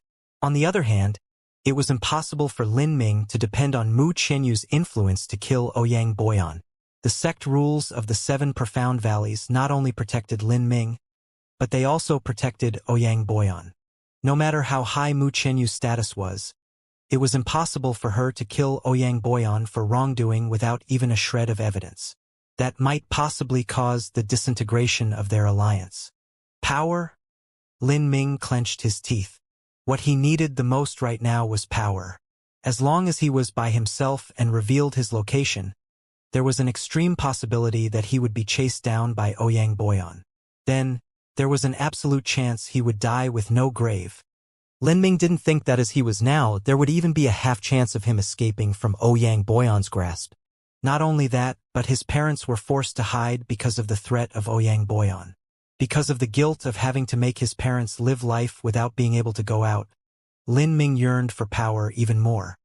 On the other hand, it was impossible for Lin Ming to depend on Mu Qianyu's influence to kill Ouyang Boyan. The sect rules of the 7 profound valleys not only protected Lin Ming, but they also protected Ouyang Boyan. No matter how high Mu Qianyu's status was, it was impossible for her to kill Ouyang Boyan for wrongdoing without even a shred of evidence. That might possibly cause the disintegration of their alliance. Power? Lin Ming clenched his teeth. What he needed the most right now was power. As long as he was by himself and revealed his location, there was an extreme possibility that he would be chased down by Ouyang Boyan. Then, There was an absolute chance he would die with no grave. Lin Ming didn't think that as he was now, there would even be a half chance of him escaping from Ouyang Boyan's grasp. Not only that, but his parents were forced to hide because of the threat of Ouyang Boyan. Because of the guilt of having to make his parents live life without being able to go out, Lin Ming yearned for power even more.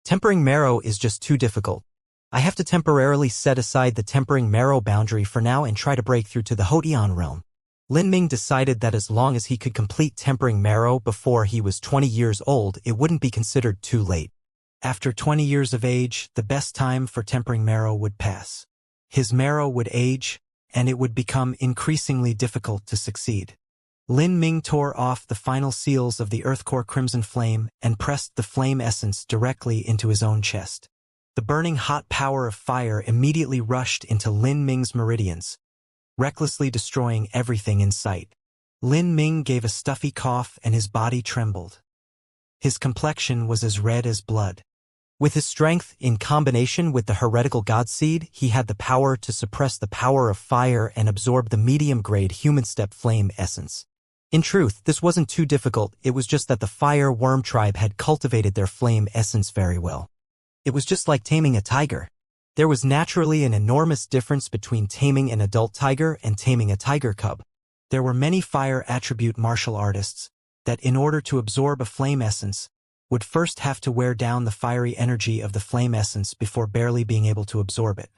Tempering marrow is just too difficult. I have to temporarily set aside the tempering marrow boundary for now and try to break through to the Hotian realm. Lin Ming decided that as long as he could complete tempering marrow before he was 20 years old, it wouldn't be considered too late. After 20 years of age, the best time for tempering marrow would pass. His marrow would age, and it would become increasingly difficult to succeed. Lin Ming tore off the final seals of the Earthcore Crimson Flame and pressed the flame essence directly into his own chest. The burning hot power of fire immediately rushed into Lin Ming's meridians, recklessly destroying everything in sight. Lin Ming gave a stuffy cough and his body trembled. His complexion was as red as blood. With his strength, in combination with the heretical god seed, he had the power to suppress the power of fire and absorb the medium-grade human step flame essence. In truth, this wasn't too difficult, it was just that the fire worm tribe had cultivated their flame essence very well. It was just like taming a tiger. There was naturally an enormous difference between taming an adult tiger and taming a tiger cub. There were many fire attribute martial artists that, in order to absorb a flame essence, would first have to wear down the fiery energy of the flame essence before barely being able to absorb it.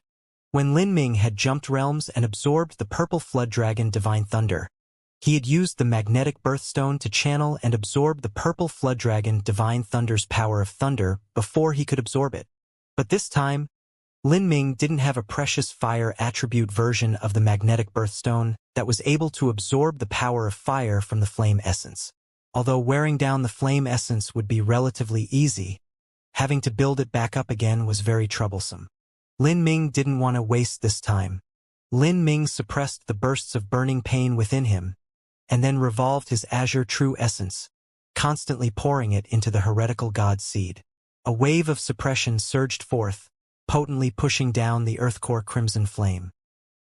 When Lin Ming had jumped realms and absorbed the purple flood dragon Divine Thunder, he had used the magnetic birthstone to channel and absorb the purple flood dragon Divine Thunder's power of thunder before he could absorb it. But this time, Lin Ming didn't have a precious fire attribute version of the magnetic birthstone that was able to absorb the power of fire from the flame essence. Although wearing down the flame essence would be relatively easy, having to build it back up again was very troublesome. Lin Ming didn't want to waste this time. Lin Ming suppressed the bursts of burning pain within him, and then revolved his azure true essence, constantly pouring it into the heretical god seed. A wave of suppression surged forth, potently pushing down the Earthcore Crimson Flame.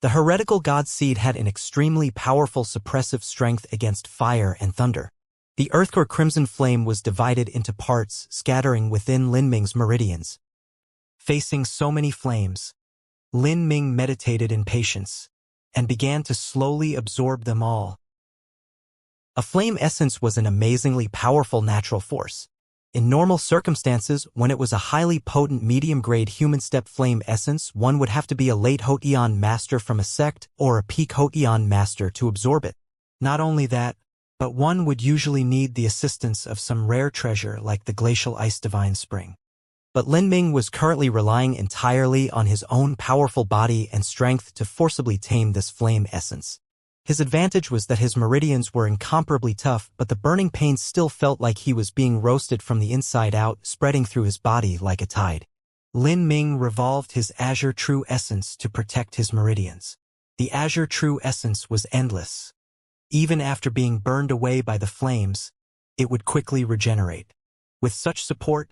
The heretical god seed had an extremely powerful suppressive strength against fire and thunder. The Earthcore Crimson Flame was divided into parts, scattering within Lin Ming's meridians. Facing so many flames, Lin Ming meditated in patience, and began to slowly absorb them all. A flame essence was an amazingly powerful natural force. In normal circumstances, when it was a highly potent medium-grade human step flame essence, one would have to be a late Hotian master from a sect or a peak Hotian master to absorb it. Not only that, but one would usually need the assistance of some rare treasure like the Glacial Ice Divine Spring. But Lin Ming was currently relying entirely on his own powerful body and strength to forcibly tame this flame essence. His advantage was that his meridians were incomparably tough, but the burning pain still felt like he was being roasted from the inside out, spreading through his body like a tide. Lin Ming revolved his Azure True Essence to protect his meridians. The Azure True Essence was endless. Even after being burned away by the flames, it would quickly regenerate. With such support,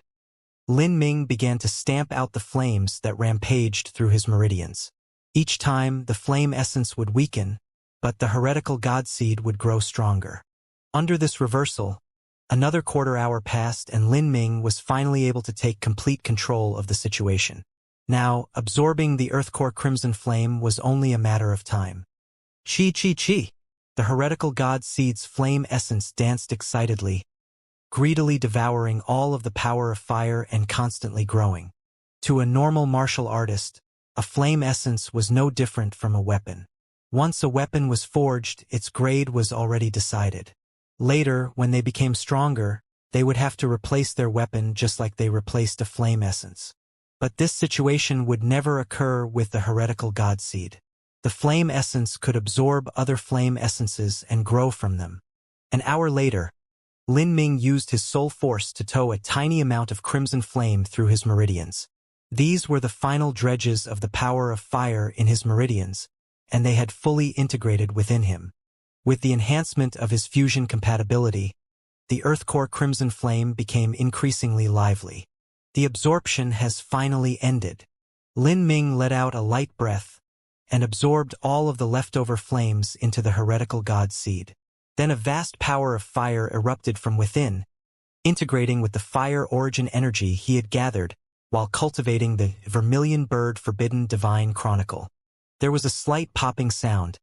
Lin Ming began to stamp out the flames that rampaged through his meridians. Each time, the flame essence would weaken, but the heretical god seed would grow stronger. Under this reversal, another quarter hour passed and Lin Ming was finally able to take complete control of the situation. Now, absorbing the Earthcore Crimson Flame was only a matter of time. Chi chi chi! The heretical god seed's flame essence danced excitedly, greedily devouring all of the power of fire and constantly growing. To a normal martial artist, a flame essence was no different from a weapon. Once a weapon was forged, its grade was already decided. Later, when they became stronger, they would have to replace their weapon just like they replaced a flame essence. But this situation would never occur with the heretical god seed. The flame essence could absorb other flame essences and grow from them. An hour later, Lin Ming used his soul force to tow a tiny amount of crimson flame through his meridians. These were the final dredges of the power of fire in his meridians, and they had fully integrated within him. With the enhancement of his fusion compatibility, the Earthcore Crimson Flame became increasingly lively. The absorption has finally ended. Lin Ming let out a light breath, and absorbed all of the leftover flames into the heretical god seed. Then a vast power of fire erupted from within, integrating with the fire origin energy he had gathered while cultivating the vermilion bird forbidden divine chronicle. There was a slight popping sound,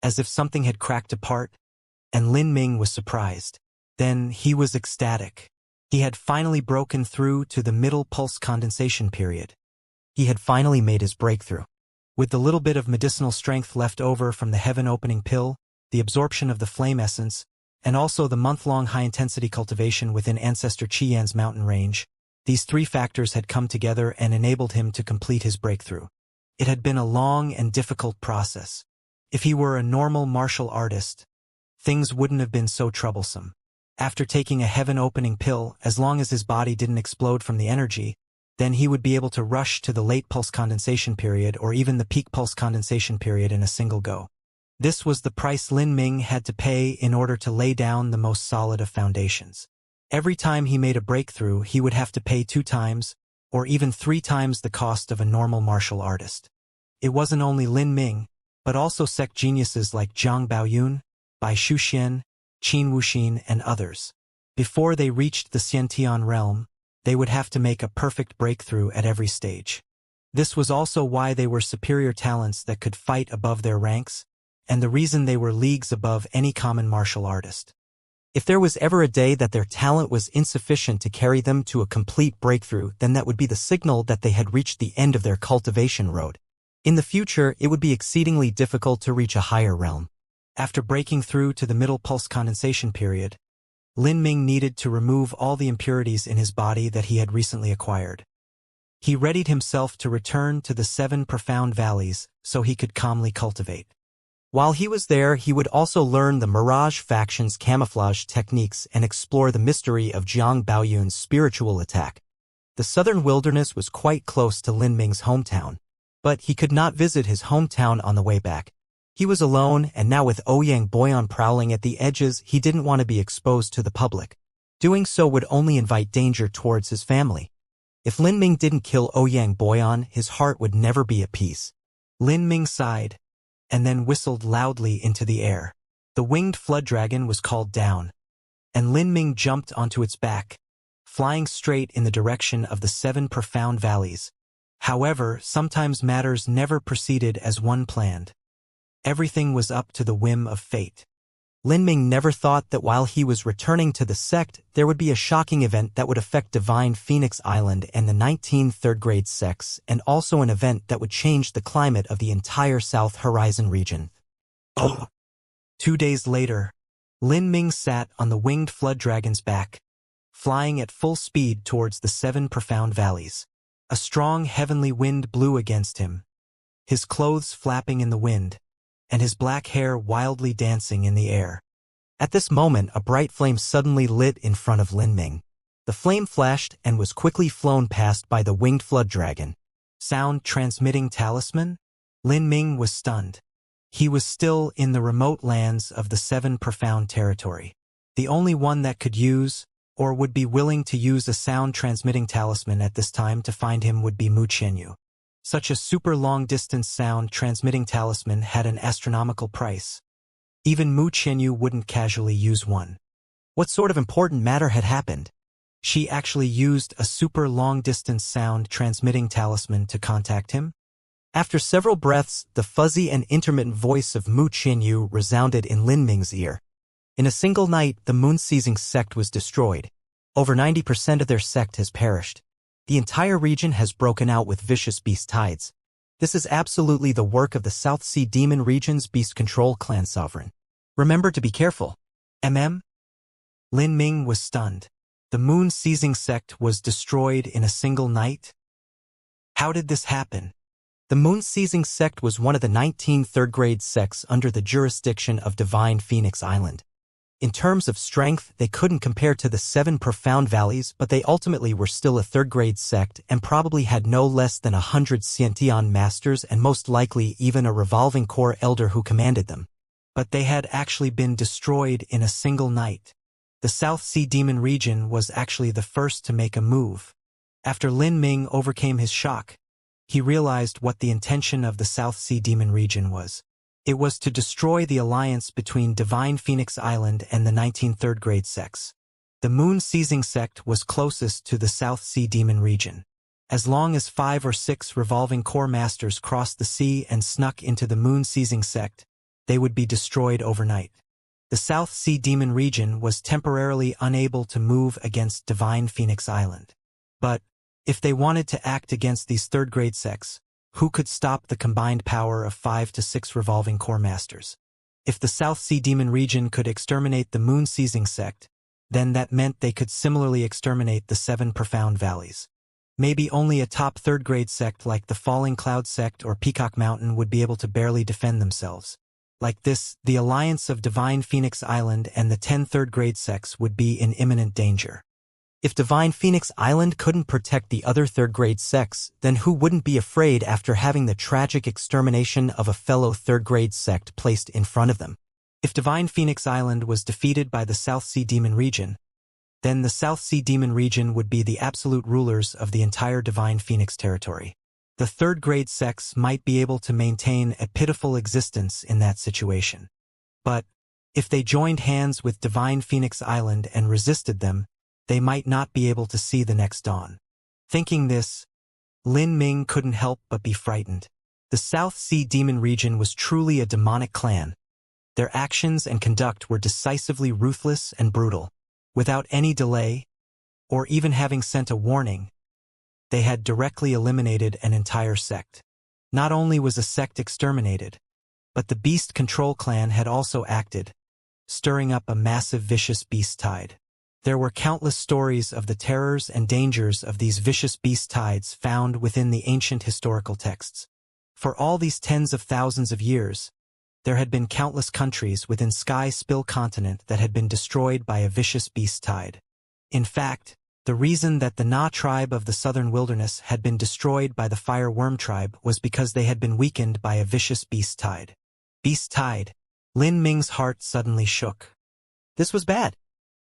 as if something had cracked apart, and Lin Ming was surprised. Then he was ecstatic. He had finally broken through to the middle pulse condensation period. He had finally made his breakthrough. With the little bit of medicinal strength left over from the heaven-opening pill, the absorption of the flame essence, and also the month-long high-intensity cultivation within Ancestor Qian's mountain range, these three factors had come together and enabled him to complete his breakthrough. It had been a long and difficult process. If he were a normal martial artist, things wouldn't have been so troublesome. After taking a heaven-opening pill, as long as his body didn't explode from the energy, then he would be able to rush to the late pulse condensation period or even the peak pulse condensation period in a single go. This was the price Lin Ming had to pay in order to lay down the most solid of foundations. Every time he made a breakthrough, he would have to pay 2 times, or even 3 times the cost of a normal martial artist. It wasn't only Lin Ming, but also sect geniuses like Zhang Baoyun, Bai Shuxian, Qin Wuxin, and others. Before they reached the Xiantian realm, they would have to make a perfect breakthrough at every stage. This was also why they were superior talents that could fight above their ranks, and the reason they were leagues above any common martial artist. If there was ever a day that their talent was insufficient to carry them to a complete breakthrough, then that would be the signal that they had reached the end of their cultivation road. In the future, it would be exceedingly difficult to reach a higher realm. After breaking through to the middle pulse condensation period, Lin Ming needed to remove all the impurities in his body that he had recently acquired. He readied himself to return to the 7 profound valleys so he could calmly cultivate. While he was there, he would also learn the Mirage faction's camouflage techniques and explore the mystery of Zhang Baoyun's spiritual attack. The southern wilderness was quite close to Lin Ming's hometown, but he could not visit his hometown on the way back. He was alone, and now with Ouyang Boyan prowling at the edges, he didn't want to be exposed to the public. Doing so would only invite danger towards his family. If Lin Ming didn't kill Ouyang Boyan, his heart would never be at peace. Lin Ming sighed, and then whistled loudly into the air. The winged flood dragon was called down, and Lin Ming jumped onto its back, flying straight in the direction of the 7 profound valleys. However, sometimes matters never proceeded as one planned. Everything was up to the whim of fate. Lin Ming never thought that while he was returning to the sect, there would be a shocking event that would affect Divine Phoenix Island and the 19 third-grade sects, and also an event that would change the climate of the entire South Horizon region. 2 days later, Lin Ming sat on the winged flood dragon's back, flying at full speed towards the 7 profound valleys. A strong heavenly wind blew against him, his clothes flapping in the wind, and his black hair wildly dancing in the air. At this moment, a bright flame suddenly lit in front of Lin Ming. The flame flashed and was quickly flown past by the winged flood dragon. Sound-transmitting talisman? Lin Ming was stunned. He was still in the remote lands of the 7 profound territory. The only one that could use, or would be willing to use a sound-transmitting talisman at this time to find him would be Mu Qianyu. Such a super long-distance sound-transmitting talisman had an astronomical price. Even Mu Qianyu wouldn't casually use one. What sort of important matter had happened? She actually used a super long-distance sound-transmitting talisman to contact him? After several breaths, the fuzzy and intermittent voice of Mu Qianyu resounded in Lin Ming's ear. In a single night, the moon-seizing sect was destroyed. Over 90% of their sect has perished. The entire region has broken out with vicious beast tides. This is absolutely the work of the South Sea Demon Region's Beast Control Clan Sovereign. Remember to be careful. Lin Ming was stunned. The moon-seizing sect was destroyed in a single night? How did this happen? The moon-seizing sect was one of the 19 third-grade sects under the jurisdiction of Divine Phoenix Island. In terms of strength, they couldn't compare to the 7 profound valleys, but they ultimately were still a third-grade sect and probably had no less than 100 Xiantian masters and most likely even a revolving core elder who commanded them. But they had actually been destroyed in a single night. The South Sea Demon region was actually the first to make a move. After Lin Ming overcame his shock, he realized what the intention of the South Sea Demon region was. It was to destroy the alliance between Divine Phoenix Island and the 19 third-grade sects. The moon-seizing sect was closest to the South Sea Demon region. As long as 5 or 6 revolving core masters crossed the sea and snuck into the moon-seizing sect, they would be destroyed overnight. The South Sea Demon region was temporarily unable to move against Divine Phoenix Island. But, if they wanted to act against these third-grade sects, who could stop the combined power of 5 to 6 revolving core masters? If the South Sea Demon region could exterminate the moon-seizing sect, then that meant they could similarly exterminate the 7 profound valleys. Maybe only a top third-grade sect like the Falling Cloud sect or Peacock Mountain would be able to barely defend themselves. Like this, the alliance of Divine Phoenix Island and the 10 third-grade sects would be in imminent danger. If Divine Phoenix Island couldn't protect the other third-grade sects, then who wouldn't be afraid after having the tragic extermination of a fellow third-grade sect placed in front of them? If Divine Phoenix Island was defeated by the South Sea Demon region, then the South Sea Demon region would be the absolute rulers of the entire Divine Phoenix territory. The third-grade sects might be able to maintain a pitiful existence in that situation. But, if they joined hands with Divine Phoenix Island and resisted them, they might not be able to see the next dawn. Thinking this, Lin Ming couldn't help but be frightened. The South Sea Demon region was truly a demonic clan. Their actions and conduct were decisively ruthless and brutal. Without any delay, or even having sent a warning, they had directly eliminated an entire sect. Not only was a sect exterminated, but the Beast Control clan had also acted, stirring up a massive vicious beast tide. There were countless stories of the terrors and dangers of these vicious beast tides found within the ancient historical texts. For all these tens of thousands of years, there had been countless countries within Sky Spill continent that had been destroyed by a vicious beast tide. In fact, the reason that the Na tribe of the southern wilderness had been destroyed by the Fire Worm tribe was because they had been weakened by a vicious beast tide. Beast tide. Lin Ming's heart suddenly shook. This was bad.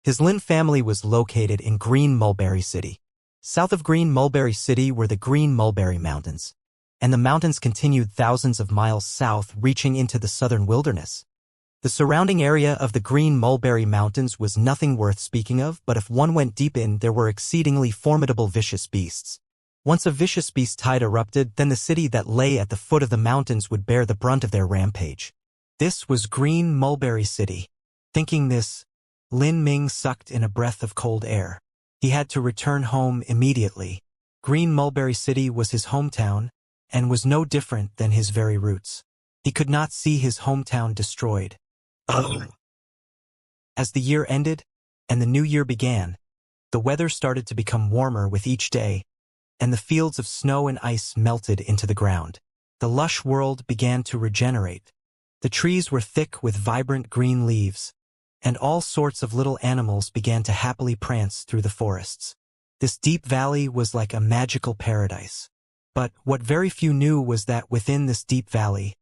His Lin family was located in Green Mulberry City. South of Green Mulberry City were the Green Mulberry Mountains, and the mountains continued thousands of miles south, reaching into the southern wilderness. The surrounding area of the Green Mulberry Mountains was nothing worth speaking of, but if one went deep in, there were exceedingly formidable vicious beasts. Once a vicious beast tide erupted, then the city that lay at the foot of the mountains would bear the brunt of their rampage. This was Green Mulberry City. Thinking this, Lin Ming sucked in a breath of cold air. He had to return home immediately. Green Mulberry City was his hometown, and was no different than his very roots. He could not see his hometown destroyed. As the year ended, and the new year began, the weather started to become warmer with each day, and the fields of snow and ice melted into the ground. The lush world began to regenerate. The trees were thick with vibrant green leaves, and all sorts of little animals began to happily prance through the forests. This deep valley was like a magical paradise. But what very few knew was that within this deep valley,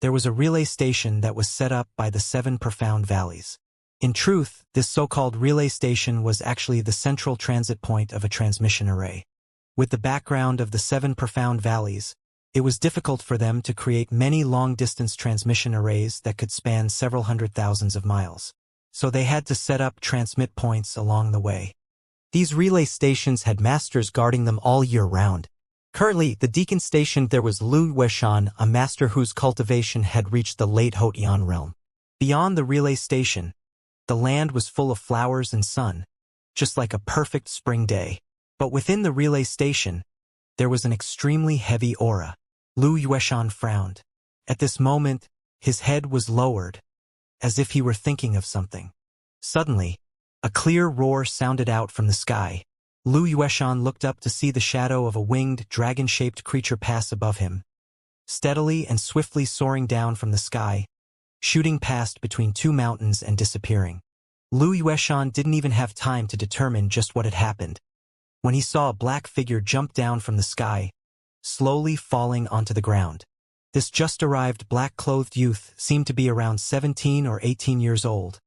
there was a relay station that was set up by the 7 profound valleys. In truth, this so-called relay station was actually the central transit point of a transmission array. With the background of the 7 profound valleys, it was difficult for them to create many long-distance transmission arrays that could span several hundred thousands of miles. So they had to set up transmit points along the way. These relay stations had masters guarding them all year round. Currently, the Deacon Station there was Lu Yueshan, a master whose cultivation had reached the late Hotian realm. Beyond the relay station, the land was full of flowers and sun, just like a perfect spring day. But within the relay station, there was an extremely heavy aura. Lu Yueshan frowned. At this moment, his head was lowered, as if he were thinking of something. Suddenly, a clear roar sounded out from the sky. Lu Yueshan looked up to see the shadow of a winged, dragon-shaped creature pass above him, steadily and swiftly soaring down from the sky, shooting past between 2 mountains and disappearing. Lu Yueshan didn't even have time to determine just what had happened, when he saw a black figure jump down from the sky, slowly falling onto the ground. This just-arrived black-clothed youth seemed to be around 17 or 18 years old,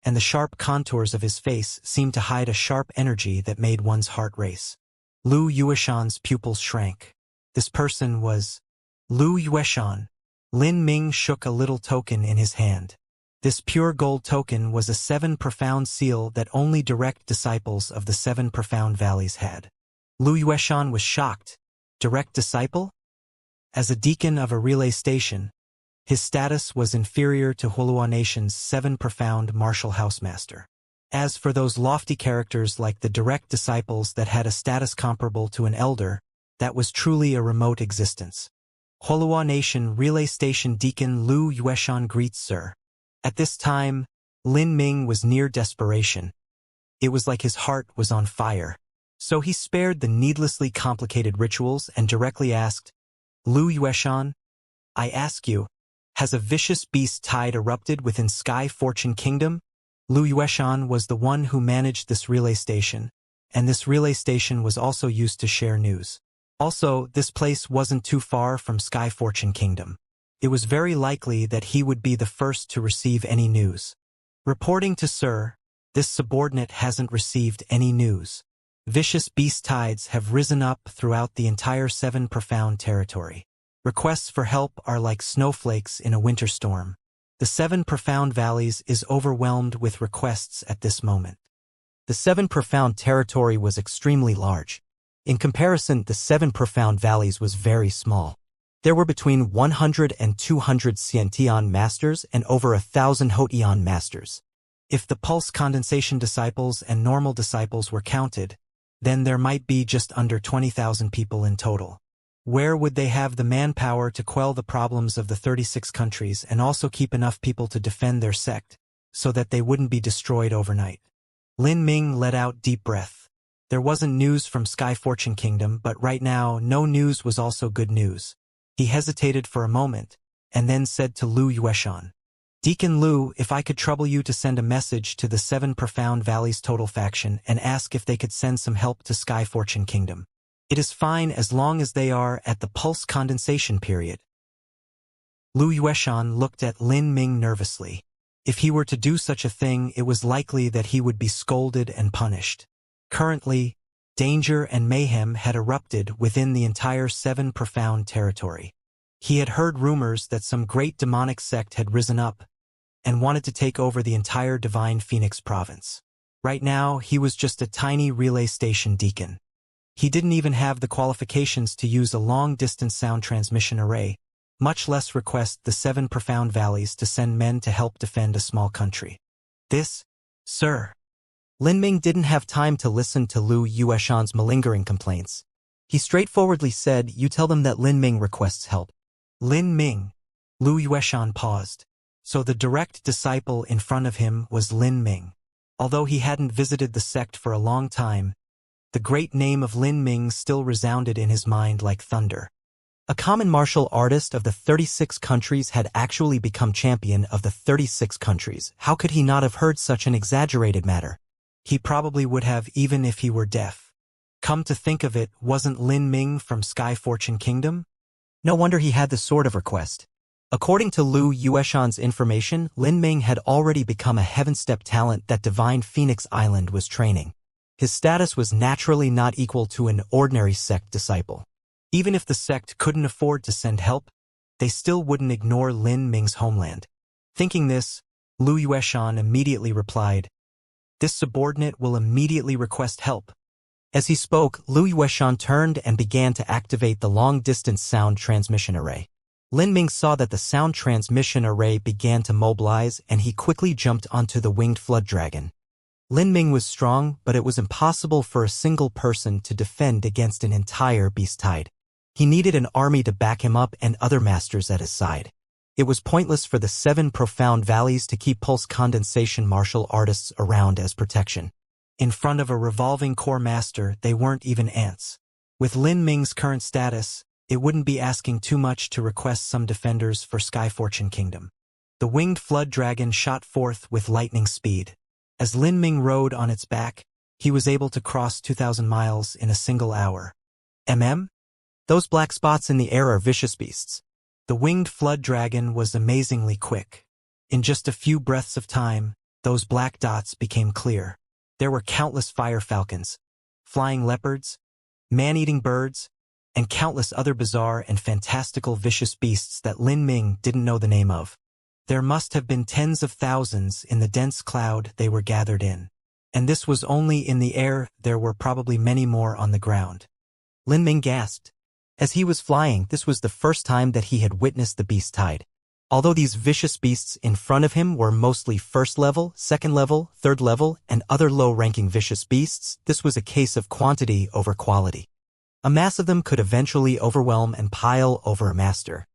and the sharp contours of his face seemed to hide a sharp energy that made one's heart race. Lu Yueshan's pupils shrank. This person was Lu Yueshan. Lin Ming shook a little token in his hand. This pure gold token was a 7 profound seal that only direct disciples of the 7 profound valleys had. Lu Yueshan was shocked. Direct disciple? As a deacon of a relay station, his status was inferior to Hulua Nation's 7 profound martial housemaster. As for those lofty characters like the direct disciples that had a status comparable to an elder, that was truly a remote existence. Hulua Nation Relay Station Deacon Lu Yueshan greets sir. At this time, Lin Ming was near desperation. It was like his heart was on fire. So he spared the needlessly complicated rituals and directly asked, Lu Yueshan, I ask you, has a vicious beast tide erupted within Sky Fortune Kingdom? Lu Yueshan was the one who managed this relay station, and this relay station was also used to share news. Also, this place wasn't too far from Sky Fortune Kingdom. It was very likely that he would be the first to receive any news. Reporting to Sir, this subordinate hasn't received any news. Vicious beast tides have risen up throughout the entire 7 profound territory. Requests for help are like snowflakes in a winter storm. The 7 profound valleys is overwhelmed with requests at this moment. The 7 profound territory was extremely large. In comparison, the 7 profound valleys was very small. There were between 100 and 200 Xiantian masters and over 1,000 Hotian masters. If the pulse condensation disciples and normal disciples were counted, then there might be just under 20,000 people in total. Where would they have the manpower to quell the problems of the 36 countries and also keep enough people to defend their sect, so that they wouldn't be destroyed overnight? Lin Ming let out deep breath. There wasn't news from Sky Fortune Kingdom, but right now no news was also good news. He hesitated for a moment, and then said to Lu Yueshan, Deacon Lu, if I could trouble you to send a message to the 7 Profound Valleys Total Faction and ask if they could send some help to Sky Fortune Kingdom. It is fine as long as they are at the pulse condensation period. Lu Yueshan looked at Lin Ming nervously. If he were to do such a thing, it was likely that he would be scolded and punished. Currently, danger and mayhem had erupted within the entire 7 profound territory. He had heard rumors that some great demonic sect had risen up and wanted to take over the entire Divine Phoenix province. Right now, he was just a tiny relay station deacon. He didn't even have the qualifications to use a long-distance sound transmission array, much less request the 7 profound valleys to send men to help defend a small country. This, sir. Lin Ming didn't have time to listen to Lu Yueshan's malingering complaints. He straightforwardly said, you tell them that Lin Ming requests help. Lin Ming. Lu Yueshan paused. So the direct disciple in front of him was Lin Ming. Although he hadn't visited the sect for a long time, the great name of Lin Ming still resounded in his mind like thunder. A common martial artist of the 36 countries had actually become champion of the 36 countries. How could he not have heard such an exaggerated matter? He probably would have even if he were deaf. Come to think of it, wasn't Lin Ming from Sky Fortune Kingdom? No wonder he had this sort of request. According to Lu Yueshan's information, Lin Ming had already become a heaven-step talent that Divine Phoenix Island was training. His status was naturally not equal to an ordinary sect disciple. Even if the sect couldn't afford to send help, they still wouldn't ignore Lin Ming's homeland. Thinking this, Lu Yueshan immediately replied, this subordinate will immediately request help. As he spoke, Lu Yueshan turned and began to activate the long-distance sound transmission array. Lin Ming saw that the sound transmission array began to mobilize, and he quickly jumped onto the winged flood dragon. Lin Ming was strong, but it was impossible for a single person to defend against an entire beast tide. He needed an army to back him up and other masters at his side. It was pointless for the 7 profound valleys to keep pulse condensation martial artists around as protection. In front of a revolving core master, they weren't even ants. With Lin Ming's current status, it wouldn't be asking too much to request some defenders for Sky Fortune Kingdom. The winged flood dragon shot forth with lightning speed. As Lin Ming rode on its back, he was able to cross 2,000 miles in a single hour. Those black spots in the air are vicious beasts. The winged flood dragon was amazingly quick. In just a few breaths of time, those black dots became clear. There were countless fire falcons, flying leopards, man-eating birds, and countless other bizarre and fantastical vicious beasts that Lin Ming didn't know the name of. There must have been tens of thousands in the dense cloud they were gathered in. And this was only in the air, there were probably many more on the ground. Lin Ming gasped. As he was flying, this was the first time that he had witnessed the beast tide. Although these vicious beasts in front of him were mostly first level, second level, third level, and other low-ranking vicious beasts, this was a case of quantity over quality. A mass of them could eventually overwhelm and pile over a master.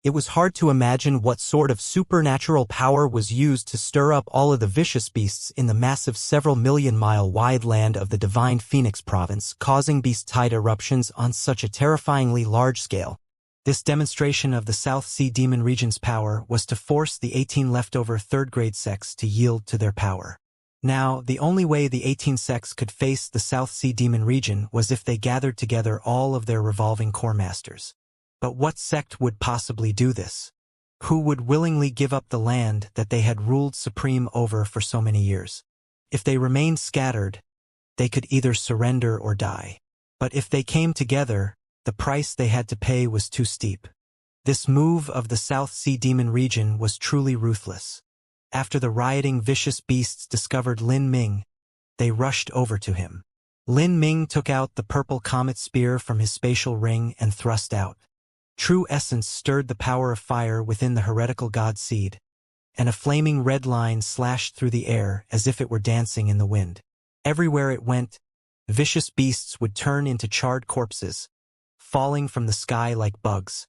It was hard to imagine what sort of supernatural power was used to stir up all of the vicious beasts in the massive several million-mile-wide land of the Divine Phoenix Province, causing beast tide eruptions on such a terrifyingly large scale. This demonstration of the South Sea Demon Region's power was to force the 18 leftover third-grade sects to yield to their power. Now, the only way the 18 sects could face the South Sea Demon Region was if they gathered together all of their revolving core masters. But what sect would possibly do this? Who would willingly give up the land that they had ruled supreme over for so many years? If they remained scattered, they could either surrender or die. But if they came together, the price they had to pay was too steep. This move of the South Sea Demon Region was truly ruthless. After the rioting vicious beasts discovered Lin Ming, they rushed over to him. Lin Ming took out the purple comet spear from his spatial ring and thrust out. True essence stirred the power of fire within the heretical god seed, and a flaming red line slashed through the air as if it were dancing in the wind. Everywhere it went, vicious beasts would turn into charred corpses, falling from the sky like bugs.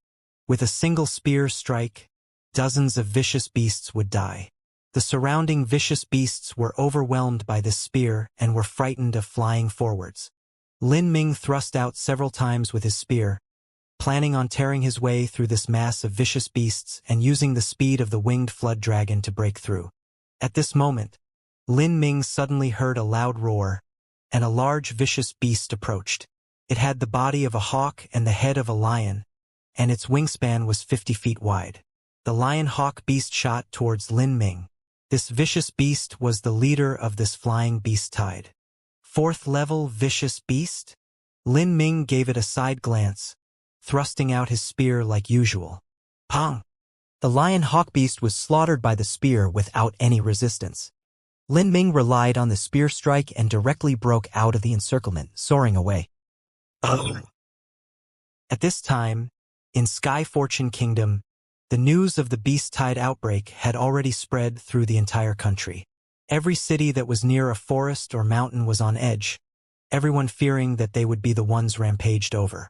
With a single spear strike, dozens of vicious beasts would die. The surrounding vicious beasts were overwhelmed by this spear and were frightened of flying forwards. Lin Ming thrust out several times with his spear, planning on tearing his way through this mass of vicious beasts and using the speed of the winged flood dragon to break through. At this moment, Lin Ming suddenly heard a loud roar, and a large vicious beast approached. It had the body of a hawk and the head of a lion, and its wingspan was 50 feet wide. The lion-hawk beast shot towards Lin Ming. This vicious beast was the leader of this flying beast tide. Fourth level vicious beast? Lin Ming gave it a side glance, thrusting out his spear like usual. Pong! The lion-hawk beast was slaughtered by the spear without any resistance. Lin Ming relied on the spear strike and directly broke out of the encirclement, soaring away. At this time, in Sky Fortune Kingdom, the news of the beast tide outbreak had already spread through the entire country. Every city that was near a forest or mountain was on edge, everyone fearing that they would be the ones rampaged over.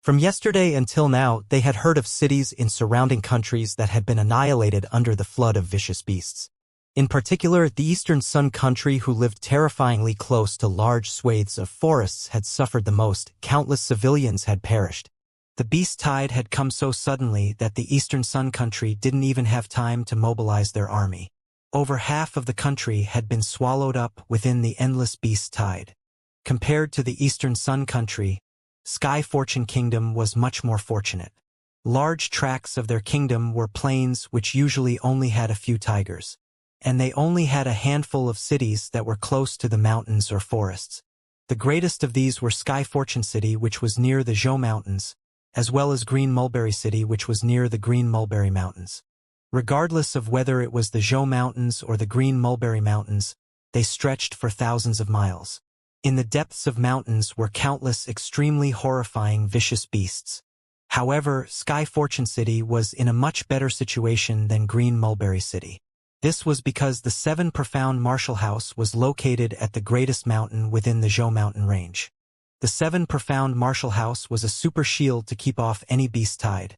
From yesterday until now, they had heard of cities in surrounding countries that had been annihilated under the flood of vicious beasts. In particular, the Eastern Sun country, who lived terrifyingly close to large swathes of forests, had suffered the most. Countless civilians had perished. The beast tide had come so suddenly that the Eastern Sun country didn't even have time to mobilize their army. Over half of the country had been swallowed up within the endless beast tide. Compared to the Eastern Sun country, Sky Fortune Kingdom was much more fortunate. Large tracts of their kingdom were plains which usually only had a few tigers, and they only had a handful of cities that were close to the mountains or forests. The greatest of these were Sky Fortune City, which was near the Zhou Mountains, as well as Green Mulberry City, which was near the Green Mulberry Mountains. Regardless of whether it was the Zhou Mountains or the Green Mulberry Mountains, they stretched for thousands of miles. In the depths of mountains were countless extremely horrifying vicious beasts. However, Sky Fortune City was in a much better situation than Green Mulberry City. This was because the Seven Profound Martial House was located at the greatest mountain within the Zhou Mountain range. The Seven Profound Martial House was a super shield to keep off any beast tide.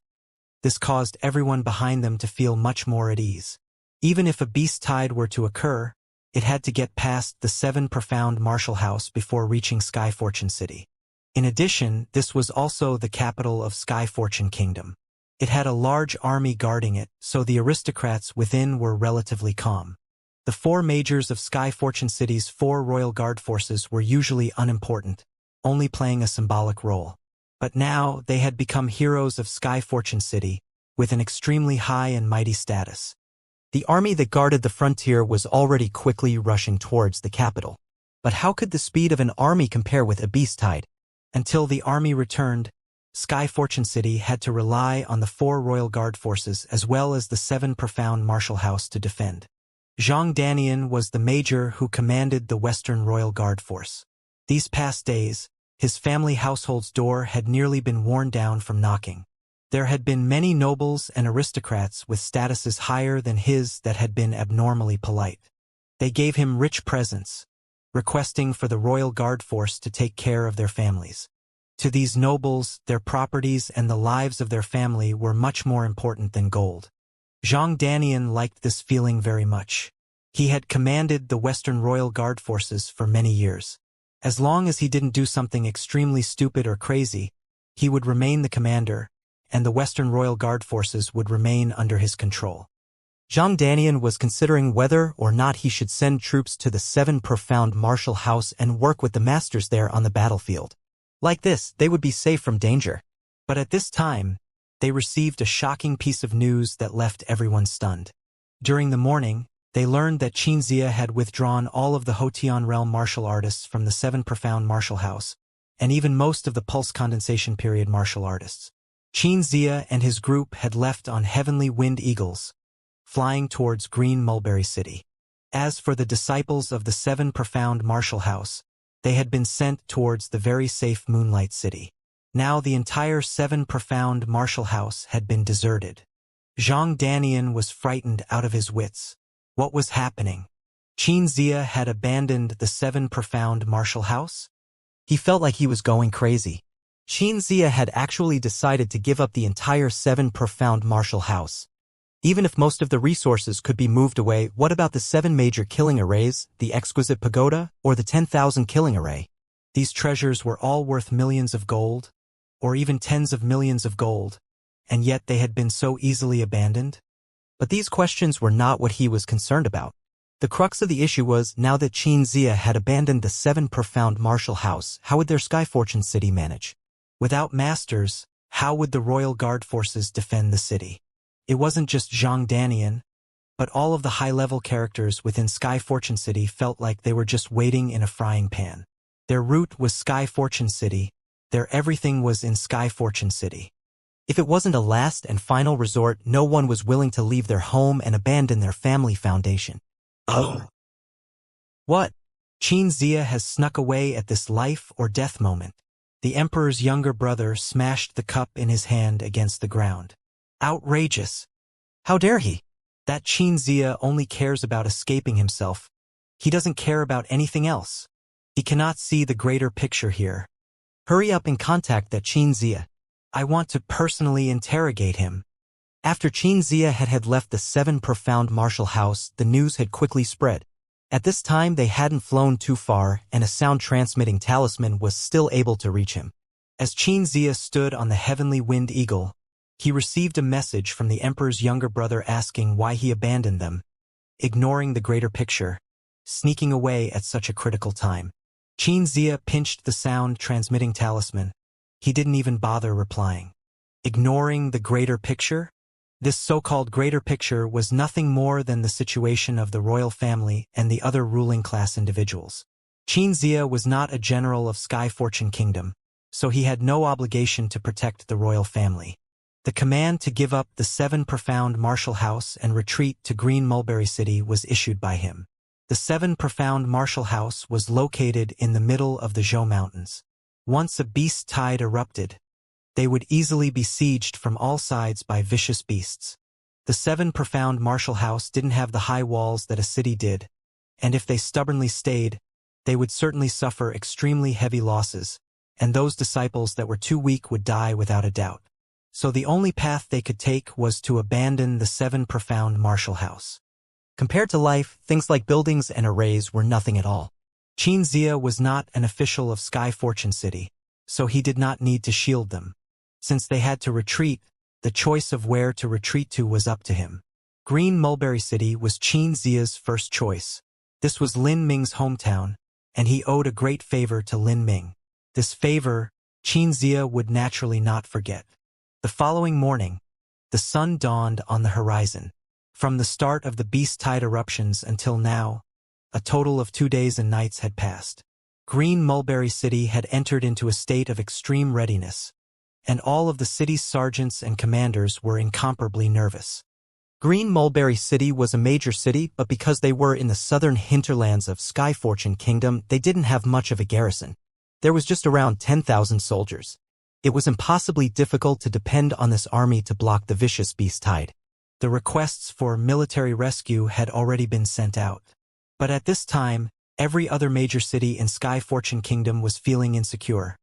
This caused everyone behind them to feel much more at ease. Even if a beast tide were to occur, it had to get past the Seven Profound Martial House before reaching Sky Fortune City. In addition, this was also the capital of Sky Fortune Kingdom. It had a large army guarding it, so the aristocrats within were relatively calm. The four majors of Sky Fortune City's 4 royal guard forces were usually unimportant, only playing a symbolic role. But now they had become heroes of Sky Fortune City, with an extremely high and mighty status. The army that guarded the frontier was already quickly rushing towards the capital. But how could the speed of an army compare with a beast tide? Until the army returned, Sky Fortune City had to rely on the 4 royal guard forces as well as the 7 profound martial house to defend. Zhang Danian was the major who commanded the Western Royal Guard Force. These past days, his family household's door had nearly been worn down from knocking. There had been many nobles and aristocrats with statuses higher than his that had been abnormally polite. They gave him rich presents, requesting for the Royal Guard Force to take care of their families. To these nobles, their properties and the lives of their family were much more important than gold. Zhang Danian liked this feeling very much. He had commanded the Western Royal Guard Forces for many years. As long as he didn't do something extremely stupid or crazy, he would remain the commander, and the Western Royal Guard Forces would remain under his control. Zhang Danian was considering whether or not he should send troops to the 7 profound martial house and work with the masters there on the battlefield. Like this, they would be safe from danger. But at this time, they received a shocking piece of news that left everyone stunned. During the morning, they learned that Xianxia had withdrawn all of the Hotian realm martial artists from the 7 profound martial house, and even most of the pulse condensation period martial artists. Xianxia and his group had left on heavenly winged eagles, flying towards Green Mulberry City. As for the disciples of the 7 profound martial house, they had been sent towards the very safe Moonlight City. Now the entire 7 profound martial house had been deserted. Zhang Danian was frightened out of his wits. What was happening? Xianxia had abandoned the 7 profound martial house? He felt like he was going crazy. Xianxia had actually decided to give up the entire 7 profound martial house. Even if most of the resources could be moved away, what about the 7 major killing arrays, the exquisite pagoda, or the 10,000 killing array? These treasures were all worth millions of gold, or even tens of millions of gold, and yet they had been so easily abandoned? But these questions were not what he was concerned about. The crux of the issue was, now that Xianxia had abandoned the 7 profound martial house, how would their Sky Fortune City manage? Without masters, how would the Royal Guard forces defend the city? It wasn't just Zhang Danian, but all of the high-level characters within Sky Fortune City felt like they were just waiting in a frying pan. Their route was Sky Fortune City, their everything was in Sky Fortune City. If it wasn't a last and final resort, no one was willing to leave their home and abandon their family foundation. Oh. What? Xianxia has snuck away at this life or death moment. The Emperor's younger brother smashed the cup in his hand against the ground. Outrageous. How dare he? That Xianxia only cares about escaping himself. He doesn't care about anything else. He cannot see the greater picture here. Hurry up and contact that Xianxia. I want to personally interrogate him. After Xianxia had left the 7 profound martial house, the news had quickly spread. At this time they hadn't flown too far, and a sound-transmitting talisman was still able to reach him. As Xianxia stood on the heavenly winged eagle, he received a message from the Emperor's younger brother asking why he abandoned them, ignoring the greater picture, sneaking away at such a critical time. Xianxia pinched the sound-transmitting talisman. He didn't even bother replying. Ignoring the greater picture? This so-called greater picture was nothing more than the situation of the royal family and the other ruling class individuals. Xianxia was not a general of Sky Fortune Kingdom, so he had no obligation to protect the royal family. The command to give up the 7 profound martial house and retreat to Green Mulberry City was issued by him. The 7 profound martial house was located in the middle of the Zhou Mountains. Once a beast tide erupted, they would easily be sieged from all sides by vicious beasts. The 7 profound martial house didn't have the high walls that a city did, and if they stubbornly stayed, they would certainly suffer extremely heavy losses, and those disciples that were too weak would die without a doubt. So the only path they could take was to abandon the 7 profound martial house. Compared to life, things like buildings and arrays were nothing at all. Xianxia was not an official of Sky Fortune City, so he did not need to shield them. Since they had to retreat, the choice of where to retreat to was up to him. Green Mulberry City was Xianxia's first choice. This was Lin Ming's hometown, and he owed a great favor to Lin Ming. This favor, Xianxia would naturally not forget. The following morning, the sun dawned on the horizon. From the start of the beast tide eruptions until now, a total of 2 days and nights had passed. Green Mulberry City had entered into a state of extreme readiness. and all of the city's sergeants and commanders were incomparably nervous. Green Mulberry City was a major city, but because they were in the southern hinterlands of Skyfortune Kingdom, they didn't have much of a garrison. There was just around 10,000 soldiers. It was impossibly difficult to depend on this army to block the vicious beast tide. The requests for military rescue had already been sent out. But at this time, every other major city in Skyfortune Kingdom was feeling insecure.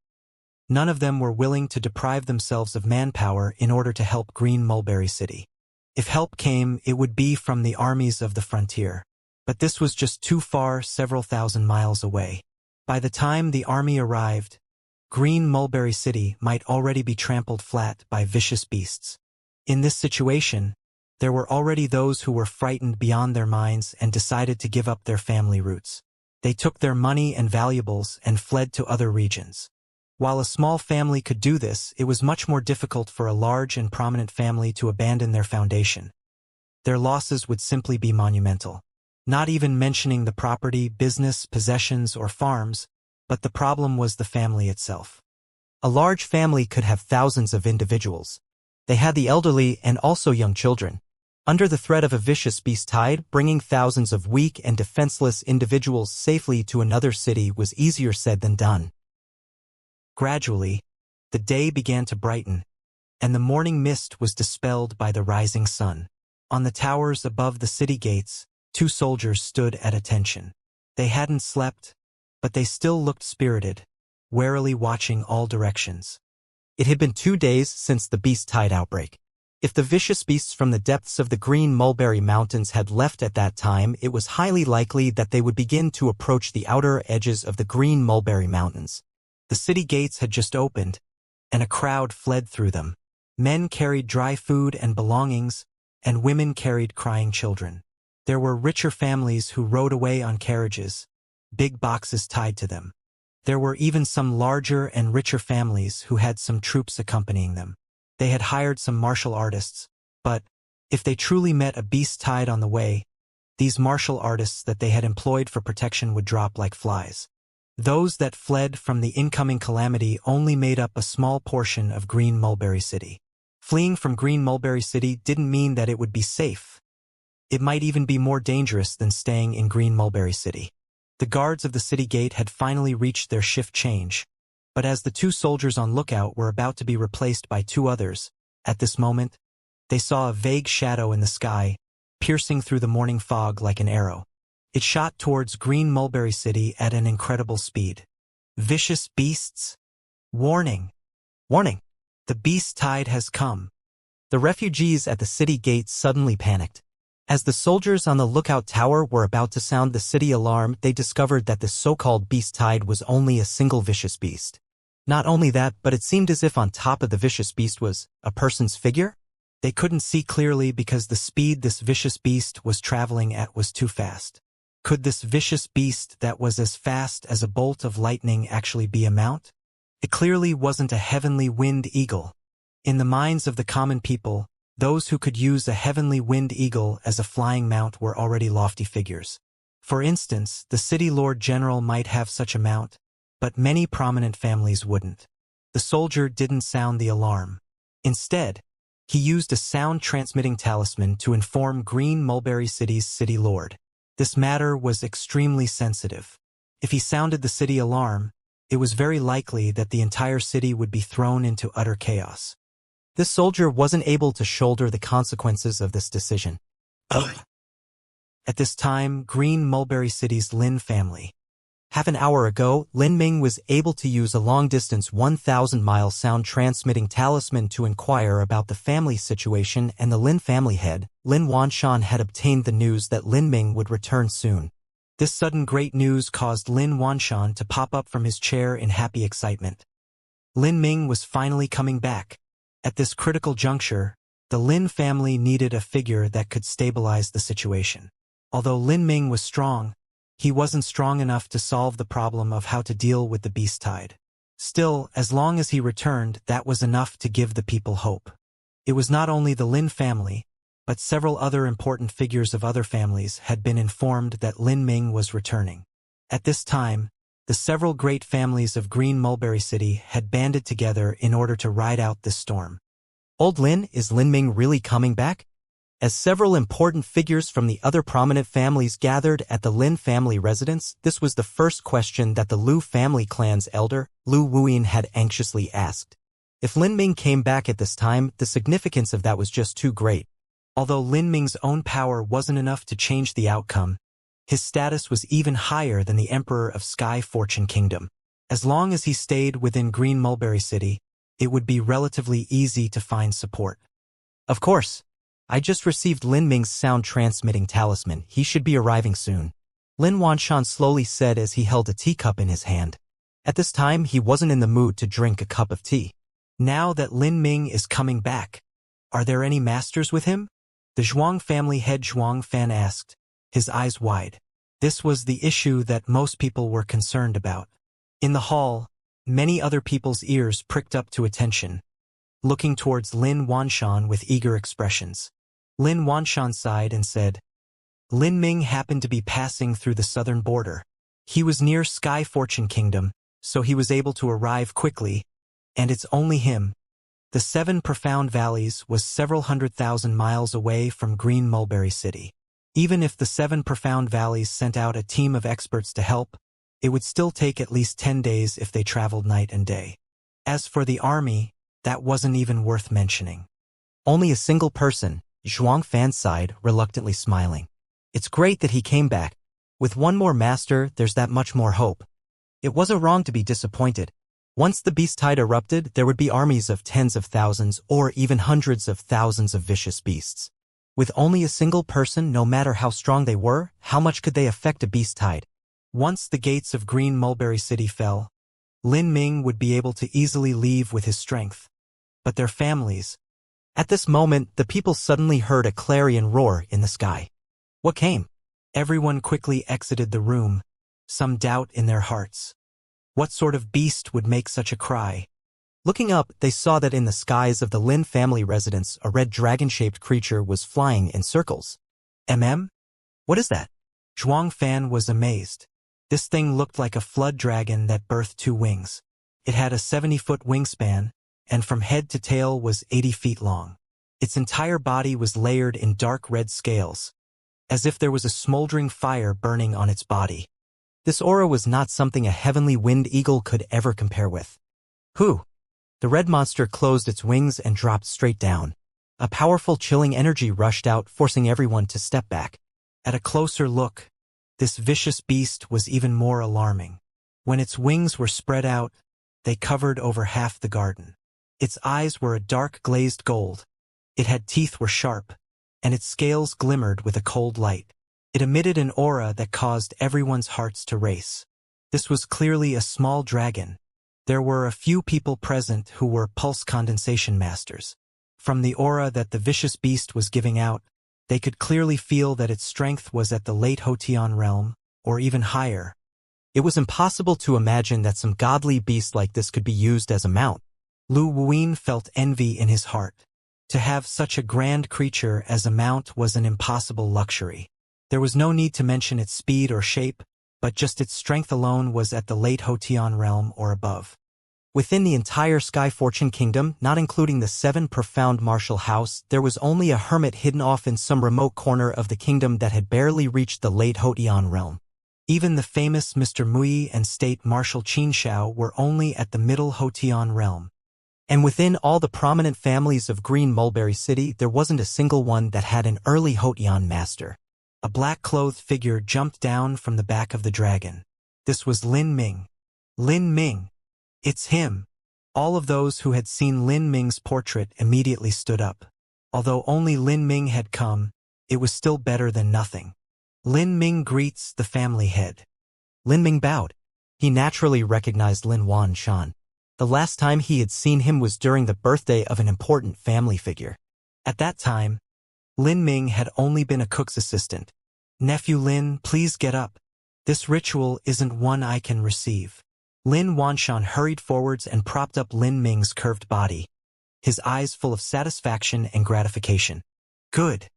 None of them were willing to deprive themselves of manpower in order to help Green Mulberry City. If help came, it would be from the armies of the frontier. But this was just too far, several thousand miles away. By the time the army arrived, Green Mulberry City might already be trampled flat by vicious beasts. In this situation, there were already those who were frightened beyond their minds and decided to give up their family roots. They took their money and valuables and fled to other regions. While a small family could do this, it was much more difficult for a large and prominent family to abandon their foundation. Their losses would simply be monumental. Not even mentioning the property, business, possessions, or farms, but the problem was the family itself. A large family could have thousands of individuals. They had the elderly and also young children. Under the threat of a vicious beast tide, bringing thousands of weak and defenseless individuals safely to another city was easier said than done. Gradually, the day began to brighten, and the morning mist was dispelled by the rising sun. On the towers above the city gates, 2 soldiers stood at attention. They hadn't slept, but they still looked spirited, warily watching all directions. It had been 2 days since the beast tide outbreak. If the vicious beasts from the depths of the Green Mulberry Mountains had left at that time, it was highly likely that they would begin to approach the outer edges of the Green Mulberry Mountains. The city gates had just opened, and a crowd fled through them. Men carried dry food and belongings, and women carried crying children. There were richer families who rode away on carriages, big boxes tied to them. There were even some larger and richer families who had some troops accompanying them. They had hired some martial artists, but if they truly met a beast tide on the way, these martial artists that they had employed for protection would drop like flies. Those that fled from the incoming calamity only made up a small portion of Green Mulberry City. Fleeing from Green Mulberry City didn't mean that it would be safe. It might even be more dangerous than staying in Green Mulberry City. The guards of the city gate had finally reached their shift change, but as the 2 soldiers on lookout were about to be replaced by 2 others, at this moment, they saw a vague shadow in the sky, piercing through the morning fog like an arrow. It shot towards Green Mulberry City at an incredible speed. Vicious beasts? Warning! Warning! The beast tide has come. The refugees at the city gates suddenly panicked. As the soldiers on the lookout tower were about to sound the city alarm, they discovered that the so-called beast tide was only a single vicious beast. Not only that, but it seemed as if on top of the vicious beast was a person's figure. They couldn't see clearly because the speed this vicious beast was traveling at was too fast. Could this vicious beast that was as fast as a bolt of lightning actually be a mount? It clearly wasn't a heavenly winged eagle. In the minds of the common people, those who could use a heavenly winged eagle as a flying mount were already lofty figures. For instance, the city lord general might have such a mount, but many prominent families wouldn't. The soldier didn't sound the alarm. Instead, he used a sound-transmitting talisman to inform Green Mulberry City's city lord. This matter was extremely sensitive. If he sounded the city alarm, it was very likely that the entire city would be thrown into utter chaos. This soldier wasn't able to shoulder the consequences of this decision. At this time, Green Mulberry City's Lin family. Half an hour ago, Lin Ming was able to use a long-distance 1,000-mile sound-transmitting talisman to inquire about the family situation, and the Lin family head, Lin Wanshan, had obtained the news that Lin Ming would return soon. This sudden great news caused Lin Wanshan to pop up from his chair in happy excitement. Lin Ming was finally coming back. At this critical juncture, the Lin family needed a figure that could stabilize the situation. Although Lin Ming was strong, he wasn't strong enough to solve the problem of how to deal with the beast tide. Still, as long as he returned, that was enough to give the people hope. It was not only the Lin family, but several other important figures of other families had been informed that Lin Ming was returning. At this time, the The several great families of Green Mulberry City had banded together in order to ride out this storm. Old Lin, is Lin Ming really coming back? As several important figures from the other prominent families gathered at the Lin family residence, this was the first question that the Lu family clan's elder, Lu Wuyin, had anxiously asked. If Lin Ming came back at this time, the significance of that was just too great. Although Lin Ming's own power wasn't enough to change the outcome, his status was even higher than the Emperor of Sky Fortune Kingdom. As long as he stayed within Green Mulberry City, it would be relatively easy to find support. Of course, I just received Lin Ming's sound-transmitting talisman. He should be arriving soon, Lin Wanshan slowly said as he held a teacup in his hand. At this time, he wasn't in the mood to drink a cup of tea. Now that Lin Ming is coming back, are there any masters with him? The Zhuang family head Zhuang Fan asked, his eyes wide. This was the issue that most people were concerned about. In the hall, many other people's ears pricked up to attention, looking towards Lin Wanshan with eager expressions. Lin Wanshan sighed and said, Lin Ming happened to be passing through the southern border. He was near Sky Fortune Kingdom, so he was able to arrive quickly, and it's only him. The 7 Profound Valleys was several 100,000 miles away from Green Mulberry City. Even if the 7 Profound Valleys sent out a team of experts to help, it would still take at least 10 days if they traveled night and day. As for the army, that wasn't even worth mentioning. Only a single person, Zhuang Fan sighed, reluctantly smiling. It's great that he came back. With one more master, there's that much more hope. It wasn't wrong to be disappointed. Once the beast tide erupted, there would be armies of tens of thousands or even hundreds of thousands of vicious beasts. With only a single person, no matter how strong they were, how much could they affect a beast tide? Once the gates of Green Mulberry City fell, Lin Ming would be able to easily leave with his strength. But their families. At this moment, the people suddenly heard a clarion roar in the sky. What came? Everyone quickly exited the room, some doubt in their hearts. What sort of beast would make such a cry? Looking up, they saw that in the skies of the Lin family residence, a red dragon-shaped creature was flying in circles. What is that? Zhuang Fan was amazed. This thing looked like a flood dragon that birthed 2 wings. It had a 70-foot wingspan, and from head to tail was 80 feet long. Its entire body was layered in dark red scales, as if there was a smoldering fire burning on its body. This aura was not something a heavenly wind eagle could ever compare with. Who? The red monster closed its wings and dropped straight down. A powerful chilling energy rushed out, forcing everyone to step back. At a closer look, this vicious beast was even more alarming. When its wings were spread out, they covered over half the garden. Its eyes were a dark glazed gold. It had teeth were sharp, and its scales glimmered with a cold light. It emitted an aura that caused everyone's hearts to race. This was clearly a small dragon. There were a few people present who were pulse condensation masters. From the aura that the vicious beast was giving out, they could clearly feel that its strength was at the late Hotian realm, or even higher. It was impossible to imagine that some godly beast like this could be used as a mount. Lu Wuyin felt envy in his heart. To have such a grand creature as a mount was an impossible luxury. There was no need to mention its speed or shape, but just its strength alone was at the late Hotian realm or above. Within the entire Sky Fortune Kingdom, not including the 7 Profound Martial House, there was only a hermit hidden off in some remote corner of the kingdom that had barely reached the late Hotian realm. Even the famous Mr. Mui and State Marshal Xianxia were only at the middle Hotian realm. And within all the prominent families of Green Mulberry City, there wasn't a single one that had an early Hotian master. A black-clothed figure jumped down from the back of the dragon. This was Lin Ming. Lin Ming. It's him. All of those who had seen Lin Ming's portrait immediately stood up. Although only Lin Ming had come, it was still better than nothing. Lin Ming greets the family head. Lin Ming bowed. He naturally recognized Lin Wanshan. The last time he had seen him was during the birthday of an important family figure. At that time, Lin Ming had only been a cook's assistant. Nephew Lin, please get up. This ritual isn't one I can receive. Lin Wanshan hurried forwards and propped up Lin Ming's curved body, his eyes full of satisfaction and gratification. Good.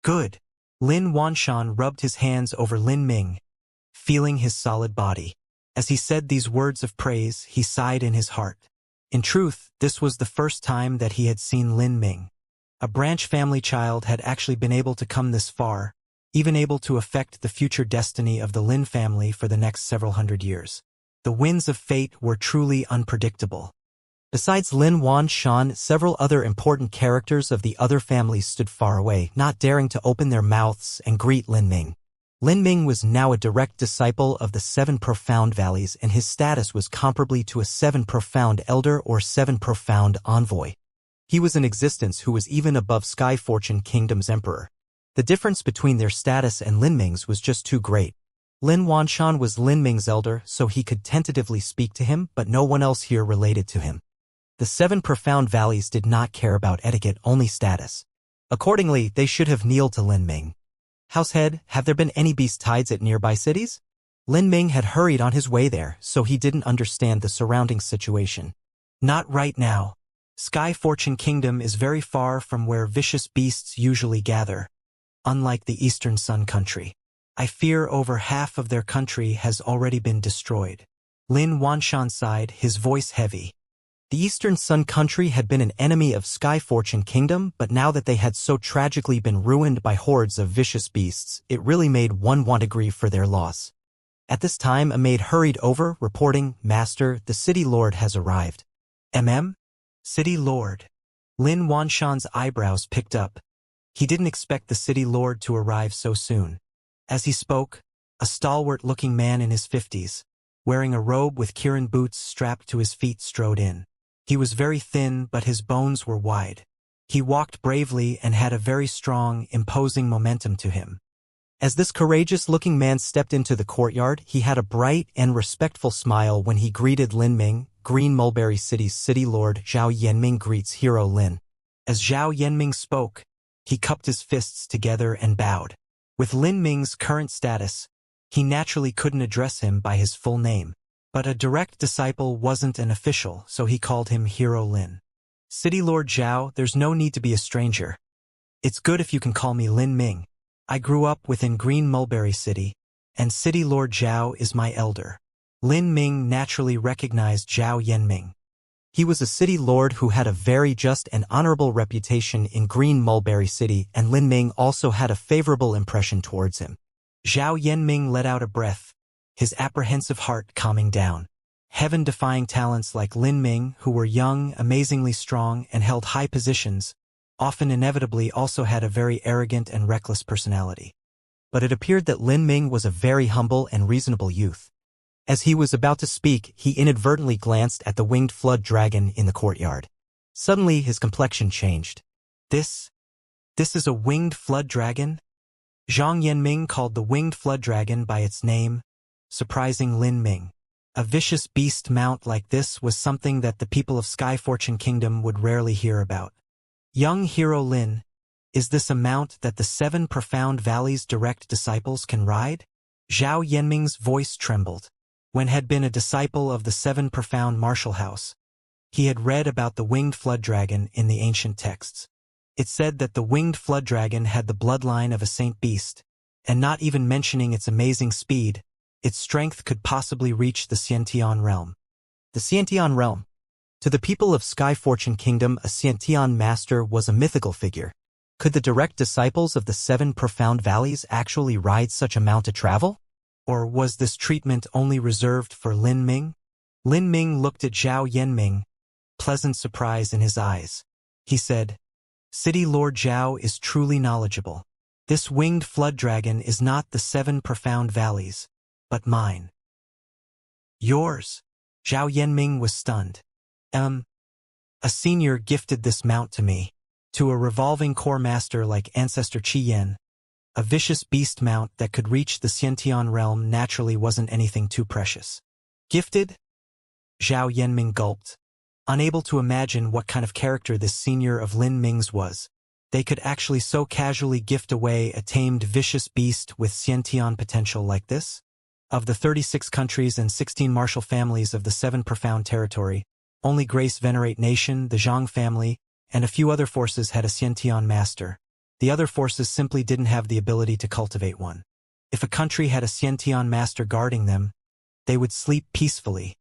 Good. Lin Wanshan rubbed his hands over Lin Ming, feeling his solid body. As he said these words of praise, he sighed in his heart. In truth, this was the first time that he had seen Lin Ming. A branch family child had actually been able to come this far, even able to affect the future destiny of the Lin family for the next several hundred years. The winds of fate were truly unpredictable. Besides Lin Wanshan, several other important characters of the other families stood far away, not daring to open their mouths and greet Lin Ming. Lin Ming was now a direct disciple of the Seven Profound Valleys, and his status was comparably to a Seven Profound Elder or Seven Profound Envoy. He was in existence who was even above Sky Fortune Kingdom's Emperor. The difference between their status and Lin Ming's was just too great. Lin Wanshan was Lin Ming's elder, so he could tentatively speak to him, but no one else here related to him. The Seven Profound Valleys did not care about etiquette, only status. Accordingly, they should have kneeled to Lin Ming. Househead, have there been any beast tides at nearby cities? Lin Ming had hurried on his way there, so he didn't understand the surrounding situation. Not right now. Sky Fortune Kingdom is very far from where vicious beasts usually gather. Unlike the Eastern Sun Country. I fear over half of their country has already been destroyed. Lin Wanshan sighed, his voice heavy. The Eastern Sun Country had been an enemy of Sky Fortune Kingdom, but now that they had so tragically been ruined by hordes of vicious beasts, it really made one want to grieve for their loss. At this time, a maid hurried over, reporting, "Master, the City Lord has arrived." City Lord. Lin Wanshan's eyebrows picked up. He didn't expect the City Lord to arrive so soon. As he spoke, a stalwart-looking man in his 50s, wearing a robe with Kirin boots strapped to his feet, strode in. He was very thin, but his bones were wide. He walked bravely and had a very strong, imposing momentum to him. As this courageous-looking man stepped into the courtyard, he had a bright and respectful smile when he greeted Lin Ming. Green Mulberry City's City Lord Zhao Yanming greets Hero Lin. As Zhao Yanming spoke, he cupped his fists together and bowed. With Lin Ming's current status, he naturally couldn't address him by his full name. But a direct disciple wasn't an official, so he called him Hero Lin. City Lord Zhao, there's no need to be a stranger. It's good if you can call me Lin Ming. I grew up within Green Mulberry City, and City Lord Zhao is my elder. Lin Ming naturally recognized Zhao Yanming. He was a city lord who had a very just and honorable reputation in Green Mulberry City, and Lin Ming also had a favorable impression towards him. Zhao Yanming let out a breath, his apprehensive heart calming down. Heaven-defying talents like Lin Ming, who were young, amazingly strong, and held high positions, often inevitably also had a very arrogant and reckless personality. But it appeared that Lin Ming was a very humble and reasonable youth. As he was about to speak, he inadvertently glanced at the winged flood dragon in the courtyard. Suddenly, his complexion changed. This is a winged flood dragon? Zhang Yanming called the winged flood dragon by its name, surprising Lin Ming. A vicious beast mount like this was something that the people of Sky Fortune Kingdom would rarely hear about. Young Hero Lin, is this a mount that the Seven Profound Valleys' direct disciples can ride? Zhao Yanming's voice trembled. When had been a disciple of the Seven Profound Martial House, he had read about the winged flood dragon in the ancient texts. It said that the winged flood dragon had the bloodline of a saint beast, and not even mentioning its amazing speed, its strength could possibly reach the Xiantian realm. The Xiantian realm. To the people of Sky Fortune Kingdom, a Xiantian master was a mythical figure. Could the direct disciples of the Seven Profound Valleys actually ride such a mount to travel? Or was this treatment only reserved for Lin Ming? Lin Ming looked at Zhao Yanming, pleasant surprise in his eyes. He said, "City Lord Zhao is truly knowledgeable. This winged flood dragon is not the Seven Profound Valleys, but mine." "Yours?" Zhao Yanming was stunned. A senior gifted this mount to me. To a revolving core master like Ancestor Qi Yan, a vicious beast mount that could reach the Xiantian realm naturally wasn't anything too precious. Gifted? Zhao Yanming gulped, unable to imagine what kind of character this senior of Lin Ming's was. They could actually so casually gift away a tamed vicious beast with Xiantian potential like this? Of the 36 countries and 16 martial families of the Seven Profound Territory, only Grace Venerate Nation, the Zhang family, and a few other forces had a Xiantian master. The other forces simply didn't have the ability to cultivate one. If a country had a Xiantian master guarding them, They would sleep peacefully,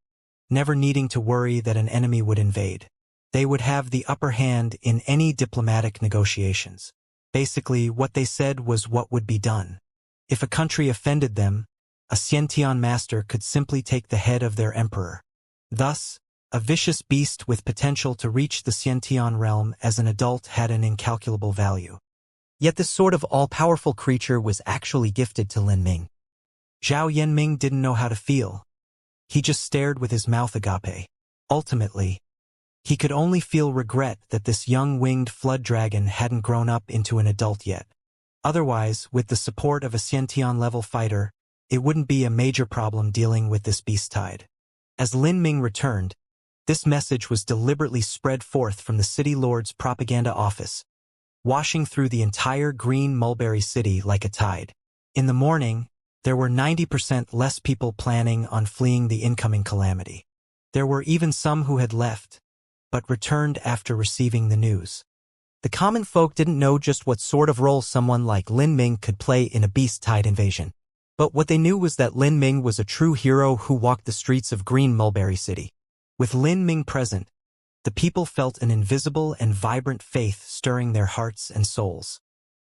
never needing to worry that an enemy would invade. They would have the upper hand in any diplomatic negotiations. Basically, what they said was what would be done. If a country offended them, a Xiantian master could simply take the head of their emperor. Thus, a vicious beast with potential to reach the Xiantian realm as an adult had an incalculable value. Yet this sort of all-powerful creature was actually gifted to Lin Ming. Zhao Yanming didn't know how to feel. He just stared with his mouth agape. Ultimately, he could only feel regret that this young winged flood dragon hadn't grown up into an adult yet. Otherwise, with the support of a Xiantian-level fighter, it wouldn't be a major problem dealing with this beast tide. As Lin Ming returned, this message was deliberately spread forth from the city lord's propaganda office, washing through the entire green mulberry city like a tide. In the morning, there were 90% less people planning on fleeing the incoming calamity. There were even some who had left, but returned after receiving the news. The common folk didn't know just what sort of role someone like Lin Ming could play in a beast-tide invasion. But what they knew was that Lin Ming was a true hero who walked the streets of Green Mulberry City. With Lin Ming present, the people felt an invisible and vibrant faith stirring their hearts and souls.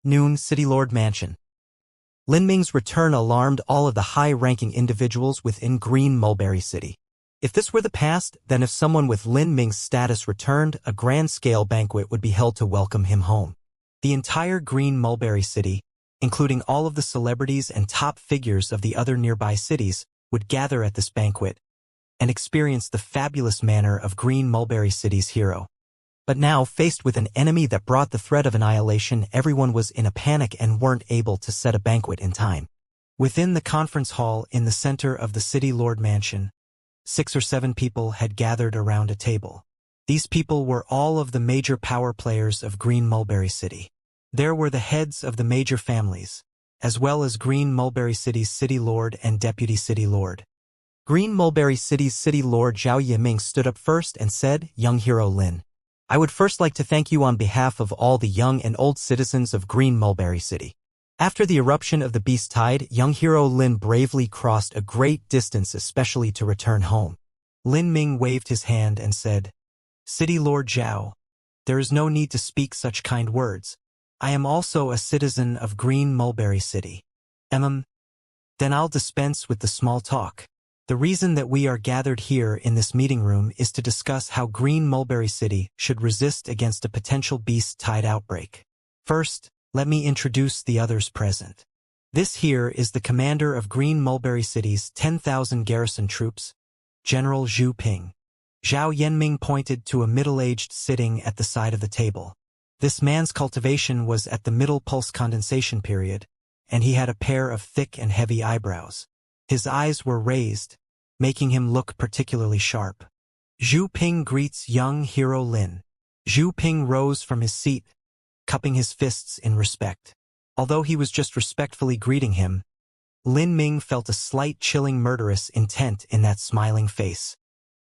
Noon, City Lord Mansion. Lin Ming's return alarmed all of the high-ranking individuals within Green Mulberry City. If this were the past, then if someone with Lin Ming's status returned, a grand-scale banquet would be held to welcome him home. The entire Green Mulberry City, including all of the celebrities and top figures of the other nearby cities, would gather at this banquet and experience the fabulous manner of Green Mulberry City's hero. But now, faced with an enemy that brought the threat of annihilation, everyone was in a panic and weren't able to set a banquet in time. Within the conference hall in the center of the City Lord Mansion, 6 or 7 people had gathered around a table. These people were all of the major power players of Green Mulberry City. There were the heads of the major families, as well as Green Mulberry City's City Lord and Deputy City Lord. Green Mulberry City's City Lord Zhao Yiming stood up first and said, "Young hero Lin, I would first like to thank you on behalf of all the young and old citizens of Green Mulberry City. After the eruption of the beast tide, young hero Lin bravely crossed a great distance especially to return home." Lin Ming waved his hand and said, "City Lord Zhao, there is no need to speak such kind words. I am also a citizen of Green Mulberry City." Then I'll dispense with the small talk. The reason that we are gathered here in this meeting room is to discuss how Green Mulberry City should resist against a potential beast tide outbreak. First, let me introduce the others present. This here is the commander of Green Mulberry City's 10,000 garrison troops, General Zhu Ping. Zhao Yanming pointed to a middle-aged sitting at the side of the table. This man's cultivation was at the middle pulse condensation period, and he had a pair of thick and heavy eyebrows. His eyes were raised, making him look particularly sharp. Zhu Ping greets young hero Lin. Zhu Ping rose from his seat, cupping his fists in respect. Although he was just respectfully greeting him, Lin Ming felt a slight chilling murderous intent in that smiling face.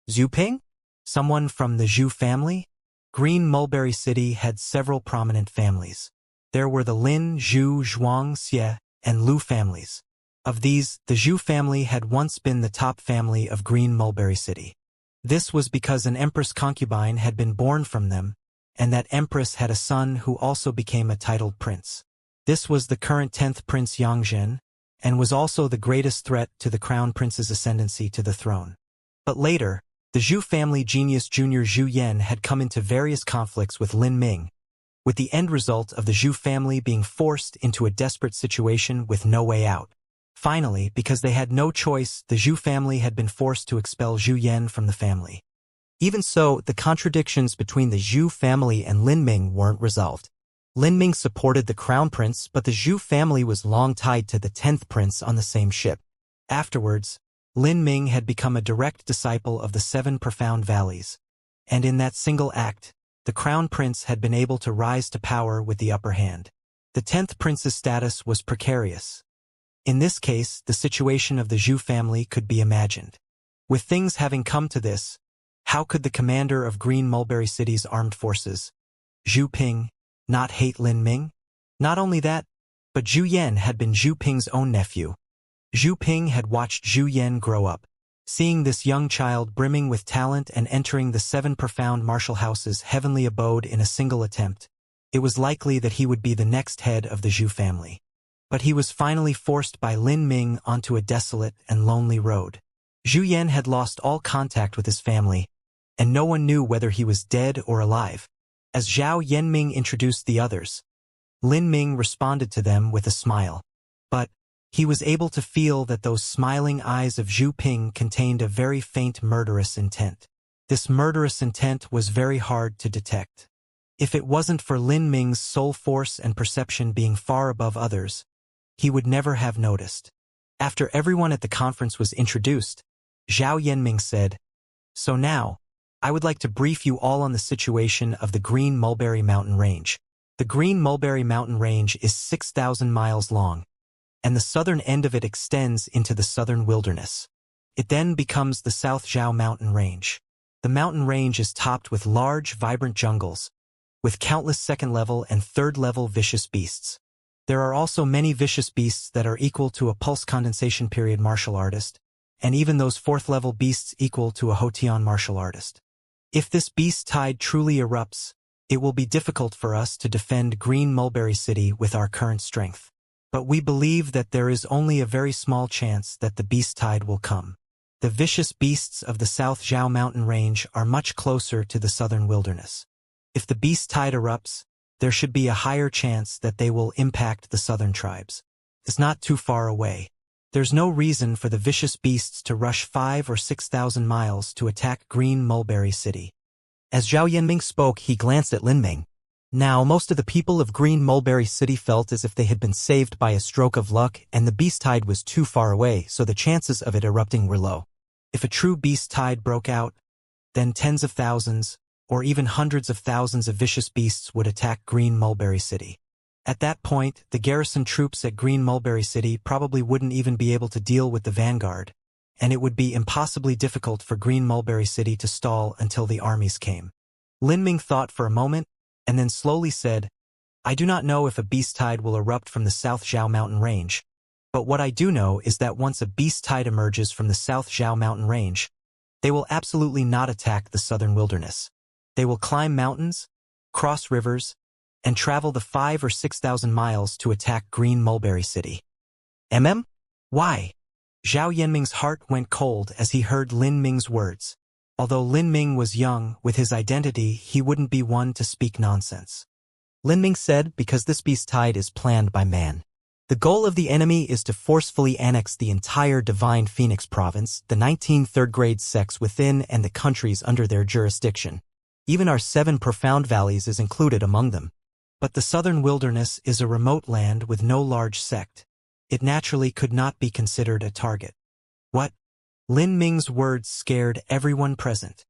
Zhu Ping? Someone from the Zhu family? Green Mulberry City had several prominent families. There were the Lin, Zhu, Xianxia, and Lu families. Of these, the Zhu family had once been the top family of Green Mulberry City. This was because an empress concubine had been born from them, and that empress had a son who also became a titled prince. This was the current 10th Prince Xianxia, and was also the greatest threat to the crown prince's ascendancy to the throne. But later, the Zhu family genius Junior Zhu Yan had come into various conflicts with Lin Ming, with the end result of the Zhu family being forced into a desperate situation with no way out. Finally, because they had no choice, the Zhu family had been forced to expel Zhu Yan from the family. Even so, the contradictions between the Zhu family and Lin Ming weren't resolved. Lin Ming supported the crown prince, but the Zhu family was long tied to the 10th prince on the same ship. Afterwards, Lin Ming had become a direct disciple of the 7 profound valleys, and in that single act, the crown prince had been able to rise to power with the upper hand. The 10th prince's status was precarious. In this case, the situation of the Zhu family could be imagined. With things having come to this, how could the commander of Green Mulberry City's armed forces, Zhu Ping, not hate Lin Ming? Not only that, but Zhu Yan had been Zhu Ping's own nephew. Zhu Ping had watched Zhu Yan grow up. Seeing this young child brimming with talent and entering the 7 profound martial house's heavenly abode in a single attempt, it was likely that he would be the next head of the Zhu family. But he was finally forced by Lin Ming onto a desolate and lonely road. Zhu Yan had lost all contact with his family, and no one knew whether he was dead or alive. As Zhao Yanming introduced the others, Lin Ming responded to them with a smile. But he was able to feel that those smiling eyes of Zhu Ping contained a very faint murderous intent. This murderous intent was very hard to detect. If it wasn't for Lin Ming's soul force and perception being far above others, he would never have noticed. After everyone at the conference was introduced, Zhao Yanming said, "So now, I would like to brief you all on the situation of the Green Mulberry Mountain Range. The Green Mulberry Mountain Range is 6,000 miles long, and the southern end of it extends into the southern wilderness. It then becomes the South Zhao Mountain Range. The mountain range is topped with large, vibrant jungles, with countless second-level and third-level vicious beasts. There are also many vicious beasts that are equal to a pulse condensation period martial artist, and even those fourth-level beasts equal to a Hotian martial artist. If this beast tide truly erupts, it will be difficult for us to defend Green Mulberry City with our current strength. But we believe that there is only a very small chance that the beast tide will come. The vicious beasts of the South Zhao Mountain Range are much closer to the southern wilderness. If the beast tide erupts, there should be a higher chance that they will impact the southern tribes. It's not too far away. There's no reason for the vicious beasts to rush 5,000 or 6,000 miles to attack Green Mulberry City." As Zhao Yanming spoke, he glanced at Lin Ming. Now, most of the people of Green Mulberry City felt as if they had been saved by a stroke of luck, and the beast tide was too far away, so the chances of it erupting were low. If a true beast tide broke out, then tens of thousands, or even hundreds of thousands of vicious beasts would attack Green Mulberry City. At that point, the garrison troops at Green Mulberry City probably wouldn't even be able to deal with the vanguard, and it would be impossibly difficult for Green Mulberry City to stall until the armies came. Lin Ming thought for a moment, and then slowly said, "I do not know if a beast tide will erupt from the South Zhao Mountain Range, but what I do know is that once a beast tide emerges from the South Zhao Mountain Range, they will absolutely not attack the southern wilderness. They will climb mountains, cross rivers, and travel the 5,000 or 6,000 miles to attack Green Mulberry City." Why? Zhao Yanming's heart went cold as he heard Lin Ming's words. Although Lin Ming was young, with his identity, he wouldn't be one to speak nonsense. Lin Ming said, "Because this beast tide is planned by man. The goal of the enemy is to forcefully annex the entire Divine Phoenix province, the 19 third-grade sects within, and the countries under their jurisdiction. Even our 7 profound valleys is included among them. But the southern wilderness is a remote land with no large sect. It naturally could not be considered a target." What? Lin Ming's words scared everyone present.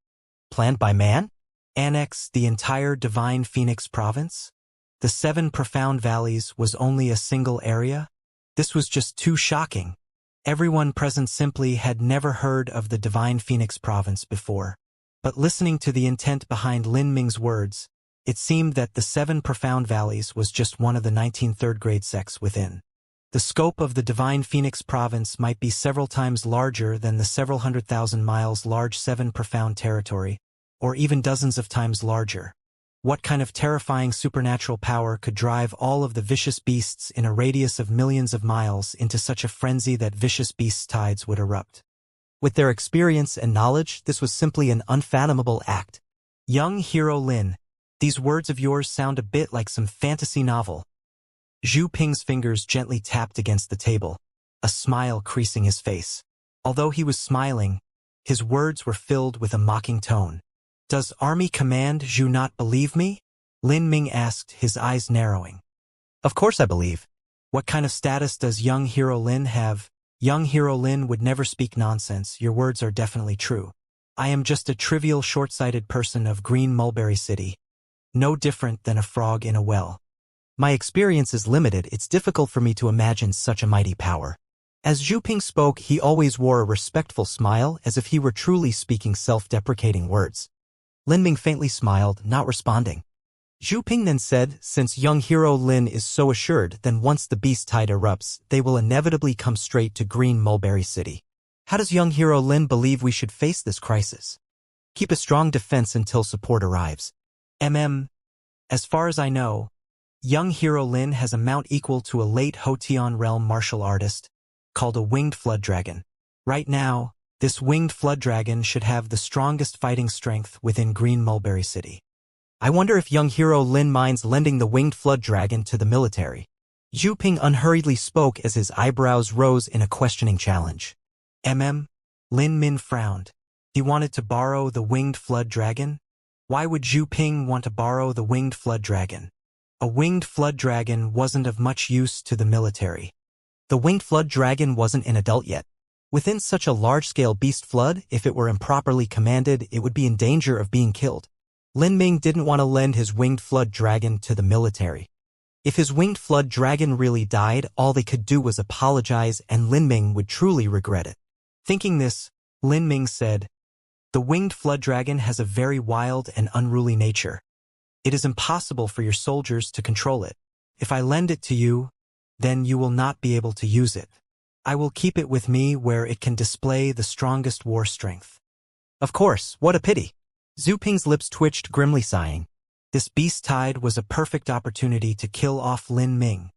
Planned by man? Annex the entire Divine Phoenix province? The 7 profound valleys was only a single area? This was just too shocking. Everyone present simply had never heard of the Divine Phoenix province before. But listening to the intent behind Lin Ming's words, it seemed that the 7 profound valleys was just one of the 19 third-grade sects within. The scope of the Divine Phoenix province might be several times larger than the several 100,000 miles large 7 profound territory, or even dozens of times larger. What kind of terrifying supernatural power could drive all of the vicious beasts in a radius of millions of miles into such a frenzy that vicious beast tides would erupt? With their experience and knowledge, this was simply an unfathomable act. Young hero Lin, these words of yours sound a bit like some fantasy novel. Zhu Ping's fingers gently tapped against the table, a smile creasing his face. Although he was smiling, his words were filled with a mocking tone. "Does Army Command Zhu not believe me?" Lin Ming asked, his eyes narrowing. "Of course I believe. What kind of status does young hero Lin have?" "Young hero Lin would never speak nonsense. Your words are definitely true. I am just a trivial short-sighted person of Green Mulberry City, no different than a frog in a well. My experience is limited. It's difficult for me to imagine such a mighty power." As Zhu Ping spoke, he always wore a respectful smile, as if he were truly speaking self-deprecating words. Lin Ming faintly smiled, not responding. Zhu Ping then said, "Since young hero Lin is so assured, then once the beast tide erupts, they will inevitably come straight to Green Mulberry City. How does young hero Lin believe we should face this crisis? Keep a strong defense until support arrives. As far as I know, young hero Lin has a mount equal to a late Hotian realm martial artist, called a winged flood dragon. Right now, this winged flood dragon should have the strongest fighting strength within Green Mulberry City. I wonder if young hero Lin minds lending the winged flood dragon to the military. Zhu Ping unhurriedly spoke as his eyebrows rose in a questioning challenge. Lin Min frowned. He wanted to borrow the winged flood dragon? Why would Zhu Ping want to borrow the winged flood dragon? A winged flood dragon wasn't of much use to the military. The winged flood dragon wasn't an adult yet. Within such a large-scale beast flood, if it were improperly commanded, it would be in danger of being killed. Lin Ming didn't want to lend his winged flood dragon to the military. If his winged flood dragon really died, all they could do was apologize and Lin Ming would truly regret it. Thinking this, Lin Ming said, "The winged flood dragon has a very wild and unruly nature. It is impossible for your soldiers to control it. If I lend it to you, then you will not be able to use it. I will keep it with me where it can display the strongest war strength." Of course, what a pity. Zhu Ping's lips twitched, grimly sighing. This beast tide was a perfect opportunity to kill off Lin Ming.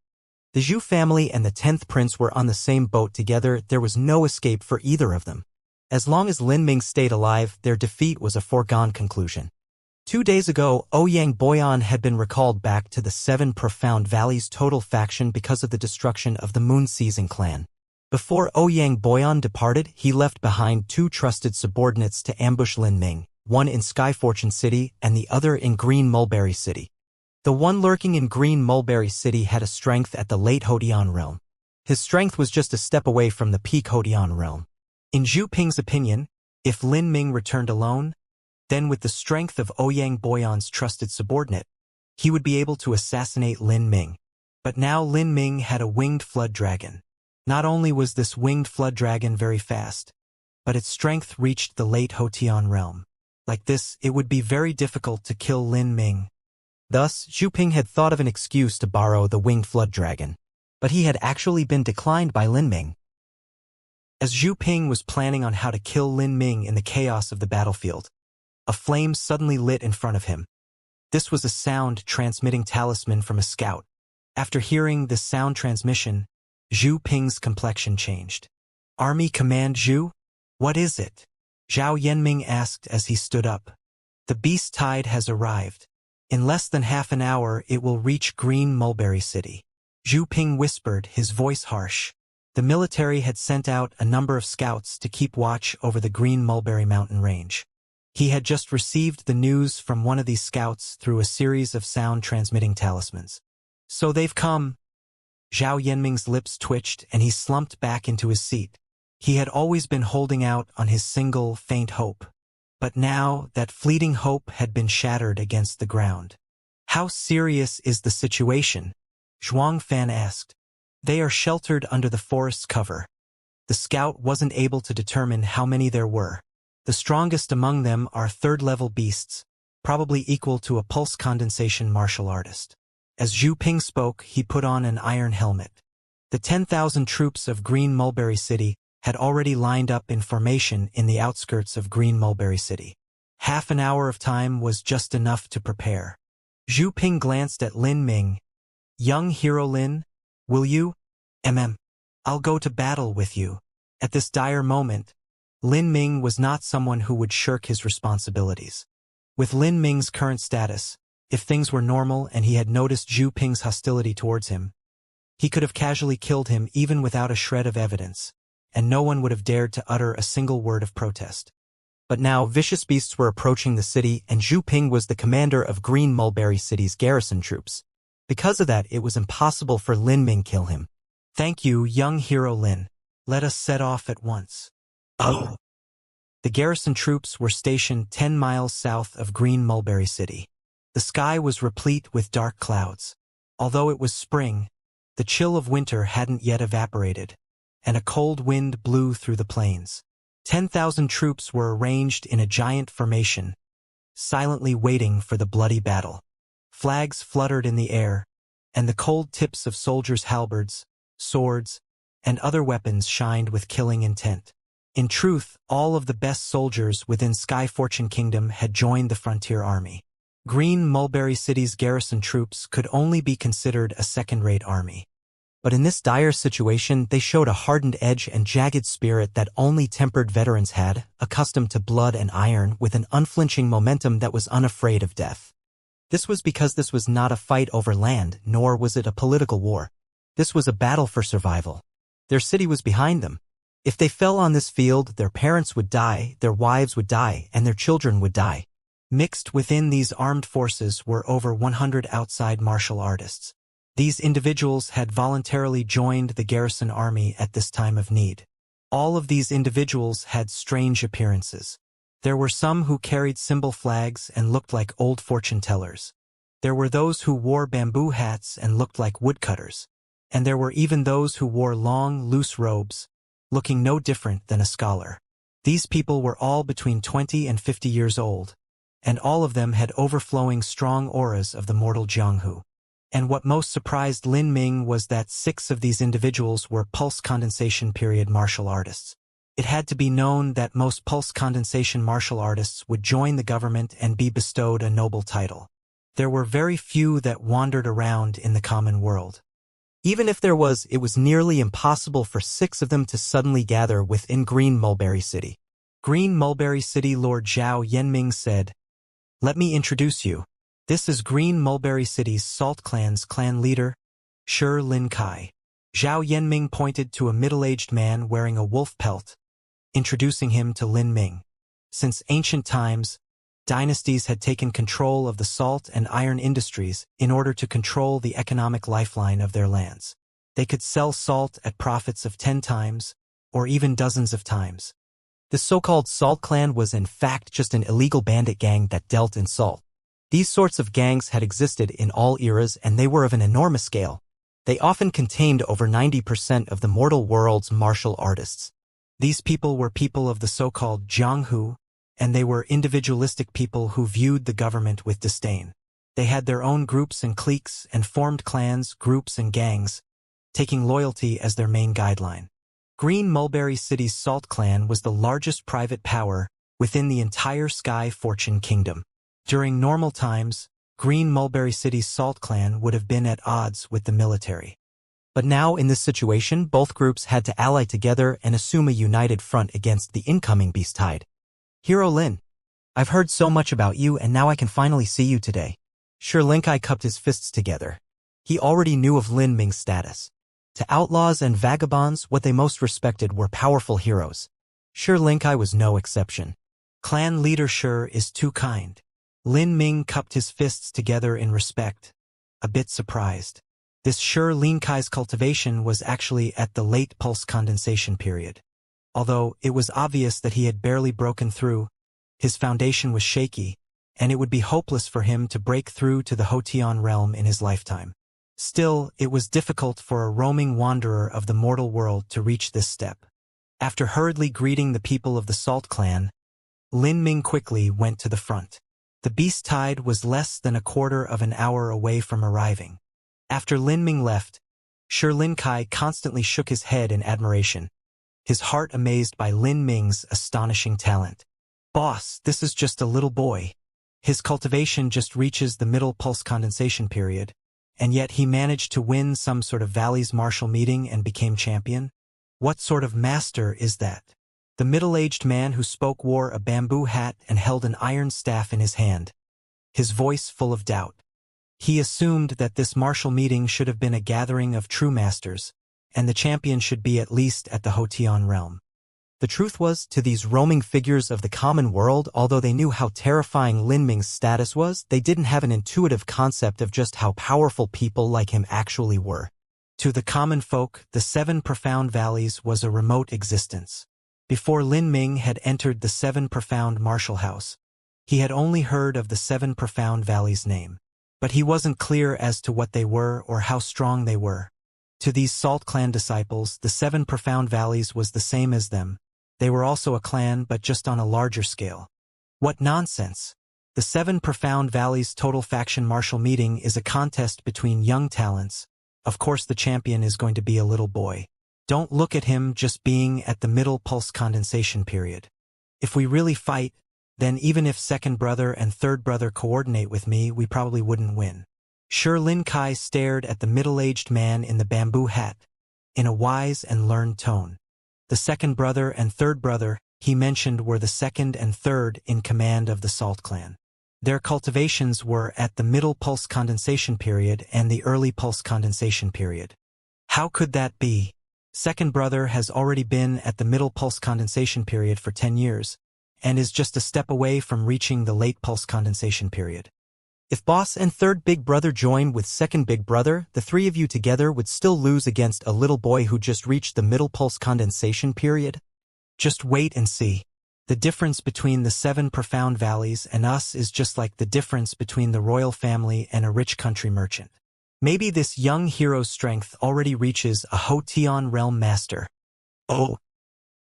The Zhu family and the 10th prince were on the same boat together. There was no escape for either of them. As long as Lin Ming stayed alive, their defeat was a foregone conclusion. 2 days ago, Ouyang Boyan had been recalled back to the Seven Profound Valleys total faction because of the destruction of the Moon Seizing clan. Before Ouyang Boyan departed, he left behind 2 trusted subordinates to ambush Lin Ming, one in Sky Fortune City and the other in Green Mulberry City. The one lurking in Green Mulberry City had a strength at the late Hodian realm. His strength was just a step away from the peak Hodian realm. In Zhu Ping's opinion, if Lin Ming returned alone, then with the strength of Ouyang Boyan's trusted subordinate, he would be able to assassinate Lin Ming. But now Lin Ming had a winged flood dragon. Not only was this winged flood dragon very fast, but its strength reached the late Hotian realm. Like this, it would be very difficult to kill Lin Ming. Thus, Zhu Ping had thought of an excuse to borrow the winged flood dragon. But he had actually been declined by Lin Ming. As Zhu Ping was planning on how to kill Lin Ming in the chaos of the battlefield, a flame suddenly lit in front of him. This was a sound transmitting talisman from a scout. After hearing this sound transmission, Zhu Ping's complexion changed. "Army Command Zhu? What is it?" Zhao Yanming asked as he stood up. "The beast tide has arrived. In less than half an hour it will reach Green Mulberry City." Zhu Ping whispered, his voice harsh. The military had sent out a number of scouts to keep watch over the Green Mulberry Mountain range. He had just received the news from one of these scouts through a series of sound-transmitting talismans. "So they've come." Zhao Yanming's lips twitched and he slumped back into his seat. He had always been holding out on his single, faint hope. But now that fleeting hope had been shattered against the ground. "How serious is the situation?" Zhuang Fan asked. "They are sheltered under the forest's cover." The scout wasn't able to determine how many there were. The strongest among them are 3rd-level beasts, probably equal to a pulse condensation martial artist. As Zhu Ping spoke, he put on an iron helmet. The 10,000 troops of Green Mulberry City had already lined up in formation in the outskirts of Green Mulberry City. Half an hour of time was just enough to prepare. Zhu Ping glanced at Lin Ming. "Young hero Lin, will you?" "I'll go to battle with you." At this dire moment, Lin Ming was not someone who would shirk his responsibilities. With Lin Ming's current status, if things were normal and he had noticed Zhu Ping's hostility towards him, he could have casually killed him even without a shred of evidence, and no one would have dared to utter a single word of protest. But now vicious beasts were approaching the city and Zhu Ping was the commander of Green Mulberry City's garrison troops. Because of that, it was impossible for Lin Ming kill him. "Thank you, young hero Lin. Let us set off at once." Oh. The garrison troops were stationed 10 miles south of Green Mulberry City. The sky was replete with dark clouds. Although it was spring, the chill of winter hadn't yet evaporated, and a cold wind blew through the plains. 10,000 troops were arranged in a giant formation, silently waiting for the bloody battle. Flags fluttered in the air, and the cold tips of soldiers' halberds, swords, and other weapons shined with killing intent. In truth, all of the best soldiers within Sky Fortune Kingdom had joined the frontier army. Green Mulberry City's garrison troops could only be considered a second-rate army. But in this dire situation, they showed a hardened edge and jagged spirit that only tempered veterans had, accustomed to blood and iron with an unflinching momentum that was unafraid of death. This was because this was not a fight over land, nor was it a political war. This was a battle for survival. Their city was behind them. If they fell on this field, their parents would die, their wives would die, and their children would die. Mixed within these armed forces were over 100 outside martial artists. These individuals had voluntarily joined the garrison army at this time of need. All of these individuals had strange appearances. There were some who carried symbol flags and looked like old fortune tellers. There were those who wore bamboo hats and looked like woodcutters. And there were even those who wore long, loose robes, looking no different than a scholar. These people were all between 20 and 50 years old, and all of them had overflowing strong auras of the mortal Jianghu. And what most surprised Lin Ming was that 6 of these individuals were pulse condensation period martial artists. It had to be known that most pulse condensation martial artists would join the government and be bestowed a noble title. There were very few that wandered around in the common world. Even if there was, it was nearly impossible for 6 of them to suddenly gather within Green Mulberry City. Green Mulberry City Lord Zhao Yanming said, "Let me introduce you. This is Green Mulberry City's Salt Clan's clan leader, Shi Lin Kai." Zhao Yanming pointed to a middle-aged man wearing a wolf pelt, introducing him to Lin Ming. Since ancient times, dynasties had taken control of the salt and iron industries in order to control the economic lifeline of their lands. They could sell salt at profits of 10 times, or even dozens of times. The so-called Salt Clan was in fact just an illegal bandit gang that dealt in salt. These sorts of gangs had existed in all eras and they were of an enormous scale. They often contained over 90% of the mortal world's martial artists. These people were people of the so-called Jianghu, and they were individualistic people who viewed the government with disdain. They had their own groups and cliques and formed clans, groups, and gangs, taking loyalty as their main guideline. Green Mulberry City's Salt Clan was the largest private power within the entire Sky Fortune Kingdom. During normal times, Green Mulberry City's Salt Clan would have been at odds with the military. But now, in this situation, both groups had to ally together and assume a united front against the incoming beast tide. "Hero Lin, I've heard so much about you and now I can finally see you today." Shi Lin Kai cupped his fists together. He already knew of Lin Ming's status. To outlaws and vagabonds, what they most respected were powerful heroes. Shi Lin Kai was no exception. Clan leader Shi is too kind. Lin Ming cupped his fists together in respect, a bit surprised. This Shi Lin Kai's cultivation was actually at the late pulse condensation period. Although it was obvious that he had barely broken through, his foundation was shaky, and it would be hopeless for him to break through to the Hotian realm in his lifetime. Still, it was difficult for a roaming wanderer of the mortal world to reach this step. After hurriedly greeting the people of the Salt Clan, Lin Ming quickly went to the front. The beast tide was less than a quarter of an hour away from arriving. After Lin Ming left, Shi Lin Kai constantly shook his head in admiration, his heart amazed by Lin Ming's astonishing talent. "Boss, this is just a little boy. His cultivation just reaches the middle pulse condensation period, and yet he managed to win some sort of Valley's martial meeting and became champion? What sort of master is that?" The middle-aged man who spoke wore a bamboo hat and held an iron staff in his hand, his voice full of doubt. He assumed that this martial meeting should have been a gathering of true masters, and the champion should be at least at the Hotian realm. The truth was, to these roaming figures of the common world, although they knew how terrifying Lin Ming's status was, they didn't have an intuitive concept of just how powerful people like him actually were. To the common folk, the 7 Profound Valleys was a remote existence. Before Lin Ming had entered the 7 Profound Martial House, he had only heard of the 7 Profound Valleys name. But he wasn't clear as to what they were or how strong they were. To these Salt Clan disciples, the 7 Profound Valleys was the same as them. They were also a clan, but just on a larger scale. What nonsense! The 7 Profound Valleys Total Faction Martial Meeting is a contest between young talents. Of course the champion is going to be a little boy. Don't look at him just being at the middle pulse condensation period. If we really fight, then even if second brother and third brother coordinate with me, we probably wouldn't win. Sure, Lin Kai stared at the middle-aged man in the bamboo hat, in a wise and learned tone. The second brother and third brother he mentioned were the second and third in command of the Salt clan. Their cultivations were at the middle pulse condensation period and the early pulse condensation period. How could that be? Second brother has already been at the middle pulse condensation period for 10 years, and is just a step away from reaching the late pulse condensation period. If boss and third big brother join with second big brother, the three of you together would still lose against a little boy who just reached the middle pulse condensation period? Just wait and see. The difference between the 7 profound valleys and us is just like the difference between the royal family and a rich country merchant. Maybe this young hero's strength already reaches a Hotian realm master. Oh!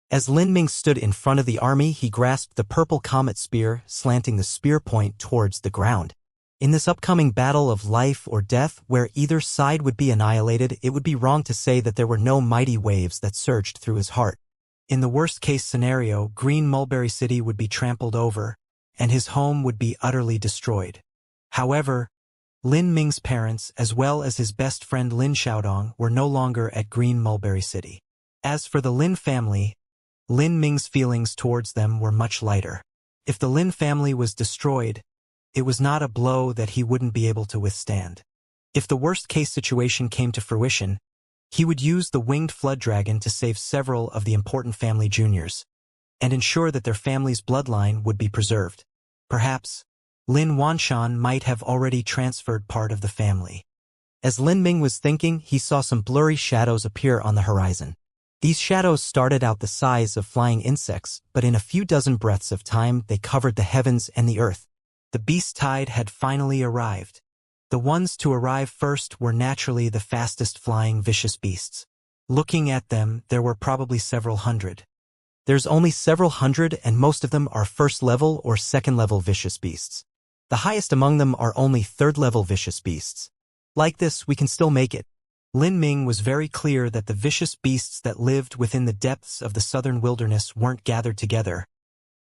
As Lin Ming stood in front of the army, he grasped the purple comet spear, slanting the spear point towards the ground. In this upcoming battle of life or death, where either side would be annihilated, it would be wrong to say that there were no mighty waves that surged through his heart. In the worst-case scenario, Green Mulberry City would be trampled over, and his home would be utterly destroyed. However, Lin Ming's parents, as well as his best friend Lin Xiaodong, were no longer at Green Mulberry City. As for the Lin family, Lin Ming's feelings towards them were much lighter. If the Lin family was destroyed, it was not a blow that he wouldn't be able to withstand. If the worst-case situation came to fruition, he would use the winged flood dragon to save several of the important family juniors, and ensure that their family's bloodline would be preserved. Perhaps, Lin Wanshan might have already transferred part of the family. As Lin Ming was thinking, he saw some blurry shadows appear on the horizon. These shadows started out the size of flying insects, but in a few dozen breaths of time they covered the heavens and the earth. The beast tide had finally arrived. The ones to arrive first were naturally the fastest-flying vicious beasts. Looking at them, there were probably several hundred. There's only several hundred, and most of them are first-level or second-level vicious beasts. The highest among them are only third-level vicious beasts. Like this, we can still make it. Lin Ming was very clear that the vicious beasts that lived within the depths of the southern wilderness weren't gathered together,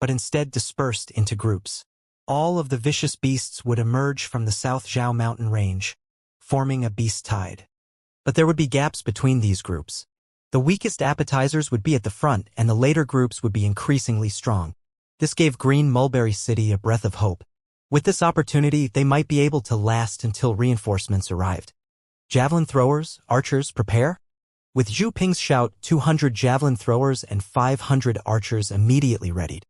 but instead dispersed into groups. All of the vicious beasts would emerge from the South Zhao mountain range, forming a beast tide. But there would be gaps between these groups. The weakest appetizers would be at the front, and the later groups would be increasingly strong. This gave Green Mulberry City a breath of hope. With this opportunity, they might be able to last until reinforcements arrived. Javelin throwers, archers, prepare? With Zhu Ping's shout, 200 javelin throwers and 500 archers immediately readied.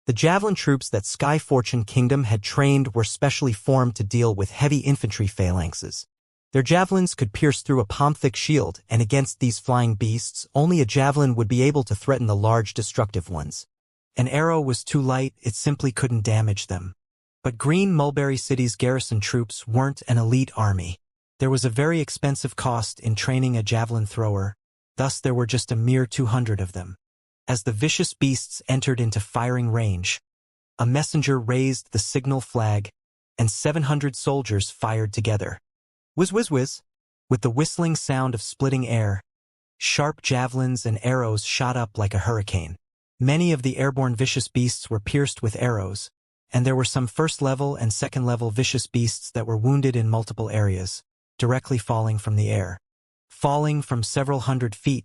The javelin troops that Sky Fortune Kingdom had trained were specially formed to deal with heavy infantry phalanxes. Their javelins could pierce through a palm-thick shield, and against these flying beasts, only a javelin would be able to threaten the large destructive ones. An arrow was too light, it simply couldn't damage them. But Green Mulberry City's garrison troops weren't an elite army. There was a very expensive cost in training a javelin thrower, thus there were just a mere 200 of them. As the vicious beasts entered into firing range, a messenger raised the signal flag, and 700 soldiers fired together. Whiz whiz whiz! With the whistling sound of splitting air, sharp javelins and arrows shot up like a hurricane. Many of the airborne vicious beasts were pierced with arrows, and there were some first-level and second-level vicious beasts that were wounded in multiple areas, directly falling from the air. Falling from several hundred feet,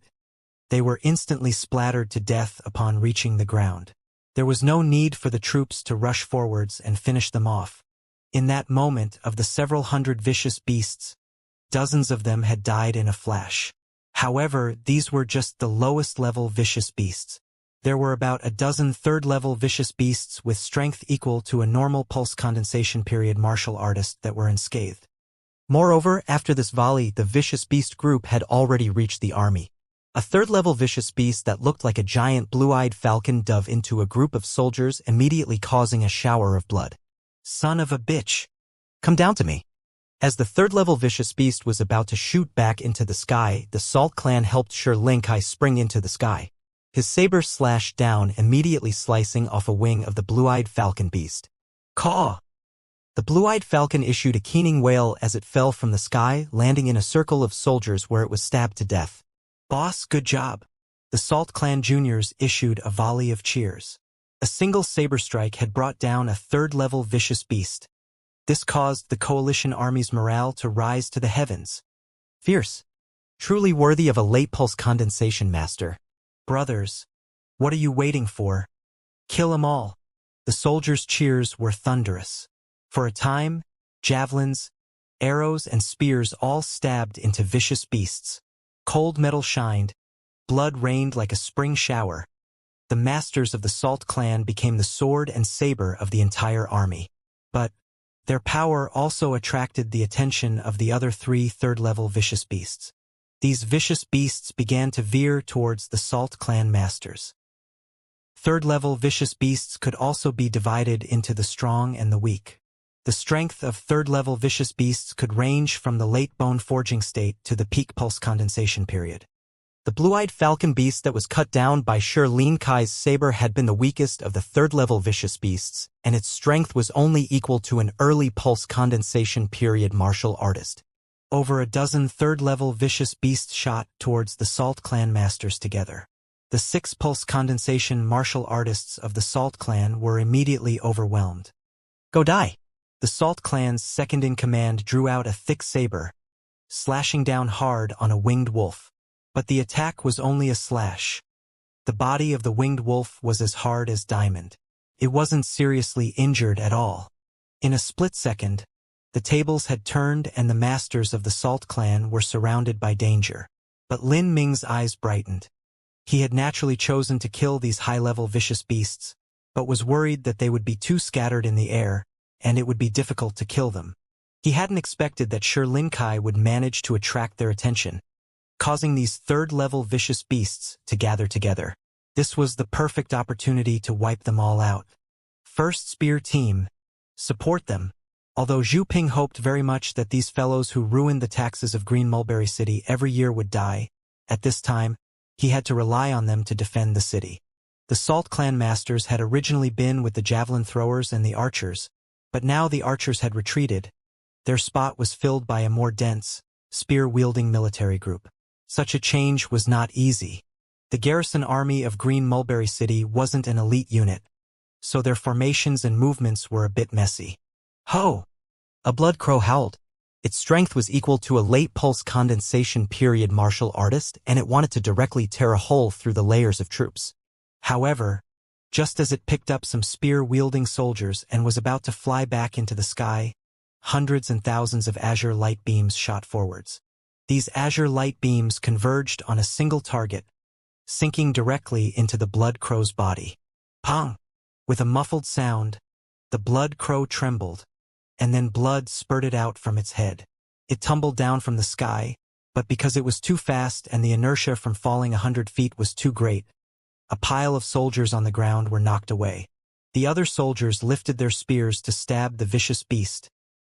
they were instantly splattered to death upon reaching the ground. There was no need for the troops to rush forwards and finish them off. In that moment, of the several hundred vicious beasts, dozens of them had died in a flash. However, these were just the lowest-level vicious beasts. There were about a dozen third-level vicious beasts with strength equal to a normal pulse condensation period martial artist that were unscathed. Moreover, after this volley, the vicious beast group had already reached the army. A third-level vicious beast that looked like a giant blue-eyed falcon dove into a group of soldiers, immediately causing a shower of blood. Son of a bitch! Come down to me! As the third-level vicious beast was about to shoot back into the sky, the Salt clan helped Shi Lingkai spring into the sky. His saber slashed down, immediately slicing off a wing of the blue-eyed falcon beast. Caw! The blue-eyed falcon issued a keening wail as it fell from the sky, landing in a circle of soldiers where it was stabbed to death. Boss, good job. The Salt Clan juniors issued a volley of cheers. A single saber strike had brought down a third-level vicious beast. This caused the coalition army's morale to rise to the heavens. Fierce. Truly worthy of a late pulse condensation master. Brothers, what are you waiting for? Kill 'em all. The soldiers' cheers were thunderous. For a time, javelins, arrows, and spears all stabbed into vicious beasts. Cold metal shined, blood rained like a spring shower. The masters of the Salt Clan became the sword and saber of the entire army. But their power also attracted the attention of the other three third-level vicious beasts. These vicious beasts began to veer towards the Salt Clan masters. Third-level vicious beasts could also be divided into the strong and the weak. The strength of third-level vicious beasts could range from the late bone-forging state to the peak pulse condensation period. The blue-eyed falcon beast that was cut down by Xianxia's saber had been the weakest of the third-level vicious beasts, and its strength was only equal to an early pulse condensation period martial artist. Over a dozen third-level vicious beasts shot towards the Salt Clan masters together. The 6 pulse condensation martial artists of the Salt Clan were immediately overwhelmed. Go die! The Salt Clan's second-in-command drew out a thick saber, slashing down hard on a winged wolf. But the attack was only a slash. The body of the winged wolf was as hard as diamond. It wasn't seriously injured at all. In a split second, the tables had turned and the masters of the Salt Clan were surrounded by danger. But Lin Ming's eyes brightened. He had naturally chosen to kill these high-level vicious beasts, but was worried that they would be too scattered in the air, and it would be difficult to kill them. He hadn't expected that Xianxia would manage to attract their attention, causing these third-level vicious beasts to gather together. This was the perfect opportunity to wipe them all out. First Spear Team, support them. Although Zhu Ping hoped very much that these fellows who ruined the taxes of Green Mulberry City every year would die, at this time, he had to rely on them to defend the city. The Salt Clan masters had originally been with the javelin throwers and the archers, but now the archers had retreated. Their spot was filled by a more dense, spear-wielding military group. Such a change was not easy. The garrison army of Green Mulberry City wasn't an elite unit, so their formations and movements were a bit messy. Ho! A blood crow howled. Its strength was equal to a late pulse condensation period martial artist, and it wanted to directly tear a hole through the layers of troops. However, just as it picked up some spear-wielding soldiers and was about to fly back into the sky, hundreds and thousands of azure light beams shot forwards. These azure light beams converged on a single target, sinking directly into the blood crow's body. Pong! With a muffled sound, the blood crow trembled, and then blood spurted out from its head. It tumbled down from the sky, but because it was too fast and the inertia from falling 100 feet was too great, a pile of soldiers on the ground were knocked away. The other soldiers lifted their spears to stab the vicious beast,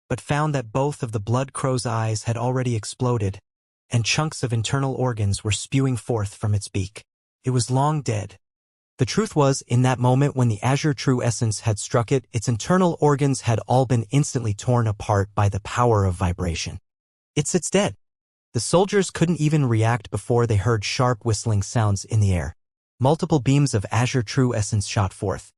but found that both of the blood crow's eyes had already exploded, and chunks of internal organs were spewing forth from its beak. It was long dead. The truth was, in that moment when the azure true essence had struck it, its internal organs had all been instantly torn apart by the power of vibration. It's dead. The soldiers couldn't even react before they heard sharp whistling sounds in the air. Multiple beams of azure true essence shot forth.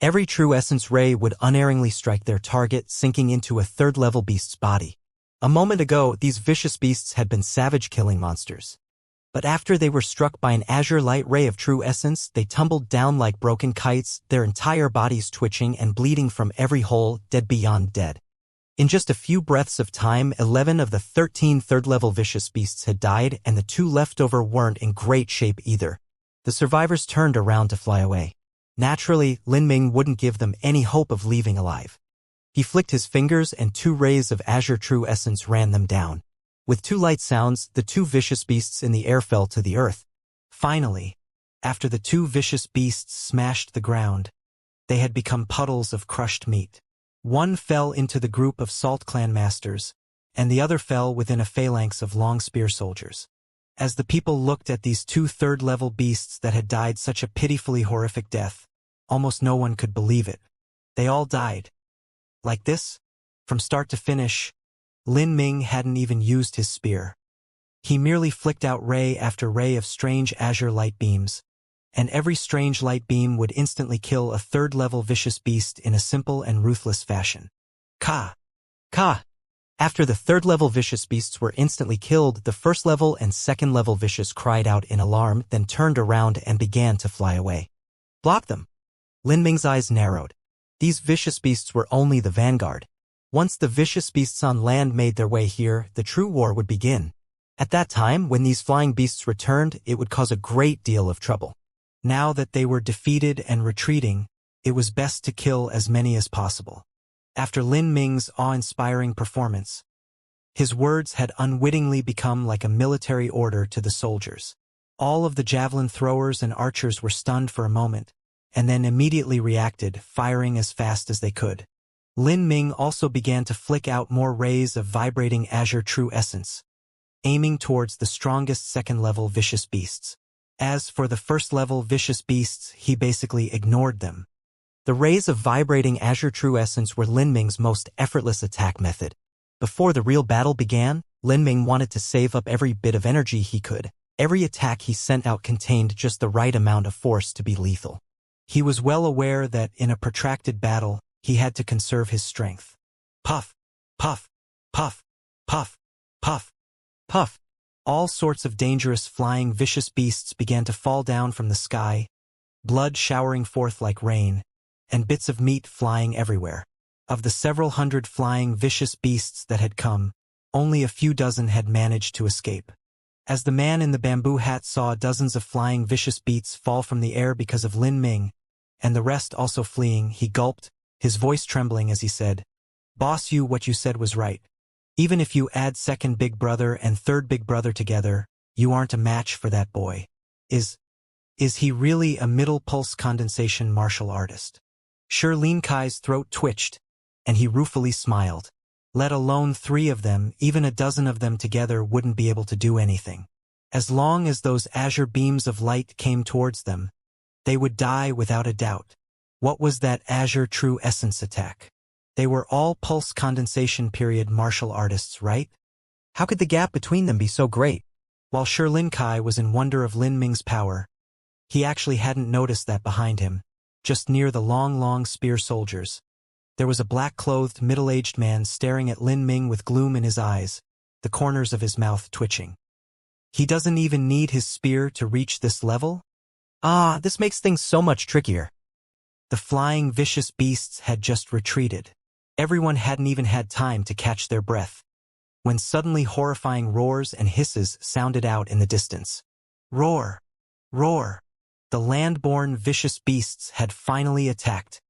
Every true essence ray would unerringly strike their target, sinking into a third-level beast's body. A moment ago, these vicious beasts had been savage killing monsters. But after they were struck by an azure light ray of true essence, they tumbled down like broken kites, their entire bodies twitching and bleeding from every hole, dead beyond dead. In just a few breaths of time, 11 of the 13 third-level vicious beasts had died, and the 2 leftover weren't in great shape either. The survivors turned around to fly away. Naturally, Lin Ming wouldn't give them any hope of leaving alive. He flicked his fingers and 2 rays of azure true essence ran them down. With 2 light sounds, the 2 vicious beasts in the air fell to the earth. Finally, after the 2 vicious beasts smashed the ground, they had become puddles of crushed meat. One fell into the group of Salt Clan masters, and the other fell within a phalanx of long spear soldiers. As the people looked at these 2 third-level beasts that had died such a pitifully horrific death, almost no one could believe it. They all died. Like this, from start to finish. Lin Ming hadn't even used his spear. He merely flicked out ray after ray of strange azure light beams, and every strange light beam would instantly kill a third-level vicious beast in a simple and ruthless fashion. Ka! Ka! After the third-level vicious beasts were instantly killed, the first-level and second-level vicious cried out in alarm, then turned around and began to fly away. Block them! Lin Ming's eyes narrowed. These vicious beasts were only the vanguard. Once the vicious beasts on land made their way here, the true war would begin. At that time, when these flying beasts returned, it would cause a great deal of trouble. Now that they were defeated and retreating, it was best to kill as many as possible. After Lin Ming's awe-inspiring performance, his words had unwittingly become like a military order to the soldiers. All of the javelin throwers and archers were stunned for a moment, and then immediately reacted, firing as fast as they could. Lin Ming also began to flick out more rays of vibrating azure true essence, aiming towards the strongest second-level vicious beasts. As for the first-level vicious beasts, he basically ignored them. The rays of vibrating azure true essence were Lin Ming's most effortless attack method. Before the real battle began, Lin Ming wanted to save up every bit of energy he could. Every attack he sent out contained just the right amount of force to be lethal. He was well aware that in a protracted battle, he had to conserve his strength. Puff, puff, puff, puff, puff, puff. All sorts of dangerous flying vicious beasts began to fall down from the sky, blood showering forth like rain, and bits of meat flying everywhere. Of the several hundred flying vicious beasts that had come, only a few dozen had managed to escape. As the man in the bamboo hat saw dozens of flying vicious beasts fall from the air because of Lin Ming, and the rest also fleeing, he gulped, his voice trembling as he said, "Boss, what you said was right. Even if you add second big brother and third big brother together, you aren't a match for that boy. Is he really a middle pulse condensation martial artist?" Shi Lin Kai's throat twitched, and he ruefully smiled. Let alone 3 of them, even a dozen of them together wouldn't be able to do anything. As long as those azure beams of light came towards them, they would die without a doubt. What was that azure true essence attack? They were all pulse condensation period martial artists, right? How could the gap between them be so great? While Shi Lin Kai was in wonder of Lin Ming's power, he actually hadn't noticed that behind him, just near the long spear soldiers, there was a black-clothed middle-aged man staring at Lin Ming with gloom in his eyes, the corners of his mouth twitching. He doesn't even need his spear to reach this level? Ah, this makes things so much trickier. The flying vicious beasts had just retreated. Everyone hadn't even had time to catch their breath, when suddenly horrifying roars and hisses sounded out in the distance. Roar! Roar! The land-born vicious beasts had finally attacked.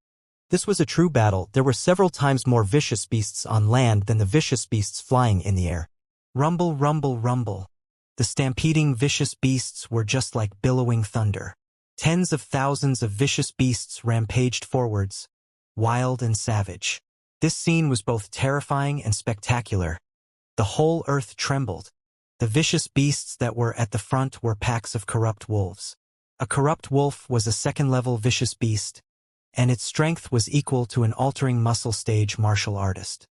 This was a true battle. There were several times more vicious beasts on land than the vicious beasts flying in the air. Rumble, rumble, rumble. The stampeding vicious beasts were just like billowing thunder. Tens of thousands of vicious beasts rampaged forwards, wild and savage. This scene was both terrifying and spectacular. The whole earth trembled. The vicious beasts that were at the front were packs of corrupt wolves. A corrupt wolf was a second-level vicious beast, and its strength was equal to an altering muscle stage martial artist.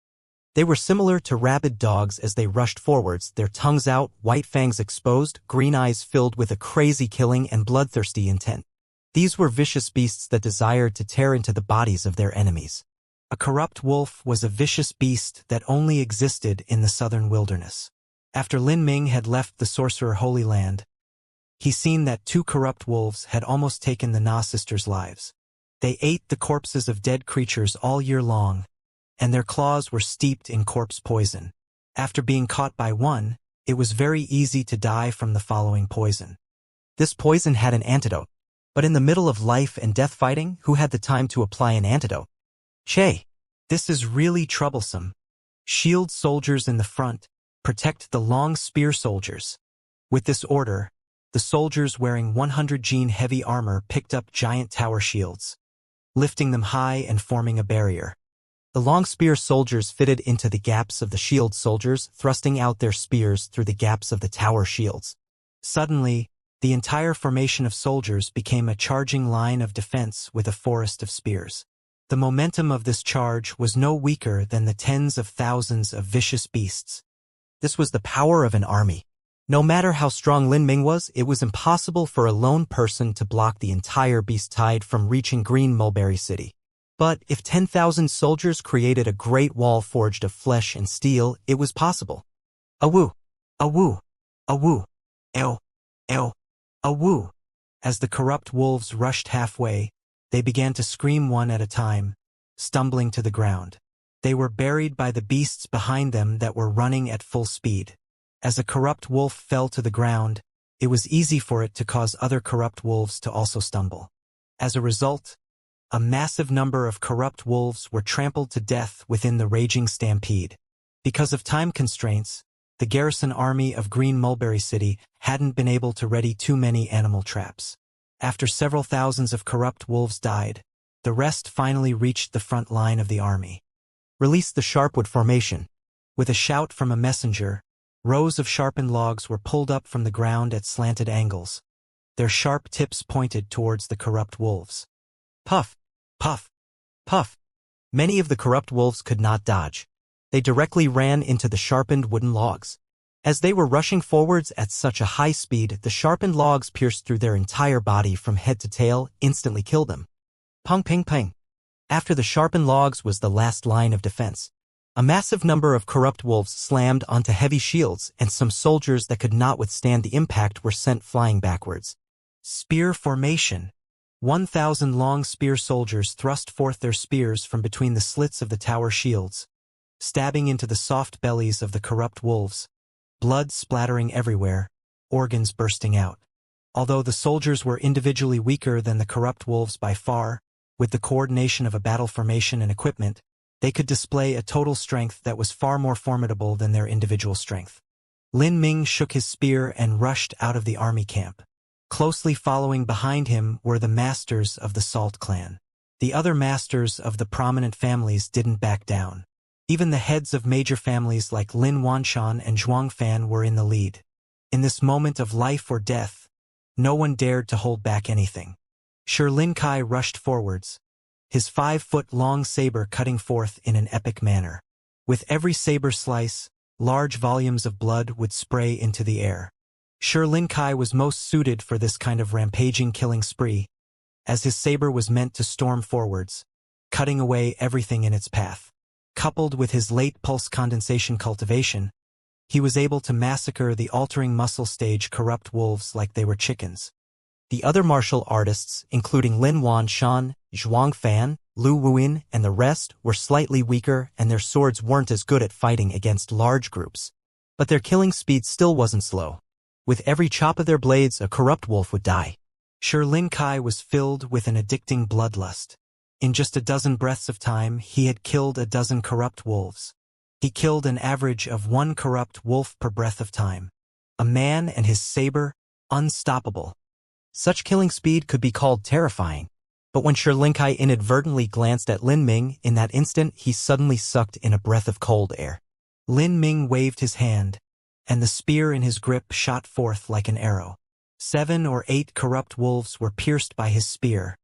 They were similar to rabid dogs as they rushed forwards, their tongues out, white fangs exposed, green eyes filled with a crazy killing and bloodthirsty intent. These were vicious beasts that desired to tear into the bodies of their enemies. A corrupt wolf was a vicious beast that only existed in the southern wilderness. After Lin Ming had left the Sorcerer Holy Land, he seen that 2 corrupt wolves had almost taken the Na sisters' lives. They ate the corpses of dead creatures all year long, and their claws were steeped in corpse poison. After being caught by one, it was very easy to die from the following poison. This poison had an antidote, but in the middle of life and death fighting, who had the time to apply an antidote? Che, this is really troublesome. Shield soldiers in the front, protect the long spear soldiers. With this order, the soldiers wearing 100 gene heavy armor picked up giant tower shields, lifting them high and forming a barrier. The long spear soldiers fitted into the gaps of the shield soldiers, thrusting out their spears through the gaps of the tower shields. Suddenly, the entire formation of soldiers became a charging line of defense with a forest of spears. The momentum of this charge was no weaker than the tens of thousands of vicious beasts. This was the power of an army. No matter how strong Lin Ming was, it was impossible for a lone person to block the entire beast tide from reaching Green Mulberry City. But if 10,000 soldiers created a great wall forged of flesh and steel, it was possible. Awoo! Awoo! Awoo! Ew! Ew! Awoo! As the corrupt wolves rushed halfway, they began to scream one at a time, stumbling to the ground. They were buried by the beasts behind them that were running at full speed. As a corrupt wolf fell to the ground, it was easy for it to cause other corrupt wolves to also stumble. As a result, a massive number of corrupt wolves were trampled to death within the raging stampede. Because of time constraints, the garrison army of Green Mulberry City hadn't been able to ready too many animal traps. After several thousands of corrupt wolves died, the rest finally reached the front line of the army. Release the Sharpwood Formation. With a shout from a messenger, rows of sharpened logs were pulled up from the ground at slanted angles. Their sharp tips pointed towards the corrupt wolves. Puff! Puff! Puff! Many of the corrupt wolves could not dodge. They directly ran into the sharpened wooden logs. As they were rushing forwards at such a high speed, the sharpened logs pierced through their entire body from head to tail, instantly killed them. Pong ping ping. After the sharpened logs was the last line of defense. A massive number of corrupt wolves slammed onto heavy shields, and some soldiers that could not withstand the impact were sent flying backwards. Spear Formation. 1,000 long spear soldiers thrust forth their spears from between the slits of the tower shields, stabbing into the soft bellies of the corrupt wolves, blood splattering everywhere, organs bursting out. Although the soldiers were individually weaker than the corrupt wolves by far, with the coordination of a battle formation and equipment, they could display a total strength that was far more formidable than their individual strength. Lin Ming shook his spear and rushed out of the army camp. Closely following behind him were the masters of the Salt clan. The other masters of the prominent families didn't back down. Even the heads of major families like Lin Wanshan and Zhuang Fan were in the lead. In this moment of life or death, no one dared to hold back anything. Shi Lin Kai rushed forwards, his 5-foot-long saber cutting forth in an epic manner. With every saber slice, large volumes of blood would spray into the air. Shi Lin Kai was most suited for this kind of rampaging killing spree, as his saber was meant to storm forwards, cutting away everything in its path. Coupled with his late pulse condensation cultivation, he was able to massacre the altering muscle stage corrupt wolves like they were chickens. The other martial artists, including Lin Wanshan, Zhuang Fan, Lu Wuyin, and the rest, were slightly weaker, and their swords weren't as good at fighting against large groups. But their killing speed still wasn't slow. With every chop of their blades, a corrupt wolf would die. Shi Lin Kai was filled with an addicting bloodlust. In just a dozen breaths of time, he had killed a dozen corrupt wolves. He killed an average of 1 corrupt wolf per breath of time. A man and his saber, unstoppable. Such killing speed could be called terrifying. But when Shi Lin Kai inadvertently glanced at Lin Ming, in that instant he suddenly sucked in a breath of cold air. Lin Ming waved his hand, and the spear in his grip shot forth like an arrow. 7 or 8 corrupt wolves were pierced by his spear,